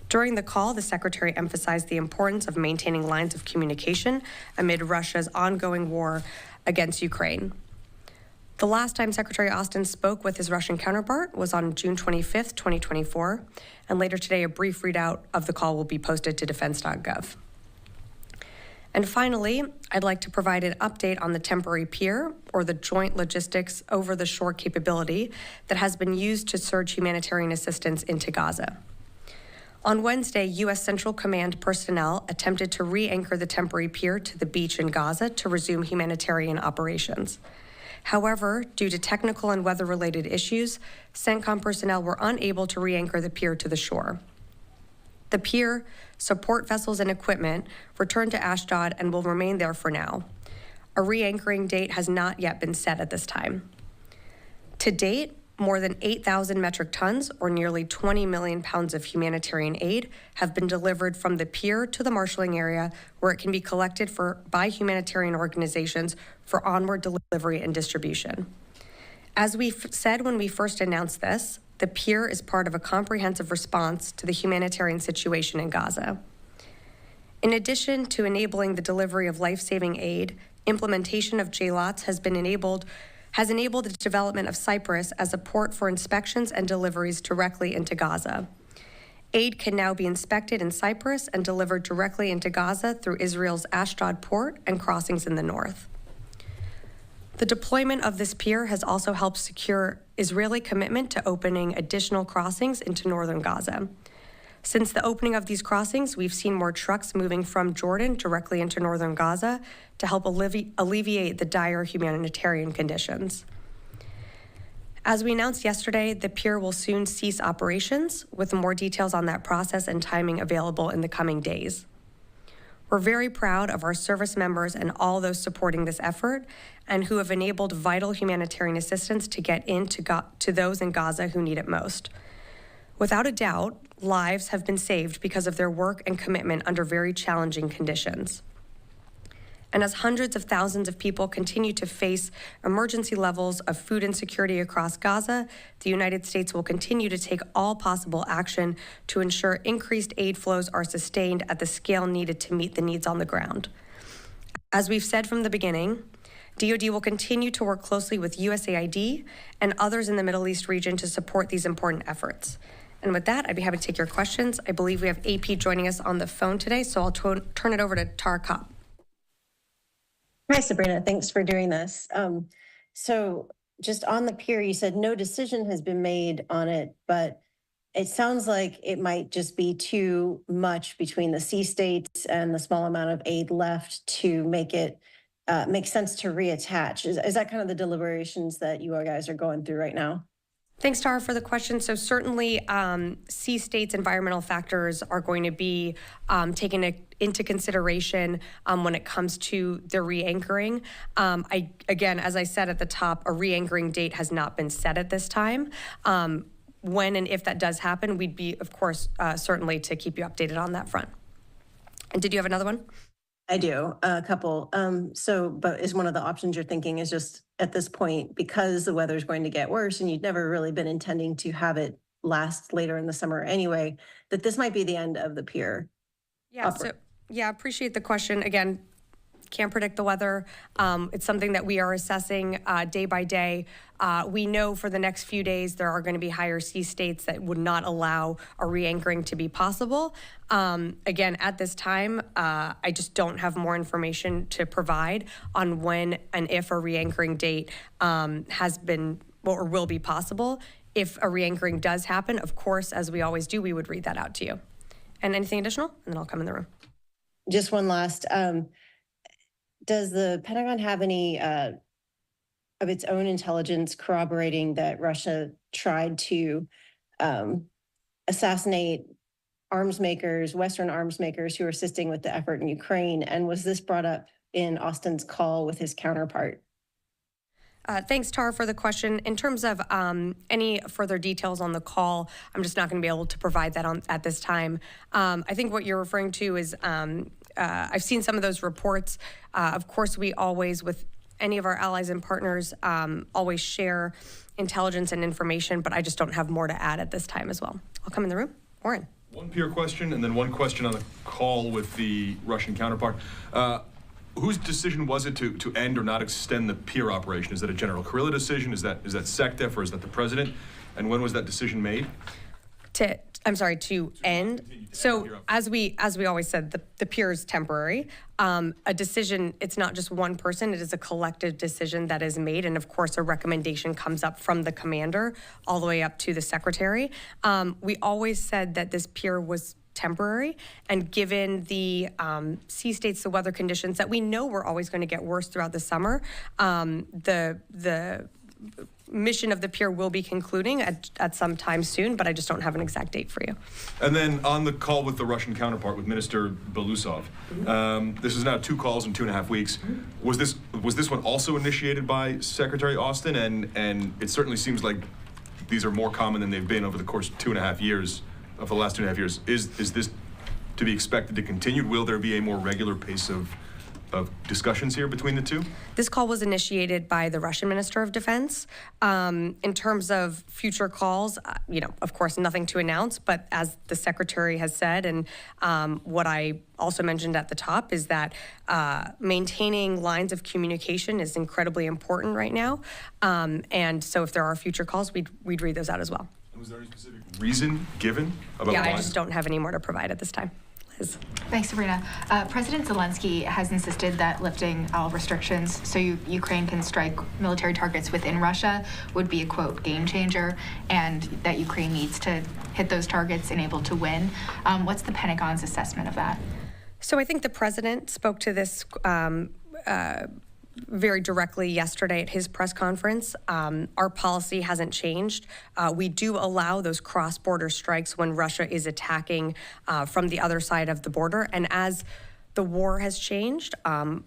During the call, the secretary emphasized the importance of maintaining lines of communication amid Russia's ongoing war against Ukraine. The last time Secretary Austin spoke with his Russian counterpart was on June 25th, 2024, and later today a brief readout of the call will be posted to defense.gov. And finally, I'd like to provide an update on the temporary pier, or the Joint Logistics Over-the-Shore capability that has been used to surge humanitarian assistance into Gaza. On Wednesday, U.S. Central Command personnel attempted to re-anchor the temporary pier to the beach in Gaza to resume humanitarian operations. However, due to technical and weather-related issues, CENTCOM personnel were unable to re-anchor the pier to the shore. The pier, support vessels, and equipment returned to Ashdod and will remain there for now. A re-anchoring date has not yet been set at this time. To date, more than 8,000 metric tons, or nearly 20 million pounds of humanitarian aid, have been delivered from the pier to the marshalling area, where it can be collected by humanitarian organizations for onward delivery and distribution. As we said when we first announced this, the pier is part of a comprehensive response to the humanitarian situation in Gaza. In addition to enabling the delivery of life-saving aid, implementation of JLOTS has enabled the development of Cyprus as a port for inspections and deliveries directly into Gaza. Aid can now be inspected in Cyprus and delivered directly into Gaza through Israel's Ashdod port and crossings in the north. The deployment of this pier has also helped secure Israeli commitment to opening additional crossings into northern Gaza. Since the opening of these crossings, we've seen more trucks moving from Jordan directly into northern Gaza to help alleviate the dire humanitarian conditions. As we announced yesterday, the pier will soon cease operations, with more details on that process and timing available in the coming days. We're very proud of our service members and all those supporting this effort and who have enabled vital humanitarian assistance to get to those in Gaza who need it most. Without a doubt, lives have been saved because of their work and commitment under very challenging conditions. And as hundreds of thousands of people continue to face emergency levels of food insecurity across Gaza, the United States will continue to take all possible action to ensure increased aid flows are sustained at the scale needed to meet the needs on the ground. As we've said from the beginning, DoD will continue to work closely with USAID and others in the Middle East region to support these important efforts. And with that, I'd be happy to take your questions. I believe we have AP joining us on the phone today, so I'll turn it over to Tara Kopp. Hi, Sabrina. Thanks for doing this. So just on the pier, you said no decision has been made on it, but it sounds like it might just be too much between the sea states and the small amount of aid left to make it make sense to reattach. Is that kind of the deliberations that you guys are going through right now? Thanks, Tara, for the question. So certainly sea states' environmental factors are going to be taken into consideration when it comes to the re-anchoring. Again, as I said at the top, a re-anchoring date has not been set at this time. When and if that does happen, we'd be, of course, certainly to keep you updated on that front. And did you have another one? I do, a couple. But is one of the options you're thinking is just at this point, because the weather's going to get worse and you've never really been intending to have it last later in the summer anyway, that this might be the end of the pier? Yeah, appreciate the question. Again, can't predict the weather. It's something that we are assessing day by day. We know for the next few days there are going to be higher sea states that would not allow a re-anchoring to be possible. Again, at this time, I just don't have more information to provide on when and if a re-anchoring date has been or will be possible. If a re-anchoring does happen, of course, as we always do, we would read that out to you. And anything additional? And then I'll come in the room. Just one last. Does the Pentagon have any of its own intelligence corroborating that Russia tried to assassinate arms makers, Western arms makers who are assisting with the effort in Ukraine? And was this brought up in Austin's call with his counterpart? Thanks, Tara, for the question. In terms of any further details on the call, I'm just not going to be able to provide that at this time. I think what you're referring to is I've seen some of those reports. Of course, we always, with any of our allies and partners, always share intelligence and information, but I just don't have more to add at this time as well. I'll come in the room. Warren. One peer question and then one question on the call with the Russian counterpart. Whose decision was it to end or not extend the pier operation? Is that a General Kirilla decision? Is that SecDef or is that the president? And when was that decision made? To end. So as we always said, the pier is temporary. A decision, it's not just one person, it is a collective decision that is made. And of course, a recommendation comes up from the commander all the way up to the secretary. We always said that this pier was temporary, and given the sea states, the weather conditions that we know were always going to get worse throughout the summer, the mission of the pier will be concluding at some time soon, but I just don't have an exact date for you. And then on the call with the Russian counterpart, with Minister Belousov, this is now 2 calls in 2.5 weeks. Was this one also initiated by Secretary Austin? And it certainly seems like these are more common than they've been over the course of 2.5 years. Of the last 2.5 years, is this to be expected to continue? Will there be a more regular pace of discussions here between the two? This call was initiated by the Russian Minister of Defense. In terms of future calls, of course, nothing to announce, but as the Secretary has said, and what I also mentioned at the top is that maintaining lines of communication is incredibly important right now. And so if there are future calls, we'd read those out as well. Was there any specific reason given about why? I just don't have any more to provide at this time. Liz. Thanks, Sabrina. President Zelensky has insisted that lifting all restrictions so Ukraine can strike military targets within Russia would be a, quote, game changer, and that Ukraine needs to hit those targets and able to win. What's the Pentagon's assessment of that? So I think the president spoke to this very directly yesterday at his press conference. Our policy hasn't changed. We do allow those cross-border strikes when Russia is attacking from the other side of the border. And as the war has changed,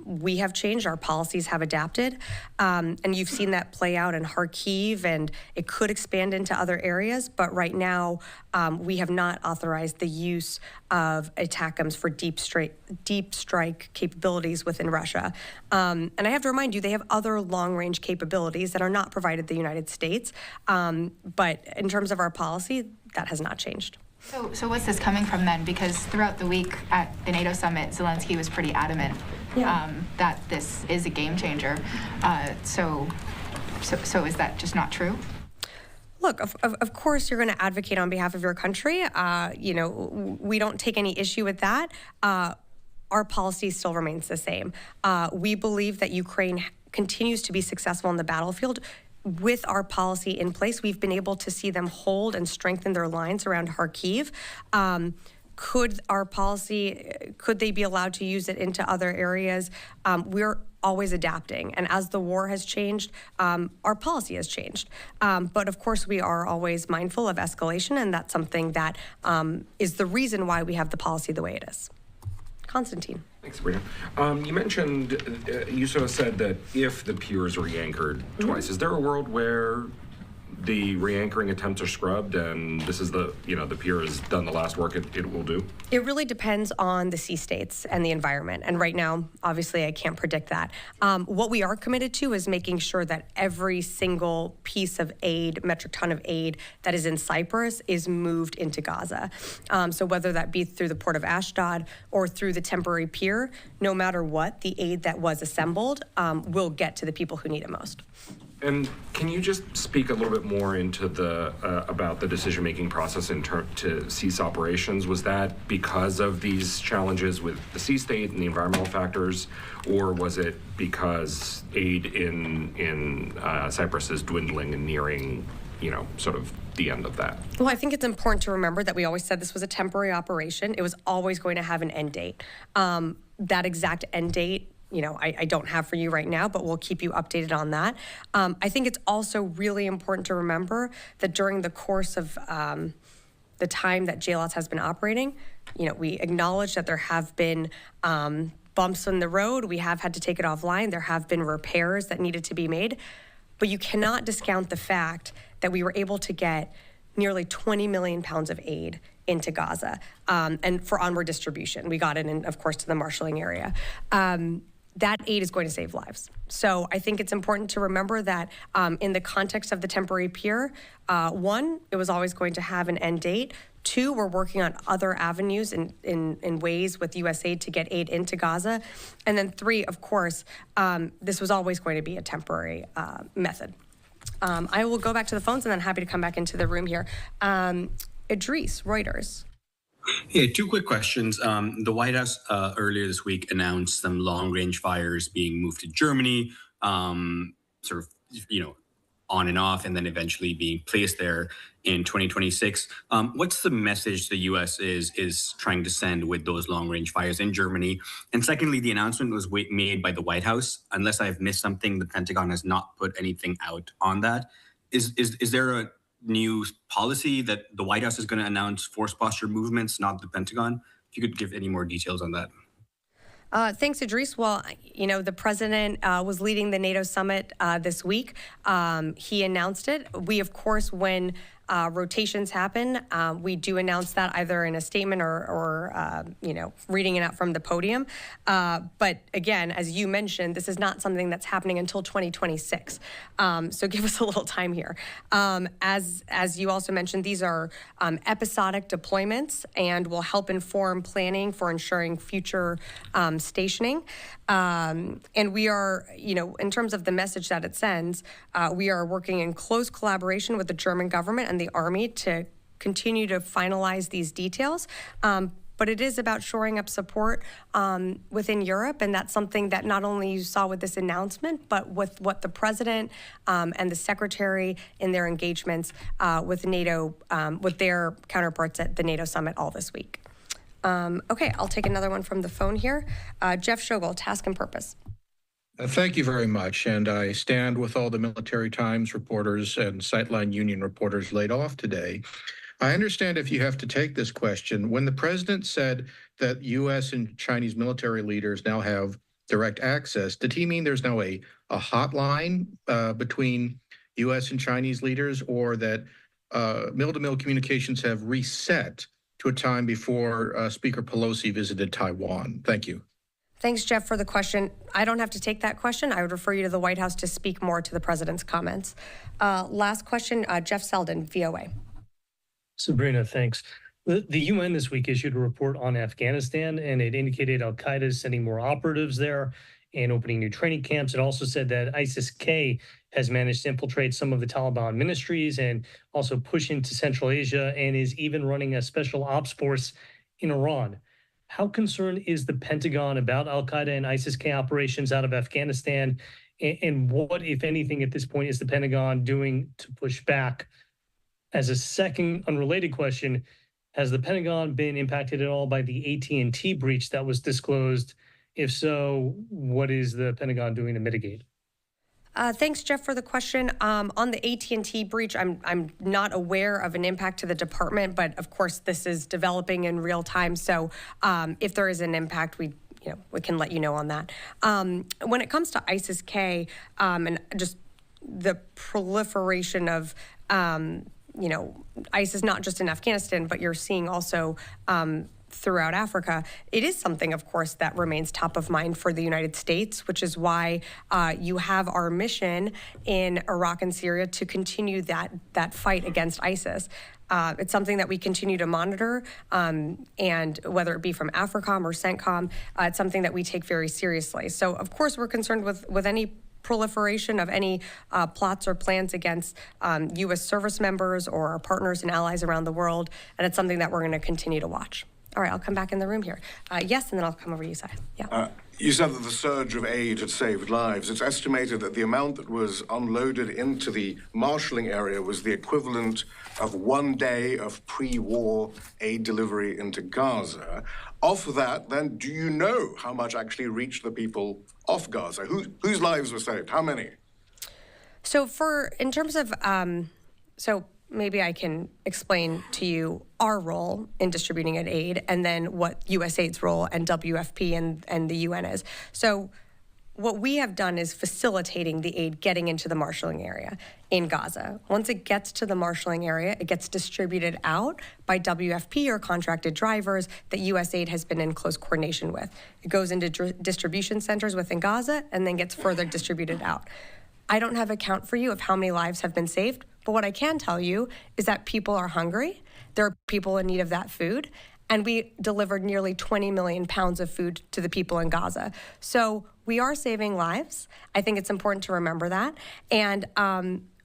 we have changed, our policies have adapted. And you've seen that play out in Kharkiv, and it could expand into other areas. But right now, we have not authorized the use of ATACMS for deep strike capabilities within Russia. And I have to remind you, they have other long-range capabilities that are not provided the United States. But in terms of our policy, that has not changed. So what's this coming from then? Because throughout the week at the NATO summit, Zelensky was pretty adamant that this is a game changer. So is that just not true? Look, of course, you're going to advocate on behalf of your country. We don't take any issue with that. Our policy still remains the same. We believe that Ukraine continues to be successful on the battlefield. With our policy in place, we've been able to see them hold and strengthen their lines around Kharkiv. Could they be allowed to use it into other areas? We're always adapting. And as the war has changed, our policy has changed. But of course, we are always mindful of escalation, and that's something that is the reason why we have the policy the way it is. Constantine. Thanks, Sabrina. You mentioned, you sort of said that if the pier is re-anchored twice, is there a world where the re-anchoring attempts are scrubbed and this is the pier has done the last work it will do? It really depends on the sea states and the environment. And right now, obviously, I can't predict that. What we are committed to is making sure that every single piece of aid, metric ton of aid that is in Cyprus is moved into Gaza. So whether that be through the port of Ashdod or through the temporary pier, no matter what, the aid that was assembled will get to the people who need it most. And can you just speak a little bit more into the about the decision-making process to cease operations? Was that because of these challenges with the sea state and the environmental factors, or was it because aid in Cyprus is dwindling and nearing, sort of the end of that? Well, I think it's important to remember that we always said this was a temporary operation. It was always going to have an end date. That exact end date, I don't have for you right now, but we'll keep you updated on that. I think it's also really important to remember that during the course of the time that JLOTS has been operating, we acknowledge that there have been bumps in the road. We have had to take it offline. There have been repairs that needed to be made. But you cannot discount the fact that we were able to get nearly 20 million pounds of aid into Gaza and for onward distribution. We got it in, of course, to the marshalling area. That aid is going to save lives. So I think it's important to remember that in the context of the temporary pier, one, it was always going to have an end date. Two, we're working on other avenues in ways with USAID to get aid into Gaza. And then three, of course, this was always going to be a temporary method. I will go back to the phones and then happy to come back into the room here. Idris, Reuters. Yeah, two quick questions. The White House earlier this week announced some long-range fires being moved to Germany, sort of, on and off, and then eventually being placed there in 2026. What's the message the U.S. is trying to send with those long-range fires in Germany? And secondly, the announcement was made by the White House. Unless I've missed something, the Pentagon has not put anything out on that. Is there a new policy that the White House is going to announce force posture movements, not the Pentagon? If you could give any more details on that. Thanks, Idris. Well, the president was leading the NATO summit this week. He announced it. We, of course, when rotations happen, we do announce that either in a statement or reading it out from the podium. But again, as you mentioned, this is not something that's happening until 2026. So give us a little time here. As you also mentioned, these are episodic deployments and will help inform planning for ensuring future stationing. And we are, in terms of the message that it sends, we are working in close collaboration with the German government and the Army to continue to finalize these details. But it is about shoring up support within Europe, and that's something that not only you saw with this announcement, but with what the president and the secretary in their engagements with NATO, with their counterparts at the NATO summit all this week. Okay, I'll take another one from the phone here. Jeff Shogel, Task and Purpose. Thank you very much. And I stand with all the Military Times reporters and Sightline Union reporters laid off today. I understand if you have to take this question. When the president said that U.S. and Chinese military leaders now have direct access, did he mean there's now a hotline between U.S. and Chinese leaders, or that mill-to-mill communications have reset to a time before Speaker Pelosi visited Taiwan? Thank you. Thanks, Jeff, for the question. I don't have to take that question. I would refer you to the White House to speak more to the president's comments. Last question, Jeff Selden, VOA. Sabrina, thanks. The UN this week issued a report on Afghanistan, and it indicated al-Qaeda is sending more operatives there and opening new training camps. It also said that ISIS-K has managed to infiltrate some of the Taliban ministries and also push into Central Asia, and is even running a special ops force in Iran. How concerned is the Pentagon about al-Qaeda and ISIS-K operations out of Afghanistan? And what, if anything, at this point is the Pentagon doing to push back? As a second unrelated question, has the Pentagon been impacted at all by the AT&T breach that was disclosed? If so, what is the Pentagon doing to mitigate? Thanks, Jeff, for the question. On the AT&T breach, I'm not aware of an impact to the department, but of course this is developing in real time. So if there is an impact, we can let you know on that. When it comes to ISIS-K and just the proliferation of ISIS, not just in Afghanistan, but you're seeing also throughout Africa, it is something, of course, that remains top of mind for the United States, which is why you have our mission in Iraq and Syria to continue that fight against ISIS. It's something that we continue to monitor, and whether it be from AFRICOM or CENTCOM, it's something that we take very seriously. So, of course, we're concerned with any proliferation of any plots or plans against U.S. service members or our partners and allies around the world, and it's something that we're going to continue to watch. All right, I'll come back in the room here. Yes, and then I'll come over to you, Sai. Yeah. You said that the surge of aid had saved lives. It's estimated that the amount that was unloaded into the marshalling area was the equivalent of 1 day of pre-war aid delivery into Gaza. Off that, then, do you know how much actually reached the people off Gaza? Whose lives were saved? How many? So in terms of, maybe I can explain to you our role in distributing aid and then what USAID's role and WFP and the UN is. So what we have done is facilitating the aid getting into the marshalling area in Gaza. Once it gets to the marshalling area, it gets distributed out by WFP or contracted drivers that USAID has been in close coordination with. It goes into distribution centers within Gaza and then gets further distributed out. I don't have a count for you of how many lives have been saved, but what I can tell you is that people are hungry. There are people in need of that food. And we delivered nearly 20 million pounds of food to the people in Gaza. So we are saving lives. I think it's important to remember that. And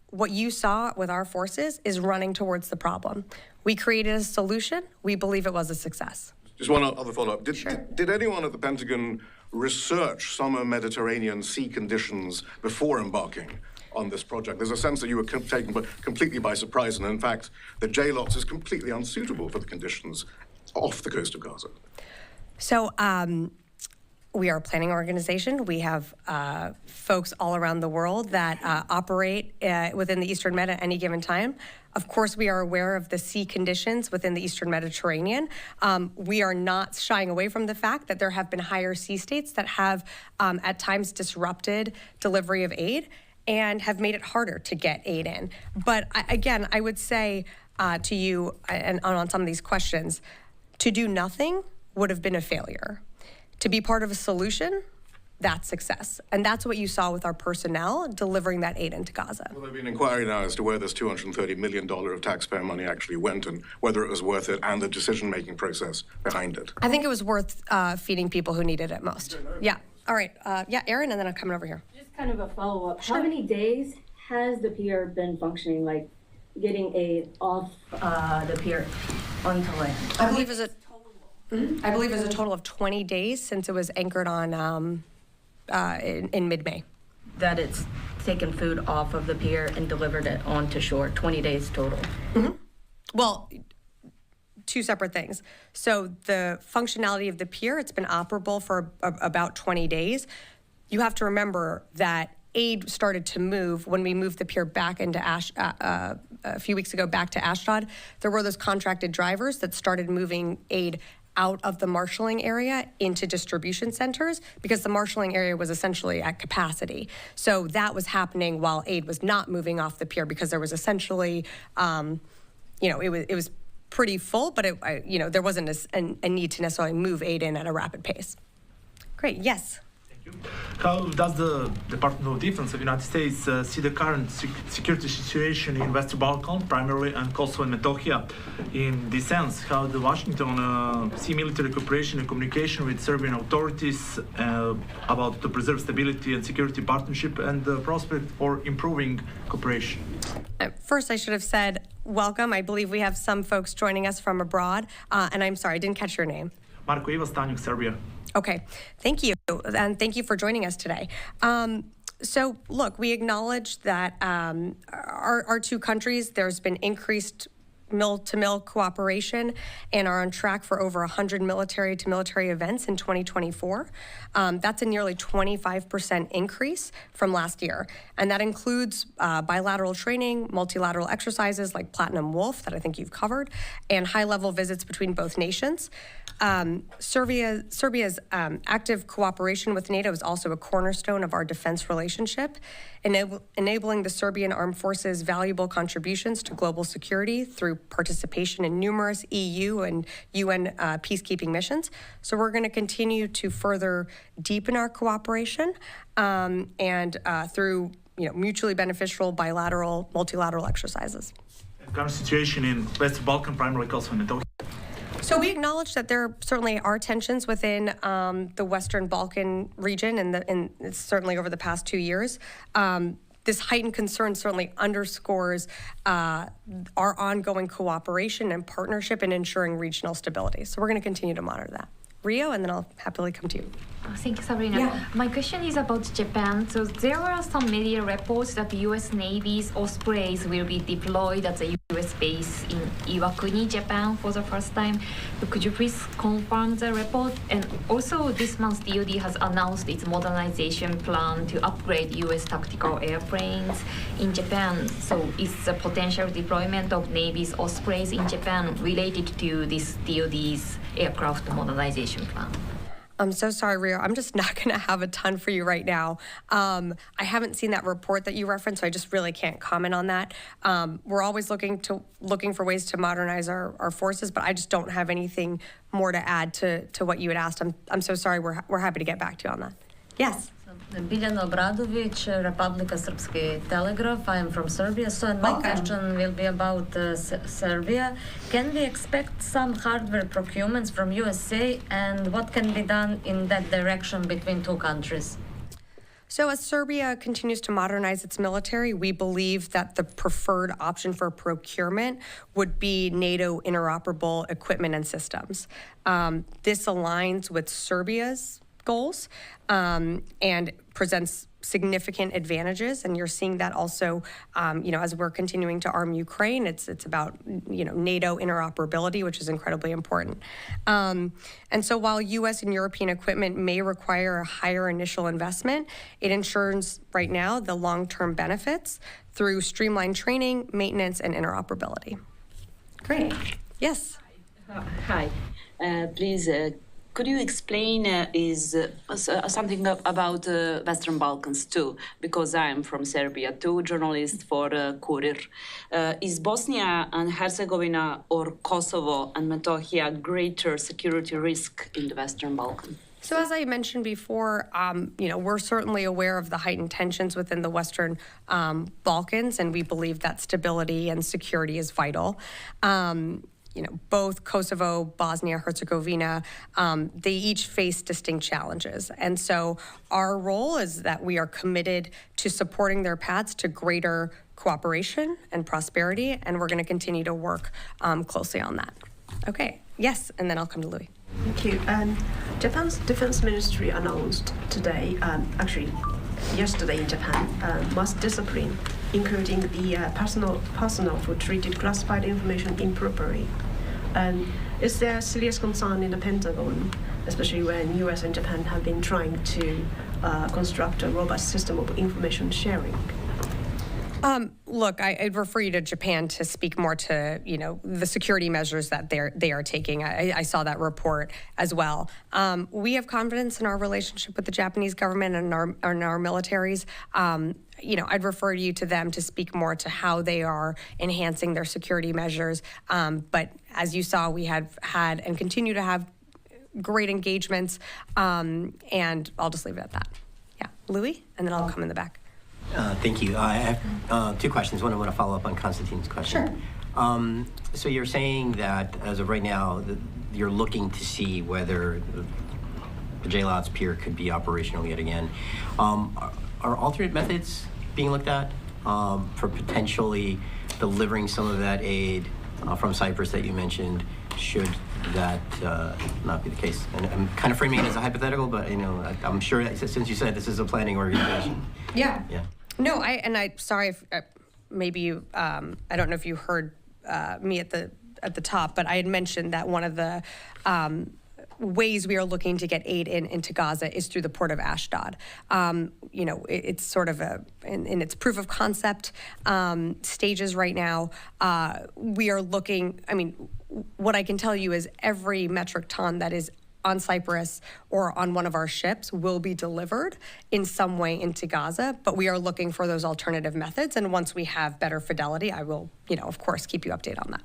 what you saw with our forces is running towards the problem. We created a solution. We believe it was a success. Just one other follow-up. Did anyone at the Pentagon research summer Mediterranean sea conditions before embarking on this project? There's a sense that you were taken completely by surprise, and in fact, the JLOTS is completely unsuitable for the conditions off the coast of Gaza. So we are a planning organization. We have folks all around the world that operate within the Eastern Med at any given time. Of course, we are aware of the sea conditions within the Eastern Mediterranean. We are not shying away from the fact that there have been higher sea states that have at times disrupted delivery of aid and have made it harder to get aid in. But again, I would say to you, and on some of these questions, to do nothing would have been a failure. To be part of a solution, that's success. And that's what you saw with our personnel delivering that aid into Gaza. Well, there'll be an inquiry now as to where this $230 million of taxpayer money actually went and whether it was worth it and the decision-making process behind it. I think it was worth feeding people who needed it most. Yeah. All right. Yeah, Aaron, and then I'm coming over here. Just kind of a follow-up. How many days has the pier been functioning, like getting aid off the pier onto land? I believe it was a total of 20 days since it was anchored on in mid-May. That it's taken food off of the pier and delivered it onto shore, 20 days total. Mm-hmm. Well, two separate things. So the functionality of the pier, it's been operable for about 20 days. You have to remember that aid started to move when we moved the pier back into a few weeks ago back to Ashdod. There were those contracted drivers that started moving aid out of the marshalling area into distribution centers because the marshalling area was essentially at capacity. So that was happening while aid was not moving off the pier because there was essentially, it was pretty full, but there wasn't a need to necessarily move aid in at a rapid pace. Great, yes. How does the Department of Defense of the United States see the current security situation in Western Balkan, primarily, and Kosovo and Metohija? In this sense, how does Washington see military cooperation and communication with Serbian authorities about to preserve stability and security partnership and the prospect for improving cooperation? First, I should have said welcome. I believe we have some folks joining us from abroad, and I'm sorry, I didn't catch your name. Marko Iva, Stanjug, Serbia. Okay, thank you, and thank you for joining us today. So, look, we acknowledge that our two countries, there's been increased mill-to-mill cooperation and are on track for over 100 military-to-military events in 2024. That's a nearly 25% increase from last year. And that includes bilateral training, multilateral exercises like Platinum Wolf that I think you've covered, and high-level visits between both nations. Serbia's active cooperation with NATO is also a cornerstone of our defense relationship, enabling the Serbian Armed Forces valuable contributions to global security through participation in numerous EU and UN peacekeeping missions. So we're going to continue to further deepen our cooperation and through mutually beneficial bilateral, multilateral exercises. Current situation in Western Balkan, primarily Kosovo and Metohija. So we acknowledge that there certainly are tensions within the Western Balkan region, and certainly over the past 2 years. This heightened concern certainly underscores our ongoing cooperation and partnership in ensuring regional stability. So we're going to continue to monitor that. Rio, and then I'll happily come to you. Thank you, Sabrina. Yeah. My question is about Japan. So there are some media reports that the U.S. Navy's Ospreys will be deployed at the U.S. base in Iwakuni, Japan for the first time. So could you please confirm the report? And also this month, DoD has announced its modernization plan to upgrade U.S. tactical airplanes in Japan. So is the potential deployment of Navy's Ospreys in Japan related to this DoD's aircraft modernization plan? I'm so sorry, Rio. I'm just not going to have a ton for you right now. I haven't seen that report that you referenced, so I just really can't comment on that. We're always looking for ways to modernize our forces, but I just don't have anything more to add to what you had asked. I'm so sorry. We're happy to get back to you on that. Yes. Biljana Obradović, Republika Srpski Telegraph. I am from Serbia, so my question will be about Serbia. Can we expect some hardware procurements from USA, and what can be done in that direction between two countries? So as Serbia continues to modernize its military, we believe that the preferred option for procurement would be NATO interoperable equipment and systems. This aligns with Serbia's goals and presents significant advantages, and you're seeing that also, as we're continuing to arm Ukraine. It's about NATO interoperability, which is incredibly important. And so, while U.S. and European equipment may require a higher initial investment, it ensures right now the long-term benefits through streamlined training, maintenance, and interoperability. Great. Yes. Hi. Please. Could you explain something about Western Balkans too? Because I am from Serbia too, journalist for Kurir. Is Bosnia and Herzegovina or Kosovo and Metohija greater security risk in the Western Balkans? So as I mentioned before, we're certainly aware of the heightened tensions within the Western Balkans, and we believe that stability and security is vital. Both Kosovo, Bosnia, Herzegovina, they each face distinct challenges. And so our role is that we are committed to supporting their paths to greater cooperation and prosperity, and we're going to continue to work closely on that. Okay, yes, and then I'll come to Louis. Thank you. Japan's defense ministry announced today, yesterday in Japan, mass discipline, including the personnel who treated classified information improperly. Is there serious concern in the Pentagon, especially when U.S. and Japan have been trying to construct a robust system of information sharing? Look, I'd refer you to Japan to speak more to, the security measures that they are taking. I saw that report as well. We have confidence in our relationship with the Japanese government and our militaries. I'd refer you to them to speak more to how they are enhancing their security measures. But as you saw, we have had and continue to have great engagements. And I'll just leave it at that. Yeah, Louis, and then I'll come in the back. Thank you. I have two questions. One, I want to follow up on Konstantin's question. Sure. So you're saying that as of right now, you're looking to see whether the JLOTS pier could be operational yet again. Are alternate methods being looked at for potentially delivering some of that aid from Cyprus that you mentioned, should that not be the case? And I'm kind of framing it as a hypothetical, but I'm sure that, since you said this is a planning organization. Yeah. No, sorry if maybe you, I don't know if you heard me at the top, but I had mentioned that one of the ways we are looking to get aid into Gaza is through the port of Ashdod. It's sort of in its proof of concept stages right now. We are looking, what I can tell you is every metric ton that is on Cyprus or on one of our ships will be delivered in some way into Gaza, but we are looking for those alternative methods. And once we have better fidelity, I will, of course, keep you updated on that.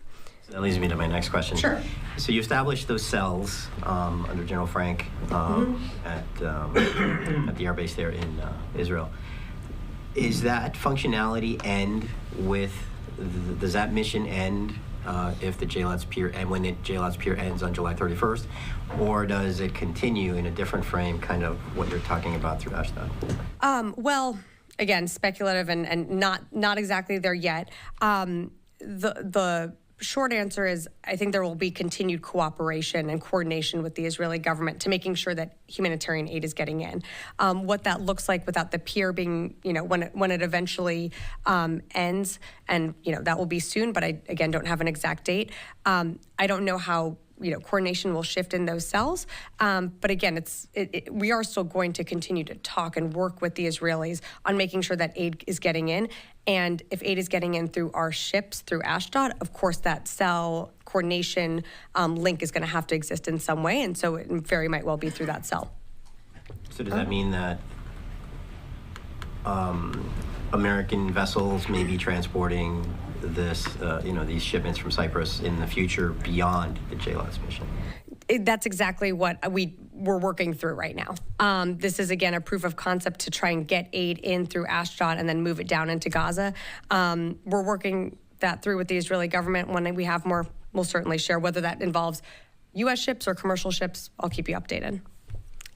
So that leads me to my next question. Sure. So you established those cells under General Frank at the air base there in Israel. Is that functionality end with, does that mission end if the JLATS pier, and when the JLATS pier ends on July 31st, or does it continue in a different frame, kind of what you're talking about through Ashdod? Well, again, speculative and not exactly there yet. The short answer is I think there will be continued cooperation and coordination with the Israeli government to making sure that humanitarian aid is getting in. What that looks like without the pier being, when it eventually ends, and that will be soon, but I again don't have an exact date. I don't know how coordination will shift in those cells. But again, we are still going to continue to talk and work with the Israelis on making sure that aid is getting in. And if aid is getting in through our ships, through Ashdod, of course that cell coordination link is going to have to exist in some way. And so it very might well be through that cell. So does that mean that American vessels may be transporting this, these shipments from Cyprus in the future beyond the JLATS mission? That's exactly what we're working through right now. This is, again, a proof of concept to try and get aid in through Ashdod and then move it down into Gaza. We're working that through with the Israeli government. When we have more, we'll certainly share, whether that involves U.S. ships or commercial ships. I'll keep you updated.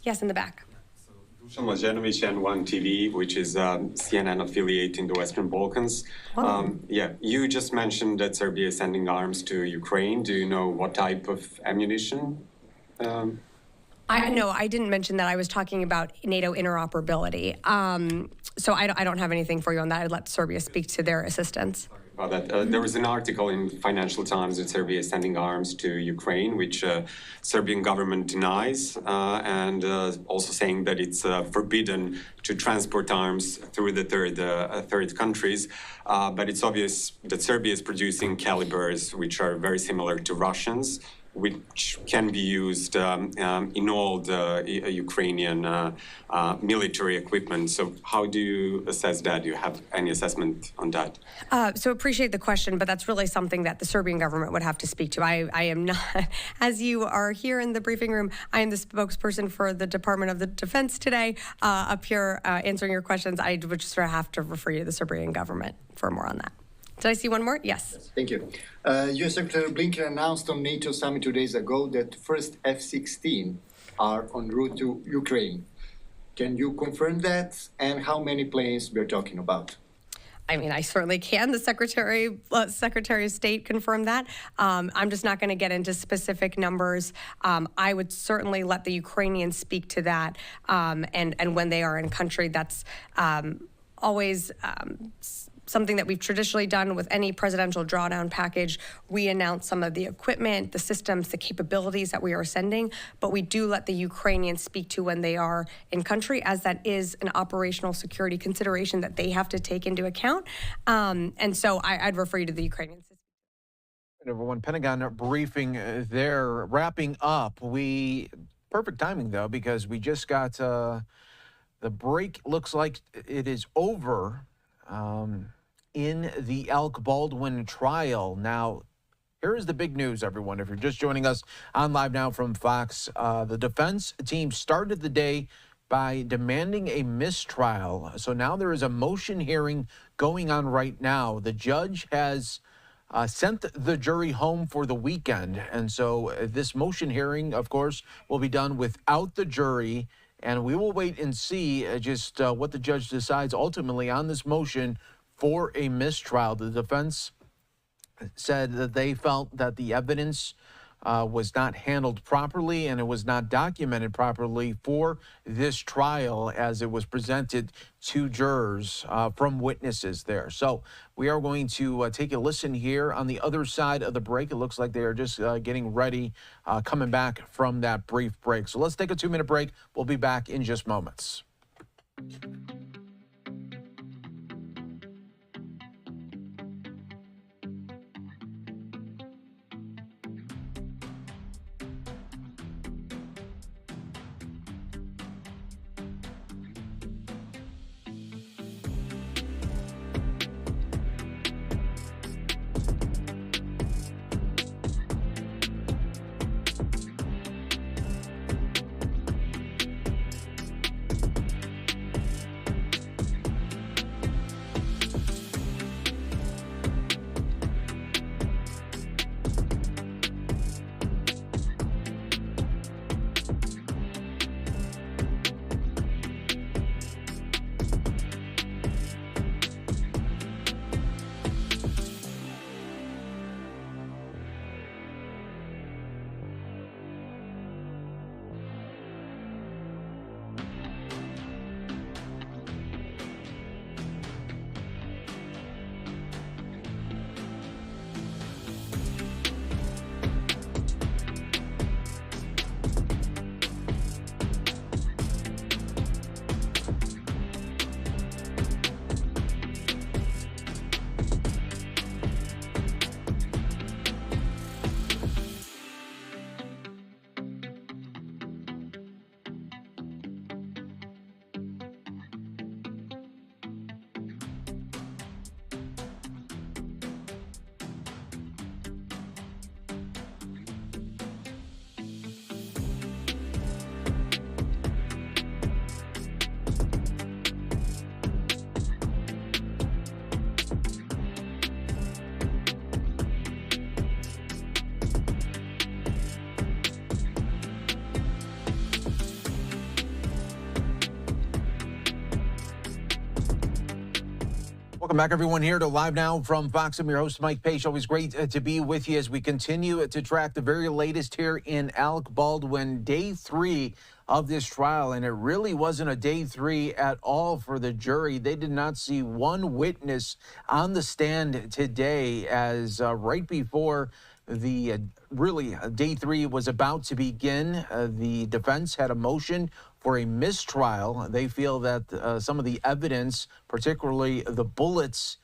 Yes, in the back. Dusan Mlađenović, N1 TV, which is a CNN affiliate in the Western Balkans. You just mentioned that Serbia is sending arms to Ukraine. Do you know what type of ammunition? No, I didn't mention that. I was talking about NATO interoperability. So I don't have anything for you on that. I'd let Serbia speak to their assistance. About that. There was an article in Financial Times that Serbia is sending arms to Ukraine, which Serbian government denies, and also saying that it's forbidden to transport arms through the third countries. But it's obvious that Serbia is producing calibers which are very similar to Russians, which can be used in all the Ukrainian military equipment. So how do you assess that? Do you have any assessment on that? So appreciate the question, but that's really something that the Serbian government would have to speak to. I am not, as you are here in the briefing room, I am the spokesperson for the Department of the Defense today, up here answering your questions. I would just have to refer you to the Serbian government for more on that. Did I see one more? Yes. Thank you. U.S. Secretary Blinken announced on NATO summit 2 days ago that first F-16 are en route to Ukraine. Can you confirm that? And how many planes we're talking about? I certainly can. The Secretary of State confirmed that. I'm just not going to get into specific numbers. I would certainly let the Ukrainians speak to that. And when they are in country, that's always something that we've traditionally done with any presidential drawdown package. We announce some of the equipment, the systems, the capabilities that we are sending, but we do let the Ukrainians speak to when they are in country, as that is an operational security consideration that they have to take into account. And so I'd refer you to the Ukrainians. Everyone, Pentagon briefing there, wrapping up. Perfect timing, though, because we just got the break. Looks like it is over in the Alec Baldwin trial. Now, here is the big news, everyone. If you're just joining us on Live Now from Fox, the defense team started the day by demanding a mistrial. So now there is a motion hearing going on right now. The judge has sent the jury home for the weekend. And so this motion hearing, of course, will be done without the jury. And we will wait and see just what the judge decides ultimately on this motion for a mistrial. The defense said that they felt that the evidence was not handled properly, and it was not documented properly for this trial as it was presented to jurors from witnesses there. So we are going to take a listen here on the other side of the break. It looks like they are just getting ready, coming back from that brief break. So let's take a 2-minute break. We'll be back in just moments. Welcome back, everyone, here to Live Now from Fox. I'm your host, Mike Page. Always great to be with you as we continue to track the very latest here in Alec Baldwin, day 3 of this trial. And it really wasn't a day 3 at all for the jury. They did not see one witness on the stand today, as right before the day 3 was about to begin, the defense had a motion for a mistrial. They feel that some of the evidence, particularly the bullets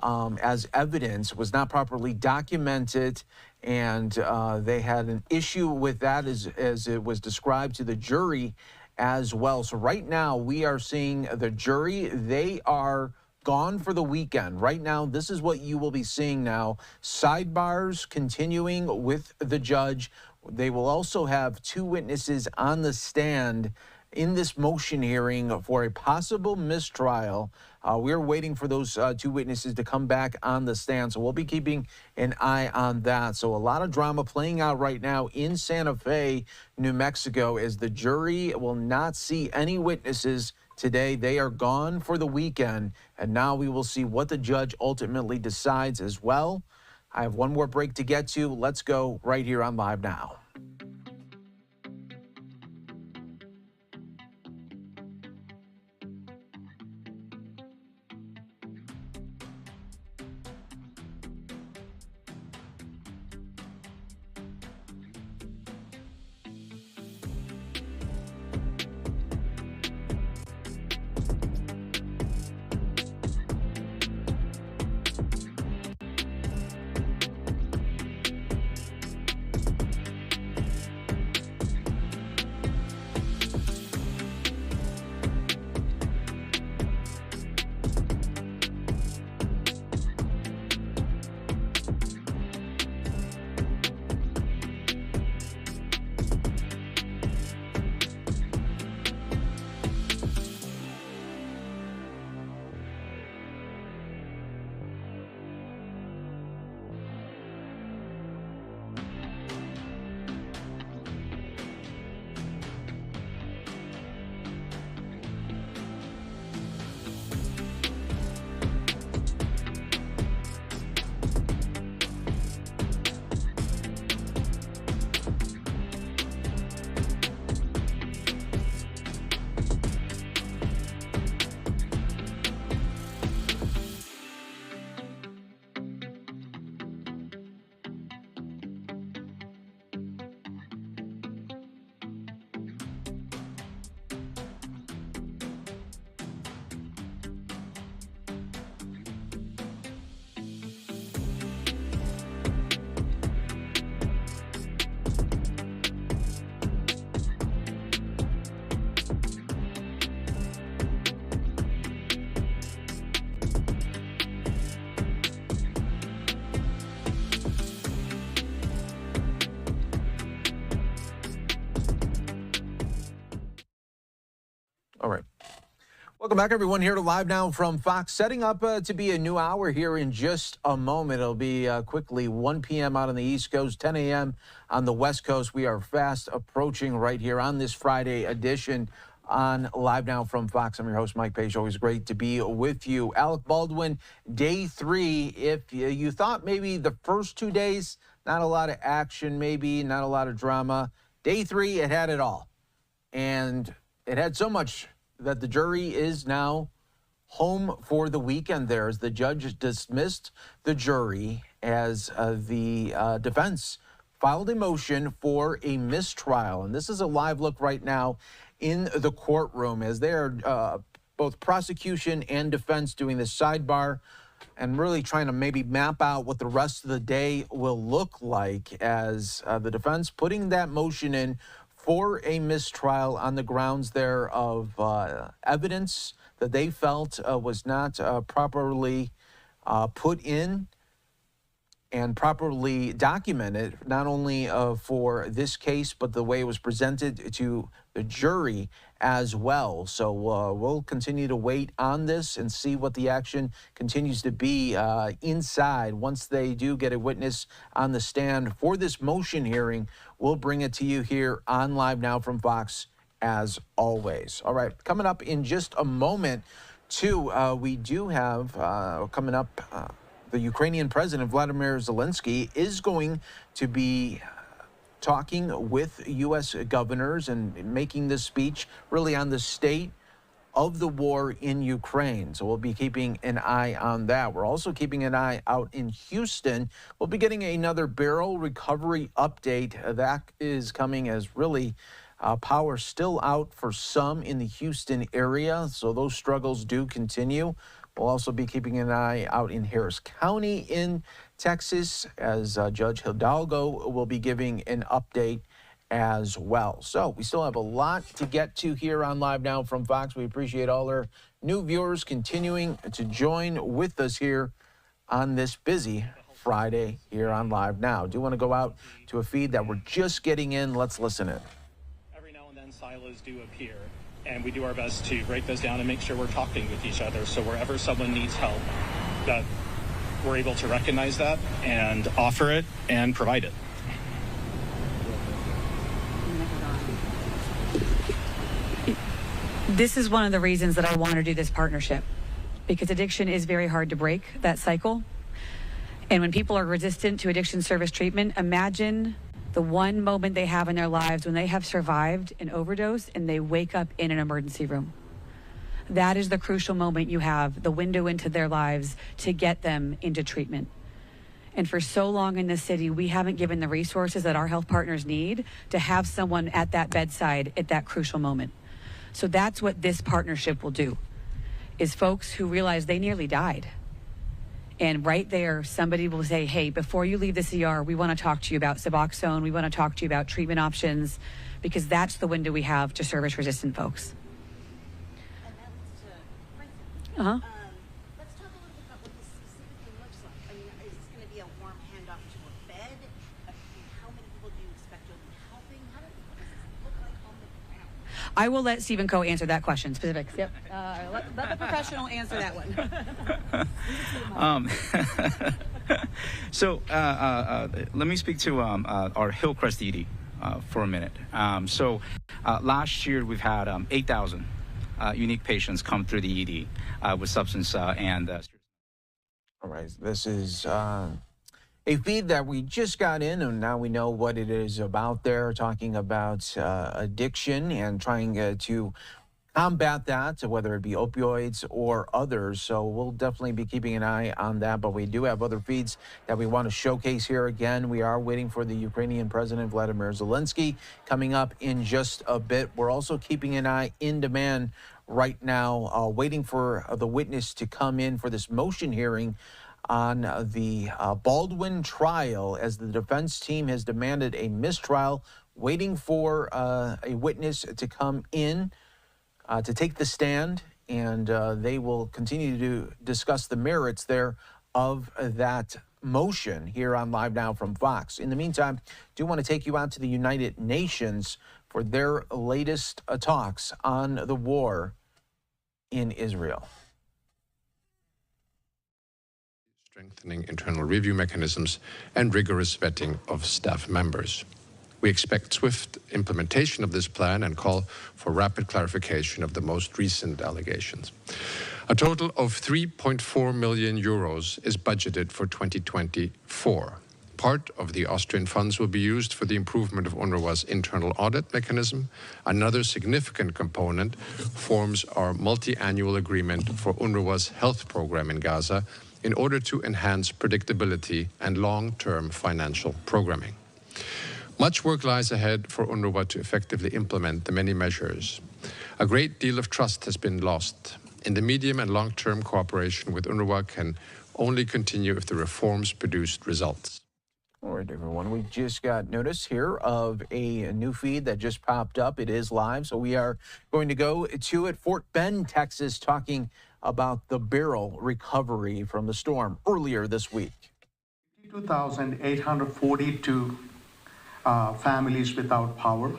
as evidence, was not properly documented, and they had an issue with that as it was described to the jury as well. So right now we are seeing the jury. They are gone for the weekend. Right now, this is what you will be seeing now. Sidebars continuing with the judge. They will also have 2 witnesses on the stand in this motion hearing for a possible mistrial. We're waiting for those 2 witnesses to come back on the stand, so we'll be keeping an eye on that. So a lot of drama playing out right now in Santa Fe, New Mexico, as the jury will not see any witnesses today. They are gone for the weekend, and now we will see what the judge ultimately decides as well. I have one more break to get to. Let's go right here on Live Now. Welcome back, everyone, here to Live Now from Fox. Setting up to be a new hour here in just a moment. It'll be quickly 1 p.m. out on the East Coast, 10 a.m. on the West Coast. We are fast approaching right here on this Friday edition on Live Now from Fox. I'm your host, Mike Page. Always great to be with you. Alec Baldwin, day 3. If you thought maybe the first 2 days, not a lot of action, maybe not a lot of drama. Day 3, it had it all. And it had so much that the jury is now home for the weekend there as the judge dismissed the jury as the defense filed a motion for a mistrial. And this is a live look right now in the courtroom as they are both prosecution and defense doing this sidebar and really trying to maybe map out what the rest of the day will look like as the defense putting that motion in for a mistrial on the grounds there of evidence that they felt was not properly put in and properly documented, not only for this case, but the way it was presented to the jury as well. So we'll continue to wait on this and see what the action continues to be inside. Once they do get a witness on the stand for this motion hearing, we'll bring it to you here on Live Now from Fox as always. All right, coming up in just a moment, too, we do have coming up the Ukrainian President Vladimir Zelensky is going to be talking with U.S. governors and making this speech really on the state of the war in Ukraine. So we'll be keeping an eye on that. We're also keeping an eye out in Houston. We'll be getting another Beryl recovery update. That is coming as really power still out for some in the Houston area. So those struggles do continue. We'll also be keeping an eye out in Harris County in Texas as Judge Hidalgo will be giving an update as well. So we still have a lot to get to here on Live Now from Fox. We appreciate all our new viewers continuing to join with us here on this busy Friday here on Live Now. Do want to go out to a feed that we're just getting in. Let's listen in. Every now and then silos do appear, and we do our best to break those down and make sure we're talking with each other. So wherever someone needs help, that we're able to recognize that and offer it and provide it. This is one of the reasons that I want to do this partnership, because addiction is very hard to break, that cycle. And when people are resistant to addiction service treatment, imagine the one moment they have in their lives when they have survived an overdose and they wake up in an emergency room. That is the crucial moment you have, the window into their lives to get them into treatment. And for so long in this city, we haven't given the resources that our health partners need to have someone at that bedside at that crucial moment. So that's what this partnership will do, is folks who realize they nearly died. And right there, somebody will say, hey, before you leave the ER, we want to talk to you about Suboxone. We want to talk to you about treatment options, because that's the window we have to service-resistant folks. Uh-huh. Let's talk a little bit about what this specifically looks like. I mean, is this going to be a warm handoff to a bed? How many people do you expect to be helping? What does this look like on the ground? I will let Stephen Coe answer that question, specifics. Yep. Let the professional answer that one. So let me speak to our Hillcrest ED for a minute. Last year we've had 8,000 unique patients come through the ED with substance and. All right, this is a feed that we just got in, and now we know what it is about there, talking about addiction and trying to combat that, whether it be opioids or others. So we'll definitely be keeping an eye on that, but we do have other feeds that we want to showcase here. Again, we are waiting for the Ukrainian President Vladimir Zelensky coming up in just a bit. We're also keeping an eye in demand right now, waiting for the witness to come in for this motion hearing on the Baldwin trial, as the defense team has demanded a mistrial, waiting for a witness to come in to take the stand, and they will continue to discuss the merits there of that motion here on Live Now from Fox. In the meantime, do want to take you out to the United Nations for their latest talks on the war in Israel. Strengthening internal review mechanisms and rigorous vetting of staff members. We expect swift implementation of this plan and call for rapid clarification of the most recent allegations. A total of 3.4 million euros is budgeted for 2024. Part of the Austrian funds will be used for the improvement of UNRWA's internal audit mechanism. Another significant component forms our multi-annual agreement for UNRWA's health program in Gaza in order to enhance predictability and long-term financial programming. Much work lies ahead for UNRWA to effectively implement the many measures. A great deal of trust has been lost. In the medium and long-term, cooperation with UNRWA can only continue if the reforms produced results. All right, everyone, we just got notice here of a new feed that just popped up. It is live, so we are going to go to it. Fort Bend, Texas, talking about the Beryl recovery from the storm earlier this week. 52,842 families without power,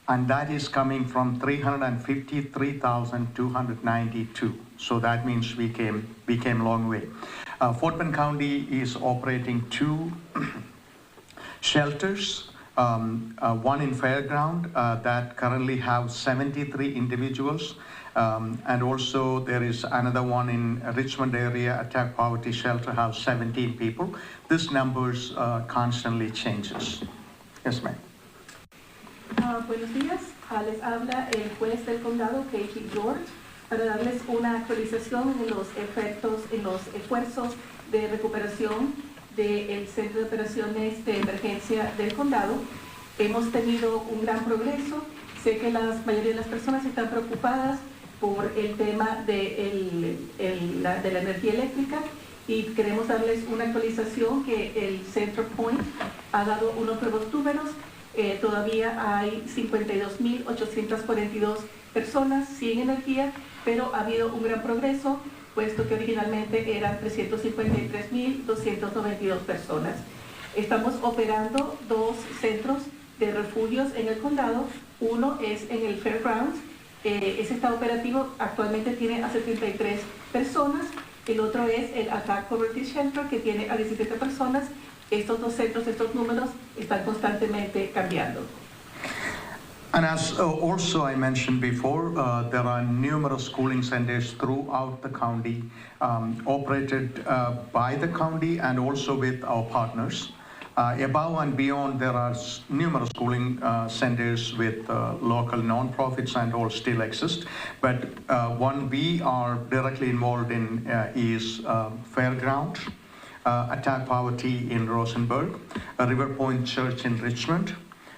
and that is coming from 353,292. So that means we came a long way. Fort Bend County is operating 2 shelters, one in Fairground that currently have 73 individuals, and also there is another one in Richmond area, Attack Poverty Shelter, have 17 people. This numbers constantly changes. Yes, ma'am. Buenos días, les habla el juez del condado, Katie George, para darles una actualización en los esfuerzos de recuperación del Centro de Operaciones de Emergencia del condado. Hemos tenido un gran progreso. Sé que la mayoría de las personas están preocupadas por el tema de la energía eléctrica, y queremos darles una actualización que el Center Point ha dado unos nuevos números. Todavía hay 52.842 personas sin energía, pero ha habido un gran progreso, puesto que originalmente eran 353.292 personas. Estamos operando 2 centros de refugios en el condado. Uno es en el Fairgrounds. Ese está operativo, actualmente tiene a 73 personas. El otro es el Attack Poverty Shelter, que tiene a 17 personas. Estos 2 centros, estos números están constantemente cambiando. And as also I mentioned before, there are numerous schooling centers throughout the county, operated by the county and also with our partners. Above and beyond, there are numerous schooling centers with local nonprofits and all still exist. But one we are directly involved in is Fairground, Attack Poverty in Rosenberg, River Point Church in Richmond,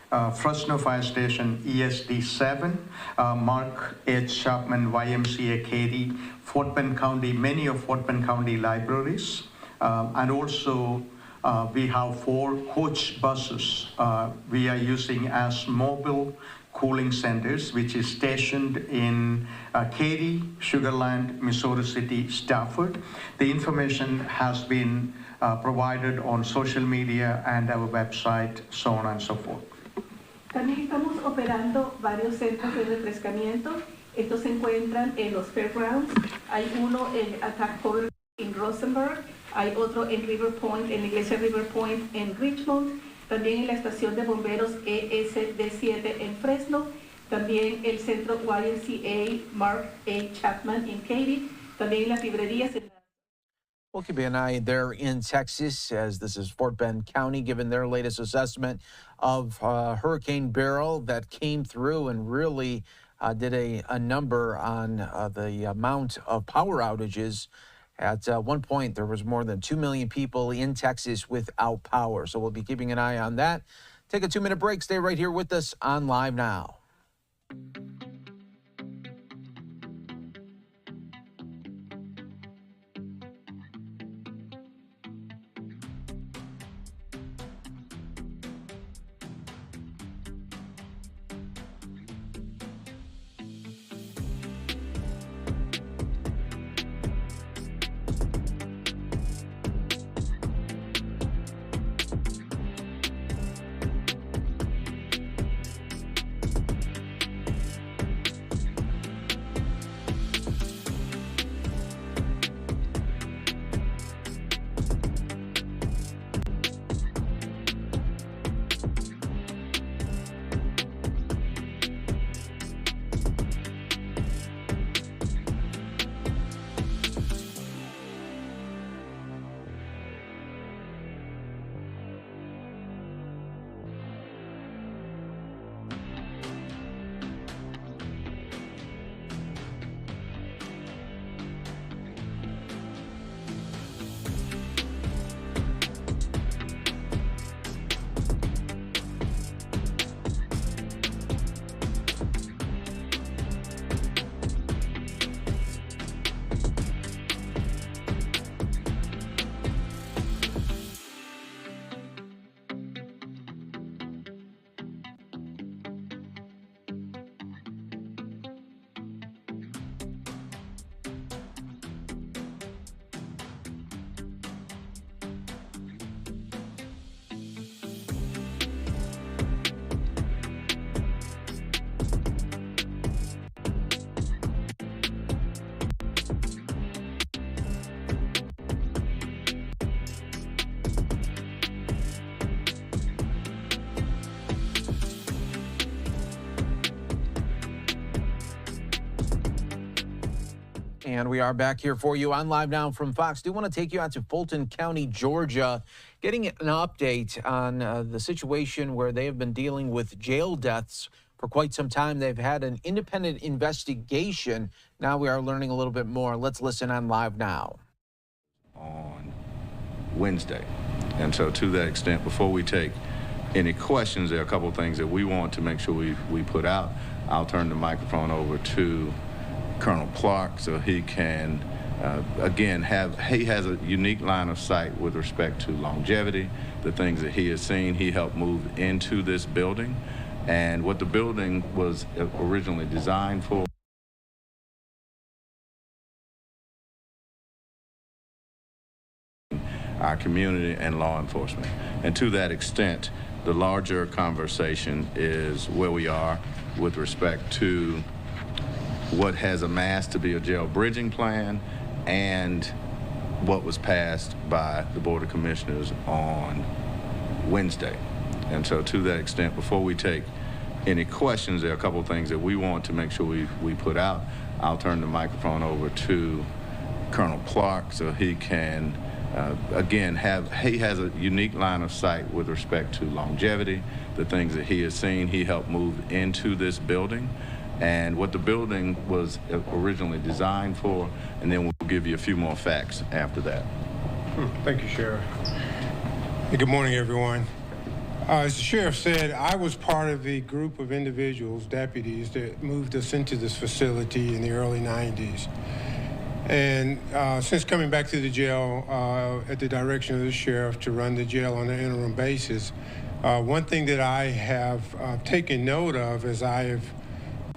Fresno Fire Station ESD 7, Mark H. Chapman YMCA Katy, Fort Bend County, many of Fort Bend County libraries, and also we have 4 coach buses we are using as mobile cooling centers, which is stationed in Katy, Sugar Land, Missouri City, Stafford. The information has been provided on social media and our website, so on and so forth. También estamos operando varios centros de refrescamiento. Estos se encuentran en los Fairgrounds. Hay uno en Attack Poverty en Rosenberg. Hay otro en River Point, en la iglesia River Point en Richmond. También en la estación de bomberos ESD7 en Fresno. También el centro YMCA Mark A. Chapman en Katy. También en las librerías en We'll keep an eye there in Texas, as this is Fort Bend County, given their latest assessment of Hurricane Beryl that came through and really did a number on the amount of power outages. At one point, there was more than 2 million people in Texas without power. So we'll be keeping an eye on that. Take a 2-minute break. Stay right here with us on Live Now. And we are back here for you on Live Now from Fox. Do want to take you out to Fulton County, Georgia, getting an update on the situation where they have been dealing with jail deaths for quite some time. They've had an independent investigation. Now we are learning a little bit more. Let's listen on Live Now. On Wednesday. And so to that extent, before we take any questions, there are a couple of things that we want to make sure we put out. I'll turn the microphone over to Colonel Clark so he can, again, he has a unique line of sight with respect to longevity, the things that he has seen. He helped move into this building and what the building was originally designed for. Our community and law enforcement. And to that extent, the larger conversation is where we are with respect to what has amassed to be a jail bridging plan and what was passed by the Board of Commissioners on Wednesday. And so to that extent, before we take any questions, there are a couple of things that we want to make sure we put out. I'll turn the microphone over to Colonel Clark so he can, again, he has a unique line of sight with respect to longevity, the things that he has seen. He helped move into this building and what the building was originally designed for, and then we'll give you a few more facts after that. Thank you, Sheriff. Hey, good morning, everyone. As the Sheriff said, I was part of the group of individuals, deputies, that moved us into this facility in the early 90s. And since coming back to the jail at the direction of the Sheriff to run the jail on an interim basis, one thing that I have taken note of as I have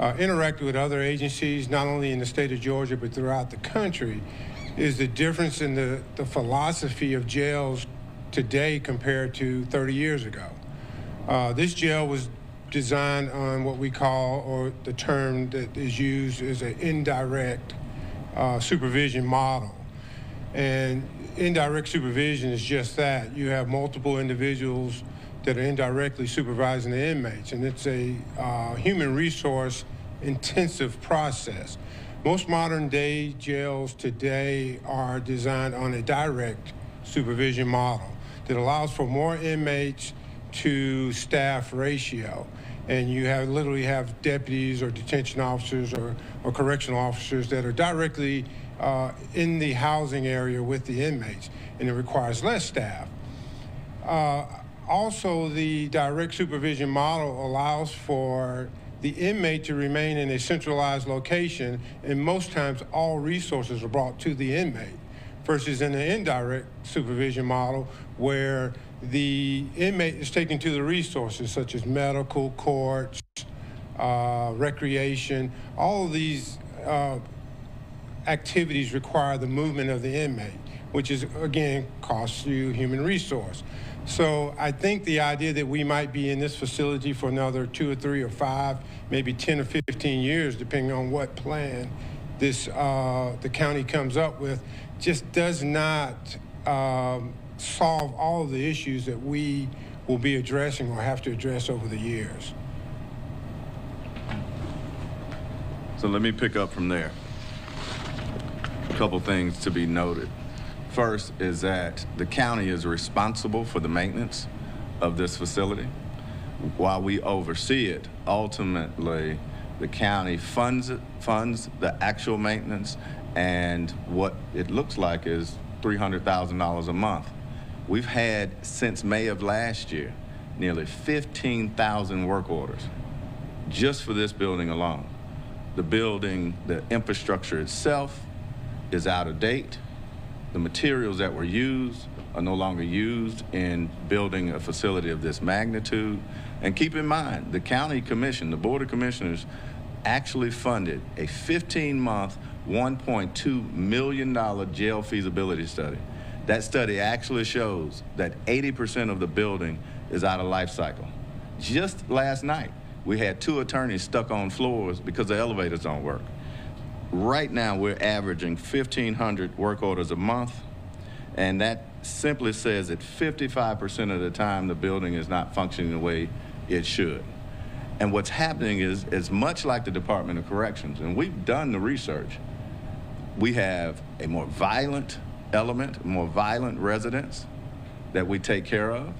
interacted with other agencies, not only in the state of Georgia, but throughout the country, is the difference in the philosophy of jails today compared to 30 years ago. This jail was designed on what we call, or the term that is used is an indirect supervision model. And indirect supervision is just that. You have multiple individuals that are indirectly supervising the inmates, and it's a human resource intensive process. Most modern day jails today are designed on a direct supervision model that allows for more inmates to staff ratio. And you literally have deputies or detention officers or correctional officers that are directly in the housing area with the inmates, and it requires less staff. Also, the direct supervision model allows for the inmate to remain in a centralized location, and most times all resources are brought to the inmate, versus in the indirect supervision model where the inmate is taken to the resources such as medical, courts, recreation. All of these activities require the movement of the inmate, which is, again, costs you human resource. So I think the idea that we might be in this facility for another 2 or 3 or 5, maybe 10 or 15 years, depending on what plan the county comes up with, just does not solve all of the issues that we will be addressing or have to address over the years. So let me pick up from there. A couple things to be noted. First is that the county is responsible for the maintenance of this facility. While we oversee it, ultimately the county funds the actual maintenance, and what it looks like is $300,000 a month. We've had, since May of last year, nearly 15,000 work orders just for this building alone. The building, the infrastructure itself is out of date. The materials that were used are no longer used in building a facility of this magnitude. And keep in mind, the county commission, the Board of Commissioners, actually funded a 15-month, $1.2 million jail feasibility study. That study actually shows that 80% of the building is out of life cycle. Just last night, we had 2 attorneys stuck on floors because the elevators don't work. Right now, we're averaging 1,500 work orders a month, and that simply says that 55% of the time the building is not functioning the way it should. And what's happening is much like the Department of Corrections, and we've done the research, We have a more violent element, more violent residents that we take care of,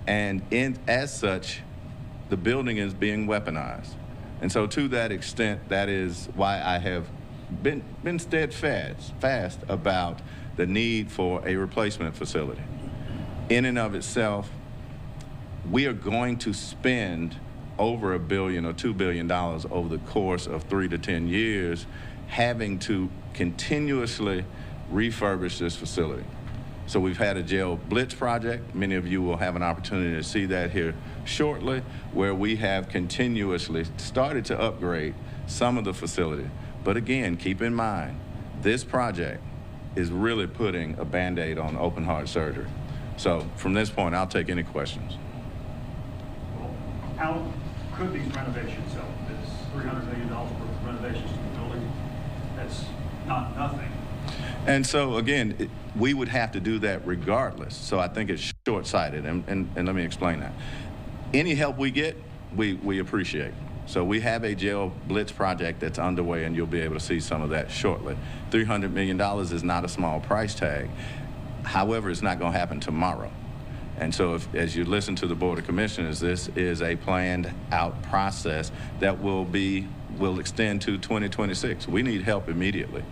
and as such, the building is being weaponized. And so to that extent, that is why I have been steadfast about the need for a replacement facility. In and of itself, we are going to spend over $1 billion or $2 billion over the course of 3 to 10 years having to continuously refurbish this facility. So we've had a jail blitz project. Many of you will have an opportunity to see that here shortly, where we have continuously started to upgrade some of the facility. But again, keep in mind, this project is really putting a Band-Aid on open heart surgery. So from this point, I'll take any questions. Well, how could these renovations help? This $300 million worth of renovations to the building, that's not nothing. And so again, we would have to do that regardless. So I think it's short-sighted, and let me explain that. Any help we get, we appreciate. So we have a jail blitz project that's underway, and you'll be able to see some of that shortly. $300 million is not a small price tag. However, it's not going to happen tomorrow. And so as you listen to the Board of Commissioners, this is a planned out process that will extend to 2026. We need help immediately.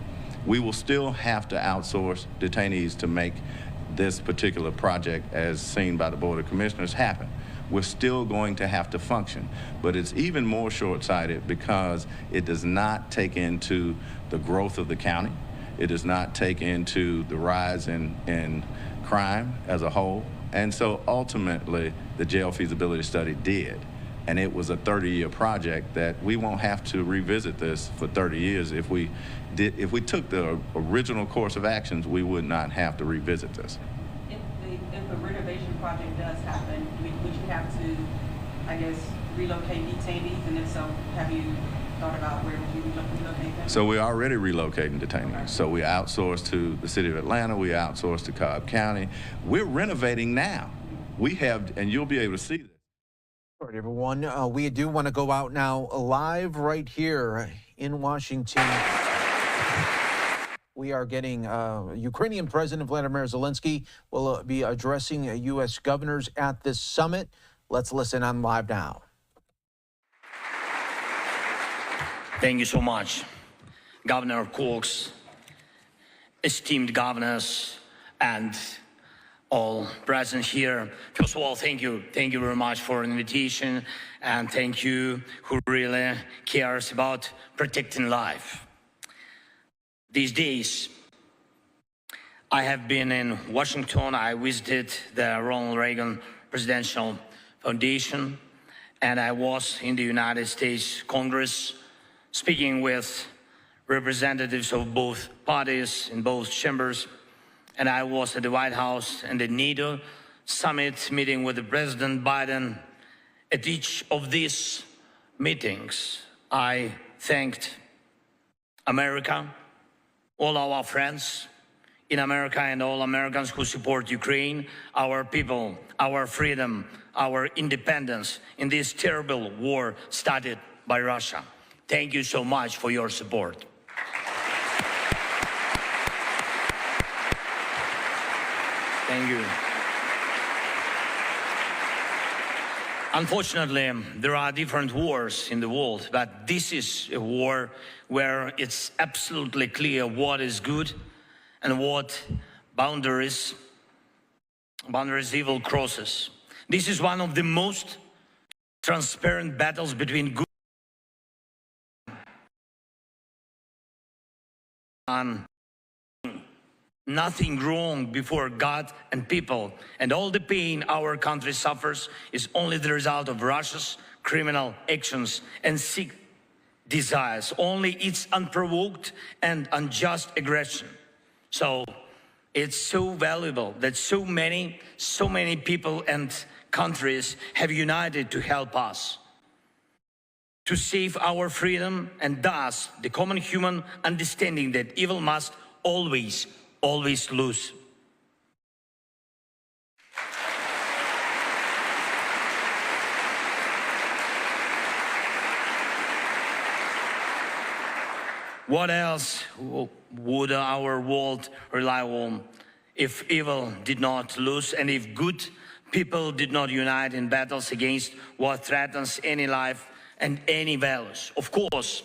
We will still have to outsource detainees to make this particular project, as seen by the Board of Commissioners, happen. We're still going to have to function, but it's even more short-sighted because it does not take into the growth of the county. It does not take into the rise in crime as a whole. And so ultimately, the jail feasibility study did. And it was a 30-year project that we won't have to revisit this for 30 years. If we took the original course of actions, we would not have to revisit this. If the renovation project does happen, would you have to, I guess, relocate detainees? And if so, have you thought about where would you relocate them? So we're already relocating detainees. Okay. So we outsource to the city of Atlanta, we outsource to Cobb County. We're renovating now. We have, and you'll be able to see this. All right, everyone, we do want to go out now live right here in Washington. We are getting Ukrainian President Vladimir Zelensky will be addressing U.S. governors at this summit. Let's listen on Live Now. Thank you so much, Governor Cox, esteemed governors, and all present here. First of all, thank you very much for the invitation, and thank you who really cares about protecting life. These days, I have been in Washington. I visited the Ronald Reagan Presidential Foundation, and I was in the United States Congress speaking with representatives of both parties in both chambers. And I was at the White House and the NATO summit meeting with the President Biden. At each of these meetings, I thanked America, all our friends in America and all Americans who support Ukraine, our people, our freedom, our independence in this terrible war started by Russia. Thank you so much for your support. Thank you. Unfortunately, there are different wars in the world, but this is a war where it's absolutely clear what is good and what boundaries evil crosses. This is one of the most transparent battles between good and nothing wrong before God and people, and all the pain our country suffers is only the result of Russia's criminal actions and sick desires, only its unprovoked and unjust aggression. So it's so valuable that so many people and countries have united to help us to save our freedom, and thus the common human understanding that evil must always lose. What else would our world rely on if evil did not lose and if good people did not unite in battles against what threatens any life and any values? Of course,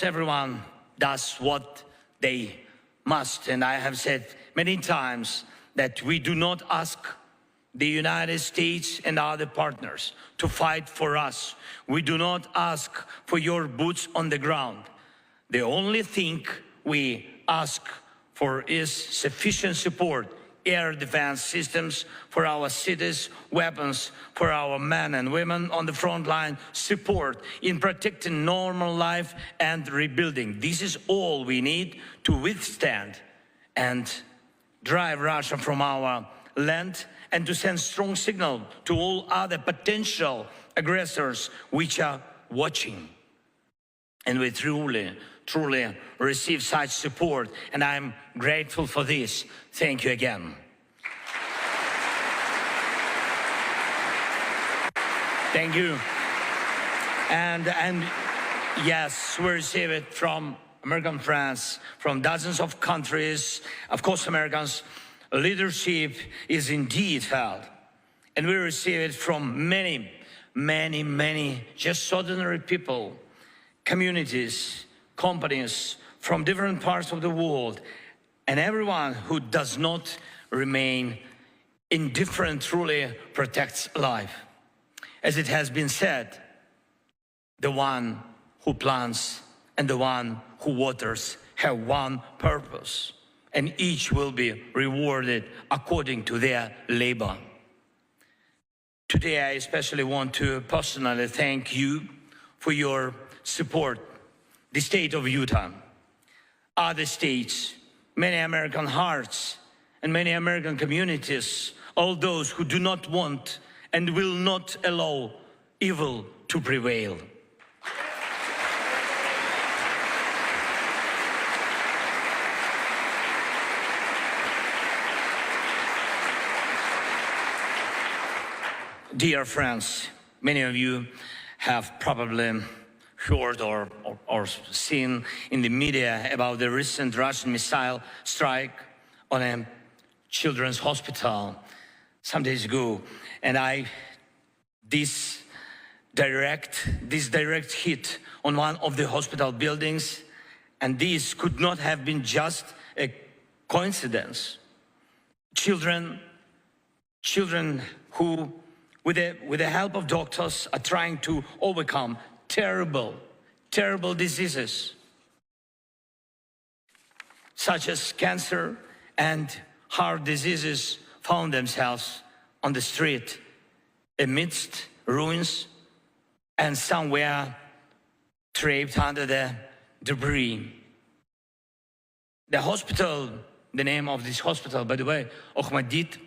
everyone does what they must. And I have said many times that we do not ask the United States and other partners to fight for us. We do not ask for your boots on the ground. The only thing we ask for is sufficient support, air defense systems for our cities, weapons for our men and women on the front line, support in protecting normal life and rebuilding. This is all we need to withstand and drive Russia from our land and to send strong signal to all other potential aggressors which are watching. And we truly receive such support, and I'm grateful for this. Thank you again. Thank you. And yes, we receive it from American friends, from dozens of countries. Of course, Americans' leadership is indeed felt. And we receive it from many just ordinary people, communities, companies from different parts of the world, and everyone who does not remain indifferent truly protects life. As it has been said, the one who plants and the one who waters have one purpose, and each will be rewarded according to their labor. Today, I especially want to personally thank you for your support, the state of Utah, other states, many American hearts, and many American communities, all those who do not want and will not allow evil to prevail. Dear friends, many of you have probably heard or seen in the media about the recent Russian missile strike on a children's hospital some days ago. And this direct hit on one of the hospital buildings, and this could not have been just a coincidence. Children who, with the help of doctors, are trying to overcome terrible diseases, such as cancer and heart diseases, found themselves on the street amidst ruins, and some were trapped under the debris. The hospital, the name of this hospital, by the way, Ochmadit,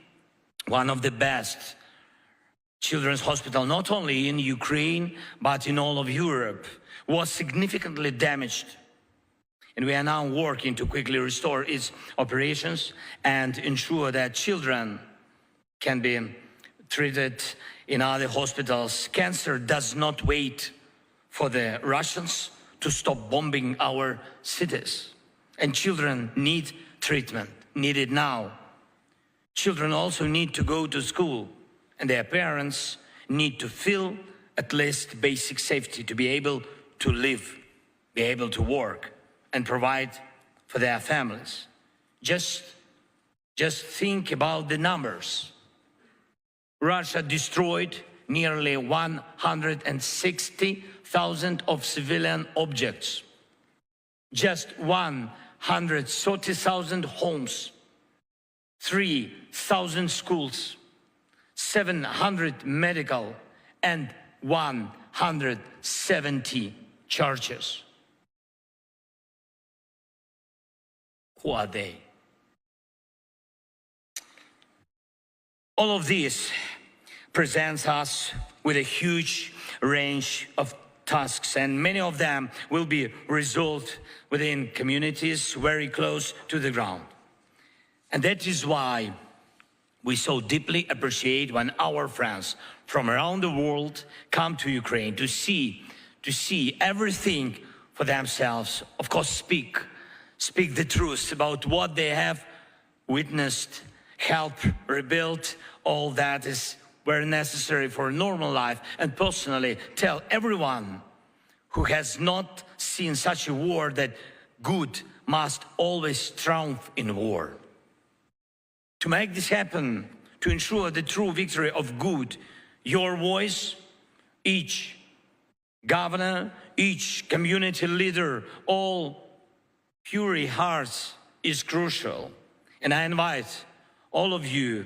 one of the best children's hospital, not only in Ukraine, but in all of Europe, was significantly damaged. And we are now working to quickly restore its operations and ensure that children can be treated in other hospitals. Cancer does not wait for the Russians to stop bombing our cities. And children need treatment, need it now. Children also need to go to school, and their parents need to feel at least basic safety to be able to live, be able to work, and provide for their families. Just think about the numbers. Russia destroyed nearly 160,000 of civilian objects, just 130,000 homes, 3,000 schools, 700 medical, and 170 churches. Who are they? All of this presents us with a huge range of tasks, and many of them will be resolved within communities very close to the ground. And that is why we so deeply appreciate when our friends from around the world come to Ukraine to see everything for themselves. Of course, speak the truth about what they have witnessed, help rebuild all that is very necessary for a normal life, and personally tell everyone who has not seen such a war that good must always triumph in war. To make this happen, to ensure the true victory of good, your voice, each governor, each community leader, all pure hearts is crucial. And I invite all of you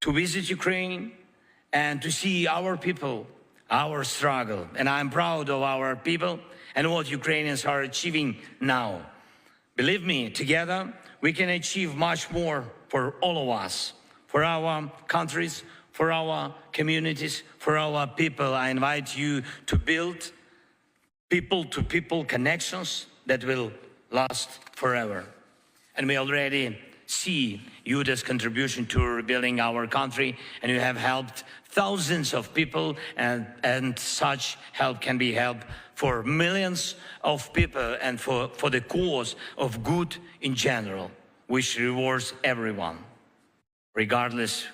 to visit Ukraine and to see our people, our struggle. And I'm proud of our people and what Ukrainians are achieving now. Believe me, together we can achieve much more for all of us, for our countries, for our communities, for our people. I invite you to build people-to-people connections that will last forever. And we already see Yuda's contribution to rebuilding our country, and you have helped thousands of people, and such help can be help for millions of people and for the cause of good in general, which rewards everyone, regardless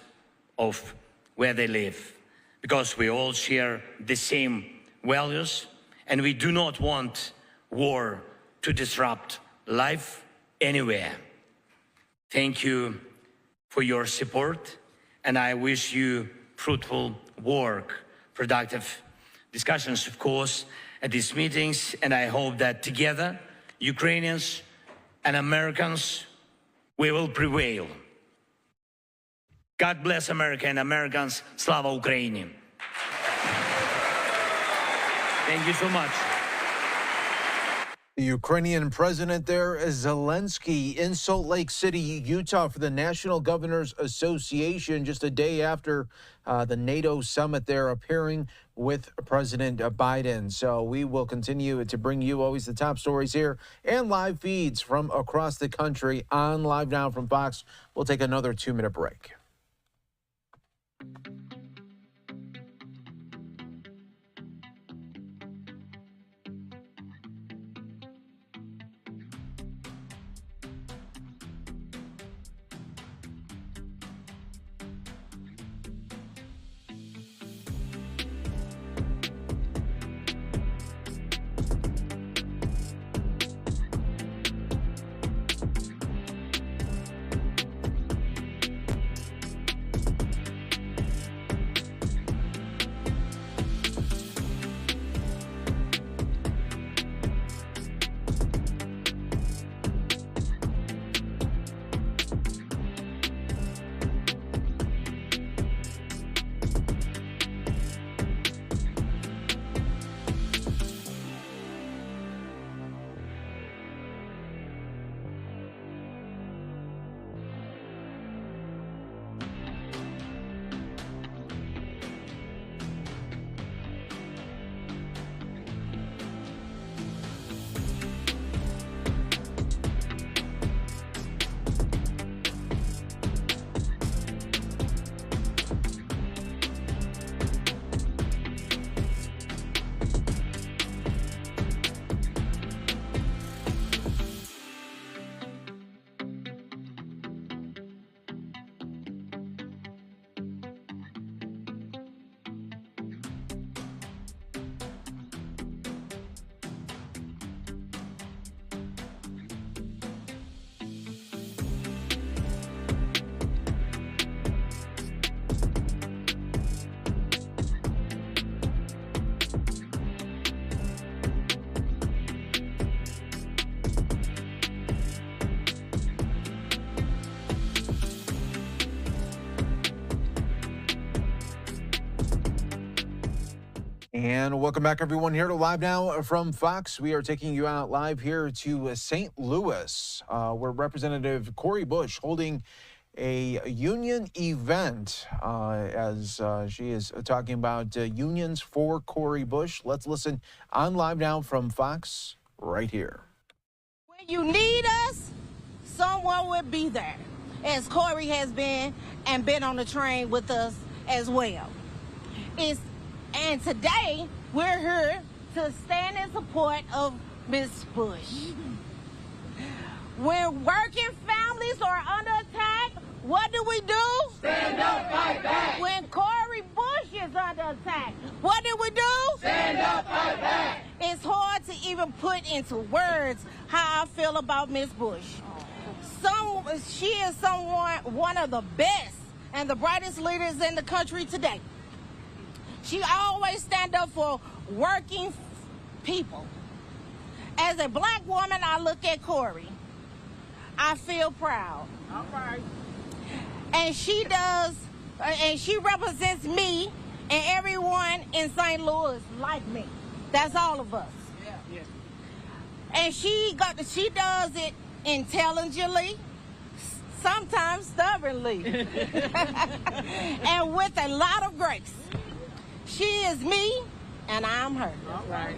of where they live, because we all share the same values, and we do not want war to disrupt life anywhere. Thank you for your support, and I wish you fruitful work, productive discussions, of course, at these meetings, and I hope that together, Ukrainians and Americans, we will prevail. God bless America and Americans. Slava Ukraini. Thank you so much. The Ukrainian president there, Zelensky, in Salt Lake City, Utah, for the National Governors Association, just a day after the NATO summit there, appearing with President Biden. So we will continue to bring you always the top stories here and live feeds from across the country on Live Now from Fox. We'll take another 2-minute break. And welcome back, everyone, here to Live Now from Fox. We are taking you out live here to St. Louis, where Representative Cori Bush holding a union event as she is talking about unions for Cori Bush. Let's listen on Live Now from Fox right here. When you need us, someone will be there, as Cori has been and been on the train with us as well. And today, we're here to stand in support of Ms. Bush. When working families are under attack, what do we do? Stand up, fight back. When Cori Bush is under attack, what do we do? Stand up, fight back. It's hard to even put into words how I feel about Ms. Bush. She is one of the best and the brightest leaders in the country today. She always stand up for working people. As a black woman, I look at Cori. I feel proud. All right. And she does, and she represents me and everyone in St. Louis like me. That's all of us. Yeah. And she does it intelligently, sometimes stubbornly, and with a lot of grace. She is me, and I'm her. All right.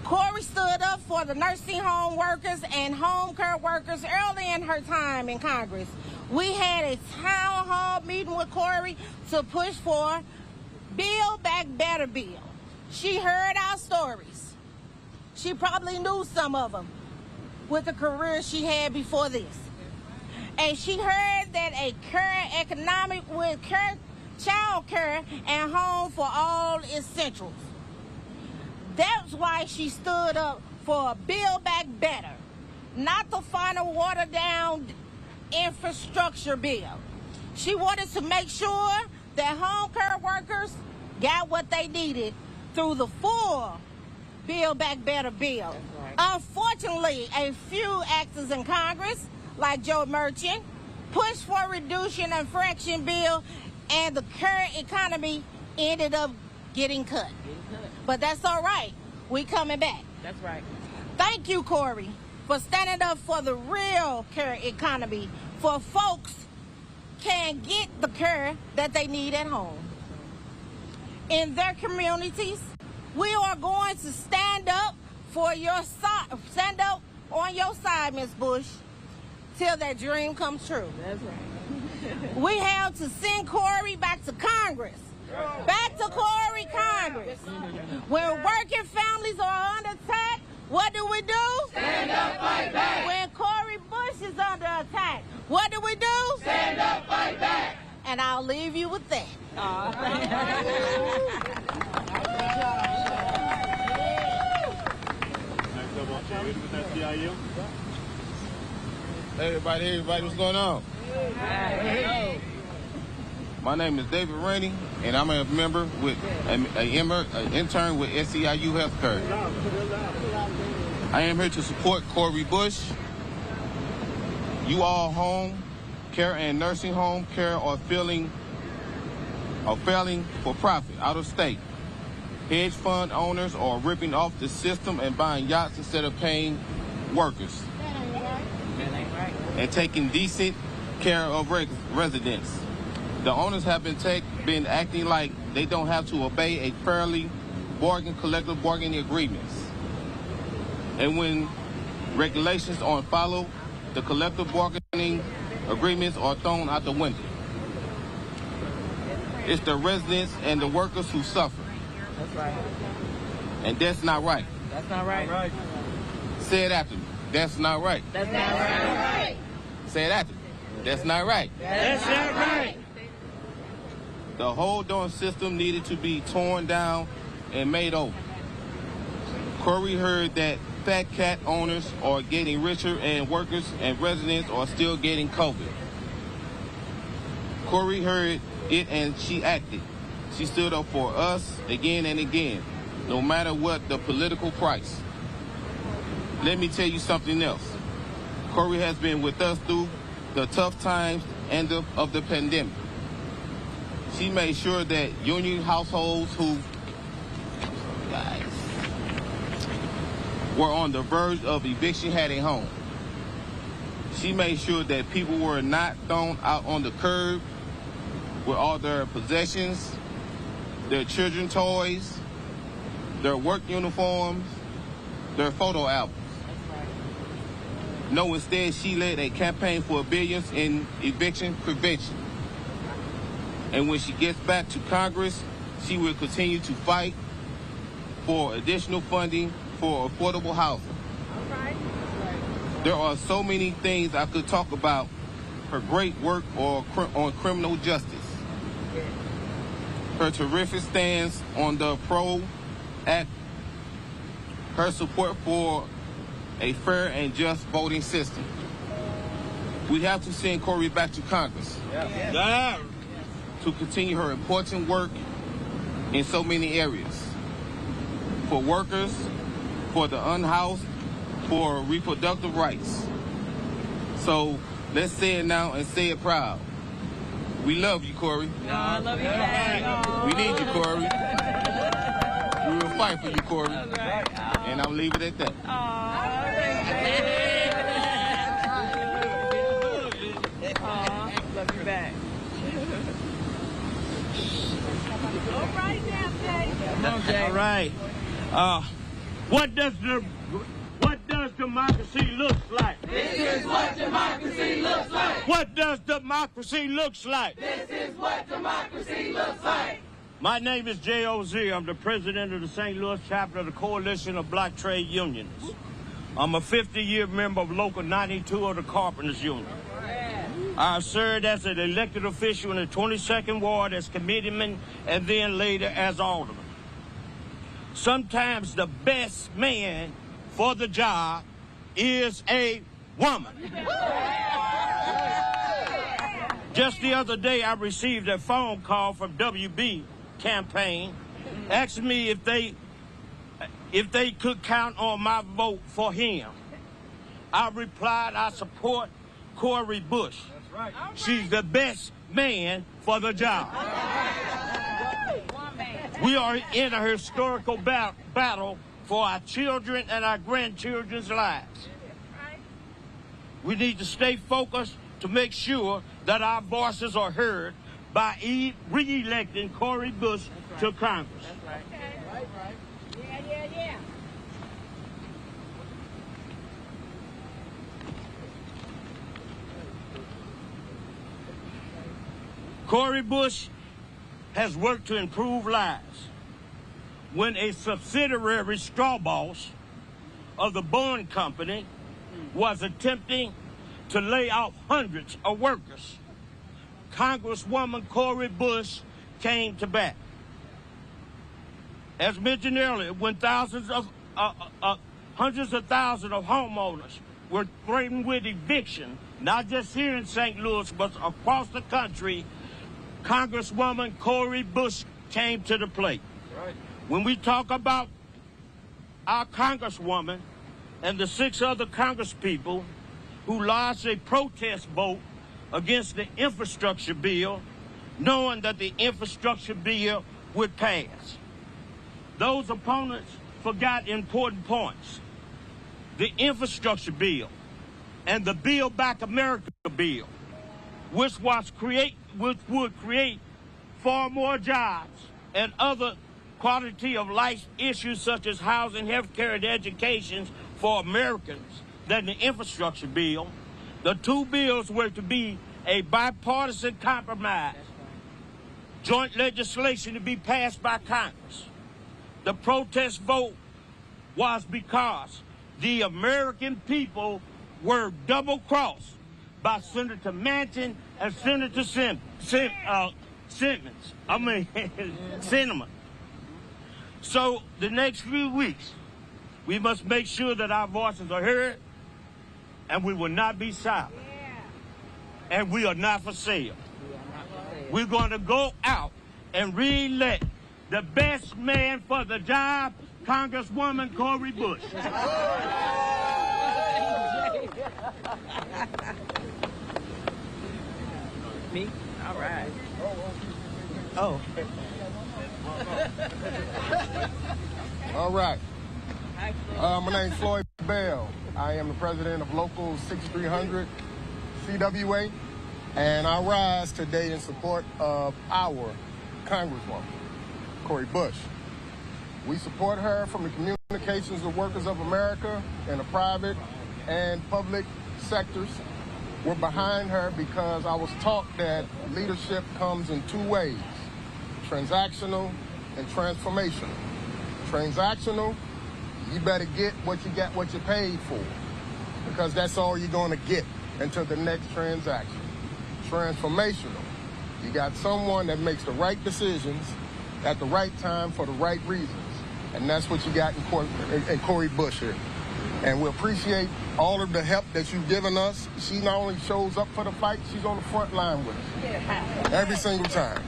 Cori stood up for the nursing home workers and home care workers early in her time in Congress. We had a town hall meeting with Cori to push for Build Back Better bill. She heard our stories. She probably knew some of them with the career she had before this. And she heard that a current economic with child care and home for all essentials. That's why she stood up for a Build Back Better, not the final watered down infrastructure bill. She wanted to make sure that home care workers got what they needed through the full Build Back Better bill. Right. Unfortunately, a few actors in Congress, like Joe Merchant, pushed for a reduction and fraction bill, and the current economy ended up getting cut. But that's all right. We coming back. That's right. Thank you, Cori, for standing up for the real care economy, for folks can get the care that they need at home. In their communities, we are going to stand up for your side, stand up on your side, Ms. Bush, till that dream comes true. That's right. We have to send Cori back to Congress. Back to Cori, Congress. When working families are under attack, what do we do? Stand up, fight back. When Cori Bush is under attack, what do we do? Stand up, fight back. And I'll leave you with that. Hey, everybody, what's going on? Hey. My name is David Rainey, and I'm a member with an intern with SEIU Healthcare. I am here to support Cori Bush. You all home care and nursing home care are failing for profit out of state. Hedge fund owners are ripping off the system and buying yachts instead of paying workers and taking decent care of residents. The owners have been acting like they don't have to obey a fairly collective bargaining agreements. And when regulations aren't followed, the collective bargaining agreements are thrown out the window. It's the residents and the workers who suffer. That's right. And that's not right. That's not right. Say it after me. That's not right. That's not right. Say it after me. That's not right. That's not right. The whole darn system needed to be torn down and made over. Cori heard that fat cat owners are getting richer and workers and residents are still getting COVID. Cori heard it and she acted. She stood up for us again and again, no matter what the political price. Let me tell you something else. Cori has been with us through the tough times and of the pandemic. She made sure that union households who were on the verge of eviction had a home. She made sure that people were not thrown out on the curb with all their possessions, their children's toys, their work uniforms, their photo albums. No, instead, she led a campaign for billions in eviction prevention. And when she gets back to Congress, she will continue to fight for additional funding for affordable housing. There are so many things I could talk about. Her great work on criminal justice. Her terrific stance on the PRO Act. Her support for a fair and just voting system. We have to send Cori back to Congress to continue her important work in so many areas. For workers, for the unhoused, for reproductive rights. So let's say it now and say it proud. We love you, Cori. I love you back. We need you, Cori. We will fight for you, Cori. And I'll leave it at that. Love you back. All right now, Jay. Come on, Jay. All right. What does democracy look like? This is what democracy looks like. What does democracy looks like? This is what democracy looks like. My name is J.O.Z. I'm the president of the St. Louis chapter of the Coalition of Black Trade Unions. I'm a 50-year member of Local 92 of the Carpenters Union. I served as an elected official in the 22nd Ward as committeeman and then later as alderman. Sometimes the best man for the job is a woman. Just the other day, I received a phone call from WB campaign asking me if they could count on my vote for him. I replied, I support Cori Bush. That's right. She's the best man for the job. We are in a historical battle for our children and our grandchildren's lives. We need to stay focused to make sure that our voices are heard by re-electing Cori Bush to Congress. Right. Yeah. Cori Bush has worked to improve lives. When a subsidiary straw boss of the Boeing Company was attempting to lay off hundreds of workers, Congresswoman Cori Bush came to bat. As mentioned earlier, when hundreds of thousands of homeowners were threatened with eviction, not just here in St. Louis, but across the country, Congresswoman Cori Bush came to the plate. Right. When we talk about our Congresswoman and the 6 other Congresspeople who lodged a protest vote against the infrastructure bill, knowing that the infrastructure bill would pass. Those opponents forgot important points. The infrastructure bill and the Build Back America bill, which would create far more jobs and other quality of life issues such as housing, health care, and education for Americans than the infrastructure bill. The 2 bills were to be a bipartisan compromise, joint legislation to be passed by Congress. The protest vote was because the American people were double-crossed by Senator Manchin and Senator Sinema. So the next few weeks, we must make sure that our voices are heard, and we will not be silent. And we are not for sale. We're going to go out and re-elect the best man for the job, Congresswoman Cori Bush. Me? All right. Oh. All right. My name's Floyd Beryl. I am the president of Local 6300 CWA, and I rise today in support of our Congresswoman, Cori Bush. We support her from the Communications of Workers of America in the private and public sectors. We're behind her because I was taught that leadership comes in 2 ways, transactional and transformational. Transactional You better get what you paid for, because that's all you're going to get until the next transaction. Transformational. You got someone that makes the right decisions at the right time for the right reasons. And that's what you got in Cori Bush here. And we appreciate all of the help that you've given us. She not only shows up for the fight, she's on the front line with us every single time.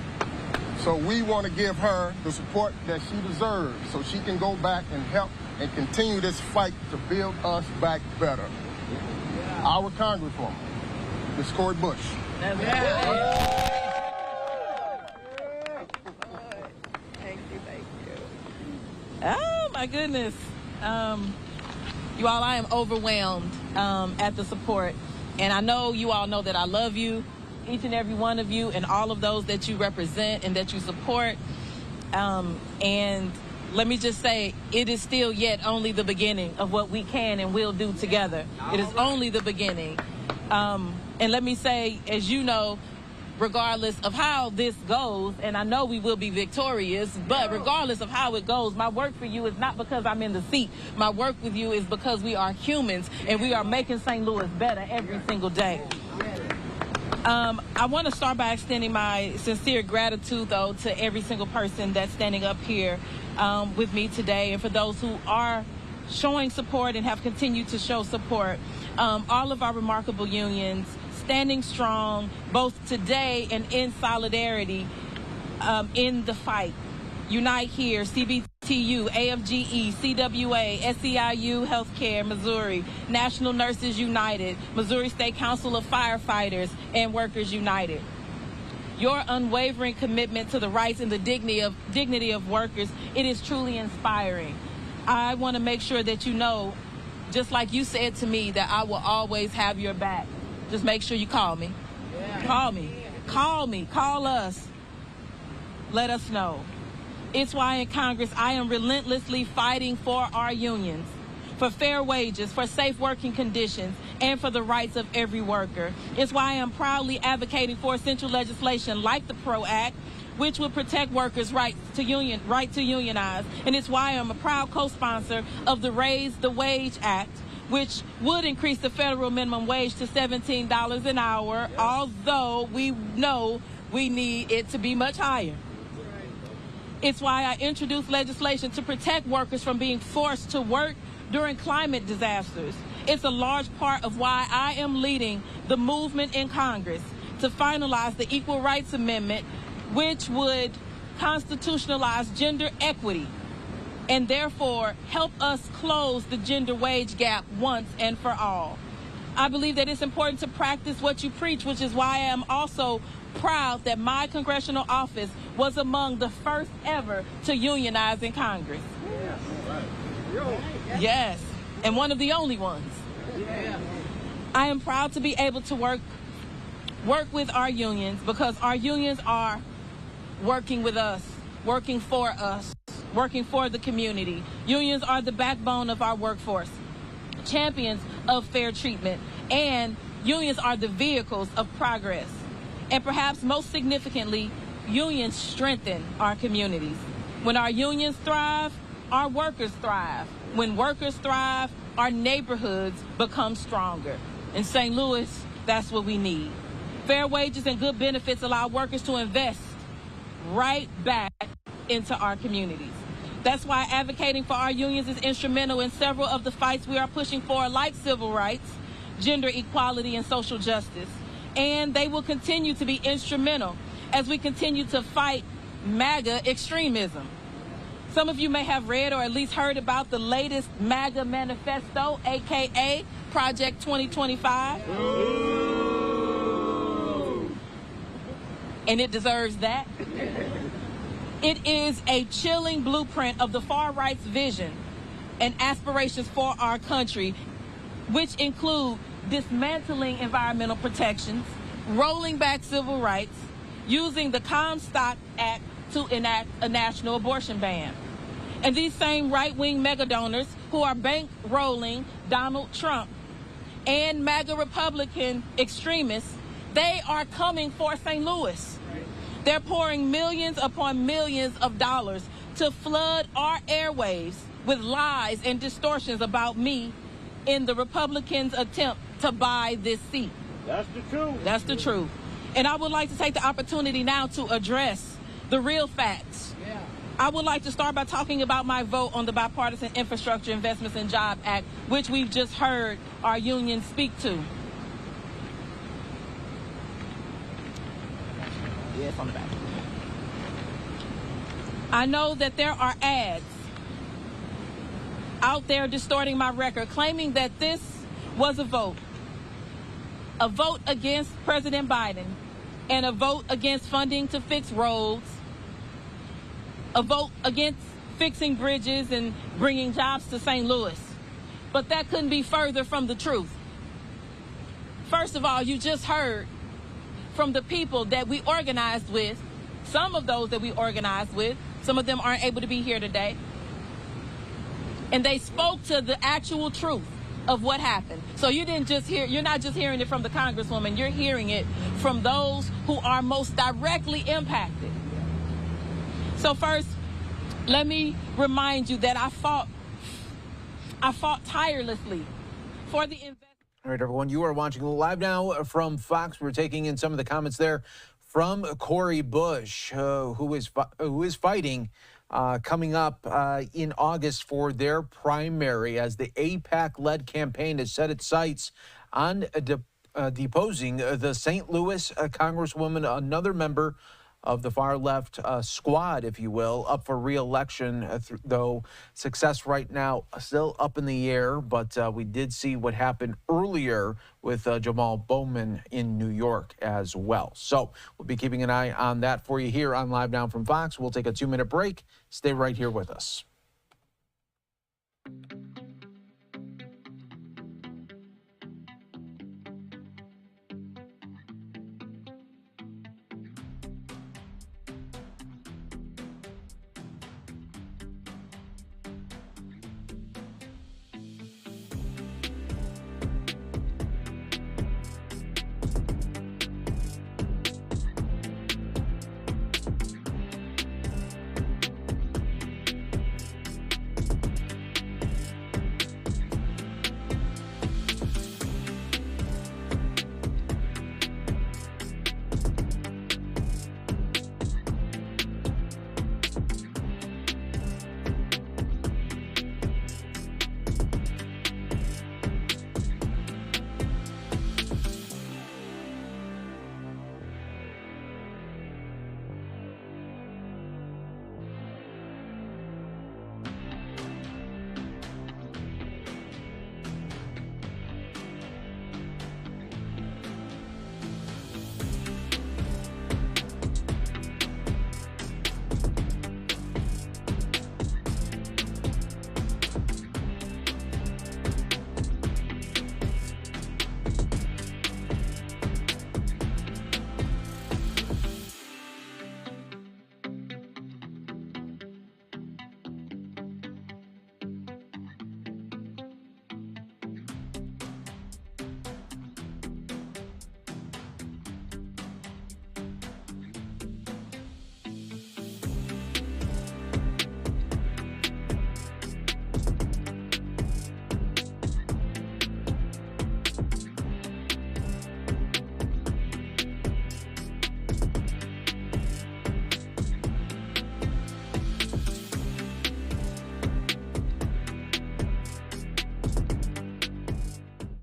So we want to give her the support that she deserves so she can go back and help and continue this fight to build us back better. Our Congresswoman, Ms. Cori Bush. Thank you. Oh, my goodness. You all, I am overwhelmed at the support. And I know you all know that I love you, each and every one of you, and all of those that you represent and that you support. And let me just say, it is still yet only the beginning of what we can and will do together. It is only the beginning. And let me say, as you know, regardless of how this goes, and I know we will be victorious, but regardless of how it goes, my work for you is not because I'm in the seat. My work with you is because we are humans and we are making St. Louis better every single day. I want to start by extending my sincere gratitude, though, to every single person that's standing up here with me today, and for those who are showing support and have continued to show support. All of our remarkable unions standing strong, both today and in solidarity in the fight. Unite Here, CBTU, AFGE, CWA, SEIU Healthcare, Missouri, National Nurses United, Missouri State Council of Firefighters, and Workers United. Your unwavering commitment to the rights and the dignity of workers, it is truly inspiring. I want to make sure that you know, just like you said to me, that I will always have your back. Just make sure you call me. Yeah. Call me. Call me. Call us. Let us know. It's why in Congress I am relentlessly fighting for our unions, for fair wages, for safe working conditions, and for the rights of every worker. It's why I am proudly advocating for essential legislation like the PRO Act, which will protect workers' right to unionize. And it's why I'm a proud co-sponsor of the Raise the Wage Act, which would increase the federal minimum wage to $17 an hour, although we know we need it to be much higher. It's why I introduced legislation to protect workers from being forced to work during climate disasters. It's a large part of why I am leading the movement in Congress to finalize the Equal Rights Amendment, which would constitutionalize gender equity and therefore help us close the gender wage gap once and for all. I believe that it's important to practice what you preach, which is why I am also proud that my congressional office was among the first ever to unionize in Congress. Yes, and one of the only ones. I am proud to be able to work with our unions, because our unions are working with us, working for us, working for the community. Unions are the backbone of our workforce, champions of fair treatment, and unions are the vehicles of progress. And perhaps most significantly, unions strengthen our communities. When our unions thrive, our workers thrive. When workers thrive, our neighborhoods become stronger. In St. Louis, that's what we need. Fair wages and good benefits allow workers to invest right back into our communities. That's why advocating for our unions is instrumental in several of the fights we are pushing for, like civil rights, gender equality, and social justice. And they will continue to be instrumental as we continue to fight MAGA extremism. Some of you may have read or at least heard about the latest MAGA manifesto, aka Project 2025. And it deserves that. It is a chilling blueprint of the far right's vision and aspirations for our country, which include dismantling environmental protections, rolling back civil rights, using the Comstock Act to enact a national abortion ban. And these same right-wing mega donors who are bankrolling Donald Trump and MAGA Republican extremists, they are coming for St. Louis. They're pouring millions upon millions of dollars to flood our airwaves with lies and distortions about me in the Republicans' attempt to buy this seat. That's the truth. That's the truth. And I would like to take the opportunity now to address the real facts. Yeah. I would like to start by talking about my vote on the Bipartisan Infrastructure Investments and Jobs Act, which we've just heard our union speak to. Yes, on the back. I know that there are ads out there distorting my record, claiming that this was a vote against President Biden, and a vote against funding to fix roads, a vote against fixing bridges and bringing jobs to St. Louis. But that couldn't be further from the truth. First of all, you just heard from the people that we organized with, some of those that we organized with, some of them aren't able to be here today, and they spoke to the actual truth of what happened. So you didn't just hear, you're not just hearing it from the Congresswoman, you're hearing it from those who are most directly impacted. So first, let me remind you that I fought tirelessly for the investment. All right, everyone, you are watching Live Now from Fox. We're taking in some of the comments there from Cori Bush, who is fighting coming up in August for their primary, as the AIPAC-led campaign has set its sights on deposing the St. Louis Congresswoman, another member of the far-left squad, if you will, up for re-election, though success right now still up in the air. But we did see what happened earlier with Jamal Bowman in New York as well. So we'll be keeping an eye on that for you here on Live Now from Fox. We'll take a 2-minute break. Stay right here with us.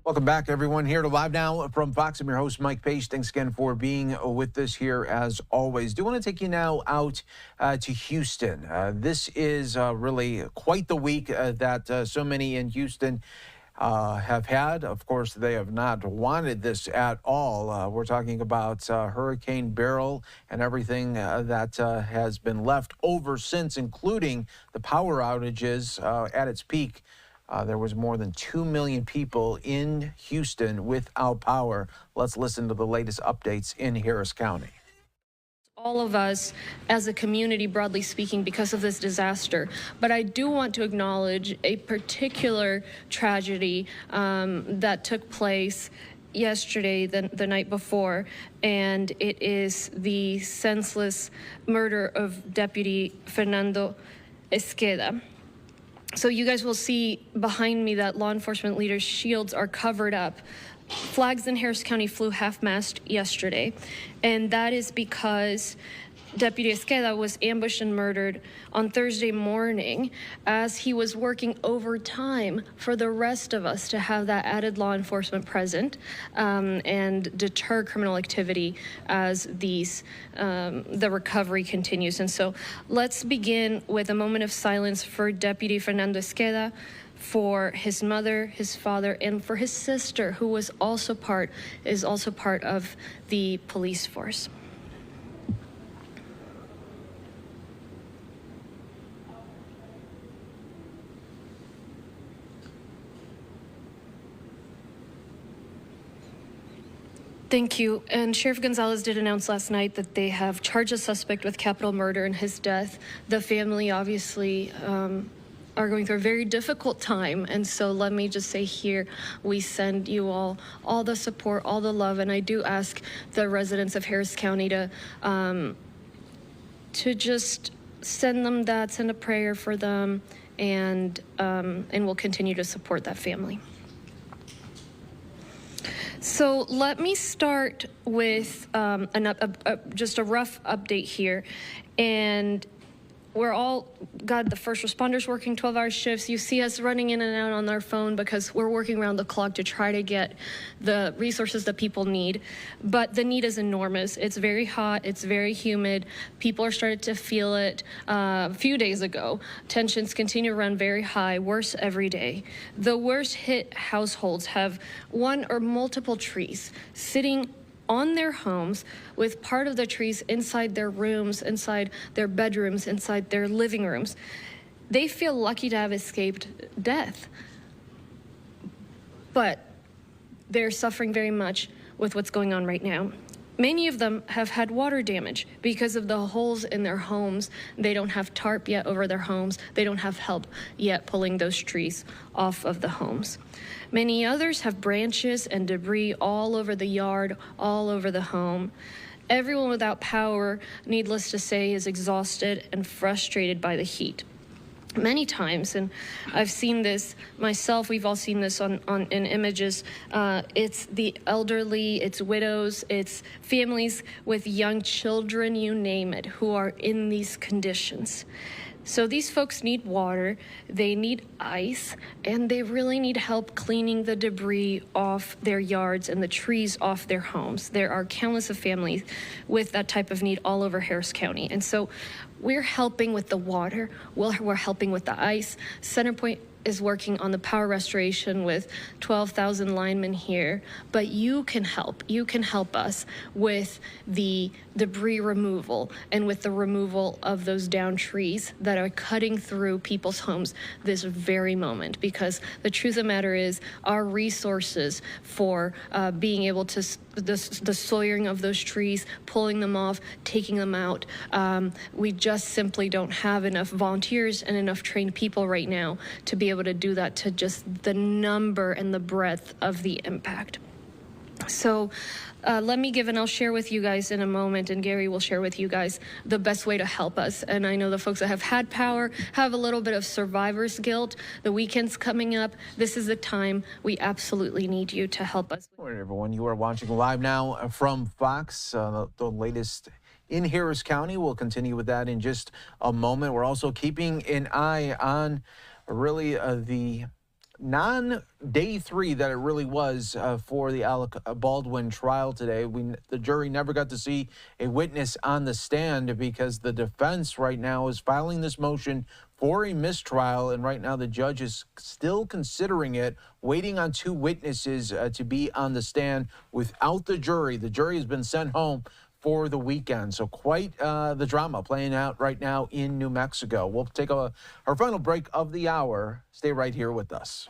Welcome back, everyone, here to Live Now from Fox. I'm your host, Mike Pace. Thanks again for being with us here, as always. Do want to take you now out to Houston. This is really quite the week that so many in Houston have had. Of course, they have not wanted this at all. We're talking about Hurricane Beryl and everything that has been left over since, including the power outages at its peak. There was more than 2 million people in Houston without power. Let's listen to the latest updates in Harris County. All of us as a community, broadly speaking, because of this disaster. But I do want to acknowledge a particular tragedy that took place yesterday, the night before, and it is the senseless murder of Deputy Fernando Esqueda. So you guys will see behind me that law enforcement leaders' shields are covered up. Flags in Harris County flew half-mast yesterday, and that is because Deputy Esqueda was ambushed and murdered on Thursday morning as he was working overtime for the rest of us to have that added law enforcement present and deter criminal activity as the recovery continues. And so let's begin with a moment of silence for Deputy Fernando Esqueda, for his mother, his father, and for his sister, who is also part of the police force. Thank you. And Sheriff Gonzalez did announce last night that they have charged a suspect with capital murder in his death. The family obviously are going through a very difficult time. And so let me just say here, we send you all the support, all the love. And I do ask the residents of Harris County to just send a prayer for them, and we'll continue to support that family. So let me start with just a rough update here. And we're all got the first responders working 12-hour shifts. You see us running in and out on our phone because we're working around the clock to try to get the resources that people need. But the need is enormous. It's very hot. It's very humid. People are starting to feel it. A few days ago, tensions continue to run very high, worse every day. The worst hit households have one or multiple trees sitting on their homes with part of the trees inside their rooms, inside their bedrooms, inside their living rooms. They feel lucky to have escaped death, but they're suffering very much with what's going on right now. Many of them have had water damage because of the holes in their homes. They don't have tarp yet over their homes. They don't have help yet pulling those trees off of the homes. Many others have branches and debris all over the yard, all over the home. Everyone without power, needless to say, is exhausted and frustrated by the heat. Many times, and I've seen this myself, we've all seen this in images, it's the elderly, it's widows, it's families with young children, you name it, who are in these conditions. So these folks need water, they need ice, and they really need help cleaning the debris off their yards and the trees off their homes. There are countless of families with that type of need all over Harris County. And so we're helping with the water, we're helping with the ice. Centerpoint is working on the power restoration with 12,000 linemen here, but you can help us with the debris removal and with the removal of those downed trees that are cutting through people's homes this very moment, because the truth of the matter is our resources for being able to the sawyering of those trees, pulling them off, taking them out, we just simply don't have enough volunteers and enough trained people right now to be able to do that, to just the number and the breadth of the impact. So let me give, and I'll share with you guys in a moment, and Gary will share with you guys the best way to help us. And I know the folks that have had power have a little bit of survivor's guilt. The weekend's coming up. This is the time we absolutely need you to help us. All right, everyone, you are watching Live Now from Fox, the latest in Harris County. We'll continue with that in just a moment. We're also keeping an eye on really the non-day three that it really was for the Alec Baldwin trial today. The jury never got to see a witness on the stand because the defense right now is filing this motion for a mistrial, and right now the judge is still considering it, waiting on two witnesses to be on the stand without the jury. The jury has been sent home for the weekend. So quite the drama playing out right now in New Mexico. We'll take our final break of the hour. Stay right here with us.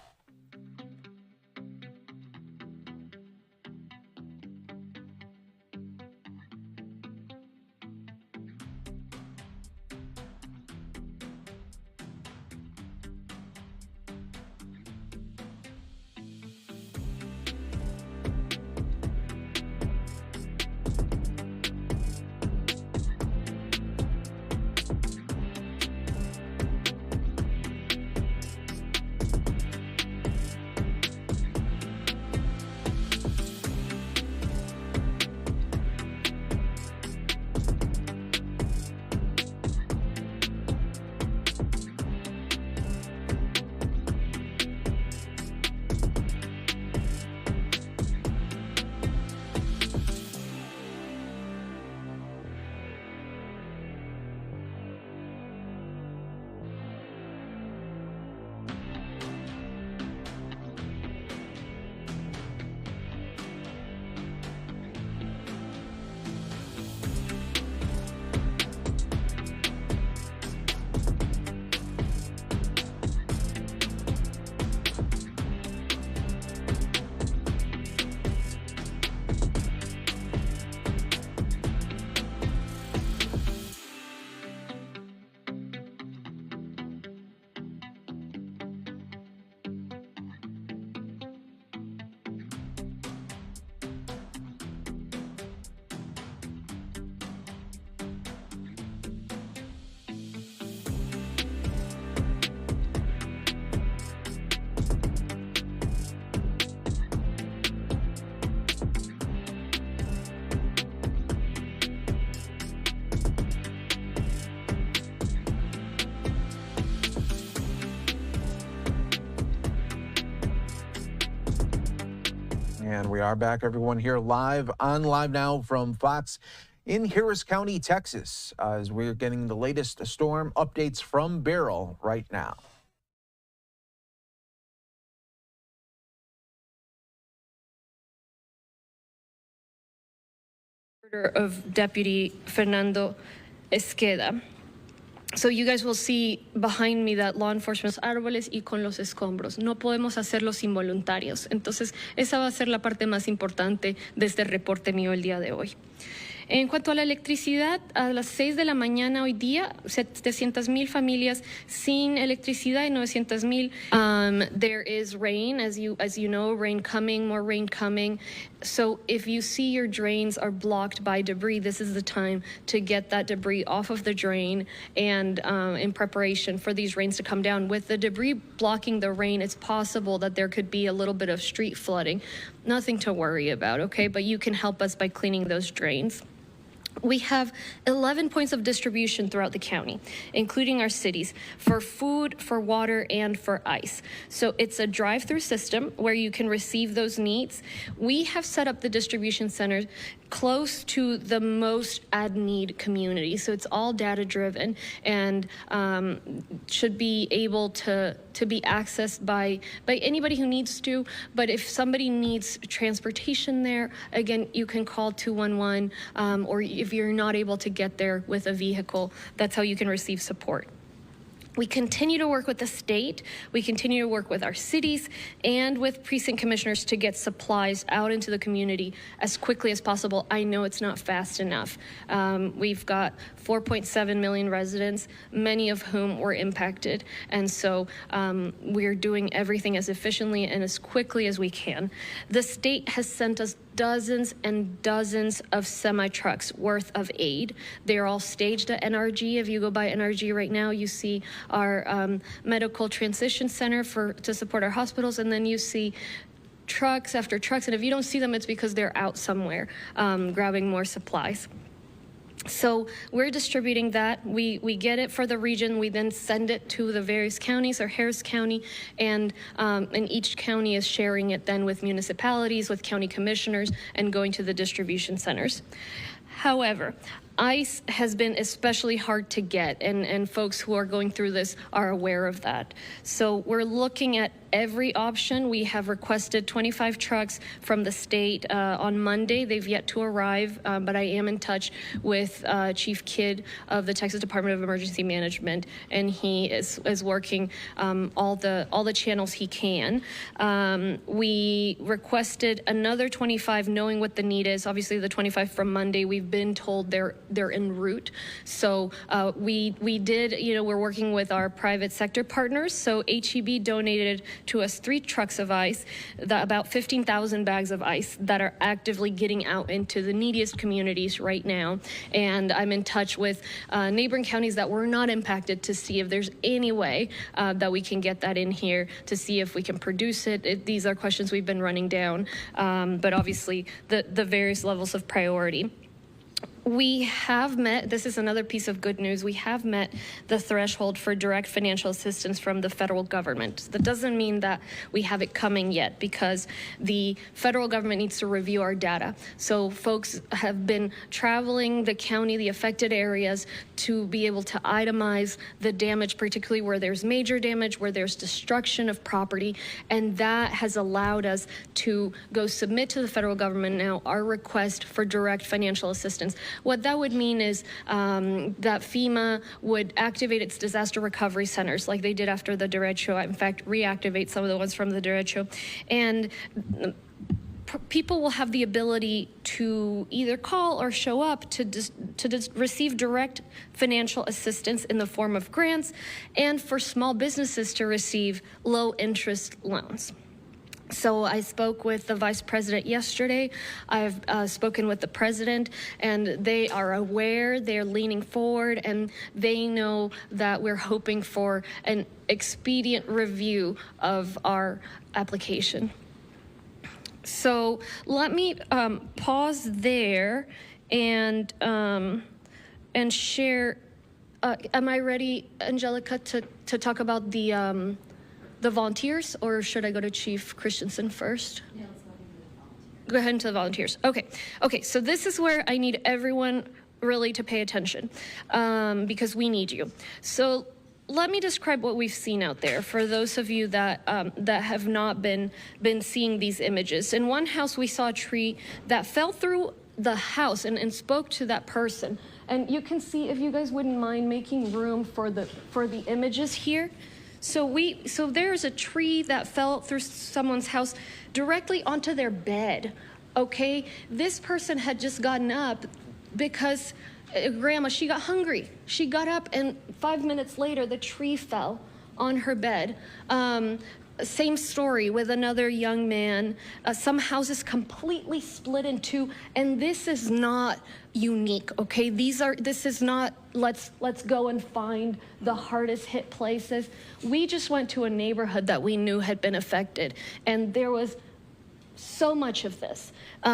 And we are back, everyone, here live on Live Now from Fox in Harris County, Texas, as we're getting the latest storm updates from Beryl right now. Of Deputy Fernando Esqueda. So you guys will see behind me that law enforcement, árboles y con los escombros. No podemos hacerlo sin voluntarios. Entonces, esa va a ser la parte más importante de este reporte mío el día de hoy. En cuanto a la electricidad, a las 6 de la mañana hoy día, 700,000 familias sin electricidad y 900,000. There is rain, as you know, rain coming, more rain coming. So if you see your drains are blocked by debris, this is the time to get that debris off of the drain and in preparation for these rains to come down. With the debris blocking the rain, it's possible that there could be a little bit of street flooding. Nothing to worry about, okay? But you can help us by cleaning those drains. We have 11 points of distribution throughout the county, including our cities, for food, for water, and for ice. So it's a drive-through system where you can receive those needs. We have set up the distribution centers close to the most need communities. So it's all data-driven and should be able to be accessed by anybody who needs to. But if somebody needs transportation there, again, you can call 211, or if you're not able to get there with a vehicle, that's how you can receive support. We continue to work with the state, we continue to work with our cities and with precinct commissioners to get supplies out into the community as quickly as possible. I know it's not fast enough. We've got 4.7 million residents, many of whom were impacted. And so we're doing everything as efficiently and as quickly as we can. The state has sent us dozens and dozens of semi-trucks worth of aid. They're all staged at NRG. If you go by NRG right now, you see our medical transition center to support our hospitals, and then you see trucks after trucks, and if you don't see them, it's because they're out somewhere grabbing more supplies. So we're distributing that. We get it for the region. We then send it to the various counties or Harris County, and each county is sharing it then with municipalities, with county commissioners, and going to the distribution centers. However, ice has been especially hard to get, and folks who are going through this are aware of that. So we're looking at every option. We have requested 25 trucks from the state on Monday. They've yet to arrive, but I am in touch with Chief Kidd of the Texas Department of Emergency Management, and he is working all the channels he can. We requested another 25, knowing what the need is. Obviously, the 25 from Monday, we've been told they're en route. So we did, we're working with our private sector partners. So HEB donated to us 3 trucks of ice, about 15,000 bags of ice that are actively getting out into the neediest communities right now. And I'm in touch with neighboring counties that were not impacted to see if there's any way that we can get that in here, to see if we can produce it. These are questions we've been running down, but obviously the various levels of priority. We have met, this is another piece of good news, we have met the threshold for direct financial assistance from the federal government. That doesn't mean that we have it coming yet, because the federal government needs to review our data. So folks have been traveling the county, the affected areas, to be able to itemize the damage, particularly where there's major damage, where there's destruction of property, and that has allowed us to go submit to the federal government now our request for direct financial assistance. What that would mean is that FEMA would activate its disaster recovery centers like they did after the derecho, in fact, reactivate some of the ones from the derecho. And people will have the ability to either call or show up to receive direct financial assistance in the form of grants, and for small businesses to receive low interest loans. So I spoke with the vice president yesterday. I've spoken with the president, and they are aware, they're leaning forward, and they know that we're hoping for an expedient review of our application. So let me pause there and share. Am I ready, Angelica, to talk about the volunteers, or should I go to Chief Christensen first? Yeah, let's go to the volunteers. Go ahead into the volunteers. Okay, so this is where I need everyone really to pay attention because we need you. So let me describe what we've seen out there for those of you that that have not been seeing these images. In one house, we saw a tree that fell through the house and spoke to that person. And you can see, if you guys wouldn't mind making room for the images here. So there's a tree that fell through someone's house directly onto their bed. Okay, this person had just gotten up because grandma, she got hungry. She got up and 5 minutes later, the tree fell on her bed. Same story with another young man. Some houses completely split in two, and this is not unique, okay? This is not, let's go and find the hardest hit places. We just went to a neighborhood that we knew had been affected, and there was so much of this.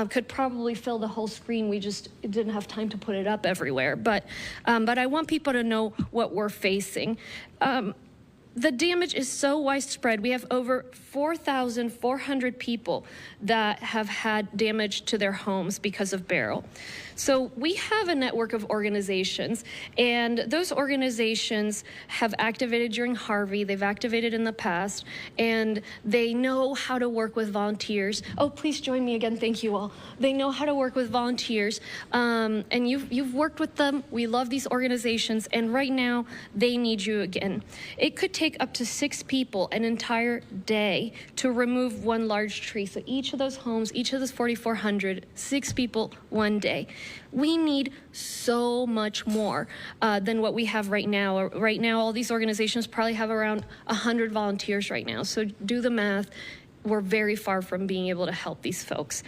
Could probably fill the whole screen. We just didn't have time to put it up everywhere. But I want people to know what we're facing. The damage is so widespread. We have over 4,400 people that have had damage to their homes because of Beryl. So we have a network of organizations, and those organizations have activated during Harvey. They've activated in the past, and they know how to work with volunteers. Oh, please join me again. Thank you all. They know how to work with volunteers, and you've worked with them. We love these organizations, and right now they need you again. It could take up to 6 people an entire day to remove one large tree. So each of those homes, each of those 4,400, 6 people one day. We need so much more than what we have right now. Right now, all these organizations probably have around 100 volunteers right now. So do the math. We're very far from being able to help these folks.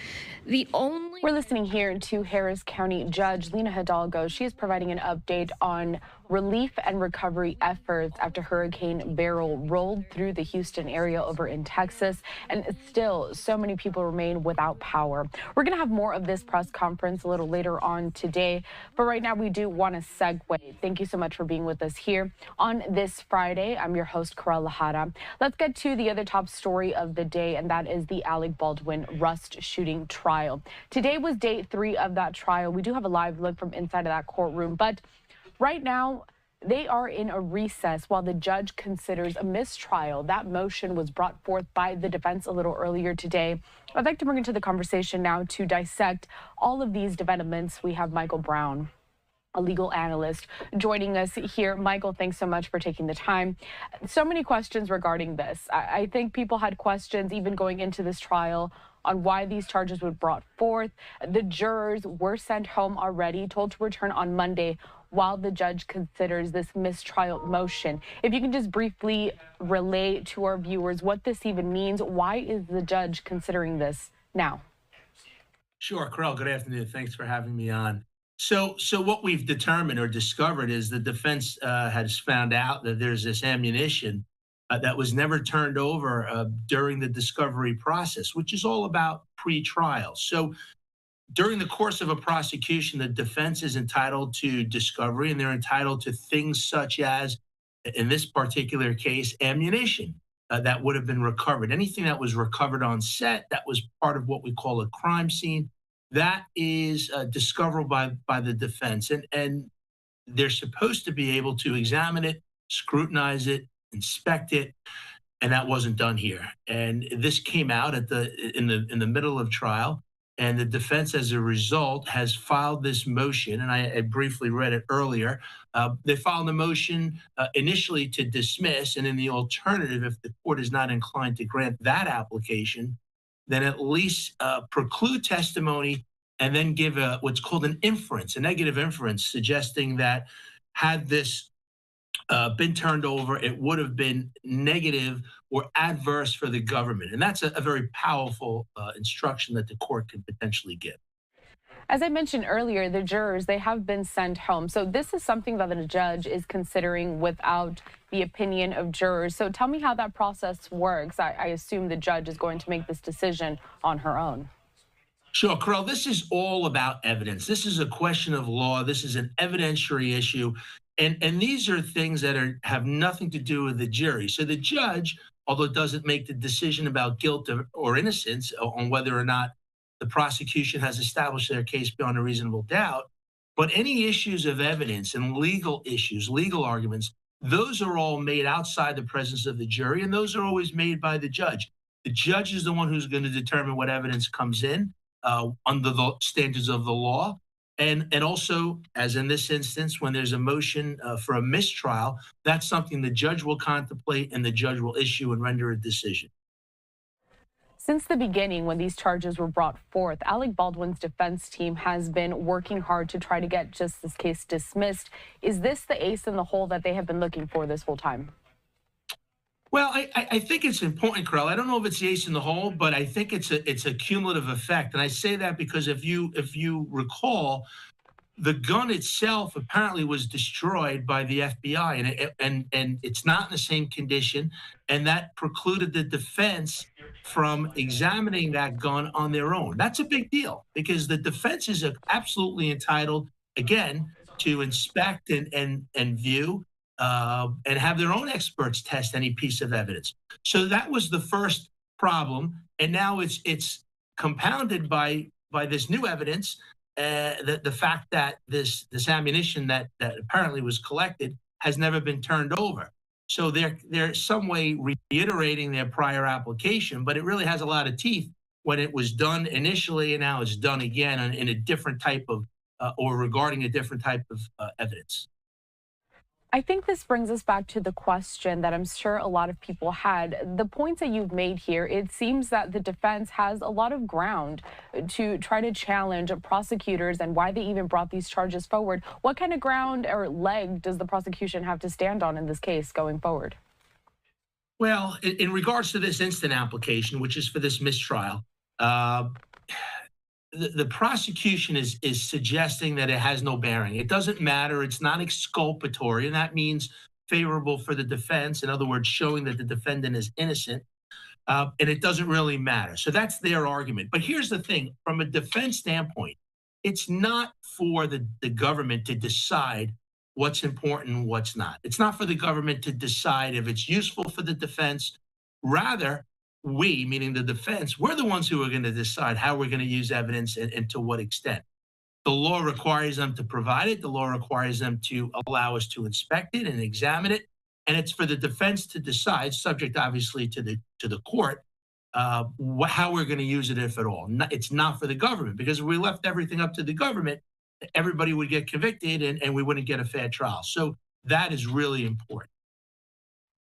We're listening here to Harris County Judge Lena Hidalgo. She is providing an update on relief and recovery efforts after Hurricane Beryl rolled through the Houston area over in Texas, and still so many people remain without power. We're going to have more of this press conference a little later on today, but right now we do want to segue. Thank you so much for being with us here on this Friday. I'm your host, Karel Lahara. Let's get to the other top story of the day, and that is the Alec Baldwin Rust shooting trial. Today was day 3 of that trial. We do have a live look from inside of that courtroom, but right now, they are in a recess while the judge considers a mistrial. That motion was brought forth by the defense a little earlier today. I'd like to bring into the conversation now to dissect all of these developments. We have Michael Brown, a legal analyst, joining us here. Michael, thanks so much for taking the time. So many questions regarding this. I think people had questions even going into this trial on why these charges were brought forth. The jurors were sent home already, told to return on Monday while the judge considers this mistrial motion. If you can just briefly relay to our viewers what this even means. Why is the judge considering this now? Sure, Karel, good afternoon. Thanks for having me on. So what we've determined or discovered is the defense has found out that there's this ammunition that was never turned over during the discovery process, which is all about pre-trial. So during the course of a prosecution, the defense is entitled to discovery, and they're entitled to things such as, in this particular case, ammunition that would have been recovered. Anything that was recovered on set that was part of what we call a crime scene, that is discoverable by the defense. And they're supposed to be able to examine it, scrutinize it, inspect it, and that wasn't done here. And this came out in the middle of trial. And the defense, as a result, has filed this motion, and I briefly read it earlier. They filed a motion initially to dismiss, and in the alternative, if the court is not inclined to grant that application, then at least preclude testimony and then give what's called an inference, a negative inference, suggesting that had this been turned over, it would have been negative or adverse for the government. And that's a very powerful instruction that the court could potentially give. As I mentioned earlier, the jurors, they have been sent home. So this is something that the judge is considering without the opinion of jurors. So tell me how that process works. I assume the judge is going to make this decision on her own. Sure, Karel, this is all about evidence. This is a question of law. This is an evidentiary issue. And these are things that have nothing to do with the jury. So the judge, although it doesn't make the decision about guilt or innocence on whether or not the prosecution has established their case beyond a reasonable doubt. But any issues of evidence and legal issues, legal arguments, those are all made outside the presence of the jury, and those are always made by the judge. The judge is the one who's going to determine what evidence comes in under the standards of the law. And also, as in this instance, when there's a motion for a mistrial, that's something the judge will contemplate and the judge will issue and render a decision. Since the beginning, when these charges were brought forth, Alec Baldwin's defense team has been working hard to try to get just this case dismissed. Is this the ace in the hole that they have been looking for this whole time? Well, I think it's important, Carell. I don't know if it's the ace in the hole, but I think it's a cumulative effect. And I say that because if you recall, the gun itself apparently was destroyed by the FBI, and it's not in the same condition, and that precluded the defense from examining that gun on their own. That's a big deal because the defense is absolutely entitled, again, to inspect and view and have their own experts test any piece of evidence. So that was the first problem, and now it's compounded by this new evidence. The fact that this ammunition that apparently was collected has never been turned over. So they're some way reiterating their prior application, but it really has a lot of teeth when it was done initially and now it's done again in a different type of or regarding a different type of evidence. I think this brings us back to the question that I'm sure a lot of people had. The points that you've made here, it seems that the defense has a lot of ground to try to challenge prosecutors and why they even brought these charges forward. What kind of ground or leg does the prosecution have to stand on in this case going forward? Well, in regards to this instant application, which is for this mistrial, the prosecution is suggesting that it has no bearing. It doesn't matter. It's not exculpatory, and that means favorable for the defense. In other words, showing that the defendant is innocent, and it doesn't really matter. So that's their argument. But here's the thing. From a defense standpoint, it's not for the government to decide what's important and what's not. It's not for the government to decide if it's useful for the defense. Rather, we, meaning the defense, we're the ones who are going to decide how we're going to use evidence and to what extent. The law requires them to provide it. The law requires them to allow us to inspect it and examine it. And it's for the defense to decide, subject obviously to the court, how we're going to use it, if at all. It's not for the government, because if we left everything up to the government, everybody would get convicted and we wouldn't get a fair trial. So that is really important.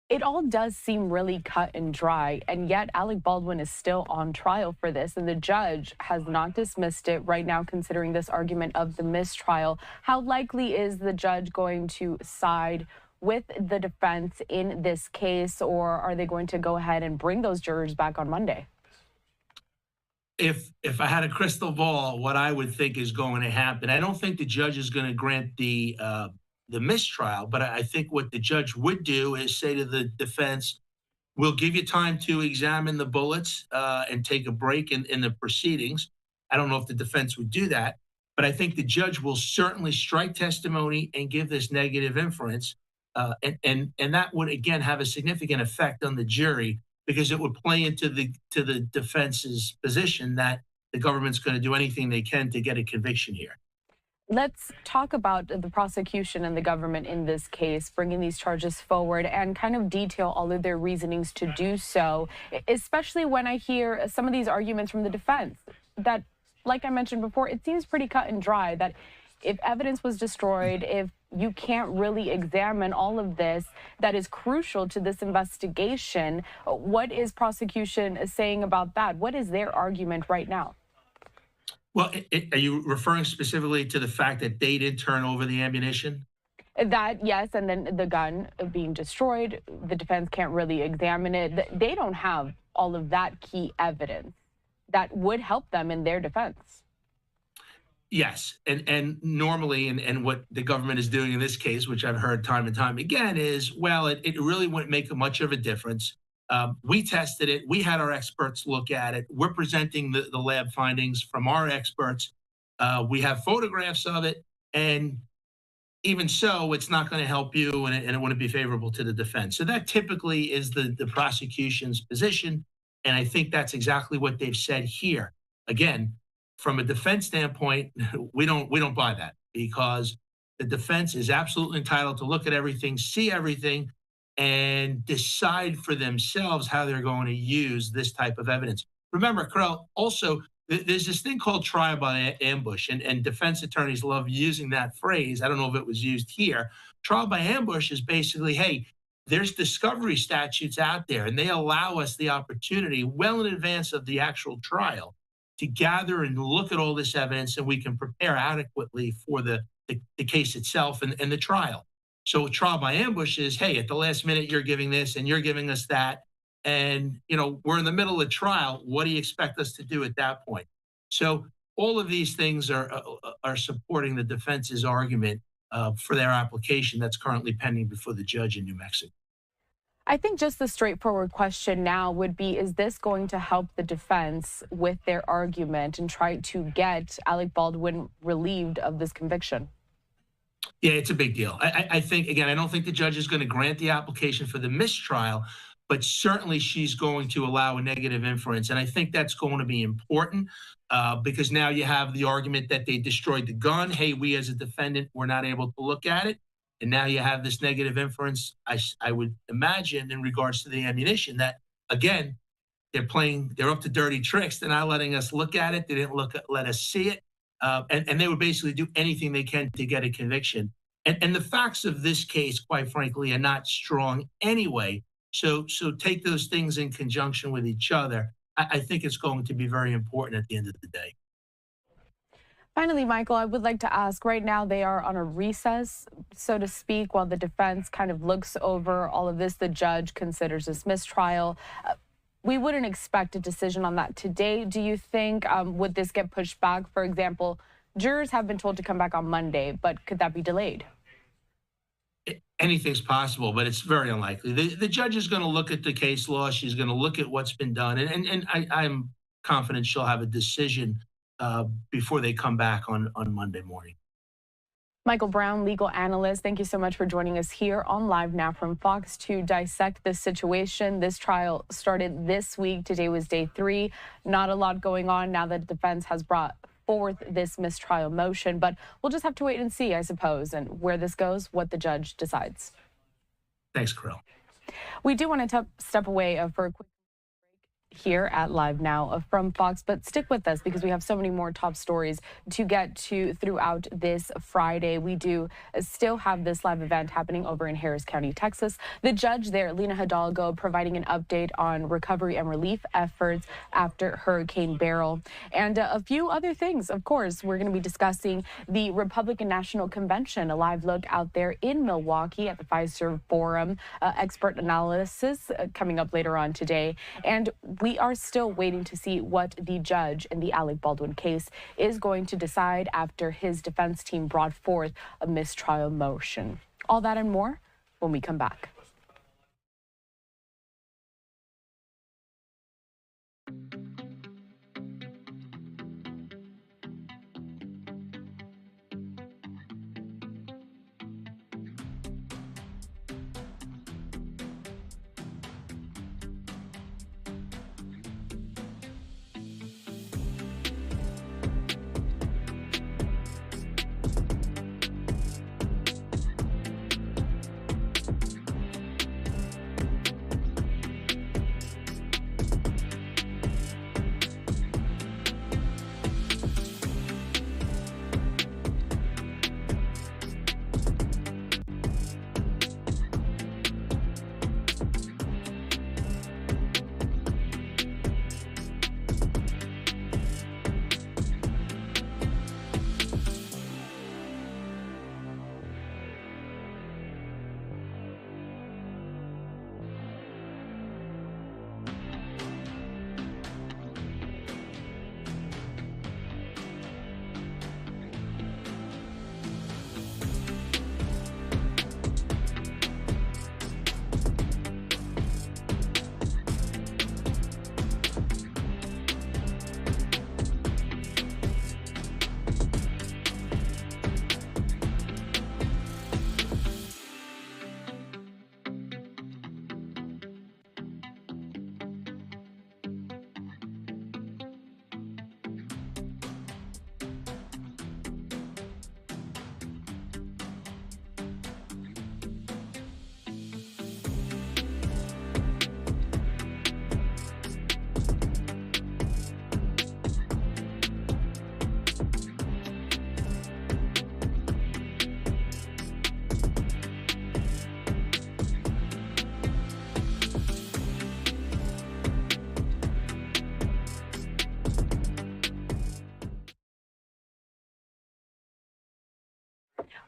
It all does seem really cut and dry, and yet Alec Baldwin is still on trial for this, and the judge has not dismissed it right now, considering this argument of the mistrial. How likely is the judge going to side with the defense in this case, or are they going to go ahead and bring those jurors back on Monday? If I had a crystal ball, what I would think is going to happen, I don't think the judge is going to grant the mistrial, but I think what the judge would do is say to the defense, we'll give you time to examine the bullets and take a break in the proceedings. I don't know if the defense would do that, but I think the judge will certainly strike testimony and give this negative inference. And that would, again, have a significant effect on the jury, because it would play into the defense's position that the government's going to do anything they can to get a conviction here. Let's talk about the prosecution and the government in this case, bringing these charges forward and kind of detail all of their reasonings to do so, especially when I hear some of these arguments from the defense that, like I mentioned before, it seems pretty cut and dry that if evidence was destroyed, if you can't really examine all of this that is crucial to this investigation, what is prosecution saying about that? What is their argument right now? Well, are you referring specifically to the fact that they did turn over the ammunition? That, yes, and then the gun being destroyed, the defense can't really examine it. They don't have all of that key evidence that would help them in their defense. Yes, and normally, and what the government is doing in this case, which I've heard time and time again, is, well, it really wouldn't make much of a difference. We tested it. We had our experts look at it. We're presenting the lab findings from our experts. We have photographs of it. And even so, it's not going to help you, and it wouldn't be favorable to the defense. So that typically is the prosecution's position. And I think that's exactly what they've said here. Again, from a defense standpoint, we don't buy that, because the defense is absolutely entitled to look at everything, see everything, and decide for themselves how they're going to use this type of evidence. Remember, Carell, also, there's this thing called trial by ambush, and defense attorneys love using that phrase. I don't know if it was used here. Trial by ambush is basically, hey, there's discovery statutes out there, and they allow us the opportunity well in advance of the actual trial to gather and look at all this evidence, and we can prepare adequately for the case itself and the trial. So trial by ambush is, hey, at the last minute, you're giving this and you're giving us that. And, we're in the middle of trial. What do you expect us to do at that point? So all of these things are supporting the defense's argument for their application that's currently pending before the judge in New Mexico. I think just the straightforward question now would be, is this going to help the defense with their argument and try to get Alec Baldwin relieved of this conviction? Yeah, it's a big deal. I think, again, I don't think the judge is going to grant the application for the mistrial, but certainly she's going to allow a negative inference. And I think that's going to be important because now you have the argument that they destroyed the gun. Hey, we as a defendant were not able to look at it. And now you have this negative inference, I would imagine, in regards to the ammunition that, again, they're up to dirty tricks. They're not letting us look at it. They didn't let us see it. And they would basically do anything they can to get a conviction. And the facts of this case, quite frankly, are not strong anyway. So take those things in conjunction with each other. I think it's going to be very important at the end of the day. Finally, Michael, I would like to ask, right now they are on a recess, so to speak, while the defense kind of looks over all of this. The judge considers this mistrial. We wouldn't expect a decision on that today. Do you think, would this get pushed back? For example, jurors have been told to come back on Monday, but could that be delayed? Anything's possible, but it's very unlikely. The judge is going to look at the case law. She's going to look at what's been done. And I'm confident she'll have a decision before they come back on Monday morning. Michael Brown, legal analyst, thank you so much for joining us here on Live Now from Fox to dissect this situation. This trial started this week. Today was day 3. Not a lot going on now that the defense has brought forth this mistrial motion, but we'll just have to wait and see, I suppose, and where this goes, what the judge decides. Thanks, Carell. We do want to step away for a quick here at Live Now from Fox, but stick with us because we have so many more top stories to get to throughout this Friday. We do still have this live event happening over in Harris County, Texas. The judge there, Lina Hidalgo, providing an update on recovery and relief efforts after Hurricane Beryl, and a few other things. Of course, we're going to be discussing the Republican National Convention, a live look out there in Milwaukee at the Pfizer Forum, expert analysis coming up later on today, and we are still waiting to see what the judge in the Alec Baldwin case is going to decide after his defense team brought forth a mistrial motion. All that and more when we come back.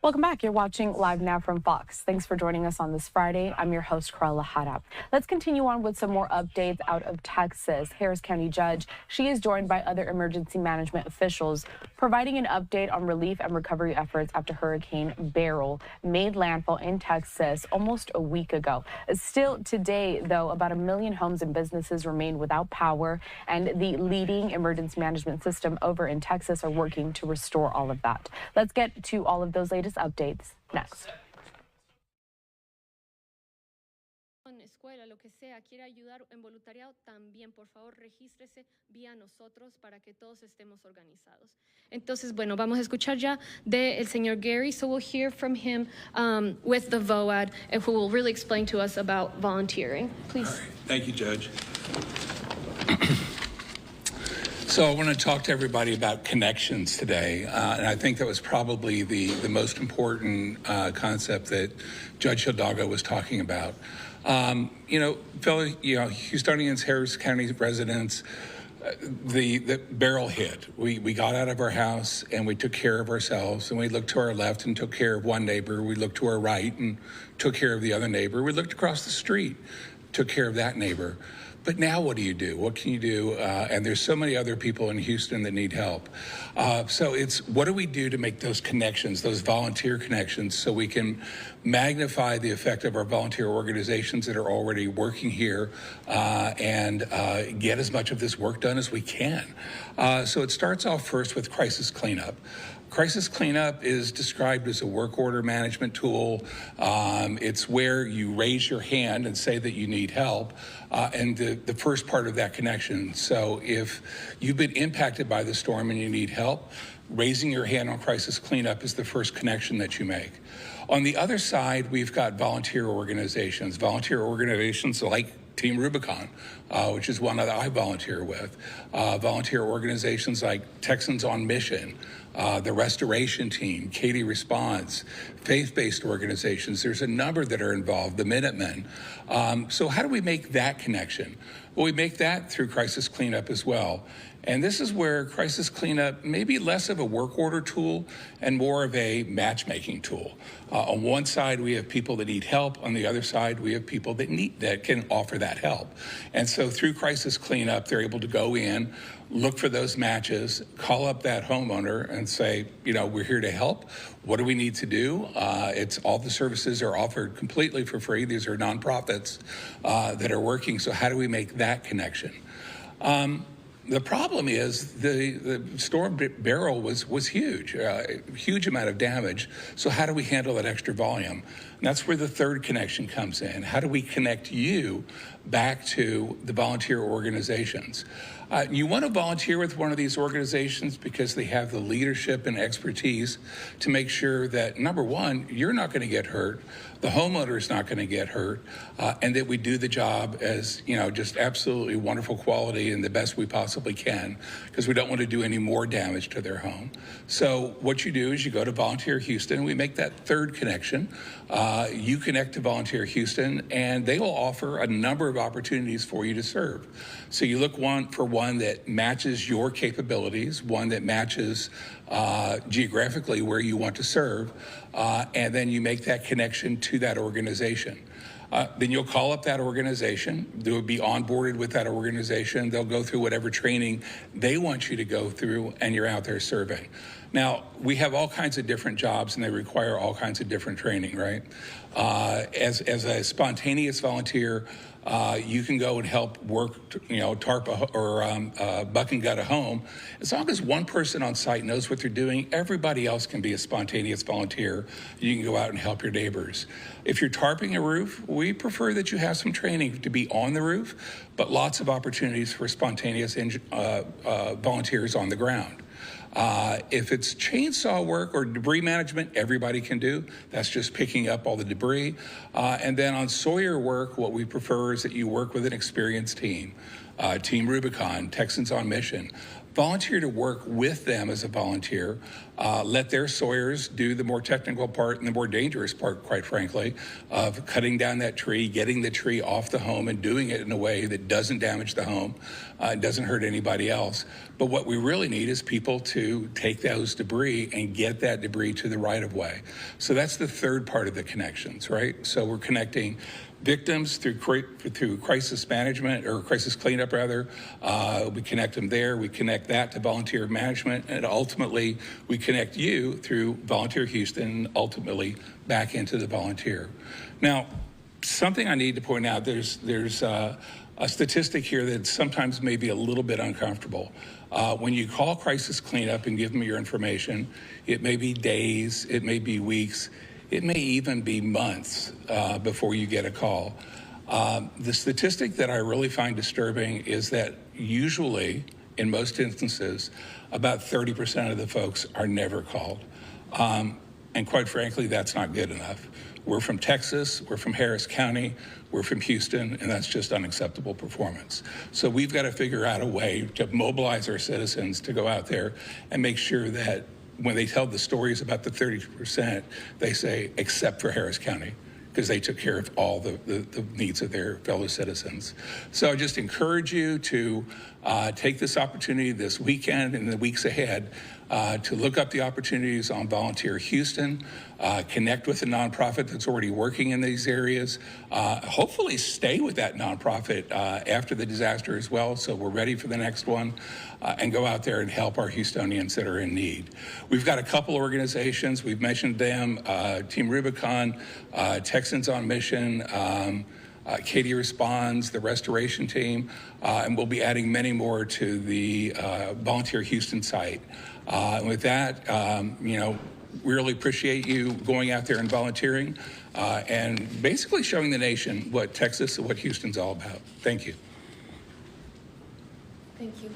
Welcome back. You're watching Live Now from Fox. Thanks for joining us on this Friday. I'm your host, Karla Harap. Let's continue on with some more updates out of Texas. Harris County Judge, she is joined by other emergency management officials, providing an update on relief and recovery efforts after Hurricane Beryl made landfall in Texas almost a week ago. Still today, though, about 1 million homes and businesses remain without power, and the leading emergency management system over in Texas are working to restore all of that. Let's get to all of those latest updates next. Escuela, lo que sea, quiere ayudar en voluntariado, también por favor regístrese vía nosotros para que todos estemos organizados. Entonces, bueno, vamos a escuchar ya del señor Gary, so we'll hear from him with the VOAD, and who will really explain to us about volunteering. Please. All right. Thank you, Judge. So I want to talk to everybody about connections today, and I think that was probably the most important concept that Judge Hidalgo was talking about. Fellow, Houstonians, Harris County residents, the Beryl hit. We got out of our house and we took care of ourselves, and we looked to our left and took care of one neighbor. We looked to our right and took care of the other neighbor. We looked across the street, took care of that neighbor. But now what do you do? What can you do? And there's so many other people in Houston that need help. So it's what do we do to make those connections, those volunteer connections, so we can magnify the effect of our volunteer organizations that are already working here and get as much of this work done as we can. So it starts off first with crisis cleanup. Crisis cleanup is described as a work order management tool. It's where you raise your hand and say that you need help, and the first part of that connection. So if you've been impacted by the storm and you need help, raising your hand on crisis cleanup is the first connection that you make. On the other side, we've got volunteer organizations like Team Rubicon, which is one that I volunteer with. Volunteer organizations like Texans on Mission, the Restoration Team, Katie Response, faith-based organizations. There's a number that are involved, the Minutemen. So how do we make that connection? Well, we make that through crisis cleanup as well. And this is where crisis cleanup may be less of a work order tool and more of a matchmaking tool. On one side, we have people that need help. On the other side, we have people that can offer that help. And so through crisis cleanup, they're able to go in, look for those matches, call up that homeowner and say, we're here to help. What do we need to do? It's all the services are offered completely for free. These are nonprofits that are working. So how do we make that connection? The problem is the storm Beryl was huge, huge amount of damage. So how do we handle that extra volume? And that's where the third connection comes in. How do we connect you back to the volunteer organizations? You want to volunteer with one of these organizations because they have the leadership and expertise to make sure that, number one, you're not going to get hurt, the homeowner is not going to get hurt, and that we do the job as, just absolutely wonderful quality and the best we possibly can, because we don't want to do any more damage to their home. So what you do is you go to Volunteer Houston, and we make that third connection. You connect to Volunteer Houston, and they will offer a number of opportunities for you to serve. So you look for one that matches your capabilities, one that matches geographically where you want to serve, and then you make that connection to that organization. Then you'll call up that organization. They'll be onboarded with that organization. They'll go through whatever training they want you to go through, and you're out there serving. Now, we have all kinds of different jobs, and they require all kinds of different training, right? As a spontaneous volunteer, you can go and help work, tarp or buck and gut a home. As long as one person on site knows what they're doing, everybody else can be a spontaneous volunteer. You can go out and help your neighbors. If you're tarping a roof, we prefer that you have some training to be on the roof, but lots of opportunities for spontaneous volunteers on the ground. If it's chainsaw work or debris management, everybody can do. That's just picking up all the debris. And then on Sawyer work, what we prefer is that you work with an experienced team. Team Rubicon, Texans on Mission, volunteer to work with them as a volunteer. Let their sawyers do the more technical part and the more dangerous part, quite frankly, of cutting down that tree, getting the tree off the home and doing it in a way that doesn't damage the home, doesn't hurt anybody else. But what we really need is people to take those debris and get that debris to the right-of-way. So that's the third part of the connections, right? So we're connecting victims through crisis management, or crisis cleanup rather. We connect them there, we connect that to volunteer management, and ultimately we connect you through Volunteer Houston, ultimately back into the volunteer. Now, something I need to point out, there's a statistic here that sometimes may be a little bit uncomfortable. When you call crisis cleanup and give them your information, it may be days, it may be weeks, it may even be months before you get a call. The statistic that I really find disturbing is that usually, in most instances, about 30% of the folks are never called. And quite frankly, that's not good enough. We're from Texas, we're from Harris County, we're from Houston, and that's just unacceptable performance. So we've got to figure out a way to mobilize our citizens to go out there and make sure that when they tell the stories about the 30%, they say, except for Harris County, because they took care of all the needs of their fellow citizens. So I just encourage you to take this opportunity this weekend and the weeks ahead to look up the opportunities on Volunteer Houston, connect with a nonprofit that's already working in these areas, hopefully stay with that nonprofit after the disaster as well, so we're ready for the next one, and go out there and help our Houstonians that are in need. We've got a couple organizations, we've mentioned them, Team Rubicon, Texans on Mission, Katie Responds, the Restoration Team, and we'll be adding many more to the Volunteer Houston site. And with that, you know, we really appreciate you going out there and volunteering and basically showing the nation what Texas and what Houston's all about. Thank you. Thank you.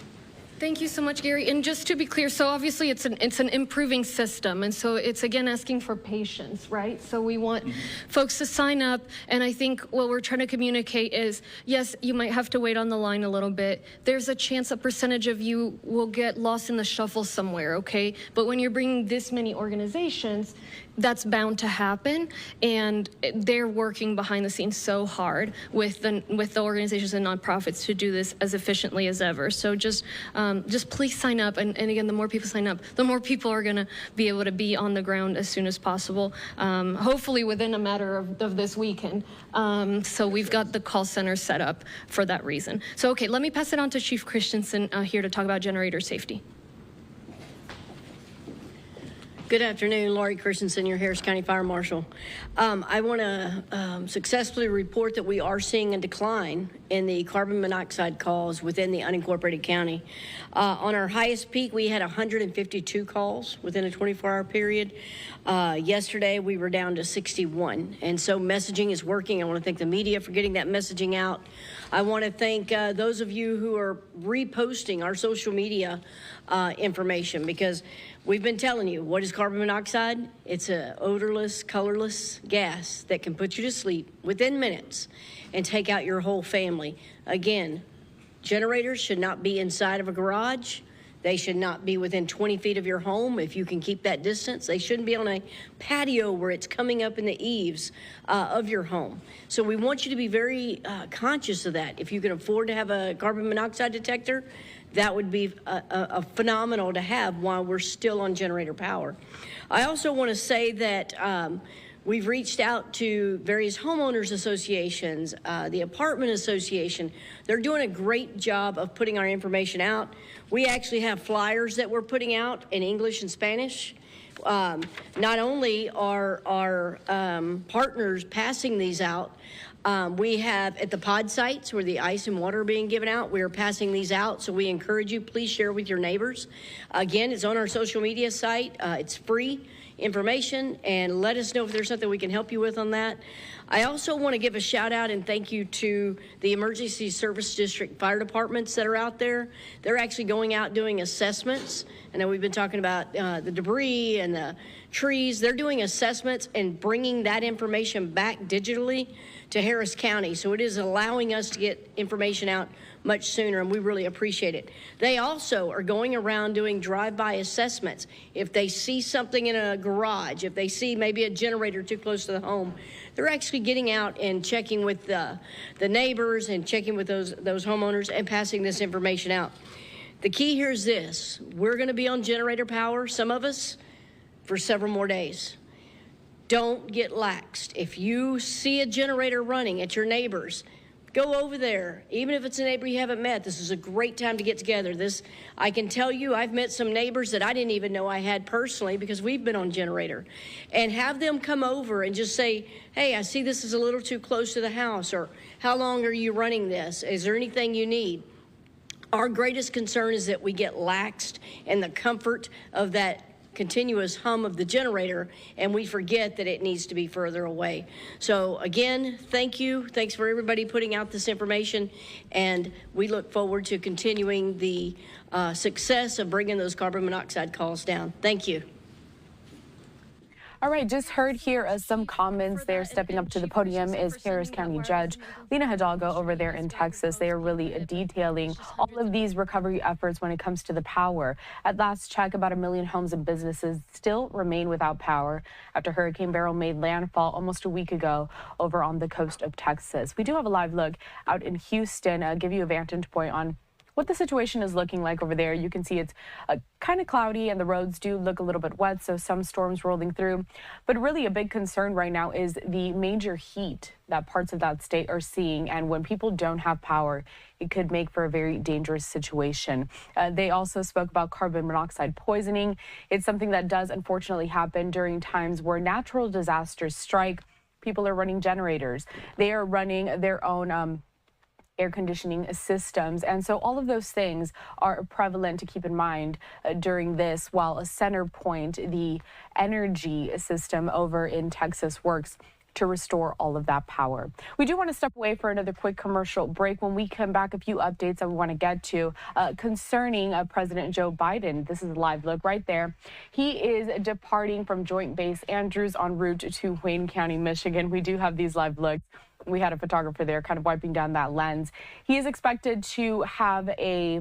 Thank you so much, Gary. And just to be clear, so obviously it's an improving system, and so it's again asking for patience, right? So we want folks to sign up, and I think what we're trying to communicate is, yes, you might have to wait on the line a little bit. There's a chance a percentage of you will get lost in the shuffle somewhere, okay? But when you're bringing this many organizations, that's bound to happen, and they're working behind the scenes so hard with the organizations and nonprofits to do this as efficiently as ever. So just please sign up, and again, the more people sign up, the more people are going to be able to be on the ground as soon as possible, hopefully within a matter of this weekend. So we've got the call center set up for that reason. So okay, let me pass it on to Chief Christensen here to talk about generator safety. Good afternoon, Laurie Christensen, your Harris County Fire Marshal. I want to successfully report that we are seeing a decline in the carbon monoxide calls within the unincorporated county. On our highest peak, we had 152 calls within a 24-hour period. Yesterday, we were down to 61, and so messaging is working. I want to thank the media for getting that messaging out. I want to thank those of you who are reposting our social media information, because we've been telling you, what is carbon monoxide? It's an odorless, colorless gas that can put you to sleep within minutes and take out your whole family. Again, generators should not be inside of a garage. They should not be within 20 feet of your home if you can keep that distance. They shouldn't be on a patio where it's coming up in the eaves of your home. So we want you to be very conscious of that. If you can afford to have a carbon monoxide detector, that would be a phenomenal to have while we're still on generator power. I also want to say that we've reached out to various homeowners associations, the apartment association. They're doing a great job of putting our information out. We actually have flyers that we're putting out in English and Spanish. Not only are our partners passing these out, we have at the pod sites where the ice and water are being given out, we are passing these out. So we encourage you, please share with your neighbors. Again, it's on our social media site. It's free information, and let us know if there's something we can help you with on that. I also want to give a shout out and thank you to the Emergency Service District fire departments that are out there. They're actually going out doing assessments I know we've been talking about the debris and the trees. They're doing assessments and bringing that information back digitally to Harris County. So it is allowing us to get information out much sooner, and we really appreciate it. They also are going around doing drive-by assessments. If they see something in a garage, if they see maybe a generator too close to the home, they're actually getting out and checking with the neighbors and checking with those homeowners and passing this information out. The key here is this: we're going to be on generator power, some of us, for several more days. Don't get laxed. If you see a generator running at your neighbors, go over there. Even if it's a neighbor you haven't met, this is a great time to get together. I can tell you, I've met some neighbors that I didn't even know I had personally because we've been on generator. And have them come over and just say, hey, I see this is a little too close to the house, or how long are you running this? Is there anything you need? Our greatest concern is that we get laxed in the comfort of that continuous hum of the generator, and we forget that it needs to be further away. So again, thank you. Thanks for everybody putting out this information, and we look forward to continuing the success of bringing those carbon monoxide calls down. Thank you. All right, just heard here some comments there. Stepping up to the podium is Harris County Judge Lina Hidalgo over there in Texas. They are really detailing all of these recovery efforts when it comes to the power. At last check, about 1 million homes and businesses still remain without power after Hurricane Beryl made landfall almost a week ago over on the coast of Texas. We do have a live look out in Houston, give you a vantage point on what the situation is looking like over there. You can see it's kind of cloudy and the roads do look a little bit wet, so some storms rolling through. But really a big concern right now is the major heat that parts of that state are seeing. And when people don't have power, it could make for a very dangerous situation. They also spoke about carbon monoxide poisoning. It's something that does unfortunately happen during times where natural disasters strike. People are running generators. They are running their own air conditioning systems. And so all of those things are prevalent to keep in mind during this, while a center point, the energy system over in Texas, works to restore all of that power. We do want to step away for another quick commercial break. When we come back, a few updates that we want to get to concerning President Joe Biden. This is a live look right there. He is departing from Joint Base Andrews en route to Wayne County, Michigan. We do have these live looks. We had a photographer there kind of wiping down that lens. He is expected to have a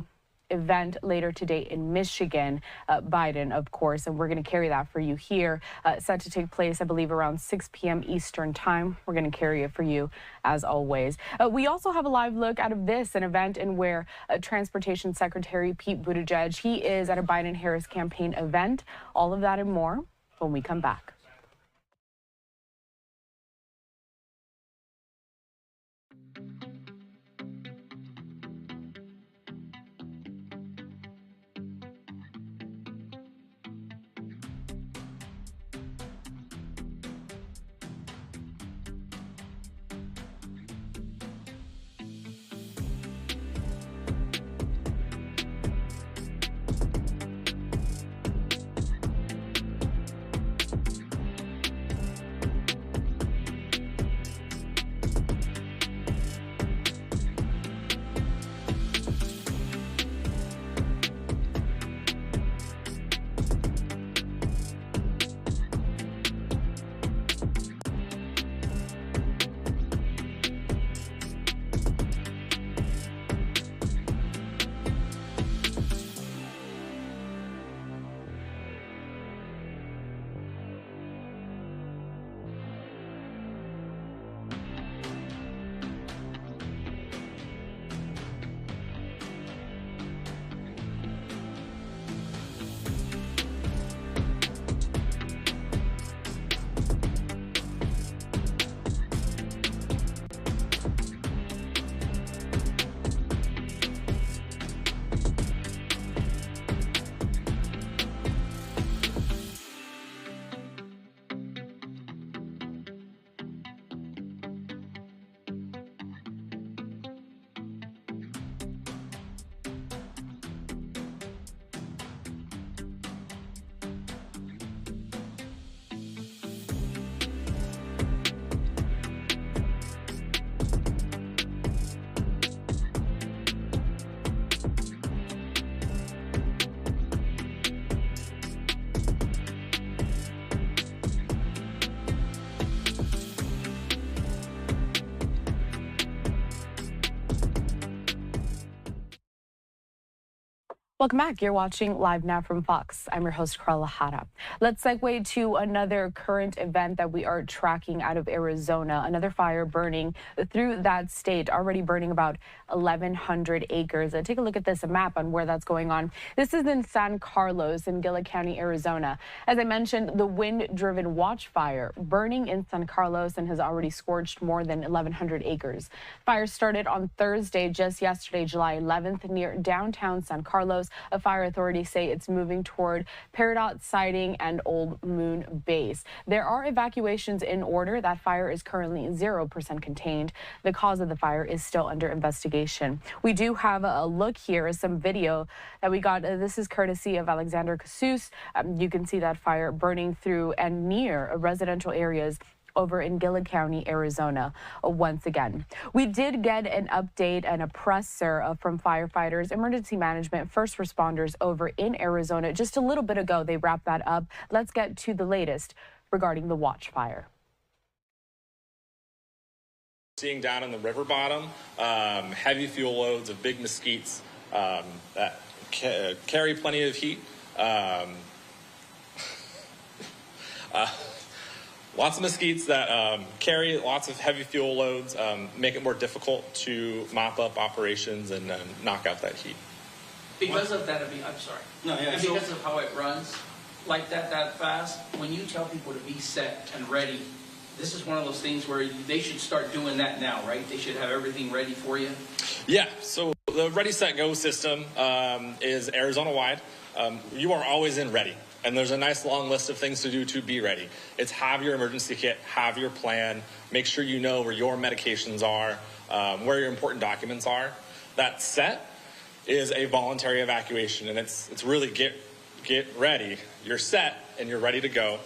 event later today in Michigan, Biden, of course, and we're going to carry that for you here. Set to take place, I believe, around 6 p.m. Eastern time. We're going to carry it for you as always. We also have a live look out of this, an event in where Transportation Secretary Pete Buttigieg, he is at a Biden-Harris campaign event. All of that and more when we come back. Welcome back. You're watching Live Now from Fox. I'm your host, Carla Hara. Let's segue to another current event that we are tracking out of Arizona. Another fire burning through that state, already burning about 1,100 acres. Take a look at this map on where that's going on. This is in San Carlos in Gila County, Arizona. As I mentioned, the wind-driven watch fire burning in San Carlos and has already scorched more than 1,100 acres. Fire started on Thursday, just yesterday, July 11th, near downtown San Carlos. Fire authorities say it's moving toward Peridot Siding and Old Moon Base. There are evacuations in order. That fire is currently 0% contained. The cause of the fire is still under investigation. We do have a look here, some video that we got. This is courtesy of Alexander Casus. You can see that fire burning through and near residential areas over in Gila County, Arizona. Once again, we did get an update and a presser from firefighters, emergency management, first responders over in Arizona. Just a little bit ago, they wrapped that up. Let's get to the latest regarding the watch fire. Seeing down in the river bottom, heavy fuel loads of big mesquites that carry plenty of heat. Lots of mesquites that carry lots of heavy fuel loads, make it more difficult to mop up operations and knock out that heat. Because of that, I'm sorry. No, yeah, and because of how it runs like that fast, when you tell people to be set and ready, this is one of those things where they should start doing that now, right? They should have everything ready for you. Yeah, so the Ready, Set, Go system is Arizona-wide. You are always in ready. And there's a nice long list of things to do to be ready. It's have your emergency kit, have your plan, make sure you know where your medications are, where your important documents are. That set is a voluntary evacuation, and it's really get ready. You're set and you're ready to go.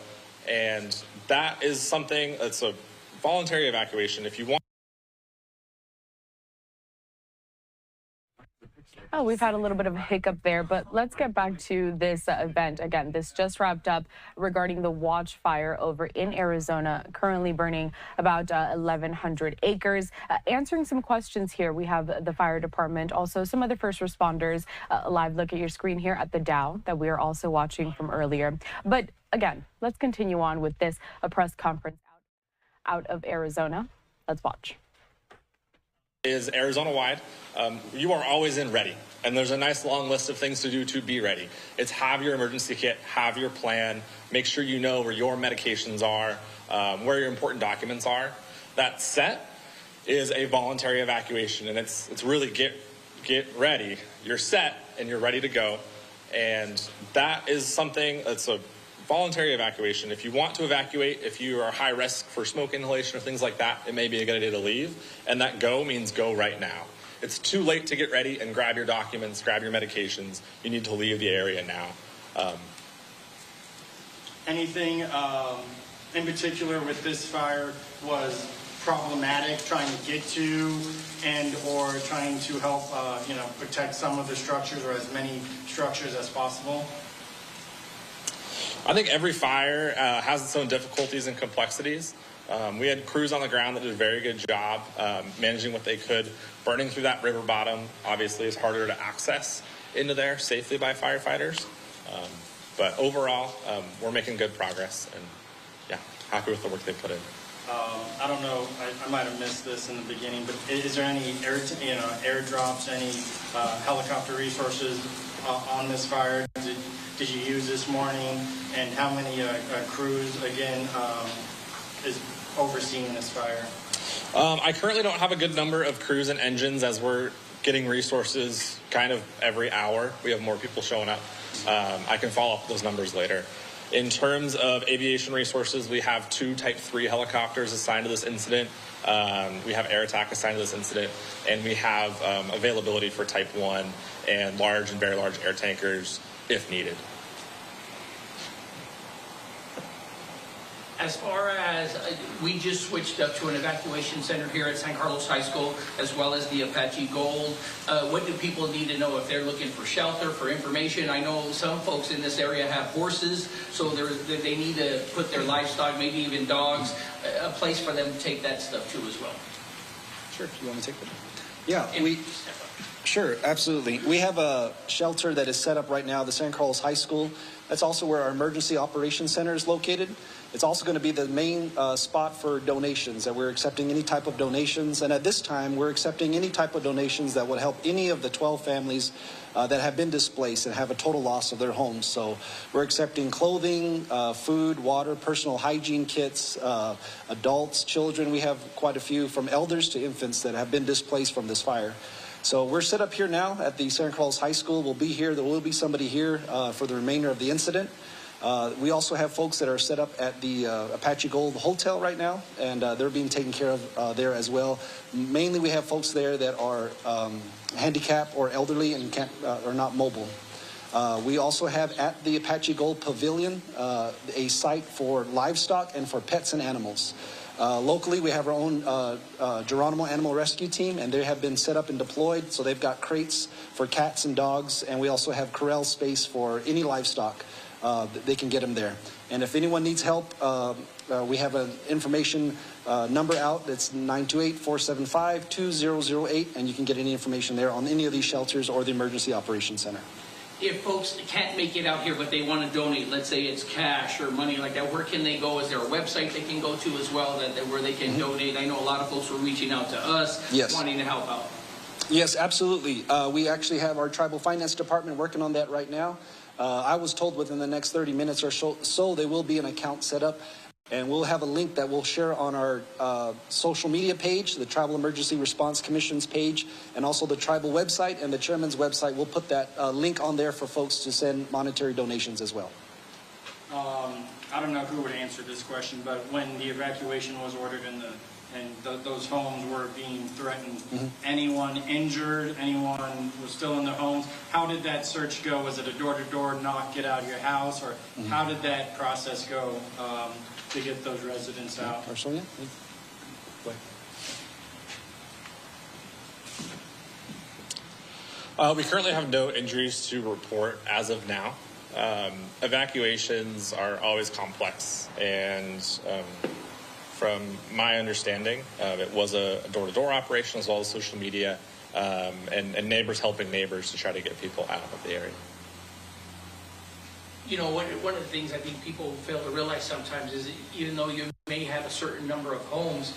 And that is something that's a voluntary evacuation. If you want. Oh, we've had a little bit of a hiccup there, but let's get back to this event. Again, this just wrapped up regarding the watch fire over in Arizona, currently burning about 1,100 acres. Answering some questions here, we have the fire department, also some other first responders. A live look at your screen here at the Dow that we are also watching from earlier. But again, let's continue on with this press conference out of Arizona. Let's watch. Is Arizona-wide. You are always in ready. And there's a nice long list of things to do to be ready. It's have your emergency kit, have your plan, make sure you know where your medications are, where your important documents are. That set is a voluntary evacuation, and it's really get ready. You're set and you're ready to go. And that is something that's a voluntary evacuation. If you want to evacuate, if you are high risk for smoke inhalation or things like that, it may be a good idea to leave. And that go means go right now. It's too late to get ready and grab your documents, grab your medications. You need to leave the area now. Anything in particular with this fire was problematic trying to get to and or trying to help protect some of the structures or as many structures as possible? I think every fire has its own difficulties and complexities. We had crews on the ground that did a very good job managing what they could. Burning through that river bottom obviously is harder to access into there safely by firefighters. But overall, we're making good progress and yeah, happy with the work they put in. I don't know, I might have missed this in the beginning, but is there any airdrops, any helicopter resources on this fire? Did you use this morning? And how many crews, again, is overseeing this fire? I currently don't have a good number of crews and engines as we're getting resources kind of every hour. We have more people showing up. I can follow up with those numbers later. In terms of aviation resources, we have 2 Type 3 helicopters assigned to this incident. We have air attack assigned to this incident, and we have availability for Type 1 and large and very large air tankers if needed. As far as we just switched up to an evacuation center here at San Carlos High School, as well as the Apache Gold. What do people need to know if they're looking for shelter, for information? I know some folks in this area have horses, so they need to put their livestock, maybe even dogs, a place for them to take that stuff to as well. Sure, you want me to take that? Yeah, sure, absolutely. We have a shelter that is set up right now, the San Carlos High School. That's also where our Emergency Operations Center is located. It's also going to be the main spot for donations, that we're accepting any type of donations. And at this time, we're accepting any type of donations that would help any of the 12 families that have been displaced and have a total loss of their homes. So we're accepting clothing, food, water, personal hygiene kits, adults, children. We have quite a few, from elders to infants, that have been displaced from this fire. So we're set up here now at the San Carlos High School. We'll be here. There will be somebody here for the remainder of the incident. We also have folks that are set up at the Apache Gold Hotel right now, and they're being taken care of there as well. Mainly we have folks there that are handicapped or elderly and are not mobile. We also have at the Apache Gold Pavilion a site for livestock and for pets and animals. Locally, we have our own Geronimo Animal Rescue Team, and they have been set up and deployed. So they've got crates for cats and dogs, and we also have corral space for any livestock. They can get them there. And if anyone needs help, we have an information number out. That's 928-475-2008, and you can get any information there on any of these shelters or the Emergency Operations Center. If folks can't make it out here, but they want to donate, let's say it's cash or money like that, where can they go? Is there a website they can go to as well where they can donate? I know a lot of folks were reaching out to us wanting to help out. Yes, absolutely. We actually have our Tribal Finance Department working on that right now. I was told within the next 30 minutes or so there will be an account set up, and we'll have a link that we'll share on our social media page, the Tribal Emergency Response Commission's page, and also the tribal website and the chairman's website. We'll put that link on there for folks to send monetary donations as well. I don't know who would answer this question, but when the evacuation was ordered and those homes were being threatened, anyone injured, anyone was still in their homes, how did that search go? Was it a door-to-door knock, get out of your house, or how did that process go to get those residents out? We currently have no injuries to report as of now. Evacuations are always complex, and from my understanding, it was a door-to-door operation as well as social media, and neighbors helping neighbors to try to get people out of the area. You know, one of the things I think people fail to realize sometimes is even though you may have a certain number of homes,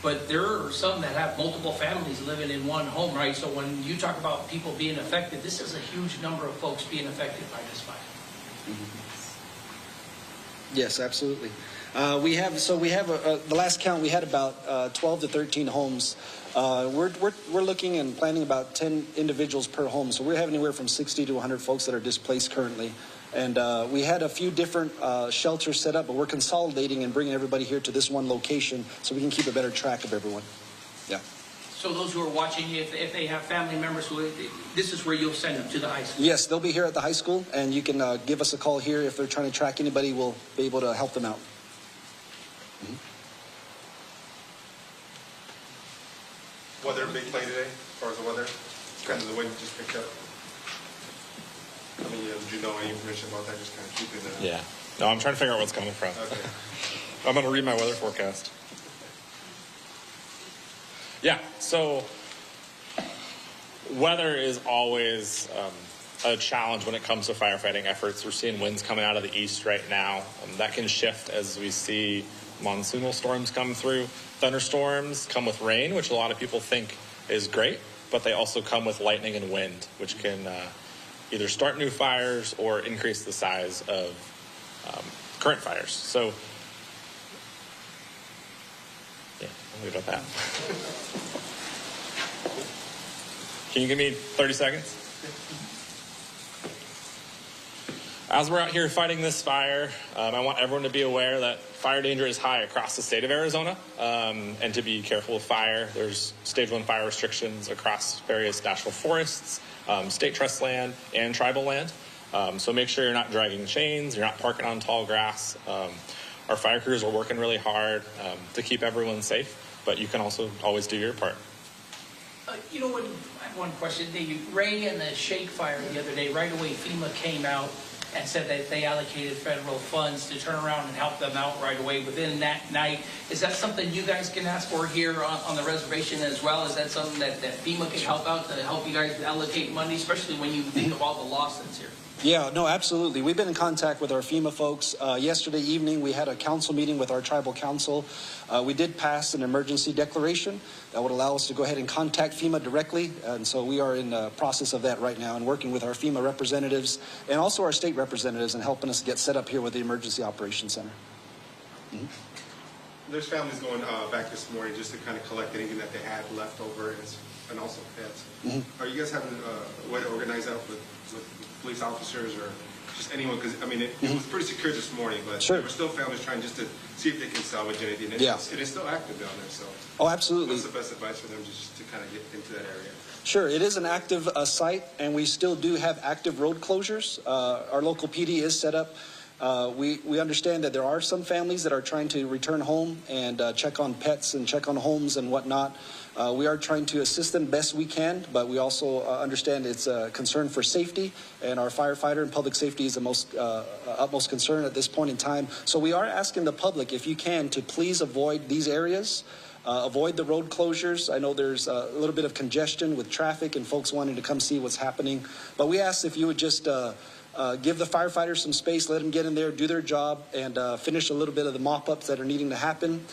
but there are some that have multiple families living in one home, right? So when you talk about people being affected, this is a huge number of folks being affected by this fire. Yes, absolutely. We have the last count, we had about 12 to 13 homes. We're looking and planning about 10 individuals per home. So we're having anywhere from 60 to 100 folks that are displaced currently. And we had a few different shelters set up, but we're consolidating and bringing everybody here to this one location so we can keep a better track of everyone. Yeah. So those who are watching, if they have family members, this is where you'll send them to the high school? Yes, they'll be here at the high school, and you can give us a call here. If they're trying to track anybody, we'll be able to help them out. Weather big play today, as far as the weather? Kind of the wind just picked up. I mean, did you know any information about that? Just kind of keeping it. Yeah. No, I'm trying to figure out where it's coming from. Okay. I'm going to read my weather forecast. Yeah, so weather is always a challenge when it comes to firefighting efforts. We're seeing winds coming out of the east right now. That can shift as we see monsoonal storms come through. Thunderstorms come with rain, which a lot of people think is great, but they also come with lightning and wind, which can either start new fires or increase the size of current fires. So, yeah, I'll leave it at that. Can you give me 30 seconds? As we're out here fighting this fire, I want everyone to be aware that fire danger is high across the state of Arizona, and to be careful with fire. There's stage 1 fire restrictions across various national forests, state trust land, and tribal land. So make sure you're not dragging chains, you're not parking on tall grass. Our fire crews are working really hard to keep everyone safe, but you can also always do your part. You know what, I have one question. The Ray and the Shake fire the other day, right away FEMA came out and said that they allocated federal funds to turn around and help them out right away within that night. Is that something you guys can ask for here on the reservation as well? Is that something that FEMA can help out to help you guys allocate money, especially when you think of all the loss that's here? Yeah, no, absolutely. We've been in contact with our FEMA folks. Yesterday evening, we had a council meeting with our tribal council. We did pass an emergency declaration that would allow us to go ahead and contact FEMA directly. And so we are in the process of that right now and working with our FEMA representatives and also our state representatives and helping us get set up here with the Emergency Operations Center. Mm-hmm. There's families going back this morning just to kind of collect anything that they had left over and also pets. Mm-hmm. Are you guys having a way to organize that with police officers or just anyone? Because, I mean, it was pretty secure this morning, but there were still families trying just to see if they can salvage anything. And it is still active down there, so. Oh, absolutely. What's the best advice for them just to kind of get into that area? Sure, it is an active site, and we still do have active road closures. Our local PD is set up. We understand that there are some families that are trying to return home and check on pets and check on homes and whatnot. We are trying to assist them best we can, but we also understand it's a concern for safety, and our firefighter and public safety is the most utmost concern at this point in time. So we are asking the public, if you can, to please avoid these areas. Avoid the road closures. I know there's a little bit of congestion with traffic and folks wanting to come see what's happening. But we ask if you would just give the firefighters some space, let them get in there, do their job, and finish a little bit of the mop-ups that are needing to happen.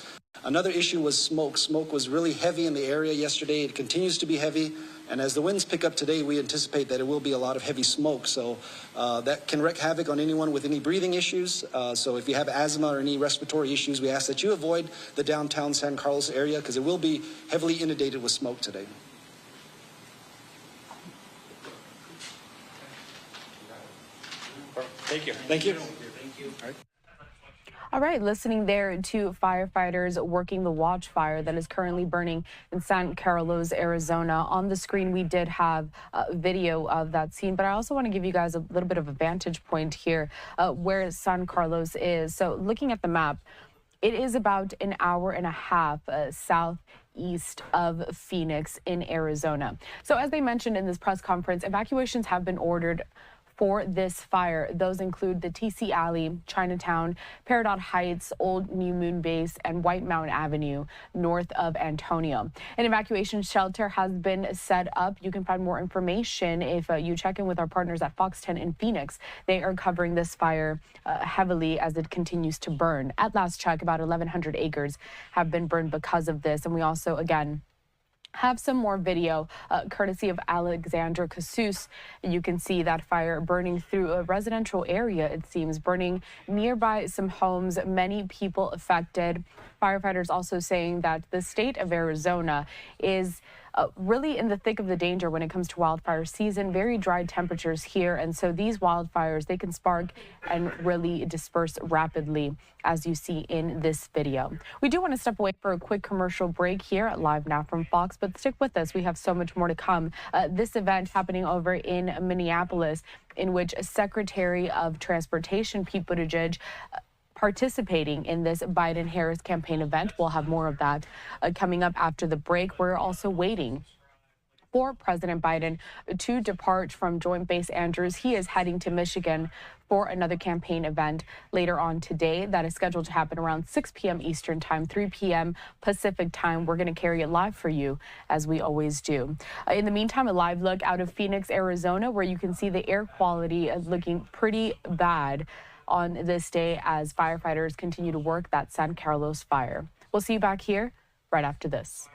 Another issue was smoke. Smoke was really heavy in the area yesterday. It continues to be heavy. And as the winds pick up today, we anticipate that it will be a lot of heavy smoke. So that can wreak havoc on anyone with any breathing issues. So if you have asthma or any respiratory issues, we ask that you avoid the downtown San Carlos area because it will be heavily inundated with smoke today. Thank you. Thank you. Thank you. All right. All right, listening there to firefighters working the watch fire that is currently burning in San Carlos, Arizona. On the screen, we did have a video of that scene, but I also want to give you guys a little bit of a vantage point here where San Carlos is. So looking at the map, it is about an hour and a half southeast of Phoenix in Arizona. So as they mentioned in this press conference, evacuations have been ordered for this fire. Those include the TC Alley, Chinatown, Peridot Heights, Old New Moon Base, and White Mountain Avenue, north of Antonio. An evacuation shelter has been set up. You can find more information if you check in with our partners at Fox 10 in Phoenix. They are covering this fire heavily as it continues to burn. At last check, about 1,100 acres have been burned because of this. And we also, again, have some more video courtesy of Alexandra Casus. You can see that fire burning through a residential area, it seems, burning nearby some homes, many people affected. Firefighters also saying that the state of Arizona is really in the thick of the danger when it comes to wildfire season. Very dry temperatures here, and so these wildfires, they can spark and really disperse rapidly, as you see in this video. We do want to step away for a quick commercial break here at Live Now from Fox, but stick with us. We have so much more to come. This event happening over in Minneapolis, in which Secretary of Transportation Pete Buttigieg participating in this Biden-Harris campaign event. We'll have more of that coming up after the break. We're also waiting for President Biden to depart from Joint Base Andrews. He is heading to Michigan for another campaign event later on today that is scheduled to happen around 6 p.m. Eastern Time, 3 p.m. Pacific Time. We're going to carry it live for you, as we always do. In the meantime, a live look out of Phoenix, Arizona, where you can see the air quality is looking pretty bad on this day as firefighters continue to work that San Carlos fire. We'll see you back here right after this.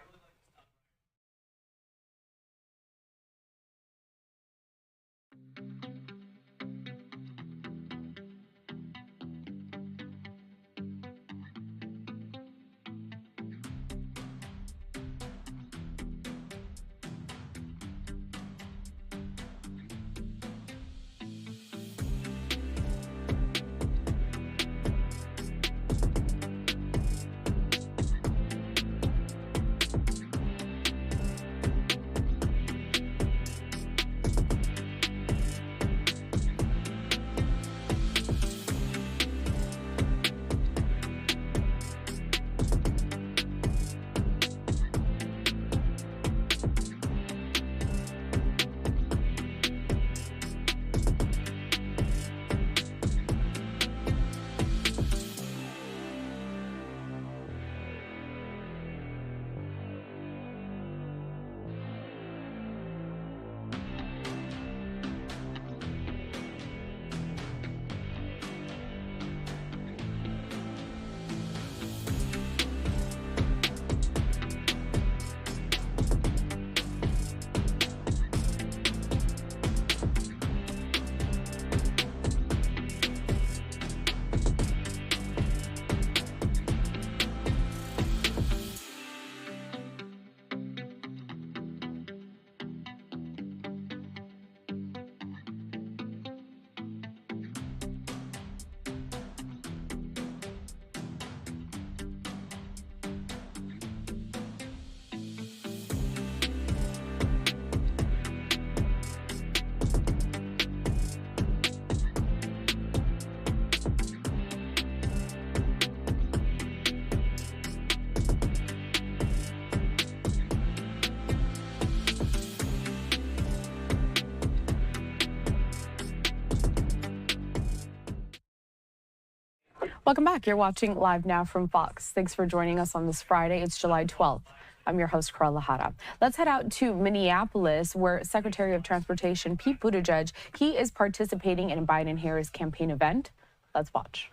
Welcome back. You're watching Live Now from Fox. Thanks for joining us on this Friday. It's July 12th. I'm your host, Carla Hara. Let's head out to Minneapolis, where Secretary of Transportation Pete Buttigieg, he is participating in a Biden-Harris campaign event. Let's watch.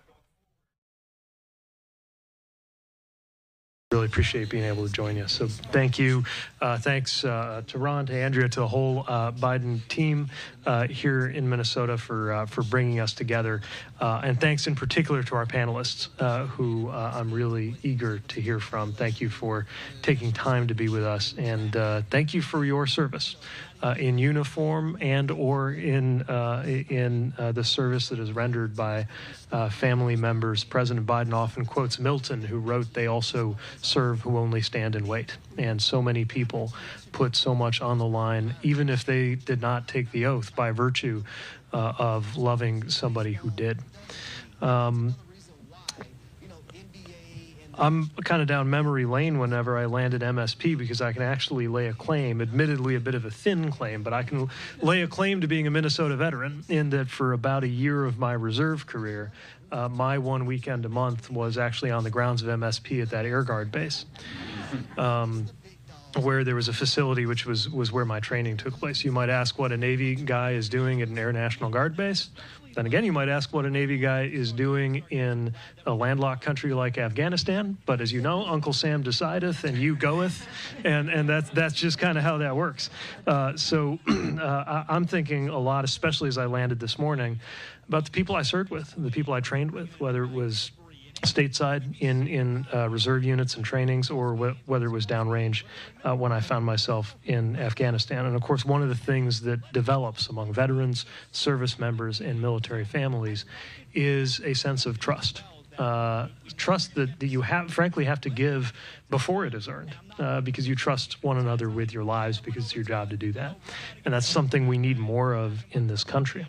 Really appreciate being able to join you. So thank you. Thanks to Ron, to Andrea, to the whole Biden team here in Minnesota for bringing us together. And thanks in particular to our panelists who I'm really eager to hear from. Thank you for taking time to be with us. And thank you for your service in uniform and or in the service that is rendered by family members. President Biden often quotes Milton, who wrote, "They also serve who only stand and wait." And so many people put so much on the line, even if they did not take the oath, by virtue of loving somebody who did. I'm kind of down memory lane whenever I landed MSP, because I can actually lay a claim, admittedly a bit of a thin claim, but I can lay a claim to being a Minnesota veteran, in that for about a year of my reserve career, my one weekend a month was actually on the grounds of MSP at that Air Guard base, where there was a facility which was where my training took place. You might ask what a Navy guy is doing at an Air National Guard base. Then again, you might ask what a Navy guy is doing in a landlocked country like Afghanistan. But as you know, Uncle Sam decideth and you goeth, and that's just kind of how that works. So I'm thinking a lot, especially as I landed this morning, about the people I served with, the people I trained with, whether it was stateside in reserve units and trainings, or whether it was downrange when I found myself in Afghanistan. And of course, one of the things that develops among veterans, service members, and military families is a sense of trust. Trust that you frankly have to give before it is earned, because you trust one another with your lives, because it's your job to do that. And that's something we need more of in this country.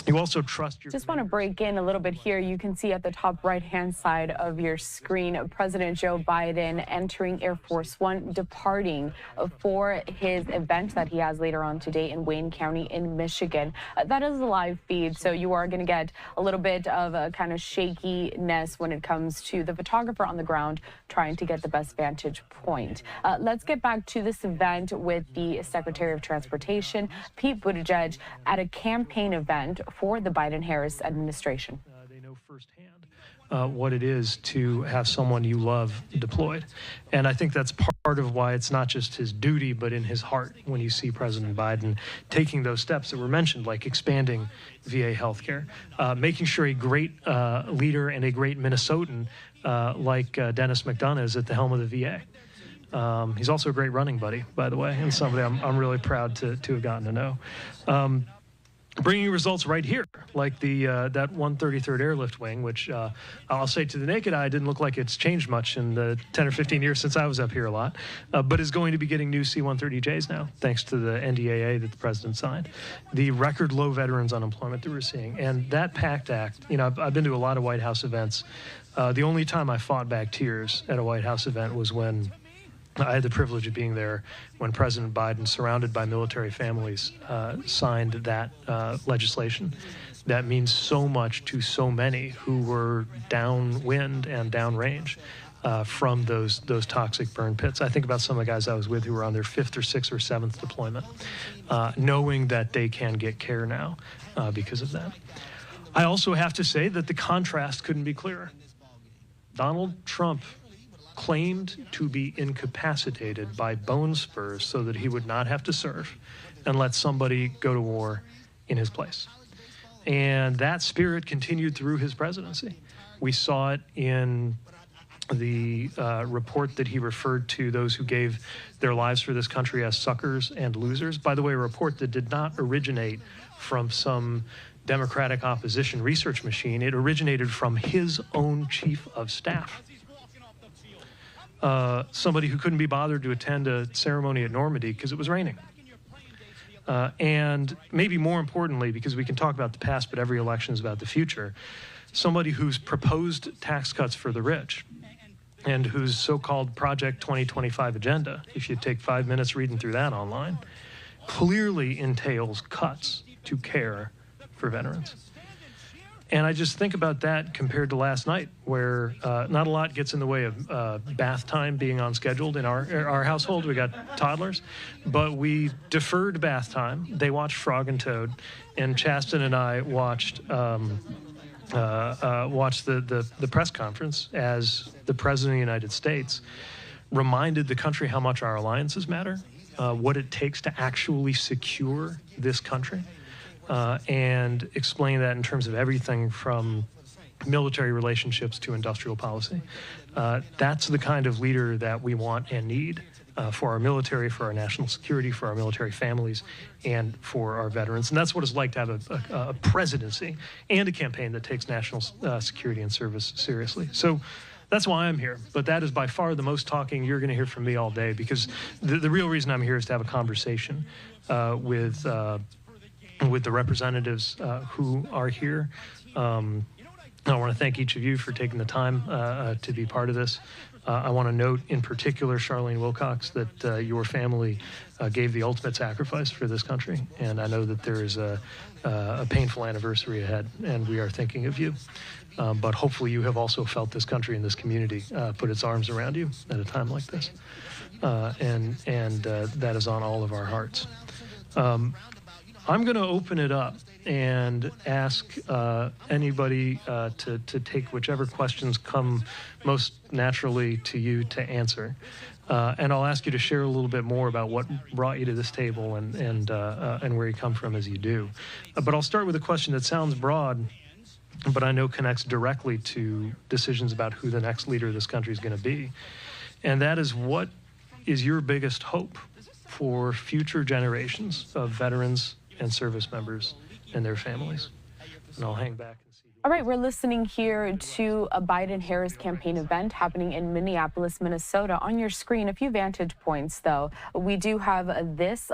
You also trust your... Just want to break in a little bit here. You can see at the top right-hand side of your screen, President Joe Biden entering Air Force One, departing for his event that he has later on today in Wayne County in Michigan. That is a live feed, so you are going to get a little bit of a kind of shakiness when it comes to the photographer on the ground trying to get the best vantage point. Let's get back to this event with the Secretary of Transportation, Pete Buttigieg, at a campaign event for the Biden-Harris administration. They know firsthand what it is to have someone you love deployed. And I think that's part of why it's not just his duty, but in his heart, when you see President Biden taking those steps that were mentioned, like expanding VA healthcare, making sure a great leader and a great Minnesotan like Dennis McDonough is at the helm of the VA. He's also a great running buddy, by the way, and somebody I'm really proud to have gotten to know. Bringing results right here, like the that 133rd Airlift Wing, which I'll say to the naked eye didn't look like it's changed much in the 10 or 15 years since I was up here a lot, but is going to be getting new C-130Js now, thanks to the NDAA that the president signed. The record low veterans unemployment that we're seeing, and that PACT Act, you know, I've been to a lot of White House events. The only time I fought back tears at a White House event was when I had the privilege of being there when President Biden, surrounded by military families, signed that legislation. That means so much to so many who were downwind and downrange from those toxic burn pits. I think about some of the guys I was with who were on their 5th or 6th or 7th deployment, knowing that they can get care now because of that. I also have to say that the contrast couldn't be clearer. Donald Trump claimed to be incapacitated by bone spurs so that he would not have to serve and let somebody go to war in his place. And that spirit continued through his presidency. We saw it in the report that he referred to those who gave their lives for this country as suckers and losers. By the way, a report that did not originate from some Democratic opposition research machine. It originated from his own chief of staff. Somebody who couldn't be bothered to attend a ceremony at Normandy because it was raining. And maybe more importantly, because we can talk about the past, but every election is about the future, somebody who's proposed tax cuts for the rich and whose so-called Project 2025 agenda, if you take 5 minutes reading through that online, clearly entails cuts to care for veterans. And I just think about that compared to last night, where not a lot gets in the way of bath time being on schedule in our household. We got toddlers, but we deferred bath time. They watched Frog and Toad, and Chasten and I watched the press conference as the President of the United States reminded the country how much our alliances matter, what it takes to actually secure this country. And explain that in terms of everything from military relationships to industrial policy. That's the kind of leader that we want and need for our military, for our national security, for our military families, and for our veterans. And that's what it's like to have a presidency and a campaign that takes national security and service seriously. So that's why I'm here. But that is by far the most talking you're going to hear from me all day, because the real reason I'm here is to have a conversation with the representatives who are here. I want to thank each of you for taking the time to be part of this. I want to note in particular, Charlene Wilcox, that your family gave the ultimate sacrifice for this country. And I know that there is a painful anniversary ahead, and we are thinking of you. But hopefully you have also felt this country and this community put its arms around you at a time like this. And that is on all of our hearts. I'm going to open it up and ask anybody to take whichever questions come most naturally to you to answer. And I'll ask you to share a little bit more about what brought you to this table and where you come from as you do. But I'll start with a question that sounds broad, but I know connects directly to decisions about who the next leader of this country is going to be. And that is, what is your biggest hope for future generations of veterans and service members and their families? And I'll hang back and see. All right, we're listening here to a Biden-Harris campaign event happening in Minneapolis, Minnesota. On your screen, a few vantage points, though. We do have a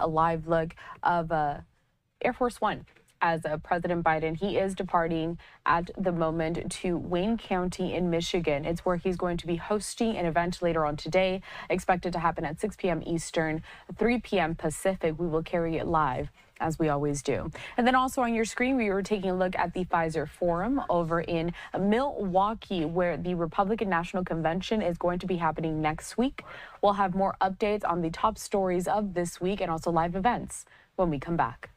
live look of Air Force One. As President Biden, he is departing at the moment to Wayne County in Michigan. It's where he's going to be hosting an event later on today, expected to happen at 6 p.m. Eastern, 3 p.m. Pacific. We will carry it live, as we always do. And then also on your screen, we were taking a look at the Pfizer Forum over in Milwaukee, where the Republican National Convention is going to be happening next week. We'll have more updates on the top stories of this week and also live events when we come back.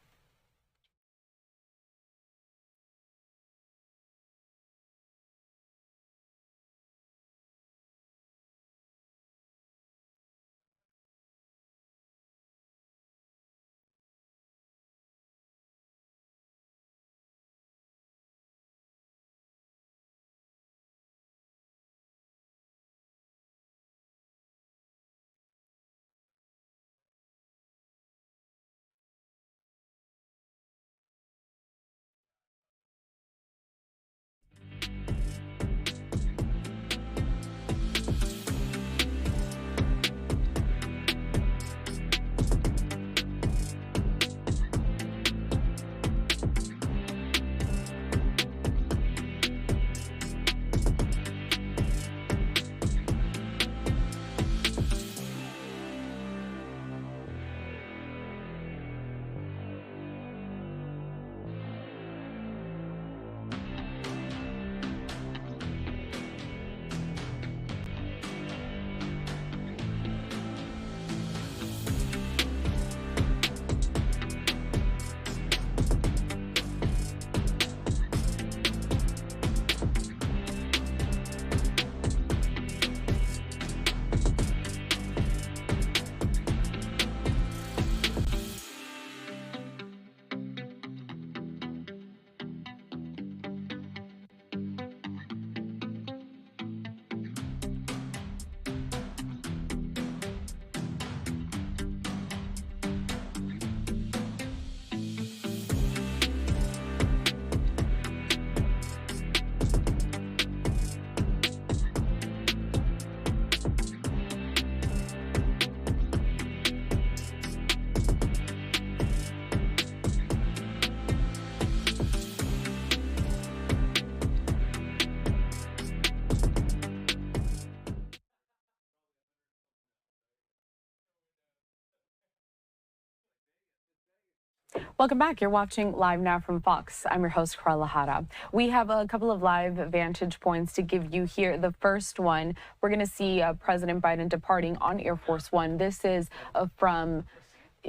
Welcome back. You're watching Live Now from Fox. I'm your host, Carla Hara. We have a couple of live vantage points to give you here. The first one, we're going to see President Biden departing on Air Force One. This is from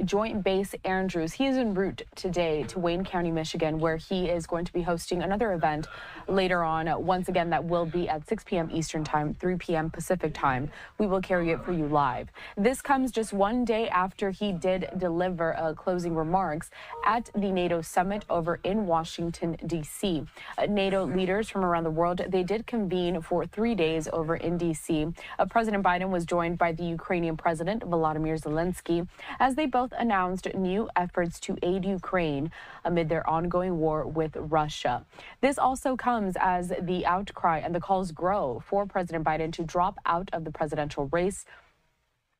Joint Base Andrews. He is en route today to Wayne County, Michigan, where he is going to be hosting another event later on. Once again, that will be at 6 p.m. Eastern Time, 3 p.m. Pacific Time. We will carry it for you live. This comes just one day after he did deliver closing remarks at the NATO summit over in Washington, D.C. NATO leaders from around the world, they did convene for 3 days over in D.C. President Biden was joined by the Ukrainian President Volodymyr Zelensky as they both announced new efforts to aid Ukraine amid their ongoing war with Russia. This also comes as the outcry and the calls grow for President Biden to drop out of the presidential race.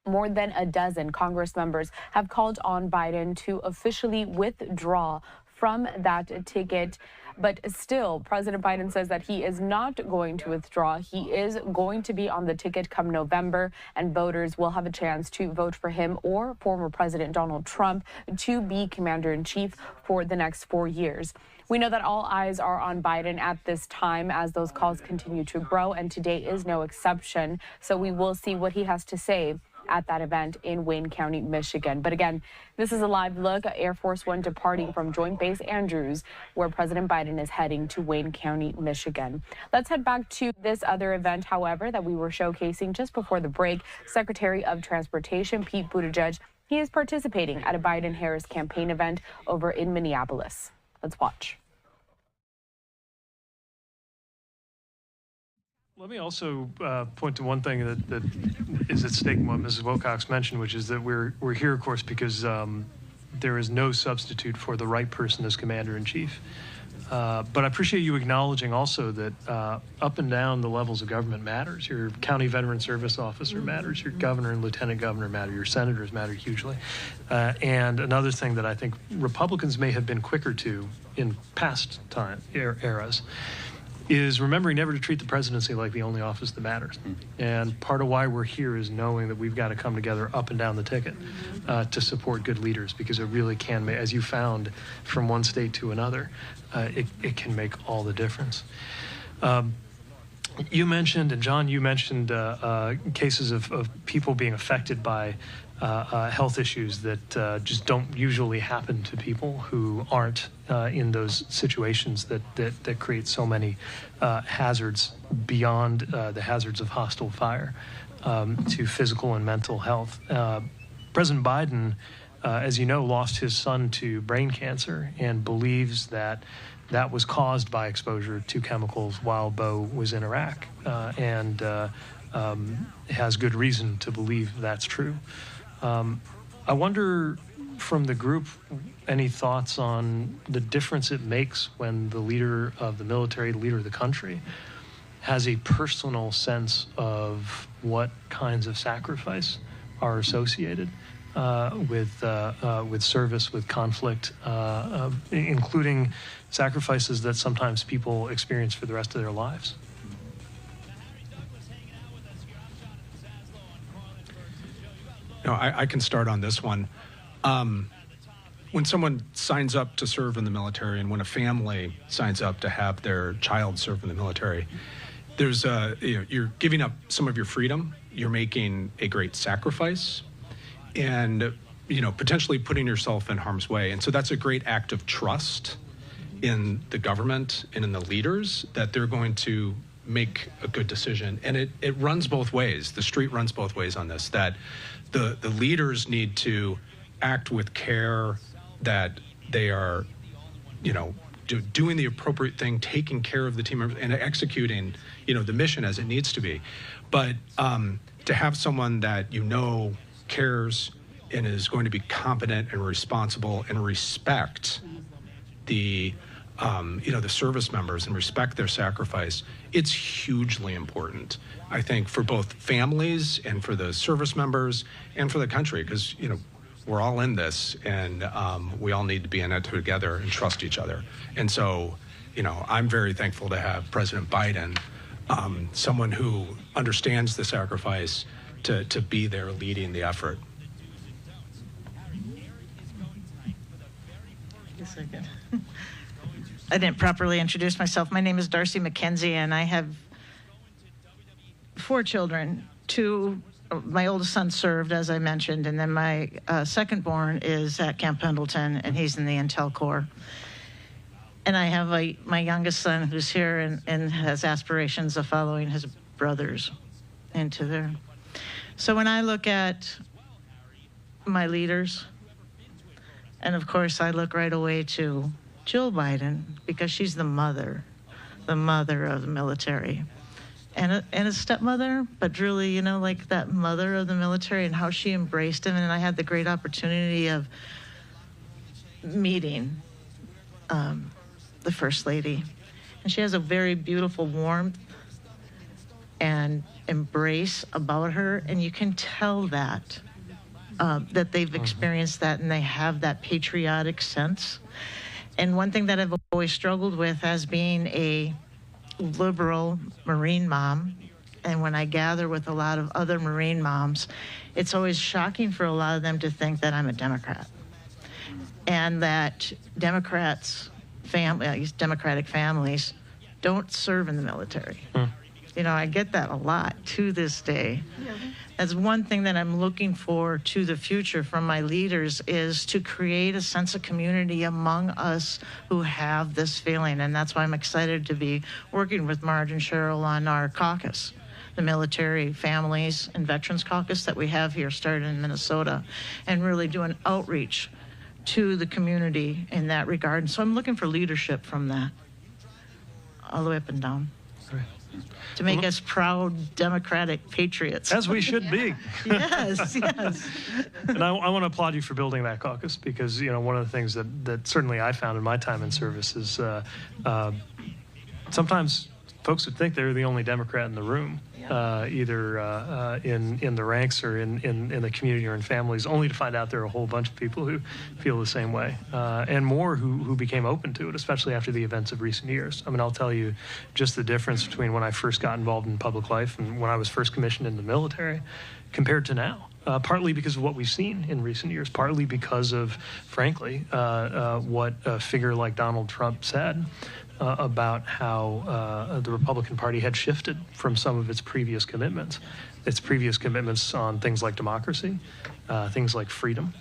More than a dozen Congress members have called on Biden to officially withdraw from that ticket. But still, President Biden says that he is not going to withdraw. He is going to be on the ticket come November, and voters will have a chance to vote for him or former President Donald Trump to be commander-in-chief for the next 4 years. We know that all eyes are on Biden at this time as those calls continue to grow, and today is no exception. So we will see what he has to say at that event in Wayne County, Michigan. But again, this is a live look at Air Force One departing from Joint Base Andrews, where President Biden is heading to Wayne County, Michigan. Let's head back to this other event, however, that we were showcasing just before the break. Secretary of Transportation Pete Buttigieg, he is participating at a Biden-Harris campaign event over in Minneapolis. Let's watch. Let me also point to one thing that is at stake in what Mrs. Wilcox mentioned, which is that we're here, of course, because there is no substitute for the right person as commander-in-chief. But I appreciate you acknowledging also that up and down the levels of government matters. Your county veteran service officer matters. Your governor and lieutenant governor matter. Your senators matter hugely. And another thing that I think Republicans may have been quicker to in past eras is remembering never to treat the presidency like the only office that matters. And part of why we're here is knowing that we've got to come together up and down the ticket to support good leaders, because it really can make, as you found from one state to another, it can make all the difference. You mentioned, and John, you mentioned cases of people being affected by health issues that just don't usually happen to people who aren't in those situations that create so many hazards beyond the hazards of hostile fire to physical and mental health. President Biden, as you know, lost his son to brain cancer and believes that that was caused by exposure to chemicals while Beau was in Iraq, and has good reason to believe that's true. I wonder, from the group, any thoughts on the difference it makes when the leader of the military, the leader of the country, has a personal sense of what kinds of sacrifice are associated with service, with conflict, including sacrifices that sometimes people experience for the rest of their lives. No, I can start on this one. When someone signs up to serve in the military, and when a family signs up to have their child serve in the military, there's you're giving up some of your freedom. You're making a great sacrifice, and potentially putting yourself in harm's way. And so that's a great act of trust in the government and in the leaders that they're going to make a good decision. And it runs both ways. The street runs both ways on this, that the leaders need to act with care, that they are, doing the appropriate thing, taking care of the team members and executing, the mission as it needs to be. But to have someone that cares and is going to be competent and responsible and respect the service members and respect their sacrifice, it's hugely important, I think, for both families and for the service members and for the country, because, we're all in this, and we all need to be in it together and trust each other. And so, I'm very thankful to have President Biden, someone who understands the sacrifice, to be there leading the effort. second. I didn't properly introduce myself. My name is Darcy McKenzie, and I have 4 children. 2, my oldest son served, as I mentioned, and then my second born is at Camp Pendleton, and he's in the Intel Corps. And I have my youngest son who's here and has aspirations of following his brothers into there. So when I look at my leaders, and of course I look right away to Jill Biden, because she's the mother of the military. And a stepmother, but really, you know, like that mother of the military and how she embraced him. And I had the great opportunity of meeting the First Lady. And she has a very beautiful warmth and embrace about her. And you can tell that, that they've experienced that and they have that patriotic sense. And one thing that I've always struggled with as being a liberal Marine mom, and when I gather with a lot of other Marine moms, it's always shocking for a lot of them to think that I'm a Democrat, and that Democratic families don't serve in the military. You know, I get that a lot to this day. That's one thing that I'm looking for to the future from my leaders, is to create a sense of community among us who have this feeling. And that's why I'm excited to be working with Marge and Cheryl on our caucus, the Military Families and Veterans Caucus that we have here, started in Minnesota, and really do an outreach to the community in that regard. And so I'm looking for leadership from that, all the way up and down. Right. To make us proud Democratic patriots. As we should be. Yes, yes. And I want to applaud you for building that caucus, because, you know, one of the things that certainly I found in my time in service is sometimes folks would think they're the only Democrat in the room, either in the ranks or in the community or in families, only to find out there are a whole bunch of people who feel the same way, and more who became open to it, especially after the events of recent years. I mean, I'll tell you just the difference between when I first got involved in public life and when I was first commissioned in the military compared to now. Partly because of what we've seen in recent years, partly because of, frankly, what a figure like Donald Trump said about how the Republican Party had shifted from some of its previous commitments on things like democracy, things like freedom,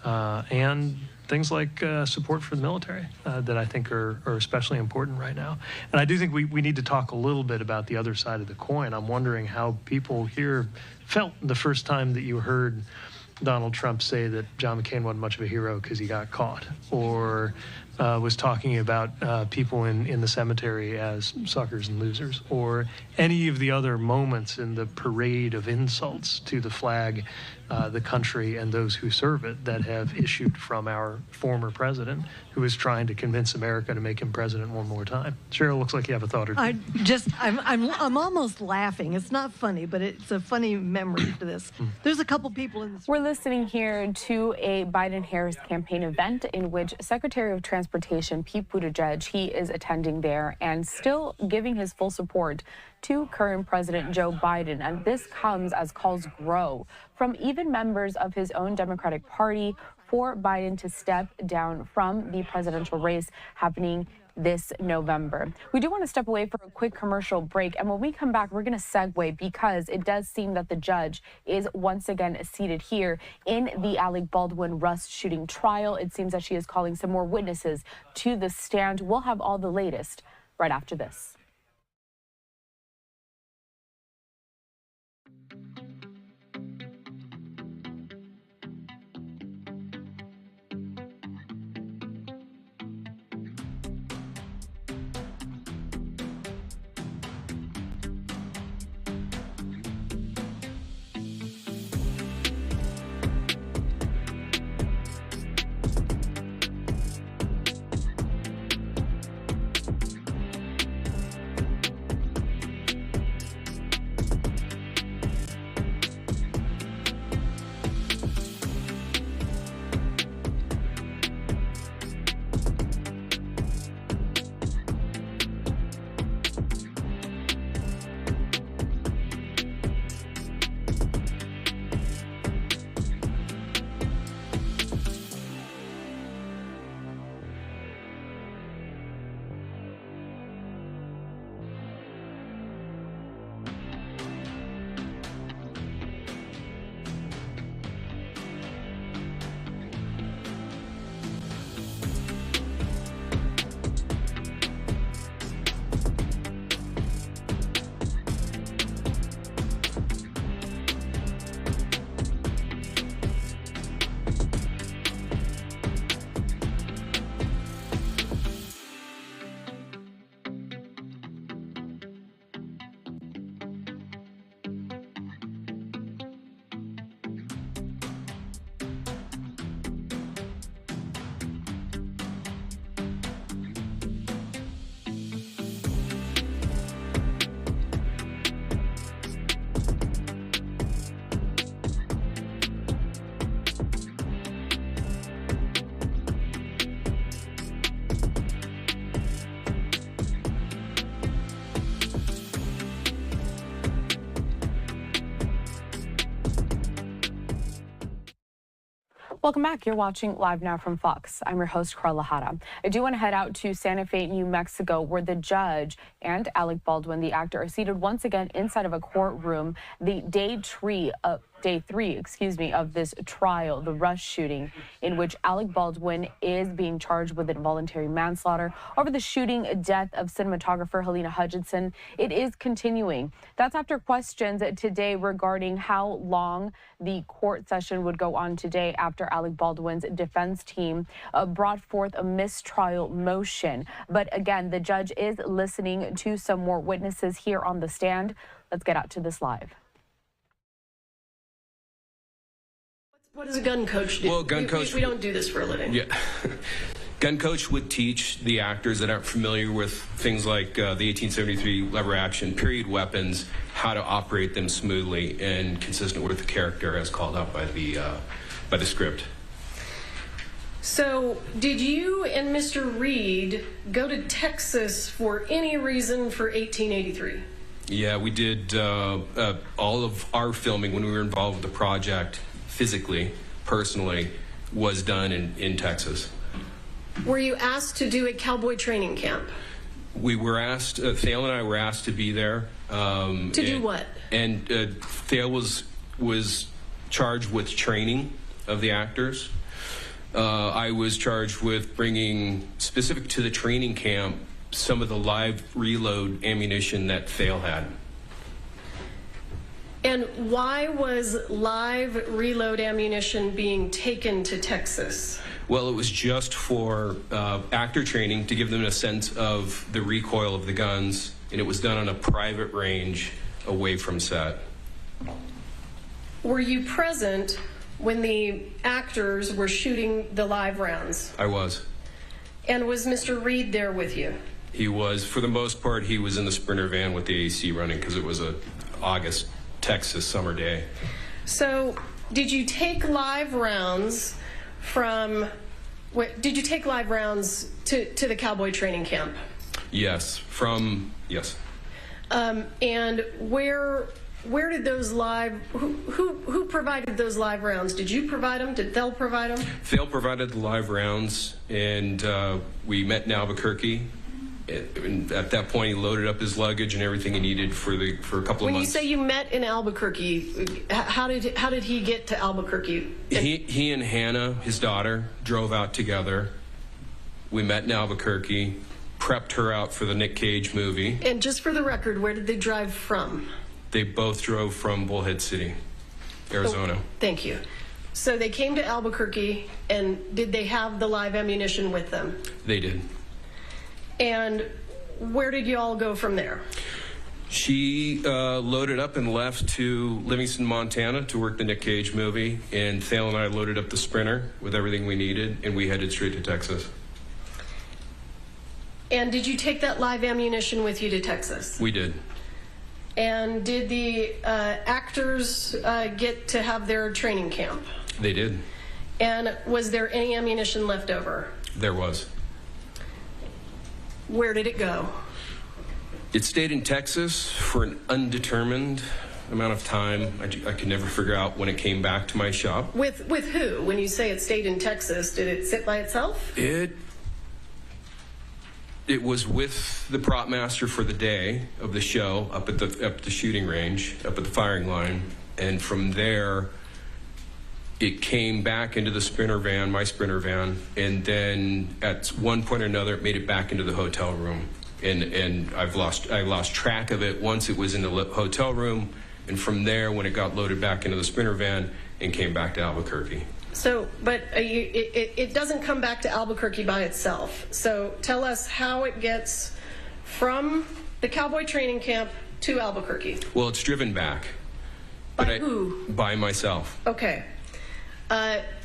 and things like support for the military that I think are especially important right now. And I do think we need to talk a little bit about the other side of the coin. I'm wondering how people here felt the first time that you heard Donald Trump say that John McCain wasn't much of a hero because he got caught, or was talking about people in the cemetery as suckers and losers, or any of the other moments in the parade of insults to the flag, the country, and those who serve it that have issued from our former president, who is trying to convince America to make him president one more time. Cheryl, looks like you have a thought or two. I'm almost laughing. It's not funny, but it's a funny memory to this. There's a couple people in this. We're listening here to a Biden-Harris campaign event in which Secretary of Transportation Pete Buttigieg, he is attending there and still giving his full support to current President Joe Biden. And this comes as calls grow from even members of his own Democratic Party for Biden to step down from the presidential race happening this November. We do want to step away for a quick commercial break, and when we come back, we're going to segue, because it does seem that the judge is once again seated here in the Alec Baldwin Rust shooting trial. It seems that she is calling some more witnesses to the stand. We'll have all the latest right after this. Welcome back. You're watching Live Now from Fox. I'm your host, Carla Hara. I do want to head out to Santa Fe, New Mexico, where the judge and Alec Baldwin, the actor, are seated once again inside of a courtroom. The day three of this trial, the Rush shooting, in which Alec Baldwin is being charged with involuntary manslaughter over the shooting death of cinematographer Helena Hutchinson. It is continuing. That's after questions today regarding how long the court session would go on today after Alec Baldwin's defense team brought forth a mistrial motion. But again, the judge is listening to some more witnesses here on the stand. Let's get out to this live. What does a gun coach do? Well, gun coach, we don't do this for a living. Yeah. Gun coach would teach the actors that aren't familiar with things like the 1873 lever action period weapons how to operate them smoothly and consistent with the character as called out by the script. So, did you and Mr. Reed go to Texas for any reason for 1883? Yeah, we did all of our filming when we were involved with the project physically, personally, was done in Texas. Were you asked to do a cowboy training camp? We were asked, Thale and I were asked to be there. To do what? And Thale was charged with training of the actors. I was charged with bringing, specific to the training camp, some of the live reload ammunition that Thale had. And why was live reload ammunition being taken to Texas? Well, it was just for actor training to give them a sense of the recoil of the guns, and it was done on a private range away from set. Were you present when the actors were shooting the live rounds? I was. And was Mr. Reed there with you? He was. For the most part, he was in the Sprinter van with the AC running because it was a August Texas summer day. So, did you take live rounds to the cowboy training camp? Yes, yes. And where did those who provided those live rounds? Did you provide them? Did Thale provide them? Thale provided the live rounds, and we met in Albuquerque. And at that point, he loaded up his luggage and everything he needed for a couple of months. When you say you met in Albuquerque, how did he get to Albuquerque? He and Hannah, his daughter, drove out together. We met in Albuquerque, prepped her out for the Nick Cage movie. And just for the record, where did they drive from? They both drove from Bullhead City, Arizona. Oh, thank you. So they came to Albuquerque, and did they have the live ammunition with them? They did. And where did you all go from there? She loaded up and left to Livingston, Montana to work the Nick Cage movie, and Thale and I loaded up the Sprinter with everything we needed, and we headed straight to Texas. And did you take that live ammunition with you to Texas? We did. And did the actors get to have their training camp? They did. And was there any ammunition left over? There was. Where did it go? It stayed in Texas for an undetermined amount of time. I could never figure out when it came back to my shop. With who? When you say it stayed in Texas, did it sit by itself? It was with the prop master for the day of the show up at the shooting range, up at the firing line, and from there it came back into the Sprinter van, my Sprinter van, and then at one point or another it made it back into the hotel room. And I lost track of it once it was in the hotel room, and from there when it got loaded back into the Sprinter van and came back to Albuquerque. So, but it doesn't come back to Albuquerque by itself. So tell us how it gets from the cowboy training camp to Albuquerque. Well, it's driven back. By who? By myself. Okay.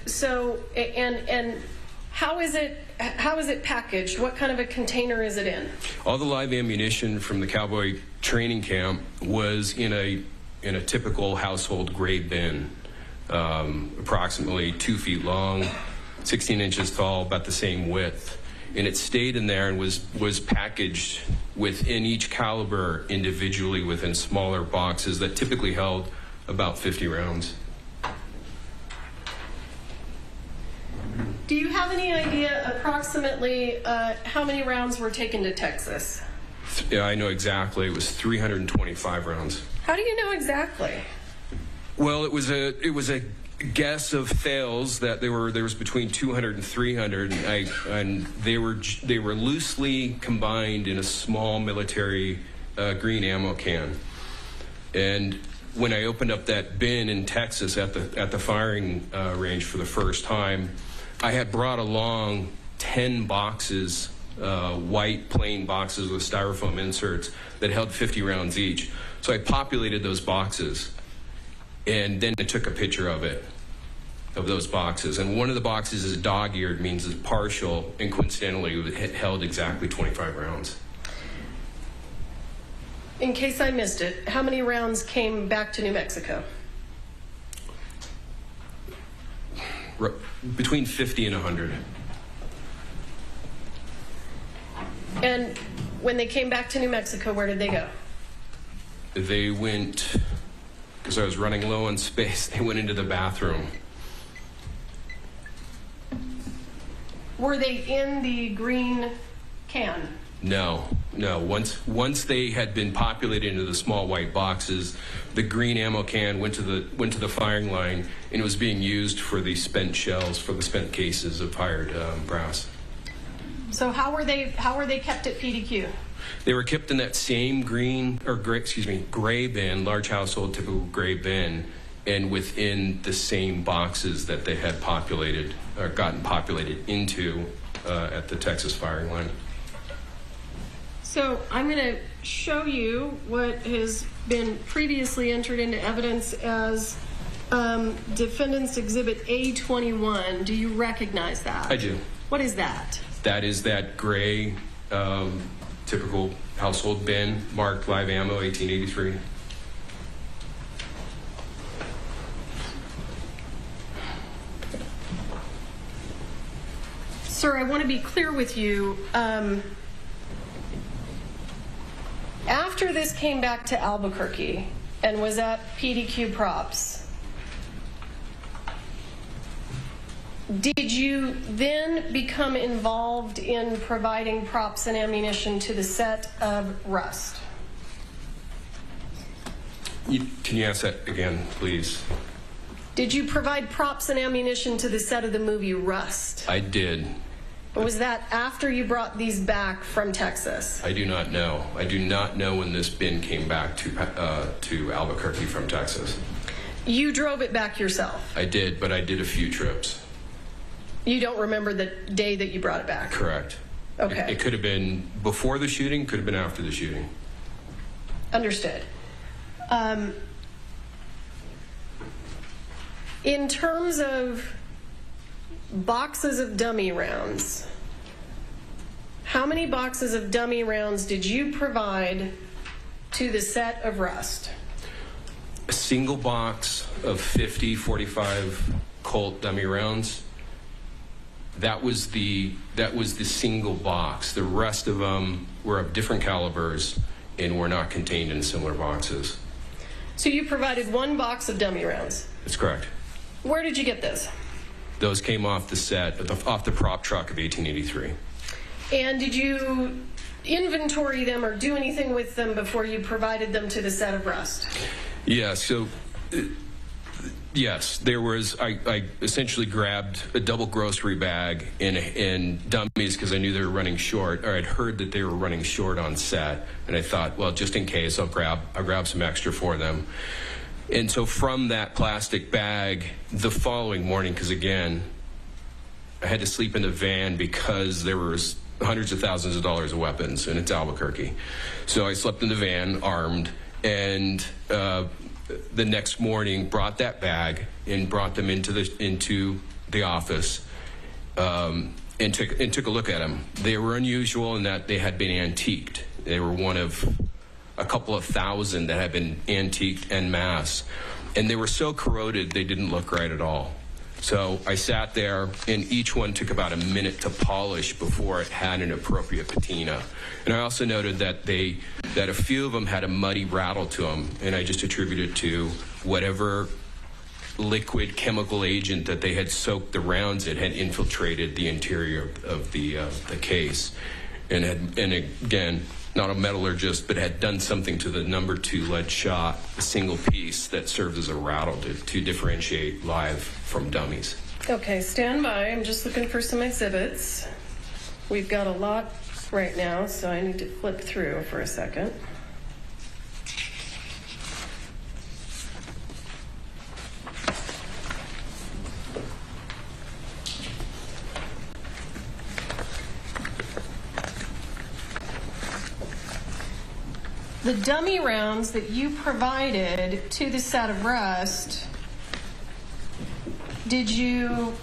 So, and how is it packaged? What kind of a container is it in? All the live ammunition from the cowboy training camp was in a typical household gray bin, approximately 2 feet long, 16 inches tall, about the same width. And it stayed in there and was packaged within each caliber individually within smaller boxes that typically held about 50 rounds. Do you have any idea approximately how many rounds were taken to Texas? Yeah, I know exactly. It was 325 rounds. How do you know exactly? Well, it was a guess of Thales that there was between 200 and 300, and they were loosely combined in a small military green ammo can. And when I opened up that bin in Texas at the firing range for the first time, I had brought along 10 boxes, white plain boxes with styrofoam inserts that held 50 rounds each. So I populated those boxes, and then I took a picture of those boxes. And one of the boxes is dog-eared, means it's partial, and coincidentally it held exactly 25 rounds. In case I missed it, how many rounds came back to New Mexico? Between 50 and 100. And when they came back to New Mexico, where did they go? They went, because I was running low on space, they went into the bathroom. Were they in the green can? No. Once they had been populated into the small white boxes, the green ammo can went to the firing line, and it was being used for the spent shells, for the spent cases of fired brass. So how were they kept at PDQ? They were kept in that same gray bin, large household typical gray bin, and within the same boxes that they had populated or gotten populated into at the Texas firing line. So I'm going to show you what has been previously entered into evidence as Defendant's Exhibit A21. Do you recognize that? I do. What is that? That is that gray typical household bin marked live ammo 1883. Sir, I want to be clear with you. After this came back to Albuquerque and was at PDQ Props, did you then become involved in providing props and ammunition to the set of Rust? Can you ask that again, please? Did you provide props and ammunition to the set of the movie Rust? I did. Was that after you brought these back from Texas? I do not know. I do not know when this bin came back to Albuquerque from Texas. You drove it back yourself? I did, but I did a few trips. You don't remember the day that you brought it back? Correct. Okay. It could have been before the shooting, could have been after the shooting. Understood. In terms of boxes of dummy rounds, how many boxes of dummy rounds did you provide to the set of Rust? A single box of 50 45 Colt dummy rounds. That was the single box. The rest of them were of different calibers and were not contained in similar boxes. So you provided one box of dummy rounds? That's correct. Where did you get this? Those came off the set, off the prop truck of 1883. And did you inventory them or do anything with them before you provided them to the set of Rust? Yeah, so yes, there was, I essentially grabbed a double grocery bag and dummies because I knew they were running short, or I'd heard that they were running short on set, and I thought, well, just in case, I'll grab some extra for them. And so from that plastic bag, the following morning, because again, I had to sleep in the van because there was hundreds of thousands of dollars of weapons, and it's Albuquerque. So I slept in the van, armed, and the next morning brought that bag and brought them into the office and took a look at them. They were unusual in that they had been antiqued. They were one of a couple of thousand that had been antiqued en masse, and they were so corroded they didn't look right at all. So I sat there, and each one took about a minute to polish before it had an appropriate patina. And I also noted that a few of them had a muddy rattle to them, and I just attributed it to whatever liquid chemical agent that they had soaked the rounds in had infiltrated the interior of the case, and again, not a metallurgist, but had done something to the number 2 lead shot, a single piece that served as a rattle to differentiate live from dummies. Okay, stand by. I'm just looking for some exhibits. We've got a lot right now, so I need to flip through for a second. The dummy rounds that you provided to the set of rust, did you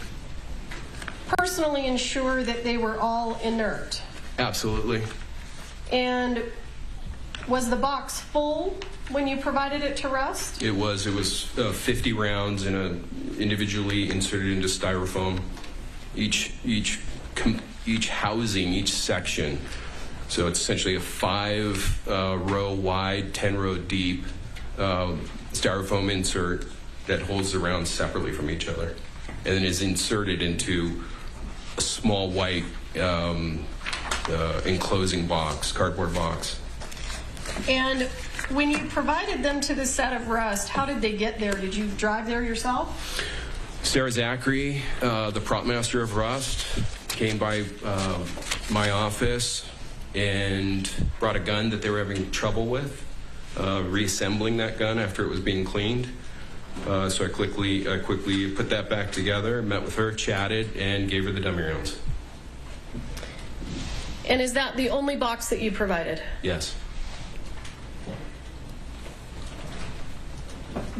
personally ensure that they were all inert? Absolutely. And was the box full when you provided it to rust? It was 50 rounds individually inserted into styrofoam, each housing, each section. So it's essentially a 5-row wide, 10-row deep styrofoam insert that holds the rounds separately from each other, and then is inserted into a small white enclosing box, cardboard box. And when you provided them to the set of rust, how did they get there? Did you drive there yourself? Sarah Zachary, the prop master of Rust, came by my office and brought a gun that they were having trouble with, reassembling that gun after it was being cleaned. So I quickly put that back together, met with her, chatted, and gave her the dummy rounds. And is that the only box that you provided? Yes.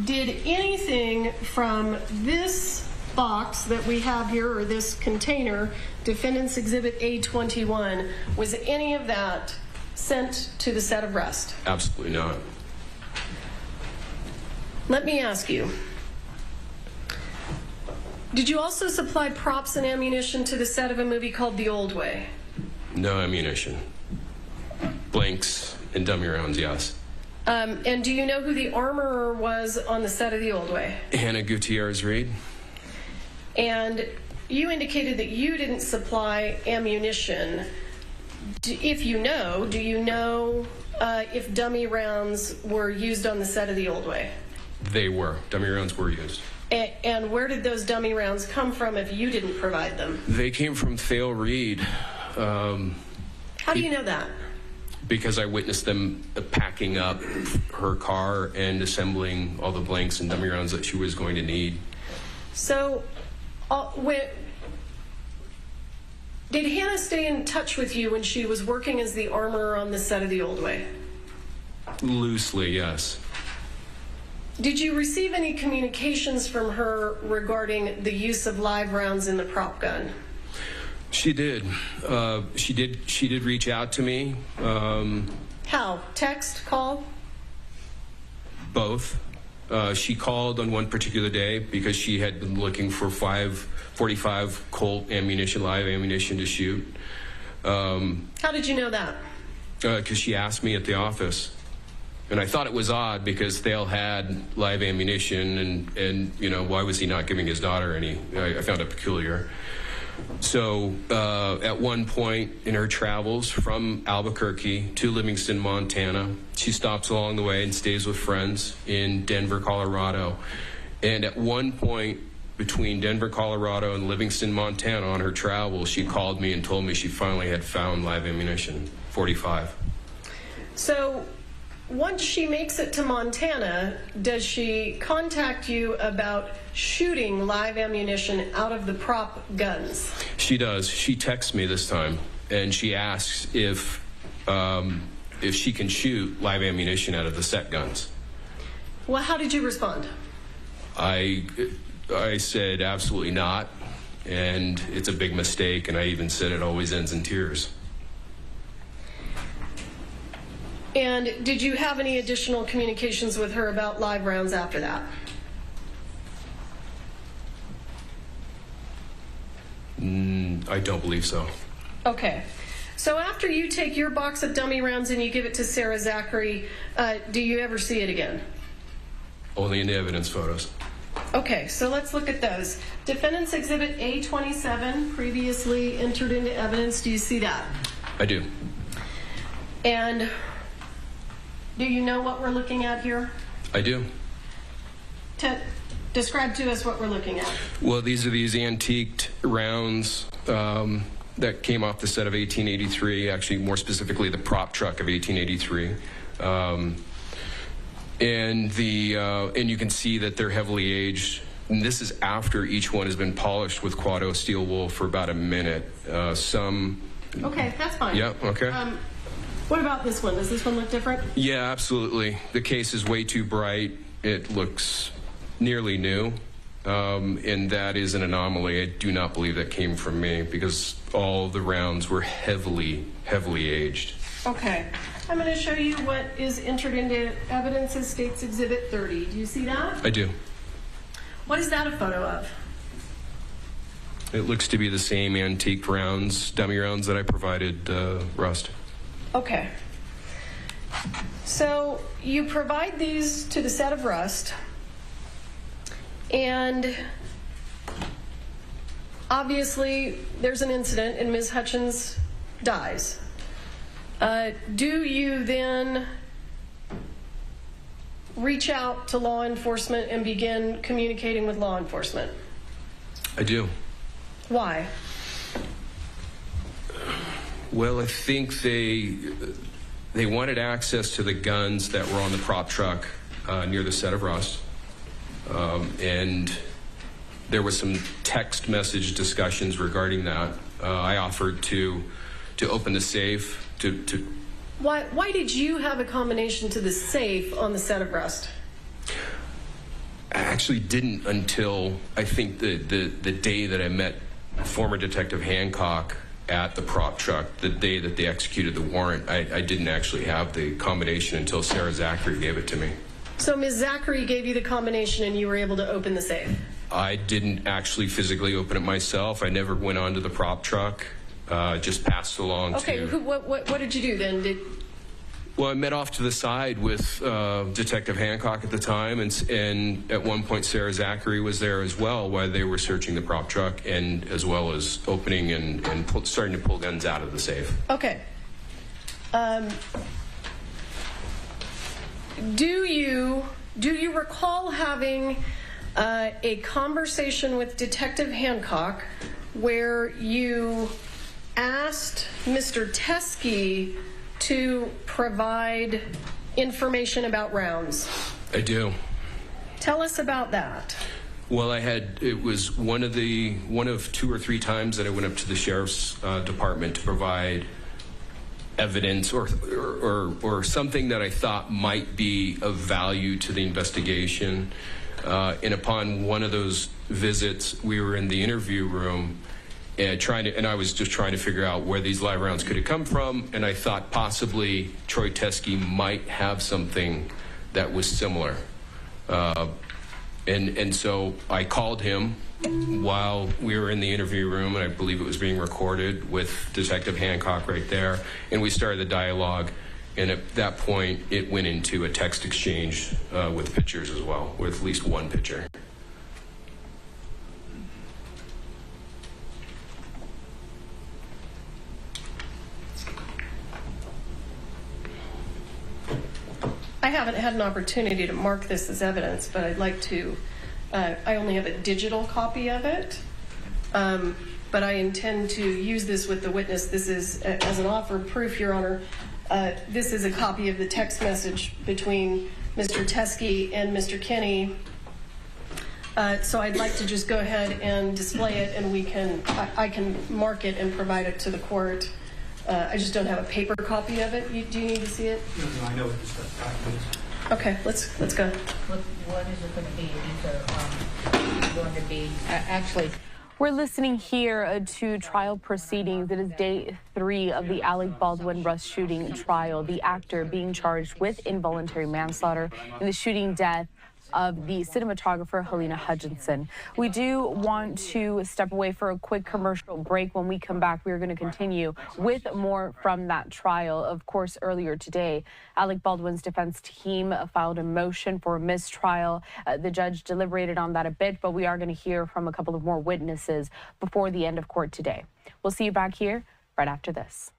Did anything from this box that we have here, or this container, Defendant's Exhibit A21, was any of that sent to the set of rust? Absolutely not. Let me ask you, did you also supply props and ammunition to the set of a movie called The Old Way? No ammunition. Blanks and dummy rounds, yes. And do you know who the armorer was on the set of The Old Way? Hannah Gutierrez-Reed. And you indicated that you didn't supply ammunition. If you know, do you know if dummy rounds were used on the set of The Old Way? They were. Dummy rounds were used. And where did those dummy rounds come from if you didn't provide them? They came from Thale Reed. How do you know that? Because I witnessed them packing up her car and assembling all the blanks and dummy rounds that she was going to need. So, did Hannah stay in touch with you when she was working as the armorer on the set of The Old Way? Loosely, yes. Did you receive any communications from her regarding the use of live rounds in the prop gun? She did. She did reach out to me. How? Text? Call? Both. She called on one particular day because she had been looking for 5.45 Colt ammunition, live ammunition to shoot. How did you know that? Because she asked me at the office. And I thought it was odd because Thale had live ammunition, and you know, why was he not giving his daughter any? I found it peculiar. So at one point in her travels from Albuquerque to Livingston, Montana, she stops along the way and stays with friends in Denver, Colorado. And at one point between Denver, Colorado and Livingston, Montana on her travels, she called me and told me she finally had found live ammunition, 45. So once she makes it to Montana, does she contact you about shooting live ammunition out of the prop guns? She does. She texts me this time, and she asks if she can shoot live ammunition out of the set guns. Well, how did you respond? I said absolutely not, and it's a big mistake, and I even said it always ends in tears. And did you have any additional communications with her about live rounds after that? I don't believe so. Okay. So after you take your box of dummy rounds and you give it to Sarah Zachary, do you ever see it again? Only in the evidence photos. Okay, so let's look at those. Defendant's Exhibit A27, previously entered into evidence. Do you see that? I do. And do you know what we're looking at here? I do. Describe to us what we're looking at. Well, these are these antiqued rounds that came off the set of 1883, actually more specifically the prop truck of 1883. And you can see that they're heavily aged. And this is after each one has been polished with Quado steel wool for about a minute. Okay, that's fine. Yeah, okay. What about this one? Does this one look different? Yeah, absolutely. The case is way too bright. It looks nearly new. And that is an anomaly. I do not believe that came from me because all the rounds were heavily aged. Okay. I'm going to show you what is entered into evidence as State's Exhibit 30. Do you see that? I do. What is that a photo of? It looks to be the same antique rounds, dummy rounds that I provided Rust. Okay. So you provide these to the set of Rust, and obviously there's an incident and Ms. Hutchins dies. Do you then reach out to law enforcement and begin communicating with law enforcement? I do. Why? Well, I think they wanted access to the guns that were on the prop truck near the set of Rust. And there was some text message discussions regarding that. I offered to open the safe to Why did you have a combination to the safe on the set of Rust? I actually didn't until I think the day that I met former Detective Hancock at the prop truck, the day that they executed the warrant. I didn't actually have the combination until Sarah Zachary gave it to me. So Ms. Zachary gave you the combination and you were able to open the safe? I didn't actually physically open it myself. I never went onto the prop truck. Just passed along to... What did you do then? Well, I met off to the side with Detective Hancock at the time, and at one point Sarah Zachary was there as well while they were searching the prop truck, and as well as opening and starting to pull guns out of the safe. Okay. Do you recall having a conversation with Detective Hancock where you asked Mr. Teskey to provide information about rounds? I do. Tell us about that. Well, it was one of 2 or 3 times that I went up to the sheriff's department to provide evidence or something that I thought might be of value to the investigation. And upon one of those visits, we were in the interview room and I was just trying to figure out where these live rounds could have come from, and I thought possibly Troy Teskey might have something that was similar. And so I called him while we were in the interview room, and I believe it was being recorded with Detective Hancock right there, and we started the dialogue, and at that point it went into a text exchange with pictures as well, with at least one picture. I haven't had an opportunity to mark this as evidence, but I'd like to. I only have a digital copy of it, but I intend to use this with the witness. This is, as an offer of proof, Your Honor, this is a copy of the text message between Mr. Teskey and Mr. Kinney. So I'd like to just go ahead and display it, and I can mark it and provide it to the court. I just don't have a paper copy of it. Do you need to see it? No, I know what this document is. Okay, let's go. What is it going to be? These are going to be actually. We're listening here to trial proceedings. It is day 3 of the Alec Baldwin Rust shooting trial. The actor being charged with involuntary manslaughter in the shooting death of the cinematographer Helena Hutchinson. We do want to step away for a quick commercial break. When we come back, we are going to continue with more from that trial. Of course, earlier today, Alec Baldwin's defense team filed a motion for a mistrial. The judge deliberated on that a bit, but we are going to hear from a couple of more witnesses before the end of court today. We'll see you back here right after this.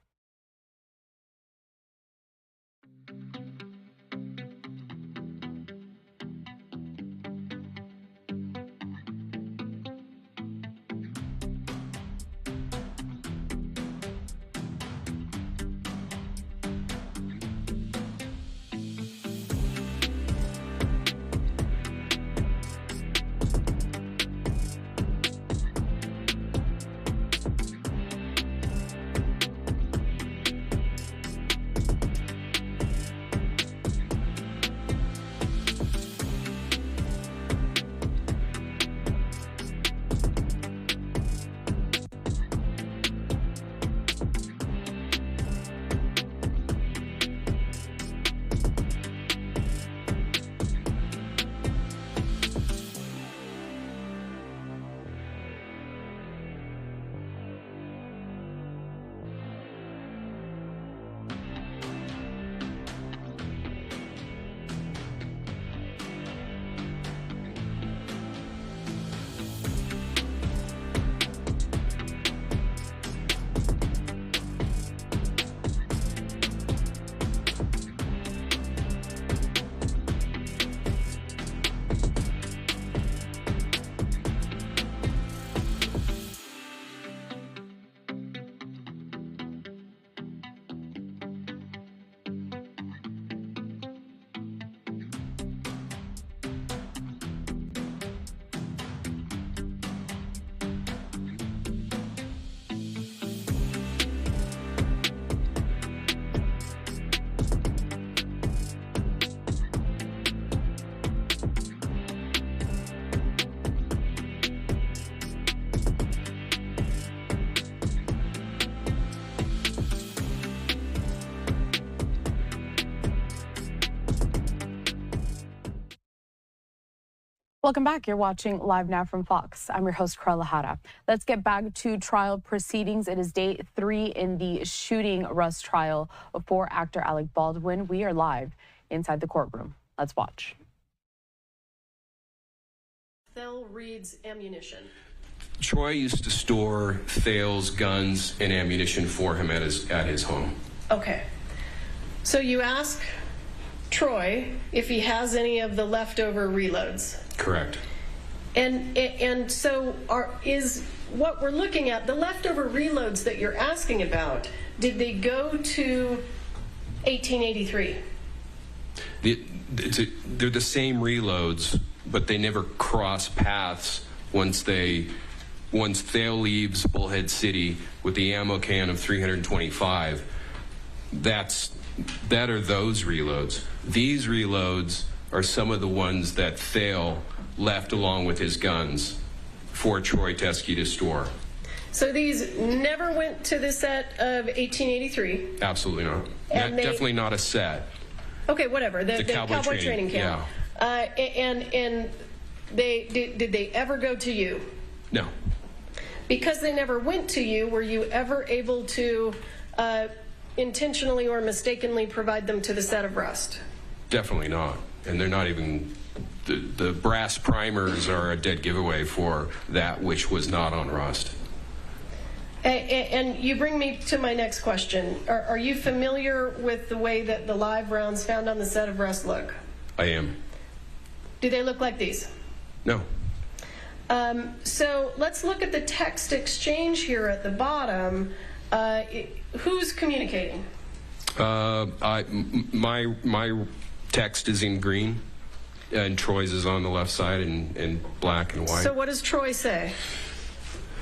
Welcome back. You're watching Live Now from Fox. I'm your host, Carla Hara. Let's get back to trial proceedings. It is day 3 in the shooting arrest trial for actor Alec Baldwin. We are live inside the courtroom. Let's watch. Thel reads ammunition. Troy used to store Thale's guns and ammunition for him at his home. Okay. So you ask Troy if he has any of the leftover reloads. Correct. And so is what we're looking at, the leftover reloads that you're asking about, did they go to 1883? They're the same reloads, but they never cross paths once Thale leaves Bullhead City with the ammo can of 325. That are those reloads. These reloads are some of the ones that Thale left along with his guns for Troy Teske to store. So these never went to the set of 1883? Absolutely not. Definitely not a set. Okay, whatever. The cowboy training camp. Yeah. And did they ever go to you? No. Because they never went to you, were you ever able to intentionally or mistakenly provide them to the set of Rust? Definitely not. And they're not even, the brass primers are a dead giveaway for that which was not on Rust. And you bring me to my next question. Are you familiar with the way that the live rounds found on the set of Rust look? I am. Do they look like these? No. So let's look at the text exchange here at the bottom. Who's communicating? My text is in green, and Troy's is on the left side in black and white. So what does Troy say?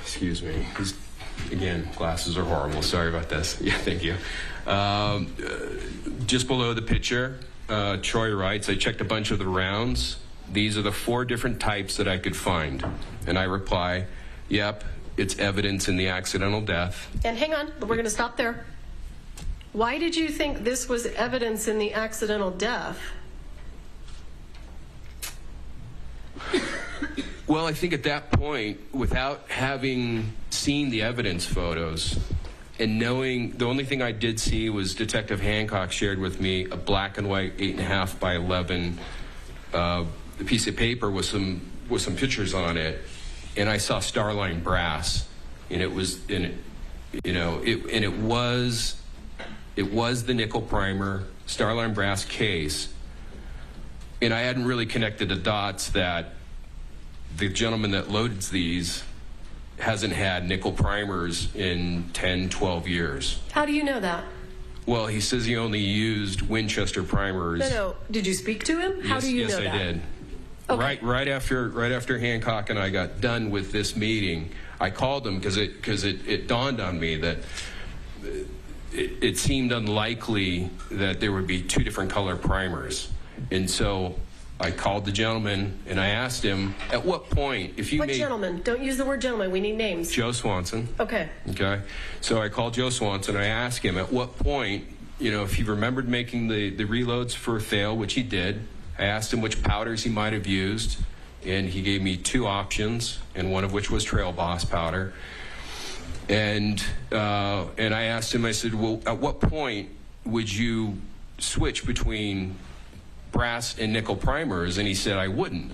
Excuse me. Again, glasses are horrible. Sorry about this. Yeah, thank you. Just below the picture, Troy writes, I checked a bunch of the rounds. These are the 4 different types that I could find. And I reply, yep, it's evidence in the accidental death. And hang on, we're going to stop there. Why did you think this was evidence in the accidental death? Well, I think at that point, without having seen the evidence photos and knowing, the only thing I did see was Detective Hancock shared with me a black and white 8.5 by 11 piece of paper with some pictures on it, and I saw Starline brass, and it was it was the nickel primer Starline brass case, and I hadn't really connected the dots that the gentleman that loads these hasn't had nickel primers in 10, 12 years. How do you know that? Well, he says he only used Winchester primers. No. Did you speak to him? How do you know that? Yes, I did. Okay. Right after Hancock and I got done with this meeting, I called him because it dawned on me that it seemed unlikely that there would be two different color primers, and so I called the gentleman and I asked him, at what point, if you What gentleman? Don't use the word gentleman. We need names. Joe Swanson. Okay. Okay. So I called Joe Swanson. I asked him at what point, if he remembered making the reloads for Thale, which he did. I asked him which powders he might have used, and he gave me two options, and one of which was Trail Boss powder. And I asked him, I said, well, at what point would you switch between brass and nickel primers? And he said, I wouldn't.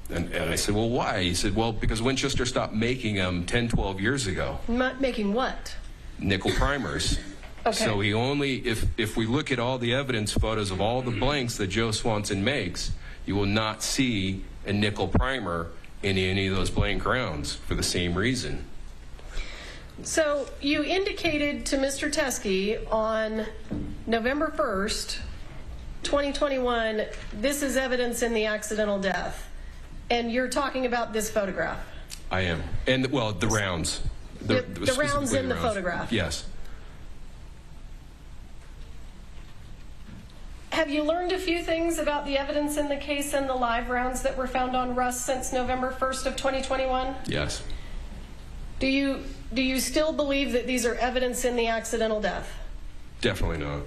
And I said, well, why? He said, well, because Winchester stopped making them 10, 12 years ago. Not making what? Nickel primers. Okay. So he only, if we look at all the evidence photos of all the blanks that Joe Swanson makes, you will not see a nickel primer in any of those blank rounds for the same reason. So you indicated to Mr. Teskey on November 1st, 2021, this is evidence in the accidental death. And you're talking about this photograph. I am. And, well, the rounds. The rounds in the photograph. Yes. Have you learned a few things about the evidence in the case and the live rounds that were found on Russ since November 1st of 2021? Yes. Do you still believe that these are evidence in the accidental death? Definitely not.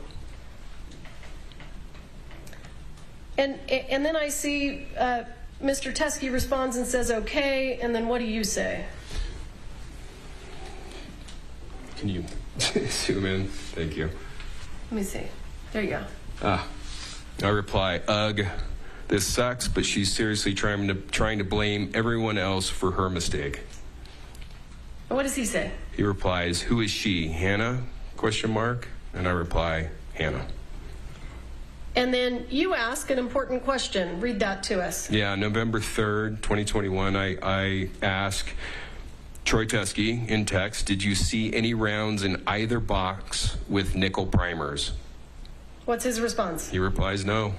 And then I see Mr. Teskey responds and says, okay, and then what do you say? Can you zoom in? Thank you. Let me see. There you go. I reply, ugh, this sucks, but she's seriously trying to blame everyone else for her mistake. What does he say? He replies, who is she? Hannah? ? And I reply, Hannah. And then you ask an important question. Read that to us. Yeah, November 3rd, 2021, I ask Troy Teskey in text, did you see any rounds in either box with nickel primers? What's his response? He replies, no.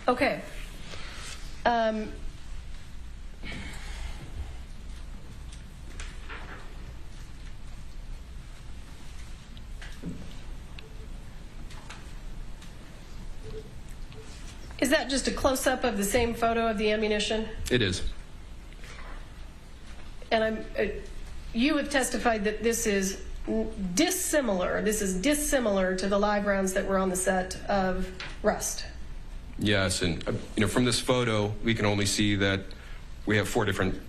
Okay. Is that just a close-up of the same photo of the ammunition? It is. And you have testified that this is dissimilar. This is dissimilar to the live rounds that were on the set of Rust. Yes, and from this photo, we can only see that we have 4 different,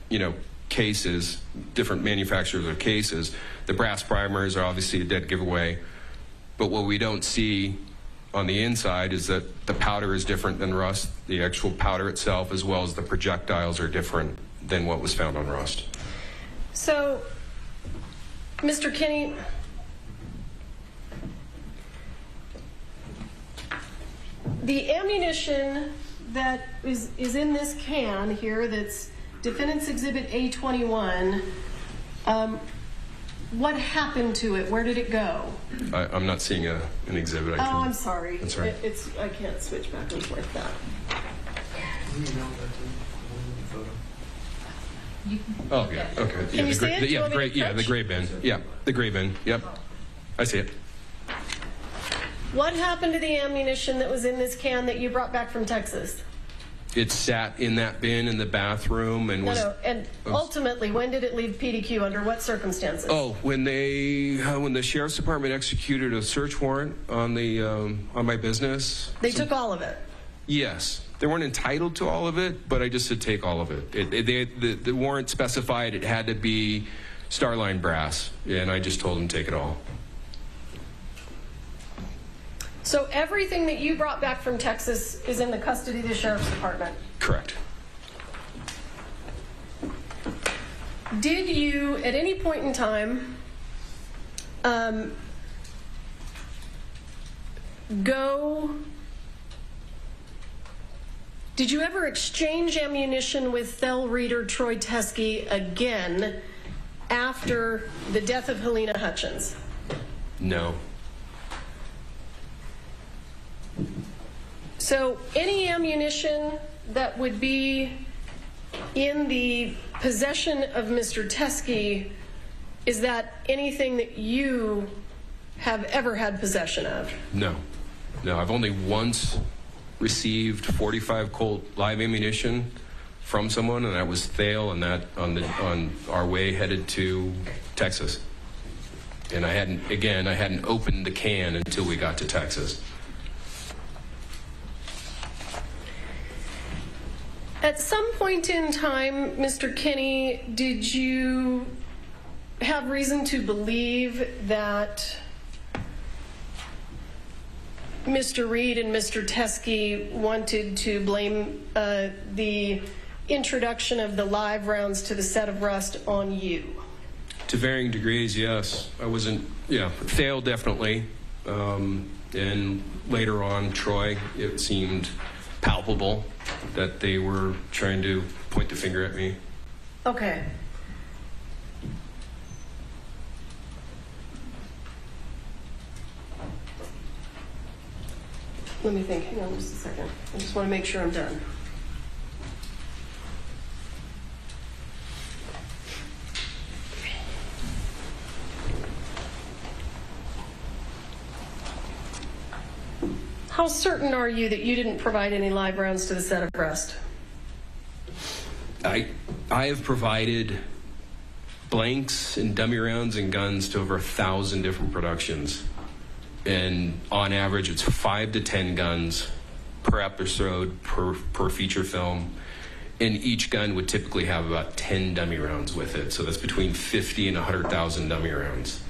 cases, different manufacturers of cases. The brass primers are obviously a dead giveaway, but what we don't see on the inside is that the powder is different than Rust. The actual powder itself, as well as the projectiles, are different than what was found on Rust. So, Mr. Kinney, the ammunition that is in this can here, that's Defendant's Exhibit A21, what happened to it? Where did it go? I'm not seeing an exhibit. I'm sorry. That's right. I can't switch back and forth that. Oh, yeah, okay. Can you see it? The gray bin. Yeah, the gray bin. Yep, I see it. What happened to the ammunition that was in this can that you brought back from Texas? It sat in that bin in the bathroom and was... No, and ultimately, when did it leave PDQ? Under what circumstances? Oh, when the sheriff's department executed a search warrant on my business. They took all of it? Yes. They weren't entitled to all of it, but I just said take all of it. The warrant specified it had to be Starline brass, and I just told them take it all. So everything that you brought back from Texas is in the custody of the Sheriff's Department? Correct. Did you, at any point in time, did you ever exchange ammunition with Thel Reader Troy Teskey again after the death of Helena Hutchins? No. So any ammunition that would be in the possession of Mr. Teskey, is that anything that you have ever had possession of? No. No, I've only once received 45 Colt live ammunition from someone, and that was Thale, and that on our way headed to Texas. And I hadn't opened the can until we got to Texas. At some point in time, Mr. Kinney, did you have reason to believe that Mr. Reed and Mr. Teskey wanted to blame the introduction of the live rounds to the set of Rust on you? To varying degrees, yes. I wasn't, Thale definitely. And later on, Troy, it seemed palpable that they were trying to point the finger at me. Okay. Let me think. Hang on just a second. I just want to make sure I'm done. How certain are you that you didn't provide any live rounds to the set of Rust? I have provided blanks and dummy rounds and guns to over 1,000 different productions. And on average, it's 5 to 10 guns per episode, per feature film. And each gun would typically have about 10 dummy rounds with it. So that's between 50 and 100,000 dummy rounds.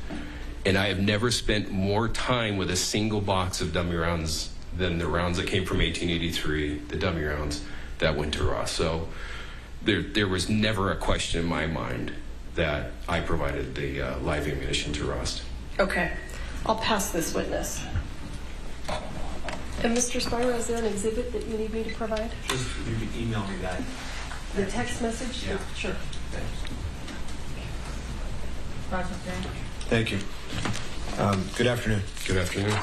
And I have never spent more time with a single box of dummy rounds than the rounds that came from 1883, the dummy rounds that went to Ross. So there was never a question in my mind that I provided the live ammunition to Rust. Okay. I'll pass this witness. And Mr. Spiro, is there an exhibit that you need me to provide? Just, you can email me that. The text message? Yeah. Sure. Thank you. Good afternoon. Good afternoon.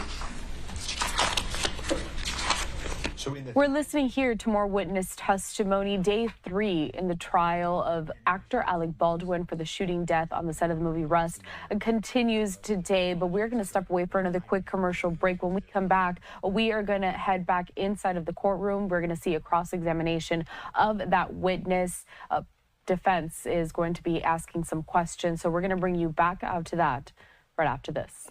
We're listening here to more witness testimony, day 3 in the trial of actor Alec Baldwin for the shooting death on the set of the movie Rust. It continues today, but we're going to step away for another quick commercial break. When we come back, we are going to head back inside of the courtroom. We're going to see a cross-examination of that witness. Defense is going to be asking some questions, so we're going to bring you back out to that right after this.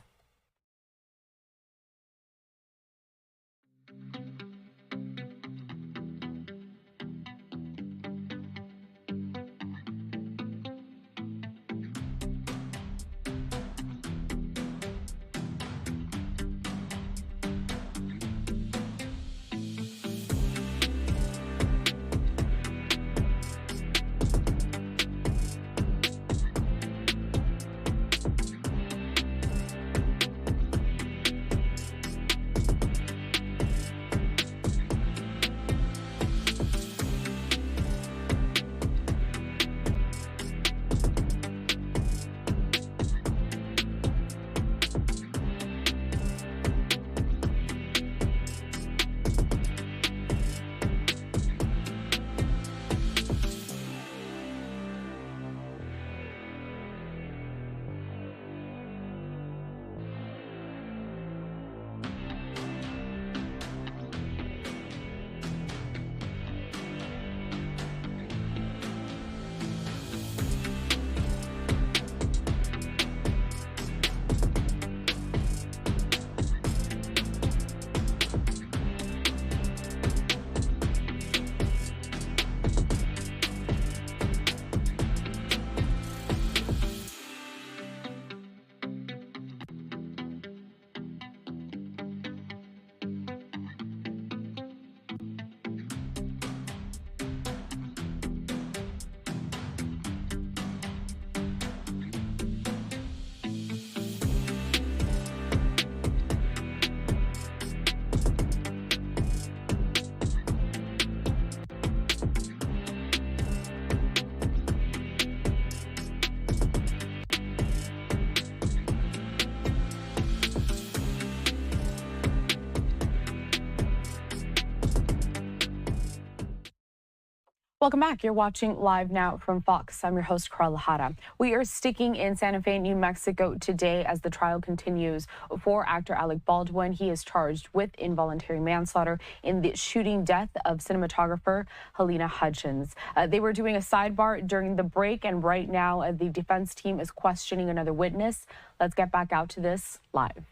Welcome back. You're watching Live Now from Fox. I'm your host, Carla Jara. We are sticking in Santa Fe, New Mexico today as the trial continues for actor Alec Baldwin. He is charged with involuntary manslaughter in the shooting death of cinematographer Helena Hutchins. They were doing a sidebar during the break, and right now the defense team is questioning another witness. Let's get back out to this live.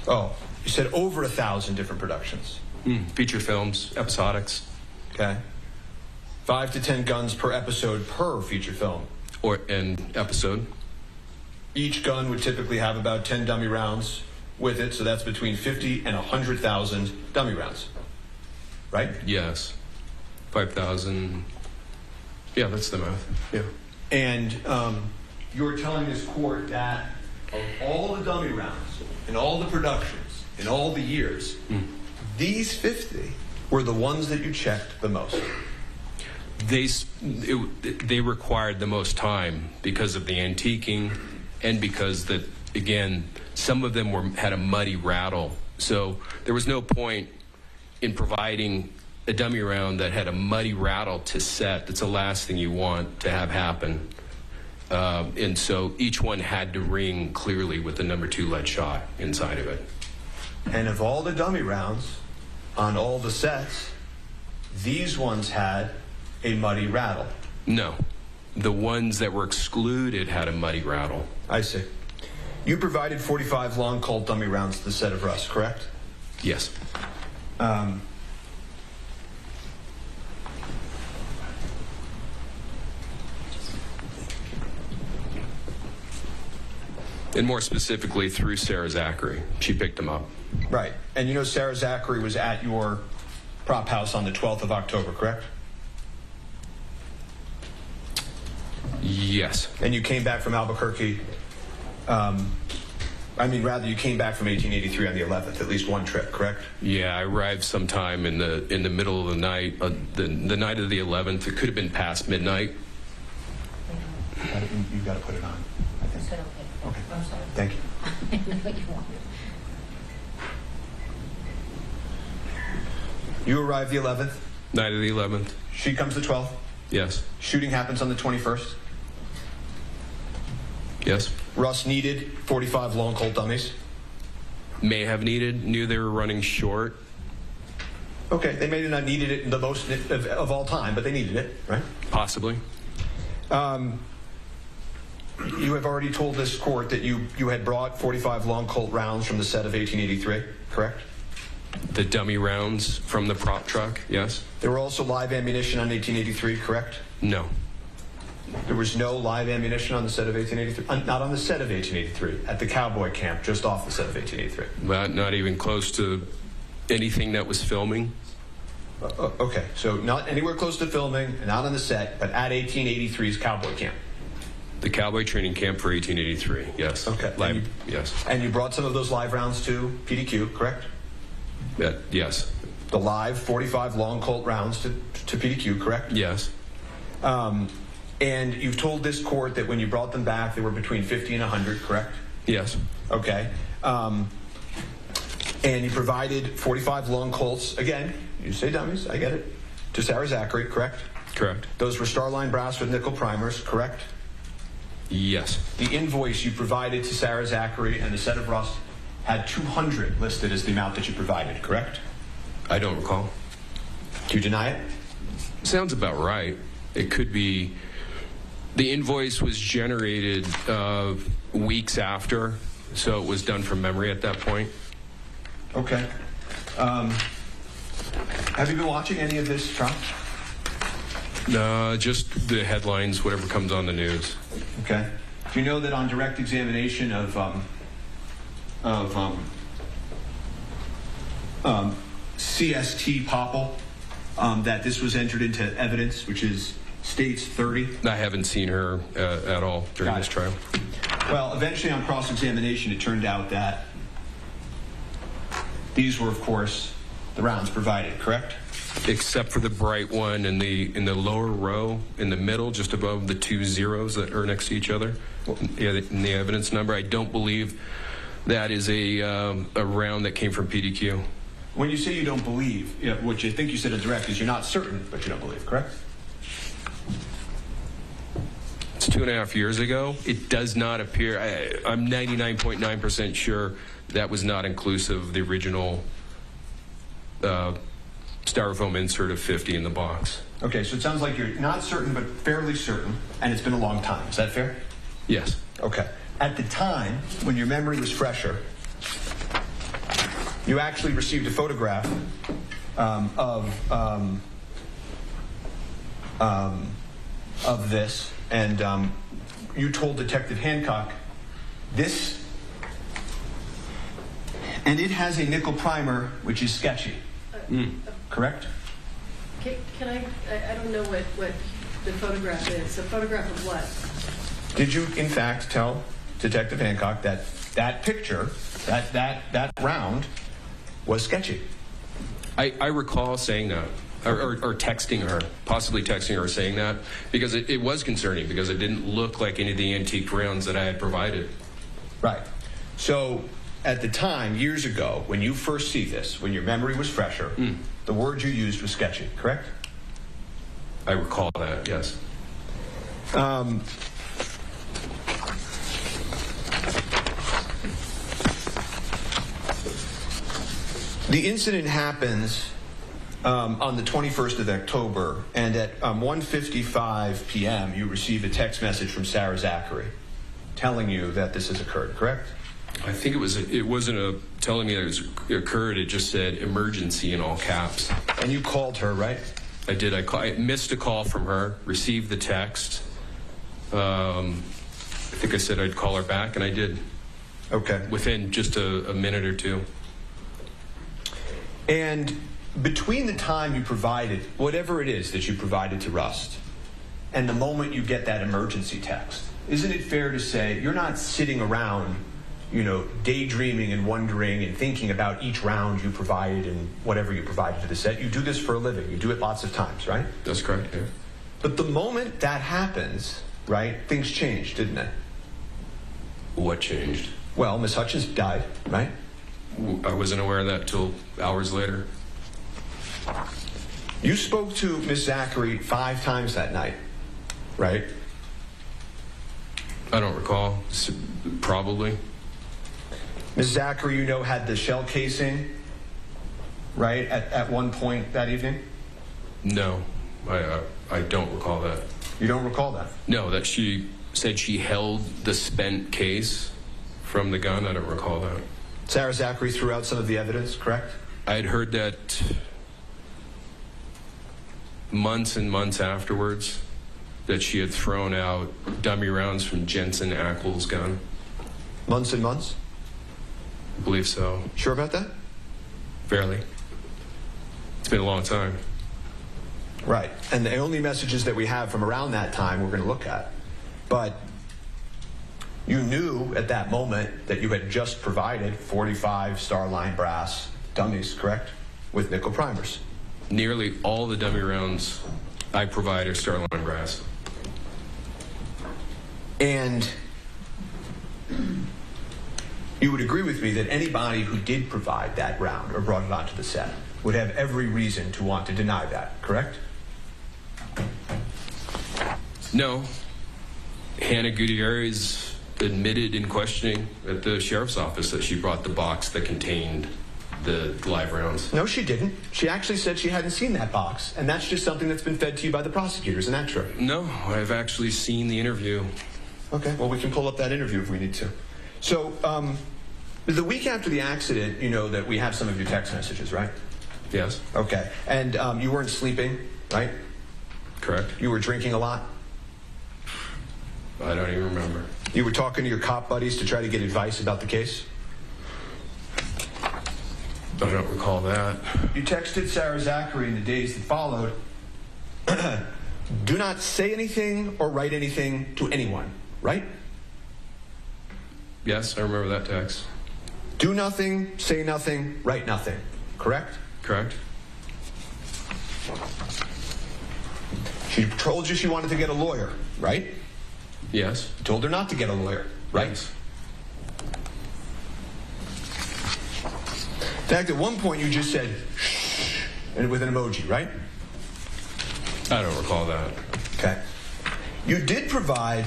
Oh, you said over 1,000 different productions. Feature films, episodics. Okay. 5 to 10 guns per episode per feature film. Or an episode. Each gun would typically have about 10 dummy rounds with it, so that's between 50 and 100,000 dummy rounds. Right? Yes. 5,000. Yeah, that's the math. Yeah. And you're telling this court that of all the dummy rounds and all the productions in all the years, these 50 were the ones that you checked the most. They required the most time because of the antiquing and because that, again, some of them had a muddy rattle. So there was no point in providing a dummy round that had a muddy rattle to set. That's the last thing you want to have happen. And so each one had to ring clearly with the number 2 lead shot inside of it. And of all the dummy rounds on all the sets, these ones had a muddy rattle. No. The ones that were excluded had a muddy rattle. I see. You provided 45 long Colt dummy rounds to the set of Rust, correct? Yes. And more specifically through Sarah Zachary. She picked them up. Right. And you know Sarah Zachary was at your prop house on the 12th of October, correct? Yes. And you came back from Albuquerque, you came back from 1883 on the 11th, at least one trip, correct? Yeah, I arrived sometime in the middle of the night, the night of the 11th. It could have been past midnight. You've got to put it on. I think. Okay. I'm sorry. Thank you. I know what you want. You arrived the 11th. Night of the 11th. She comes the 12th. Yes. Shooting happens on the 21st. Yes. Russ needed 45 long Colt dummies. May have needed. Knew they were running short. Okay, they may have not needed it the most of all time, but they needed it, right? Possibly. You have already told this court that you had brought 45 long Colt rounds from the set of 1883, correct? The dummy rounds from the prop truck, yes. There were also live ammunition on 1883, correct? No. There was no live ammunition on the set of 1883? Not on the set of 1883, at the cowboy camp, just off the set of 1883. But not even close to anything that was filming. Okay, so not anywhere close to filming, not on the set, but at 1883's cowboy camp. The cowboy training camp for 1883, yes. Okay. Live, yes. And you brought some of those live rounds to PDQ, correct? Yes. The live 45 long Colt rounds to PDQ, correct? Yes. And you've told this court that when you brought them back, they were between 50 and 100, correct? Yes. Okay. And you provided 45 long Colts, again, you say dummies, I get it, to Sarah Zachary, correct? Correct. Those were Starline brass with nickel primers, correct? Yes. The invoice you provided to Sarah Zachary and the set of Rust had 200 listed as the amount that you provided, correct? I don't recall. Do you deny it? Sounds about right. It could be. The invoice was generated weeks after, so it was done from memory at that point. Okay. Have you been watching any of this, Trump? Just the headlines, whatever comes on the news. Okay. Do you know that on direct examination of CST Popple, that this was entered into evidence, which is States 30? I haven't seen her at all during this trial. Well, eventually on cross-examination, it turned out that these were, of course, the rounds provided, correct? Except for the bright one in the lower row, in the middle, just above the 2 zeros that are next to each other. Yeah, in the evidence number, I don't believe that is a round that came from PDQ. when you say you don't believe, what you think you said in direct is you're not certain, but you don't believe, correct? It's 2.5 years ago. It does not appear, I'm 99.9% sure that was not inclusive of the original styrofoam insert of 50 in the box. Okay, so it sounds like you're not certain, but fairly certain, and it's been a long time. Is that fair? Yes. Okay. At the time, when your memory was fresher, you actually received a photograph of this, and you told Detective Hancock this, and it has a nickel primer, which is sketchy. Correct? Can I don't know what the photograph is. A photograph of what? Did you, in fact, tell Detective Hancock that that picture, that round, was sketchy? I recall saying that, or texting her, possibly texting her saying that, because it was concerning, because it didn't look like any of the antique rounds that I had provided. Right. So, at the time, years ago, when you first see this, when your memory was fresher, the word you used was sketchy, correct? I recall that, yes. The incident happens on the 21st of October, and at 1:55 p.m., you receive a text message from Sarah Zachary telling you that this has occurred, correct? I think it wasn't telling me that it occurred, it just said emergency in all caps. And you called her, right? I did. I missed a call from her, received the text. I think I said I'd call her back, and I did. Okay. Within just a minute or two. And between the time you provided, whatever it is that you provided to Rust, and the moment you get that emergency text, isn't it fair to say you're not sitting around, daydreaming and wondering and thinking about each round you provided and whatever you provided to the set? You do this for a living. You do it lots of times, right? That's correct, yeah. But the moment that happens, right, things changed, didn't they? What changed? Well, Miss Hutchins died, right? I wasn't aware of that till hours later. You spoke to Miss Zachary 5 times that night, right? I don't recall. Probably. Miss Zachary, had the shell casing, right, at one point that evening? No, I don't recall that. You don't recall that? No, that she said she held the spent case from the gun. I don't recall that. Sarah Zachary threw out some of the evidence, correct? I had heard that months and months afterwards, that she had thrown out dummy rounds from Jensen Ackles' gun. Months and months? I believe so. Sure about that? Fairly. It's been a long time. Right. And the only messages that we have from around that time we're going to look at. But you knew at that moment that you had just provided 45 Starline brass dummies, correct? With nickel primers. Nearly all the dummy rounds I provide are Starline brass. And you would agree with me that anybody who did provide that round or brought it onto the set would have every reason to want to deny that, correct? No. Hannah Gutierrez admitted in questioning at the sheriff's office that she brought the box that contained the live rounds. No, she didn't. She actually said she hadn't seen that box, and that's just something that's been fed to you by the prosecutors, isn't that true? No, I've actually seen the interview. Okay, well, we can pull up that interview if we need to. So, the week after the accident, you know that we have some of your text messages, right? Yes. Okay, and you weren't sleeping, right? Correct. You were drinking a lot? I don't even remember. You were talking to your cop buddies to try to get advice about the case? I don't recall that. You texted Sarah Zachary in the days that followed, do not say anything or write anything to anyone, right? Yes, I remember that text. Do nothing, say nothing, write nothing, correct? Correct. She told you she wanted to get a lawyer, right? Yes. You told her not to get a lawyer, right? Yes. fact, at one point you just said, shh, and with an emoji, right? I don't recall that. Okay. You did provide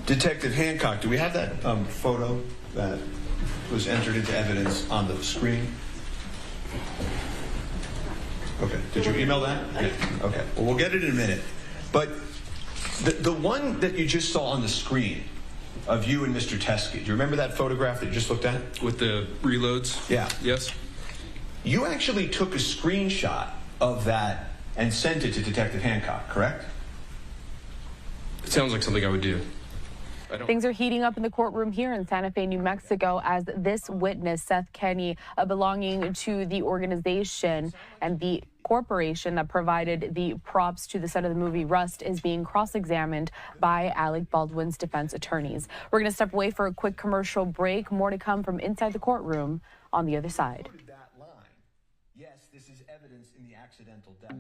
Detective Hancock. Do we have that photo that was entered into evidence on the screen? Okay. Did you email that? Yeah. Okay. Well, we'll get it in a minute. But the one that you just saw on the screen of you and Mr. Teskey, do you remember that photograph that you just looked at? With the reloads? Yeah. Yes. You actually took a screenshot of that and sent it to Detective Hancock, correct? It sounds like something I would do. Things are heating up in the courtroom here in Santa Fe, New Mexico, as this witness, Seth Kenny, belonging to the organization and the corporation that provided the props to the set of the movie Rust, is being cross-examined by Alec Baldwin's defense attorneys. We're going to step away for a quick commercial break. More to come from inside the courtroom on the other side. Yes, this is evidence in the accidental death.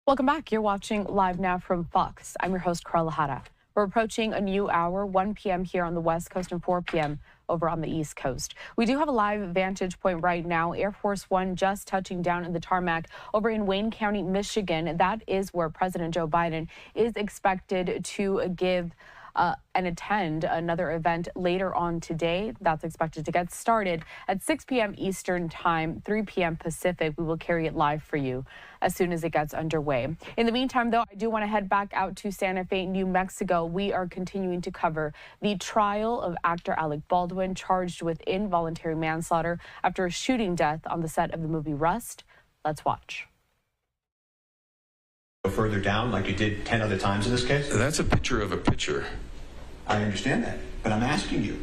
Welcome back. You're watching Live Now from Fox. I'm your host, Carla Hara. We're approaching a new hour, 1 p.m. here on the West Coast and 4 p.m. over on the East Coast. We do have a live vantage point right now. Air Force One just touching down in the tarmac over in Wayne County, Michigan. That is where President Joe Biden is expected to give and attend another event later on today. That's expected to get started at 6 p.m. Eastern Time, 3 p.m. Pacific. We will carry it live for you as soon as it gets underway. In the meantime, though, I do want to head back out to Santa Fe, New Mexico. We are continuing to cover the trial of actor Alec Baldwin, charged with involuntary manslaughter after a shooting death on the set of the movie Rust. Let's watch. Further down, like you did 10 other times in this case? That's a picture of a picture. I understand that, but I'm asking you.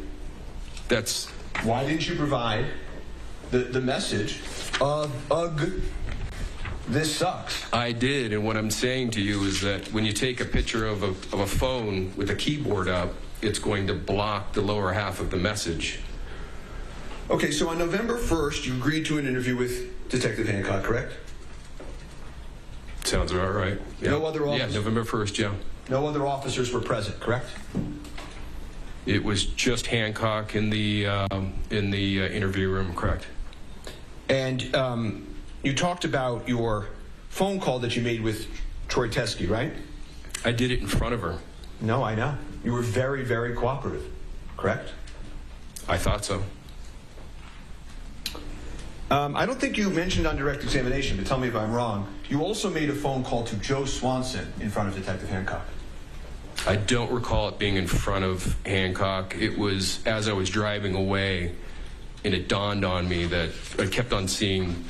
That's... Why didn't you provide the message of, ugh, this sucks? I did, and what I'm saying to you is that when you take a picture of a phone with a keyboard up, it's going to block the lower half of the message. Okay, so on November 1st, you agreed to an interview with Detective Hancock, correct? Sounds about right. Yeah. No other officers? Yeah, November 1st, yeah. No other officers were present, correct? It was just Hancock in the interview room, correct? And you talked about your phone call that you made with Troy Teskey, right? I did it in front of her. No, I know. You were very, very cooperative, correct? I thought so. I don't think you mentioned on direct examination, but tell me if I'm wrong. You also made a phone call to Joe Swanson in front of Detective Hancock. I don't recall it being in front of Hancock. It was as I was driving away, and it dawned on me that I kept on seeing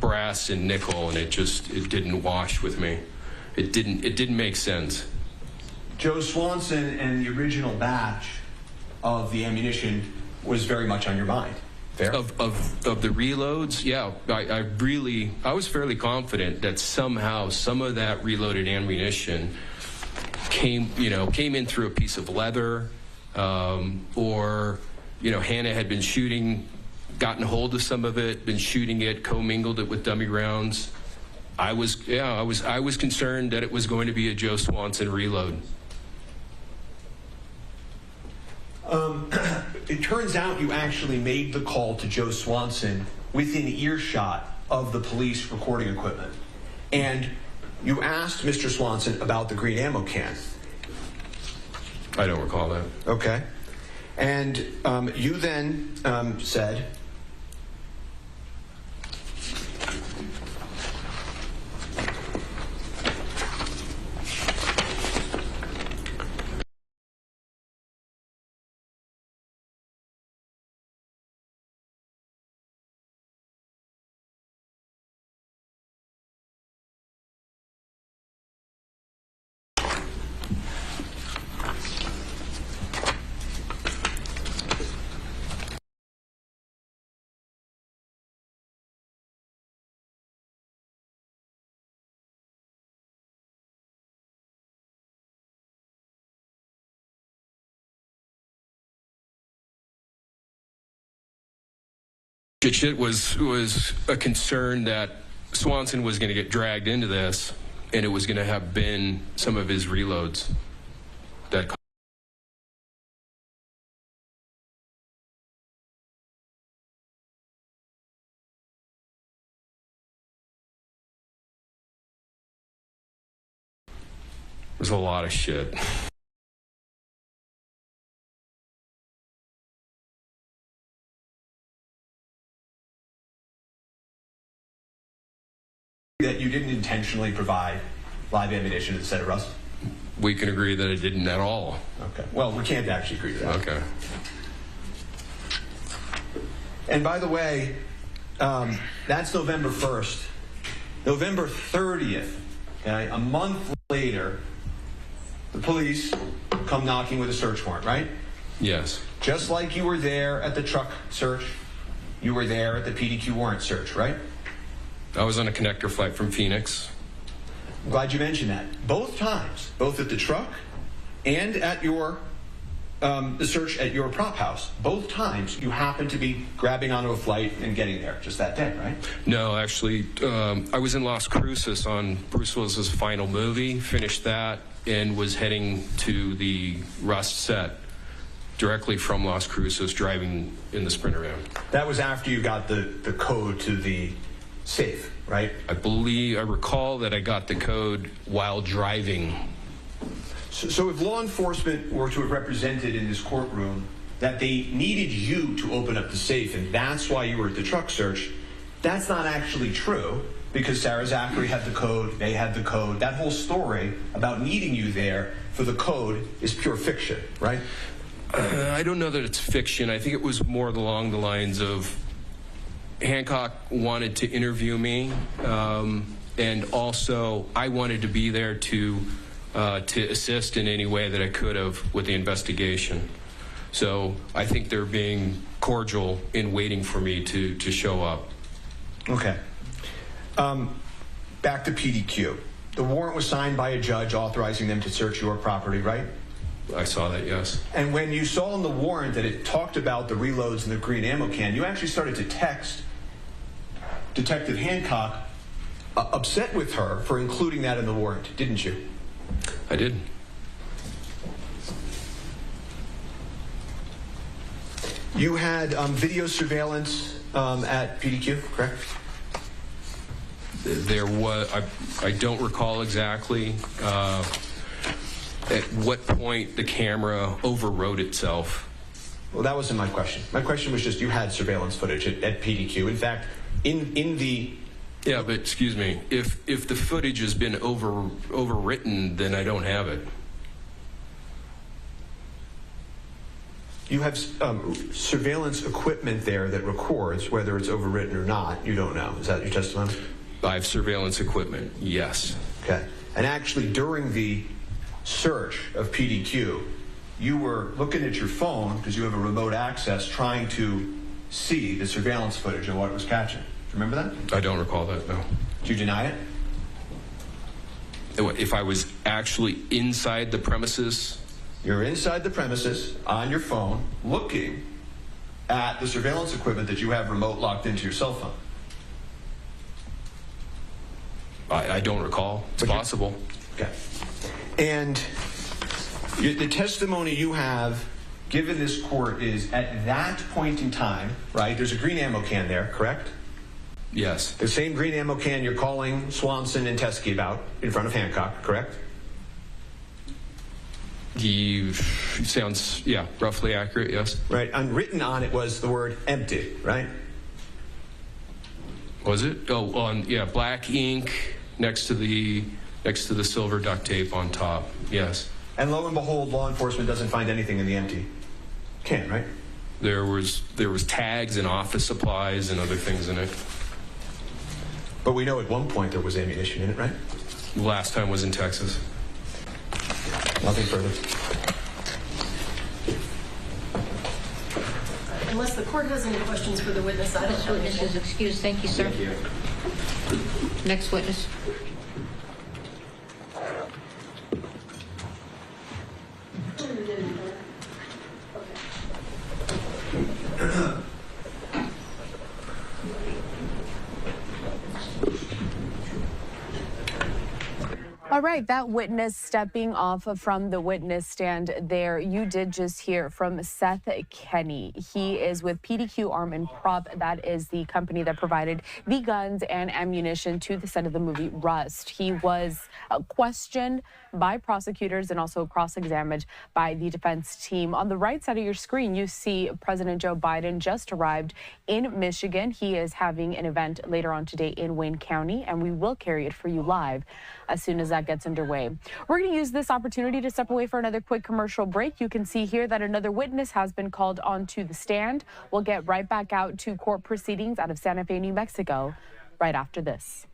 brass and nickel, and it didn't wash with me. It didn't make sense. Joe Swanson and the original batch of the ammunition was very much on your mind. Fair? Of the reloads, yeah, I was fairly confident that somehow some of that reloaded ammunition came in through a piece of leather, or Hannah had been shooting, gotten hold of some of it, been shooting it, commingled it with dummy rounds. I was concerned that it was going to be a Joe Swanson reload. It turns out you actually made the call to Joe Swanson within earshot of the police recording equipment. And you asked Mr. Swanson about the green ammo can. I don't recall that. Okay. And you then said, It was a concern that Swanson was going to get dragged into this, and it was going to have been some of his reloads that was a lot of shit. that you didn't intentionally provide live ammunition at the set of Russ? We can agree that it didn't at all. Okay. Well, we can't actually agree to that. Okay. And by the way, that's November 1st. November 30th, okay, a month later, the police come knocking with a search warrant, right? Yes. Just like you were there at the truck search, you were there at the PDQ warrant search, right? I was on a connector flight from Phoenix. I'm glad you mentioned that. Both times, both at the truck and at your the search at your prop house, both times you happened to be grabbing onto a flight and getting there just that day, right? No, actually, I was in Las Cruces on Bruce Willis's final movie, finished that, and was heading to the Rust set directly from Las Cruces, driving in the Sprinter van. That was after you got the code to the safe, right? I recall that I got the code while driving. So if law enforcement were to have represented in this courtroom that they needed you to open up the safe and that's why you were at the truck search, that's not actually true, because Sarah Zachary had the code, they had the code. That whole story about needing you there for the code is pure fiction, right? I don't know that it's fiction. I think it was more along the lines of Hancock wanted to interview me, and also I wanted to be there to assist in any way that I could have with the investigation. So I think they're being cordial in waiting for me to show up. Okay. Back to PDQ. The warrant was signed by a judge authorizing them to search your property, right? I saw that, yes. And when you saw in the warrant that it talked about the reloads and the green ammo can, you actually started to text Detective Hancock, upset with her for including that in the warrant, didn't you? I did. You had video surveillance at PDQ, correct? There was, I don't recall exactly at what point the camera overrode itself. Well, that wasn't my question. My question was just you had surveillance footage at PDQ. In fact, in the Yeah, but excuse me, if the footage has been overwritten, then I don't have it. You have surveillance equipment there that records whether it's overwritten or not. You don't know. Is that your testimony? I have surveillance equipment, yes. Okay. And actually, during the search of PDQ, you were looking at your phone because you have a remote access trying to see the surveillance footage of what it was catching. Do you remember that? I don't recall that, no. Do you deny it? If I was actually inside the premises? You're inside the premises on your phone looking at the surveillance equipment that you have remote locked into your cell phone. I don't recall. It's possible. Okay. And the testimony you have given this court is at that point in time, right? There's a green ammo can there, correct? Yes. The same green ammo can you're calling Swanson and Teskey about in front of Hancock, correct? Sounds, yeah, roughly accurate, yes. Right. And written on it was the word empty, right? Was it? Oh, yeah, black ink next to the silver duct tape on top. Yes. And lo and behold, law enforcement doesn't find anything in the empty can, right? There was tags and office supplies and other things in it. But we know at one point there was ammunition in it, right? The last time was in Texas. Nothing further. Unless the court has any questions for the witness, I don't This have witness anything. is excused. Thank you, sir. Thank you. Next witness. All right, that witness stepping off from the witness stand there, you did just hear from Seth Kenny. He is with PDQ Arm and Prop. That is the company that provided the guns and ammunition to the set of the movie Rust. He was questioned by prosecutors and also cross-examined by the defense team. On the right side of your screen, you see President Joe Biden just arrived in Michigan. He is having an event later on today in Wayne County, and we will carry it for you live as soon as that gets underway. We're going to use this opportunity to step away for another quick commercial break. You can see here that another witness has been called onto the stand. We'll get right back out to court proceedings out of Santa Fe, New Mexico, right after this.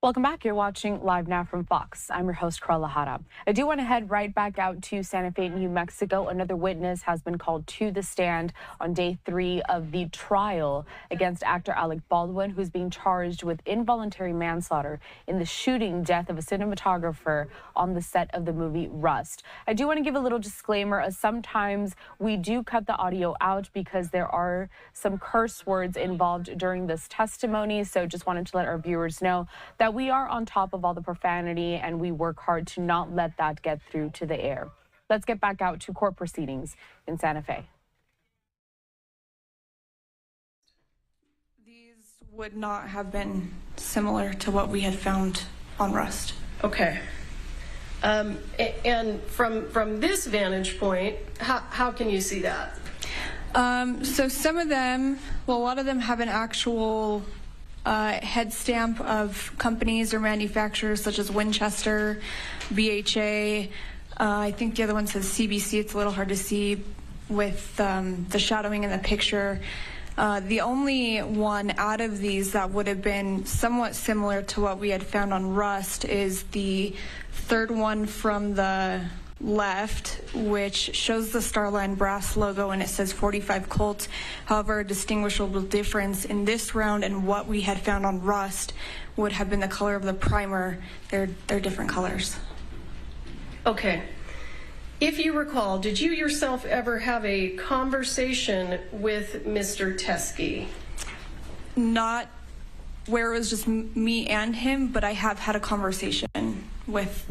Welcome back. You're watching Live Now from Fox. I'm your host, Carla Hara. I do want to head right back out to Santa Fe, New Mexico. Another witness has been called to the stand on day 3 of the trial against actor Alec Baldwin, who's being charged with involuntary manslaughter in the shooting death of a cinematographer on the set of the movie Rust. I do want to give a little disclaimer, as sometimes we do cut the audio out because there are some curse words involved during this testimony. So just wanted to let our viewers know that we are on top of all the profanity and we work hard to not let that get through to the air. Let's get back out to court proceedings in Santa Fe. These would not have been similar to what we had found on Rust. Okay. And from this vantage point, how can you see that? So some of them, well, a lot of them have an actual head stamp of companies or manufacturers such as Winchester, BHA. I think the other one says CBC. It's a little hard to see with the shadowing in the picture. The only one out of these that would have been somewhat similar to what we had found on Rust is the third one from the left, which shows the Starline brass logo and it says 45 Colt. However, a distinguishable difference in this round and what we had found on Rust would have been the color of the primer. They're different colors. Okay. If you recall, did you yourself ever have a conversation with Mr. Teskey? Not where it was just me and him, but I have had a conversation with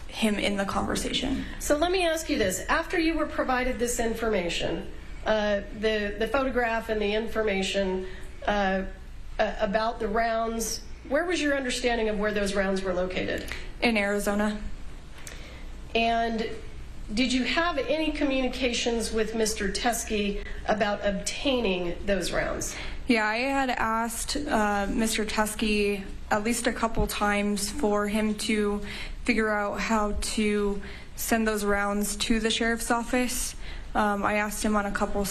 him in the conversation. So let me ask you this. After you were provided this information, the photograph and the information about the rounds, where was your understanding of where those rounds were located? In Arizona. And did you have any communications with Mr. Teskey about obtaining those rounds? Yeah, I had asked Mr. Teskey at least a couple times for him to figure out how to send those rounds to the sheriff's office. I asked him on a couple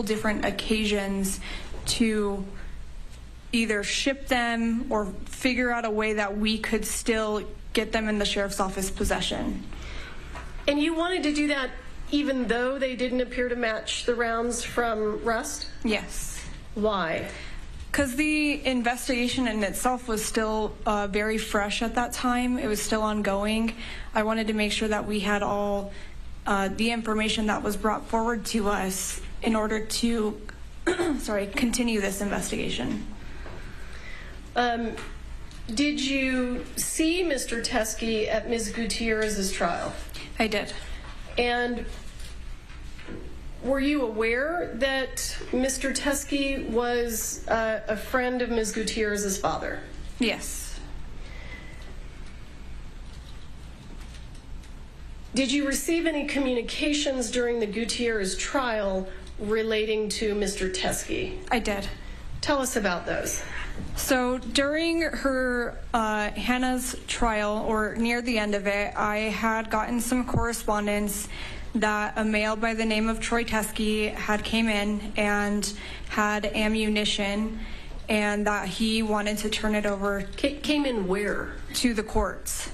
different occasions to either ship them or figure out a way that we could still get them in the sheriff's office possession. And you wanted to do that even though they didn't appear to match the rounds from Rust? Yes. Why? Because the investigation in itself was still very fresh at that time. It was still ongoing. I wanted to make sure that we had all the information that was brought forward to us in order to continue this investigation. Did you see Mr. Teskey at Ms. Gutierrez's trial? I did. And were you aware that Mr. Teskey was a friend of Ms. Gutierrez's father? Yes. Did you receive any communications during the Gutierrez trial relating to Mr. Teskey? I did. Tell us about those. So during her Hannah's trial, or near the end of it, I had gotten some correspondence that a male by the name of Troy Teskey had came in and had ammunition, and that he wanted to turn it over. Came in where? To the courts.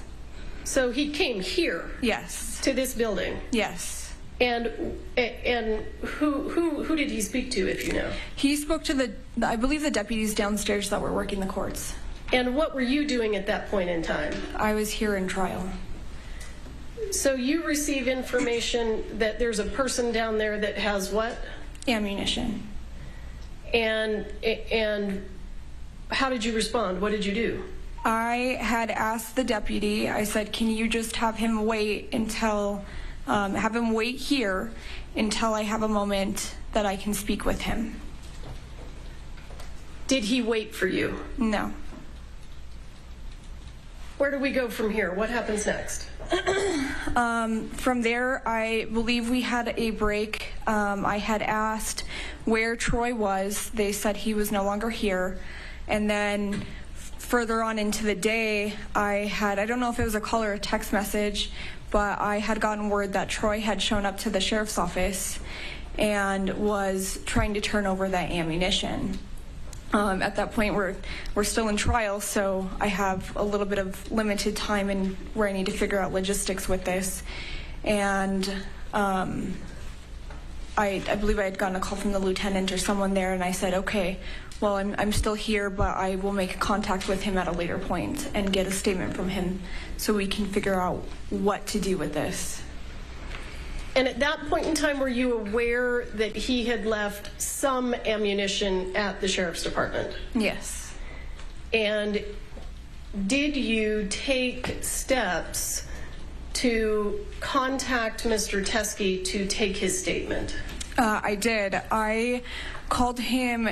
So he came here? Yes. To this building? Yes. And who did he speak to, if you know? He spoke to I believe the deputies downstairs that were working the courts. And what were you doing at that point in time? I was here in trial. So you receive information that there's a person down there that has what? Ammunition. And how did you respond? What did you do? I had asked the deputy, I said, can you just have him wait until, have him wait here until I have a moment that I can speak with him. Did he wait for you? No. Where do we go from here? What happens next? From there, I believe we had a break. I had asked where Troy was. They said he was no longer here. And then further on into the day, I don't know if it was a call or a text message, but I had gotten word that Troy had shown up to the sheriff's office and was trying to turn over that ammunition. At that point, we're still in trial, so I have a little bit of limited time and where I need to figure out logistics with this. And I believe I had gotten a call from the lieutenant or someone there, and I said, okay, well, I'm still here, but I will make contact with him at a later point and get a statement from him so we can figure out what to do with this. And at that point in time, were you aware that he had left some ammunition at the sheriff's department? Yes. And did you take steps to contact Mr. Teskey to take his statement? I did. I called him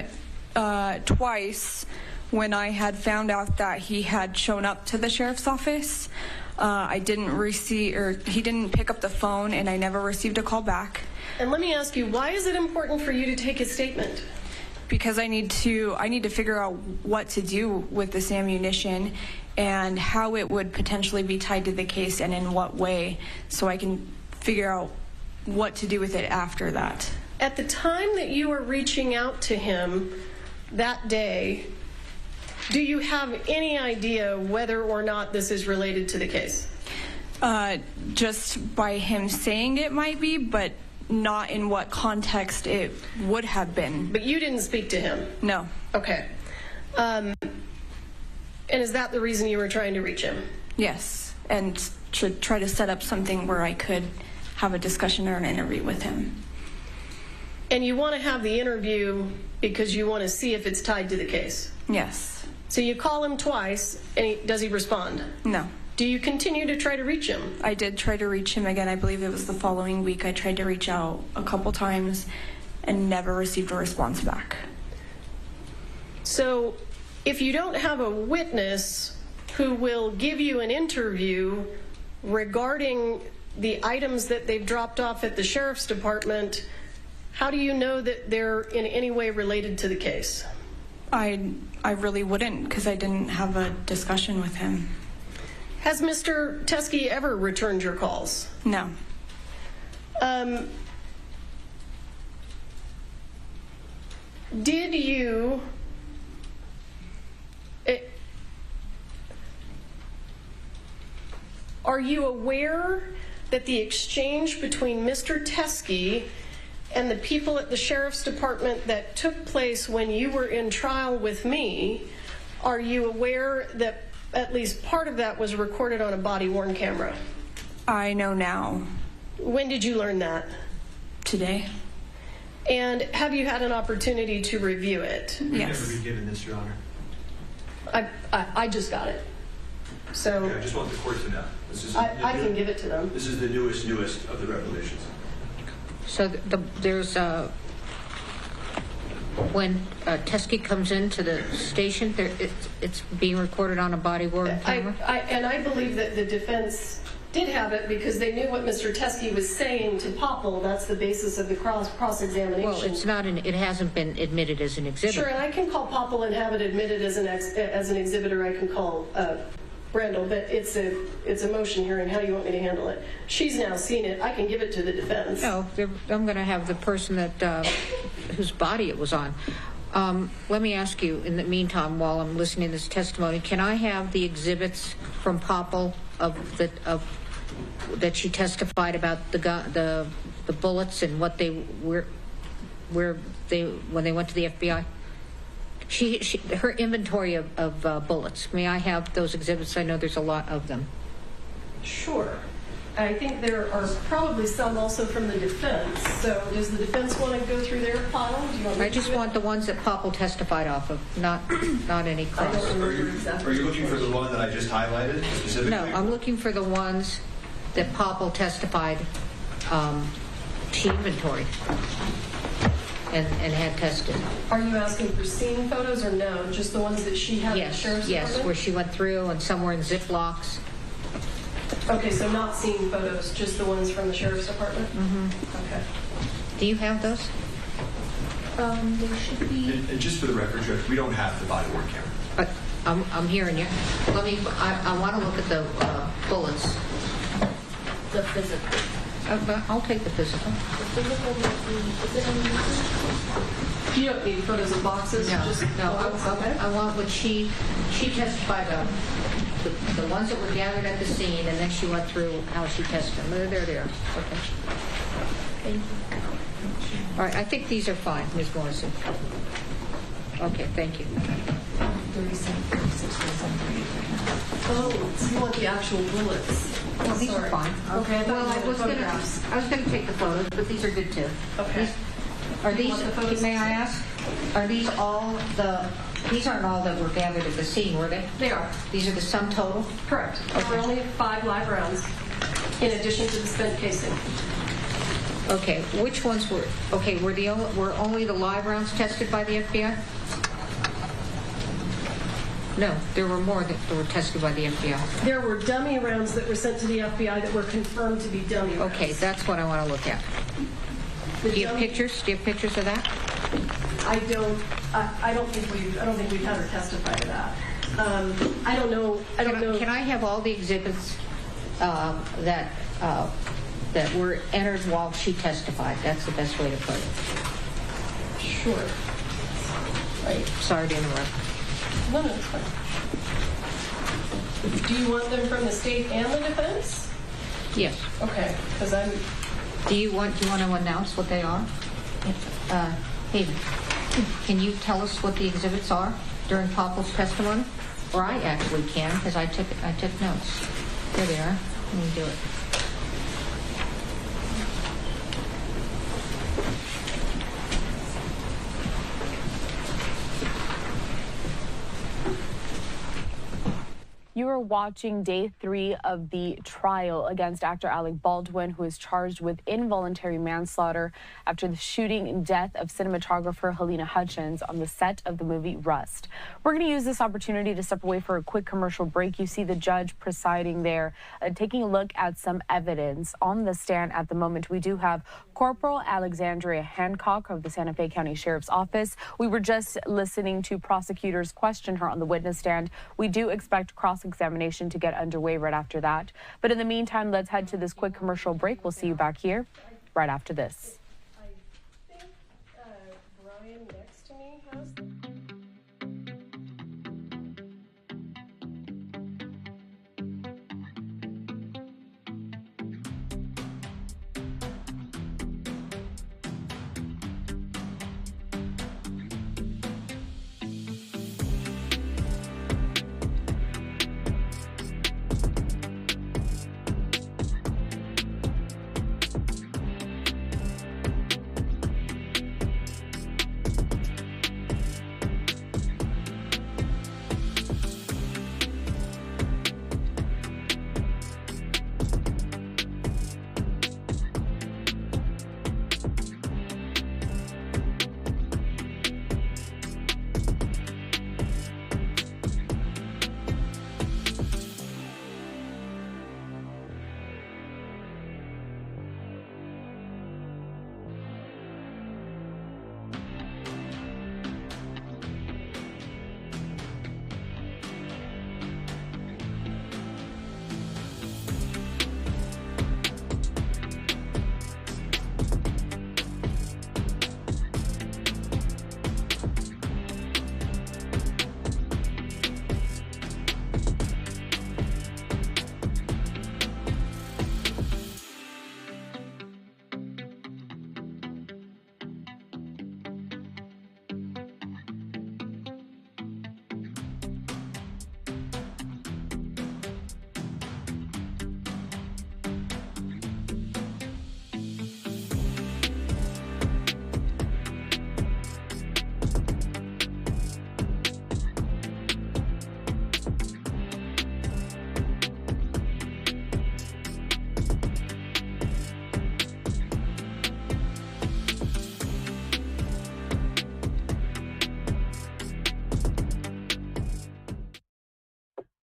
twice when I had found out that he had shown up to the sheriff's office. I didn't receive, or he didn't pick up the phone, and I never received a call back. And let me ask you, why is it important for you to take his statement? Because I need to figure out what to do with this ammunition and how it would potentially be tied to the case and in what way, so I can figure out what to do with it after that. At the time that you were reaching out to him that day, do you have any idea whether or not this is related to the case? Just by him saying it might be, but not in what context it would have been. But you didn't speak to him? No. Okay. And is that the reason you were trying to reach him? Yes, and to try to set up something where I could have a discussion or an interview with him. And you want to have the interview because you want to see if it's tied to the case? Yes. So you call him twice, and does he respond? No. Do you continue to try to reach him? I did try to reach him again. I believe it was the following week. I tried to reach out a couple times and never received a response back. So if you don't have a witness who will give you an interview regarding the items that they've dropped off at the sheriff's department, how do you know that they're in any way related to the case? I really wouldn't, because I didn't have a discussion with him. Has Mr. Teskey ever returned your calls? No. Did you... Are you aware that the exchange between Mr. Teskey and the people at the sheriff's department that took place when you were in trial with me, are you aware that at least part of that was recorded on a body-worn camera? I know now. When did you learn that? Today. And have you had an opportunity to review it? We've Yes. never been given this, Your Honor. I just got it. So Okay, I just want the court to know. This is I can give it to them. This is the newest of the revelations. So there's when Teskey comes into the station, it's being recorded on a body-worn camera? And I believe that the defense did have it because they knew what Mr. Teskey was saying to Popple. That's the basis of the cross-examination. Well, it's not. It hasn't been admitted as an exhibit. Sure, and I can call Popple and have it admitted as an exhibit, or I can call Brendel, but it's a motion hearing. How do you want me to handle it? She's now seen it. I can give it to the defense. No, I'm going to have the person that whose body it was on. Let me ask you, in the meantime, while I'm listening to this testimony, can I have the exhibits from Popple that she testified about the bullets and what they were, when they went to the FBI? Her inventory of bullets. May I have those exhibits? I know there's a lot of them. Sure. I think there are probably some also from the defense. So does the defense want to go through their file? Do you want me I just want the ones that Popple testified off of, not any cross. Are you looking for the one that I just highlighted specifically? No, I'm looking for the ones that Popple testified she inventoried and had tested. Are you asking for scene photos or no? Just the ones that she had at the sheriff's department? Yes, where she went through and somewhere in Ziplocs. Okay, so not scene photos, just the ones from the sheriff's department? Mm-hmm. Okay. Do you have those? They should be. And just for the record, Judge, we don't have the body-worn camera. I'm hearing you. I want to look at the bullets. The physical. I'll take the physical. You don't need photos of boxes? No, just no. okay. I want what she testified of. The ones that were gathered at the scene, and then she went through how she tested them. There they are. Okay. Thank you. All right, I think these are fine, Ms. Morrison. Okay, thank you. Oh, so you want the actual bullets? No, these are fine. Okay, I thought well, you had I was going to take the photos, but these are good too. Okay. Are these, may I ask, are these all these aren't all that were gathered at the scene, were they? They are. These are the sum total? Correct. There were only 5 live rounds in addition to the spent casing. Okay, which ones were, okay, were only the live rounds tested by the FBI? No, there were more that were tested by the FBI. There were dummy rounds that were sent to the FBI that were confirmed to be dummy rounds. Okay, that's what I want to look at. Do you have pictures? Do you have pictures of that? I don't think we've had her testify to that. I don't know. Can I have all the exhibits that were entered while she testified? That's the best way to put it. Sure. Right. Sorry to interrupt. No, it's fine. Do you want them from the state and the defense? Yes. Okay, because I'm. Do you want to announce what they are? Hayden, can you tell us what the exhibits are during Popple's testimony? Or I actually can, because I took notes. There they are. Let me do it. You are watching day 3 of the trial against actor Alec Baldwin, who is charged with involuntary manslaughter after the shooting and death of cinematographer Helena Hutchins on the set of the movie Rust. We're going to use this opportunity to step away for a quick commercial break. You see the judge presiding there, taking a look at some evidence on the stand at the moment. We do have Corporal Alexandria Hancock of the Santa Fe County Sheriff's Office. We were just listening to prosecutors question her on the witness stand. We do expect cross-examination to get underway right after that. But in the meantime, let's head to this quick commercial break. We'll see you back here right after this. I think Brian next to me has.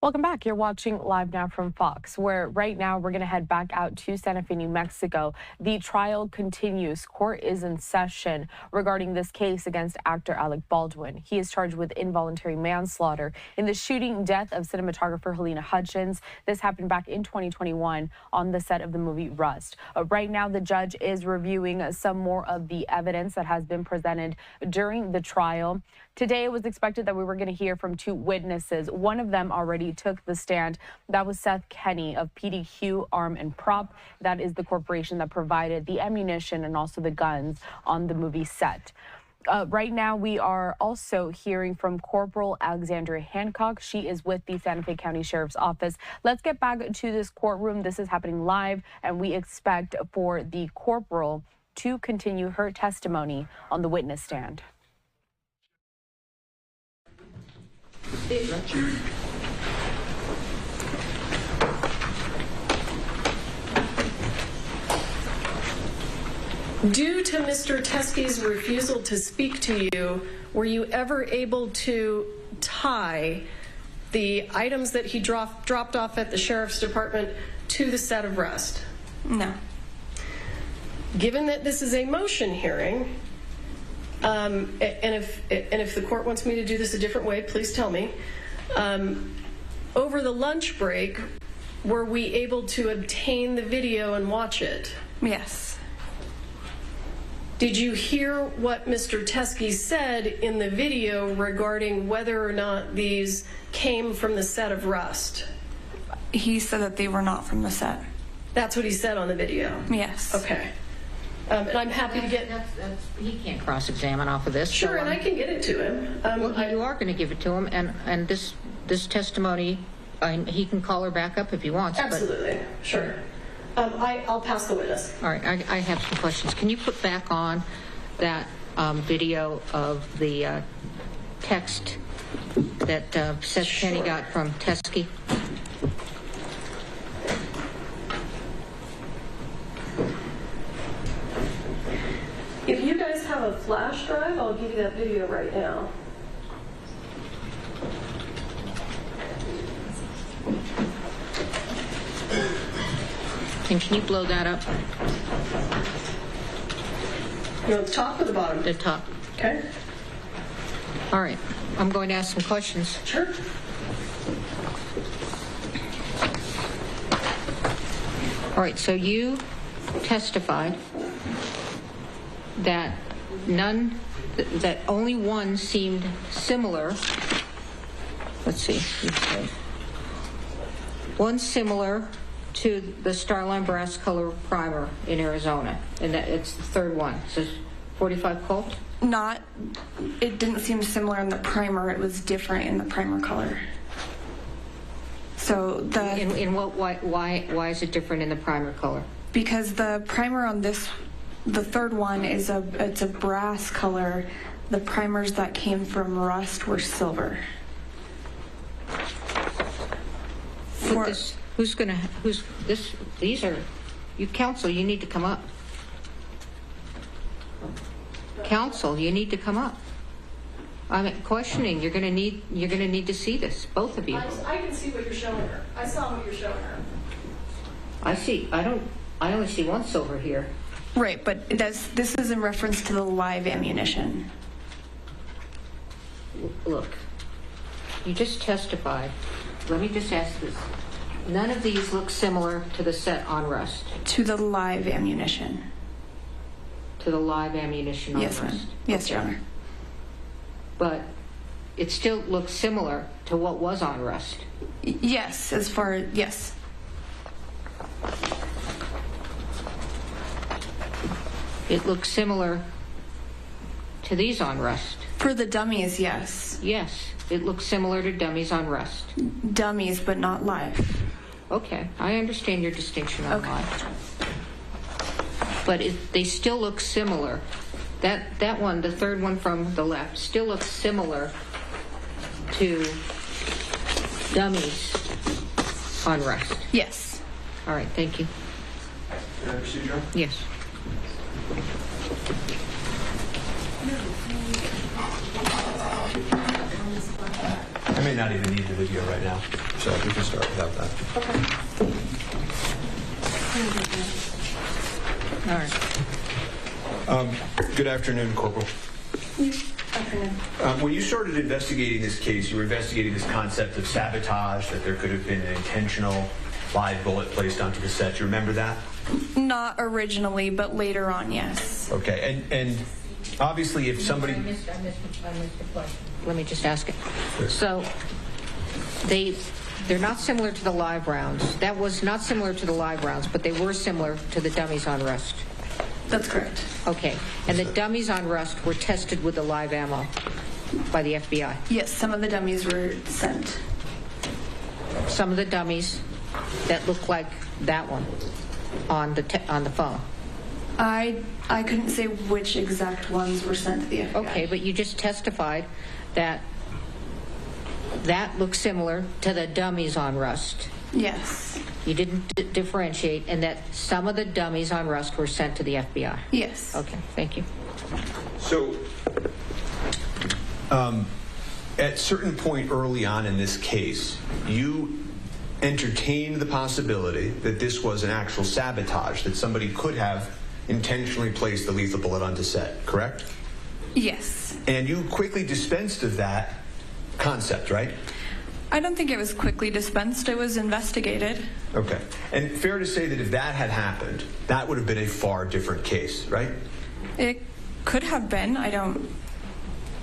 Welcome back. You're watching Live Now from Fox, where right now we're going to head back out to Santa Fe, New Mexico. The trial continues. Court is in session regarding this case against actor Alec Baldwin. He is charged with involuntary manslaughter in the shooting death of cinematographer Helena Hutchins. This happened back in 2021 on the set of the movie Rust. Right now, the judge is reviewing some more of the evidence that has been presented during the trial. Today, it was expected that we were going to hear from 2 witnesses. One of them already took the stand. That was Seth Kenny of PDQ Arm and Prop. That is the corporation that provided the ammunition and also the guns on the movie set. Right now, we are also hearing from Corporal Alexandria Hancock. She is with the Santa Fe County Sheriff's Office. Let's get back to this courtroom. This is happening live, and we expect for the corporal to continue her testimony on the witness stand. Due to Mr. Teskey's refusal to speak to you, were you ever able to tie the items that he dropped off at the Sheriff's Department to the set of Rust? No. Given that this is a motion hearing, and if the court wants me to do this a different way, please tell me. Over the lunch break, were we able to obtain the video and watch it? Yes. Did you hear what Mr. Teskey said in the video regarding whether or not these came from the set of Rust? He said that they were not from the set. That's what he said on the video? Yes. Okay. And I'm happy to get... He can't cross-examine off of this. Sure, so, and I can get it to him. Well, you are going to give it to him, and this testimony, he can call her back up if he wants. Absolutely, sure. I'll pass the witness. All right, I have some questions. Can you put back on that video of the text that Seth Kenny got from Teskey? If you guys have a flash drive, I'll give you that video right now. And can you blow that up? You want the top or the bottom? The top. Okay. All right. I'm going to ask some questions. Sure. All right. So you testified that that only one seemed similar. Let's see. One similar to the Starline brass color primer in Arizona, and that it's the third one. It says 45 Colt. It didn't seem similar in the primer. It was different in the primer color. So in what why is it different in the primer color? Because the primer on this, the third one it's a brass color. The primers that came from Rust were silver. These are, you counsel, you need to come up. Counsel, you need to come up. I'm questioning, you're gonna need to see this, both of you. I can see what you're showing her. I saw what you're showing her. I only see one silver here. Right, but this is in reference to the live ammunition. Look, you just testified. Let me just ask this. None of these look similar to the set on Rust. To the live ammunition. To the live ammunition on Yes, Rust. ma'am. Yes, Your Honor. But it still looks similar to what was on Rust. Yes, yes. It looks similar to these on Rust. For the dummies, yes. Yes, it looks similar to dummies on Rust. Dummies, but not live. Okay, I understand your distinction on live. But they still look similar. That one, the third one from the left, still looks similar to dummies on Rust. Yes. All right, thank you. Can I proceed, John? Yes. may not even need the video right now, so we can start without that. All right. Good afternoon, Corporal. When you started investigating this case, you were investigating this concept of sabotage, that there could have been an intentional live bullet placed onto the set. Do you remember that? Not originally, but later on, yes. Okay, and obviously if somebody... I missed the question. Let me just ask it. So they're not similar to the live rounds. That was not similar to the live rounds, but they were similar to the dummies on rust. That's correct. Okay, and the dummies on rust were tested with the live ammo by the FBI? Yes, some of the dummies were sent. Some of the dummies that look like that one on the phone? I couldn't say which exact ones were sent to the FBI. Okay, but you just testified that that looks similar to the dummies on rust. Yes. You didn't differentiate, and that some of the dummies on rust were sent to the FBI? Yes. Okay, thank you. So, at certain point early on in this case, you entertained the possibility that this was an actual sabotage, that somebody could have intentionally placed the lethal bullet onto set, correct? Yes. And you quickly dispensed of that concept, right? I don't think it was quickly dispensed. It was investigated. Okay. And fair to say that if that had happened, that would have been a far different case, right? It could have been. I don't...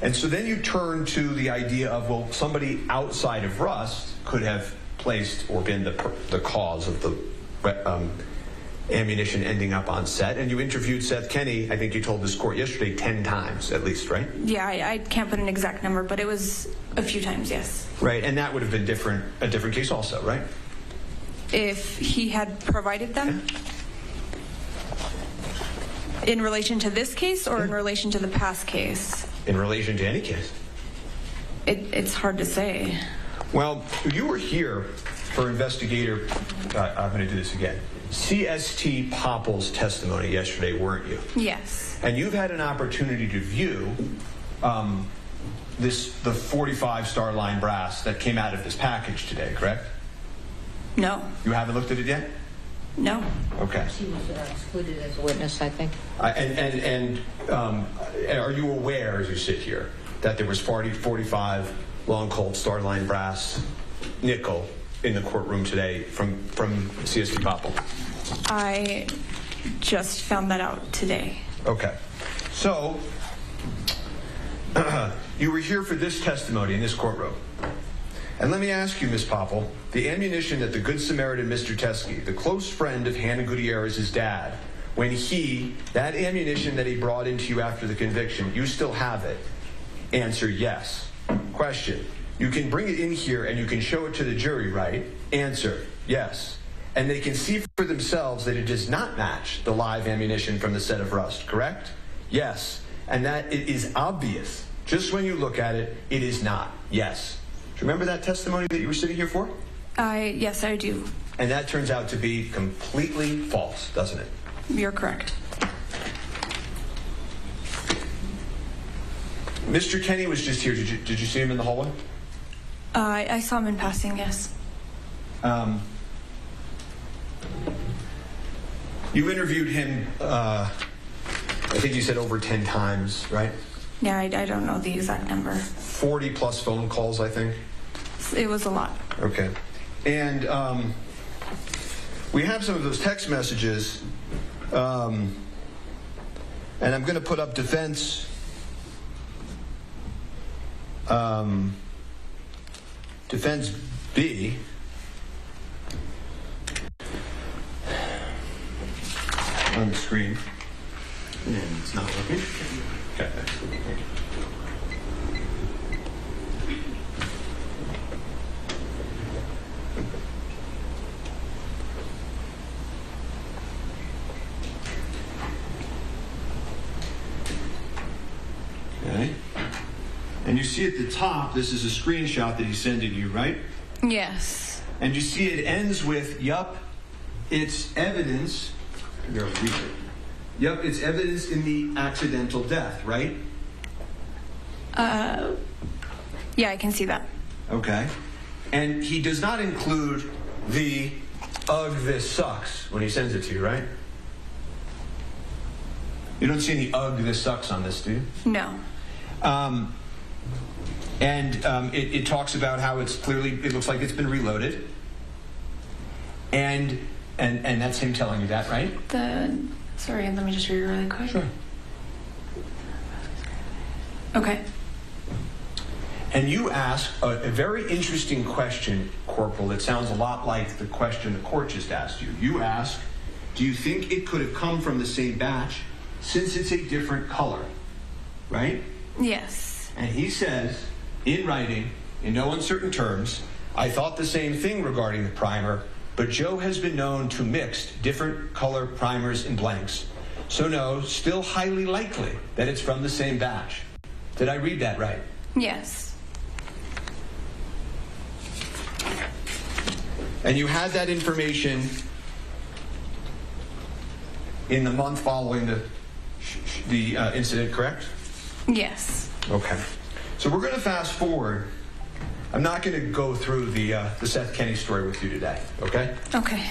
And so then you turn to the idea of, well, somebody outside of Rust could have placed or been the cause of the ammunition ending up on set. And you interviewed Seth Kenney, I think you told this court yesterday, 10 times at least, right? Yeah, I can't put an exact number, but it was a few times, yes. Right, and that would have been a different case also, right? If he had provided them? In relation to this case or in relation to the past case? In relation to any case. It's hard to say. Well, you were here for investigator, I'm going to do this again, CST Popple's testimony yesterday, weren't you? Yes. And you've had an opportunity to view the 45 Starline brass that came out of this package today, correct? No. You haven't looked at it yet? No. Okay. She was excluded as a witness, I think. And are you aware, as you sit here, that there was 45 long cold Starline brass nickel in the courtroom today from CST Popple? I just found that out today. Okay. So, you were here for this testimony in this courtroom. And let me ask you, Ms. Popple, the ammunition that the Good Samaritan Mr. Teskey, the close friend of Hannah Gutierrez's dad, when that ammunition that he brought into you after the conviction, you still have it? Answer, yes. Question, you can bring it in here and you can show it to the jury, right? Answer, yes. And they can see for themselves that it does not match the live ammunition from the set of Rust, correct? Yes. And that it is obvious. Just when you look at it, it is not. Yes. Do you remember that testimony that you were sitting here for? Yes, I do. And that turns out to be completely false, doesn't it? You're correct. Mr. Kenney was just here. Did you see him in the hallway? I saw him in passing, yes. You interviewed him, I think you said over 10 times, right? Yeah, I don't know the exact number. 40 plus phone calls, I think. It was a lot. Okay. And we have some of those text messages, and I'm going to put up defense B. On the screen. And it's not working. Okay. Okay. And you see at the top, this is a screenshot that he's sending you, right? Yes. And you see it ends with, yup, it's evidence. Yup, it's evidence in the accidental death, right? Yeah, I can see that. Okay. And he does not include the "ugh, this sucks" when he sends it to you, right? You don't see any "ugh, this sucks" on this, do you? No. It talks about how it's clearly, it looks like it's been reloaded. And that's him telling you that, right? Sorry, let me just read it really quick. Sure. Okay. And you ask a very interesting question, Corporal, that sounds a lot like the question the court just asked you. You ask, do you think it could have come from the same batch since it's a different color? Right? Yes. And he says, in writing, in no uncertain terms, I thought the same thing regarding the primer, but Joe has been known to mix different color primers and blanks. So no, still highly likely that it's from the same batch. Did I read that right? Yes. And you had that information in the month following the incident, correct? Yes. Okay. So we're going to fast forward. I'm not going to go through the Seth Kenney story with you today, okay? Okay.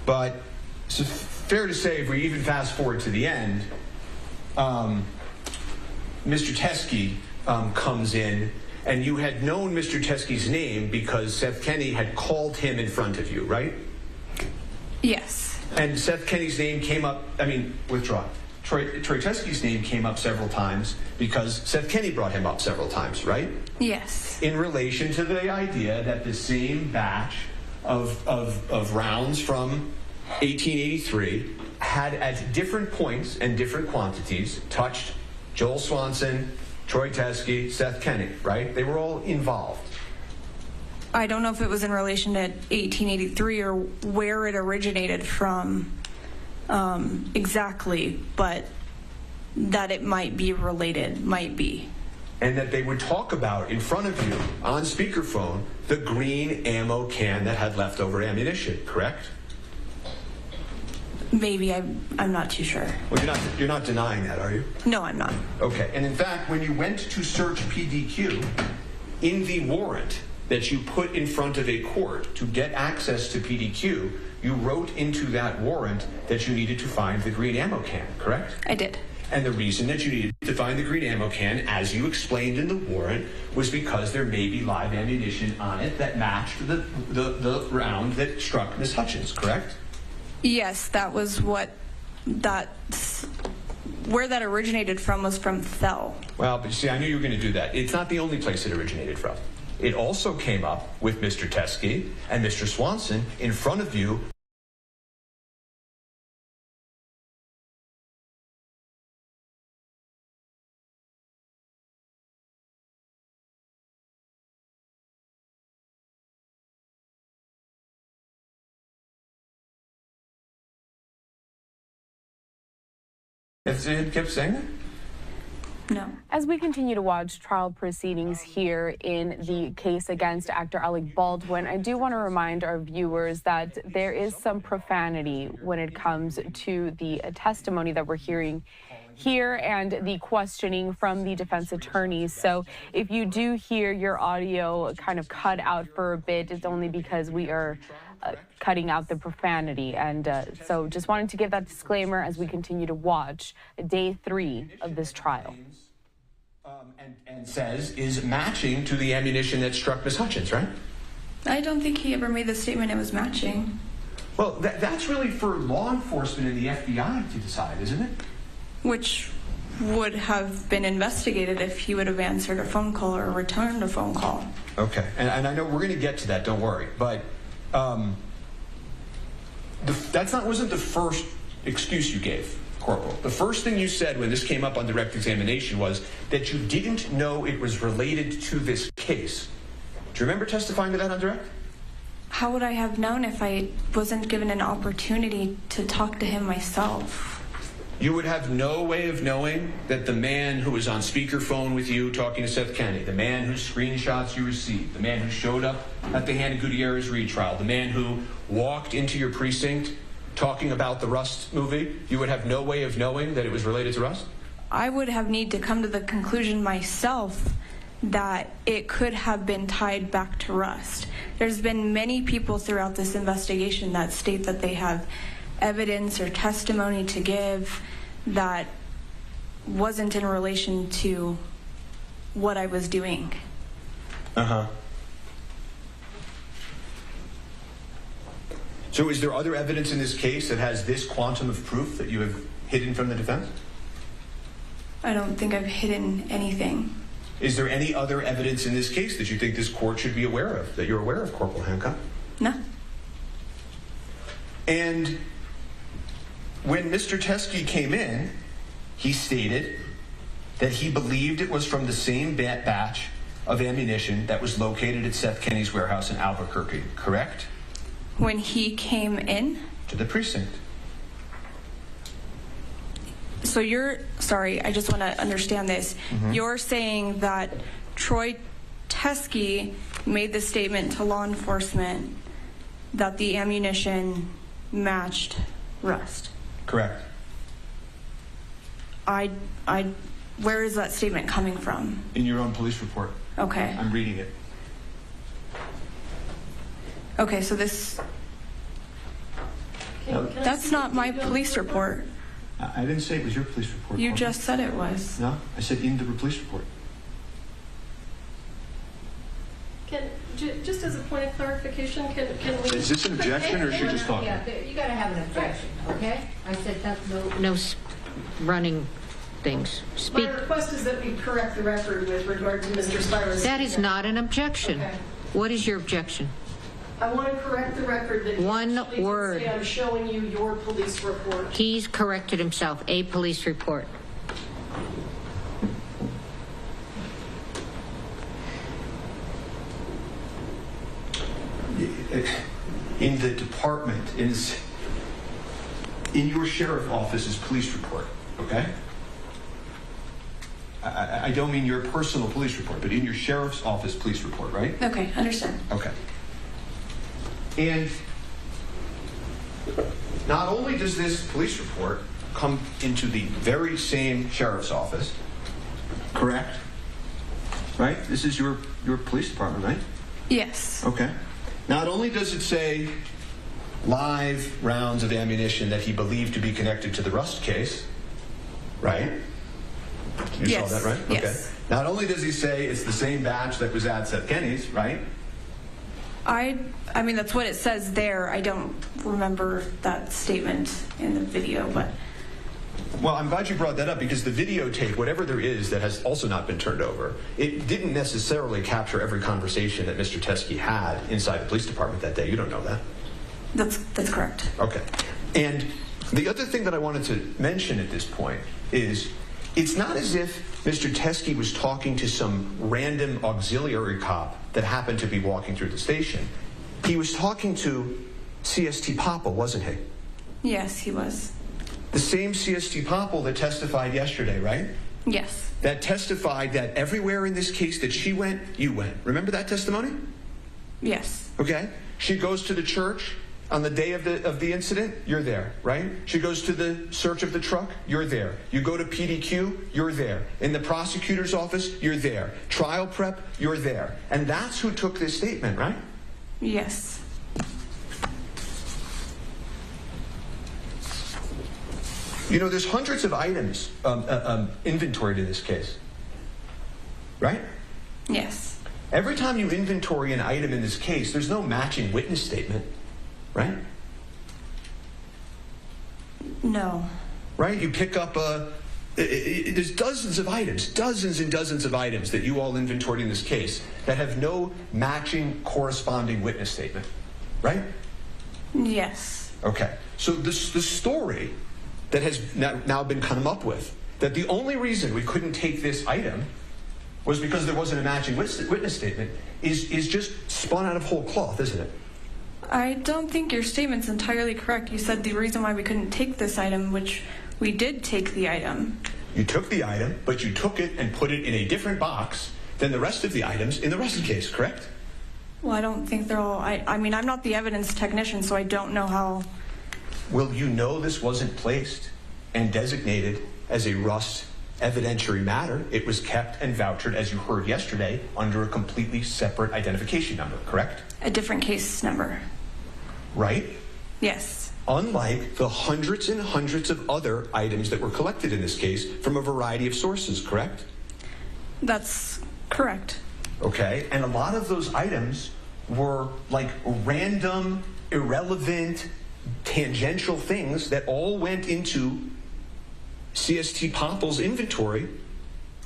But it's fair to say, if we even fast forward to the end, Mr. Teskey comes in, and you had known Mr. Teskey's name because Seth Kenney had called him in front of you, right? Yes. And Seth Kenney's name came up, withdraw. Troy Teskey's name came up several times because Seth Kenney brought him up several times, right? Yes. In relation to the idea that the same batch of rounds from 1883 had at different points and different quantities touched Joel Swanson, Troy Teskey, Seth Kenney, right? They were all involved. I don't know if it was in relation to 1883 or where it originated from exactly, but that it might be related, might be. And that they would talk about in front of you on speakerphone the green ammo can that had leftover ammunition, correct? Maybe. I'm not too sure. Well, you're not denying that, are you? No, I'm not. Okay. And in fact, when you went to search PDQ, in the warrant that you put in front of a court to get access to PDQ, you wrote into that warrant that you needed to find the green ammo can, correct? I did. And the reason that you needed to find the green ammo can, as you explained in the warrant, was because there may be live ammunition on it that matched the round that struck Ms. Hutchins, correct? Yes, that was where that originated from was from Thel. Well, but you see, I knew you were going to do that. It's not the only place it originated from. It also came up with Mr. Teskey and Mr. Swanson in front of you. It kept saying that? No. As we continue to watch trial proceedings here in the case against actor Alec Baldwin, I do want to remind our viewers that there is some profanity when it comes to the testimony that we're hearing here and the questioning from the defense attorneys. So if you do hear your audio kind of cut out for a bit, it's only because we are cutting out the profanity. And so just wanted to give that disclaimer as we continue to watch day 3 of this trial. And says is matching to the ammunition that struck Ms. Hutchins, right? I don't think he ever made the statement it was matching. Well, that's really for law enforcement and the FBI to decide, isn't it? Which would have been investigated if he would have answered a phone call or returned a phone call. Okay, and I know we're going to get to that, don't worry. But wasn't the first excuse you gave, Corporal. The first thing you said when this came up on direct examination was that you didn't know it was related to this case. Do you remember testifying to that on direct? How would I have known if I wasn't given an opportunity to talk to him myself? You would have no way of knowing that the man who was on speakerphone with you talking to Seth Kenney, the man whose screenshots you received, the man who showed up at the Hannah Gutierrez retrial, the man who walked into your precinct talking about the Rust movie, you would have no way of knowing that it was related to Rust? I would have need to come to the conclusion myself that it could have been tied back to Rust. There's been many people throughout this investigation that state that they have evidence or testimony to give that wasn't in relation to what I was doing. So is there other evidence in this case that has this quantum of proof that you have hidden from the defense? I don't think I've hidden anything. Is there any other evidence in this case that you think this court should be aware of, that you're aware of, Corporal Hancock? No. And when Mr. Teskey came in, he stated that he believed it was from the same batch of ammunition that was located at Seth Kenney's warehouse in Albuquerque, correct? When he came in? To the precinct. So sorry, I just want to understand this. You're saying that Troy Teskey made the statement to law enforcement that the ammunition matched Rust? Correct. Where is that statement coming from? In your own police report. Okay. I'm reading it. Okay, so this... That's not my police report. I didn't say it was your police report. You just said it was. No, I said in the police report. Just as a point of clarification, can we... Is this an objection or is she just talking? Yeah, you got to have an objection, okay? I said that no running things. Speak. My request is that we correct the record with regard to Mr. Spira's... That is not an objection. Okay. What is your objection? I want to correct the record that one word. I'm showing you your police report. He's corrected himself. A police report. In the department, in your sheriff office's police report, okay? I don't mean your personal police report, but in your sheriff's office police report, right? Okay, understand. Okay. And not only does this police report come into the very same sheriff's office, correct? Right? This is your police department, right? Yes. Okay. Not only does it say live rounds of ammunition that he believed to be connected to the Rust case, right? You Yes. saw that, right? Yes. Okay. Not only does he say it's the same batch that was at Seth Kenney's, right? I mean, that's what it says there. I don't remember that statement in the video, but... Well, I'm glad you brought that up because the videotape, whatever there is that has also not been turned over, it didn't necessarily capture every conversation that Mr. Teskey had inside the police department that day. You don't know that. That's correct. Okay. And the other thing that I wanted to mention at this point is it's not as if Mr. Teskey was talking to some random auxiliary cop that happened to be walking through the station. He was talking to CST Popple, wasn't he? Yes, he was. The same CST Popple that testified yesterday, right? Yes. That testified that everywhere in this case that she went, you went. Remember that testimony? Yes. Okay. She goes to the church on the day of the incident, you're there, right? She goes to the search of the truck, you're there. You go to PDQ, you're there. In the prosecutor's office, you're there. Trial prep, you're there. And that's who took this statement, right? Yes. You know, there's hundreds of items inventoried in this case, right? Yes. Every time you inventory an item in this case, there's no matching witness statement, right? No. Right? You pick up there's dozens of items, dozens and dozens of items that you all inventoried in this case that have no matching corresponding witness statement, right? Yes. Okay. So the story that has now been come up with, that the only reason we couldn't take this item was because there wasn't a matching witness statement, is just spun out of whole cloth, isn't it? I don't think your statement's entirely correct. You said the reason why we couldn't take this item, which we did take the item. You took the item, but you took it and put it in a different box than the rest of the items in the Rust case, correct? Well, I don't think they're all... I mean, I'm not the evidence technician, so I don't know how Well, you know this wasn't placed and designated as a Rust evidentiary matter. It was kept and vouchered, as you heard yesterday, under a completely separate identification number, correct? A different case number. Right? Yes. Unlike the hundreds and hundreds of other items that were collected in this case from a variety of sources, correct? That's correct. Okay, and a lot of those items were like random, irrelevant, tangential things that all went into CST Popple's inventory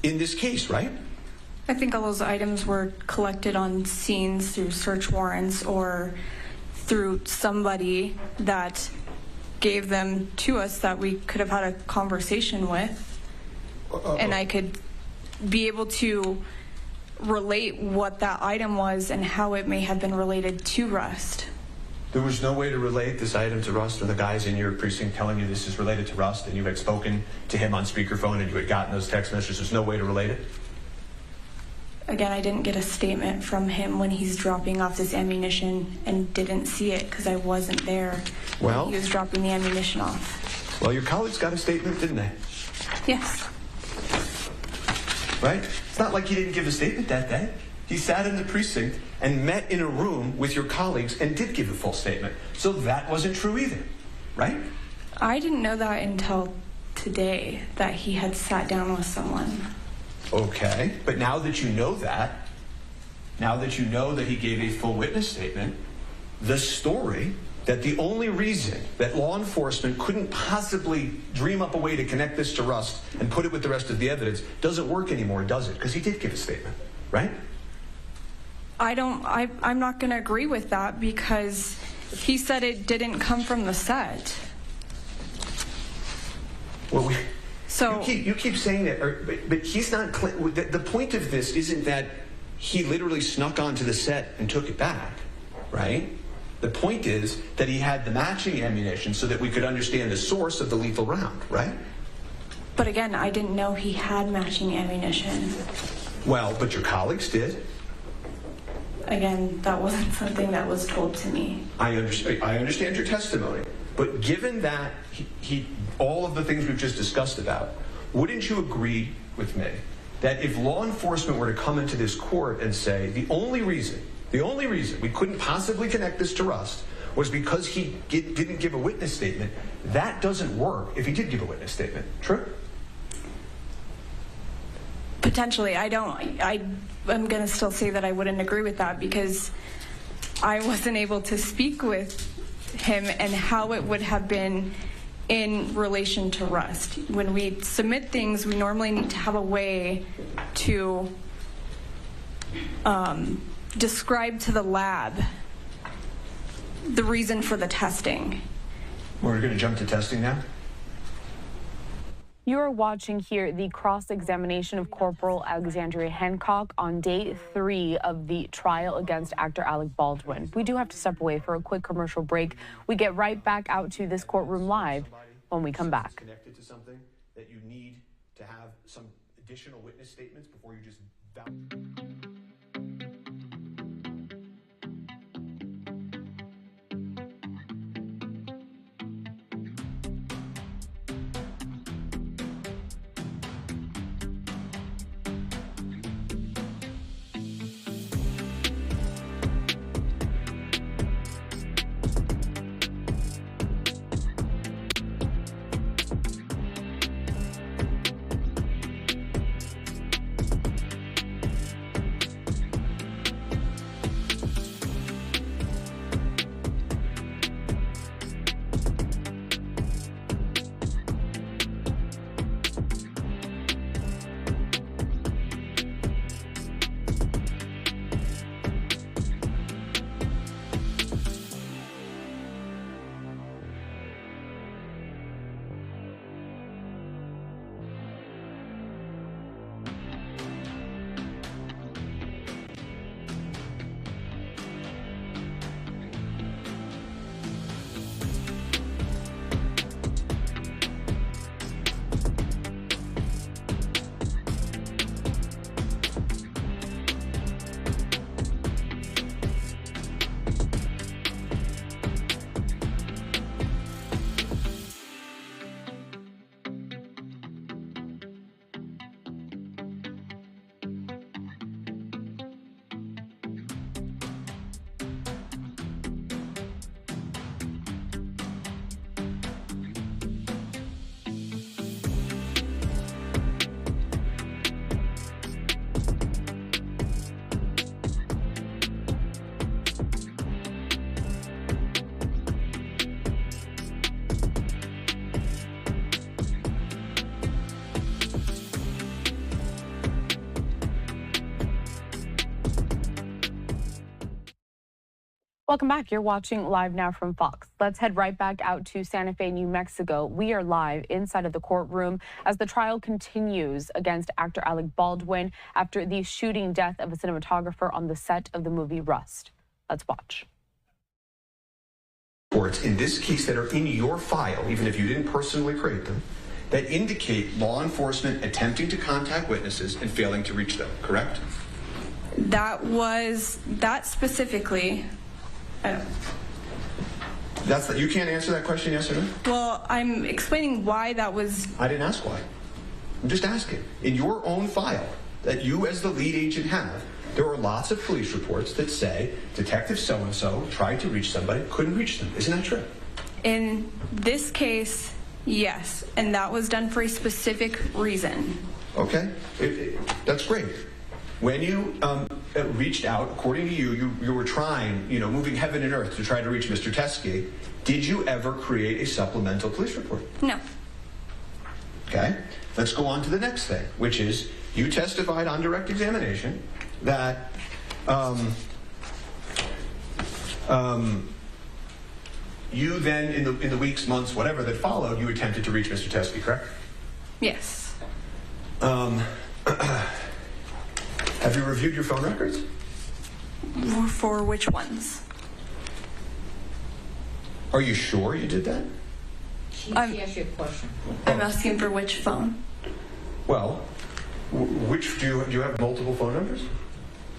in this case, right? I think all those items were collected on scenes through search warrants or through somebody that gave them to us that we could have had a conversation with. And I could be able to relate what that item was and how it may have been related to Rust. There was no way to relate this item to Rust, or the guys in your precinct telling you this is related to Rust, and you had spoken to him on speakerphone and you had gotten those text messages. There's no way to relate it? Again, I didn't get a statement from him when he's dropping off this ammunition and didn't see it because I wasn't there when he was dropping the ammunition off. Well, your colleagues got a statement, didn't they? Yes. Right? It's not like he didn't give a statement that day. He sat in the precinct and met in a room with your colleagues and did give a full statement. So that wasn't true either, right? I didn't know that until today, that he had sat down with someone. Okay, but now that you know that, now that you know that he gave a full witness statement, the story that the only reason that law enforcement couldn't possibly dream up a way to connect this to Rust and put it with the rest of the evidence doesn't work anymore, does it? Because he did give a statement, right? I'm not going to agree with that because he said it didn't come from the set. Well, you keep saying that, but he's not. The point of this isn't that he literally snuck onto the set and took it back, right? The point is that he had the matching ammunition so that we could understand the source of the lethal round, right? But again, I didn't know he had matching ammunition. Well, but your colleagues did. Again, that wasn't something that was told to me. I understand your testimony, but given that all of the things we've just discussed about, wouldn't you agree with me that if law enforcement were to come into this court and say the only reason we couldn't possibly connect this to Rust was because he didn't give a witness statement, that doesn't work if he did give a witness statement? True? Potentially. I'm going to still say that I wouldn't agree with that because I wasn't able to speak with him and how it would have been in relation to Rust. When we submit things, we normally need to have a way to describe to the lab the reason for the testing. We're going to jump to testing now? You're watching here the cross-examination of Corporal Alexandria Hancock on day 3 of the trial against actor Alec Baldwin. We do have to step away for a quick commercial break. We get right back out to this courtroom live when we come back. Connected to something that you need to have some additional witness statements before you just Welcome back. You're watching Live Now from Fox. Let's head right back out to Santa Fe, New Mexico. We are live inside of the courtroom as the trial continues against actor Alec Baldwin after the shooting death of a cinematographer on the set of the movie Rust. Let's watch. Reports in this case that are in your file, even if you didn't personally create them, that indicate law enforcement attempting to contact witnesses and failing to reach them, correct? That specifically. You can't answer that question, yes or no? Well, I'm explaining why that was. I didn't ask why. I'm just asking. In your own file that you as the lead agent have, there are lots of police reports that say Detective so-and-so tried to reach somebody, couldn't reach them. Isn't that true? In this case, yes. And that was done for a specific reason. Okay. That's great. When you reached out, according to you were trying, moving heaven and earth to try to reach Mr. Teskey. Did you ever create a supplemental police report? No. Okay. Let's go on to the next thing, which is you testified on direct examination that you then, in the weeks, months, whatever that followed, you attempted to reach Mr. Teskey, correct? Yes. Have you reviewed your phone records? For which ones? Are you sure you did that? She asked you a question. I'm asking for which phone. Well, which do you have multiple phone numbers?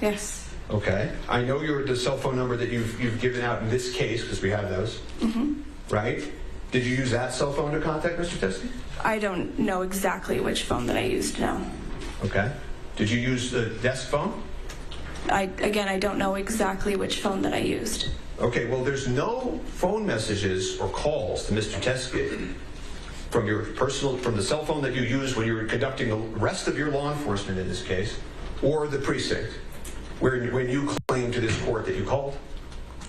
Yes. Okay. I know the cell phone number that you've given out in this case, because we have those. Mm-hmm. Right? Did you use that cell phone to contact Mr. Teskey? I don't know exactly which phone that I used, no. Okay. Did you use the desk phone? I don't know exactly which phone that I used. Okay, well, there's no phone messages or calls to Mr. Teskey from the cell phone that you used when you were conducting the rest of your law enforcement in this case, or the precinct, when you claimed to this court that you called?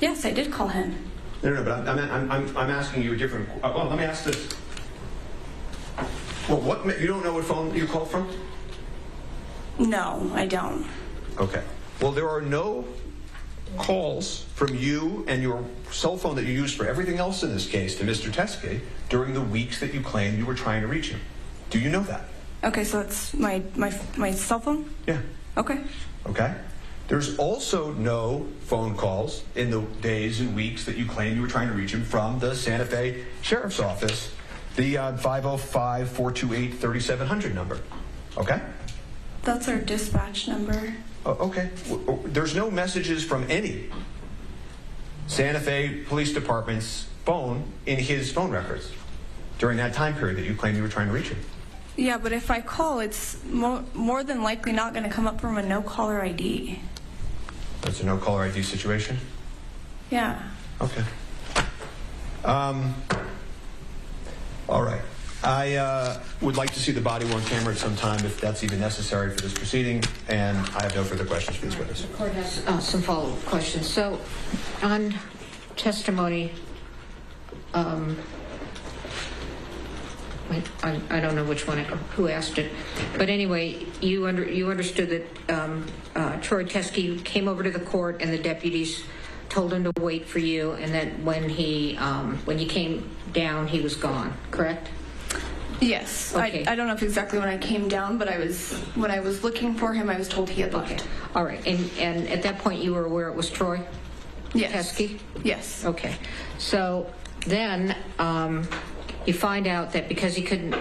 Yes, I did call him. No, but I'm asking you a different. Well, let me ask this. Well, you don't know what phone you called from? No, I don't. Okay. Well, there are no calls from you and your cell phone that you used for everything else in this case to Mr. Teskey during the weeks that you claimed you were trying to reach him. Do you know that? Okay, so that's my cell phone? Yeah. Okay. Okay. There's also no phone calls in the days and weeks that you claimed you were trying to reach him from the Santa Fe Sheriff's Office, the 505-428-3700 number. Okay? That's our dispatch number. Okay. There's no messages from any Santa Fe Police Department's phone in his phone records during that time period that you claimed you were trying to reach him. Yeah, but if I call, it's more than likely not going to come up from a no-caller ID. That's a no-caller ID situation? Yeah. Okay. All right. I would like to see the body-worn camera at some time if that's even necessary for this proceeding, and I have no further questions for this witness. The court has some follow-up questions. So, on testimony, I don't know which one, who asked it, but anyway, you understood that Troy Teskey came over to the court and the deputies told him to wait for you, and that when you came down, he was gone, correct? Yes. Okay. I don't know if exactly when I came down, but when I was looking for him, I was told he had left. Okay. All right. And at that point, you were aware it was Troy? Yes. Teskey? Yes. Okay. So then you find out that because he couldn't,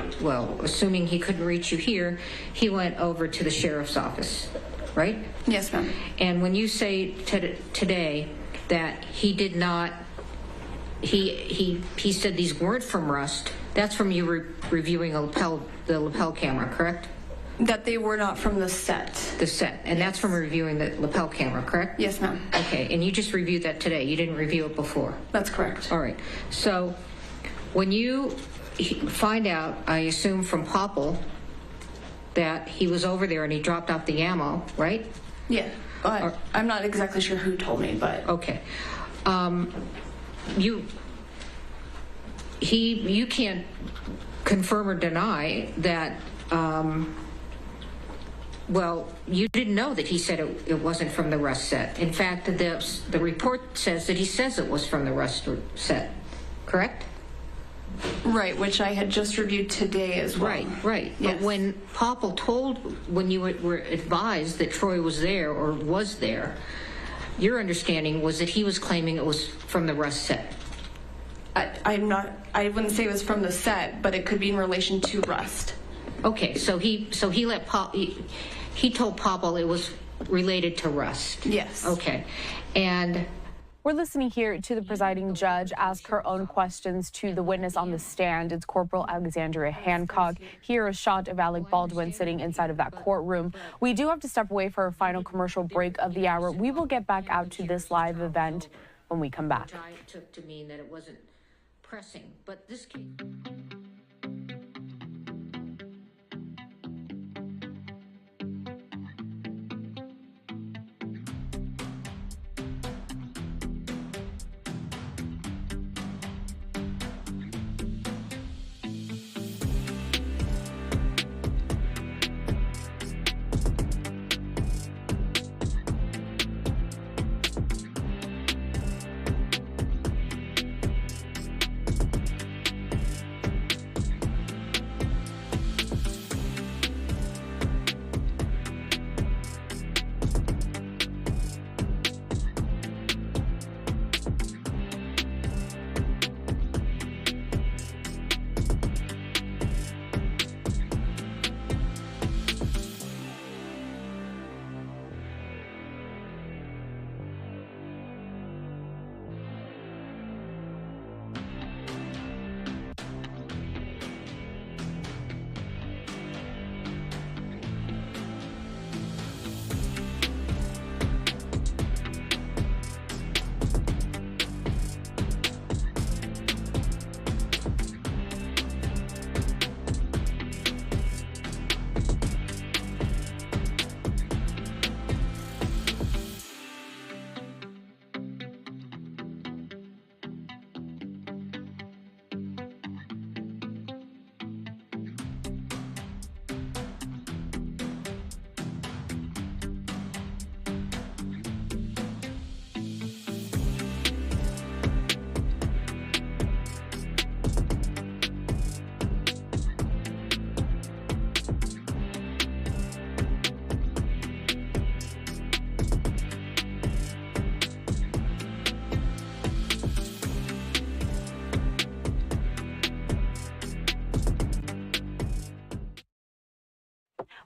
assuming he couldn't reach you here, he went over to the sheriff's office, right? Yes, ma'am. And when you say today that he did not, he said these weren't from Rust, that's from you reviewing the lapel camera, correct? That they were not from the set. The set. And that's from reviewing the lapel camera, correct? Yes, ma'am. Okay. And you just reviewed that today. You didn't review it before? That's correct. All right. So when you find out, I assume from Popple, that he was over there and he dropped off the ammo, right? Yeah. I'm not exactly sure who told me, but... Okay. You can't confirm or deny that Well, you didn't know that he said it wasn't from the Rust set. In fact, the report says that he says it was from the Rust set, correct? Right, which I had just reviewed today as well. Right. Yes. But when Popple when you were advised that Troy was there or was there, your understanding was that he was claiming it was from the Rust set. I wouldn't say it was from the set, but it could be in relation to Rust. Okay, so he told Popple it was related to Rust. Yes. Okay, and we're listening here to the presiding judge ask her own questions to the witness on the stand. It's Corporal Alexandria Hancock. Here, a shot of Alec Baldwin sitting inside of that courtroom. We do have to step away for a final commercial break of the hour. We will get back out to this live event when we come back. Which I took to mean that it wasn't pressing, but this case.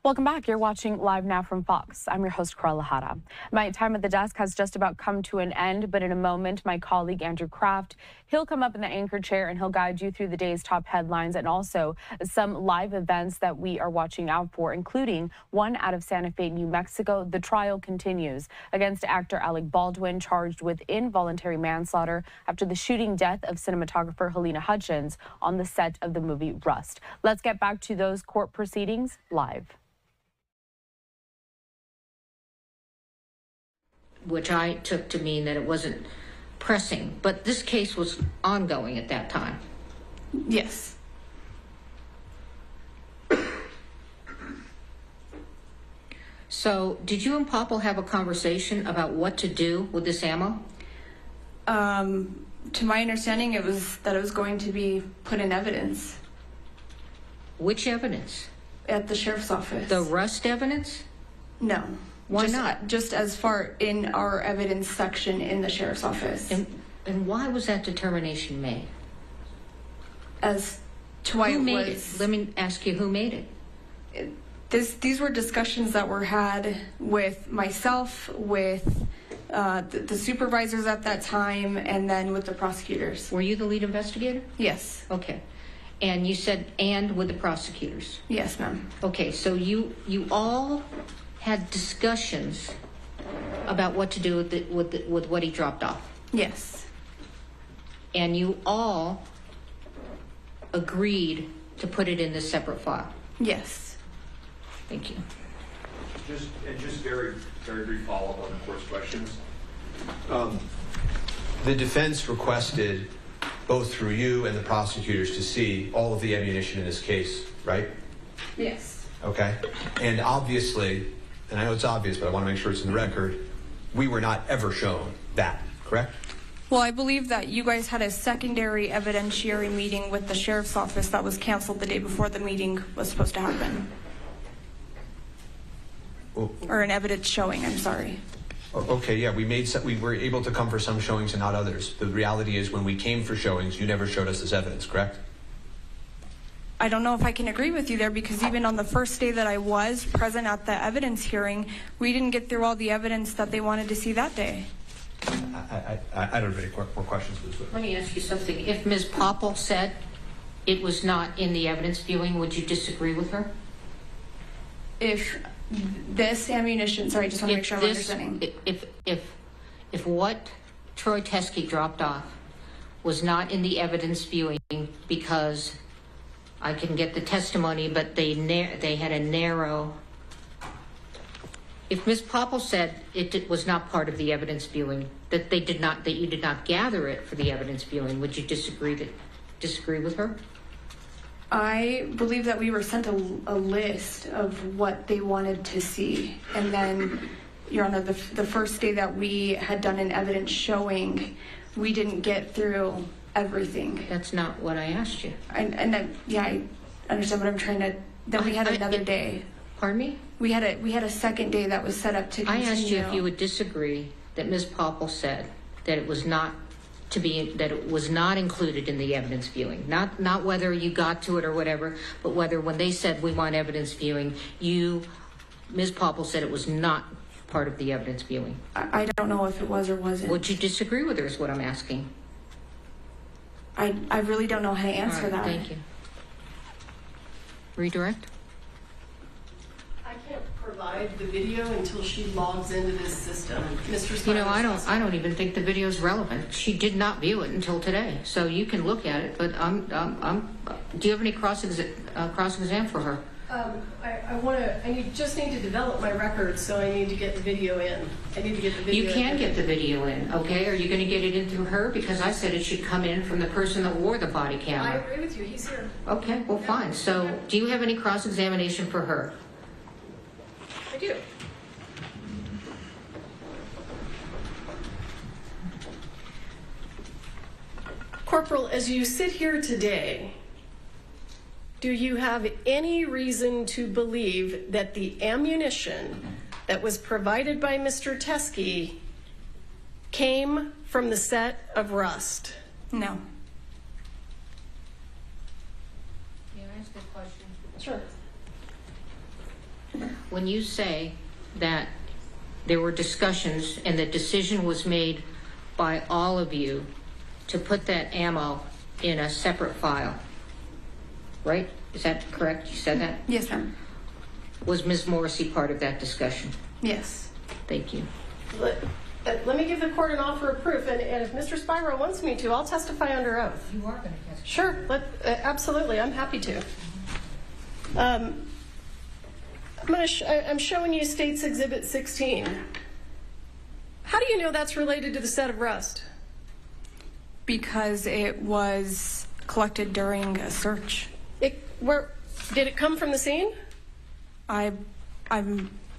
Welcome back. You're watching Live Now from Fox. I'm your host, Carla Hara. My time at the desk has just about come to an end, but in a moment, my colleague Andrew Kraft, he'll come up in the anchor chair and he'll guide you through the day's top headlines and also some live events that we are watching out for, including one out of Santa Fe, New Mexico. The trial continues against actor Alec Baldwin, charged with involuntary manslaughter after the shooting death of cinematographer Helena Hutchins on the set of the movie Rust. Let's get back to those court proceedings live. Which I took to mean that it wasn't pressing, but this case was ongoing at that time. Yes. So, did you and Popple have a conversation about what to do with this ammo? To my understanding, it was going to be put in evidence. Which evidence? At the sheriff's office. The Rust evidence? No. Why not? Just as far in our evidence section in the sheriff's office. And why was that determination made? As to why who it made was. it? Let me ask you, who made it? These were discussions that were had with myself, with the supervisors at that time, and then with the prosecutors. Were you the lead investigator? Yes. Okay. And you said, and with the prosecutors? Yes, ma'am. Okay, so you all had discussions about what to do with what he dropped off. Yes. And you all agreed to put it in this separate file. Yes. Thank you. Just very brief follow-up on the court's questions. The defense requested, both through you and the prosecutors, to see all of the ammunition in this case, right? Yes. okay? And obviously, and I know it's obvious, but I want to make sure it's in the record, we were not ever shown that, correct? Well, I believe that you guys had a secondary evidentiary meeting with the sheriff's office that was canceled the day before the meeting was supposed to happen. Or an evidence showing, I'm sorry. Okay, yeah, we were able to come for some showings and not others. The reality is when we came for showings, you never showed us this evidence, correct? I don't know if I can agree with you there, because even on the first day that I was present at the evidence hearing, we didn't get through all the evidence that they wanted to see that day. I don't have any more questions. Let me ask you something. If Ms. Popple said it was not in the evidence viewing, would you disagree with her? If this ammunition, sorry, I just want to make sure I'm understanding. If what Troy Teske dropped off was not in the evidence viewing because I can get the testimony, but they had a narrow. If Ms. Popple said it was not part of the evidence viewing, that you did not gather it for the evidence viewing, would you disagree with her? I believe that we were sent a list of what they wanted to see, and then, Your Honor, the first day that we had done an evidence showing, we didn't get through everything. That's not what I asked you. Yeah, I understand what I'm trying to. Then we had another day. Pardon me? We had a second day that was set up to continue. I asked you if you would disagree that Ms. Popple said that it was not included in the evidence viewing. Not whether you got to it or whatever, but whether when they said we want evidence viewing, Ms. Popple said it was not part of the evidence viewing. I don't know if it was or wasn't. Would you disagree with her is what I'm asking. I really don't know how to answer that. Thank you. Redirect? I can't provide the video until she logs into this system. Mr. You know, I don't even think the video is relevant. She did not view it until today, so you can look at it. But do you have any cross-exam for her? I just need to develop my records, so I need to get the video in. I need to get the video. You can get the video in, okay? Are you going to get it in through her? Because I said it should come in from the person that wore the body camera. I agree with you. He's here. Okay, well, fine. So, do you have any cross-examination for her? I do. Corporal, as you sit here today, do you have any reason to believe that the ammunition that was provided by Mr. Teske came from the set of Rust? No. Can I ask a question? Sure. When you say that there were discussions and the decision was made by all of you to put that ammo in a separate file, right? Is that correct? You said that? Yes, ma'am. Was Ms. Morrissey part of that discussion? Yes. Thank you. Let me give the court an offer of proof, and if Mr. Spiro wants me to, I'll testify under oath. You are going to testify? Sure, absolutely, I'm happy to. I'm showing you State's Exhibit 16. How do you know that's related to the set of Rust? Because it was collected during a search. Did it come from the scene?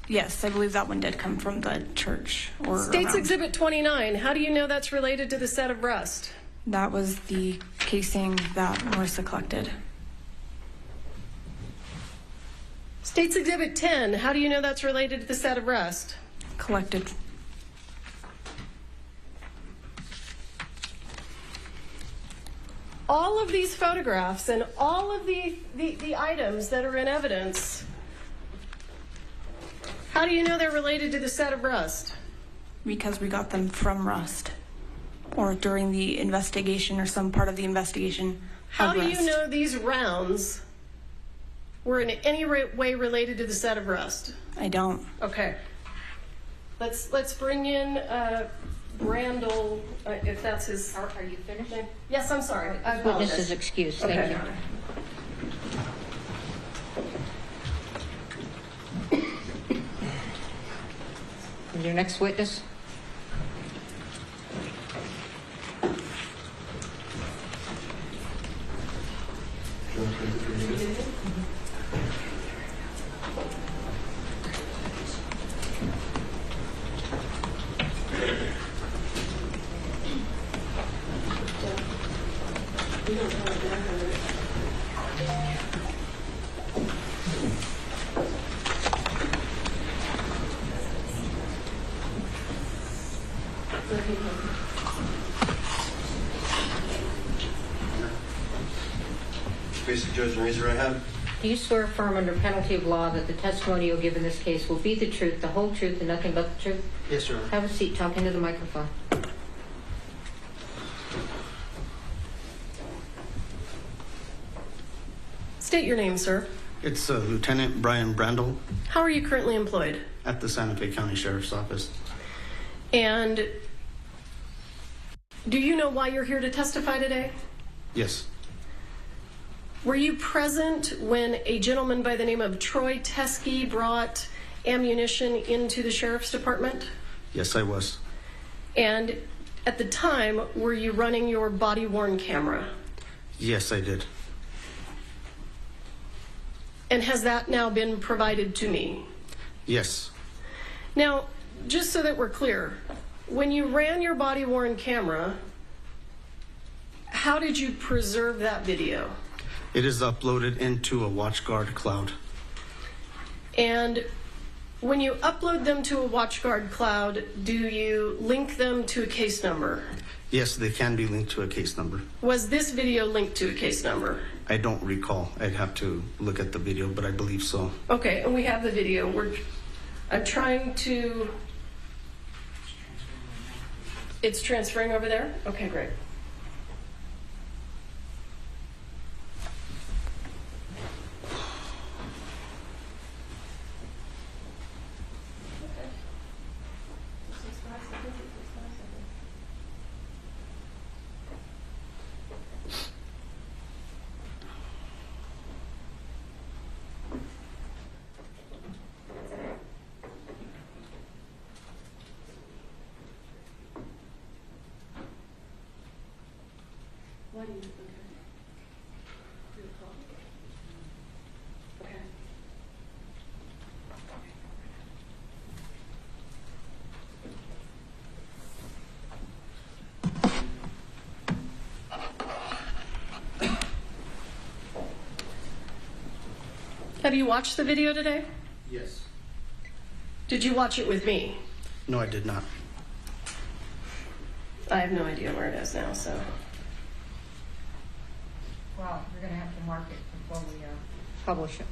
Yes, I believe that one did come from the church. State's Exhibit 29. How do you know that's related to the set of Rust? That was the casing that Marissa collected. State's Exhibit 10. How do you know that's related to the set of Rust? Collected. All of these photographs and all of the items that are in evidence, how do you know they're related to the set of Rust? Because we got them from Rust, or during the investigation or some part of the investigation. How do you know these rounds were in any way related to the set of Rust? I don't. Okay. Let's bring in Randall, if that's his. Are you finished? Yes, I'm sorry. I apologize. Witness is excused. Thank you. Your next witness. Judge, raise your right hand. Do you swear affirm under penalty of law that the testimony you'll give in this case will be the truth, the whole truth, and nothing but the truth? Yes, Your Honor. Have a seat. Talk into the microphone. State your name, sir. It's Lieutenant Brian Brandel How are you currently employed? at the Santa Fe County Sheriff's Office. And do you know why you're here to testify today? Yes. Were you present when a gentleman by the name of Troy Teskey brought ammunition into the sheriff's department? Yes, I was. And at the time, were you running your body-worn camera? Yes, I did. And has that now been provided to me? Yes. Now, just so that we're clear, when you ran your body-worn camera, how did you preserve that video? It is uploaded into a WatchGuard cloud. And when you upload them to a WatchGuard cloud, do you link them to a case number? Yes, they can be linked to a case number. Was this video linked to a case number? I don't recall. I'd have to look at the video, but I believe so. Okay, and we have the video. I'm trying to... It's transferring over there? Okay, great. Have you watched the video today? Yes. Did you watch it with me? No, I did not. I have no idea where it is now, so. Well, you're going to have to mark it before we publish it.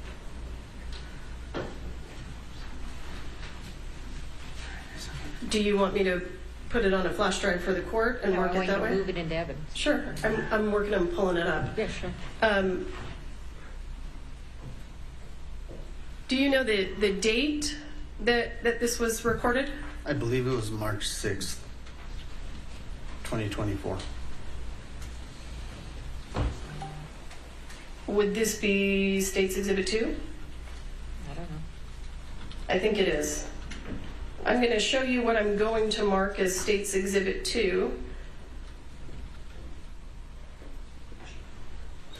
Do you want me to put it on a flash drive for the court and mark it that way? Move it into evidence. Sure. I'm working on pulling it up. Yeah, sure. Do you know the date that this was recorded? I believe it was March 6th, 2024. Would this be State's Exhibit 2? I don't know. I think it is. I'm going to show you what I'm going to mark as State's Exhibit 2.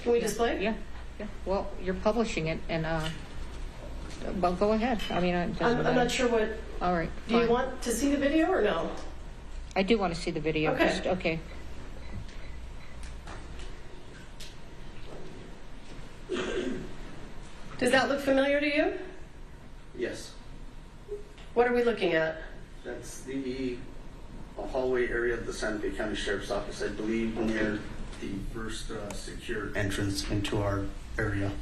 Can we display it? Yeah. Well, you're publishing it, and well, go ahead. I mean, it doesn't matter. I'm not sure what. All right. Do you want to see the video or no? I do want to see the video. Okay. Okay. Does that look familiar to you? Yes. What are we looking at? That's the hallway area of the Santa Fe County Sheriff's Office, I believe, near the first secure entrance into our area.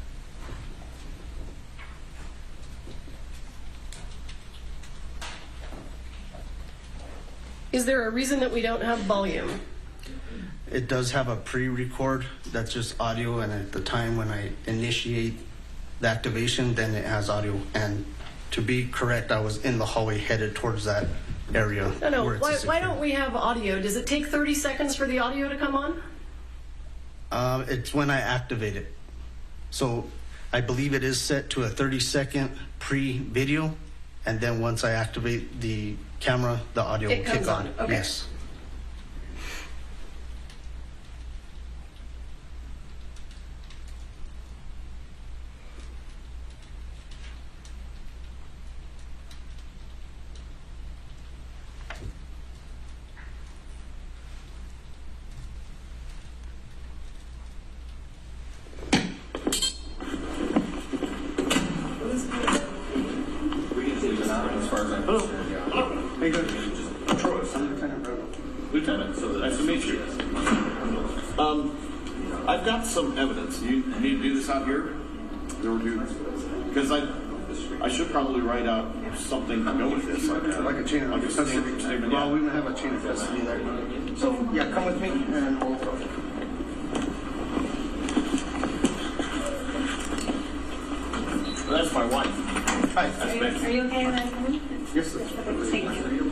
Is there a reason that we don't have volume? It does have a pre-record that's just audio, and at the time when I initiate the activation, then it has audio. And to be correct, I was in the hallway headed towards that area. No. Where it's Why don't we have audio? Does it take 30 seconds for the audio to come on? It's when I activate it. So I believe it is set to a 30-second pre-video, and then once I activate the camera, the audio will kick on. Okay. Yes. Lieutenant, so nice to meet you. I've got some evidence. You need to do this out here? Because I should probably write out something to go with this. Like a chain of custody. Statement. Well, we would have a chain of custody there. So, yeah, come with me and we'll go. That's my wife. Hi. Are you okay with that? Yes, sir. Thank you.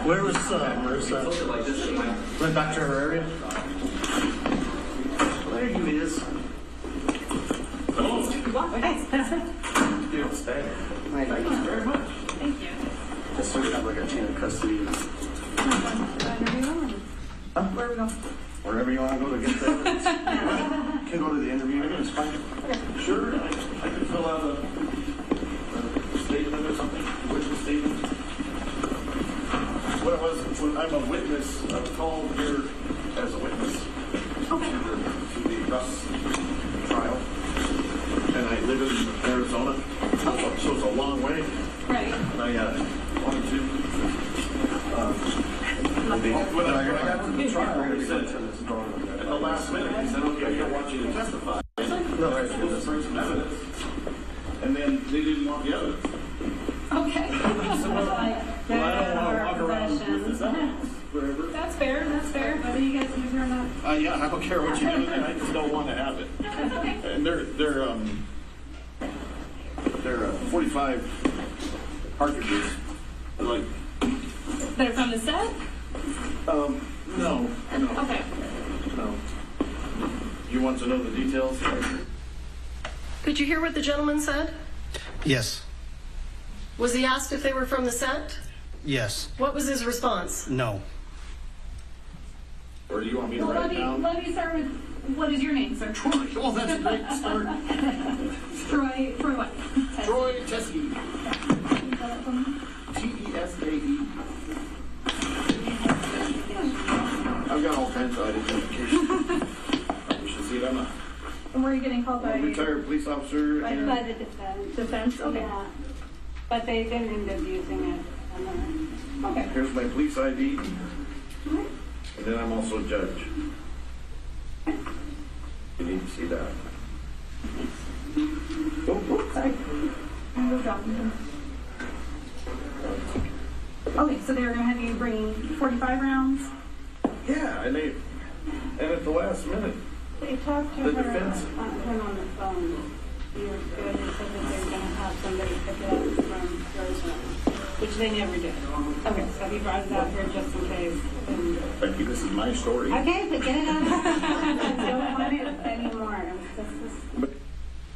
Where was Marissa? Went back to her area? There you is. You don't stay. Thank you very much. Thank you. Just so we have like a chain of custody. Huh? Where are we going? Wherever you want to go to get the evidence. Can go to the interview. It's fine. Sure, I can fill out a statement or something, witness statement. What it was, when I'm a witness, I'm called here as a witness to the Gus trial, and I live in Arizona, so it's a long way. Right. And I wanted to. When I got to the trial, they said, at the last minute, they said, okay, I don't want you to testify. No, I was supposed to bring some evidence. And then they didn't want the evidence. Okay. Well, I don't want to walk around with this evidence forever. That's fair, whether you guys use it or not. Yeah, I don't care what you do, and I just don't want to have it. And they're 45 cartridges, like. They're from the set? No. Okay. No. You want to know the details? Did you hear what the gentleman said? Yes. Was he asked if they were from the set? Yes. What was his response? No. Or do you want me to Well, write it down? let me start with, what is your name, sir? Troy. Oh, that's a great start. Troy what? Troy Teske. T-E-S-K-E. I've got all kinds of identification. You should see it. I'm a And where are you getting called by? retired police officer. By and the defense. Defense, okay. Yeah. But they didn't end up using it. Okay. Here's my police ID. And then I'm also a judge. You need to see that. Sorry. Okay, so they were going to have you bring 45 rounds? Yeah, and at the last minute, They talked to the her, defense. him on the phone years ago. They said that they were going to have somebody pick it up from Arizona, which they never did. Okay, so he brought it out here just in case. Thank you. This is my story. Okay, but get it out. I don't want it anymore.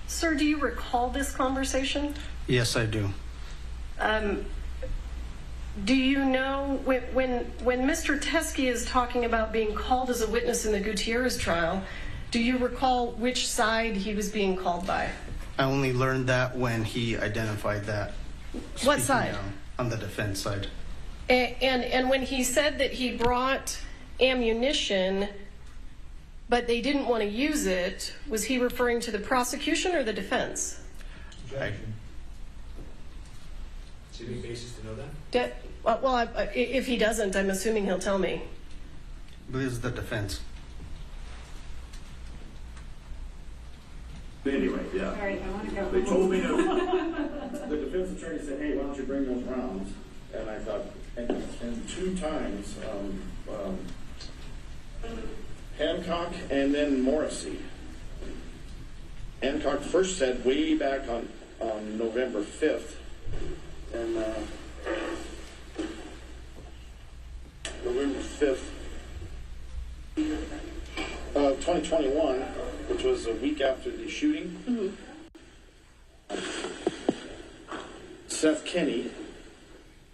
Sir, do you recall this conversation? Yes, I do. Do you know when Mr. Teske is talking about being called as a witness in the Gutierrez trial, do you recall which side he was being called by? I only learned that when he identified that. What Speaking side? now, on the defense side. And when he said that he brought ammunition, but they didn't want to use it, was he referring to the prosecution or the defense? Is there any basis to know that? If he doesn't, I'm assuming he'll tell me. I believe it's the defense. Anyway, yeah. All right, I want to go. They told me to. The defense attorney said, "Hey, why don't you bring those rounds?" And I thought, and 2 times, Hancock and then Morrissey. Hancock first said way back on November 5th, and November 5th of 2021, which was a week after the shooting. Seth Kinney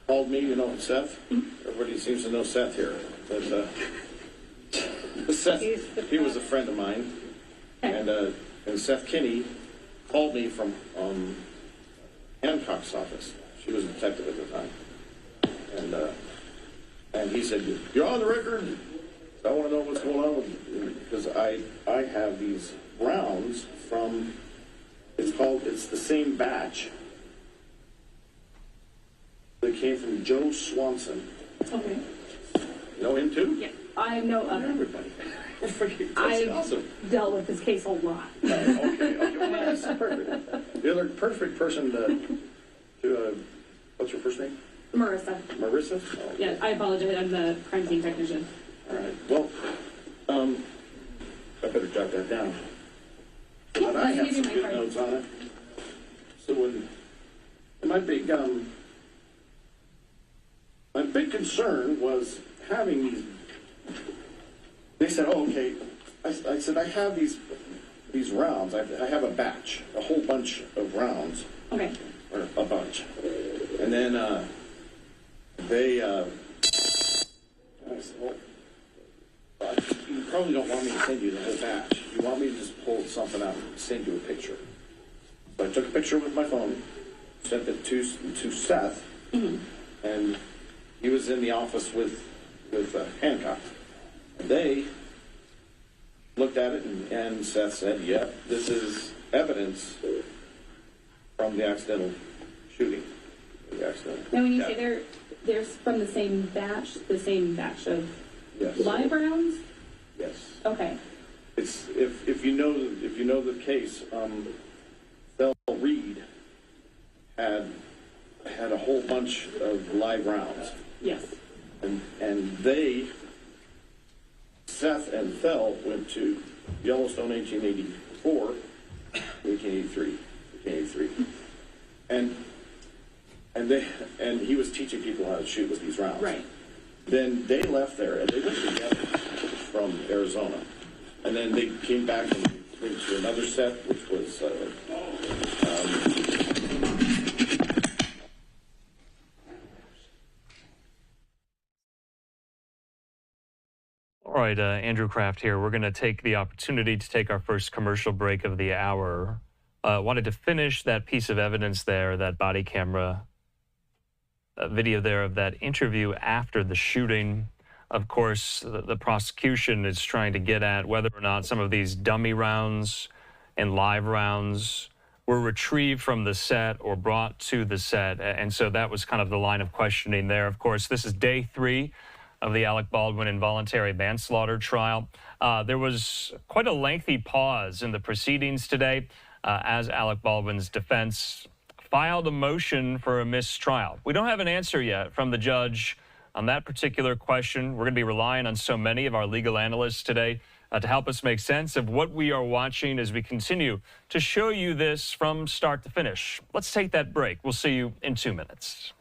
called me. You know Seth? Everybody seems to know Seth here. But Seth, he was a friend of mine, and Seth Kinney called me from Hancock's office. She was a detective at the time, and he said, "You're on the record. I want to know what's going on with you, because I have these rounds from. It's the same batch. They came from Joe Swanson. Okay. You know him too? Yeah. I know of it. Everybody. I've awesome. dealt with this case a lot. Okay, well, that's perfect. The other perfect person to what's your first name? Marissa. Marissa? Oh, Yeah, I apologize. I'm the crime scene technician. all right. Well, I better jot that down. Yeah, And I I can have give you some my good card. notes on it. So my big concern was having these. They said, "Oh, okay." I said, "I have these rounds. I have a batch, a whole bunch of rounds." Okay. Or a bunch. And then they. I said, "Well, you probably don't want me to send you the whole batch. You want me to just pull something out and send you a picture." So I took a picture with my phone, sent it to Seth, and he was in the office with Hancock. And they looked at it, and Seth said, "Yeah, this is evidence from the accidental shooting." Now, when you say they're from the same batch of Yes. live rounds? Yes. Okay. It's if you know the case, Bell Reed had a whole bunch of live rounds. Yes. And Seth and Fell went to Yellowstone 1884, 1883, and he was teaching people how to shoot with these rounds. Right. Then they left there and they went together from Arizona, and then they came back and went to another set, which was. All right, Andrew Kraft here. We're going to take the opportunity to take our first commercial break of the hour. Wanted to finish that piece of evidence there, that body camera video there of that interview after the shooting. Of course, the prosecution is trying to get at whether or not some of these dummy rounds and live rounds were retrieved from the set or brought to the set. And so that was kind of the line of questioning there. Of course, this is day 3 of the Alec Baldwin involuntary manslaughter trial. There was quite a lengthy pause in the proceedings today as Alec Baldwin's defense filed a motion for a mistrial. We don't have an answer yet from the judge on that particular question. We're going to be relying on so many of our legal analysts today to help us make sense of what we are watching as we continue to show you this from start to finish. Let's take that break. We'll see you in 2 minutes.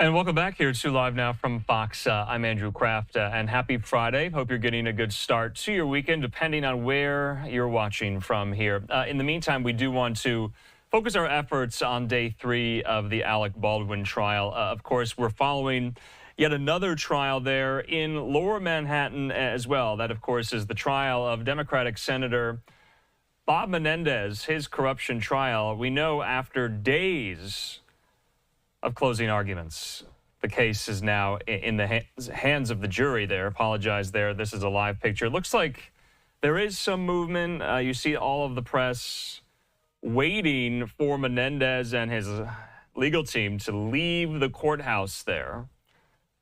And welcome back here to Live Now from Fox. I'm Andrew Kraft, and happy Friday. Hope you're getting a good start to your weekend, depending on where you're watching from here. In the meantime, we do want to focus our efforts on day 3 of the Alec Baldwin trial. Of course, we're following yet another trial there in Lower Manhattan as well. That, of course, is the trial of Democratic Senator Bob Menendez, his corruption trial. We know after days of closing arguments, the case is now in the hands of the jury there. Apologize there. This is a live picture. It looks like there is some movement. You see all of the press waiting for Menendez and his legal team to leave the courthouse there,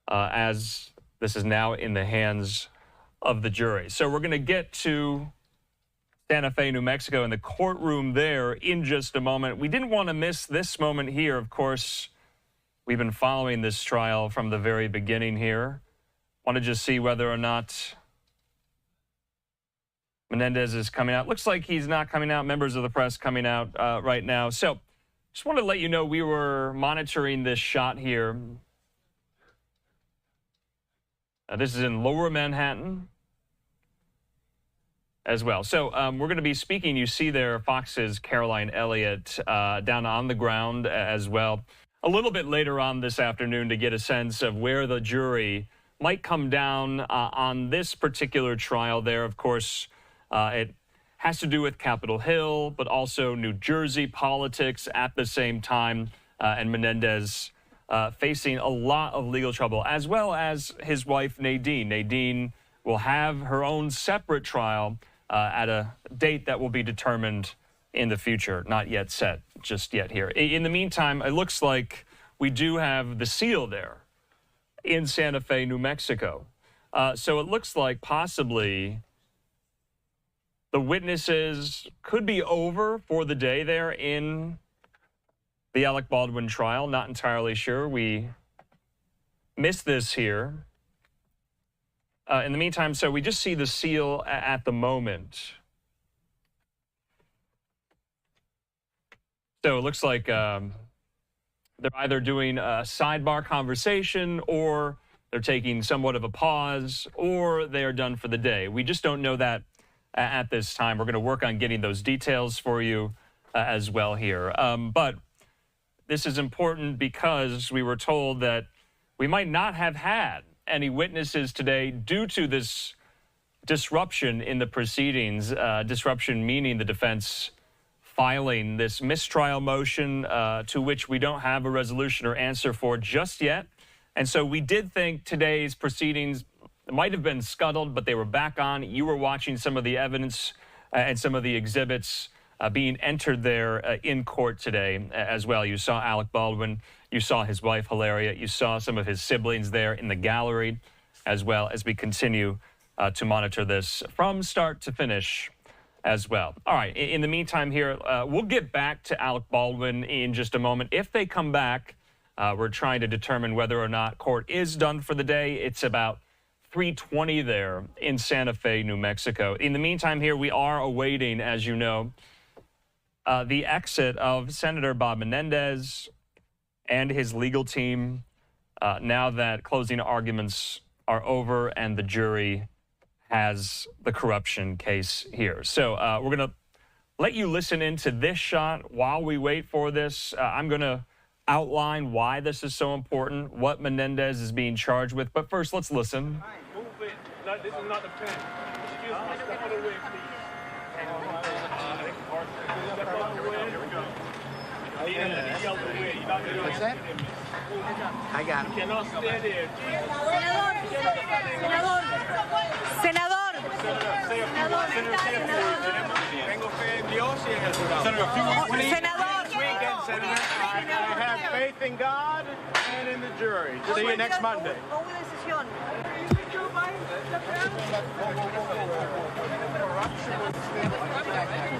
as this is now in the hands of the jury. So we're going to get to Santa Fe, New Mexico, in the courtroom there in just a moment. We didn't want to miss this moment here. Of course, we've been following this trial from the very beginning here. Want to just see whether or not Menendez is coming out. Looks like he's not coming out. Members of the press coming out right now. So just want to let you know we were monitoring this shot here. This is in Lower Manhattan as well. So we're going to be speaking. You see there Fox's Caroline Elliott down on the ground as well. A little bit later on this afternoon to get a sense of where the jury might come down on this particular trial there. Of course, it has to do with Capitol Hill, but also New Jersey politics at the same time, and Menendez facing a lot of legal trouble, as well as his wife, Nadine. Nadine will have her own separate trial at a date that will be determined in the future, not yet set just yet here. In the meantime, it looks like we do have the seal there in Santa Fe, New Mexico. So it looks like possibly the witnesses could be over for the day there in the Alec Baldwin trial. Not entirely sure. We missed this here. In the meantime, so we just see the seal at the moment. So it looks like they're either doing a sidebar conversation, or they're taking somewhat of a pause, or they are done for the day. We just don't know that at this time. We're going to work on getting those details for you as well here. But this is important because we were told that we might not have had any witnesses today due to this disruption in the proceedings. Disruption meaning the defense filing this mistrial motion to which we don't have a resolution or answer for just yet. And so we did think today's proceedings might have been scuttled, but they were back on. You were watching some of the evidence and some of the exhibits being entered there in court today as well. You saw Alec Baldwin. You saw his wife, Hilaria. You saw some of his siblings there in the gallery, as well as we continue to monitor this from start to finish as well. All right, in the meantime here, we'll get back to Alec Baldwin in just a moment. If they come back, we're trying to determine whether or not court is done for the day. It's about 3:20 there in Santa Fe, New Mexico. In the meantime here, we are awaiting, as you know, the exit of Senator Bob Menendez and his legal team now that closing arguments are over and the jury has the corruption case here. So we're going to let you listen into this shot while we wait for this. I'm going to outline why this is so important, what Menendez is being charged with. But first, let's listen. Move it. No, this is not the pen. Excuse me, step on the way, please. Step on the way. Here we go. What's that? I got him. You cannot stand there. Senador. I have faith in God and in the jury. See you next Monday.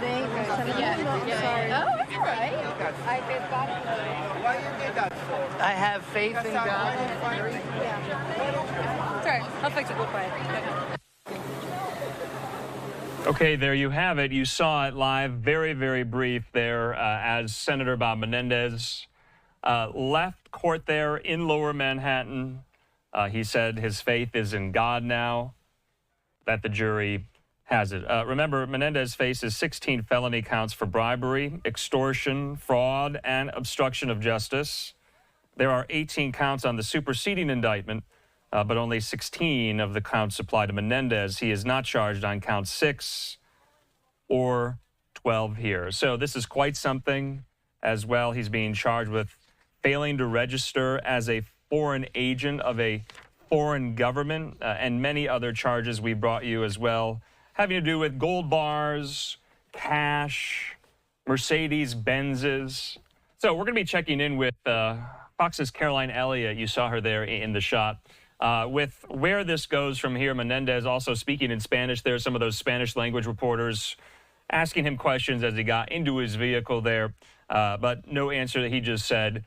Today, oh, it's all right. I have faith in God. Sorry, I'll fix it. We'll quiet. Okay, there you have it. You saw it live, very, very brief there as Senator Bob Menendez left court there in Lower Manhattan. He said his faith is in God now, that the jury has it. Remember, Menendez faces 16 felony counts for bribery, extortion, fraud, and obstruction of justice. There are 18 counts on the superseding indictment, but only 16 of the counts apply to Menendez. He is not charged on count 6 or 12 here. So this is quite something as well. He's being charged with failing to register as a foreign agent of a foreign government, and many other charges we brought you as well, having to do with gold bars, cash, Mercedes-Benzes. So we're going to be checking in with Fox's Caroline Elliott. You saw her there in the shot. With where this goes from here, Menendez also speaking in Spanish. There are some of those Spanish language reporters asking him questions as he got into his vehicle there, but no answer. That he just said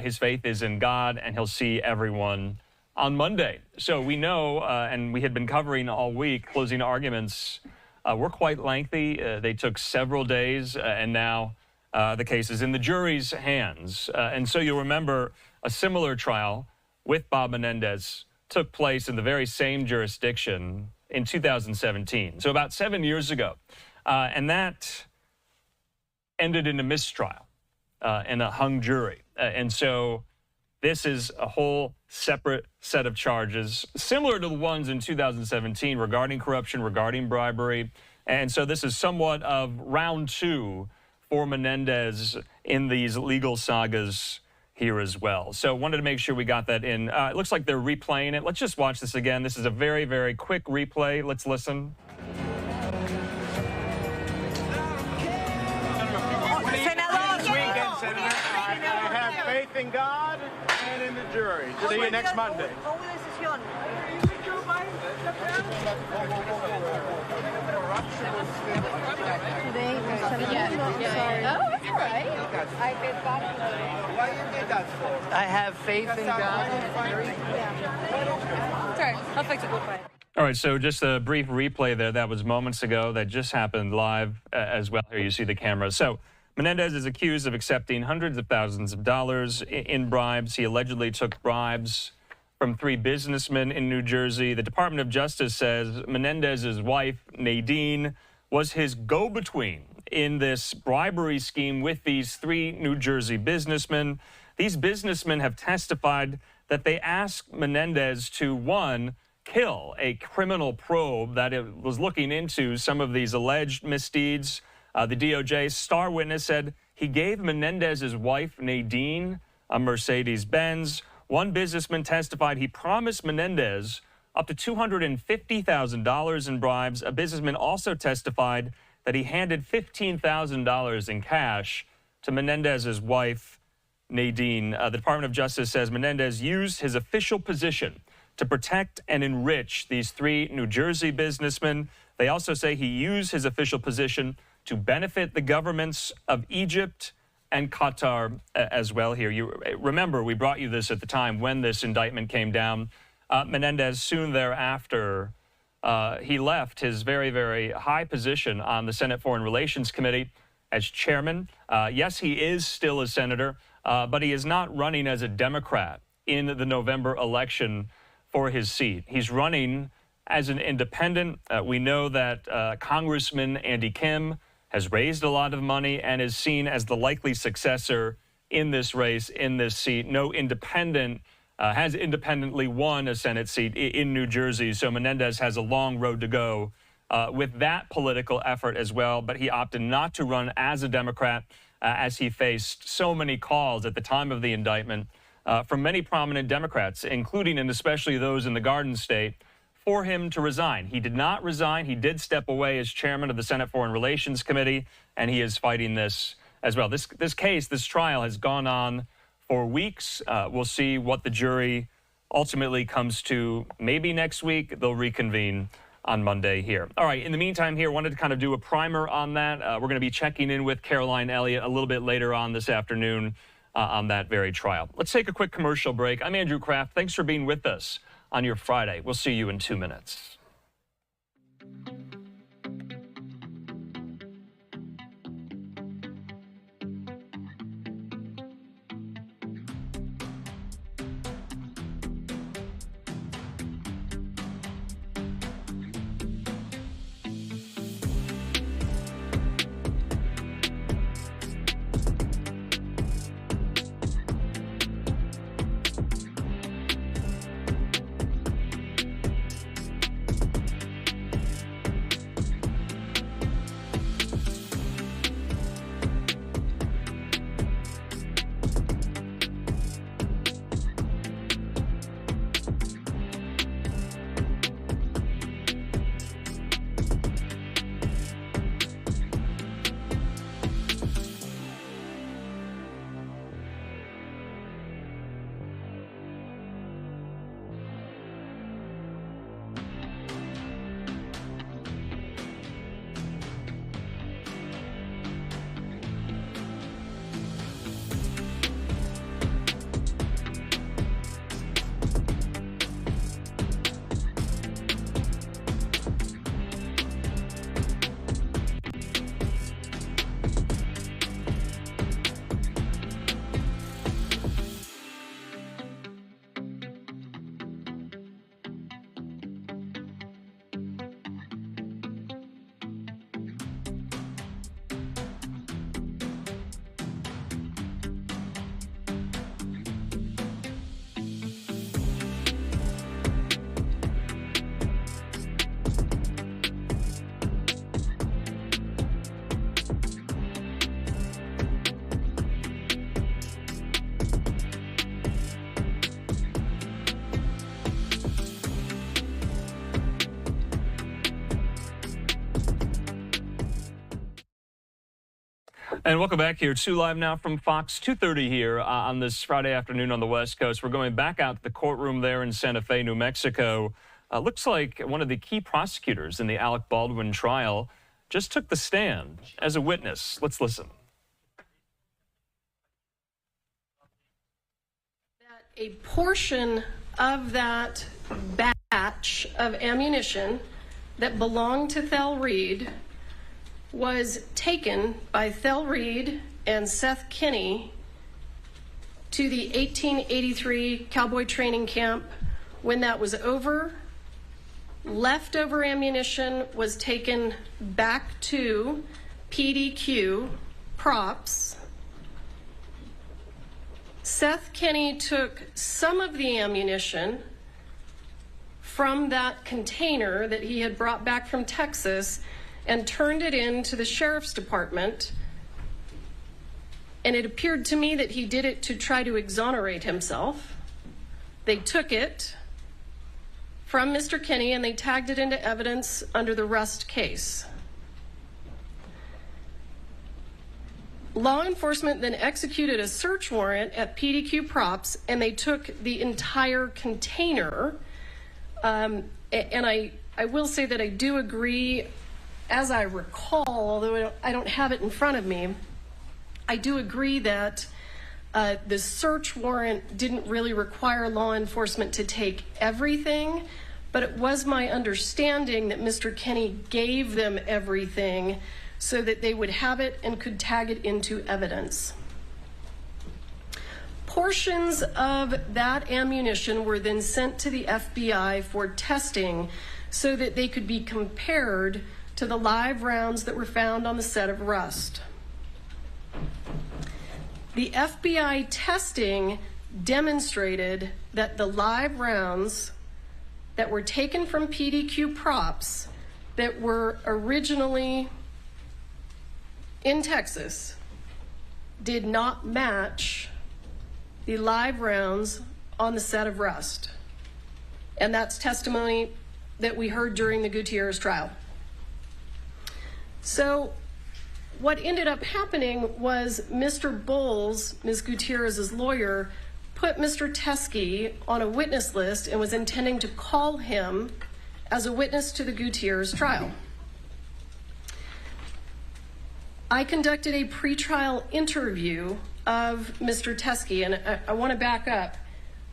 his faith is in God and he'll see everyone on Monday. So we know, and we had been covering all week, closing arguments were quite lengthy. They took several days, and now the case is in the jury's hands. And so you'll remember a similar trial with Bob Menendez took place in the very same jurisdiction in 2017, so about 7 years ago. And that ended in a mistrial and a hung jury. And so this is a whole separate set of charges, similar to the ones in 2017 regarding corruption, regarding bribery. And so this is somewhat of round 2 for Menendez in these legal sagas here as well. So wanted to make sure we got that in. It looks like they're replaying it. Let's just watch this again. This is a very, very quick replay. Let's listen. I have faith in God and in the jury. See you next Monday. Today, Oh, that's all right. Why you did that for? I have faith in God. Sorry, I'll fix it. We'll fight. All right, so just a brief replay there. That was moments ago. That just happened live as well. Here you see the camera. So Menendez is accused of accepting hundreds of thousands of dollars in bribes. He allegedly took bribes from 3 businessmen in New Jersey. The Department of Justice says Menendez's wife, Nadine, was his go-between in this bribery scheme with these 3 New Jersey businessmen. These businessmen have testified that they asked Menendez to, 1, kill a criminal probe that it was looking into some of these alleged misdeeds. The DOJ's star witness said he gave Menendez's wife, Nadine, a Mercedes-Benz. One businessman testified he promised Menendez up to $250,000 in bribes. A businessman also testified that he handed $15,000 in cash to Menendez's wife, Nadine. The Department of Justice says Menendez used his official position to protect and enrich these 3 New Jersey businessmen. They also say he used his official position to benefit the governments of Egypt and Qatar as well here. You remember, we brought you this at the time when this indictment came down. Menendez, soon thereafter, he left his very, very high position on the Senate Foreign Relations Committee as chairman. Yes, he is still a senator, but he is not running as a Democrat in the November election for his seat. He's running as an independent. We know that Congressman Andy Kim has raised a lot of money and is seen as the likely successor in this race, in this seat. No independent has independently won a Senate seat in New Jersey. So Menendez has a long road to go with that political effort as well. But he opted not to run as a Democrat as he faced so many calls at the time of the indictment from many prominent Democrats, including and especially those in the Garden State, for him to resign. He did not resign. He did step away as chairman of the Senate Foreign Relations Committee, and he is fighting this as well. This trial has gone on for weeks. We'll see what the jury ultimately comes to. Maybe next week they'll reconvene on Monday here. All right, in the meantime here, wanted to kind of do a primer on that. We're going to be checking in with Caroline Elliott a little bit later on this afternoon on that very trial. Let's take a quick commercial break. I'm Andrew Kraft. Thanks for being with us on your Friday. We'll see you in 2 minutes. And welcome back here to Live Now from Fox 2:30 here on this Friday afternoon on the West Coast. We're going back out to the courtroom there in Santa Fe, New Mexico. Looks like one of the key prosecutors in the Alec Baldwin trial just took the stand as a witness. Let's listen. A portion of that batch of ammunition that belonged to Thel Reed was taken by Thel Reed and Seth Kinney to the 1883 cowboy training camp. When that was over, leftover ammunition was taken back to PDQ props. Seth Kinney took some of the ammunition from that container that he had brought back from Texas and turned it into the sheriff's department. And it appeared to me that he did it to try to exonerate himself. They took it from Mr. Kinney and they tagged it into evidence under the Rust case. Law enforcement then executed a search warrant at PDQ Props and they took the entire container. And I will say that I do agree, as I recall, although I don't have it in front of me, I do agree that the search warrant didn't really require law enforcement to take everything, but it was my understanding that Mr. Kinney gave them everything so that they would have it and could tag it into evidence. Portions of that ammunition were then sent to the FBI for testing so that they could be compared to the live rounds that were found on the set of Rust. The FBI testing demonstrated that the live rounds that were taken from PDQ Props that were originally in Texas did not match the live rounds on the set of Rust. And that's testimony that we heard during the Gutierrez trial. So what ended up happening was Mr. Bowles, Ms. Gutierrez's lawyer, put Mr. Teskey on a witness list and was intending to call him as a witness to the Gutierrez trial. I conducted a pretrial interview of Mr. Teskey, and I want to back up.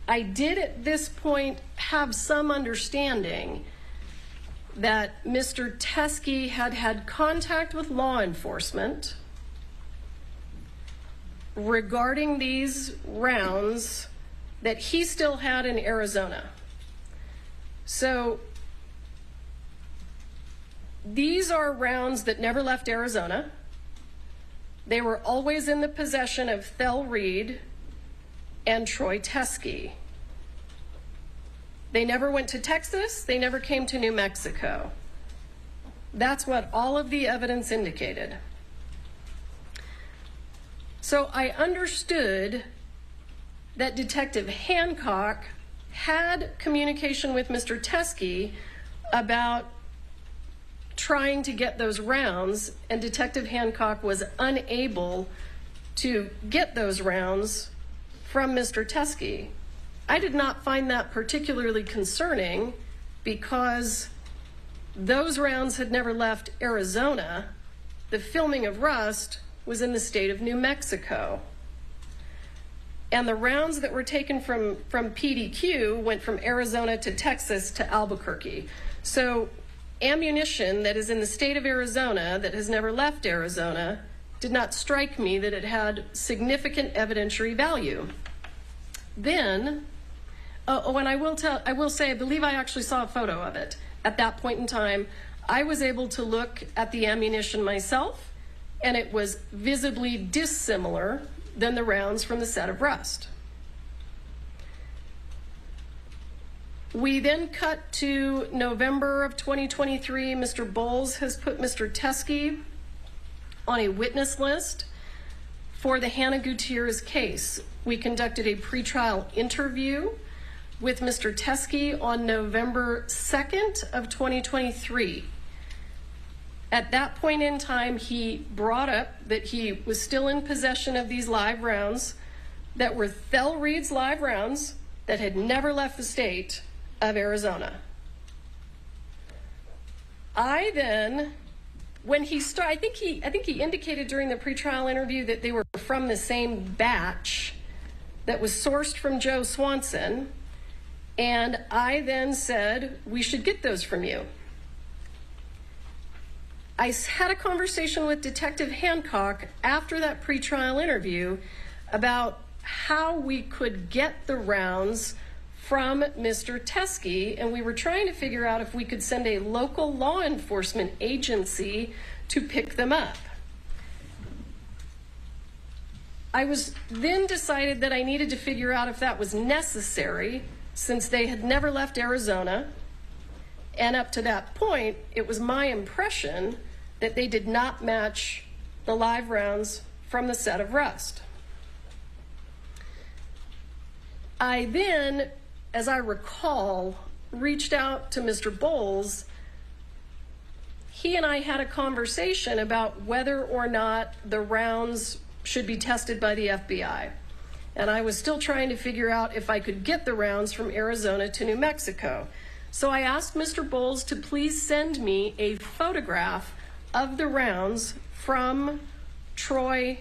I did at this point have some understanding that Mr. Teskey had had contact with law enforcement regarding these rounds that he still had in Arizona. So these are rounds that never left Arizona. They were always in the possession of Thel Reed and Troy Teskey. They never went to Texas. They never came to New Mexico. That's what all of the evidence indicated. So I understood that Detective Hancock had communication with Mr. Teskey about trying to get those rounds, and Detective Hancock was unable to get those rounds from Mr. Teskey. I did not find that particularly concerning because those rounds had never left Arizona. The filming of Rust was in the state of New Mexico. And the rounds that were taken from PDQ went from Arizona to Texas to Albuquerque. So ammunition that is in the state of Arizona that has never left Arizona did not strike me that it had significant evidentiary value. Then, and I will say, I believe I actually saw a photo of it. At that point in time, I was able to look at the ammunition myself, and it was visibly dissimilar than the rounds from the set of Rust. We then cut to November of 2023. Mr. Bowles has put Mr. Teskey on a witness list for the Hannah Gutierrez case. We conducted a pretrial interview with Mr. Teskey on November 2nd of 2023. At that point in time, he brought up that he was still in possession of these live rounds that were Thel Reed's live rounds that had never left the state of Arizona. I then, when he started, I think he indicated during the pretrial interview that they were from the same batch that was sourced from Joe Swanson, and I then said, we should get those from you. I had a conversation with Detective Hancock after that pretrial interview about how we could get the rounds from Mr. Teskey, and we were trying to figure out if we could send a local law enforcement agency to pick them up. I was then decided that I needed to figure out if that was necessary, since they had never left Arizona, and up to that point, it was my impression that they did not match the live rounds from the set of Rust. I then, as I recall, reached out to Mr. Bowles. He and I had a conversation about whether or not the rounds should be tested by the FBI. And I was still trying to figure out if I could get the rounds from Arizona to New Mexico. So I asked Mr. Bowles to please send me a photograph of the rounds from Troy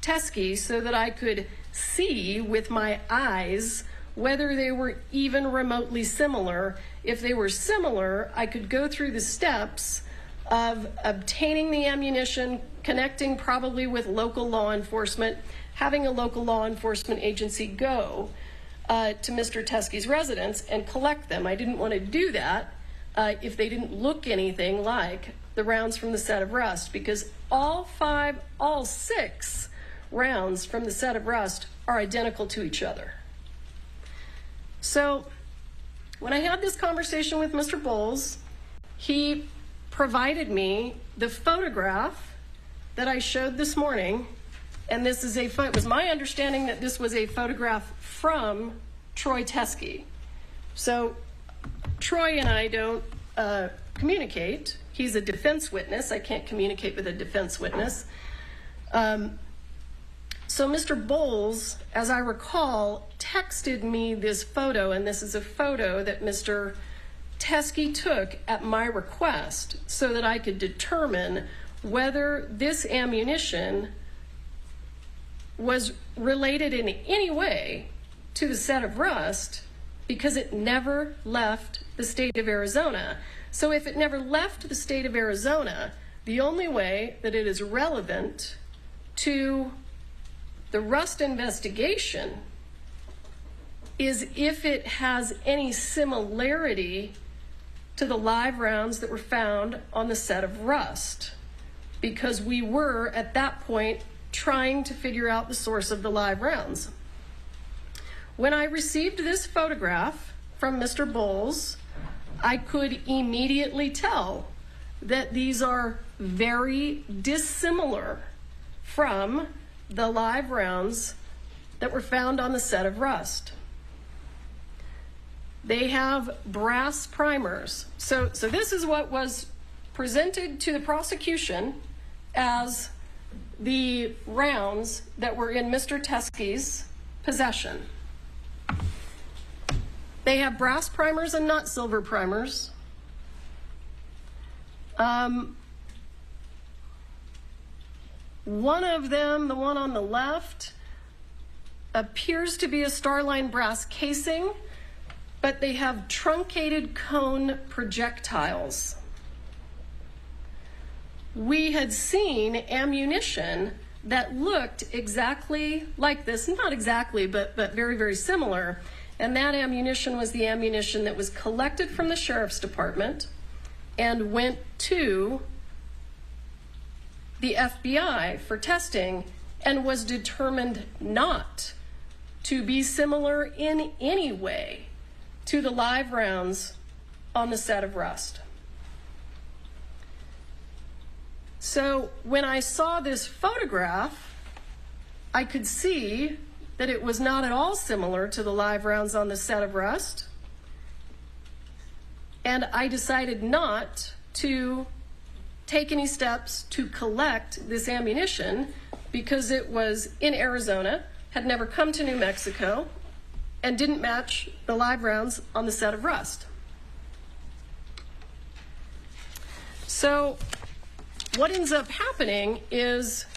Teskey so that I could see with my eyes whether they were even remotely similar. If they were similar, I could go through the steps of obtaining the ammunition, connecting probably with local law enforcement, having a local law enforcement agency go to Mr. Teskey's residence and collect them. I didn't want to do that if they didn't look anything like the rounds from the set of Rust, because all six rounds from the set of Rust are identical to each other. So when I had this conversation with Mr. Bowles, he provided me the photograph that I showed this morning, and this is it was my understanding that this was a photograph from Troy Teskey. So Troy and I don't communicate. He's a defense witness. I can't communicate with a defense witness. So Mr. Bowles, as I recall, texted me this photo, and this is a photo that Mr. Teskey took at my request so that I could determine whether this ammunition was related in any way to the set of Rust, because it never left the state of Arizona. So if it never left the state of Arizona, the only way that it is relevant to the Rust investigation is if it has any similarity to the live rounds that were found on the set of Rust, because we were at that point trying to figure out the source of the live rounds. When I received this photograph from Mr. Bowles, I could immediately tell that these are very dissimilar from the live rounds that were found on the set of Rust. They have brass primers. So this is what was presented to the prosecution as the rounds that were in Mr. Teskey's possession. They have brass primers and not silver primers. One of them, the one on the left, appears to be a Starline brass casing, but they have truncated cone projectiles. We had seen ammunition that looked exactly like this, not exactly, but very, very similar. And that ammunition was the ammunition that was collected from the sheriff's department and went to the FBI for testing and was determined not to be similar in any way to the live rounds on the set of Rust. So when I saw this photograph, I could see that it was not at all similar to the live rounds on the set of Rust. And I decided not to take any steps to collect this ammunition because it was in Arizona, had never come to New Mexico, and didn't match the live rounds on the set of Rust. So what ends up happening is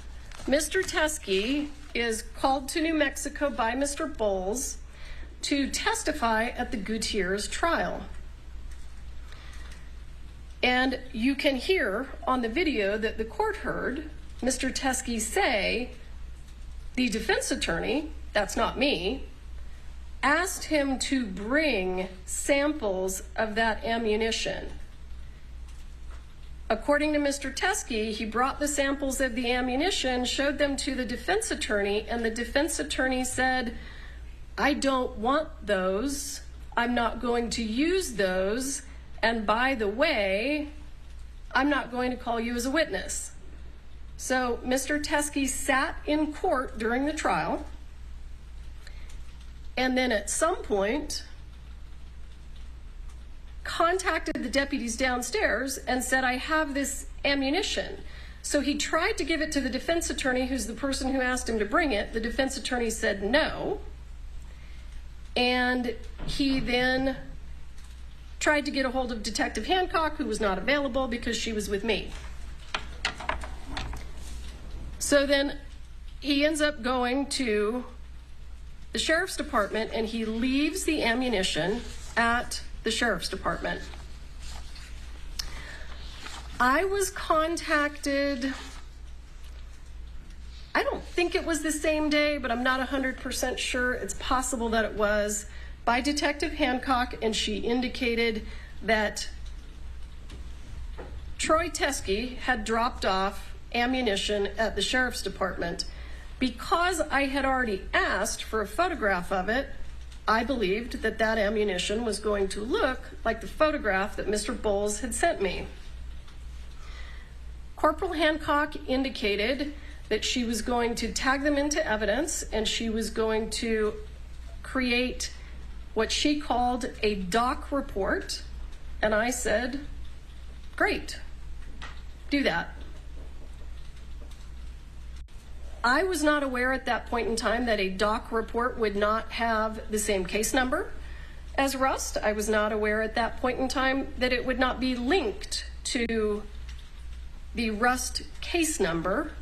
Mr. Teskey is called to New Mexico by Mr. Bowles to testify at the Gutierrez trial. And you can hear on the video that the court heard Mr. Teskey say, the defense attorney, that's not me, asked him to bring samples of that ammunition. According to Mr. Teskey, he brought the samples of the ammunition, showed them to the defense attorney, and the defense attorney said, I don't want those. I'm not going to use those. And by the way, I'm not going to call you as a witness. So Mr. Teskey sat in court during the trial, and then at some point contacted the deputies downstairs and said, I have this ammunition. So he tried to give it to the defense attorney, who's the person who asked him to bring it. The defense attorney said no. And he then tried to get a hold of Detective Hancock, who was not available because she was with me. So then he ends up going to the sheriff's department, and he leaves the ammunition at the sheriff's department. I was contacted, I don't think it was the same day, but I'm not 100% sure. It's possible that it was, by Detective Hancock, and she indicated that Troy Teskey had dropped off ammunition at the sheriff's department. Because I had already asked for a photograph of it, I believed that that ammunition was going to look like the photograph that Mr. Bowles had sent me. Corporal Hancock indicated that she was going to tag them into evidence, and she was going to create what she called a doc report. And I said, great, do that. I was not aware at that point in time that a doc report would not have the same case number as Rust. I was not aware at that point in time that it would not be linked to the Rust case number.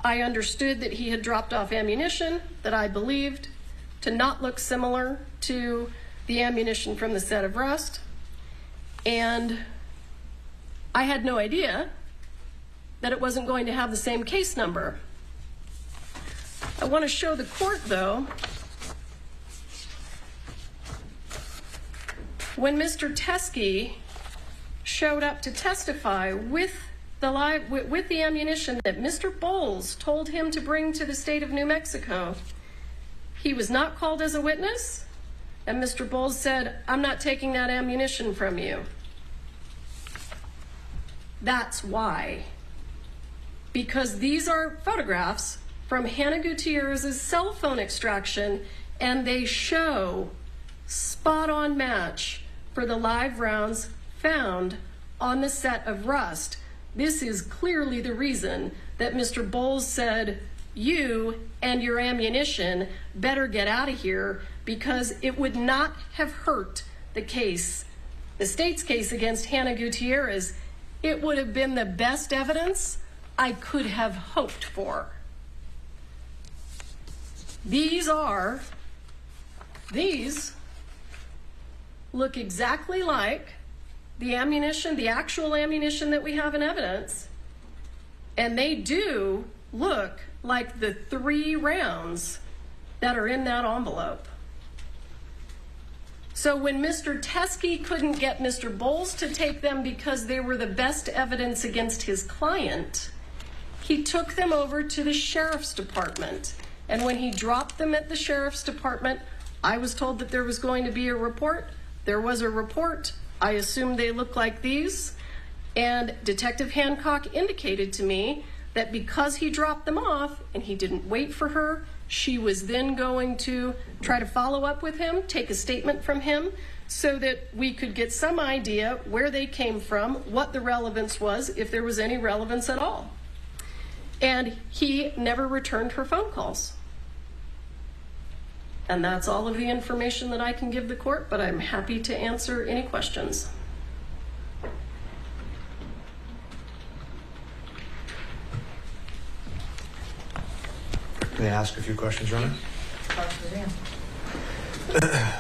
I understood that he had dropped off ammunition that I believed to not look similar to the ammunition from the set of Rust. And I had no idea that it wasn't going to have the same case number. I want to show the court, though, when Mr. Teskey showed up to testify with the ammunition that Mr. Bowles told him to bring to the state of New Mexico, he was not called as a witness, and Mr. Bowles said, I'm not taking that ammunition from you. That's why. Because these are photographs from Hannah Gutierrez's cell phone extraction, and they show spot-on match for the live rounds found on the set of Rust. This is clearly the reason that Mr. Bowles said, you and your ammunition better get out of here, because it would not have hurt the case, the state's case against Hannah Gutierrez. It would have been the best evidence I could have hoped for. These look exactly like the ammunition, the actual ammunition that we have in evidence, and they do look like the 3 rounds that are in that envelope. So when Mr. Teskey couldn't get Mr. Bowles to take them because they were the best evidence against his client, he took them over to the sheriff's department. And when he dropped them at the sheriff's department, I was told that there was going to be a report. There was a report. I assumed they looked like these. And Detective Hancock indicated to me that because he dropped them off and he didn't wait for her, she was then going to try to follow up with him, take a statement from him. so that we could get some idea where they came from, what the relevance was, if there was any relevance at all. And he never returned her phone calls. And that's all of the information that I can give the court, but I'm happy to answer any questions. Can I ask a few questions, Ronna?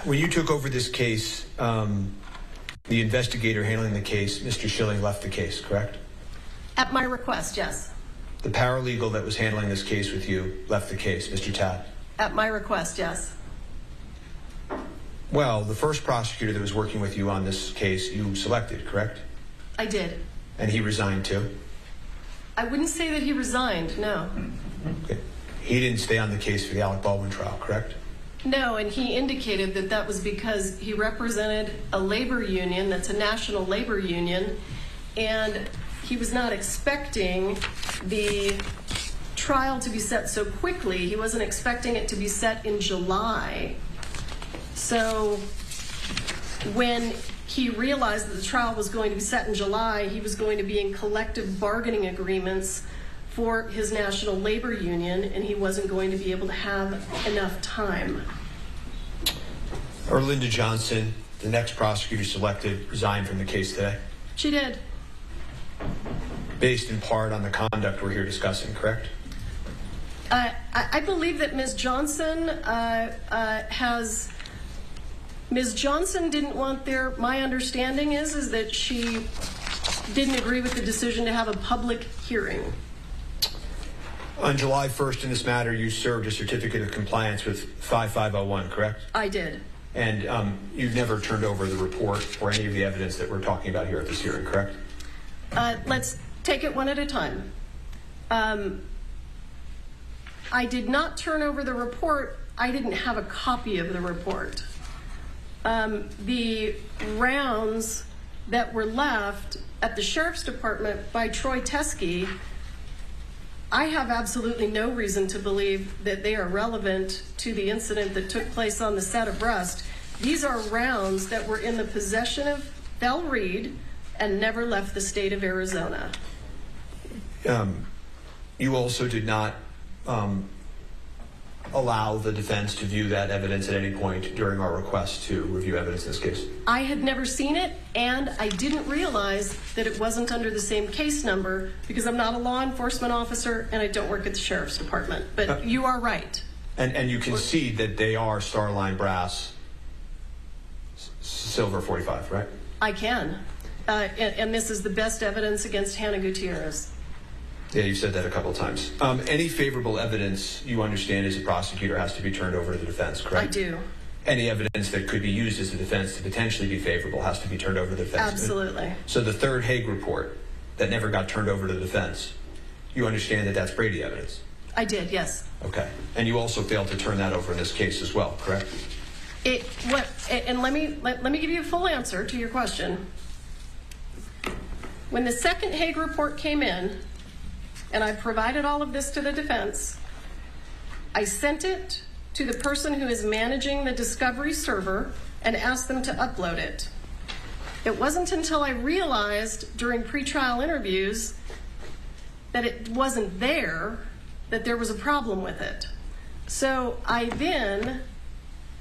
When you took over this case, the investigator handling the case, Mr. Schilling, left the case, correct? At my request, yes. The paralegal that was handling this case with you left the case, Mr. Tad? At my request, yes. Well, the first prosecutor that was working with you on this case, you selected, correct? I did. And he resigned too? I wouldn't say that he resigned, no. Okay. He didn't stay on the case for the Alec Baldwin trial, correct? No, and he indicated that that was because he represented a labor union that's a national labor union, and he was not expecting the trial to be set so quickly. He wasn't expecting it to be set in July. So when he realized that the trial was going to be set in July, he was going to be in collective bargaining agreements for his national labor union, and he wasn't going to be able to have enough time. Erlinda Johnson, the next prosecutor selected, resigned from the case today? She did. Based in part on the conduct we're here discussing, correct? I believe that Ms. Johnson Ms. Johnson didn't want my understanding is that she didn't agree with the decision to have a public hearing. On July 1st in this matter, you served a certificate of compliance with 5501, correct? I did. And you've never turned over the report or any of the evidence that we're talking about here at this hearing, correct? Let's take it one at a time. I did not turn over the report. I didn't have a copy of the report. The rounds that were left at the Sheriff's Department by Troy Teskey, I have absolutely no reason to believe that they are relevant to the incident that took place on the set of Rust. These are rounds that were in the possession of Bell Reed and never left the state of Arizona. You also did not allow the defense to view that evidence at any point during our request to review evidence in this case? I had never seen it, and I didn't realize that it wasn't under the same case number because I'm not a law enforcement officer and I don't work at the Sheriff's Department. But you are right. And you concede that they are Starline brass silver 45, right? I can. And this is the best evidence against Hannah Gutierrez. Yeah, you've said that a couple of times. Any favorable evidence you understand as a prosecutor has to be turned over to the defense, correct? I do. Any evidence that could be used as a defense to potentially be favorable has to be turned over to the defense. Absolutely. So the third Hague report that never got turned over to the defense, you understand that that's Brady evidence? I did, yes. Okay. And you also failed to turn that over in this case as well, correct? And let me give you a full answer to your question. When the second Hague report came in, and I provided all of this to the defense, I sent it to the person who is managing the discovery server and asked them to upload it. It wasn't until I realized during pretrial interviews that it wasn't there that there was a problem with it. So I then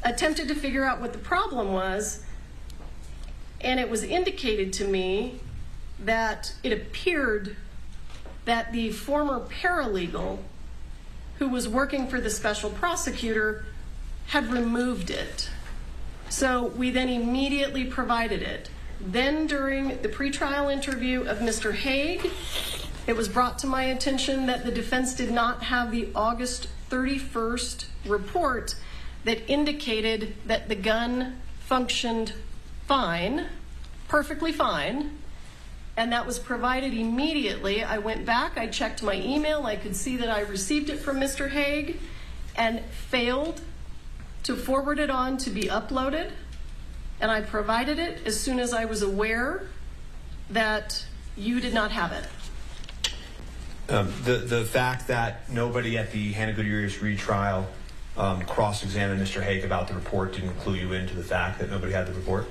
attempted to figure out what the problem was, and it was indicated to me that it appeared that the former paralegal who was working for the special prosecutor had removed it. So we then immediately provided it. Then during the pretrial interview of Mr. Hague, it was brought to my attention that the defense did not have the August 31st report that indicated that the gun functioned fine, perfectly fine, and that was provided immediately. I went back, I checked my email, I could see that I received it from Mr. Hague and failed to forward it on to be uploaded, and I provided it as soon as I was aware that you did not have it. The fact that nobody at the Hannah Gutierrez retrial cross-examine Mr. Haig about the report didn't clue you into the fact that nobody had the report?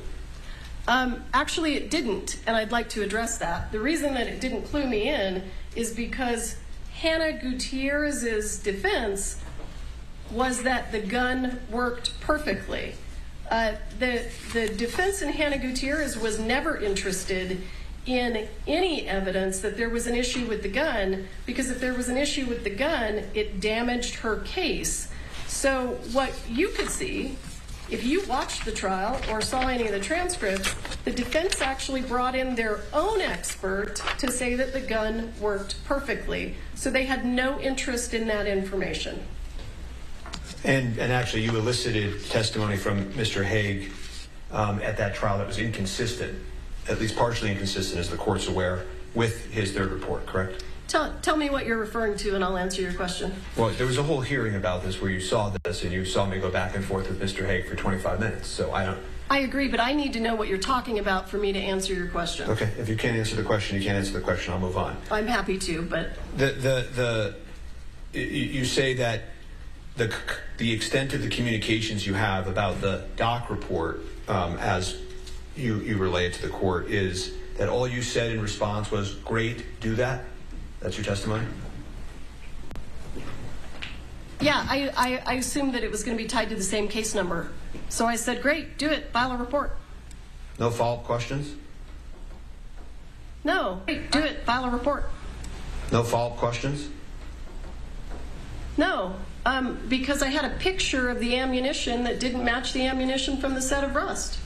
Actually, it didn't, and I'd like to address that. The reason that it didn't clue me in is because Hannah Gutierrez's defense was that the gun worked perfectly. The defense in Hannah Gutierrez was never interested in any evidence that there was an issue with the gun, because if there was an issue with the gun, it damaged her case. So what you could see, if you watched the trial or saw any of the transcripts, the defense actually brought in their own expert to say that the gun worked perfectly. So they had no interest in that information. And actually, you elicited testimony from Mr. Haig at that trial that was inconsistent, at least partially inconsistent, as the court's aware, with his third report, correct? Tell me what you're referring to, and I'll answer your question. Well, there was a whole hearing about this where you saw this, and you saw me go back and forth with Mr. Haig for 25 minutes. So I agree, but I need to know what you're talking about for me to answer your question. Okay, if you can't answer the question, you can't answer the question. I'll move on. I'm happy to, but you say that the extent of the communications you have about the doc report, as you relay it to the court, is that all you said in response was, "Great, do that." That's your testimony? yeah, I assumed that it was going to be tied to the same case number. So I said, great, do it, file a report. No follow-up questions? No, great, do it, file a report. No follow-up questions? No, because I had a picture of the ammunition that didn't match the ammunition from the set of Rust.